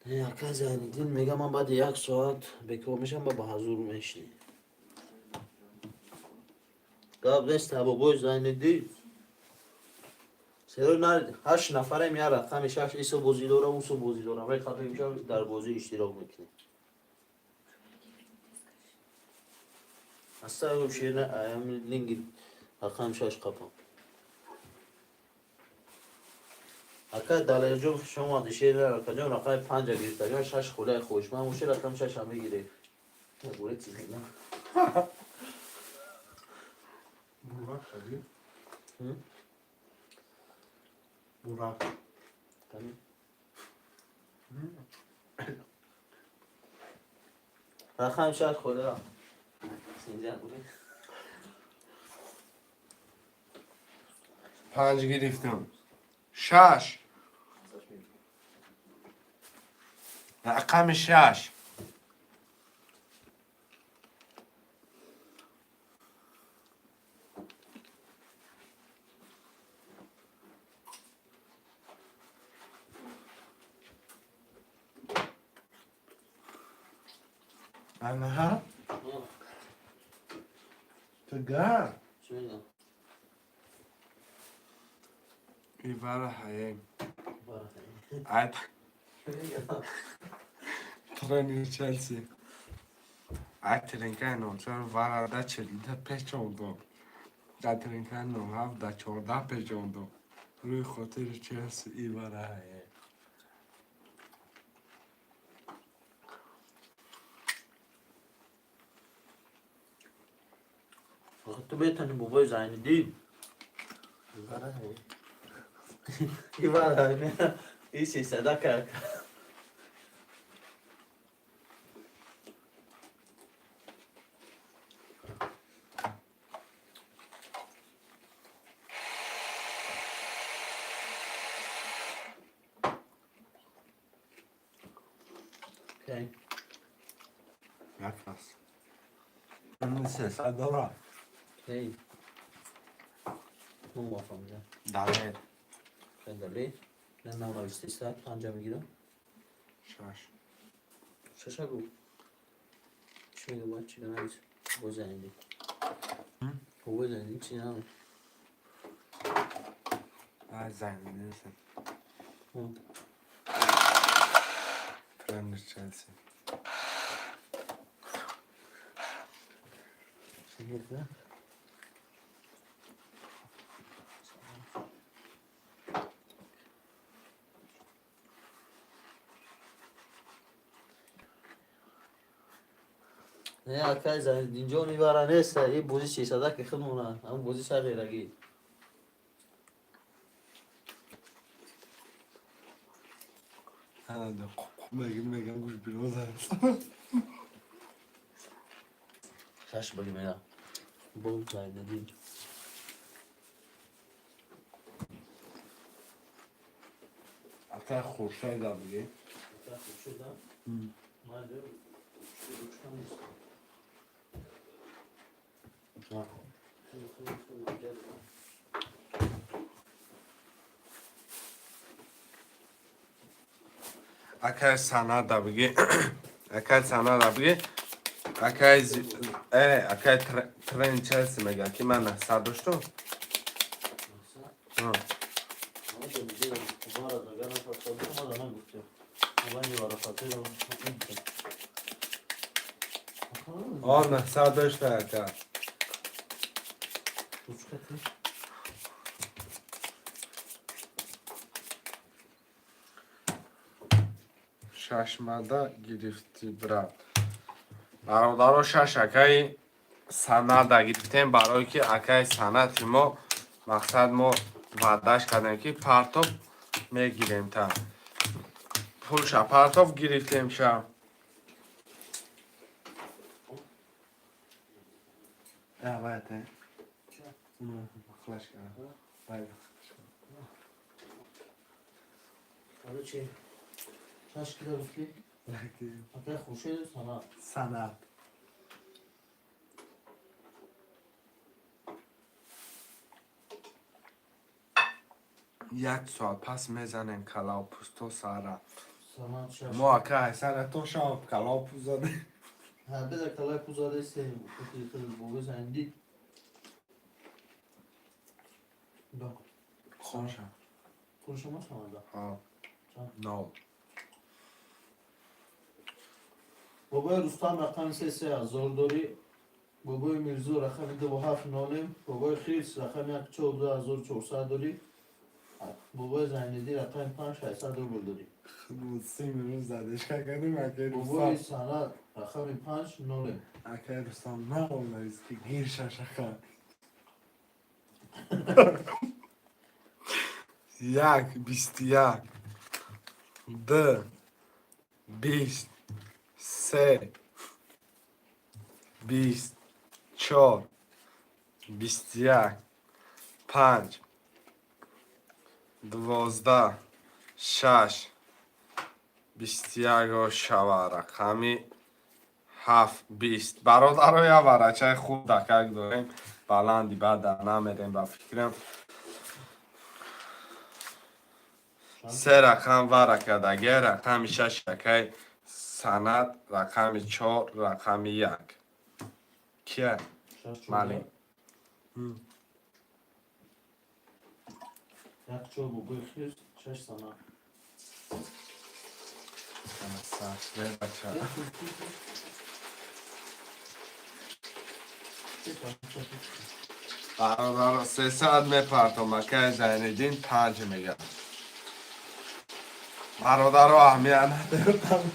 یکا زنیدین میگم من بعد 1 ساعت بکار میشم با حضور میشنی قبل نیست بابای زنیدین سر نه 8 نفره میاد رقم 6 ایسو بازی داره اون سو بازی داره ولی خاطر میشه در بازی اشتراک میکنه اصلا شیر نه ایم لینگ رقم 6 قپم اکا دالجو شما دشیر رقم رقم 5 گرفت یا 6 خدای خوش من موشه رقم 6 هم میگیره بوره چیزی نه Burak. Tamam. رقم شاید خوره سینجا بوده 5 گرفتم 6 رقم 6 Ana. Tegar. چی میگم؟ ایوار هایم باره ات ترنی چلسی ات ترنکای نو چون واردا چلیده پیچوندو دا ترنکای نو هاف دا 14 پیچوندو روی خاطر چلسی ایوار هایم تو بتونی بابای زنی دی این باره نه این چی صدا کرد اوکی نفس من 300 دلار. اوکی اون موافقم میگم دلیر کندلی نه نه نوشتی ساعت پنجا میگیرم شش ششا گو چی میگه باید چی کنم بابای زنی دی بابای زنی چی نمه از زنی نیستم اون ترنی چلسی چی گفته نه اکای زنی اینجا میباره نیست این بوزی 600 که خودمونه همون بوزی سر غیرگی انا دا میگم گوش بیروز هست شش بگی میگم بول زنی دی اتا خورشای دا بگی خوب شده ماده روشتم نیست اکای سانا دا بگی اکای سانا دا بگی اکای اکای ترن چلسی میگه که من سرداشتم نه سرداشته اکای ششمده گرفتی برا برادرها شش اکای سند گرفتیم برای که اکای سند ما مقصد ما وعدهش کردیم که پرتاب میگیریم تا پولش پرتاب گرفتیم شب باید اونو خلاش کردم. باید حالا چی؟ شش کیلو گفتی؟ اکای خوشه سنا سند. یک ساعت پس میزنیم کلاو پوستو سارا سنا شش ما اکای سر تو شب کلاو پوست زده ها بذار کلای پوزاده سیم خودی خود بوگو زندی دا خوشم کل شما سنا دا ها چند؟ نو بابای رستم رقم 3000 داری بابای میرزو رقم 27 نالیم بابای خیرس رقم 14400 داری بابای زیندی رقم 5600 روبل داری سیم روز زدش کردیم اکای بابای رستم. سند رقم 5 نالیم اکای رستم نه اون که گیر ششخه. یک 21 دو 20 سه 24 21 5 12 6 21 رو شوه رقمی 7 20 برادر یا ورچه خوب دکک داریم بلندی بعد در نمیریم با فکرم سه رقم ورکه دگه رقم 6 یکی سند رقم 4 رقم 1 کیه؟ مالی یک چوب و بخیر 6 سنه برادر 300 میپرتم مکه زیندین 5 میگم برادر رو اهمیت ندارم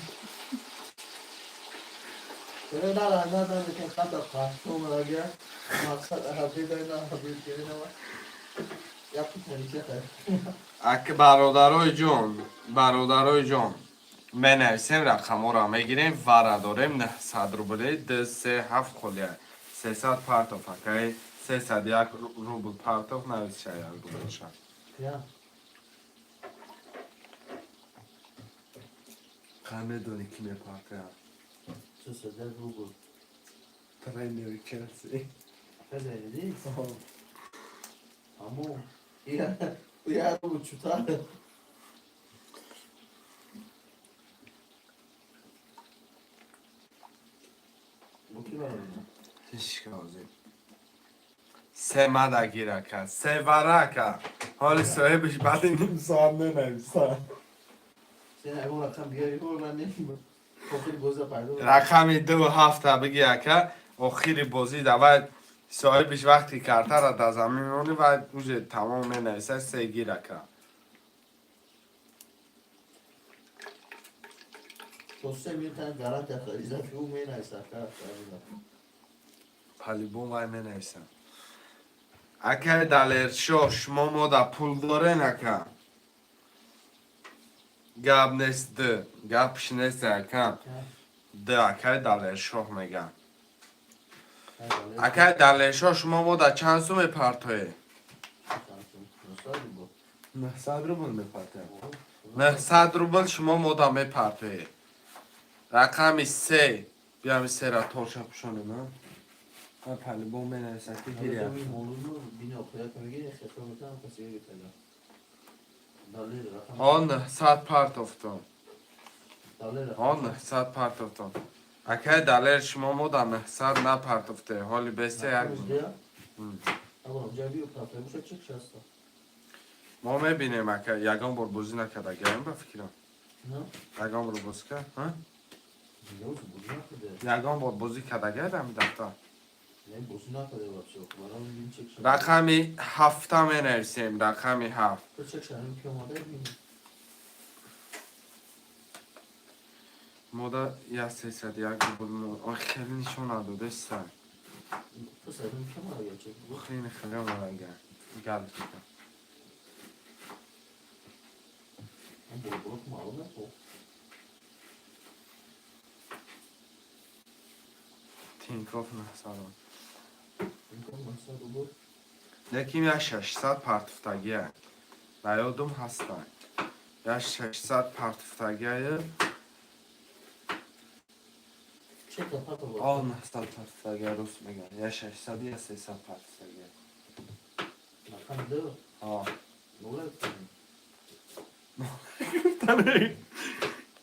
نه نه نه نه که خط خواستم لگه مقصد حبیب نه حبیب که نه یا پولیس خیر اگه برادرای جون می نویسیم رقم را میگیریم و داریم 900 روبلی 237 خلیه 300 پرتوف اکه 301 روبل پرتوف نویس شاید روبل شد یا خمه دونی کی میپاکه 300 روبل ترینری کلسی خیلی همو یا رو چطور بکی برای هیچ کازی سه مده گیره کرد سه وره کرد حال صاحبش بعد این ساعت ننویسن سین اگه رقم بیاری رو من نمیم خیلی گوزه پیدا رقم 2 هفته بگی که آخری بازی دوید صاحبش وقتی کرده را در زمین مونی و اوجه تمام می نویسه سه گیره کرد تو سه میتن گرد خریزه که او می نیسته پلی بوم وای می نویسن اگه دلیر شو شما ما در پول داره نکن گب نیست ده گبش نیست یکم ده اگه دلیر شو میگن اگه دلیر شو شما ما در چند سو میپرتوی 900 روبل میپاکه 900 روبل شما ما در میپرتوی رقم 3 بیام 3 را توشه پشونه نه من پلی بوم می نویسه که اگه گیری دوی مولود بینه اخویا که میگه خیلی میتونم کسی بگه تلا دالیر رقم آن 900 پرتوفتم دالیر رقم آن 900 پرتوفتم اگه دلیر شما ما در 900 نپرتوفته حالی بسته یک اما جایی و پرتوی بشه چک شسته ما میبینیم اگه یکان بار بازی نکرده گریم با فکرم نه یکان بار بازی کرد دیگه بودی نکده یکان بار بازی کرده گریم دفتر نه بوسی نکده بچه برام این چک شده رقمی 7 می نویسیم رقمی 7 تو چک شده که اومده بینی مادا یا 300 یک روبل آخ خیلی نشون نداده سر تو سرم که اومده یا چک بود خیلی خیلی مالنگه گل فکرم من بول معلوم نکو تینکاف 900 این کن مسا رو بود یکیم یا 600 پرتفتگیه و یادم هستن یا 600 پرتفتگیه چک پتا بود آه 900 پرتفگه روست میگن یا 600 یا 300 پرتفگه رقم دو آه نوله کنیم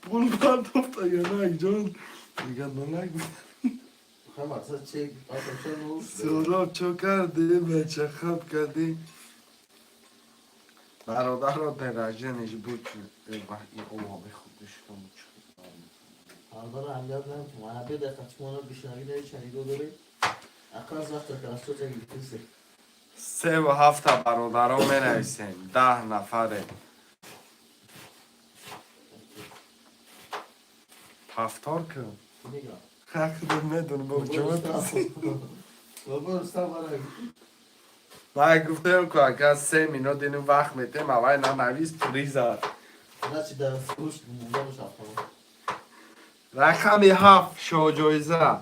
پول پرتفگه نه جان میگن نگو خواهم اصلا چک آتوشن رو سوراب چو کردی بچه خب کردی برادر را درجه نیش بود این اوه به خودش کنم آنها رو امیت نیم تو محبه در خطمانه بیشنوی داری چنیدو داری اقل از وقت که از تو جایی کسی 3 و 7 برادر ها می نویسیم 10 نفره 70 که میگم حق دو میدون با جمعه بابا رستم برای من گفتم که اگر 3 مینوت اینو وقت میتیم اول ننویس پریزر نه چی در فروش مونده باشه خواهم. رقم 7 شو جایزه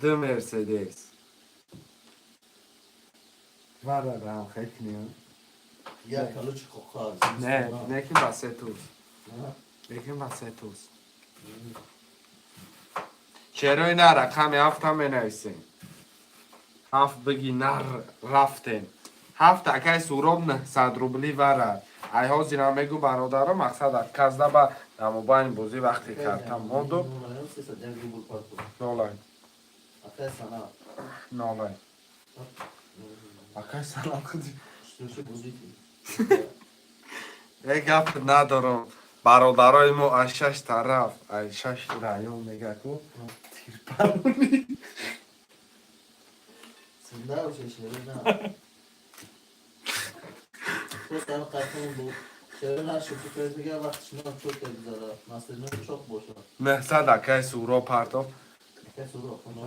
2 مرسدس وارد هم خیلی نیم. یک کلو چی خواه نه نکن بسه توز نکن بسه توز چرا نه رقم 7 هم بنویسیم 7 بگی نه رفتیم 7 اکای سوراب 900 روبلی ورد ای ها زینا میگو برادرم مقصد کزده با در موبایل بازی وقتی کردم موندو نالای اکای سنا نالای اکای سلام خودی شتوشی بوزیتی یک گفت ندارم برادرای ما از 6 طرف از 6 رایون میگه کو تیر پرونی سنده باشه شیره نه تو سن قطعون بود شیره نه شکل پیز میگه وقتی شما چوک بگذاره مستر نو چوک باشه 900 اکای سورا پرتو اکای سورو خونه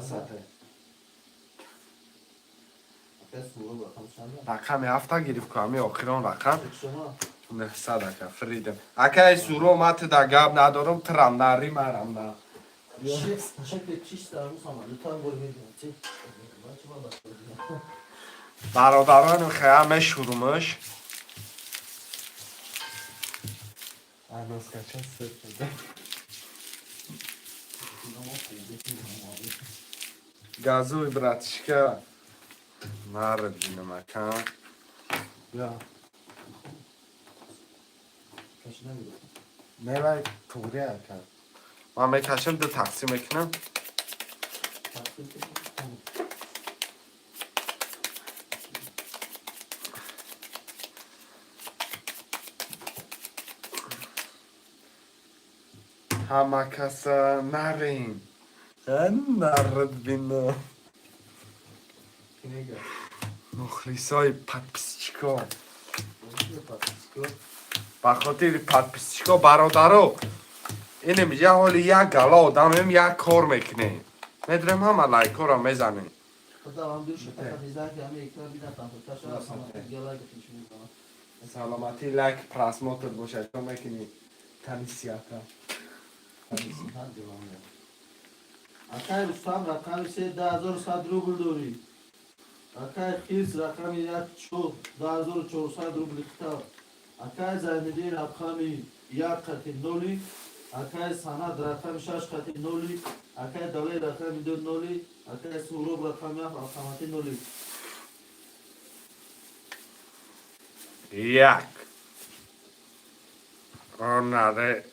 اکای سورو بخم شنده رقم 7 گرفت که همه آخران رقم شما 900 اکا فریدم اکای سورا مت در گب ندارم ترم نری مرم نه شکل چیست در روز همه لطا هم بول میدیم چی؟ چی ما بخور برادران خیامه شرومش Anons kaçan sırtında. گازوی براتشکا نارد بینم اکا Ya کشی نمیدونم ne var tuğri akar. من میکشم دو تقسیم میکنم همه کس نرین نرد بینم مخلیصای پدپسچکا بخاطر پدپسچکا برادرو اینه میگه حالی یک گلا آدم هم یک کار میکنه میدرم همه لایکو را میزنه خدا هم دوش فقط میزن که همه یک بار بیدن تنفر کشا راست همه میگه. گلای گفتیش میزنم سلامتی لایک پراسموتر باشه تو میکنی Tanisiyata. اکای رستم رقم 3100 روبل داری اکای خیرس رقم 1 چوب 2400 روبل کتاب اکای زیندین رقم 1 قطی نولی اکای سند رقم 6 قطی نولی اکای دالی رقم 2 نولی اکای سوروب رقم 1 رقماتی نولی یک آناره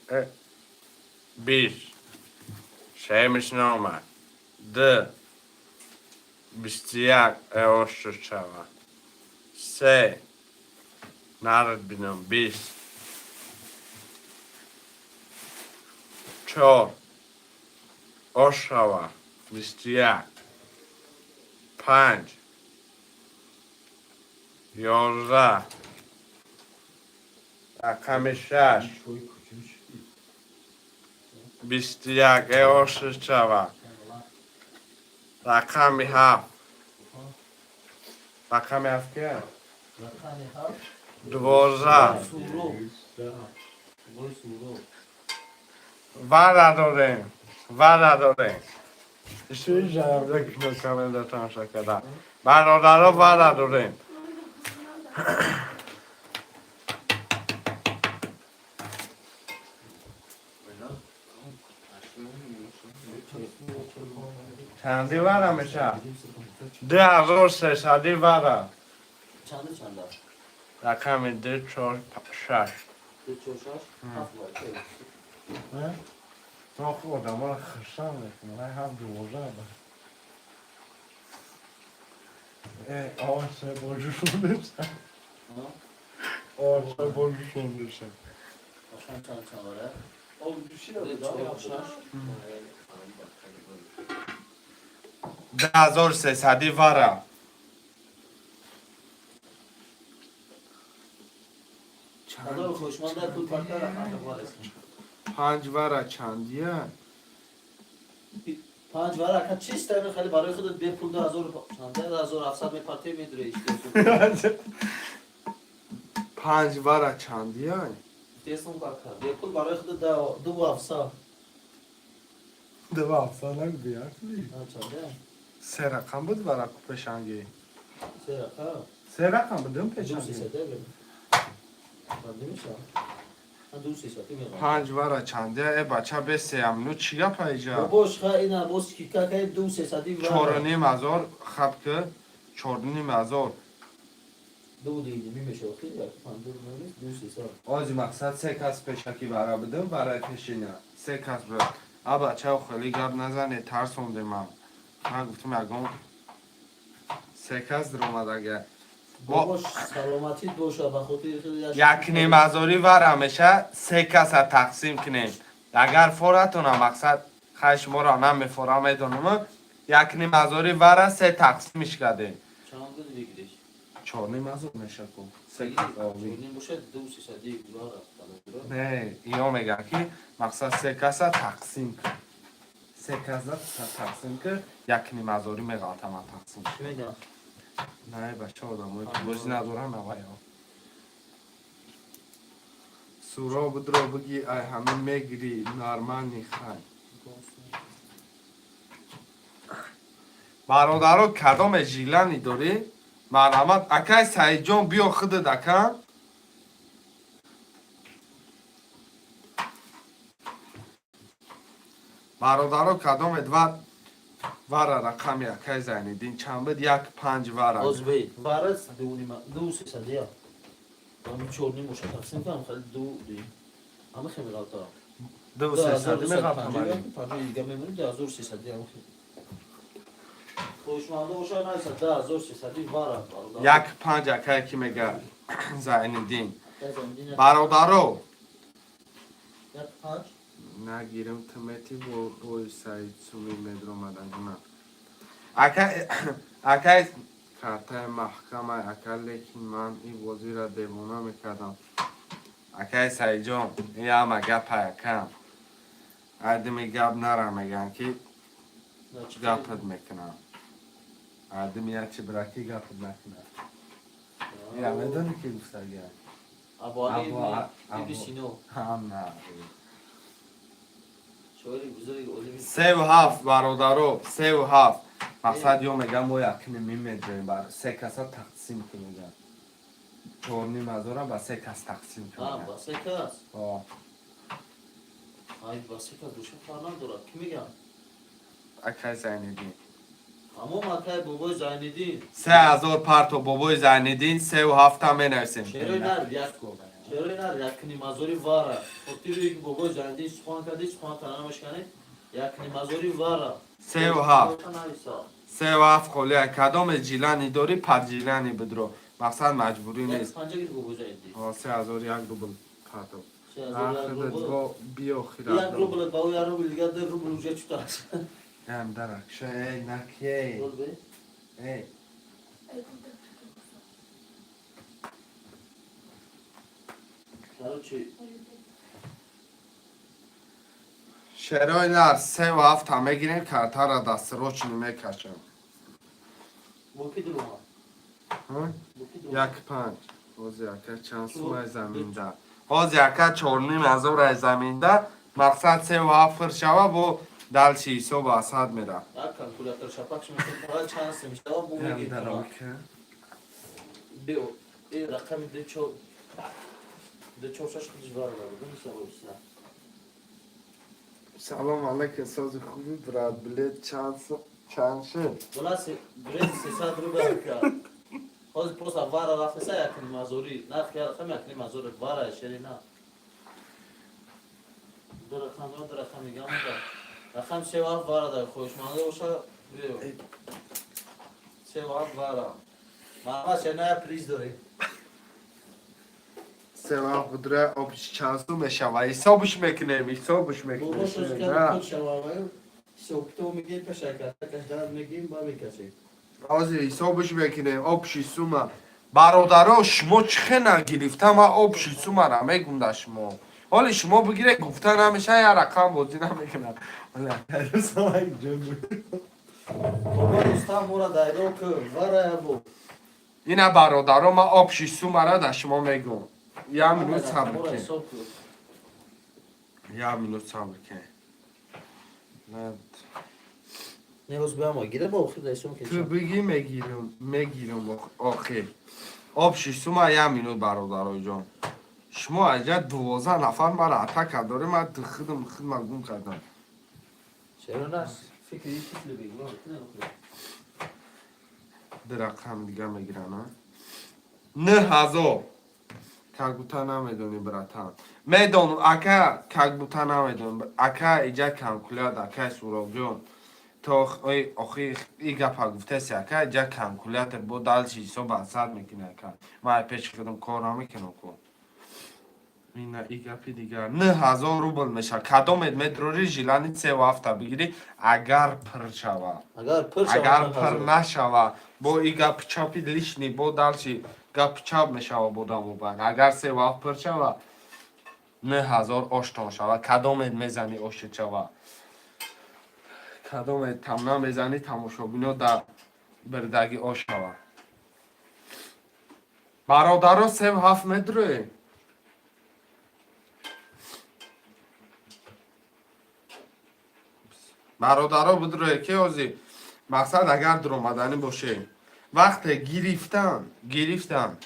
20 شیمش نامد 2 21 اوشت شود 3 نرد بینم 20 4 اوش شود 21 5 11 رقم 6 21 اوشت شود رقم 7 رقم 7 که رقم 7 12 سوروب گوی سوروب نداریم شوی جنبه کنو کامل تماشا کردن برادرها نداریم چندی ورم میشه 2300 ورم چنده چنده؟ رقم 2 4 6 2 4 6 7 Ne? Çok odama kışan ettim. Ben hem doğru ağaçta borcuş olursa. Ağaçta borcuş olursa. Başkan çan çan var ha. O bir şey yok. 2 4 6 2300 ورم خدا خوشمند در طول پرتر رقم دوار است 5 ورا چندیه 5 вара чисто خیلی برای خودت به پول 2700 به پارتی میدوری اشتباه 5 واره چندی های؟ دیسم کاکا به پول برای خودت 2700 دو افسانه بیار چنده 3 رقم بود واره پشنگی سه رقم 3 رقم بودم 200 پشنگی بگم بنده میشه من 200 میگم 5 واره چنده ای بچه به 3 امنو چیه پیجا؟ باباش خیلی اینا باز کی که 200 چورنیم هزار خب که 4,500 دو دیگه میشه خیلی 200 آزی مقصد 3 کس پشکی واره بدم برای پشینه 3 کس بود اب بچه خیلی گرد نزنه ترسونده من گفتم یکم 3 کس در اومد اگه باباش سلامتی باشه بخاطر خیلی 1,500 واره میشه 3 کس تقسیم کنیم اگر فورتون مقصد خیش ما را نمیفوره میدونم 1,500 واره 3 تقسیمش کردیم چند بود بگیریش 4,500 میشه کن چونین باشه 200 دیگه نه اینو میگه که مقصد 3 کس تقسیم کن 3 کس تقسیم کن 1,500 میگه تمام تقسیم چی میگم نه بچه آدم بازی ندارم نوای ها سورا بود رو بگی ای همه میگیری نارمانی خواهی برادرو کدام جیلانی داری؟ مرحمت اکای سعید جان بیا خود دکن برادرو کدام ادوار وره رقم یکی زنیدین چند بود 1,5 وره ازبی وارس دونیم 200 دیگه من چورنیم باشه تقسیم کنم خیلی دو دی اما خیلی غلطه 200 میگه تمامی 5 دیگه میمونه 2300 دیگه خوشمانده باشه نه 2300 واره 1,5 اکای که میگه زنیدین برادرو 5 نگیرم تمتی با روی سعید سومی مدرو مدن نه اکای کارتای محکمه اکای لیکن من این بازی را دیوانه میکردم اکای سعید جان این همه گپ یکم آدمی گپ نره میگن که گپت میکنم آدمی یکی براکی گپت نکنه این همه دانی که گفته گرم ابوعلی بیبیسینو هم نه شوری بزرگ اولی 3 و 7 برادرو 3 و 7 مقصد یا میگم ما یکنی میمیدریم بر 3 کس تقسیم کنیم 4,500 با 3 کس تقسیم کنیم با سه کس آه ای با سه کس دوشه فرنان دارد کی میگم اکای زینیدین اما مکای بابای زیندین 3,000 پرتو بابای زینیدین 3 و 7 هم مینویسیم چرا نر یک کو چرا نر یکنی مازوری واره خاطر یک بابای زیندین سخن کردی سخن تنها مشکنه یکنی مازوری واره 3 و 7 3 و 7 خالی کدام جیلانی داری پر جیلانی بدرو مقصد مجبوری نیست پنجه گیر بابای زیندین 3,000 یک روبل پرتو 3000 آخر روبل دو بیا یک خیرد روبل با یک روبل دیگه 2 روبل اوجه چطور است هم درک شه نکی رول بی ای چرا چی شرای نر 3 و 7 همه گیریم کرتا را دست رو چنی میکشم بوکی درو ها؟ بوکی درو 1,5 باز یکه چند سومه زمین ده باز یکه 4,500 زمین ده مقصد 3 و 7 خر شوه با دل 600 با اسد میره یک کلکولاتور شپکش میکنم فقط چند هست میشه بو میگی کنم بیو این رقم دو چهار شش خودش وارد بود میشه باشه سلام علیکم ساز خوبی براد بلد چند شد خلاص برید 300 رو برکرد باز پروس وارا رفته سه یکنی مازوری نه خیال خم یکنی مازوری وارا شری نه دو رقم میگم رقم سه وقت وارا داره خوشمانده باشه بیو سه وقت وارا ما شنه پریز داری 3 و 7 بدره آبش چند سو میشه و حسابش میکنیم حسابش باباش روز میکنیم که خود شوامه سوکتو میگیم پشکت کشدار میگیم با میکشیم آزی حسابش میکنیم آبش سومه برادرها شما چخه نگرفتم آبش سومه را میگم ده شما حالا شما بگیره گفتن همیشه یه رقم بازی نمیکنن ولی اکای رستم اینجا بابا رستم مورا دایرو که وره بو اینه برادرم ما آب 6 سومره در شما میگم یه منوت صبر مورا کن حساب کن یه منوت صبر کن نه نیروز بیام گیره با خیلی دایشم که تو بگی میگیرم آخه آب 6 سومه یه منوت برادرای جان شما اجا 12 نفر مرا اتک داره من خودم مگم کردم چرا نه فکر یه چیزی بگو درقم دیگه میگیرن 9000 کاگوتا نمیدونی براتان میدونم اکا کاگوتا نمیدونم اکا ایجا کانکولاد اکا سوراب جون تو آخی ای گپا گفته سی اکا ایجا کانکولاتر بو دالشی سو بسات میکنه اکا ما پیش کدوم کار نمیکنم کن این ای گپی دیگه 9000 روبل میشه کدام متروری ژیلانی 3 هفته بگیری اگر پر شوه اگر پر نشوه با ای گپ چاپی لیشنی با دالشی گپ چاپ میشوه بودم و بان اگر 3 وقت پر شوه 9000 آشتان شوه کدام میزنی آشت شوه کدام تمنا میزنی تماشا بینو در بردگی آش شوه برادرها 3 7 متره برادرها بدروه که آزی مقصد اگر در اومدنی باشه وقت گرفتن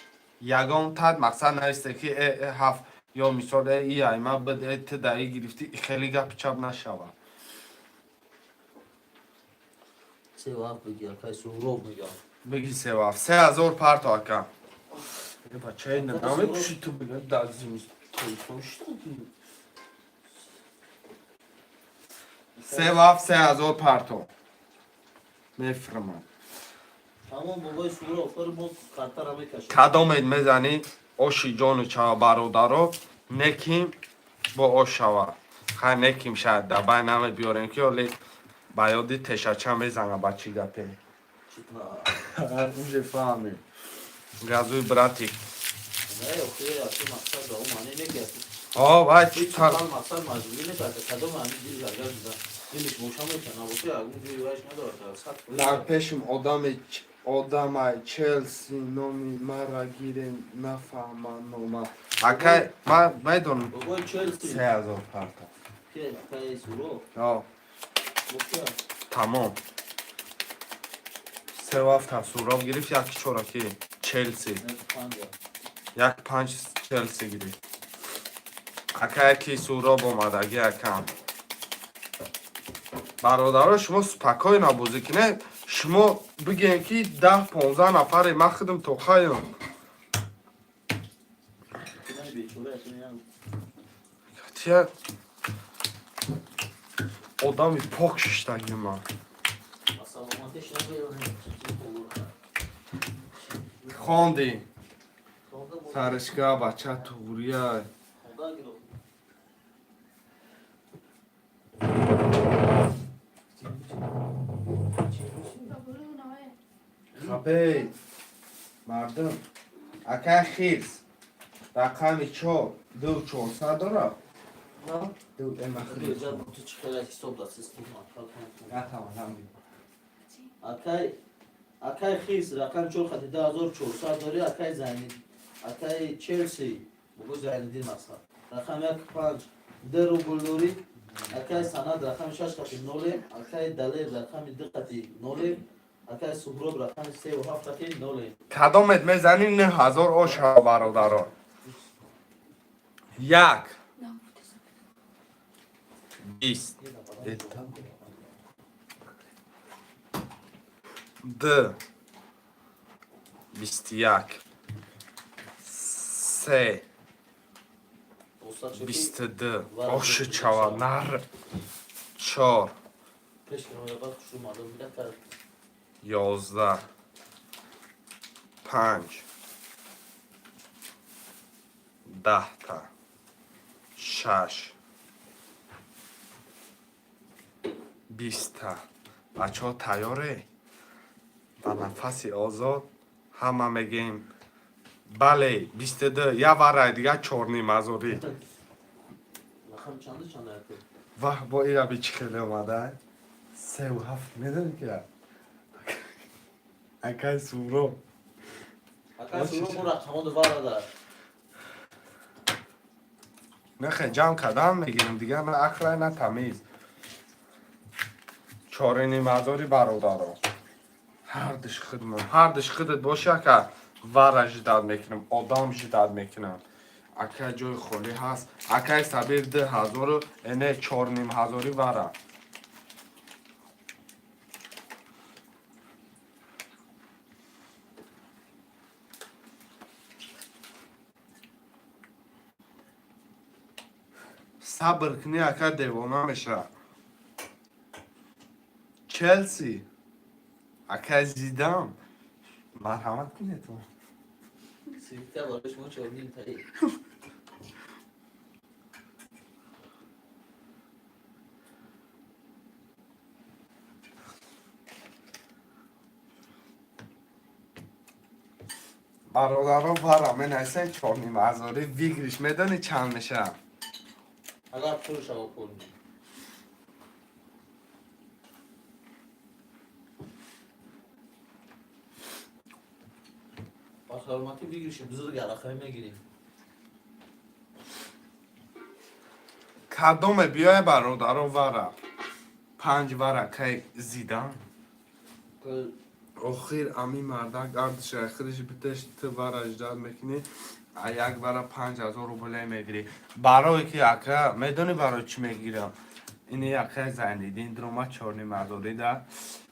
یگان تد مقصد نوسته که هفت یا مثال ای ایما بده تدایی گرفتی خیلی گپ چپ نشوه سه وقت بگی اکای سوراب میگم بگی 3 هفت 3000 پرت آکم بچه های نامه پشی تو بگم دازیم تویتوش 3 هفت 3000 پرتو میفرمان اما بابای سوراب پر بود خطر همه کشید کدام میزنی آشی جان چا برادرو نکیم با آش شوه خیلی نکیم شاید دبای نمی بیاریم که ولی بایادی تشاچه میزنه بچی گپی اونجا فهمی گازوی براتی نه اوکی اصلا مقصد اون معنی نگرد وای هیچ کال مقصد مجبوری نکرده کدام همین دیل لگر دیدن دیلش موشا میکنه باشه اون دیل ویش ندارد در پیشم آدم چلسی نومی مرا گیره نفهمم نومه اکای من میدونم بابای چلسی 3000 پرتا که اکای سوراب اوکی تمام 3 هفته سوراب گرفت یک چوراکی چلسی یک 5 چلسی گرفت اکا یکی سوراب اومده اگه یکم برادرها شما سپکای نبوزی کنه شما بگین که 10-15 نفر من خودم تو خواهیم چه آدمی پاک ششتگی من خواندی سرشگاه بچه توریه خبه مردم اکا خیز رقم 4 2400 داره دو اما خیز اکای خیس رقم 4 خط 10400 داری اکای زنید اکای چلسی بگو زنیدی مثلا رقم 1 5 ده روبل داری اکای سند رقم 6 خط 0 اکای دلیل رقم 2 خط 0 اکای سهراب رقم 3 و 7 خط 0 کدامت میزنی 9000 آش ها برادران 1 20 2 21 3 22 آش چوا نر 4 پیش کنم یا بعد خوش رو معلوم میده کرد 11 5 10 تا 6 20 تا بچه ها تیاره با نفسی آزاد همه میگیم بله 22 یه ورای دیگه 4 نیم ازوری رقم چنده چنده اکا؟ واه با ایرا بی چی خیلی اومده 3 و 7 میدونی که اکای سورو اکا سورو مو رقم ها دوباره دار. نه خیلی جمع کدام میگیریم دیگه نه اخلای نه تمیز چارینی مزاری برادارو هر دش خودت باشه که وره جداد میکنم آدم جداد میکنم اکای جای خالی هست اکای سبیر 10,000 اینه 4,500 وره صبر کنی اکا دیوانه میشه چلسی اکا زیدان مرحمت کنی تو سیفته بارش ما 4 نیم تایی. برادران وره من اصلا 4,500 ویگریش میدونی چند میشه اگر پولش هم پول نیم. با حرمتی بگیرشیم بزرگ رقم میگیریم. کدوم بیای برادران وره 5 وره که زیدان که آخر امی مردک گردش خودش بتش تو بار اجداد میکنی یک بار 5,000 روبله میگیری برای که اکا میدونی برای چی میگیرم این یکه زندیدین دروما 4,500 ده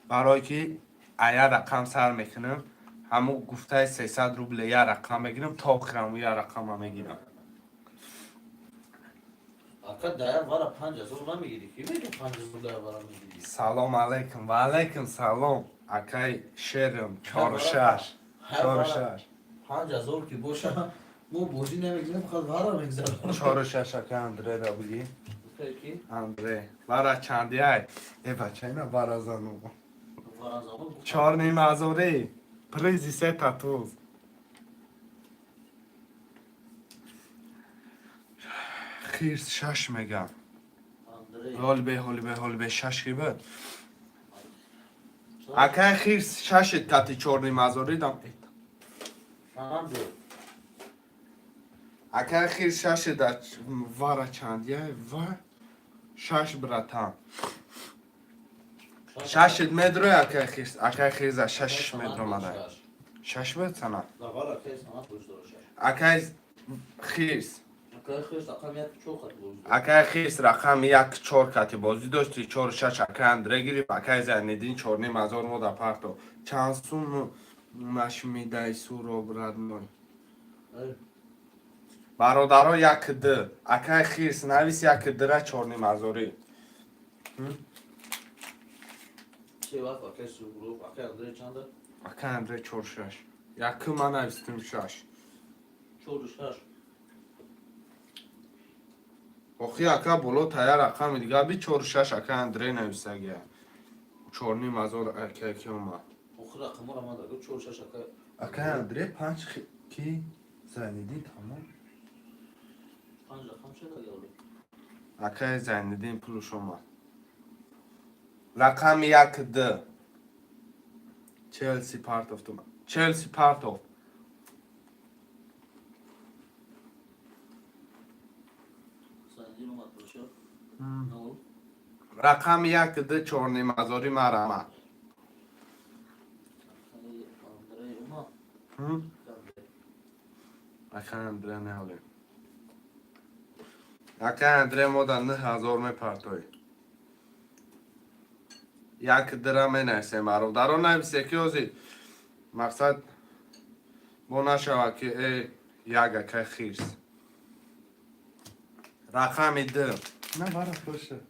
برای که ایا رقم سر میکنم همو گفته 300 روبله یه رقم میگیرم تا آخرم یه رقم هم میگیرم اکا دایر بارا 5,000 نمیگیری کی میگه 5,000 دایر بارا میگیری؟ سلام علیکم و علیکم سلام اکای شیرم 4 5,000 که باشه مو بوجی نمیگذارم بخواد بارا میگذارم. 4 اکا اندره را بگی کی؟ اندره برا چندی های ای بچه اینا برا زنو بارا زمان 4,500 پریزی 3 تاتوز خیرس 6 میگم اندره حال به 6 کی بود اکای خیرس 6 تاتی 4,500 دم هم دو اکای خیرس 6 دات وارا چندی های و 6 براتان 6 متر اکای خیرس 6 متر ماده 6 بود سنا بارا کیس نمات بوش دارش. اکای خیرس اکا خیش رقم یک چوخت بوش. اکای خیرس رقم 1 4 کاتی بازی داشتی 4 6 اکای اندره گیری اکای زندین 4,500 مو پارتو چند سون مش میدای سورو براد من برادرها یک ده اکای خیرس نویس یک ده 4,500 چه وقت اکا سورو اکا اندره چنده؟ اکای اندره 4 6 یک من نویستم 6 4 6 اخی اکا بولو تایا رقم دیگه بی 4 6 اکای اندره نویسه گه 4,500 اکای که اومد آخر رقم را من دارم 4 6 اکا اکای اندره 5 کی زنیدین تمام 5 رقم چه داری؟ اکای زندین پولش اومد رقم 1 ده چلسی پارت اف تو چلسی پارت اف سندین اومد باشه. نو رقم 1 ده 4,500 مرمه اندره اومد. اکای اندره نه حالی اکای اندره مودا 9,000 می پارتوی یک درم می نویسه مرو درو نویسه که اوزی مقصد بو نشوه که ای یک اکای خیرس رقم ده نه برا خوشه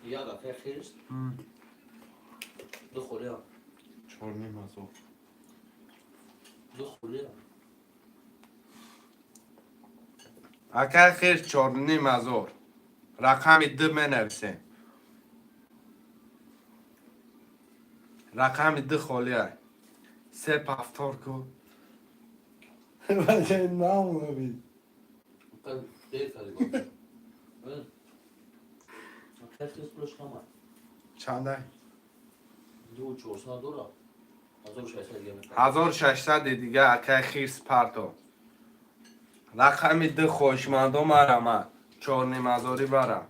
یک اکا خیش دو خوری هم 4,500 دو خوری هم اکای خیرس 4,500 رقم ده می نویسه رقم ده خالی های 3 پفتار کو بچه نامونی اکای دیر کاری باید اکای خیز پلوش کامه چنده؟ 2400 دورا 1600 دیگه میکنه 1600 دیگه اکای خیرس پرتو رقمی ده خوشمندو مرمه چهار نیمزاری برم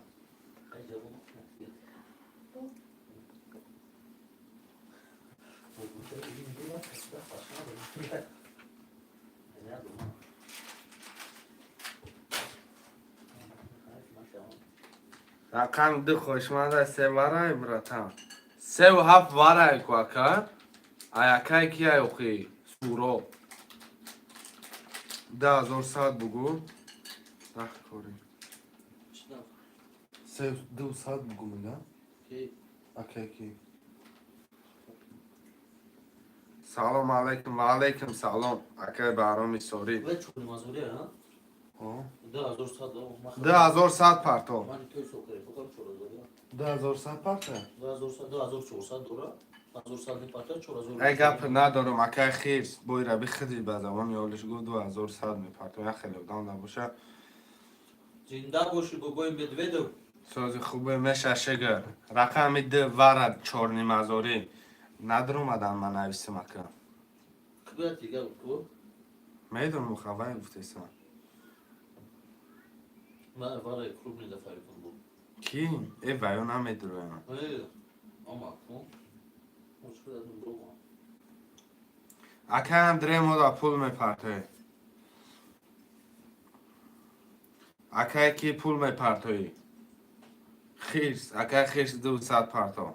رقم ده خوشمنده سه ورای براتم 3 و 7 ورای کو اکا ایکای کی اوخی سورو 10100 بگو رخ کوری 200 بگو میگم کی اوکی کی سلام علیکم و علیکم سلام اکای برامی سوری و چونی مازوری ها 2100 2100 پرتو من توی سوکری بکنم 4000 2100 پرته 2400 دورا 2100 میپاته 4000 ای گپ ندارم اکای خیرس بوی ربی خیلی به زمان یالش گفت 2100 میپرتو یا خیلی بودم نباشه زنده باشی بگویم بدویدو سازی خوبه میشه شگر رقمی ده ورد 4 نیمزاری ندارم اومدن من نویسیم اکا کبیت دیگه تو میدونم خواهی گفتیسم من برای کلوب نیده فریقم بود کی؟ ای ویو نمیدونم اما کن مشکل از برو ما اکا هم درم دا پول میپرتوی اکا کی پول میپرتوی خیرس اکا خیرس 200 پرتو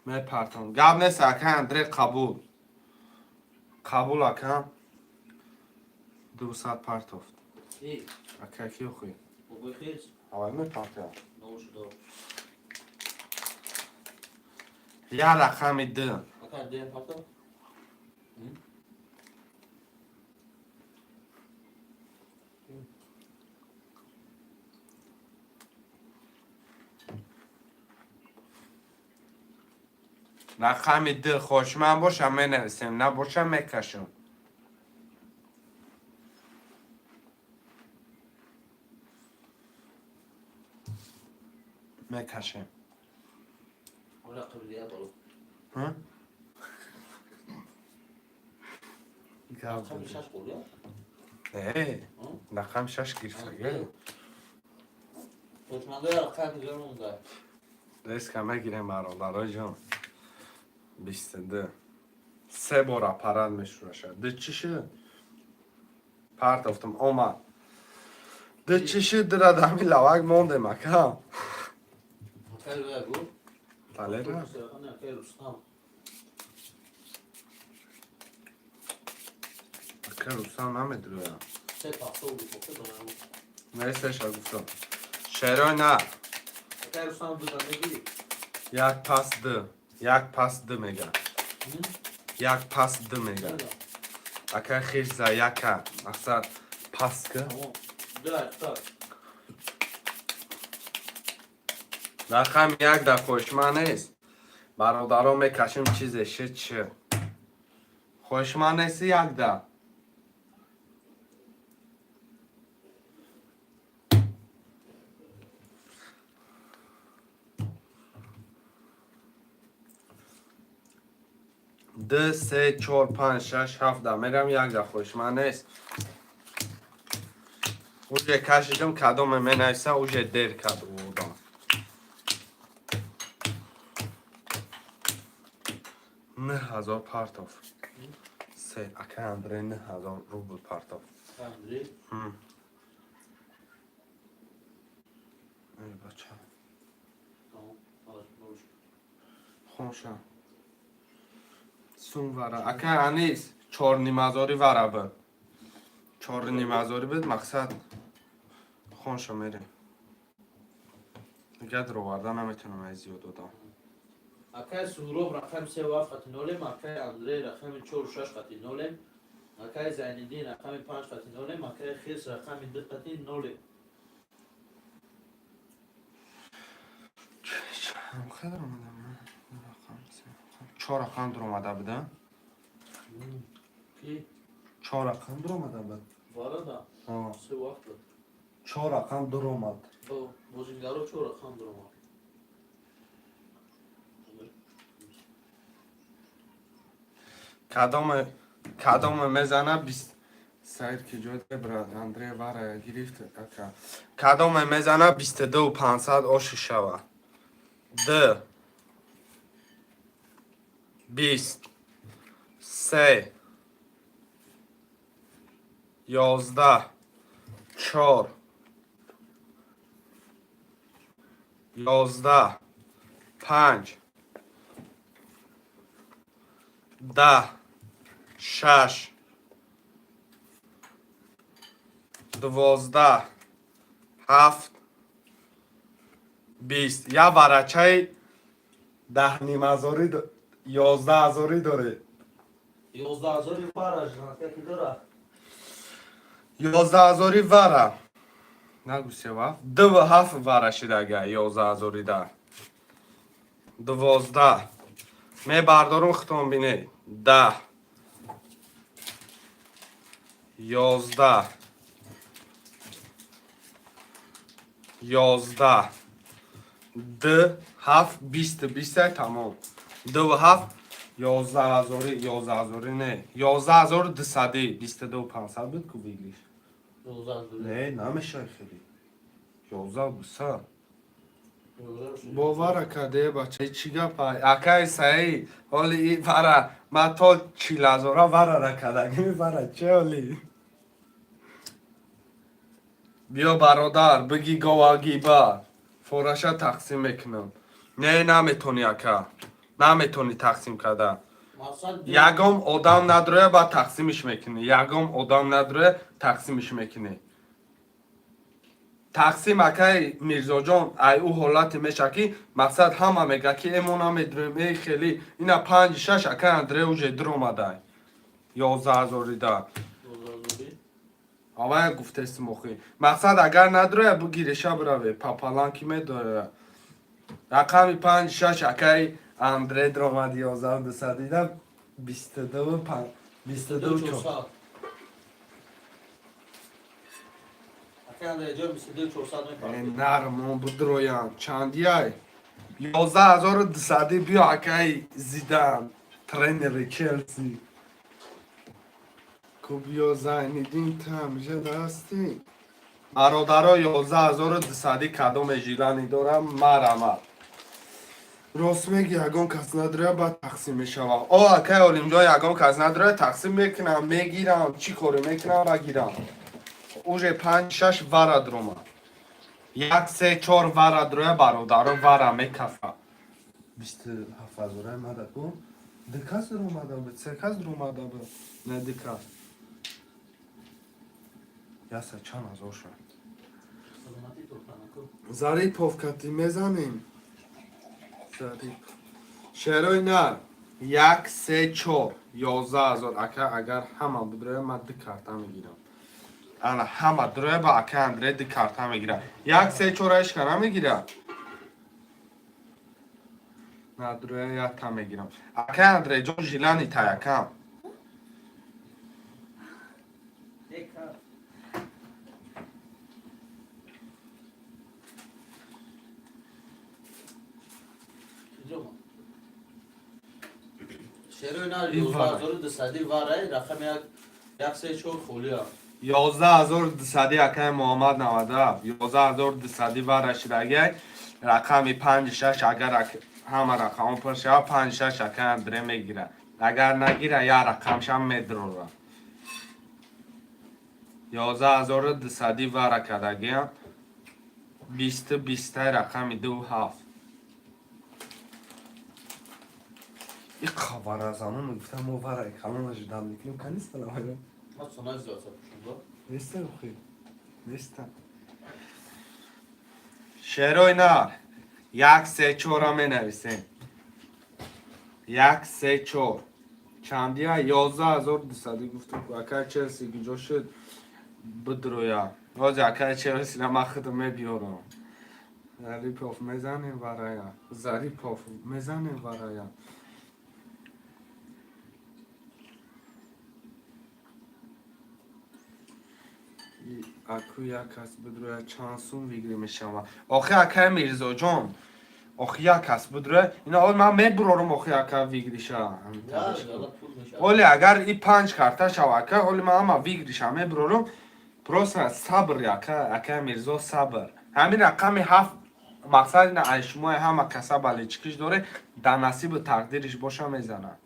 میپرتون گب نیست اکا هم در قبول قبول اکا 200 پرتوفت ای اکا کی خوی بگوی خیز اول میپرتو نوش دار یا رقمی ده اکا دیم پاتا رقمی ده خوشمن باشم می نویسیم نباشم میکشم میکشم ولا قبل يا برو ها؟ خمس شاش قول يا ای رقم 6 گیرسگه خوش من ده رقم جرمون ده دست که میگیرم برادرای جان 22 3 بار اپرال میشوره شد ده چی شد؟ پرت افتم اومد ده چی شد در دمی لوگ مونده مکم خیلی بگو بله را نه خیلی رستم که روستان نمیدرویم سه پاسو بود مفته دارم نیستش ها گفتم شیرای نه خیلی رستم بودم نگیری یک پس ده میگه یک پس ده میگه اکه خیش زا یکه مقصد پس که ده اکتار رقم یک در خوشمن نیست برادران میکشیم چیزه شد چه خوشمن نیستی یک در ده سه چهار پنج شش هفت در میرم یک در خوشمن نیست اوجه کشیدم کدام می نیسته اوجه دیر کد بودم نه هزار پرتاف سه اکه اندره 9000 روبل پرتاف اندری ای بچه tamam alır olur خوشم سون وره اکه انیس 4 نیمزاری وره بد 4 نیمزاری بد مقصد خونشو میریم دیگه درو برده نمیتونم از زیاد دادم Akay Surob رقم 3 و 7 خطی نولم Akay اندری رقم 4 و 6 خطی نولم Akay زینالدین رقم 5 خطی نولم Akay خیس رقم 2 خطی نولم چقدر اومده من؟ 4 رقم در اومده بوده. کی 4 رقم در اومده بود. واردا آه. 3 وقت 4 رقم در اومد. با بازیگرا چه رقم دارم کدام میزنه 20 سعید که جوید براد اندری وارا گرفت اکا کدام میزنه 22 500 آش شوه 2 20 3 11 4 11 5 10 6 12 7 20 یا ورچه 10 نیم هزاری 11 هزاری داره 11000 پارا که داره 11 هزاری وره نگو سه وقت 2 و 7 وره شده اگه 11 هزاری ده 12 می بردارم ختم بینه 10 11 11 2 7 20 20 تمام 2 و 7 11 هزاری 11 هزاری نه 11 هزار 200 22 500 بود که بگیریش 12000 نه نمیشه خیلی 11 200 باور کرده بچه چی گپای اکای سعی حالی این وره ما تا 40,000 وره را کدگی وره چه حالی بیا برادر بگی گواگی بر فورشا تقسیم میکنم نه نمیتونی اکا نمیتونی تقسیم کده یکم آدم نداره با تقسیمش میکنی یکم آدم نداره تقسیمش میکنی تقسیم اکای میرزا جان ای او حالت میشه که مقصد همه میگه که ایمون میدونیم ای خیلی اینا 5 6 اکای اندره اوجه در اومده 11000 ده آوه گفته است مخی مقصد اگر نداره بگیرشه بروه پاپالان کی میداره رقمی 5 6 اکای اندره در اومده 11200 دیده 22 5 22 4 نرمون بدرویم چندی های 11200 بیا اکای زیدان ترینر چلسی کو بیا زینیدین تمجه دستی برادرها 11200 کدام جیلانی دارم مرمت راست میگی یگان کس نداره باید تقسیم میشوه اکای علیم یگان کس نداره تقسیم میکنم میگیرم چی کاری میکنم بگیرم اوجه 5 6 وره درومه 1 3 4 وره دروه برادر وره میکفه 27000 مده کن دکاس در اومده بود سه کس در اومده بود نه دکاس یا سه چند هزار شد زری پفکتی میزنیم زری شهرهای نه 1 3 4 11000 اگر همه بدره من دکارتا میگیرم انا همه دروه با اکه اندره دکارتا میگیرم 1 3 4 اش کنه میگیرم نه دروه یا تا میگیرم اکه اندره جون جیلانی تا یکم شروع نه 11200 واره رقم 1 3 4 خولیا 11200 اکه محمد نواده 11200 واره شده رقمی 5 6 اگر همه رقم پرشه 5 6 اکه اندره میگیره اگر نگیره یا رقمش هم میدروره 11200 واره کدگی 20 20 رقمی 2 7 این خبر از همون گفتم ما وره کامون جدا میکنیم کنیست نماییم ما سنای زیاد سپشون نیستم خیلی نیستم شعرهای نه 1 3 4 هم می نویسیم 1 3 4 چندی ها 11200 گفتم که اکر چلسی گیجا شد بدرویا واجه اکر چلسی نما خودم می بیارم Зарипов мезанем варая. Зарипов мезанем варая. Аку як кас будруя чансун вигри мешава. Охи ака Мирзо ҷон. Охи як кас будруя. Ина ҳол ман мебурорум охи ака вигриша. Оли агар и 5 карта шава ака, оли ман ама вигриша мебурорум. Просто сабр ака Мирзо сабр. Ҳамин рақами 7 мақсад ина ай шумои ҳама каса баличкиш доре дар насибу тақдириш боша мезана.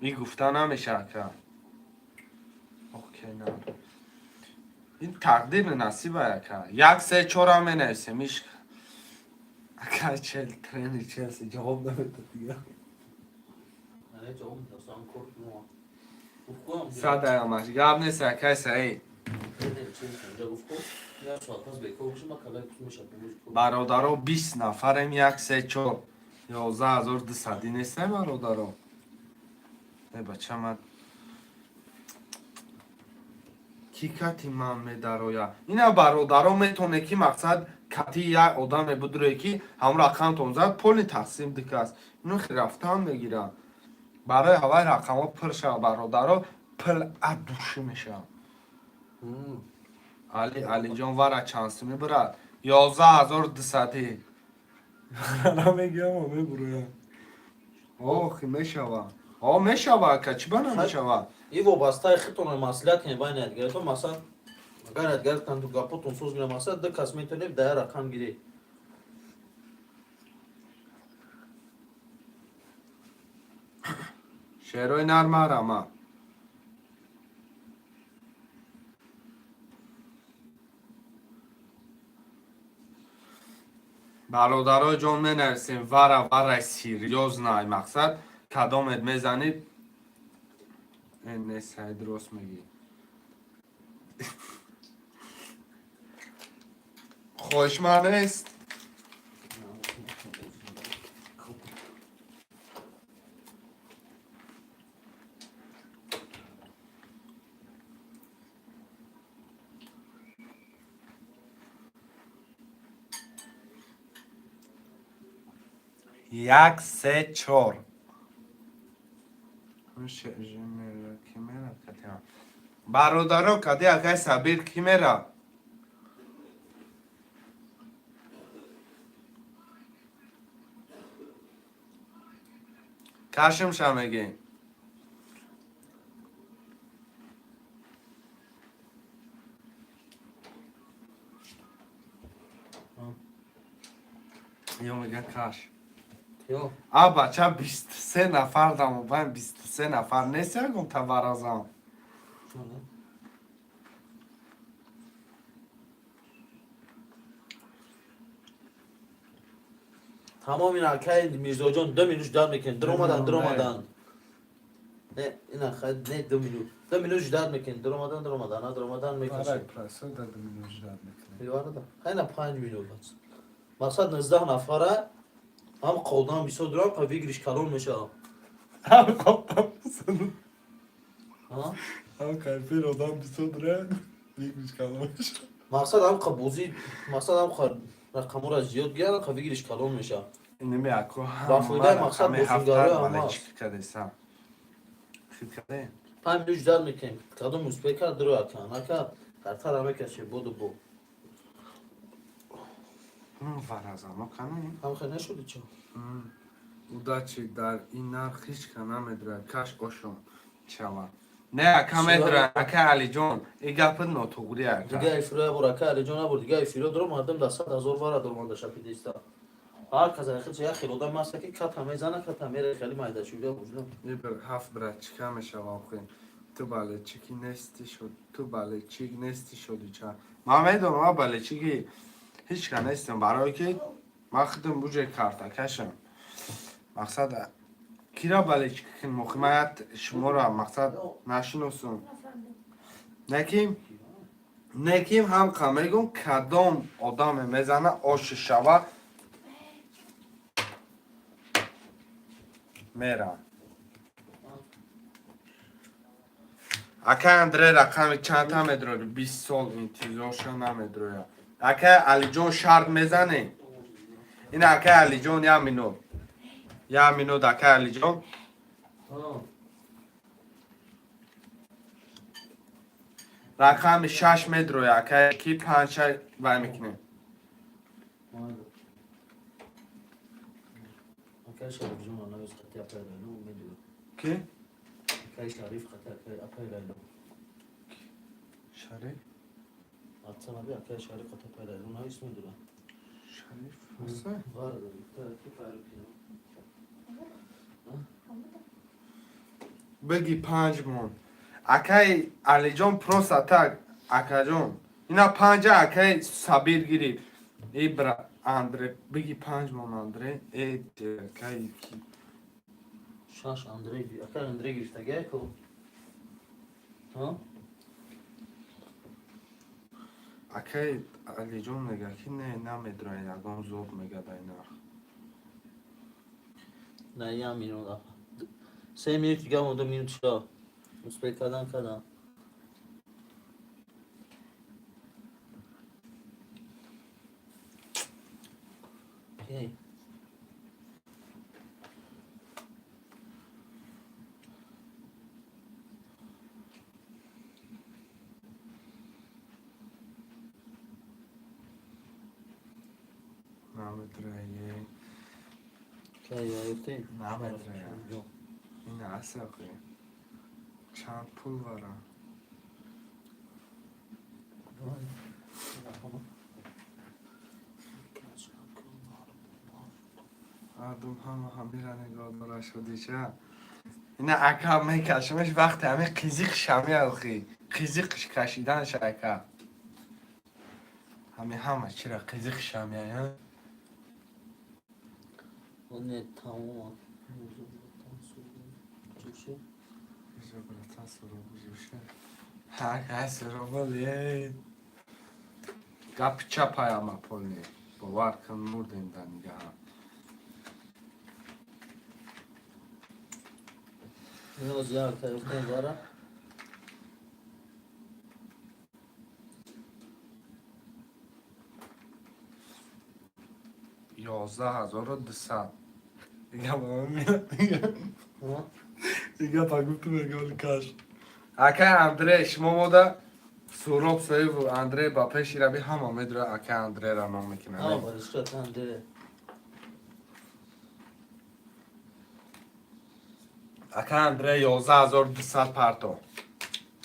И гуфта намеша ака. Окей на. این تقدیر نصیبه اکا 1-3-4 هم نویسه میشه اکا چل ترینی چلسی جواب نمیده دیگه نه جواب دستان کرد نو گفتم ساده همش گاب نیست اکا سعی برادرو 20 نفرم 1-3-4 11,200 نیسته برادرو ای بچه من کی کتی من медароя ина бародаро метоне ки мақсад кати як одаме будуре ки ҳам рақамтон зад поли тақсим дикаст ину рафтан мегирам барои ҳавай рақамо пир шава бародаро пил адуши мешав алиҷон вара чанси мебирад 11,200 намегиам мебуроям охи мешава мешава ака чӣ ба намешава и вобастаи хитона маслиҳат кунед байни адгаритон масалан агар адгаритан ту гапотон соз гирам масалан ду кас метонед дая рақам гиред шерои нармарама бародарои ҷон менависем вара серёзнай мақсад кадомет мезанид несай дуруст мегӣ хоҳишманд нест як се чор бародаро кади акай сабир ки мера кашимша мегӣ ё меган каш ё а бача 23 нафар дамобан 23 нафар нест ягон таваразам тамом ин акаи мирзоҷон 2 минут ждат мекунед дуромадан не ина не 2 минут 2 минут ждат мекунед дуромадан мекунед хайна 5 минут мақсад 19 нафара ҳам қолдан бисёр дурам қа вигриш калон мешавам кайфир одам бисёр дура вигриш калон мешавам мақсад ҳам қа бозӣ мақсад ҳам қа рақамора зиёд гиярам қа вигриш калон мешавам ними ако ба фоидаи мақсад бозингарои ҳамаст кадесам 5 минут ждат мекунем кадом успеха дуроякан ака картара мекаши боду бо варазамо канӣ ҳам хел нешуди чо удачи дар ин нарх ҳичка намедурад каш ошон шава не ака медурад ака алиҷон и гапит нотуғри ака дигаи фироя бор ака алиҷон набур дигаи фиро дуром мардам дар 100,000 вара дуроманда шапидиста ҳар кас ахир як хел одам аста ки ката мезана ката мере хели майдашуда буҷно ибр ҳафт брат чика мешава охин ту балечики нести шуд ту балечик нести шуди ча ман медонам ма балечики ҳичка нестем барое ки ман худам буҷе карта кашам мақсад кира балечики кин мухимаят шуморо мақсад нашиносум неким ҳамқа мегум кадом одаме мезана оши шава мерам ака андре рақами чанда медрои 20 сол интизорша намедроя اکه علی جون شرط میزنه این اکه علی جون یا مینو دکه علی جون رقم 6 متر اکه کی 5 وای میکنه اکای شریف جون انا است خطی اپای لالو میدو کی؟ اکای شریف خطی اپای لالو شریف؟ اتصلا بیا اکای شریف خطی اپای لالو نه اسم میدو شریف؟ هسته؟ وارد کی فارو کنه بگی 5 مون اکه علی جون پروس اتاک اکه جون اینا 5 اکه سبیر گیری ای برا اندره بگی 5 مون اندره ای اکه کی شاش اندری اکای اندری گرفته گه کو ها اکه علی جون میگه که نه نمیدونه یگان زود میگه دینا نه یا مینو دا 3 minut دیگه مونده minut شا مسپی کدام اوکی نمیدونه کی یافتی نمیدونه این اصلا چند پول دارم مردم همه را نگاه داره شدی چه این اکا میکشمش وقت همه قیزیق شمی الخی قیزیقش کشیدن شکا همه چرا قیزیق شمی ها اون تمام ها سرو بولی گپ چپای اما پولی باور کن مردین دنگه اینو زیاد گرفتیم داره 11,200 دیگه با من میاد دیگه تا گفتم میگم کاش اکه اندره شما مودا سوروب سوی و اندره با پیشی را بی همه میدره اکه اندره را نام میکنه ها بارش شد اندره اکه اندره 11,200 پرتو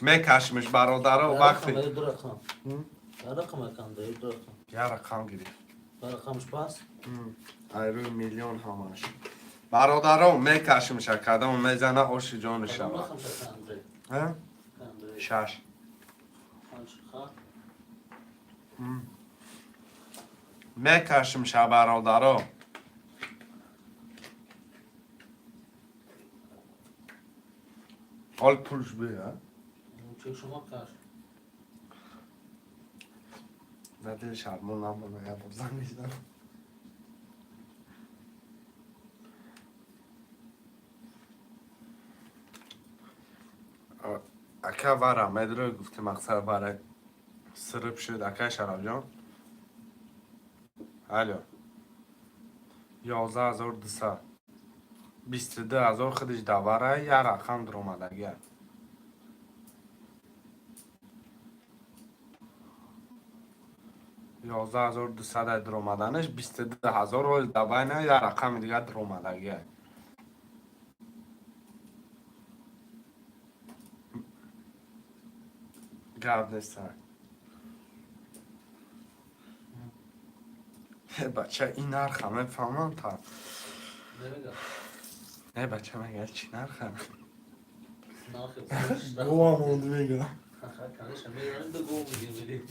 میکشمش برادره و وقتی دو رقم رقم اندره دو رقم یه رقم گیری رقمش پس ایروی میلیون همش برادره میکشمش اکده و میزنه اوش جانش رقم شما شد اندره ها؟ اندره 6 پنج خواهد میکشمش برادره حال پولش بیا چه شما کش نه دل شرمون هم بگه یا بزن میشدم اکه وره میدره گفتی مقصد وره سرب شد اکه شراب جان الو 11,200 22,000 خودش دواره یه رقم در اومدگه یازده هزار دوصد در اومدنش 22,000 رو دباینه یه رقم دیگه در اومدگه گرد نیستن بچه این نرخ همه فهمم تا نمیگم نه بچه مگه چی نرخ همه ناخه گوه موند میگم کنش میگم دو گو میگیم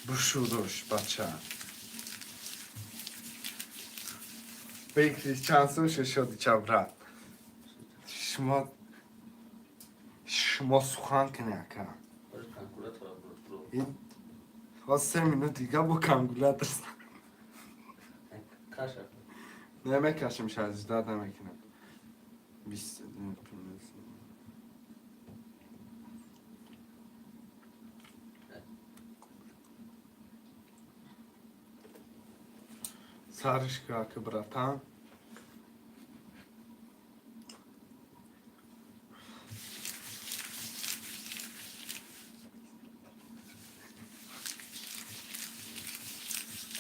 بشودش بچه بکریز چند سوش شدی چبرد شما سخن کنه اکا این خواست 3 minut دیگه با کنگولت است کاش نمیکشم شازده نمیکنم 20 سرش که براتم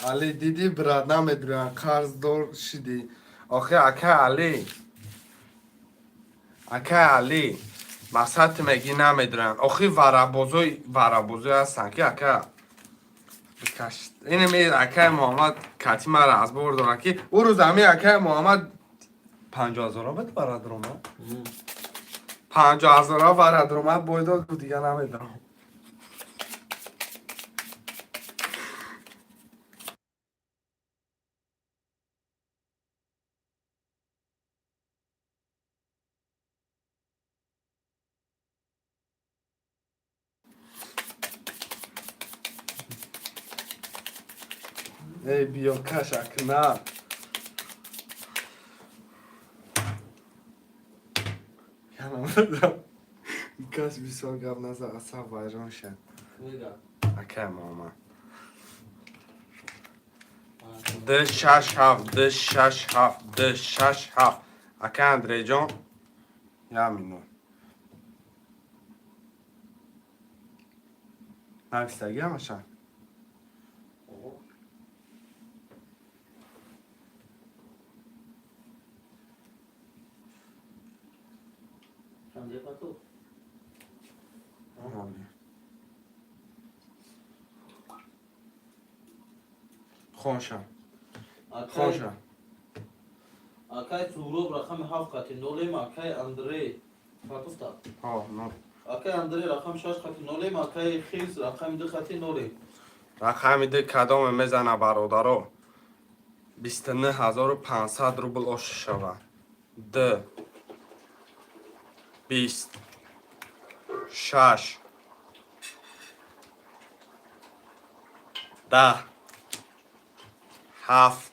علی دیدی برات نمیدونم قرض دار شدی آخه اکا علی مقصد میگی نمیدونم آخه ورابوزوی هستن که اکا بکشت اینه مید اکا محمد کتی مرا از بور دارن که او روز همی اکا محمد 50,000 بد برات رومد 50,000 برات رومد بایداد بود دیگه نمیدونم ای بیا کشک نه کس بسیار گفت نزد اصاب ویران شد اکه ماما ده 6 7 اکه اندری جان یا مینون نفستگی همشن خوشم اکای سورو رقم 7 خط نولیم اکای اندری فاتوفتا اکای اندری رقم 6 خط نولیم اکای خیز رقم 2 خط نولیم رقم ده کدام میزنه برادرو 29,500 روبل آش شود ده 20 6 10 7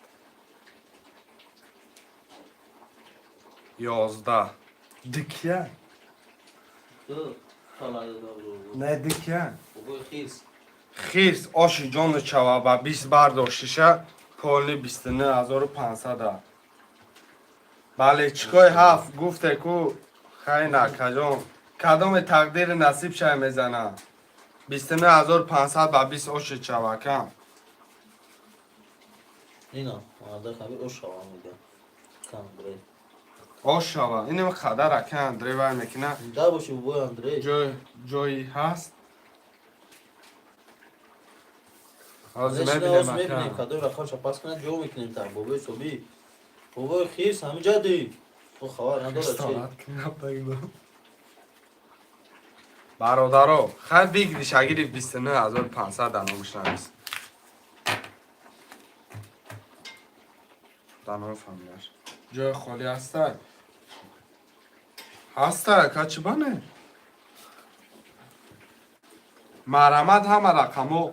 11 دکیه دو طلای دارو نه دکیه بگو خیز خیرس آشی جان چوا با 20 برداشتشه پولی 29,500 بله چیکای هفت گفته کو خیلی کجان کدام تقدیر نصیب شه میزنه 29,500 با 20 آشی چوا کم اینا مادر خبیر او شوا میگم کم بره آش شوا اینم خدر اکن دریور میکنه دا باشی بو اندری جایی هست از ازش میبینیم ناس میبینیم اکن کدوم رقم شپاس کنه جو میکنیم تا بابای صبحی بابای خیز همه جا دی تو خواه نداره چی استراحت کنم بگم برادرو خیلی بگیری شگیری 29,500 دنامش نمیست دنام فهمیدش جای خالی هسته کچی بانه مرمت همه رقمو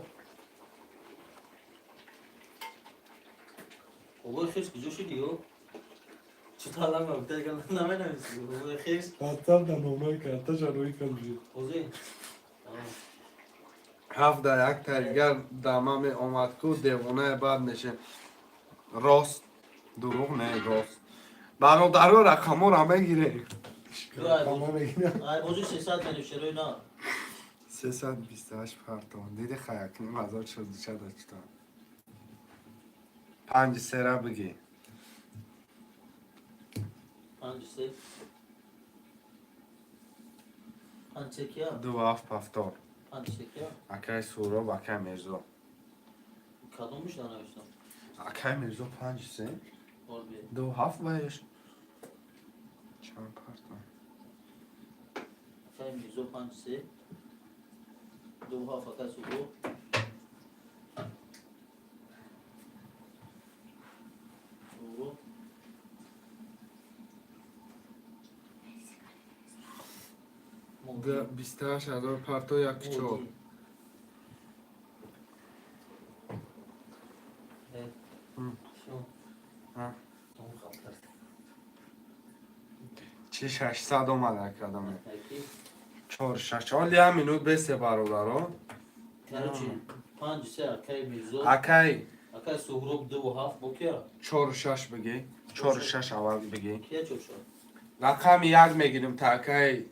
بابای خیز کجا شدی او؟ چی تا الان مبتر کردن نمی نمیسی بابای خیز حتی در نمونه که حتی جنوی کن خوزی 7 یک تریگر دمه می آمد کو دیوانه بعد میشه راست دروغ نه راست برادرو رقمو را میگیره ای بازی 300 منوشه روی نه 328 پرتون دیدی خیلی کنیم هزار شد داشتم 5 سره بگی 5 3 5 3 کیا 2 7 پفتار 5 3 کیا اکای سورا و اکای مرزا کدومش ننوشتم اکای مرزا 5 3 بار بیا 2 7 بایش چند پرتون اکای میزو 5 3 دو ها فقط سورو سورو 28,000 پرتو یک چهار چی 600 اومده کدامه 4 6 حالی هم minut بسه برادران Короче, 5 3 اکای میزو اکای Akay Suhrub 2.7 bu ki. 4 و 6 بگی 4 و 6 اول بگی Kiye çok şu? رقم 1 میگیریم تاکای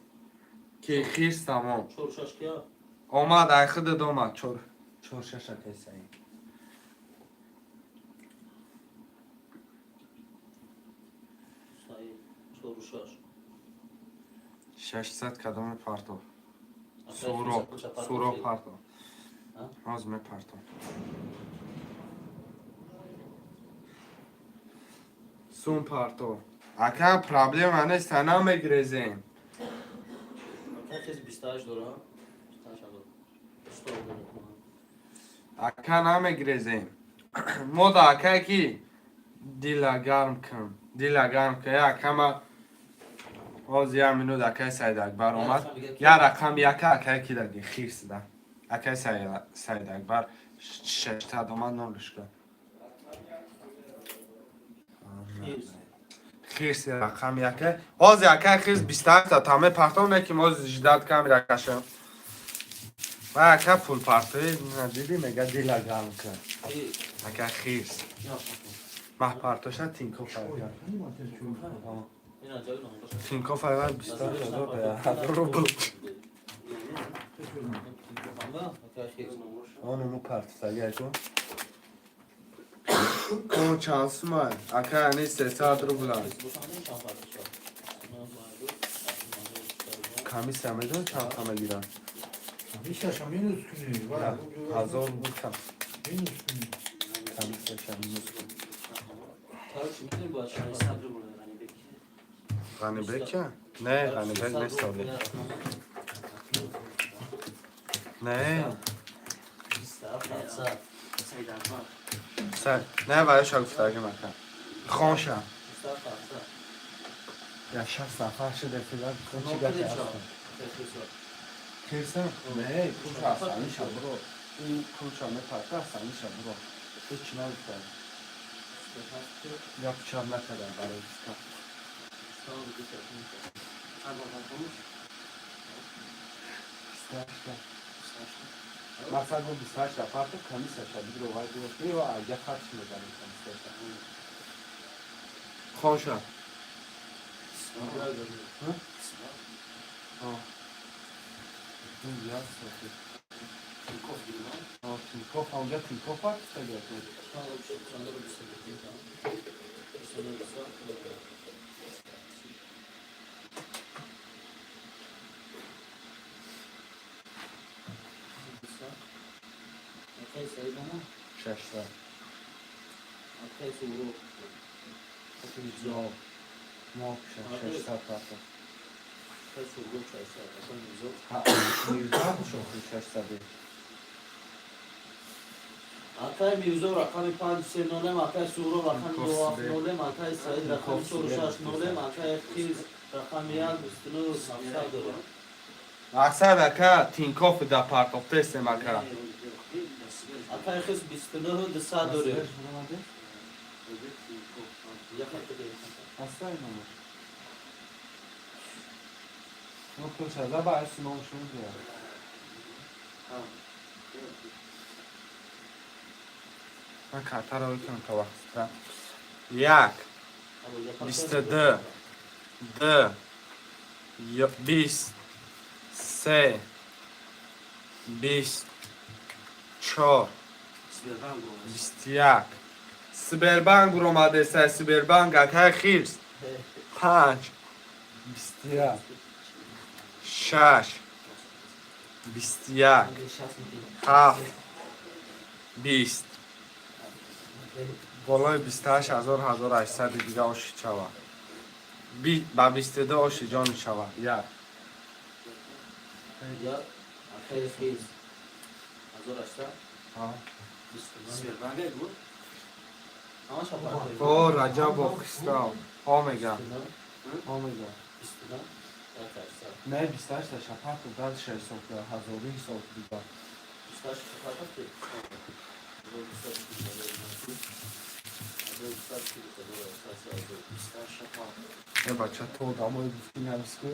که خیرس تمام Çor şaş kiye? اومد ای خود اومد 4 4 6 اکی سعی Sayı. Çor şaş. 600 کدام پارتو Akay سورو fırsat çapar سورو kofi. پارتو Ha? از می پارتو سون پارتو اکا پرابلم انه سنا میگریزیم Akay kez 28 dolar. 28 dolar. 100 dolar. اکا نمیگریزیم مود اکا کی دیلا گرم کن دیلا گرم که اکا ما از یه منو دکای سید اکبر اومد یا رقم یک اکا کی دادی خیرس ده اکا سید اکبر 6 تا دومن نولش کن Fiyuz. خیرس رقم یکه از یکه خیرس 28 تا تامه پرتون نکیم از جداد کم رکشم و اکا پول پرتوی دیدی میگه دیلا گرم کن Fiyuz. اکا خیرس Yok. مح پرتوشا تینکو فرگرد این acayip olmuş. تینکو فرگرد 28,000 رو بود Ama Akay fiyuz. آنو پرتو سگه کن اون چانس ما اکا یعنی 300 رو بلند کمی سمیدون چند کمه گیرن Hiç yaşamıyorsun üstünü. Var. نه هزار بود کم En üstünü. کمی سشم غنی بکن نه غنی بک نستالی نه سر نه برای شاگفتگی مکن خونشم یا شب سفر شده فیلم چی گفته هستم کیسم؟ نه پولش اصلا شب برو این پولش همه پرته اصلا شب برو هیچ نمیکنم یا پیچم نکردم برای دیسکم مثلا گو 28 نفر تو کمی سشا بگیر رو باید بیرون یا اگه خرچ میزنیم کمی سشا خونشم این بیاد سخی تینکوف اونجا تینکوف هست خیلی اکنید Akay sayı ama 600 Akay Suhrub. جواب ما 600 پرتو Akay Suhrub çaysa. Akay Suhrub. ها میرزا شوخی 600 Akay Mevzu rakamı 5 nolem, Akay Suhrub rakamı 2 nolem, Akay Said rakamı 4 nolem, Akay Khiz rakamı 1 üstünü 7 dolar. اکثر اکا تینکوف دا پارتوفته استم اکا Akay Khiz 29 200 dolar. Yakın değil. اصلا اینو نو پولش از با اسمون شون بیار من کارتا رو بکنم تا وقت یک 22 2 20 3 24 21 سیبربانک رو اومده سر سیبربانک اکای خیرس 5 21 6 21 7 20 بالای 28,000 1800 دیگه آشی چوا با 22 آشی جان چوا یا Ya Akay Khiz. Azor açta. Ama şapar. او رجب و خستا اومگا اومگا Üstüne. Arkadaşlar. نه 28 تا شفاف و بعد 600 تا هزاری صوت دیگه Üstaş şapar ki. Bu üstaş نه بچه تو داموی بسکنی همسکو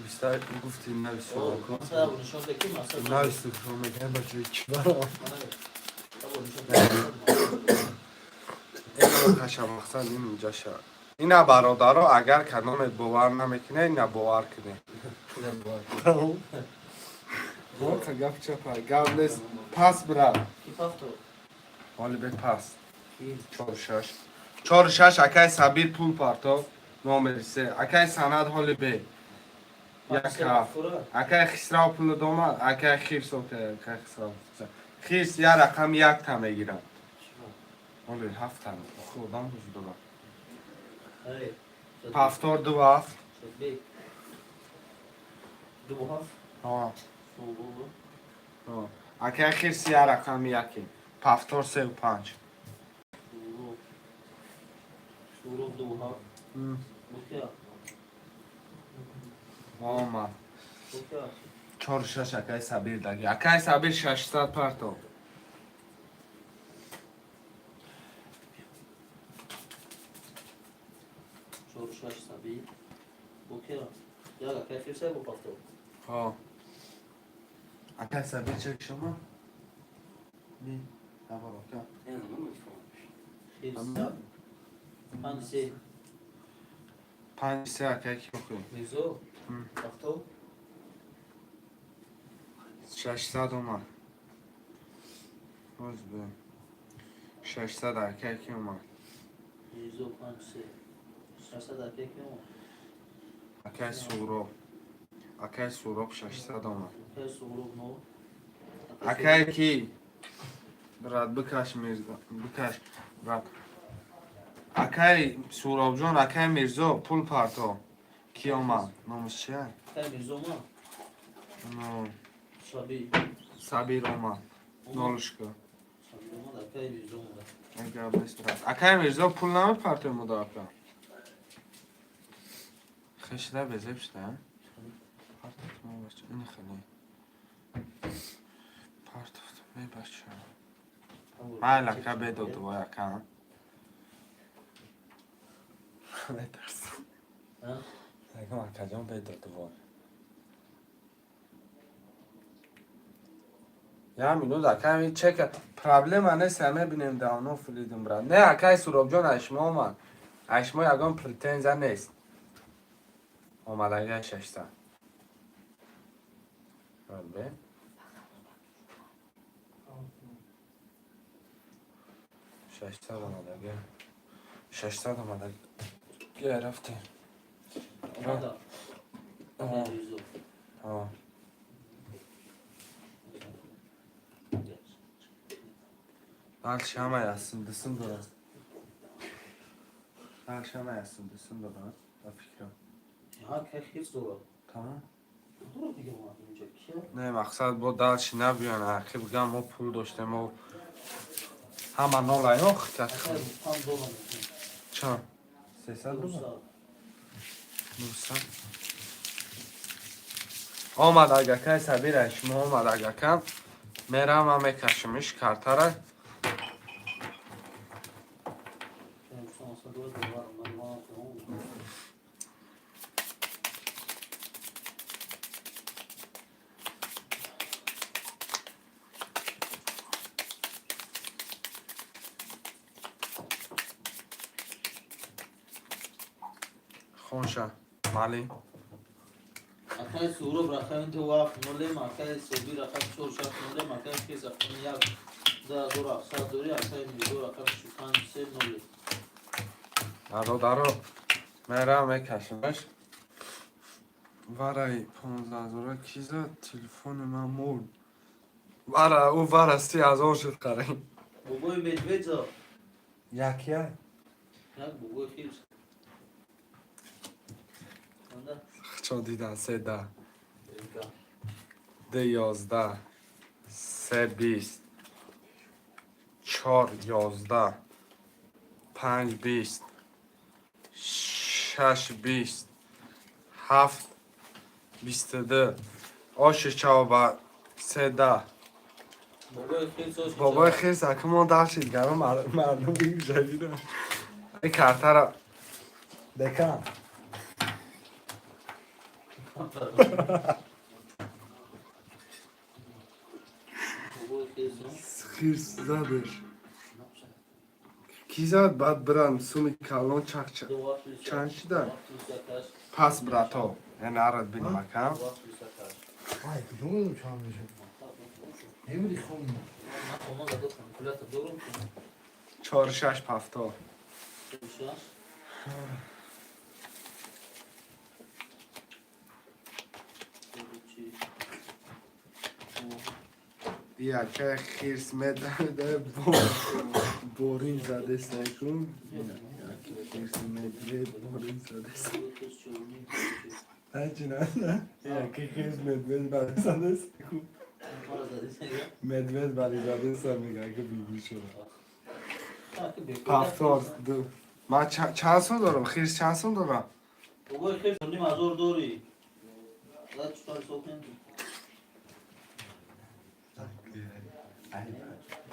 بیشتر گفتیم نویس شما او کن مثلا ابو نشان ده کی مثلا نویس شما میگن بچه کی برام ابو نشان این خشم مقصد این اینجا شد اینا برادرها اگر کدامت باور نمیکنه اینا باور کنه باید گفت چه پای گفت نیست پس برا کی پافتو حالی به پس کی 4-6 اکای سبیر پول پارتو نومر 3 اکای سند حالی به یک هفت اکای خسرا پول دوما اکای خیرس اکای خسرا خیرس یا رقم یک تا میگیرم حالی 7 تا خودم روز دولار آره پافتور 2 هفت شد بی دو هفت ها سورو اکای خیرس یا رقم یکی پافتور 3 و 5 سورو دو هفت بکیا آما بکیا 4-6 اکای سبیر دگی اکای سبیر 600 پارتو چهار شش سبی بکیا یا که خیر سه بو پافتو ها اکای سبیر چه شما؟ بی نبارو که خیر سه پنج سه 5-3 اکای کی بخوی میزو پافتو 600 اومد روز به 600 اکای کی اومد میزو پنج سه 600 اکی کیو اکای سورو اکای سورو 600 اومد که سورو نو اکای کی براد بکش میرزا بکش براد اکای سوراب جون اکای میرزا پول پارتو کی اومد نامش چیه؟ که میزو ما نو سبی سبیر اومد نولشکا سبی ما در که میزو ما اگر بست براد اکای میرزا پول نمید پارتو مدافع خشده بزه بشته پارتو ما بچه این خیلی پارتو می بچه بله که بدو دو یکم نترسم ها اگه من کجام پیدا دوباره یا مینو دا کمی چک پرابلم نیست همه بینیم داونو فریدم برا نه اکای سوراب جان اشما اومد اشما یکم پرتنزه نیست اومد اگه 600 بله 600 اومد اگه 600 اومد اگه رفتیم اومد آه. میزو آه بلش همه هستیم دستم دارم بلش همه هستیم دستم دارم با فکرم ها که خیر سورو تمام درو دیگه ما اینجا کیا نه مقصد بود دلش نبیان اخی بگم ما پول داشتیم و همه نال ایاخ کرد اکای پنج دولار چند؟ 300 دو دولار؟ سال 900 آمد اگه که سبیرش ما آمد اگه کم میرم هم میکشمش کارتره که شما دو دلار من ما خونشه مالی اکای سورو برخواه دو هفت نوله مکای سبی رقم چور شد نوله مکای خیز رقم یک دا دو رقصه دوری اکای میدو رقم شکان سه نوله دارو میرم میکشمش ورای 15 زوره کی زد تلفن من مون ورای او ورای 30,000 شد قریم بوبوی مدوید زا یکیه یک بوبوی خیز کنده چون دیدن 3 10 دیگه 2 11 3 20 4 11 5 20 6 20 7 22 آش چاوبا 3 10 بوبوی خیز زا بابای خیلی سکمان داشتید گرم مردم بگیم جدیده این کارتر را بکن خیرس زدش کی زد بعد برن سومی کلان چند چی دار پس براتا یعنی عرض بینم اکم Ay, kuzum çalmışım. Ne bileyim oğlum. چهار شش پفتا یکه خیرس مدده بورین زده سکون یکه خیرس مدده بورین زده سکون هرچی نه یکه خیرس مدوید برای زده سکون مدوید برای زده سکون میگه که بیبی شده هفتاد دو من چند سال دارم خیرس چند سال دارم بابا خیلی کنیم از اور دوری زد چطور سوکن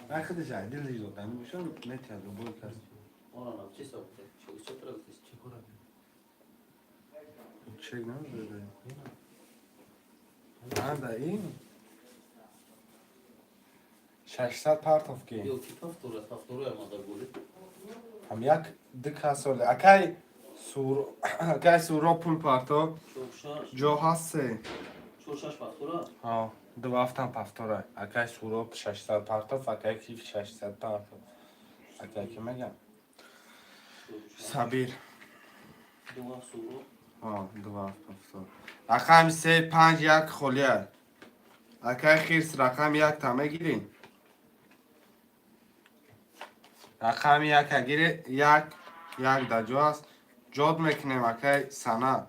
من خودش عدیل دیگه دادم میشم نتیاز رو بول کرد آره نه چی سوکن چی طرف چی کنم چک نمیده من در این 600 پارتوف که یو کی تفتوره مادر گولی هم یک دک سال اکی سورا پول پارتو شوشاش جو هسته شوشاش پفتوره ها دو هفتم پفتوره اکی سورا 600 پارتوف اکی کیف 600 پارتوف اکی که میگم سبیر دو سورو ها دو هفت پفتور رقم 3 5 یک خولیه اکی خیرس رقم یک تمه گیرین رقم یک اگه یک در جو هست جاد میکنیم اکی سنه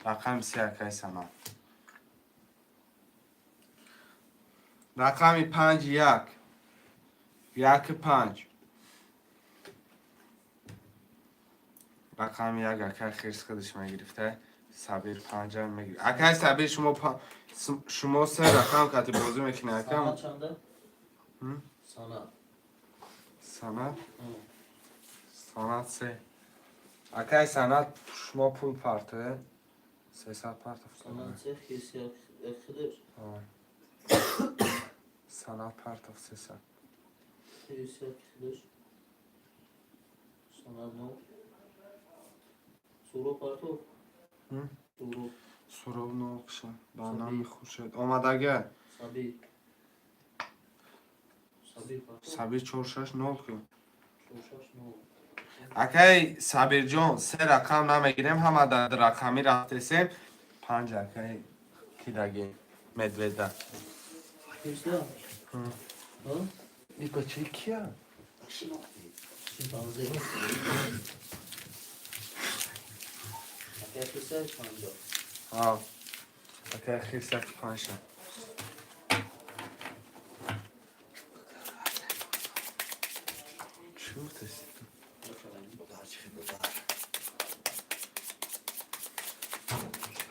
رقم 3 اکی سنه رقم 5 یک 5 رقم یک اکی خیرس خودش میگرفته سبیر 5 میگیره اکی سبیر شما 3 رقم کتی بازی میکنه سند اکم چنده؟ سند سند سند 3 اکی سند شما پول پارته 300 پارت سند سه خیسی اخدر سند پارت 300 خیسی اخدر سند نو سورو پارتو سورو سراب ناقشه بانم میخوشد آمدگه سبی سبی پارتو سبیر 4 نو که شوشاش نو اکی سبیر جان 3 رقم نمیگیریم همه در رقمی رفته سیم 5 اکی کی دگه مدوده خیسی ها این بچه کیه؟ شیمپانزه اکی خیسی پنجا ها اکی خیلی سفت 5 چی بودست؟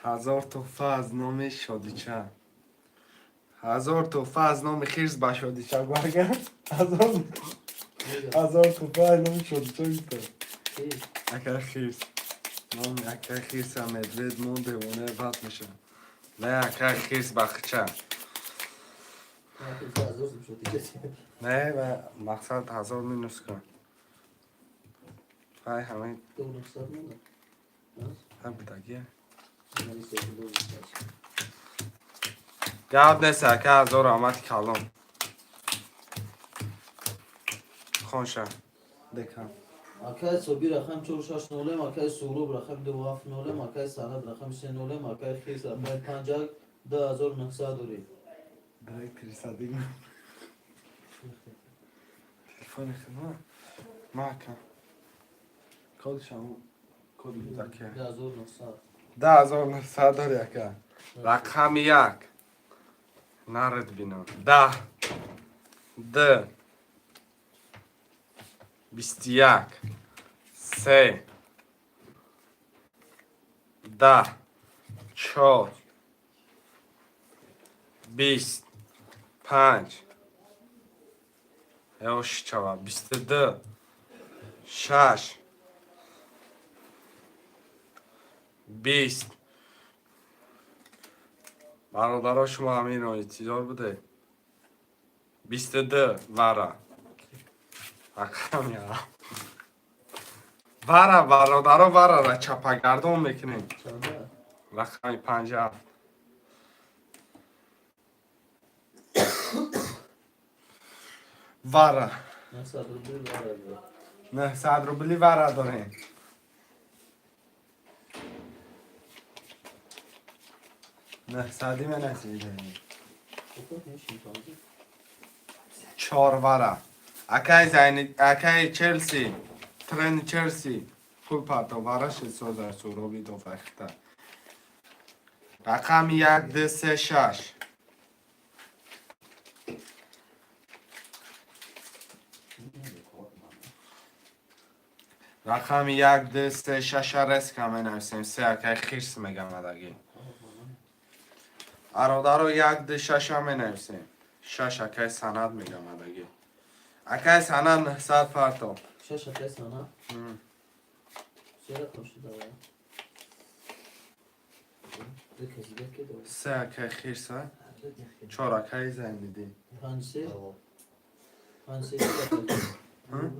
هزار توفه از نام شادیچه 1000 توفه از نام خیرس با شادیچه گوگه 1000 توفه از نام شادیچه گیته اکر خیرس نام اکر خیرس هم مدوید مون دیوانه بد میشه نه اکر خیرس بخچه نه و مقصد 1000 مینوس کن فای همه هم بدگیه گرد نیست اکر 1000 آمد کلام خونشه دکم اکی صبی رقم 4 نولم اکی سورو رقم 2 7 نولم اکی سند رقم 3 نولم اکی خیس رقم 5 2900 دوری برای پریسادی تلفن خدمه معکم کدش هم کد بوده که 2900 10900 داری اکه رقم 1 نرد بینم 10 21 3 10 4 20 5 یواش چوا 22 6 20 برادرها شما همین انتظار بده 22 ورا رقم یا ورا برادرها ورا را چپگردان میکنیم چنده؟ رقم 50 ورا 902 برابر 900 روبلی ورا داریم نه سادی من نسیده خب میشیم پانزی 4 ورا اکای زین اکای چلسی ترن چلسی پول پاتو وراش سوزر سوروبی دو فخته رقم 1 2 3 6 رقم 1 2 3 6 رس کامه نویسیم 3 اکای خیرس میگم اداگی ارادارو 1 2 6 هم نویسیم 6 اکای سند میگم اداگی اکای سند 900 پارتو 6 اکای سانا چرا کمشی داره؟ دو کسی که داره 3 اکای خیرسه 4 اکای زن دیدی پانسی پانسی که داره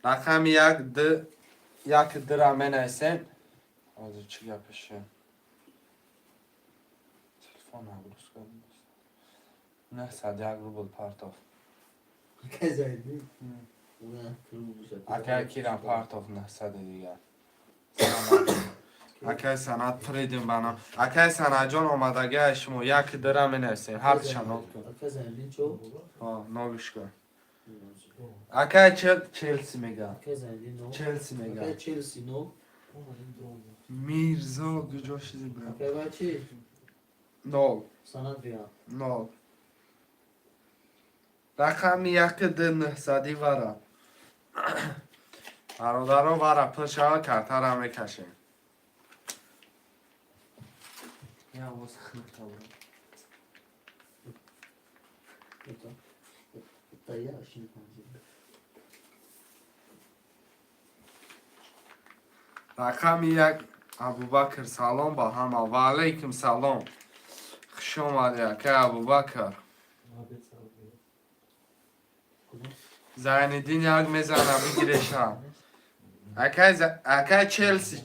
رقم 1 2 1 درامه نویسیم از چی گپشه تلفن نبروز کنیم 900 یک روبل پارتو اکای زایدی نه کلو بشه اکای کیرم پارتو 900 دیگر اکای سند فریدیم بنا اکای سند جان آمدگه شما 1 درامه نویسیم هر چند کن اکای زایدی چو؟ نوگش کن اکای چلسی میگم اکای زایدی نو چلسی میگم اکای چلسی نو میرزا کجا چیزی برم اکای بچی نول سند بیا نول رقم 1 2 900 ورا برادرها ورا پشا کتر هم میکشیم یا واسه خیلی بتا تایه اشین پانزی رقم 1 ابوبکر سلام با هم و علیکم سلام خوش آمده که ابوبکر زیندین یک میزنه بگیرش هم اکای چلسی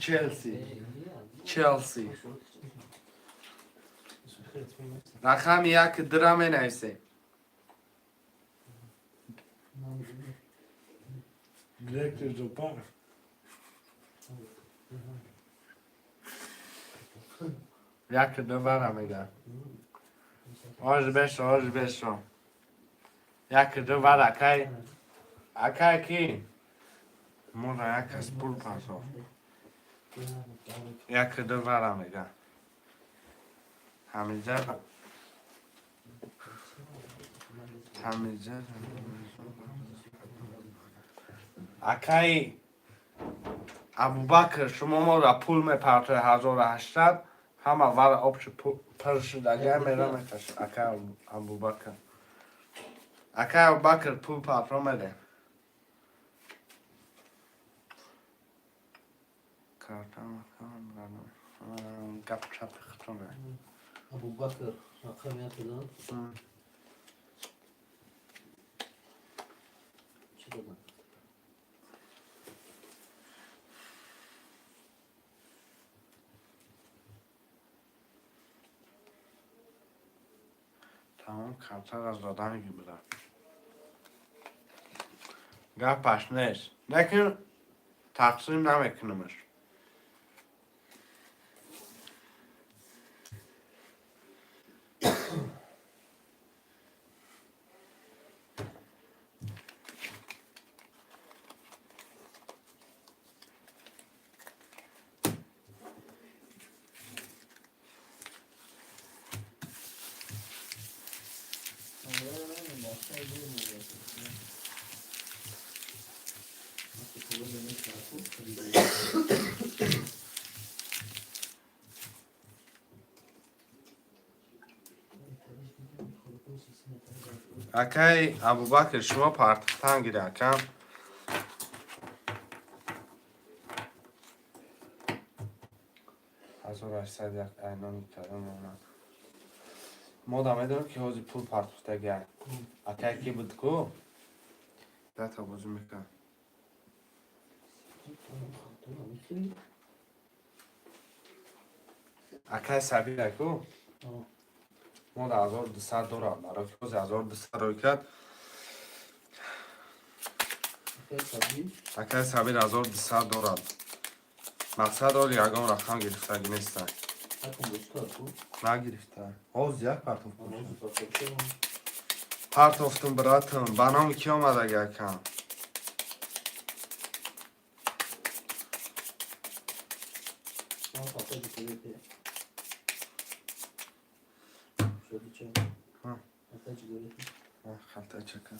رقم 1 درام نویسه Direktor do par. یک دو برم میگم آج بشو یک دو بر اکای کی مولا یک از پول پاسو یک دو برم میگم همیزه اکای ابوبکر شما ما را پول میپرته 1800 همه ور آبش پرش دگه میره میتش اکای ابوبکر پول پرته میده کارتم گپ چپ خطونه ابوبکر رقم یک داد چی دادن؟ تمام کمتر از دادنگی بوده گپش نیست لیکن تقسیم نمیکنمش اکای ابوبکر شما پارتختان گیره کم 1800 یک اینانی کردم اونا ما دامه دارم که حوزی پول پارتوفته گرد اکای کی بود کو ده تا بازو میکن اکای سبیل کو ما ده 1200 دارم برای که حوزی 1200 روی کرد اکای سبیل 1200 دارم مقصد حال یکم رقم گرفتگی نیستن نگرفته حوز یک پرتوف پرتوفتون براتون بنام کی آمده یکم خلطه چکن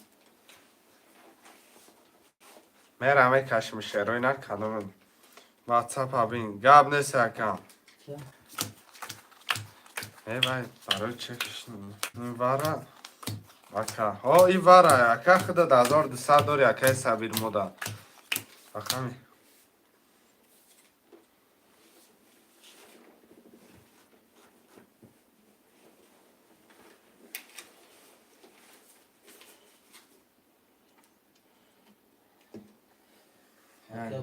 میره همه کشمشه روی نکنم واتساپ ببین گاب نیست یکم ای بای برای چکش این واره اکا ها این واره اکا خدا 1200 داری اکای سبیر مودا اکا می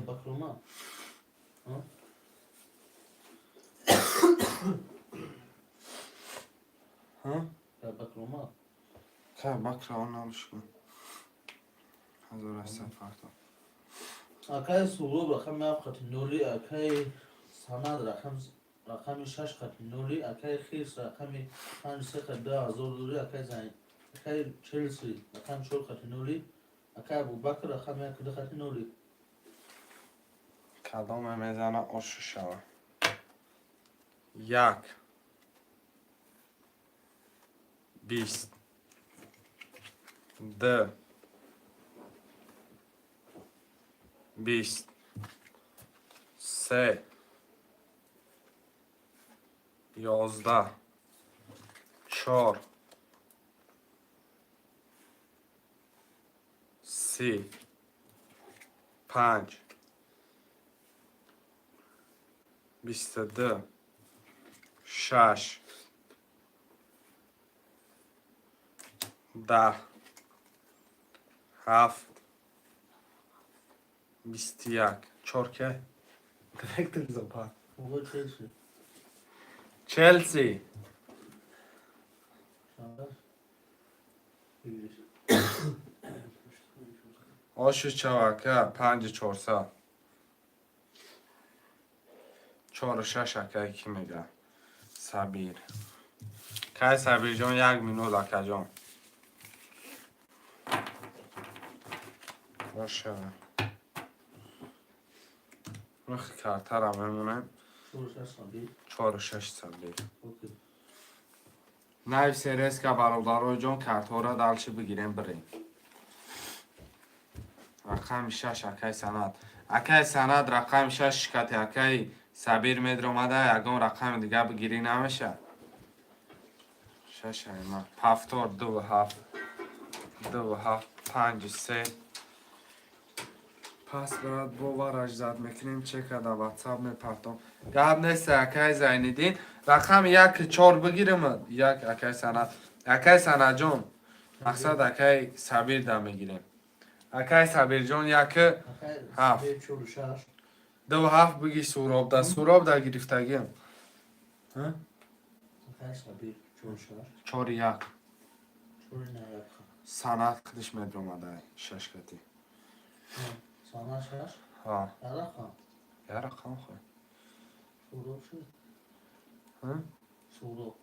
بکروما ها بکروما که بکر آن نامش کن 1800 پرتو اکای سولو رقم افخت نولی اکای سند رقم 6 خط نولی اکای خیس رقم 5 خط 10000 دوری اکای زین اکای چلسی رقم 4 خط نولی اکای ابوبکر رقم 1 خط نولی کدام میزنه آشو شوه یک 20 2 20 3 11 4 3 5 22 6 10 7 21 چورکه درکتر زبان اوه چلسی چلسی آشو چواکه 5400 4 و 6 اکه کی میگه سبیر که سبیر جان 1 مینو لکه جان باشه رخ کارتر هم میمونه 4 و 6 سبیر نایب سریس که برادر جان کارتها را دلش بگیریم بریم رقم 6 اکه سند اکه سند رقم 6 شکت اکه سبیر میدر اومده یکم رقم دیگه بگیری نمیشه 6 ایما 7 2 7 2 7 5 3 پس برات باور اجزاد میکنیم چک در واتساپ میپرتم گاب نیست اکای زینیدین رقم 1 4 بگیریم 1 اکای سند جون مقصد اکای سبیر دا میگیریم اکای سبیر جون 1 7 2 7 بگی سوراب دا گرفتگیم ها 4 1 سند خودش میدر اومده 6 کتی سانا 6 ها رقم یا رقم خواه سولو شد ها سولو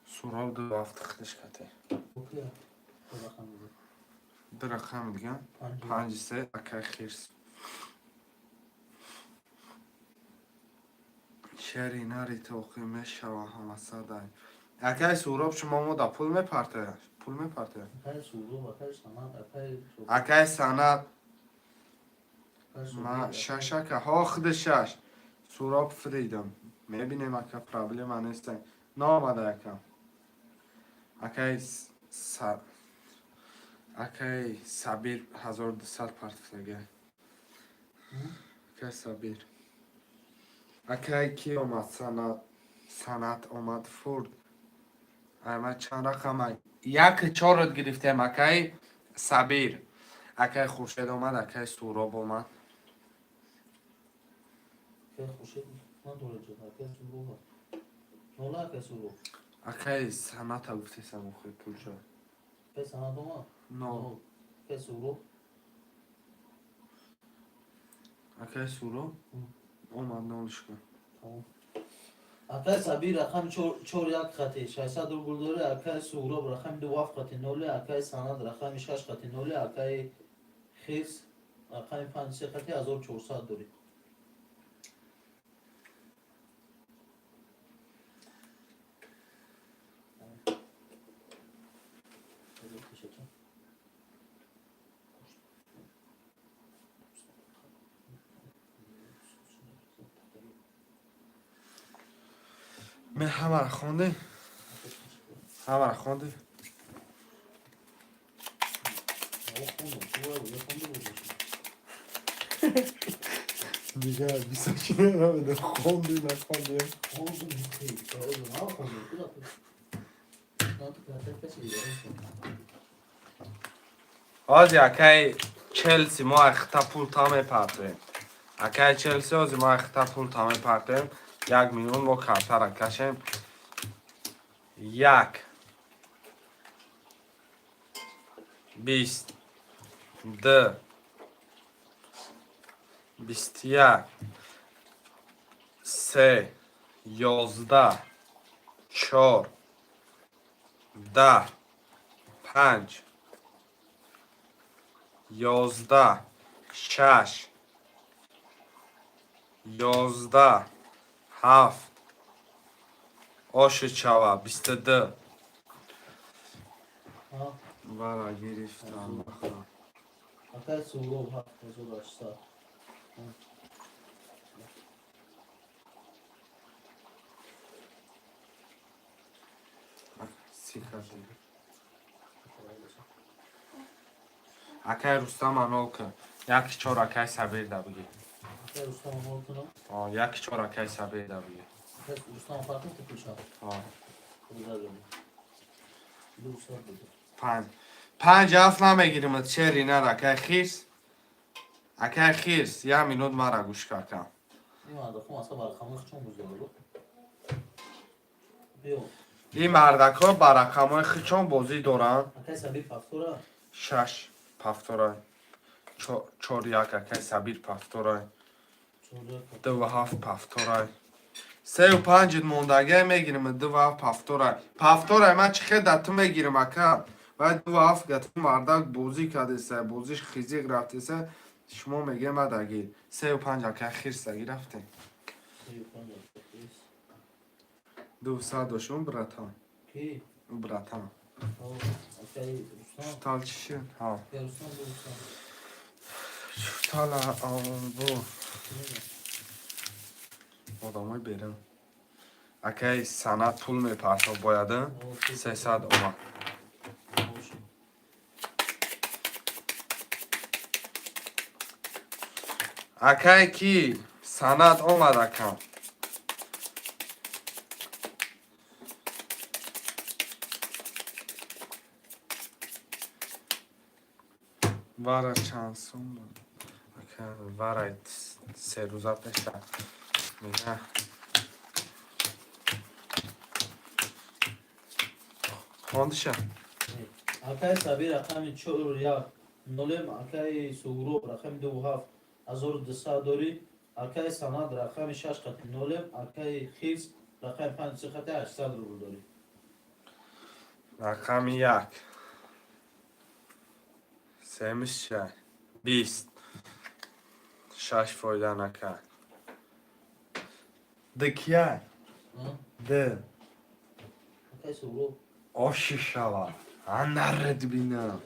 سوراب 2 7 خودش کتی اوکی رقم بود دو رقم دیگه 5 3 اکای خیرس شری ناری توقی میشوه همه سردای اکای سوراب شما مو دا پول میپرته اکای سولو اکای سانا اکای سند ما 6 اکا ها خود 6 سوراب فریدم میبینیم اکا پرابلم نیست نامده اکا اکای اکای سبیر 1200 پرت دیگه اکای سبیر اکای کی آمد سنت آمد فورد اما چند رقم یک چهارت گرفتیم اکای سبیر اکای خورشید آمد اکای سوراب آمد که خوشید نداره جد اکای سورو نولا اکای سورو اکای سنت ها گفتی سموخی پول جا که سند اومد نو که سورو اکای سورو آمد نولش کن اکای سبیر رقم چور یک خطی 600 روبل داره اکای سورو رقم 2 خطی نوله اکای سند رقم 6 خطی نوله اکای خیس رقم 5 خطی 1400 داری می همه را خونده همه را خونده دیگه 24 را بده خونده نخونده آزی اکای چلسی ما اختا پول تا می پردیم اکای چلسی آزی ما اختا پول تا می پردیم 1 میلیون ما کارتا را کشیم 1 20 2 21 3 11 4 10 5 11 6 11 7 آشچاوا 22 برا گرفتم بخورم اکای سورو 7800 اکای رستم انال کن 1-4 اکای سبیر دا بگی اکای رستم مال کنم 1-4 اکای سبیر دا بگی اکای رستم فرقی تکیشم دوست بده 5 هفت نمیگیریم چری نر اکای خیرس اکای خیرس 1 مینوت مرا گوش کردم این مرد خون اصلا برای خمه چون بزرگ بیو این مردک ها برقم های خیچان بازی دارن اکای سبیر پفتوره 6 پفتورای 4 1 اکای سبیر پفتورای 2 و 7 پفتورای 3 و 5 موندگه میگیریم 2 و 7 پفتورای پفتورای من چه در تو میگیرم اکا باید 2 و 7 گتم مردک بازی کرده سه بازیش خیزی رفته سه شما میگه ما دگیر 3 و 5 اکای خیرس دگیر رفته 200 داشون براتان کی؟ براتان اکای رستم شتال چی شد؟ ها اکای رستم دوستم شتال آن بو آدمای بیرم اکای سند پول میپرسا بایده 300 اومد اکای کی سند آمد اکا وارا چند سون بود اکا وارا 3 روزه پیش میگه خوندشه اکای سبیر رقم 4 1 نولم اکای سورو رقم 2 7 1200 داری اکای سند رقم 6 خط نولم اکای خیز رقم 5 خط 800 روبل داری رقم 1 سهمش چه 20 6 فایده نکرد دکیه ده اکای سورو آشی شود نرد بینم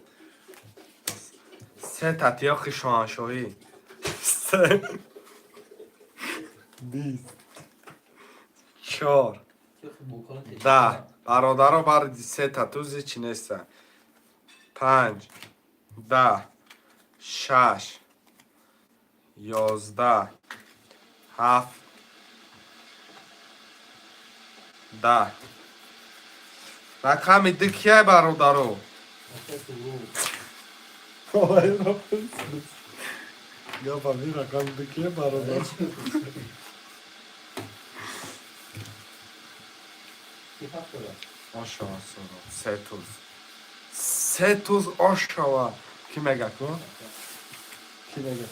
3 تطیاق شاهنشاهی 3 20 4 10 برادر بر 3 تاتوزی چی نیستن 5 10 6 11 7 10 رقم دکیه برادرو اکای تو Olay yapıyorsunuz. Ya bir rakamdaki barada. کی هفت داره آشوا سورا 3 توز آشوا کی میگه کن؟ کی میگه؟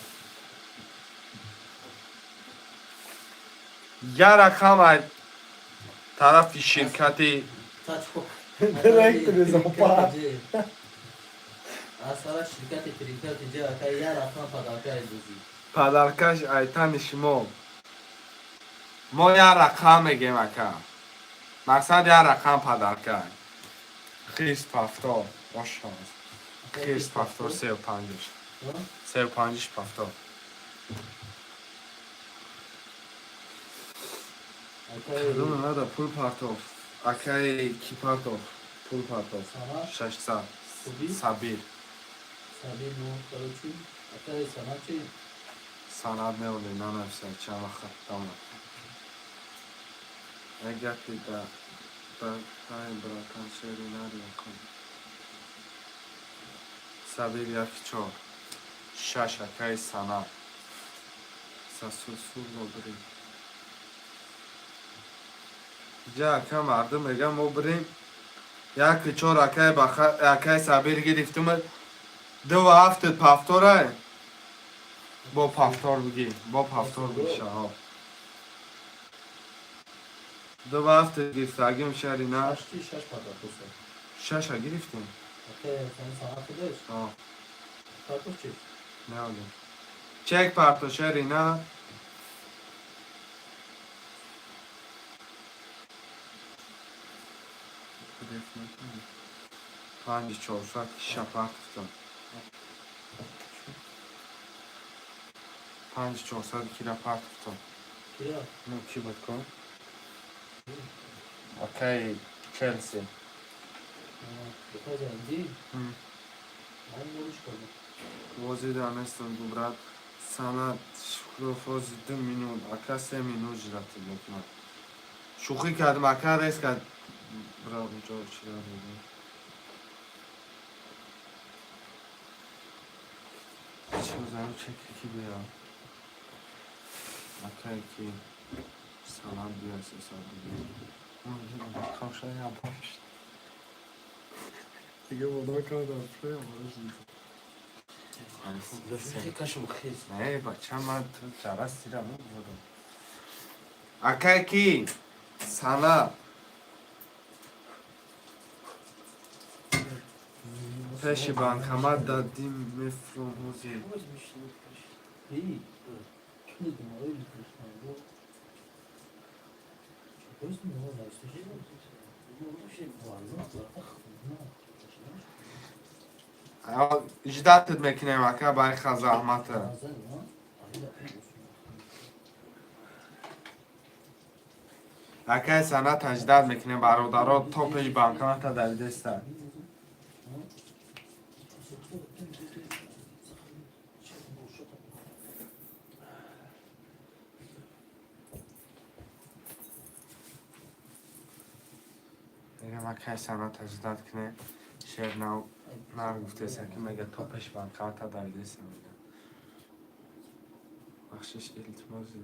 یه رقم از طرف شرکتی تاچ کو Direkt rezapa. اصلا شرکت تریکت اینجا اکای یا رقم پداکای دوزی پدرکش ایتن شما ما یه رقم میگیم اکا مقصد یه رقم پدرکش خیست پفتار آشوا خیست پفتار 35 35 پفتار اکای کدوم نده پول پرتاف اکای کی پرتاف پول پرتاف سانا 600 خوبی سبیر سبی نو کرو چی اکای سانا چی سند میولی نه نفسه چه وقت دامه اگر دیده این براتن شیری نری کن سبیر یکی 4 6 اکای سند سسوسو بری جا اکا مردم میگم ما بریم یکی 4 اکای سبیر گرفتم 2 هفته پفتاره با پفتار بگی با پفتار بگی ها 2 هفته گرفتگی میشه نه شش پدا کوسه 6 گرفتیم اکای سانا خودش آه پاتو چی نه اولی چک پرتو شری نه پنج 400 شپرت کن 5 400 کیلو پرت کن کیا نو کی بکن اوکی چلسی بخواه زندی هم. من نورش کنم وازی دانستم دوبرد سند شکروفوزی 2 میلیون اکا 3 میلیون جرات بکنم شوخی کردم اکا ریس کرد برا اونجا چی را بگم چی بزنم چکی کی بیام اکا کی سلام بیا 300 بگیم Kavşa yapmamış. Ege bana kadar şuraya varız. لفظی کشم خیز نه بچه من تو جرس سیرم بودم اکا کی سنا پیش بانکامات دادیم مفرون موزی iyi kim dedim öyle diyorsun bu Pois não, não, isso já não chegou a اجداد میکنیم اکا برای خزاحمت اکا سنت اجداد میکنیم برادرها توپش بانکامات در دست میگم اکا سنت اجداد کنه شیر نو نرگفته سکی مگه توپش بانکامات در دست میگم بخشش التماسی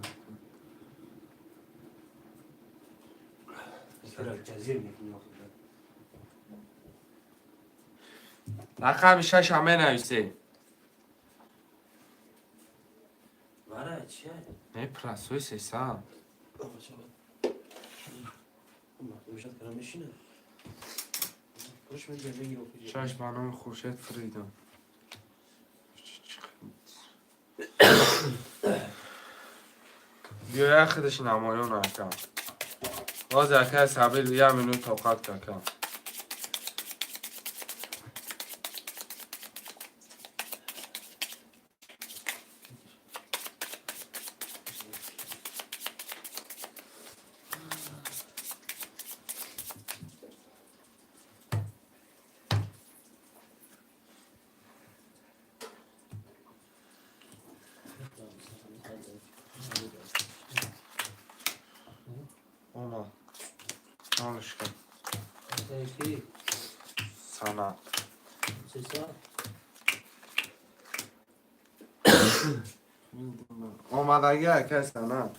دارم جزیر میکنی رقم 6 همه نویسه برای چیه؟ نه پرسوی 300 مشهد کنم میشینه پروش من جلوی گیرو کنی 6 بانام خورشید فریدم بیا خودش نمایان اکم باز اکه سبیل یه منو طاقت ککم اوما حالش کن اکای کی سند 300 آمدگی اکای سند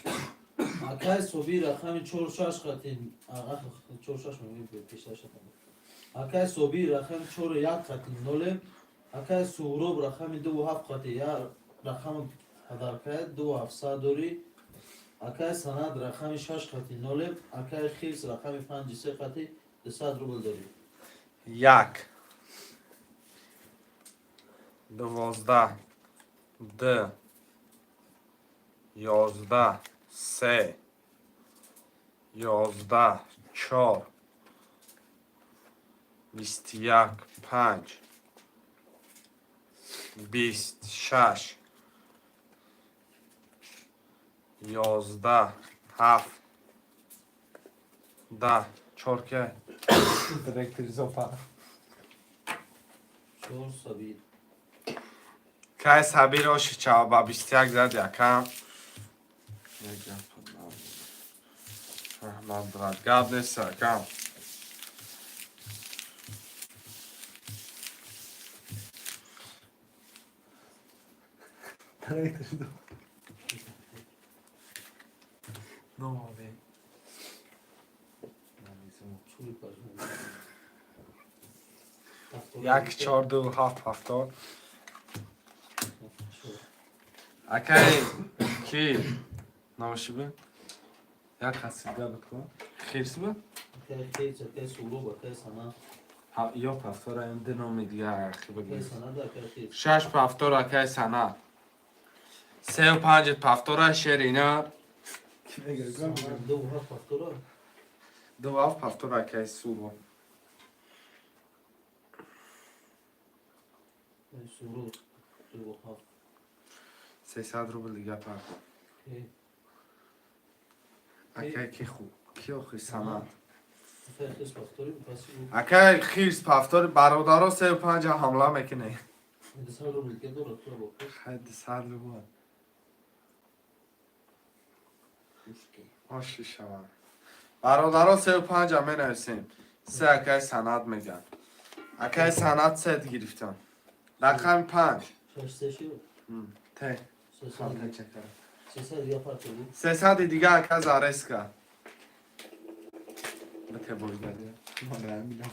اکای صبحی رقم 46 خطی آقا 46 میگه پیشش اکای صبحی رقم 41 خطی نول اکای سورب رقم 27 خطی یا رقم هدرکای 2700 دوری اکای سند رقم 6 خطی نول اکای خیرس رقم 53 خطی 200 روبل داری 1 12 2 11 3 11 4 21 5 26 11 7 10 چرکه Direkt sopa. 4 صبیر که سبیر آشی چاو با 21 زد یکم احمد برد گب نیست یکم Direkt sopa. No, abi. چوری پاش یک 4 2 7 هفتاد اکای کی نامشی بین یک Qasida bikun. خیرسی بین اکای خیرس اکای سورب اکای سند Ya pastora hem de نامی دیگه اخی اکای بگیر سند اکای خیرس 6 پفتور اکای سند 3 و 5 پفتور شیرینه kime geleceğim? سند 27 فاکتورا 2 هفت پفتور اکای سورو سورب 27 300 روبل دیگه پر اکای کی خوب کی خوی سند اکای خیرس فاکتوری پاسی بود اکای خیرس پفتور برادرها 3 و 5 حمله میکنه 200 روبل که دو رفت با خیلی سر رو آشی شما برادرها 3 و 5 هم می نویسیم 3 اکای سند میگن اکای سند 3 گرفتن رقم 5 6 سشی ته 300 یا فاکتور بود 300 دیگه اکای زارس که به ته بایده Mane hamile.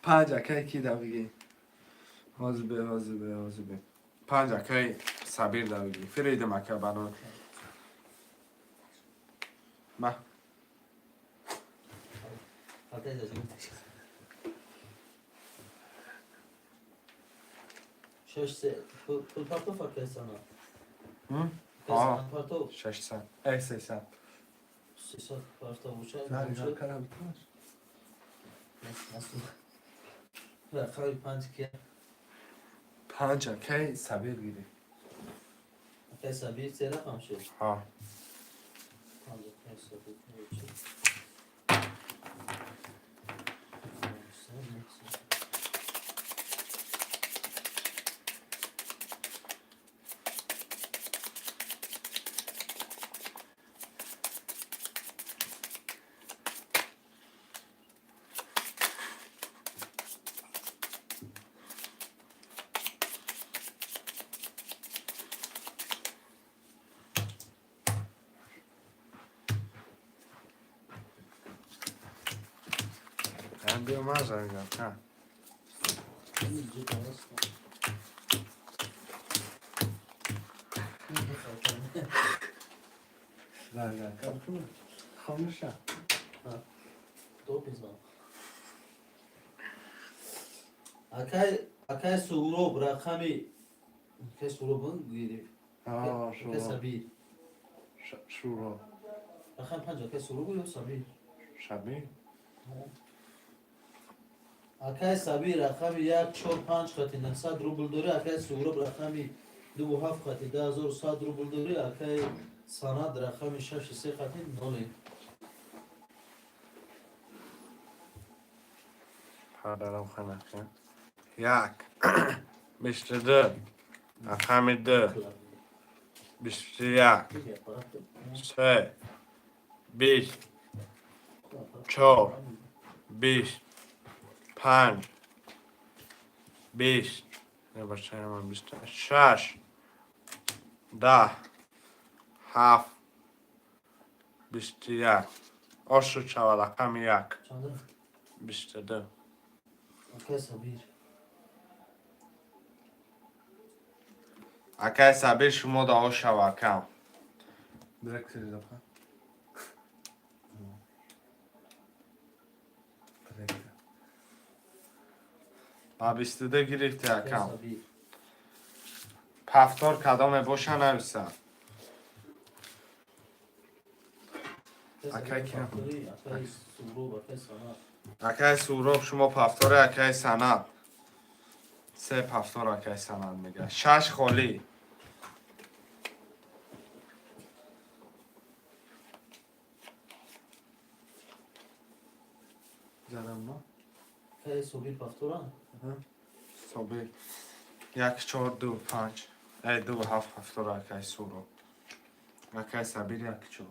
5 اکای کی دا بگی حاضبه 5 اکای سبیر دا بگی فریدم اکای بانو ما اکای زدیم 6 سه پول پارتو فاکتور سند آه. سند پارتو 600 ای 300 300 پارتو بوشه Zari بوشه zakara bitmez. رقم 5 که 5 اکای سبیر گیری اکای سبیر 3 رقم شد ها 5 اکای سبیر هم بیو مازه میگم ها Zari zakara bitmez. Khamışa. دو پیزا اکای سورب رقمی اکای سورب گیری Aa, اکای şura. سبیر Şura. رقم 5 اکای سورب یا سبیر Şabi. اکای سبیر رقمی 1 4 5 خطی 900 روبل داره اکای سورب رقمی 2 7 خطی 10100 روبل داره اکای سند رقمی 6 3 خطی نولی پادرم خانه کن 1 22 رقم 2 21 3 بیش 4 بیش 5 بیش نباشه من 6 10 7 21 آشو شود رقم 1 چنده؟ 22 اکای صبیر اکای صبیر شما دا آش شود کم Direkt seri de bak. Direkt. با 22 گرفتی اکای کم صبیر پفتار کدام باشه نویسم اکای کم اکای سورو اکای سانا اکای سوراب شما پفتار اکای سند 3 پفتار اکای سند میگه 6 خالی زدم ما. اکای صبیر پفتوران صبح 1 4 2 5 ای 2 7 پفتار اکای سوراب اکای سبیر 1 4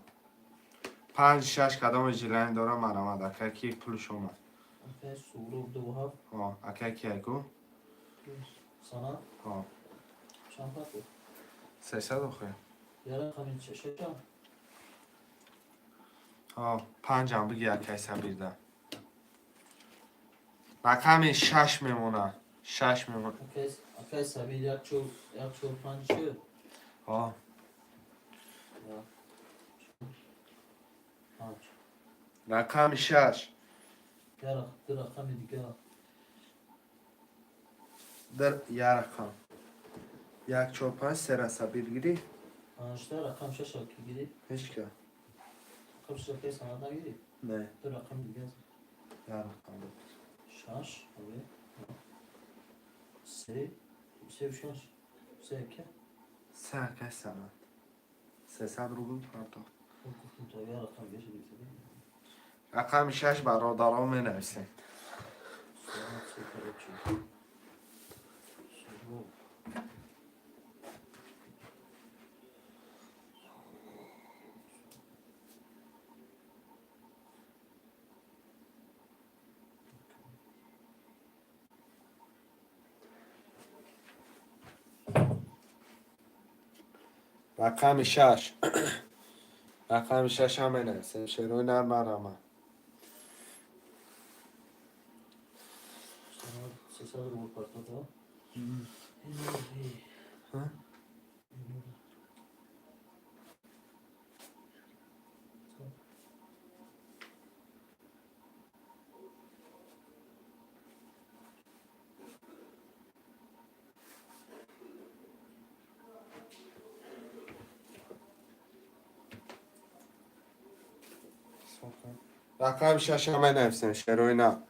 5 6 کدام جیلانی داره من آمد اکای کی پلوش اومد اکای سورو دو هفت اکای کی اگو سانا چند پتو 300 بخواه یاره خمین چشم 5 هم بگی اکای سبیر ده رقم 6 میمونه 6 میمونه اکای صبیر یک چور پنج چه پنج رقم 6 یاره در رقم دیگه در یه رقم 1 4 5 3 را سبیر گیری پنجتا رقم شش ها کی گیری هیچ که رقم شش اکای سند نگیری نه در رقم دیگه است یه رقم بود شش اوه سه سه و شش سه اکه 3 اکای سند 300 روبل پرداخت گفتم تا یه رقم بیشه دیگه رقم 6 برادرها می نویسیم سلامت سه کاره چه سورو رقم 6 رقم 6 هم می نویسیم شروع نرم برامه سلامت 300 رو پرتاد ها رقم 6 هم می نویسیم شروع نرم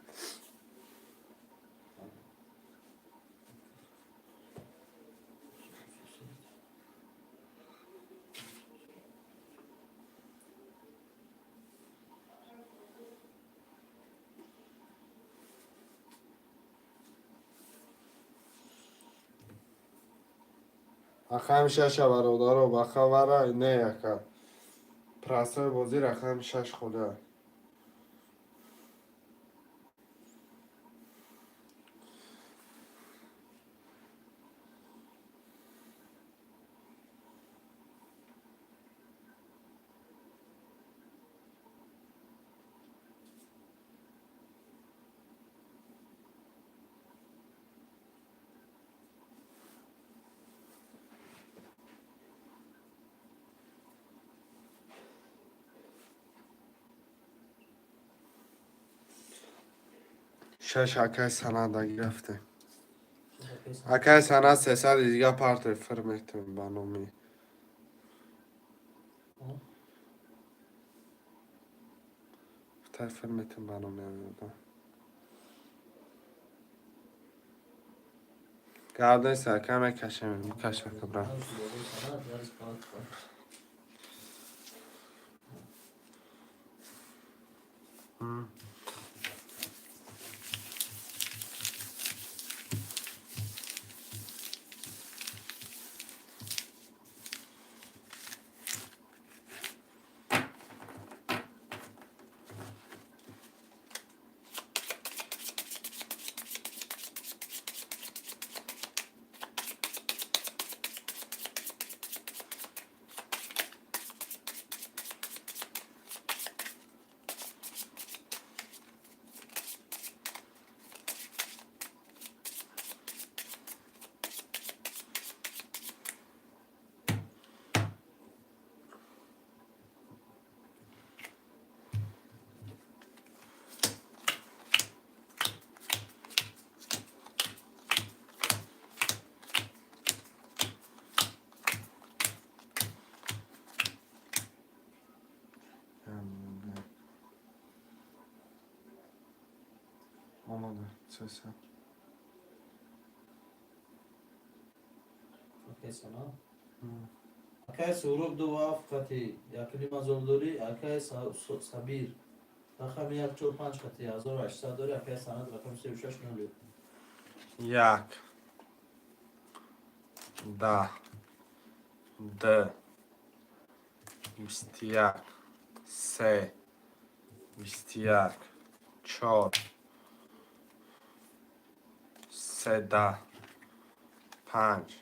رقم 6 برادر و بخواره نه یکم پرستای بازی رقم 6 خوده شش اکای سند گرفته اکای سند 300 دیگه پارت فرمیتون بانومی فرمیتون بانومی آمیدم گرده سرکم کشم کبرم 300. اکای سنا اکای سوروب دو واف خطی یا کلمه زلدوری اکای سبیر رقم 145 خطی 1800 داری اکای سند رقم 36 نولی 1 10 2 21 3 21 4 13 5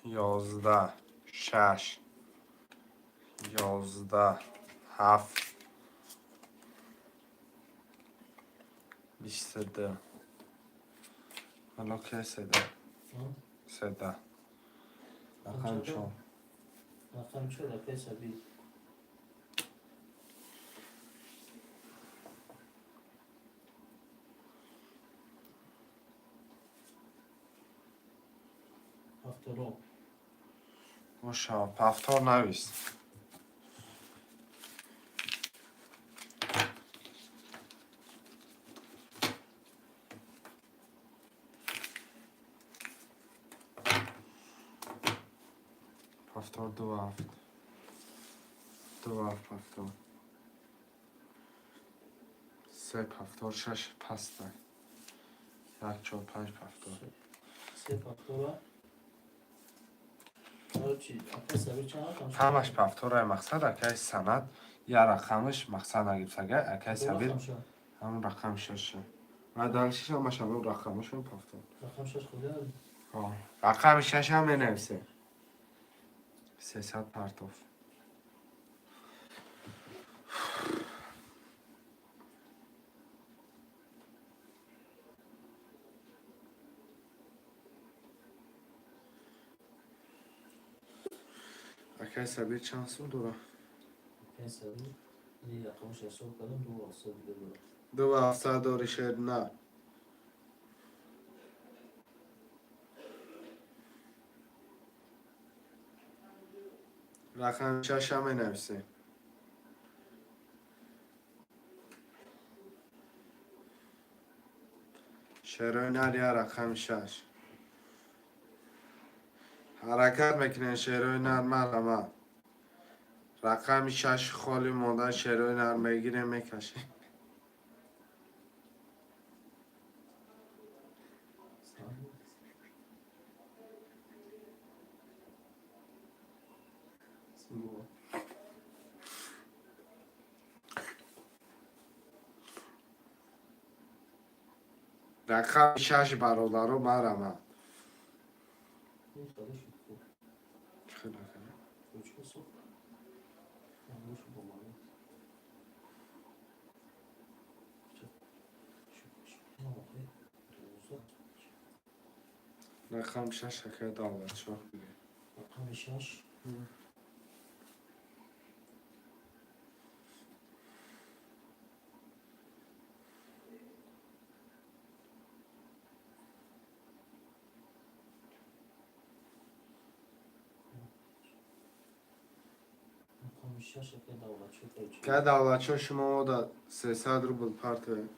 11 6 11 7 22 حالا که 13 13 رقم 4 رقم 4 اکای سبیر هفترم ماشا پفتار نویست پفتار دو هفت پفتار 3 پفتار 6 پسته 1 4 5 پفتار 3 هفتره چی اکای سبیر چند رقم شد؟ همش پفتار مقصد اکای سند یا رقمش مقصد نگیم سگه اکای دو سبیر رقم شد همون رقم 6 و دلشیش همش همون رقمشون پفتار رقم 6 خود داری رقم 6 هم بنویسه 300 پرتوف اکای سبیر چند سو دوره؟ اکای سبیر این رقمش حساب کردم 2 دیگه داره 2700 داری شد نه رقم 6 هم بنویسه شروع نریا رقم 6 حرکت میکنه شروع نر مرمه رقم 6 خالی مونده شروع نر میگیره میکشه رقم 6 برادرو مرمه این خودش خوب خیلی کنه کوچ بسو امروز با مالی رقم 6 که دعوت شو رقم 6 رقم 6 که دولت شد که دعوت شو شما دا 300 روبل پرته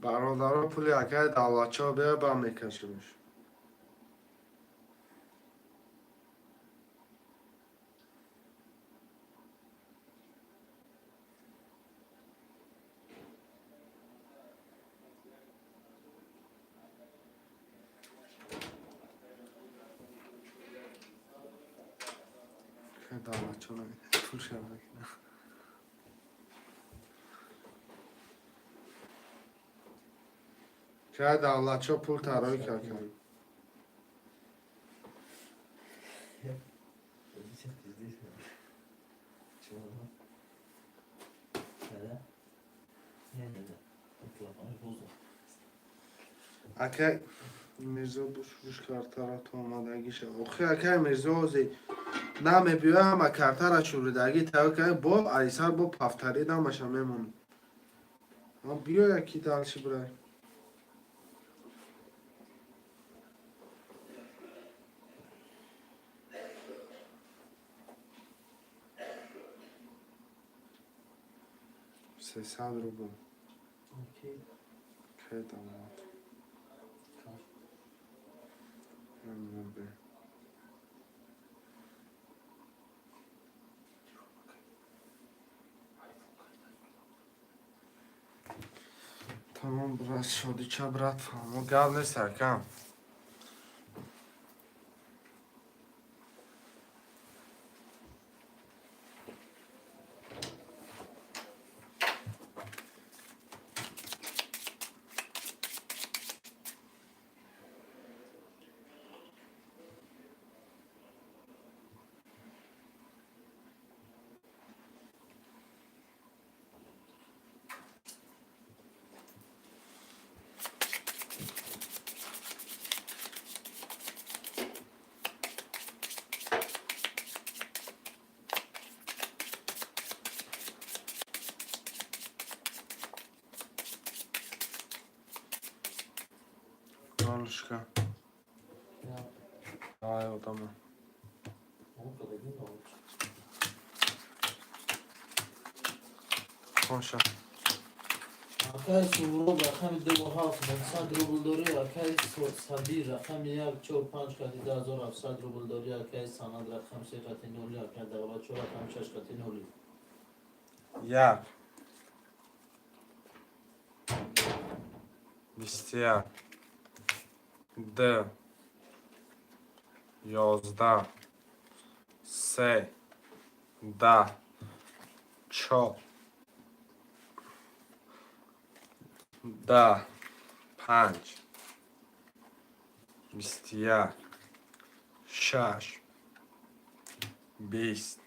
برادرها پولی اکه دعوت شو بیا با میکشمش که دعوت شو نمیده پول شو نکنه که دعوت شو پول ترایی که کرد اکه میرزا بوش کارتر تو آمادگیش آخه اکر میرزا اوزی نمی بیوه همه کارتر چوردگی تاو که با ایسر با پفتری نمشه میمون بیا یکی دالشی برای $300 روبل اوکی. که تمام ممنون به تمام برات شدی چه برات فهمو گل نیست کم دانشگاه یا آه تمام اون قدیم بود. خوشه اکای سورو رقم 2700 روبل داری اکای صدیر رقم 145 کتی 10700 روبل داری اکای سند رقم 3 کتی نولی اکای دقیقه 4 رقم 6 کتی نولی یک 21 2 11 3 10 4 10 5 21 6 20